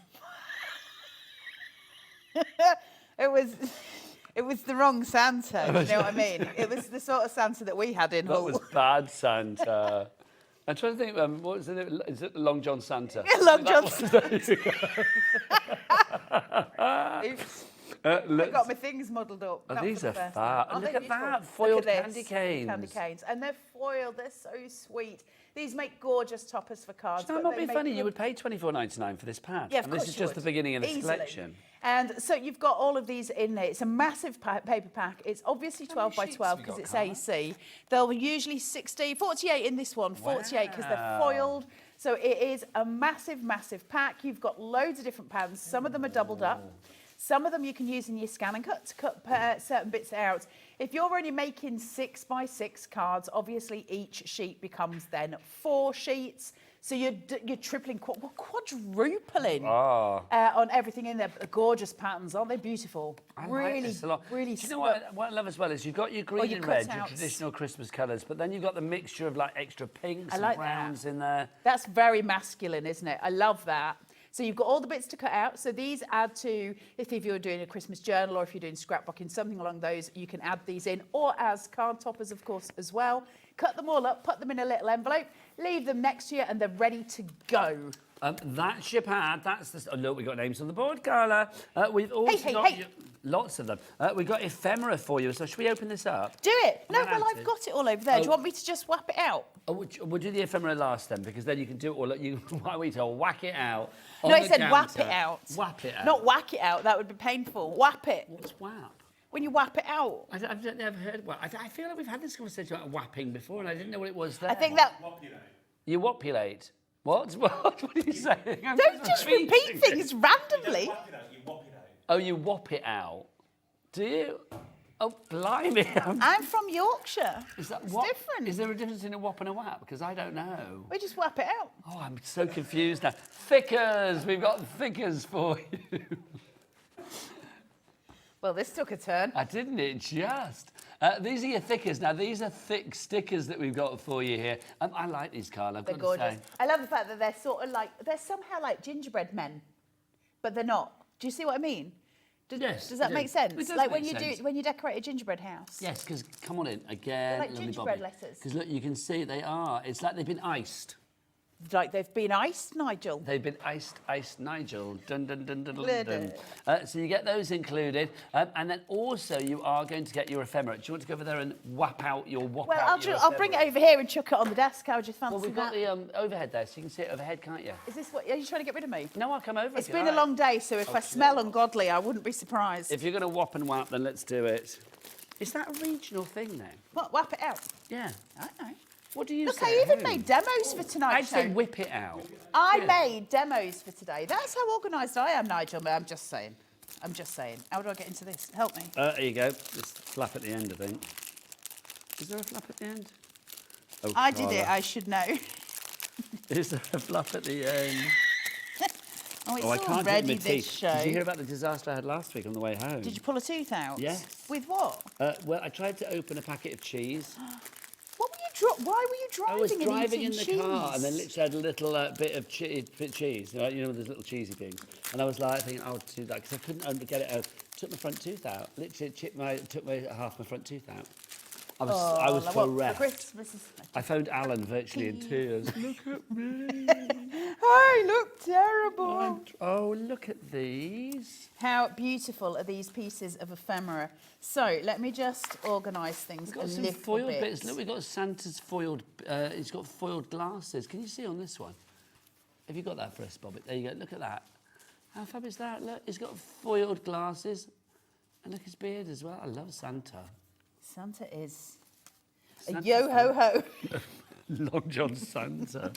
It was the wrong Santa, you know what I mean? It was the sort of Santa that we had in Hull. That was bad Santa. I'm trying to think, what is it? Is it Long John Santa? Yeah, Long John Santa. I got my things muddled up. Oh, these are fab. Look at that, foiled candy canes. Candy canes. And they're foiled, they're so sweet. These make gorgeous toppers for cards. I'm not being funny, you would pay $24.99 for this pad. Yeah, of and course this is just the beginning of this collection. And so you've got all of these in there. It's a massive paper pack. It's obviously 12 by 12 because it's AC. They'll usually 48 in this one, 48 because they're foiled. So it is a massive, massive pack. You've got loads of different patterns. Some of them are doubled up. Some of them you can use in your scan and cut to cut certain bits out. If you're only making 6 by 6 cards, obviously each sheet becomes then 4 sheets. So you're tripling, quadrupling on everything in there. But the gorgeous patterns, aren't they beautiful? I really, like this a lot. really. Do you know what I love as well is you've got your green and red, your traditional Christmas colours, but then you've got the mixture of like extra pinks and browns in there. That's very masculine, isn't it? I love that. So you've got all the bits to cut out. So these add to, if you're doing a Christmas journal or if you're doing scrapbooking, something along those, you can add these in, or as card toppers, of course, as well. Cut them all up, put them in a little envelope, leave them next to you, and they're ready to go. That's your pad. That's the... Oh, look, we've got names on the board, Carla. We've also got... Lots of them. We've got ephemera for you, so should we open this up? Do it. No, well, I've got it all over there. Do you want me to just whap it out? Oh, we'll do the ephemera last then, because then you can do it all. You why we told whack it out. No, it said whap it out. Whap it out. Not whack it out. That would be painful. Whap it. What's whap? When you whap it out. I've never heard whap. I feel like we've had this conversation about whapping before, and I didn't know what it was there. I think that... You wopulate. What? What are you saying? Don't just repeat things randomly. Oh, you whop it out. Do you? Oh, blimey. I'm from Yorkshire. Is that it's what? different. Is there a difference in a whop and a whap? Because I don't know. We just whap it out. Oh, I'm so confused now. Thickers. We've got thickers for you. Well, this took a turn. Didn't it just? These are your thickers. Now, these are thick stickers that we've got for you here. I like these, Carl, I've They're got to gorgeous. say. I love the fact that they're sort of like, they're somehow like gingerbread men, but they're not. Do you see what I mean? Yes. Does that make sense? It does like make when sense. when you decorate a gingerbread house. Yes, because come on in again. They're like gingerbread letters. Because look, you can see they are. It's like they've been iced. Like they've been iced, Nigel. They've been iced, Nigel. Dun, dun, dun, dun, dun, dun. So you get those included. And then also you are going to get your ephemera. Do you want to go over there and whap out your Well, your I'll bring it over here and chuck it on the desk. How would you fancy Well, we've got that? the overhead there, so you can see it overhead, can't you? Is this what, are you trying to get rid of me? No, I'll come over. It's if you been a like. long day, so if I smell ungodly, I wouldn't be surprised. If you're going to whop and whap, then let's do it. Is that a regional thing then? What, whap it out? Yeah. I don't know. What do you Look, say? I even made demos for tonight's I'd say show. whip it out. I Yeah. made demos for today. That's how organised I am, Nigel. But I'm just saying. I'm just saying. How do I get into this? Help me. There you go. Just flap at the end, I think. Is there a flap at the end? Oh, I did it. Carla. I should know. Is there a flap at the end? Oh, it's I can't do it with already my this teeth. show. Did you hear about the disaster I had last week on the way home? Did you pull a tooth out? Yes. With what? Well, I tried to open a packet of cheese. What were you why were you driving? I was and driving eating in the car cheese? and then literally had a little bit of cheese, you know, those little cheesy things. And I was like thinking, I'll do that because I couldn't get it out. Took my front tooth out. Literally took half my front tooth out. I was like for what, wreck. for Christmas? I phoned Alan virtually in tears. Look at me. I look terrible. Oh, look at these. How beautiful are these pieces of ephemera? So let me just organise things We've got a some little foiled bit. bits. Look, we've got Santa's foiled. He's got foiled glasses. Can you see on this one? Have you got that for us, Bobby? There you go. Look at that. How fab is that? Look, he's got foiled glasses. And look his beard as well. I love Santa. Santa is Santa's a yo-ho-ho. Long John Santa.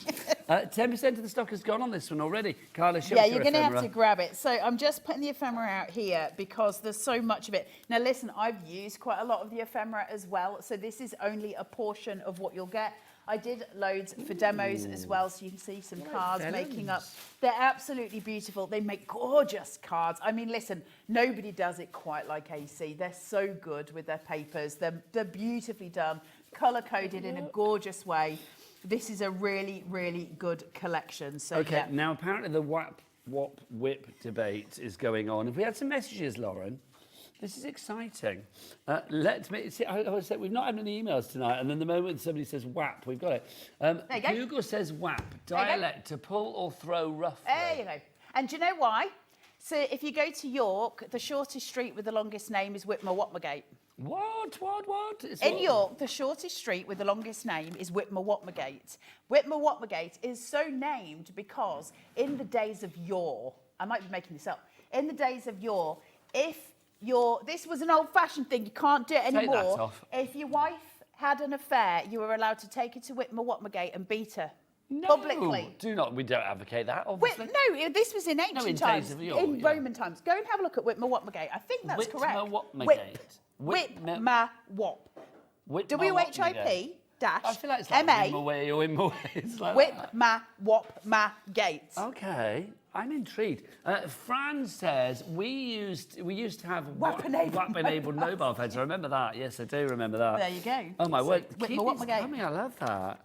10% of the stock has gone on this one already. Carla, show Yeah, us you're your going to have ephemera. to grab it. So I'm just putting the ephemera out here because there's so much of it. Now, listen, I've used quite a lot of the ephemera as well, so this is only a portion of what you'll get. I did loads for demos as well, so you can see some cards making up. They're absolutely beautiful. They make gorgeous cards. I mean, listen, nobody does it quite like AC. They're so good with their papers. They're beautifully done, colour-coded in a gorgeous way. This is a really, really good collection. So, Okay, yeah. now apparently the whap, whop, whip debate is going on. Have we had some messages, Lauren? This is exciting. Let me see. I said we've not had any emails tonight, and then the moment somebody says whap, we've got it. There you go. Google says whap, There you go. dialect to pull or throw roughly. There you go. And do you know why? So if you go to York, the shortest street with the longest name is Whitmer-Watmergate. What? It's In what? York, the shortest street with the longest name is Whitmer-Watmergate. Whitmer-Watmergate is so named because in the days of yore, I might be making this up, in the days of yore, this was an old-fashioned thing, you can't do it Take that anymore. off. If your wife had an affair, you were allowed to take her to Whitmer-Watmergate and beat her. No, Publicly. we don't advocate that, obviously. No, this was in ancient in times, days of yore, in yeah. Roman times. Go and have a look at Whitmer-Watmergate. I think that's correct. Whitmer-Watmergate. Whip-ma-wop. W-H-I-P dash I feel like it's like M-A. in my way or in my way. It's like that. Whip-ma-wop-ma-gate. Okay, I'm intrigued. Fran says we used to have WAP-enabled mobile phones. I remember that. Yes, I do remember that. There you go. Oh my So, word! Whitmer Keep Watmergate. it coming. I love that.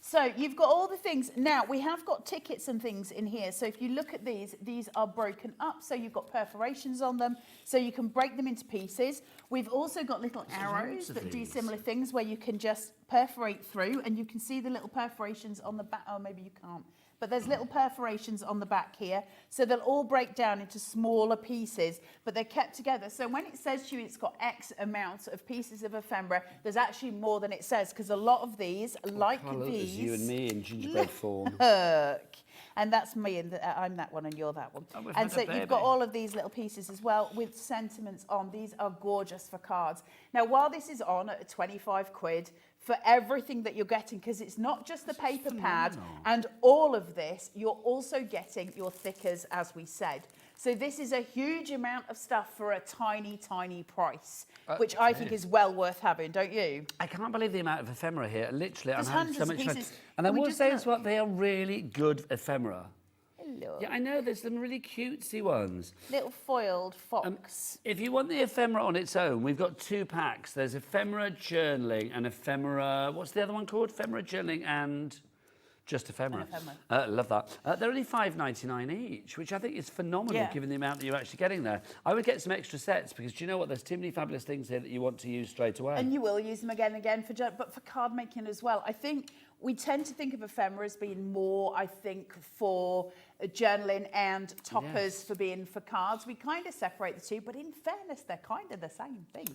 So you've got all the things. Now, we have got tickets and things in here. So if you look at these are broken up. So you've got perforations on them. So you can break them into pieces. We've also got little arrows that do similar things where you can just perforate through. And you can see the little perforations on the back. Oh, maybe you can't. But there's little perforations on the back here. So they'll all break down into smaller pieces, but they're kept together. So when it says to you it's got X amount of pieces of ephemera, there's actually more than it says, because a lot of these, like Carla, these... there's you and me in gingerbread form. Look. And that's me, and I'm that one, and you're that one. Oh, we've And had so a you've got baby. all of these little pieces as well with sentiments on. These are gorgeous for cards. Now, while this is on at 25 quid, for everything that you're getting, because it's not just the paper pad and all of this, you're also getting your thickers, as we said. So this is a huge amount of stuff for a tiny, tiny price, which I think is well worth having, don't you? I can't believe the amount of ephemera here. Literally, There's I'm having so much hundreds of fun. pieces. And I Can we will just say as look? well, they are really good ephemera. Hello. Yeah, I know, there's some really cutesy ones. Little foiled fox. If you want the ephemera on its own, we've got 2 packs. There's ephemera journaling and ephemera... What's the other one called? Ephemera journaling and... Just ephemera. Love that. They're only $5.99 each, which I think is phenomenal given the amount that you're actually getting there. I would get some extra sets because do you know what? There's too many fabulous things here that you want to use straight away. And you will use them again and again, but for card making as well. I think we tend to think of ephemera as being more, I think, for journaling and toppers for being for cards. We kind of separate the two, but in fairness, they're kind of the same thing.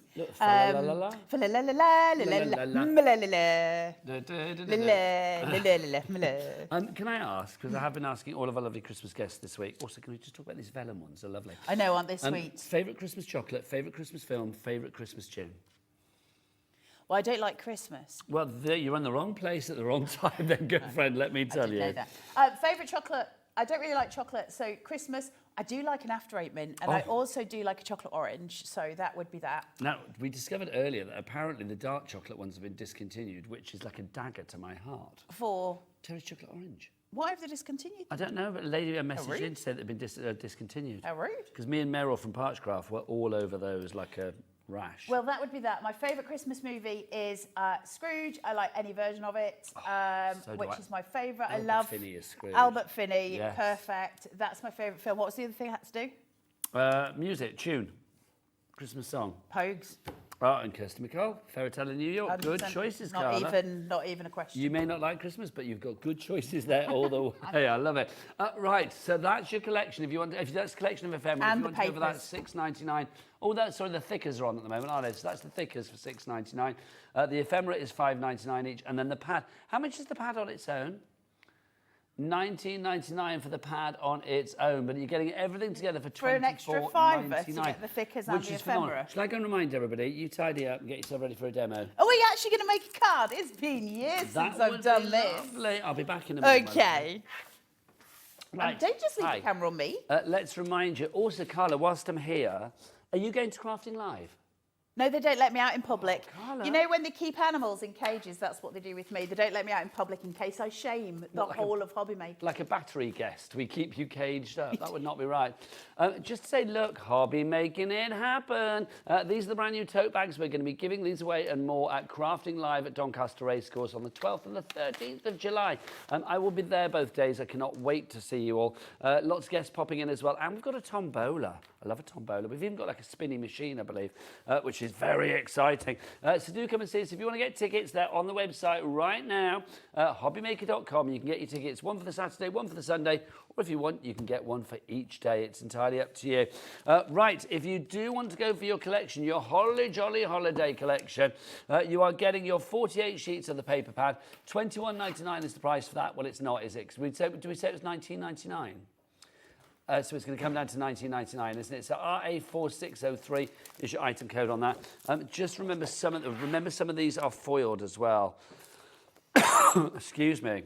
Can I ask, because I have been asking all of our lovely Christmas guests this week, also can we just talk about these vellum ones? They're lovely. I know, aren't they sweet? Favourite Christmas chocolate, favourite Christmas film, favourite Christmas tune? Well, I don't like Christmas. Well, you're in the wrong place at the wrong time then, good friend, let me tell you. Favourite chocolate, I don't really like chocolate, so Christmas, I do like an after 8 mint, and I also do like a chocolate orange, so that would be that. Now, we discovered earlier that apparently the dark chocolate ones have been discontinued, which is like a dagger to my heart. For? Terry's chocolate orange. Why have they discontinued them? I don't know, but a lady messaged in to say they've been discontinued. How rude. Because me and Meryl from Parchcraft were all over those like a rash. Well, that would be that. My favourite Christmas movie is Scrooge. I like any version of it, which is my favourite. I love Finney is Scrooge. Albert Finney, Yes. perfect. That's my favourite film. What was the other thing I had to do? Music, tune, Christmas song. Pogues. And Kirsty McCall, Fairy Tale in New York. 100%. Good choices, not Carla. Not even a question. You may not like Christmas, but you've got good choices there all the way. I love it. Right, so that's your collection. If that's a collection of ephemera, And if you the want to go for that, papers. $6.99. Oh, sorry, the thickers are on at the moment, aren't they? So that's the thickers for $6.99. The ephemera is $5.99 each, and then the pad. How much is the pad on its own? $19.99 for the pad on its own, but you're getting everything together for $24.99. For an extra $5 to get the thickers and the ephemera. Shall I go and remind everybody? You tidy up and get yourself ready for a demo. Are we actually going to make a card? It's been years since I've done this. Lovely. I'll be back in a minute. Okay. Right. Don't just leave the camera on me. Let's remind you. Also, Carla, whilst I'm here, are you going to Crafting Live? No, they don't let me out in public. Carla. You know when they keep animals in cages, that's what they do with me. They don't let me out in public in case I shame the whole of hobby making. Like a battery guest, we keep you caged up. That would not be right. Just to say, look, hobby making it happen. These are the brand new tote bags. We're going to be giving these away and more at Crafting Live at Doncaster Racecourse on the 12th and the 13th of July. I will be there both days. I cannot wait to see you all. Lots of guests popping in as well. And we've got a tombola. I love a tombola. We've even got like a spinning machine, I believe, which is very exciting. So do come and see us. If you want to get tickets, they're on the website right now, hobbymaker.com. You can get your tickets, one for the Saturday, one for the Sunday, or if you want, you can get one for each day. It's entirely up to you. Right, if you do want to go for your collection, your holly jolly holiday collection, you are getting your 48 sheets of the paper pad. $21.99 is the price for that. Well, it's not, is it? Do we say it was $19.99? So it's going to come down to $19.99, isn't it? So RA4603 is your item code on that. Just remember some of these are foiled as well. Excuse me.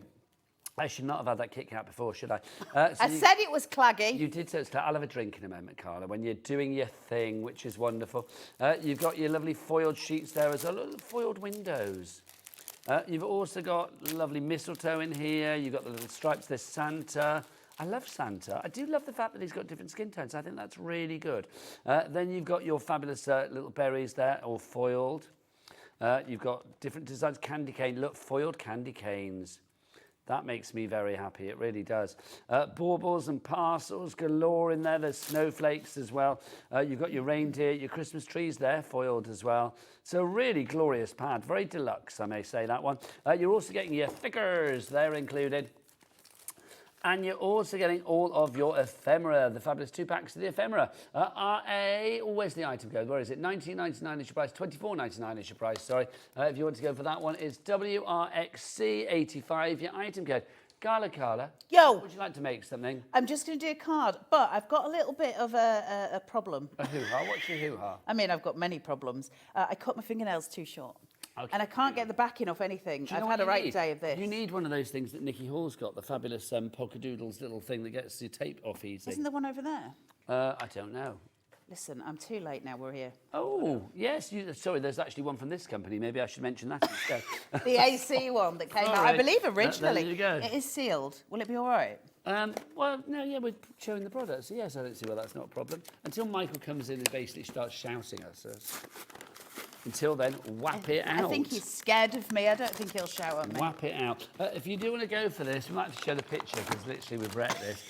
I should not have had that Kit Kat before, should I? I said it was claggy. You did say it's claggy. I'll have a drink in a moment, Carla, when you're doing your thing, which is wonderful. You've got your lovely foiled sheets there as well. Foiled windows. You've also got lovely mistletoe in here. You've got the little stripes. There's Santa. I love Santa. I do love the fact that he's got different skin tones. I think that's really good. Then you've got your fabulous little berries there, all foiled. You've got different designs. Candy cane. Look, foiled candy canes. That makes me very happy. It really does. Baubles and parcels galore in there. There's snowflakes as well. You've got your reindeer, your Christmas trees there, foiled as well. So really glorious pad. Very deluxe, I may say, that one. You're also getting your thickers. They're included. And you're also getting all of your ephemera, the fabulous 2 packs of the ephemera. Where's the item code? Where is it? $19.99 is your price, $24.99 is your price, sorry. If you want to go for that one, it's WRXC85, your item code. Carla. Yo. Would you like to make something? I'm just going to do a card, but I've got a little bit of a problem. A hoo-ha? What's your hoo-ha? I mean, I've got many problems. I cut my fingernails too short. Okay. And I can't get the backing off anything. I've had a right day of this. You need one of those things that Nikki Hall's got, the fabulous Polka Doodles little thing that gets your tape off easy. Isn't there one over there? I don't know. Listen, I'm too late now. We're here. Oh, yes. Sorry, there's actually one from this company. Maybe I should mention that instead. The AC one that came out, Sorry. I believe originally. There you go. It is sealed. Will it be all right? Well, no, yeah, we're showing the product, so yes, I don't see why that's not a problem. Until Michael comes in and basically starts shouting at us. Until then, whap it out. I think he's scared of me. I don't think he'll shout at me. Whap it out. If you do want to go for this, we might have to show the picture because literally we've wrecked this.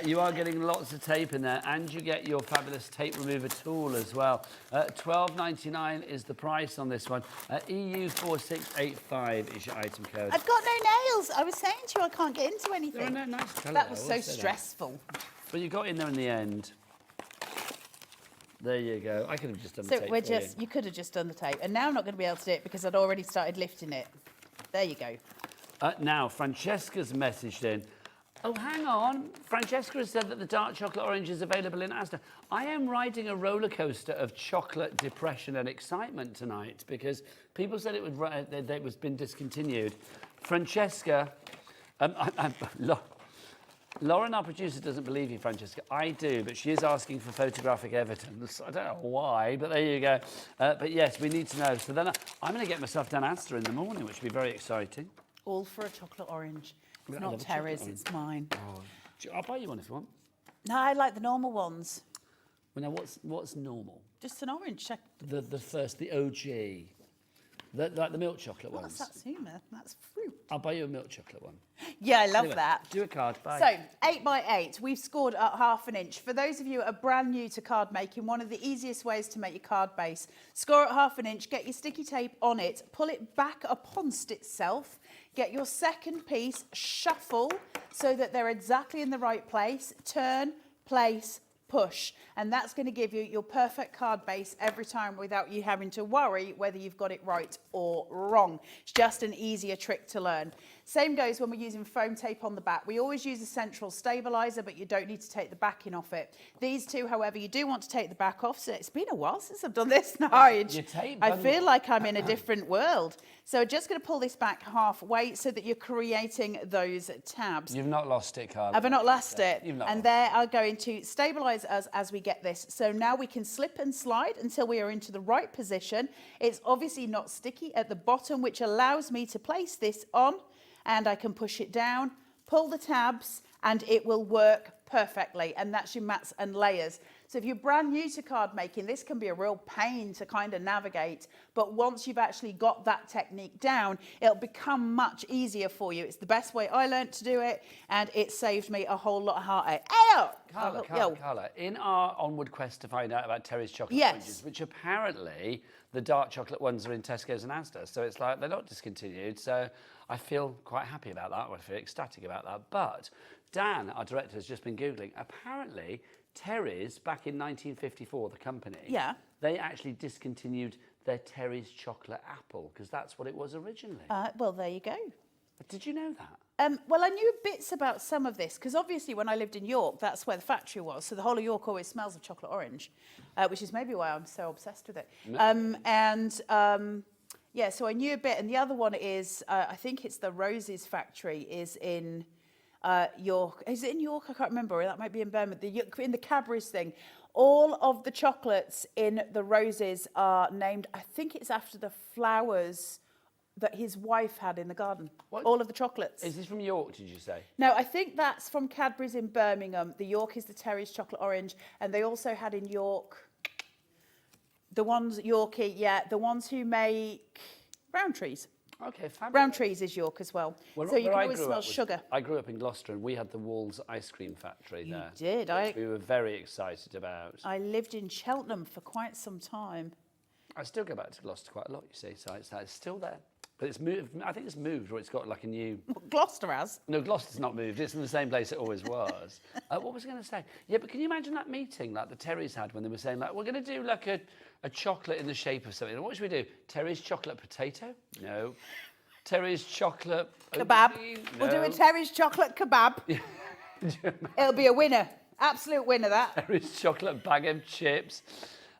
You are getting lots of tape in there, and you get your fabulous tape remover tool as well. $12.99 is the price on this one. EU4685 is your item code. I've got no nails. I was saying to you I can't get into anything. There are no nice colour. That was so stressful. But you got in there in the end. There you go. I could have just done the So tape we're for just, you could have just done the tape. And now I'm not going to be able to do it because I'd already started lifting it. There you go. Now, Francesca's messaged in. Oh, hang on. Francesca has said that the dark chocolate orange is available in Asda. I am riding a roller coaster of chocolate depression and excitement tonight because people said it was been discontinued. Francesca, Lauren, our producer, doesn't believe you, Francesca. I do, but she is asking for photographic evidence. I don't know why, but there you go. But yes, we need to know. So then I'm going to get myself down Asda in the morning, which will be very exciting. All for a chocolate orange. It's I not love a Terry's, chocolate it's mine. Oh, I'll buy you one if you want. No, I like the normal ones. Well, now, what's normal? Just an orange. Check. The OG. Like the milk chocolate ones. That's humour. That's fruit. I'll buy you a milk chocolate one. Yeah, I love Anyway, that. Do a card, bye. So, 8 by 8, we've scored at 1/2 inch. For those of you who are brand new to card making, one of the easiest ways to make your card base, score at 1/2 inch, get your sticky tape on it, pull it back upon itself, get your second piece, shuffle so that they're exactly in the right place, turn, place, push, and that's going to give you your perfect card base every time without you having to worry whether you've got it right or wrong. It's just an easier trick to learn. Same goes when we're using foam tape on the back. We always use a central stabilizer, but you don't need to take the backing off it. These two, however, you do want to take the back off. So it's been a while since I've done this, Nige. I feel like I'm in a different world. So just going to pull this back halfway so that you're creating those tabs. You've not lost it, Carla. Have I not lost it? You've not and lost they are going to stabilise us as we get this. So now we can slip and slide until we are into the right position. It's obviously not sticky at the bottom, which allows me to place this on, and I can push it down, pull the tabs, and it will work perfectly. And that's your mats and layers. So if you're brand new to card making, this can be a real pain to kind of navigate. But once you've actually got that technique down, it'll become much easier for you. It's the best way I learned to do it, and it saved me a whole lot of heartache. Carla, in our onward quest to find out about Terry's chocolate oranges, which apparently the dark chocolate ones are in Tesco's and Asda, so it's like they're not discontinued, so I feel quite happy about that. I feel ecstatic about that. But Dan, our director, has just been Googling. Apparently, Terry's, back in 1954, the company, they actually discontinued their Terry's chocolate apple, because that's what it was originally. Well, there you go. Did you know that? Well, I knew bits about some of this, because obviously when I lived in York, that's where the factory was. So the whole of York always smells of chocolate orange, which is maybe why I'm so obsessed with it. Yeah, so I knew a bit. And the other one is, I think it's the Roses factory is in York. Is it in York? I can't remember. That might be in Birmingham. In the Cadbury's thing. All of the chocolates in the Roses are named, I think it's after the flowers that his wife had in the garden. What? All of the chocolates. Is this from York, did you say? No, I think that's from Cadbury's in Birmingham. The York is the Terry's chocolate orange. And they also had in York, the ones, Yorkie, the ones who make Rowntrees. Okay, fabulous. Rowntrees is York as well. So you can always smell sugar. I grew up in Gloucester and we had the Walls ice cream factory there. You did? Which we were very excited about. I lived in Cheltenham for quite some time. I still go back to Gloucester quite a lot, you see, so it's still there. But it's moved, I think it's moved, or it's got like a new... Gloucester has? No, Gloucester's not moved. It's in the same place it always was. What was I going to say? Yeah, but can you imagine that meeting like the Terrys had when they were saying, like, we're going to do like a chocolate in the shape of something. And what should we do? Terry's chocolate potato? No. Terry's chocolate... Kebab. No. We'll do a Terry's chocolate kebab. It'll be a winner. Absolute winner, that. Terry's chocolate bag of chips.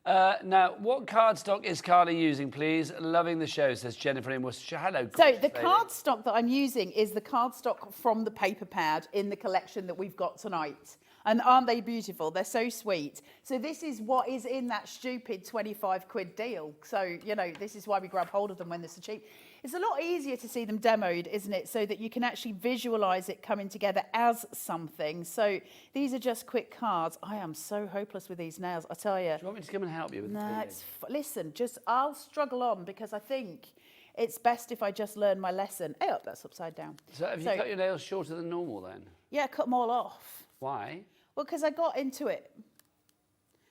Now, what cardstock is Carly using, please? Loving the show, says Jennifer in Worcestershire. Hello, so the cardstock that I'm using is the cardstock from the paper pad in the collection that we've got tonight. And aren't they beautiful? They're so sweet. So this is what is in that stupid 25 quid deal. So, you know, this is why we grab hold of them when they're so cheap. It's a lot easier to see them demoed, isn't it? So that you can actually visualise it coming together as something. So these are just quick cards. I am so hopeless with these nails, I tell you. Do you want me to come and help you with No, the listen, I'll struggle on because I think it's best if I just learn my lesson. Oh, that's upside down. So have you cut your nails shorter than normal then? Yeah, I cut them all off. Why? Well, because I got into it.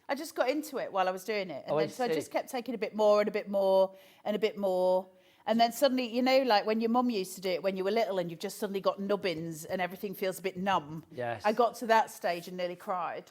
I just got into it while I was doing it. And Oh, I then, so I see. just kept taking a bit more and a bit more and a bit more. And then suddenly, you know, like when your mum used to do it when you were little and you've just suddenly got nubbins and everything feels a bit numb. Yes. I got to that stage and nearly cried.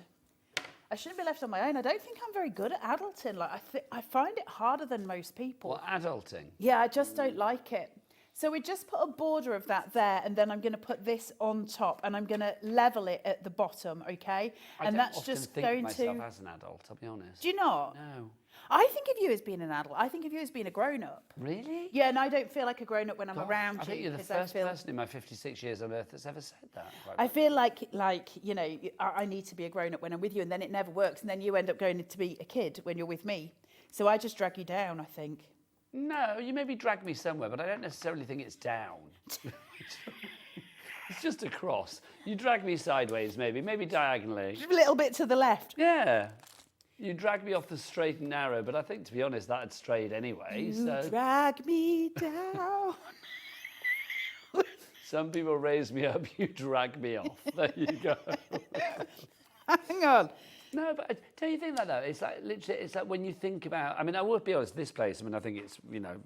I shouldn't be left on my own. I don't think I'm very good at adulting. Like I find it harder than most people. What, adulting? Yeah, I just don't like it. So we just put a border of that there, and then I'm going to put this on top, and I'm going to level it at the bottom, okay? I And don't that's often just think going of myself to. as an adult, I'll be honest. Do you not? No. I think of you as being an adult. I think of you as being a grown-up. Really? Yeah, and I don't feel like a grown-up when I'm God, around I think you. you're the 'cause I first feel, person in my 56 years on earth that's ever said that. I feel like you know, I need to be a grown-up when I'm with you, and then it never works, and then you end up going to be a kid when you're with me. So I just drag you down, I think. No, you maybe drag me somewhere, but I don't necessarily think it's down. It's just across. You drag me sideways, maybe diagonally. A little bit to the left. Yeah. You drag me off the straight and narrow, but I think, to be honest, that had strayed anyway. You So drag me down. some people raise me up, you drag me off. There you go. Hang on. No, but don't you think that though? It's like literally, it's like when you think about. I mean, I will be honest. This place. I mean, I think it's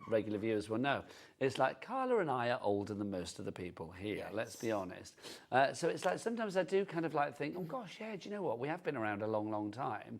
regular viewers will know. It's like Carla and I are older than most of the people here. Yes. Let's be honest. So it's like sometimes I do kind of like think, oh gosh, yeah. Do you know what? We have been around a long, long time,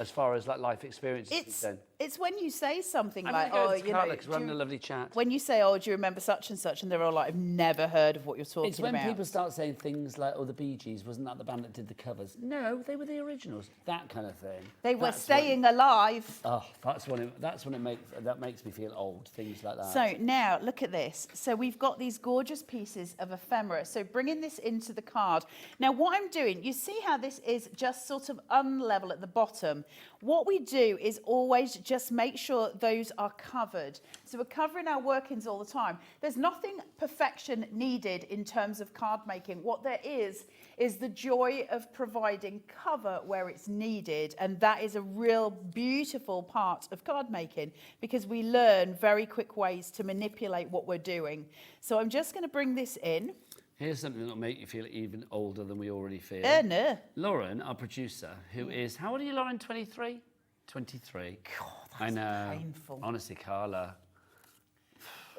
as far as like life experiences. It's when you say something I'm like, gonna go oh, to you know, Carla 'cause we're having a lovely chat. When you say, oh, do you remember such and such, and they're all like, I've never heard of what you're talking It's when about. people start saying things like, oh, the Bee Gees, wasn't that the band that did the covers? No, they were the originals. That kind of thing. They were That's staying alive. Oh, that's when it makes me feel old. Things like that. So now look at this. So we've got these gorgeous pieces of ephemera. So bringing this into the card. Now what I'm doing, you see how this is just sort of unlevel at the bottom. What we do is always just make sure those are covered. So we're covering our workings all the time. There's nothing perfection needed in terms of card making. What there is the joy of providing cover where it's needed. And that is a real beautiful part of card making because we learn very quick ways to manipulate what we're doing. So I'm just going to bring this in. Here's something that'll make you feel even older than we already feel. No. Lauren, our producer, who is, how old are you, Lauren? 23? 23. God, that's I know. painful. Honestly, Carla.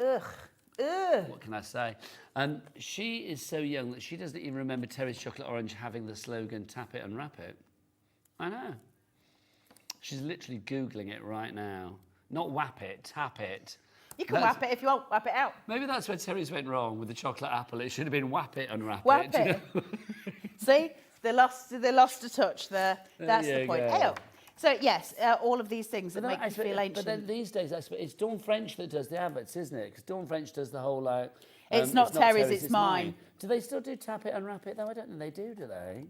Ugh. What can I say? She is so young that she doesn't even remember Terry's Chocolate Orange having the slogan, tap it and wrap it. I know. She's literally Googling it right now. Not whap it, tap it. You can whap it if you want, whap it out. Maybe that's where Terry's went wrong with the chocolate apple. It should have been whap it, unwrap Whap it. it. See, they lost a touch there. That's the point. go. So yes, all of these things that But make then, you feel ancient. But then these days, I suppose, it's Dawn French that does the adverts, isn't it? Because Dawn French does the whole like. It's not Terry's, it's mine. Do they still do tap it, unwrap it? Though I don't think they do they?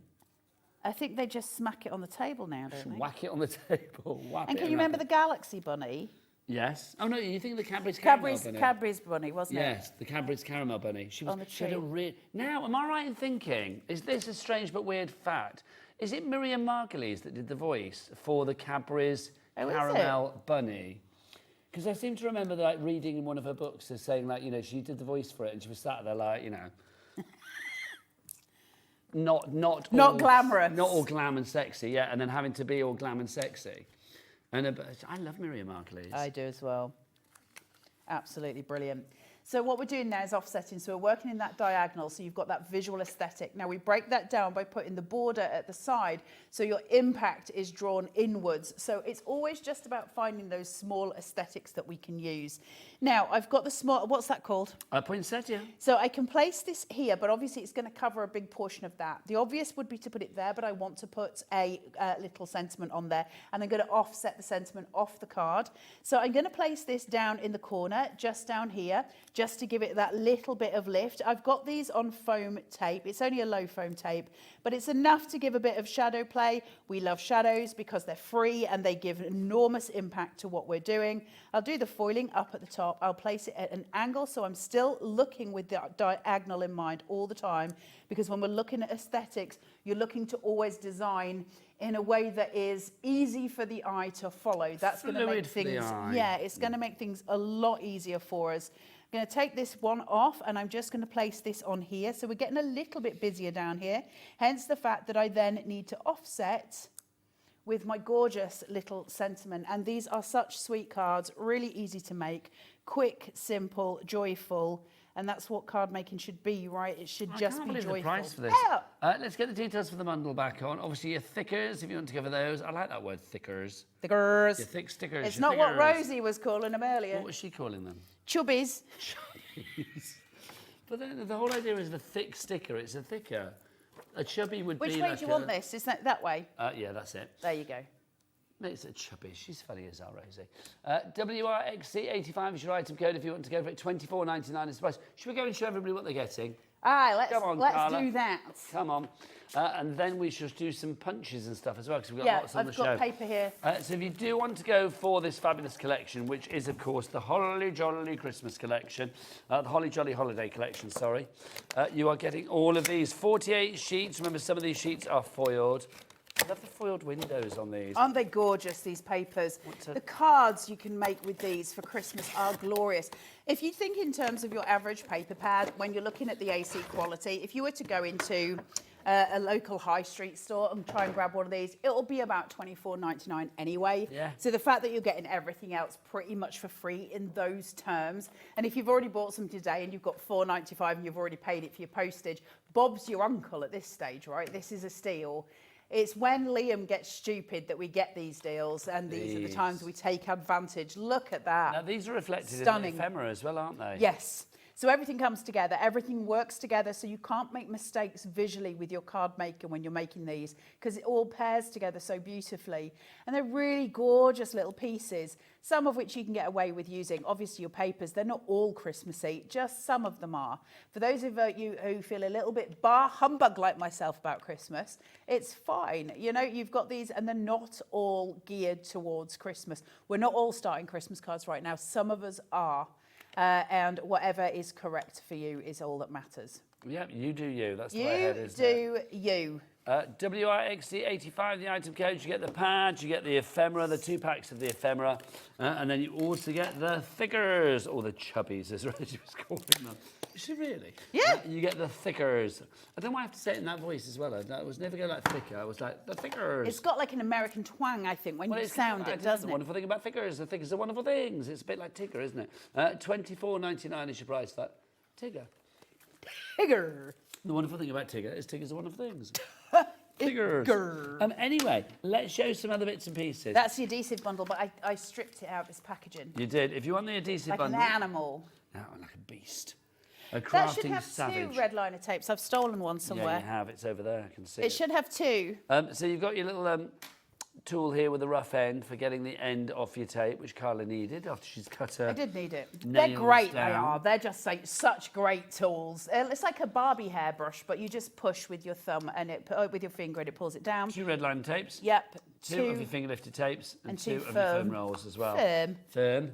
I think they just smack it on the table now, don't they? Whack it on the table. Whap And it can you wrap remember it. the Galaxy Bunny? Yes. Oh no, you think the Cadbury's Caramel Bunny? Cadbury's Bunny, wasn't it? Yes, the Cadbury's Caramel Bunny. She was On the she had a tree. Now, am I right in thinking, is this a strange but weird fact? Is it Miriam Margolyes that did the voice for the Cadbury's Caramel Bunny? Because I seem to remember like reading in one of her books as saying like, you know, she did the voice for it and she was sat there like, you know, not glamorous. Not all glam and sexy, yeah, and then having to be all glam and sexy. And I love Miriam Margolyes. I do as well. Absolutely brilliant. So what we're doing now is offsetting. So we're working in that diagonal. So you've got that visual aesthetic. Now we break that down by putting the border at the side. So your impact is drawn inwards. So it's always just about finding those small aesthetics that we can use. Now I've got the small, what's that called? A poinsettia. So I can place this here, but obviously it's going to cover a big portion of that. The obvious would be to put it there, but I want to put a little sentiment on there. And I'm going to offset the sentiment off the card. So I'm going to place this down in the corner, just down here. just to give it that little bit of lift. I've got these on foam tape. It's only a low foam tape, but it's enough to give a bit of shadow play. We love shadows because they're free and they give enormous impact to what we're doing. I'll do the foiling up at the top. I'll place it at an angle, so I'm still looking with the diagonal in mind all the time, because when we're looking at aesthetics, you're looking to always design in a way that is easy for the eye to follow. That's going to make things, yeah, it's going to make things a lot easier for us. I'm going to take this one off and I'm just going to place this on here. So we're getting a little bit busier down here, hence the fact that I then need to offset with my gorgeous little sentiment. And these are such sweet cards, really easy to make, quick, simple, joyful. And that's what card making should be, right? It should just be joyful. The price for this. Let's get the details for the bundle back on. Obviously, your thickers, if you want to go for those. I like that word, thickers. Thickers. Your thick stickers. It's not what Rosie was calling them earlier. What was she calling them? Chubbies. Chubbies. But then the whole idea is the thick sticker. It's a thicker. A chubby would be Which like way do you want this? Is that way? Yeah, that's it. There you go. Makes it chubby. She's funny as our Rosie. WRXC85 is your item code if you want to go for it. $24.99 is the price. Should we go and show everybody what they're getting? Aye, let's Carla. do that. Come on. And then we should do some punches and stuff as well, because we've got lots on the show. I've got paper here. So if you do want to go for this fabulous collection, which is, of course, the Holly Jolly Christmas collection, the Holly Jolly Holiday collection, sorry, you are getting all of these. 48 sheets. Remember, some of these sheets are foiled. I love the foiled windows on these. Aren't they gorgeous, these papers? The cards you can make with these for Christmas are glorious. If you think in terms of your average paper pad, when you're looking at the AC quality, if you were to go into a local high street store and try and grab one of these, it'll be about $24.99 anyway. Yeah. So the fact that you're getting everything else pretty much for free in those terms, and if you've already bought some today and you've got $4.95 and you've already paid it for your postage, Bob's your uncle at this stage, right? This is a steal. It's when Liam gets stupid that we get these deals, and these are the times we take advantage. Look at that. Now, these are reflected in the ephemera as well, aren't they? Yes. So everything comes together, everything works together, so you can't make mistakes visually with your card maker when you're making these, because it all pairs together so beautifully. And they're really gorgeous little pieces, some of which you can get away with using. Obviously your papers, they're not all Christmassy, just some of them are. For those of you who feel a little bit bar humbug like myself about Christmas, it's fine. You know, you've got these and they're not all geared towards Christmas. We're not all starting Christmas cards right now, some of us are. And whatever is correct for you is all that matters. Yep, you do you. That's the way ahead, isn't it? You do you. WRXC85, the item code. You get the pads, you get the ephemera, the 2 packs of the ephemera, and then you also get the thickers, or the chubbies, as Rosie was calling them. Is she really? Yeah. You get the thickers. I don't know why I have to say it in that voice as well. I was never going like thicker. I was like, the thickers. It's got like an American twang, I think, when you sound it, doesn't it? The wonderful thing about thickers. The thickers are wonderful things. It's a bit like Tigger, isn't it? $24.99 is your price for that. Tigger. Tigger. The wonderful thing about Tigger is Tiggers are wonderful things. Tiggers. Anyway, let's show some other bits and pieces. That's the adhesive bundle, but I stripped it out of this packaging. You did. If you want the adhesive bundle. Like an animal. No, like a beast. A crafting that should have savage. 2 red liner tapes. I've stolen one somewhere. Yeah, you have. It's over there. I can see it. It should have 2. So you've got your little tool here with a rough end for getting the end off your tape, which Carla needed after she's cut her. I did need it. They're great, down. they are. They're just like such great tools. It's like a Barbie hairbrush, but you just push with your thumb and with your finger and it pulls it down. 2 red line tapes. Yep. 2 of your finger lifted tapes and 2 of your foam rolls as well. Firm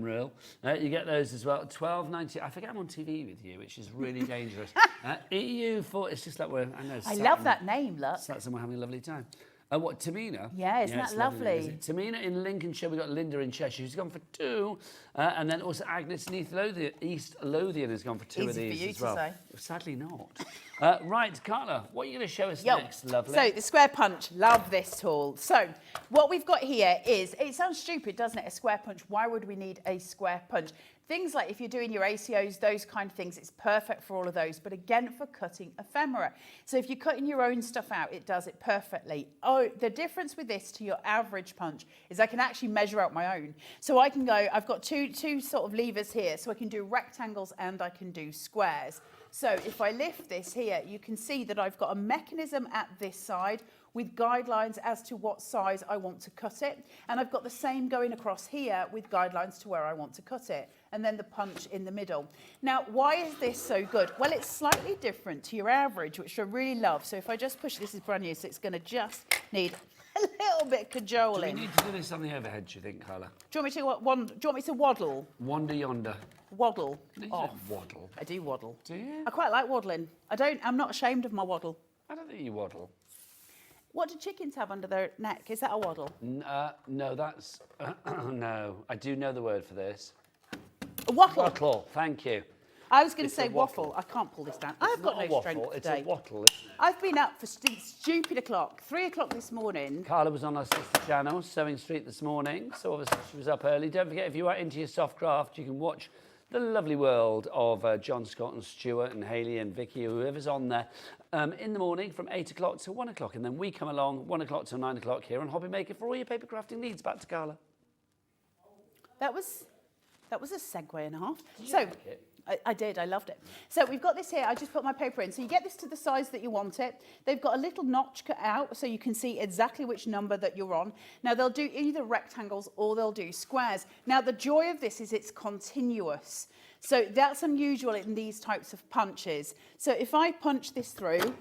roll. You get those as well. $12.90. I forget I'm on TV with you, which is really dangerous. EU4. It's just like I love that name. Look. It's like someone having a lovely time. What, Tamina? Yeah, isn't that lovely? Tamina in Lincolnshire. We've got Linda in Cheshire, who's gone for 2. And then also Agnes in East Lothian has gone for 2 of these as well. Say. Sadly not. Right, Carla, what are you going to show us next, lovely? So, the square punch. Love this tool. So, what we've got here is, it sounds stupid, doesn't it, a square punch? Why would we need a square punch? Things like if you're doing your ACOs, those kind of things, it's perfect for all of those. But again, for cutting ephemera. So if you're cutting your own stuff out, it does it perfectly. Oh, the difference with this to your average punch is I can actually measure out my own. So I can go, I've got two sort of levers here. So I can do rectangles and I can do squares. So if I lift this here, you can see that I've got a mechanism at this side with guidelines as to what size I want to cut it. And I've got the same going across here with guidelines to where I want to cut it. And then the punch in the middle. Now, why is this so good? Well, it's slightly different to your average, which I really love. So if I just push, this is brand new, so it's going to just need a little bit of cajoling. Do we need to do this on the overhead, do you think, Carla? Do you want me to waddle? Wander yonder. Waddle. You Oh, don't waddle. I do waddle. Do you? I quite like waddling. I'm not ashamed of my waddle. I don't think you waddle. What do chickens have under their neck? Is that a waddle? No, that's... no, I do know the word for this. A wattle. Wattle, thank you. I was going to It's say a waffle. I can't pull this down. I've got Not a no strength waffle, it's today. a wattle. I've been up for stupid o'clock, 3 o'clock this morning. Carla was on our sister channel, Sewing Street, this morning, so obviously she was up early. Don't forget, if you are into your soft craft, you can watch the lovely world of John Scott and Stuart and Hayley and Vicki, or whoever's on there, in the morning from 8 o'clock to 1 o'clock. And then we come along 1 o'clock till 9 o'clock here on Hobby Maker for all your paper crafting needs. Back to Carla. That was a segue and a half. So I did, I loved it. So we've got this here, I just put my paper in. So you get this to the size that you want it. They've got a little notch cut out so you can see exactly which number that you're on. Now they'll do either rectangles or they'll do squares. Now the joy of this is it's continuous. So that's unusual in these types of punches. So if I punch this through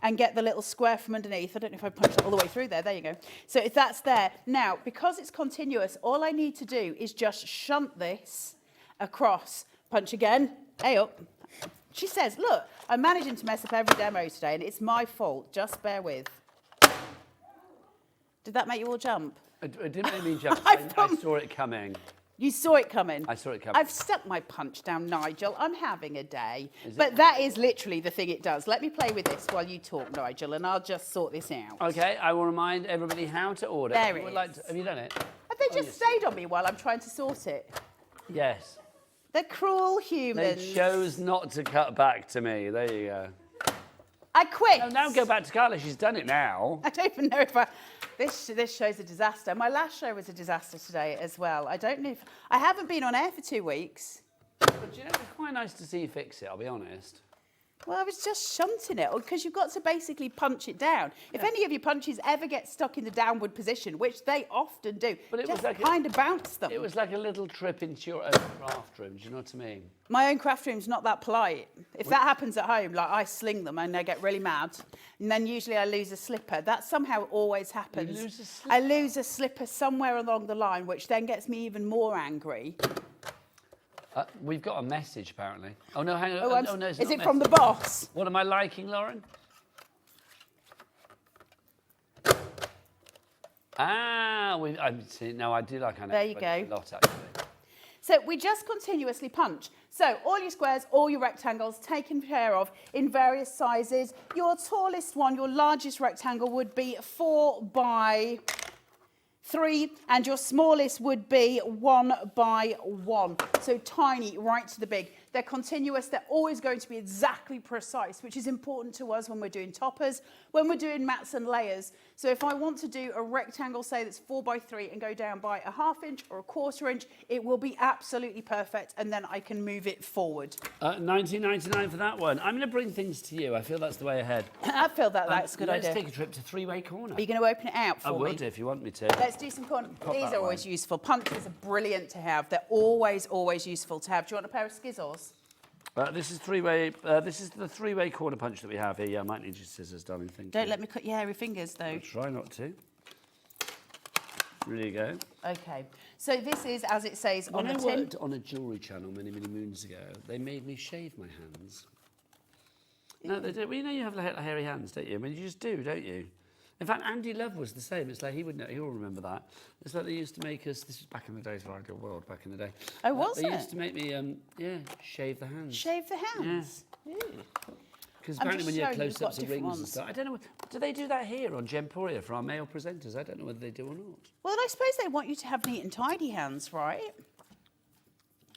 and get the little square from underneath, I don't know if I punched it all the way through there you go. So if that's there, now because it's continuous, all I need to do is just shunt this across. Punch again, hey up. She says, look, I'm managing to mess up every demo today and it's my fault, just bear with. Did that make you all jump? It didn't make me jump, I saw it coming. You saw it coming? I saw it coming. I've stuck my punch down, Nigel. I'm having a day. But that is literally the thing it does. Let me play with this while you talk, Nigel, and I'll just sort this out. Okay, I will remind everybody how to order. There it Would is. like to, have you done it? Have they just stayed on me while I'm trying to sort it? Yes. They're cruel humans. They chose not to cut back to me. There you go. I quit. Oh, now go back to Carla. She's done it now. I don't even know if this show's a disaster. My last show was a disaster today as well. I don't know if... I haven't been on air for 2 weeks. But you know, it's quite nice to see you fix it, I'll be honest. Well, I was just shunting it because you've got to basically punch it down. If any of your punches ever get stuck in the downward position, which they often do, But it just was like kind of bounce them. It was like a little trip into your own craft room, do you know what I mean? My own craft room's not that polite. If that happens at home, like I sling them and I get really mad, and then usually I lose a slipper. That somehow always happens. You lose a slipper? I lose a slipper somewhere along the line, which then gets me even more angry. We've got a message, apparently. Oh, no, hang on. Oh, no, it's is not it from the message. boss? What am I liking, Lauren? No, I do like our There you next go. a lot, actually. So we just continuously punch. So all your squares, all your rectangles taken care of in various sizes. Your tallest one, your largest rectangle would be 4 by 3, and your smallest would be 1 by 1. So tiny, right to the big. They're continuous, they're always going to be exactly precise, which is important to us when we're doing toppers, when we're doing mats and layers. So if I want to do a rectangle, say that's 4 by 3 and go down by a 1/2 inch or a 1/4 inch, it will be absolutely perfect, and then I can move it forward. $19.99 for that one. I'm going to bring things to you. I feel that's the way ahead. I feel that's a good idea. Let's take a trip to Three-Way Corner. Are you going to open it out for I me? will do if you want me to. Let's do some corner. Pop These that are always way. useful. Punches are brilliant to have. They're always, always useful to have. Do you want a pair of skizzles? This is three-way. This is the three-way corner punch that we have here. Yeah, I might need your scissors, darling. Thank you. Don't let me cut your hairy fingers, though. I'll try not to. There you go. Okay. So this is, as it says on the When I tin. worked on a jewellery channel many, many moons ago, they made me shave my hands. No, they do. Well, you know you have hairy hands, don't you? I mean, you just do, don't you? In fact, Andy Love was the same. It's like he would know. He'll remember that. It's like they used to make us. This was back in the days of our Ideal World. Back in the day. Oh, was they it? used to make me, shave the hands. Shave the hands? Yeah. Because I'm apparently just when you have showing you've got close-ups of different rings and ones. stuff, I don't know. Do they do that here on Gemporia for our male presenters? I don't know whether they do or not. Well, I suppose they want you to have neat and tidy hands, right?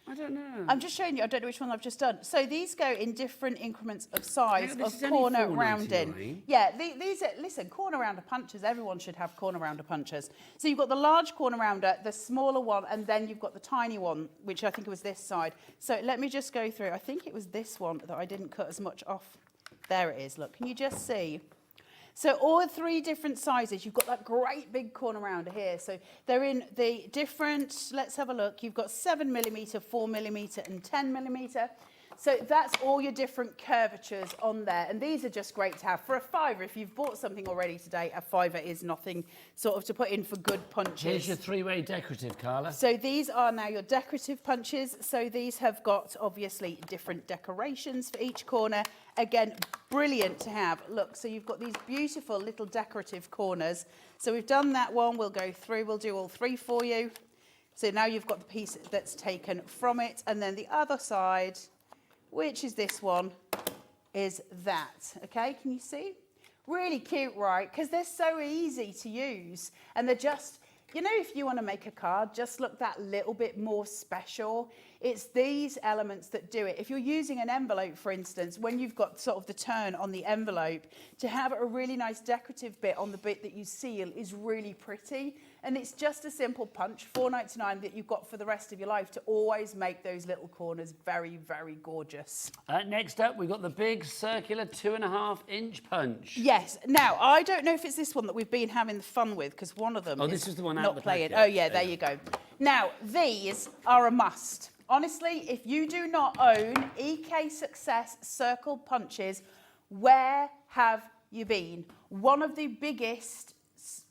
I don't know. I'm just showing you. I don't know which one I've just done. So these go in different increments of size, Hang on, this of is only corner $4.99. rounding. Yeah, these are, listen, corner rounder punches. Everyone should have corner rounder punches. So you've got the large corner rounder, the smaller one, and then you've got the tiny one, which I think it was this side. So let me just go through. I think it was this one that I didn't cut as much off. There it is. Look, can you just see? So all 3 different sizes. You've got that great big corner rounder here. So they're in the different, let's have a look. You've got 7mm, 4mm and 10mm. So that's all your different curvatures on there. And these are just great to have. For a £5, if you've bought something already today, a £5 is nothing sort of to put in for good punches. Here's your 3-way decorative, Carla. So these are now your decorative punches. So these have got obviously different decorations for each corner. Again, brilliant to have. Look, so you've got these beautiful little decorative corners. So we've done that one. We'll go through. We'll do all 3 for you. So now you've got the piece that's taken from it. And then the other side, which is this one, is that. Okay, can you see? Really cute, right? Because they're so easy to use. And they're just, you know, if you want to make a card, just look that little bit more special. It's these elements that do it. If you're using an envelope, for instance, when you've got sort of the turn on the envelope, to have a really nice decorative bit on the bit that you seal is really pretty. And it's just a simple punch, $4.99, that you've got for the rest of your life to always make those little corners very, very gorgeous. Next up, we've got the big circular 2.5-inch punch. Yes. Now, I don't know if it's this one that we've been having the fun with, because one of them this is the one out not of the playing. packet. Oh, yeah, there you go. Now, these are a must. Honestly, if you do not own EK Success Circle Punches, where have you been? One of the biggest,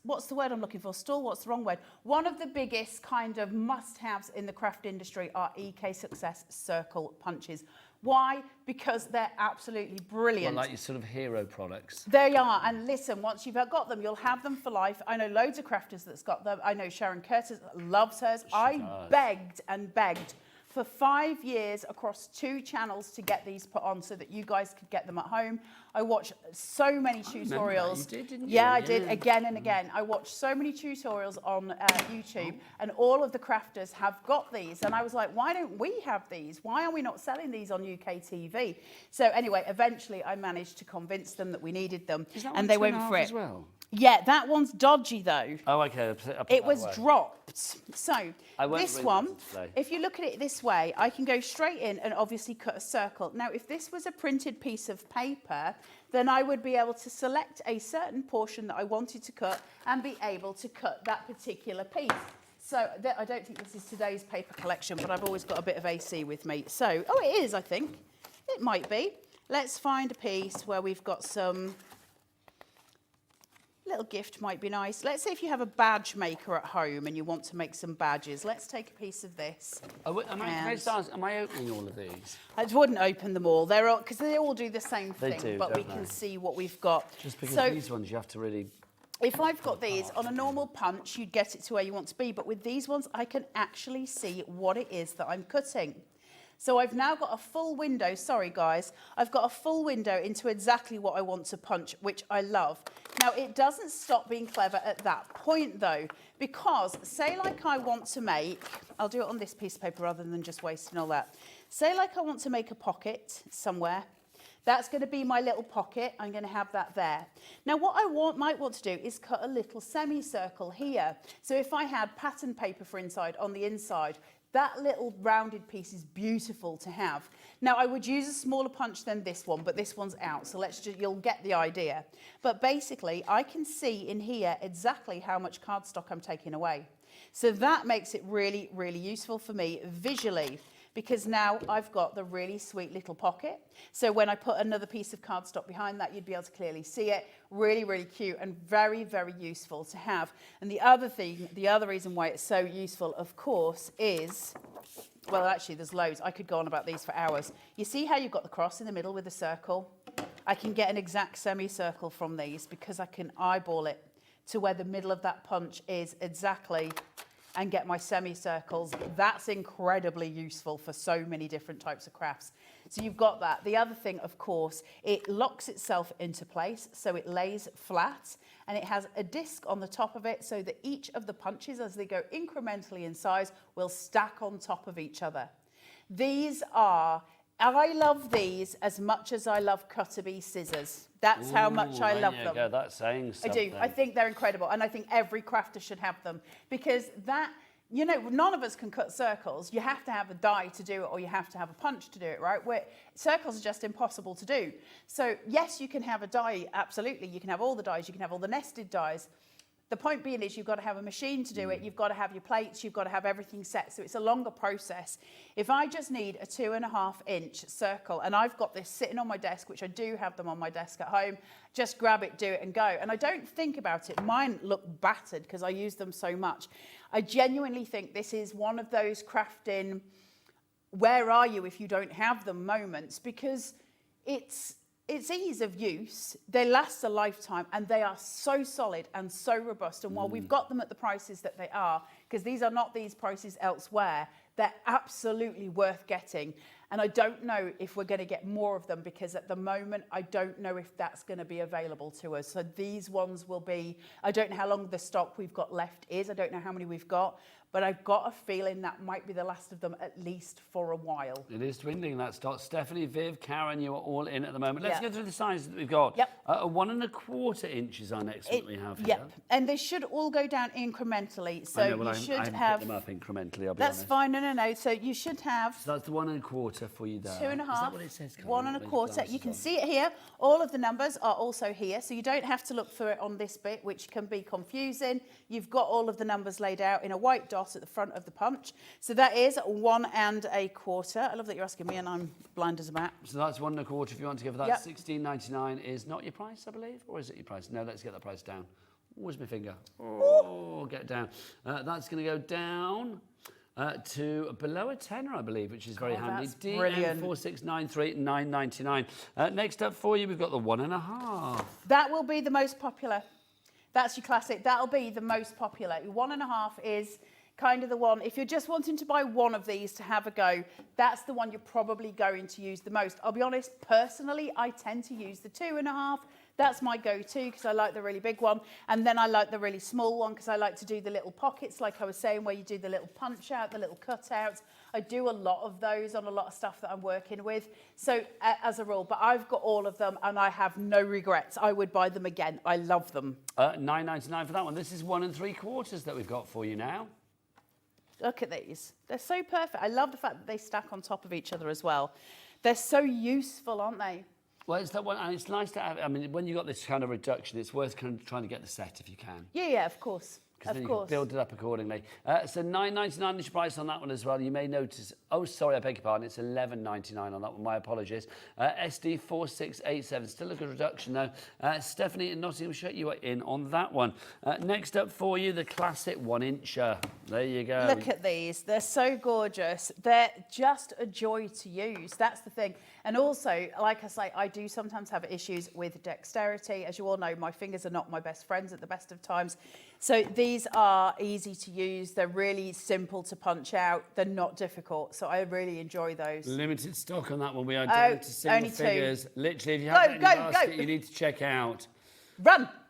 what's the word I'm looking for? Stall, what's the wrong word? One of the biggest kind of must-haves in the craft industry are EK Success Circle Punches. Why? Because they're absolutely brilliant. Well, like your sort of hero products. They are, and listen, once you've got them, you'll have them for life. I know loads of crafters that's got them. I know Sharon Curtis loves hers. I begged and begged for 5 years across 2 channels to get these put on so that you guys could get them at home. I watched so many tutorials. You did, didn't you? Yeah, I did, again and again. I watched so many tutorials on YouTube, and all of the crafters have got these. And I was like, why don't we have these? Why are we not selling these on UK TV? So anyway, eventually I managed to convince them that we needed them. Is that and they went for it. as well? Yeah, that one's dodgy though. Oh, okay. I'll put It that was away. dropped. So this read one, that today. if you look at it this way, I can go straight in and obviously cut a circle. Now, if this was a printed piece of paper, then I would be able to select a certain portion that I wanted to cut and be able to cut that particular piece. So I don't think this is today's paper collection, but I've always got a bit of AC with me. So, oh, it is, I think. It might be. Let's find a piece where we've got some... little gift might be nice. Let's say if you have a badge maker at home and you want to make some badges. Let's take a piece of this. Am I opening all of these? I wouldn't open them all. They're all because they all do the same They thing, do, but we don't can they? see what we've got. Just because so these ones you have to really... if I've got these on a normal punch, you'd get it to where you want to be. But with these ones, I can actually see what it is that I'm cutting. So I've now got a full window, sorry guys, I've got a full window into exactly what I want to punch, which I love. Now it doesn't stop being clever at that point though, because say like I want to make, I'll do it on this piece of paper rather than just wasting all that. Say like I want to make a pocket somewhere. That's going to be my little pocket. I'm going to have that there. Now, what I might want to do is cut a little semicircle here. So if I had pattern paper for inside on the inside, that little rounded piece is beautiful to have. Now, I would use a smaller punch than this one, but this one's out, so you'll get the idea. But basically, I can see in here exactly how much cardstock I'm taking away. So that makes it really, really useful for me visually, because now I've got the really sweet little pocket. So when I put another piece of cardstock behind that, you'd be able to clearly see it. Really, really cute and very, very useful to have. And the other reason why it's so useful, of course, is, well, actually, there's loads. I could go on about these for hours. You see how you've got the cross in the middle with the circle? I can get an exact semicircle from these because I can eyeball it to where the middle of that punch is exactly, and get my semicircles. That's incredibly useful for so many different types of crafts. So you've got that. The other thing, of course, it locks itself into place, so it lays flat, and it has a disc on the top of it so that each of the punches, as they go incrementally in size, will stack on top of each other. I love these as much as I love Cutter-Bee scissors. That's how much I love them. That's saying something. I do. I think they're incredible, and I think every crafter should have them, because that you know, none of us can cut circles. You have to have a die to do it, or you have to have a punch to do it, right? Where circles are just impossible to do. So yes, you can have a die, absolutely. You can have all the dies, you can have all the nested dies. The point being is you've got to have a machine to do it, you've got to have your plates, you've got to have everything set, so it's a longer process. If I just need a 2.5 inch circle, and I've got this sitting on my desk, which I do have them on my desk at home, just grab it, do it and go. And I don't think about it. Mine look battered because I use them so much. I genuinely think this is one of those crafting, where are you if you don't have them moments, because it's ease of use, they last a lifetime, and they are so solid and so robust. And while we've got them at the prices that they are, because these are not these prices elsewhere, they're absolutely worth getting. And I don't know if we're going to get more of them, because at the moment, I don't know if that's going to be available to us. So these ones will be, I don't know how long the stock we've got left is. I don't know how many we've got, but I've got a feeling that might be the last of them, at least for a while. It is dwindling, that stock. Stephanie, Viv, Karen, you are all in at the moment. Let's go through the sizes that we've got. Yep. 1.25 inches our next one we have here. Yep, and they should all go down incrementally. So I know, well, you should I haven't have picked them up incrementally, I'll be That's honest. fine. No. So you should have. So that's the 1.25 for you there. 2.5. Is that what it says, Karen? 1.25. You can see it here. All of the numbers are also here, so you don't have to look through it on this bit, which can be confusing. You've got all of the numbers laid out in a white dot at the front of the punch. So that is 1.25. I love that you're asking me, and I'm blind as a bat. So that's 1.25 if you want to go for that. Yep. $16.99 is not your price, I believe, or is it your price? No, let's get that price down. Where's my finger? Oh, get it down. That's going to go down to below a tenner, I believe, which is very handy. That's brilliant. DM4693 9.99. Next up for you, we've got the 1.5. That will be the most popular. That's your classic. That'll be the most popular. Your 1.5 is kind of the one, if you're just wanting to buy one of these to have a go, that's the one you're probably going to use the most. I'll be honest, personally, I tend to use the 2.5. That's my go-to because I like the really big one. And then I like the really small one because I like to do the little pockets, like I was saying, where you do the little punch out, the little cutouts. I do a lot of those on a lot of stuff that I'm working with. So as a rule, but I've got all of them and I have no regrets. I would buy them again. I love them. $9.99 for that one. This is 1.75 that we've got for you now. Look at these. They're so perfect. I love the fact that they stack on top of each other as well. They're so useful, aren't they? Well, it's that one, and it's nice to have, I mean, when you've got this kind of reduction, it's worth kind of trying to get the set if you can. Yeah, of course. Because then you can build it up accordingly. So $9.99 is your price on that one as well. You may notice, oh, sorry, I beg your pardon, it's $11.99 on that one, my apologies. SD4687, still a good reduction though. Stephanie in Nottinghamshire, you are in on that one. Next up for you, the classic 1-incher. There you go. Look at these, they're so gorgeous. They're just a joy to use, that's the thing. And also, like I say, I do sometimes have issues with dexterity. As you all know, my fingers are not my best friends at the best of times. So these are easy to use. They're really simple to punch out. They're not difficult. So I really enjoy those. Limited stock on that one. We are down to single only figures. Literally, if you have that in your basket, you need to check out.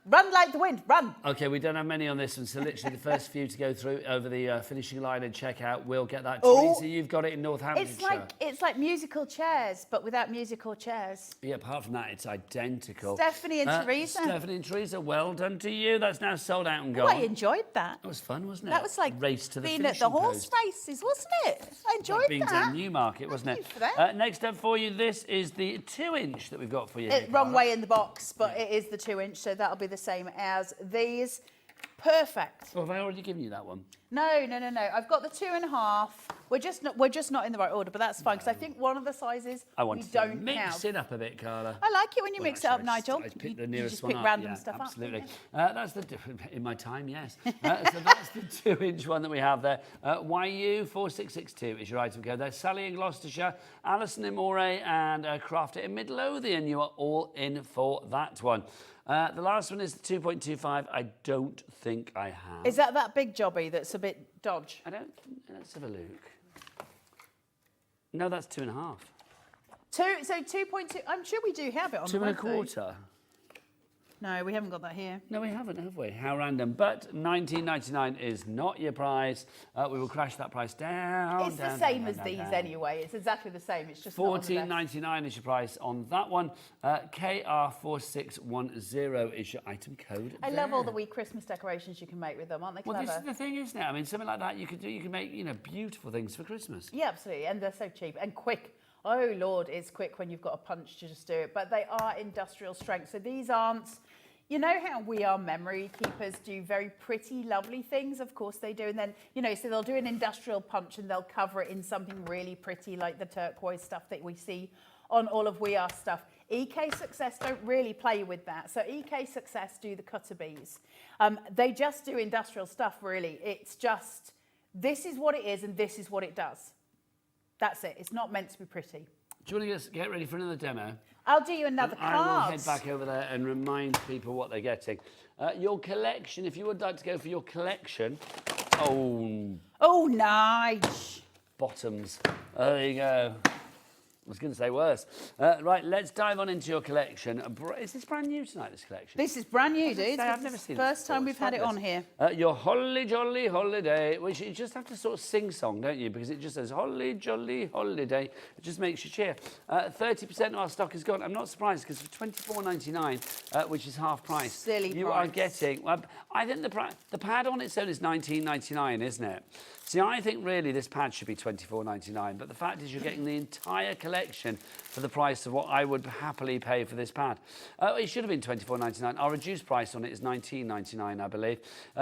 Run like the wind, run. Okay, we don't have many on this one, so literally the first few to go through over the finishing line and check out, we'll get that. Oh, Teresa, you've got it in Northamptonshire. It's like musical chairs, but without musical chairs. Yeah, apart from that, it's identical. Stephanie and Teresa. Stephanie and Teresa, well done to you. That's now sold out and Oh, gone. I enjoyed that. That was fun, wasn't it? That was like race to the being at the horse races, wasn't it? I enjoyed being down Newmarket, wasn't it? for that. Next up for you, this is the 2-inch that we've got for you. Wrong way in the box, but it is the 2-inch, so that'll be the same as these. Perfect. Oh, have I already given you that one? No. I've got the 2.5. We're just not in the right order, but that's fine because I think one of the sizes I want we to don't mix have. it up a bit, Carla. I like it when you mix it up, Nigel. I picked the You nearest just one pick up. random Yeah, stuff absolutely. up. That's the in my time, yes. So that's the 2-inch one that we have there. YU4662 is your item code there. Sally in Gloucestershire, Alison in Moray, and Crafty in Midlothian. You are all in for that one. The last one is the 2.25. I don't think I have. Is that big jobby that's a bit dodge? I don't. Let's have a look. No, that's 2.5. So 2.2. I'm sure we do have it on the web, though. 2.25. No, we haven't got that here. No, we haven't, have we? How random. But $19.99 is not your price. We will crash that price down. It's the same as these anyway. It's exactly the same. It's just $14.99 is your price on that one. KR4610 is your item code. I love all the wee Christmas decorations you can make with them, aren't they clever? Well, this is the thing, isn't it? I mean, something like that you could do. You can make, beautiful things for Christmas. Yeah, absolutely. And they're so cheap and quick. Oh, Lord, it's quick when you've got a punch to just do it. But they are industrial strength. So these aren't, you know how we are memory keepers do very pretty, lovely things? Of course they do. And then, so they'll do an industrial punch and they'll cover it in something really pretty like the turquoise stuff that we see on all of We Are stuff. EK Success don't really play with that. So EK Success do the cutter bees. They just do industrial stuff, really. It's just, this is what it is and this is what it does. That's it. It's not meant to be pretty. Do you want to get ready for another demo? I'll do you another card. I will head back over there and remind people what they're getting. Your collection, if you would like to go for your collection. Oh, nice. Bottoms. There you go. I was going to say worse. Right, let's dive on into your collection. Is this brand new tonight, this collection? This is brand new, dude. I've never seen it. First time we've had it on here. Your Holly Jolly Holiday, which you just have to sort of sing song, don't you? Because it just says Holly Jolly Holiday. It just makes you cheer. 30% of our stock is gone. I'm not surprised because for $24.99, which is half price, silly you are getting. Well, I think the pad on its own is $19.99, isn't it? See, I think really this pad should be $24.99, but the fact is you're getting the entire collection for the price of what I would happily pay for this pad. It should have been $24.99. Our reduced price on it is $19.99, I believe.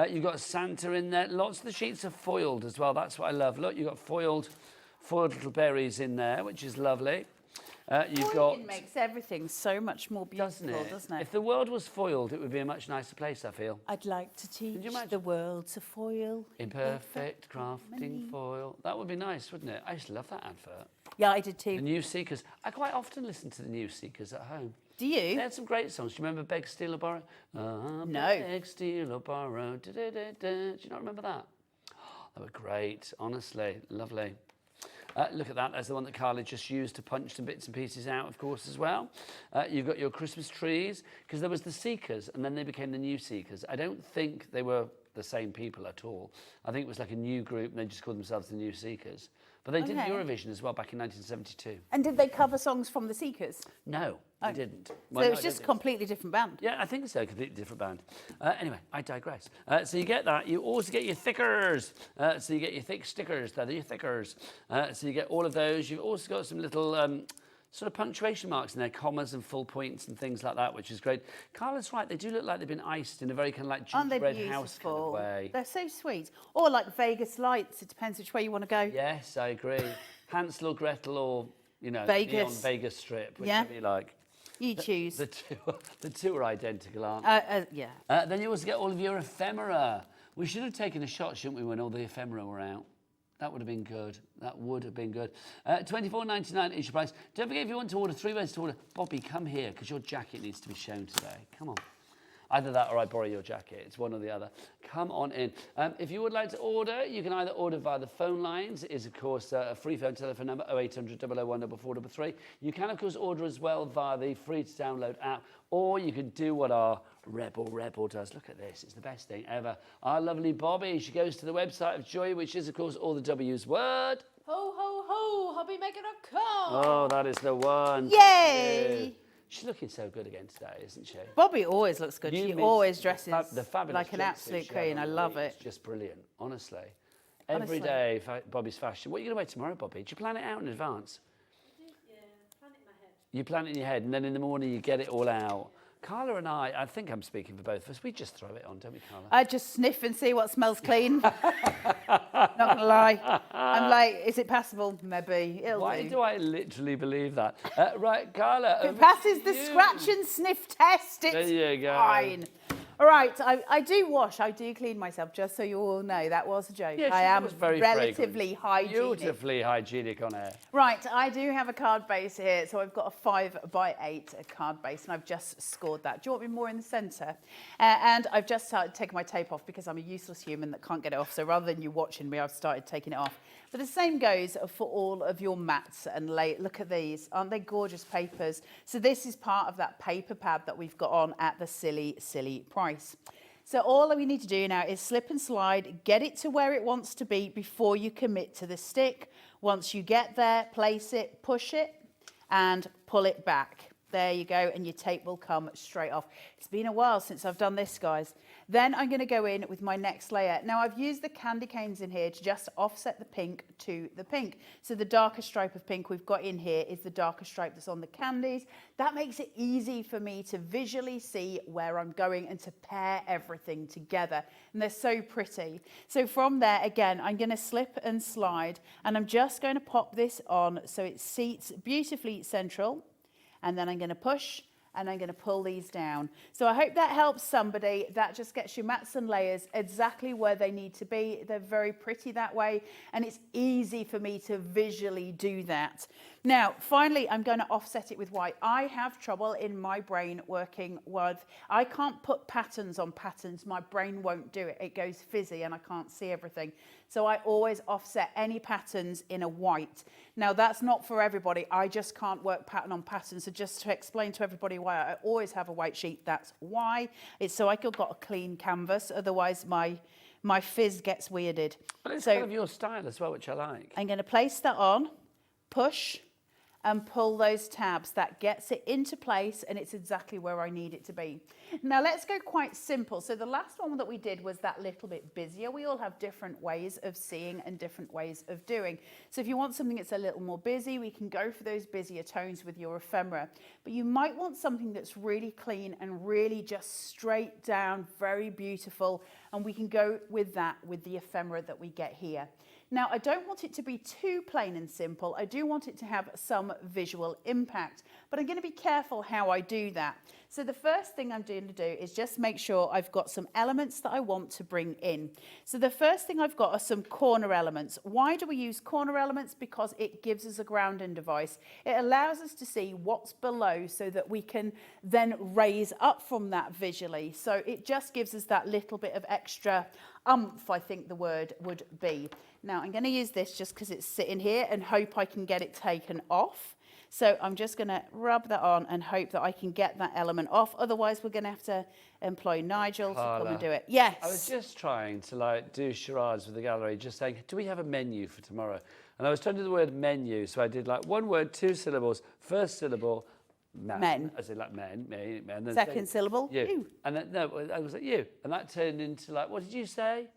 You've got Santa in there. Lots of the sheets are foiled as well. That's what I love. Look, you've got foiled little berries in there, which is lovely. Foiling makes everything so much more beautiful, doesn't it? If the world was foiled, it would be a much nicer place, I feel. I'd like to teach the world to foil. Imperfect crafting foil. That would be nice, wouldn't it? I used to love that advert. Yeah, I did too. The New Seekers. I quite often listen to the New Seekers at home. Do you? They had some great songs. Do you remember Beg, Steal or Borrow? No. Beg, Steal or Borrow. Do you not remember that? They were great, honestly. Lovely. Look at that. That's the one that Carla just used to punch some bits and pieces out, of course, as well. You've got your Christmas trees, because there was the Seekers, and then they became the New Seekers. I don't think they were the same people at all. I think it was like a new group, and they just called themselves the New Seekers. But they did Eurovision as well back in 1972. And did they cover songs from the Seekers? No, they didn't. So it was just a completely different band? Yeah, I think so, a completely different band. Anyway, I digress. So you get that. You also get your thickers. So you get your thick stickers. They're your thickers. So you get all of those. You've also got some little sort of punctuation marks in there, commas and full points and things like that, which is great. Carla's right. They do look like they've been iced in a very kind of like gingerbread house kind of way. They're so sweet. Or like Vegas lights. It depends which way you want to go. Yes, I agree. Hansel or Gretel or, Vegas. Neon Vegas strip, whichever you like. You choose. The two are identical, aren't they? Yeah. Then you also get all of your ephemera. We should have taken a shot, shouldn't we, when all the ephemera were out? That would have been good. That would have been good. $24.99 is your price. Don't forget, if you want to order, 3 ways to order. Bobby, come here, because your jacket needs to be shown today. Come on. Either that or I borrow your jacket. It's one or the other. Come on in. If you would like to order, you can either order via the phone lines. It is, of course, a free phone telephone number, 0800 001 4433. You can, of course, order as well via the free-to-download app, or you can do what our Rebel does. Look at this. It's the best thing ever. Our lovely Bobby, she goes to the website of Joy, which is, of course, all the W's word. Ho, ho, ho, hobbymaker.com. Oh, that is the one. Yay! She's looking so good again today, isn't she? Bobby always looks good. She always dresses the like an absolute queen. I love it. It's just brilliant, honestly. Every day, Bobby's fashion. What are you going to wear tomorrow, Bobby? Do you plan it out in advance? Yeah, plan it in my head. You plan it in your head, and then in the morning you get it all out. Carla and I think I'm speaking for both of us, we just throw it on, don't we, Carla? I just sniff and see what smells clean. Not going to lie. I'm like, is it passable? Maybe. Why do I literally believe that? Right, Carla. If it passes the scratch and sniff test, it's there you go. fine. All right, I do wash, I do clean myself, just so you all know. That was a joke. Yeah, I am was very relatively fragrant. hygienic. Beautifully hygienic on air. Right, I do have a card base here. So I've got a 5x8 card base, and I've just scored that. Do you want me more in the centre? And I've just started taking my tape off because I'm a useless human that can't get it off. So rather than you watching me, I've started taking it off. But the same goes for all of your mats and look at these. Aren't they gorgeous papers? So this is part of that paper pad that we've got on at the silly, silly price. So all that we need to do now is slip and slide, get it to where it wants to be before you commit to the stick. Once you get there, place it, push it, and pull it back. There you go, and your tape will come straight off. It's been a while since I've done this, guys. Then I'm going to go in with my next layer. Now, I've used the candy canes in here to just offset the pink to the pink. So the darker stripe of pink we've got in here is the darker stripe that's on the candies. That makes it easy for me to visually see where I'm going and to pair everything together. And they're so pretty. So from there, again, I'm going to slip and slide, and I'm just going to pop this on so it seats beautifully central. And then I'm going to push and I'm going to pull these down. So I hope that helps somebody. That just gets your mats and layers exactly where they need to be. They're very pretty that way, and it's easy for me to visually do that. Now, finally, I'm going to offset it with white. I have trouble in my brain working with, I can't put patterns on patterns. My brain won't do it. It goes fizzy and I can't see everything. So I always offset any patterns in a white. Now, that's not for everybody. I just can't work pattern on pattern. So just to explain to everybody why I always have a white sheet, that's why. It's so I've got a clean canvas. Otherwise, my fizz gets weirded. But it's so kind of your style as well, which I like. I'm going to place that on, push, and pull those tabs. That gets it into place, and it's exactly where I need it to be. Now let's go quite simple. So the last one that we did was that little bit busier. We all have different ways of seeing and different ways of doing. So if you want something that's a little more busy, we can go for those busier tones with your ephemera. But you might want something that's really clean and really just straight down, very beautiful. And we can go with that with the ephemera that we get here. Now, I don't want it to be too plain and simple. I do want it to have some visual impact, but I'm going to be careful how I do that. So the first thing I'm going to do is just make sure I've got some elements that I want to bring in. So the first thing I've got are some corner elements. Why do we use corner elements? Because it gives us a grounding device. It allows us to see what's below so that we can then raise up from that visually. So it just gives us that little bit of extra oomph, I think the word would be. Now I'm going to use this just because it's sitting here and hope I can get it taken off. So I'm just going to rub that on and hope that I can get that element off. Otherwise, we're going to have to employ Nigel to come and do it. Yes. I was just trying to do charades with the gallery, just saying, do we have a menu for tomorrow? And I was trying to do the word menu, so I did one word, 2 syllables. First syllable, men. I said men, me, men. Then second syllable, you. And then, no, I was like, you. And that turned into what did you say?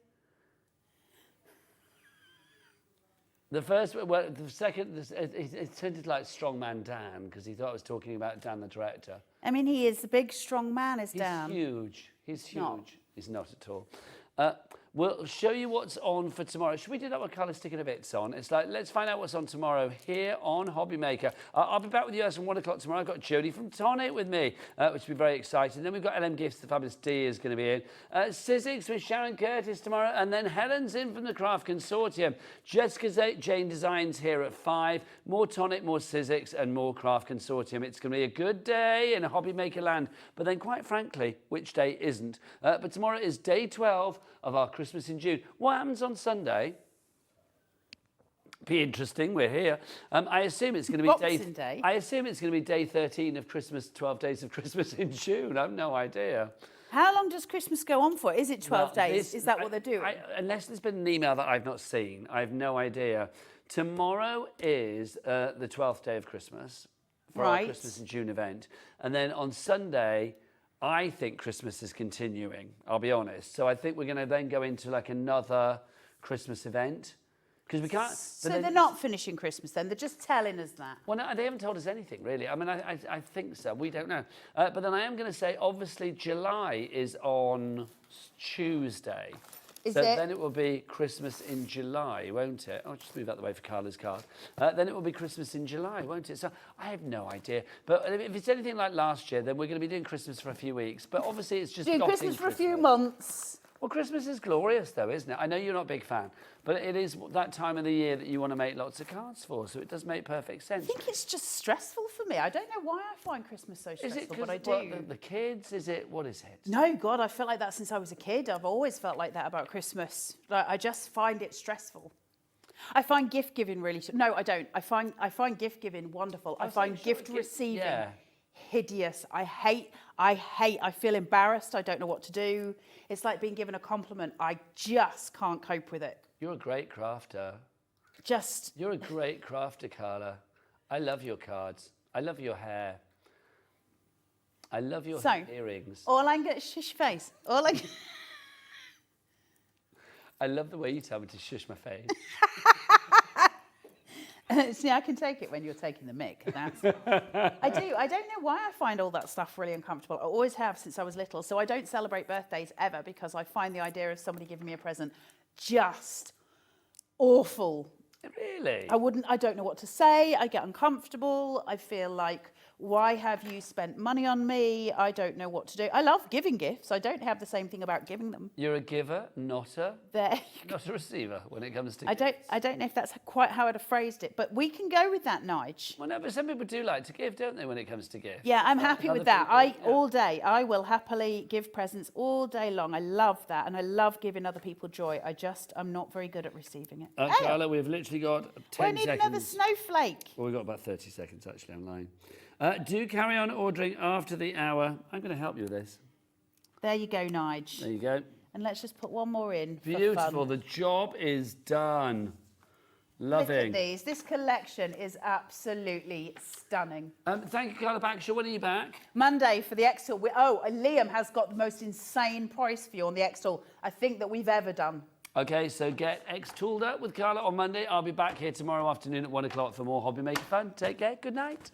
The first, well, the second, it sounded like Strongman Dan, because he thought I was talking about Dan, the director. I mean, he is the big, strong man, is Dan. He's huge. He's huge. He's not at all. We'll show you what's on for tomorrow. Should we do that with colour sticking a bits on? It's let's find out what's on tomorrow here on Hobby Maker. I'll be back with you guys from 1 o'clock tomorrow. I've got Jodie from Tonic with me, which will be very exciting. Then we've got LM Gifts, the fabulous D is going to be in. Sizzix with Sharon Curtis tomorrow. And then Helen's in from the Craft Consortium. Jessica Jane Designs here at 5. More Tonic, more Sizzix, and more Craft Consortium. It's going to be a good day in Hobby Maker land. But then, quite frankly, which day isn't? But tomorrow is day 12 of our Christmas in June. What happens on Sunday? Be interesting. We're here. I assume it's going to be day. I assume it's going to be day 13 of Christmas. 12 days of Christmas in June. I have no idea. How long does Christmas go on for? Is it 12 days? Is that what they're doing? Unless there's been an email that I've not seen, I have no idea. Tomorrow is the 12th day of Christmas for our Christmas in June event, and then on Sunday, I think Christmas is continuing, I'll be honest. So I think we're going to then go into another Christmas event. Because we can't... So they're not finishing Christmas then? They're just telling us that? Well, no, they haven't told us anything, really. I mean, I think so. We don't know. But then I am going to say, obviously, July is on Tuesday. Then it will be Christmas in July, won't it? I'll just move that the way for Carla's card. Then it will be Christmas in July, won't it? So I have no idea. But if it's anything like last year, then we're going to be doing Christmas for a few weeks. But obviously it's just Doing Christmas for a few months. Well, Christmas is glorious, though, isn't it? I know you're not a big fan, but it is that time of the year that you want to make lots of cards for, so it does make perfect sense. I think it's just stressful for me. I don't know why I find Christmas so stressful, but I do. The kids? What is it? No, God, I felt like that since I was a kid. I've always felt like that about Christmas. Like, I just find it stressful. I find gift giving really... No, I don't. I find gift giving wonderful. I find gift receiving hideous. I feel embarrassed. I don't know what to do. It's like being given a compliment. I just can't cope with it. You're a great crafter. You're a great crafter, Carla. I love your cards. I love your hair. I love your earrings. All I can get is shush face. I love the way you tell me to shush my face. See, I can take it when you're taking the mic. I do. I don't know why I find all that stuff really uncomfortable. I always have since I was little. So I don't celebrate birthdays ever because I find the idea of somebody giving me a present just awful. Really? I don't know what to say. I get uncomfortable. I feel like, why have you spent money on me? I don't know what to do. I love giving gifts. I don't have the same thing about giving them. You're a giver, not a receiver when it comes to gifts. I don't know if that's quite how I'd have phrased it, but we can go with that, Nige. Well, no, but some people do like to give, don't they, when it comes to gifts? Yeah, I'm happy with that. All day. I will happily give presents all day long. I love that, and I love giving other people joy. I'm not very good at receiving it. Carla, we've literally got 10 seconds. We need another snowflake. Well, we've got about 30 seconds, actually, online. Do carry on ordering after the hour. I'm going to help you with this. There you go, Nige. There you go. And let's just put one more in. Beautiful. The job is done. Loving. Look at these. This collection is absolutely stunning. Thank you, Carla Baxter. When are you back? Monday for the X-Tool. Liam has got the most insane price for you on the X-Tool I think that we've ever done. Okay, so get X-Tooled up with Carla on Monday. I'll be back here tomorrow afternoon at 1 o'clock for more Hobby Maker fun. Take care. Good night.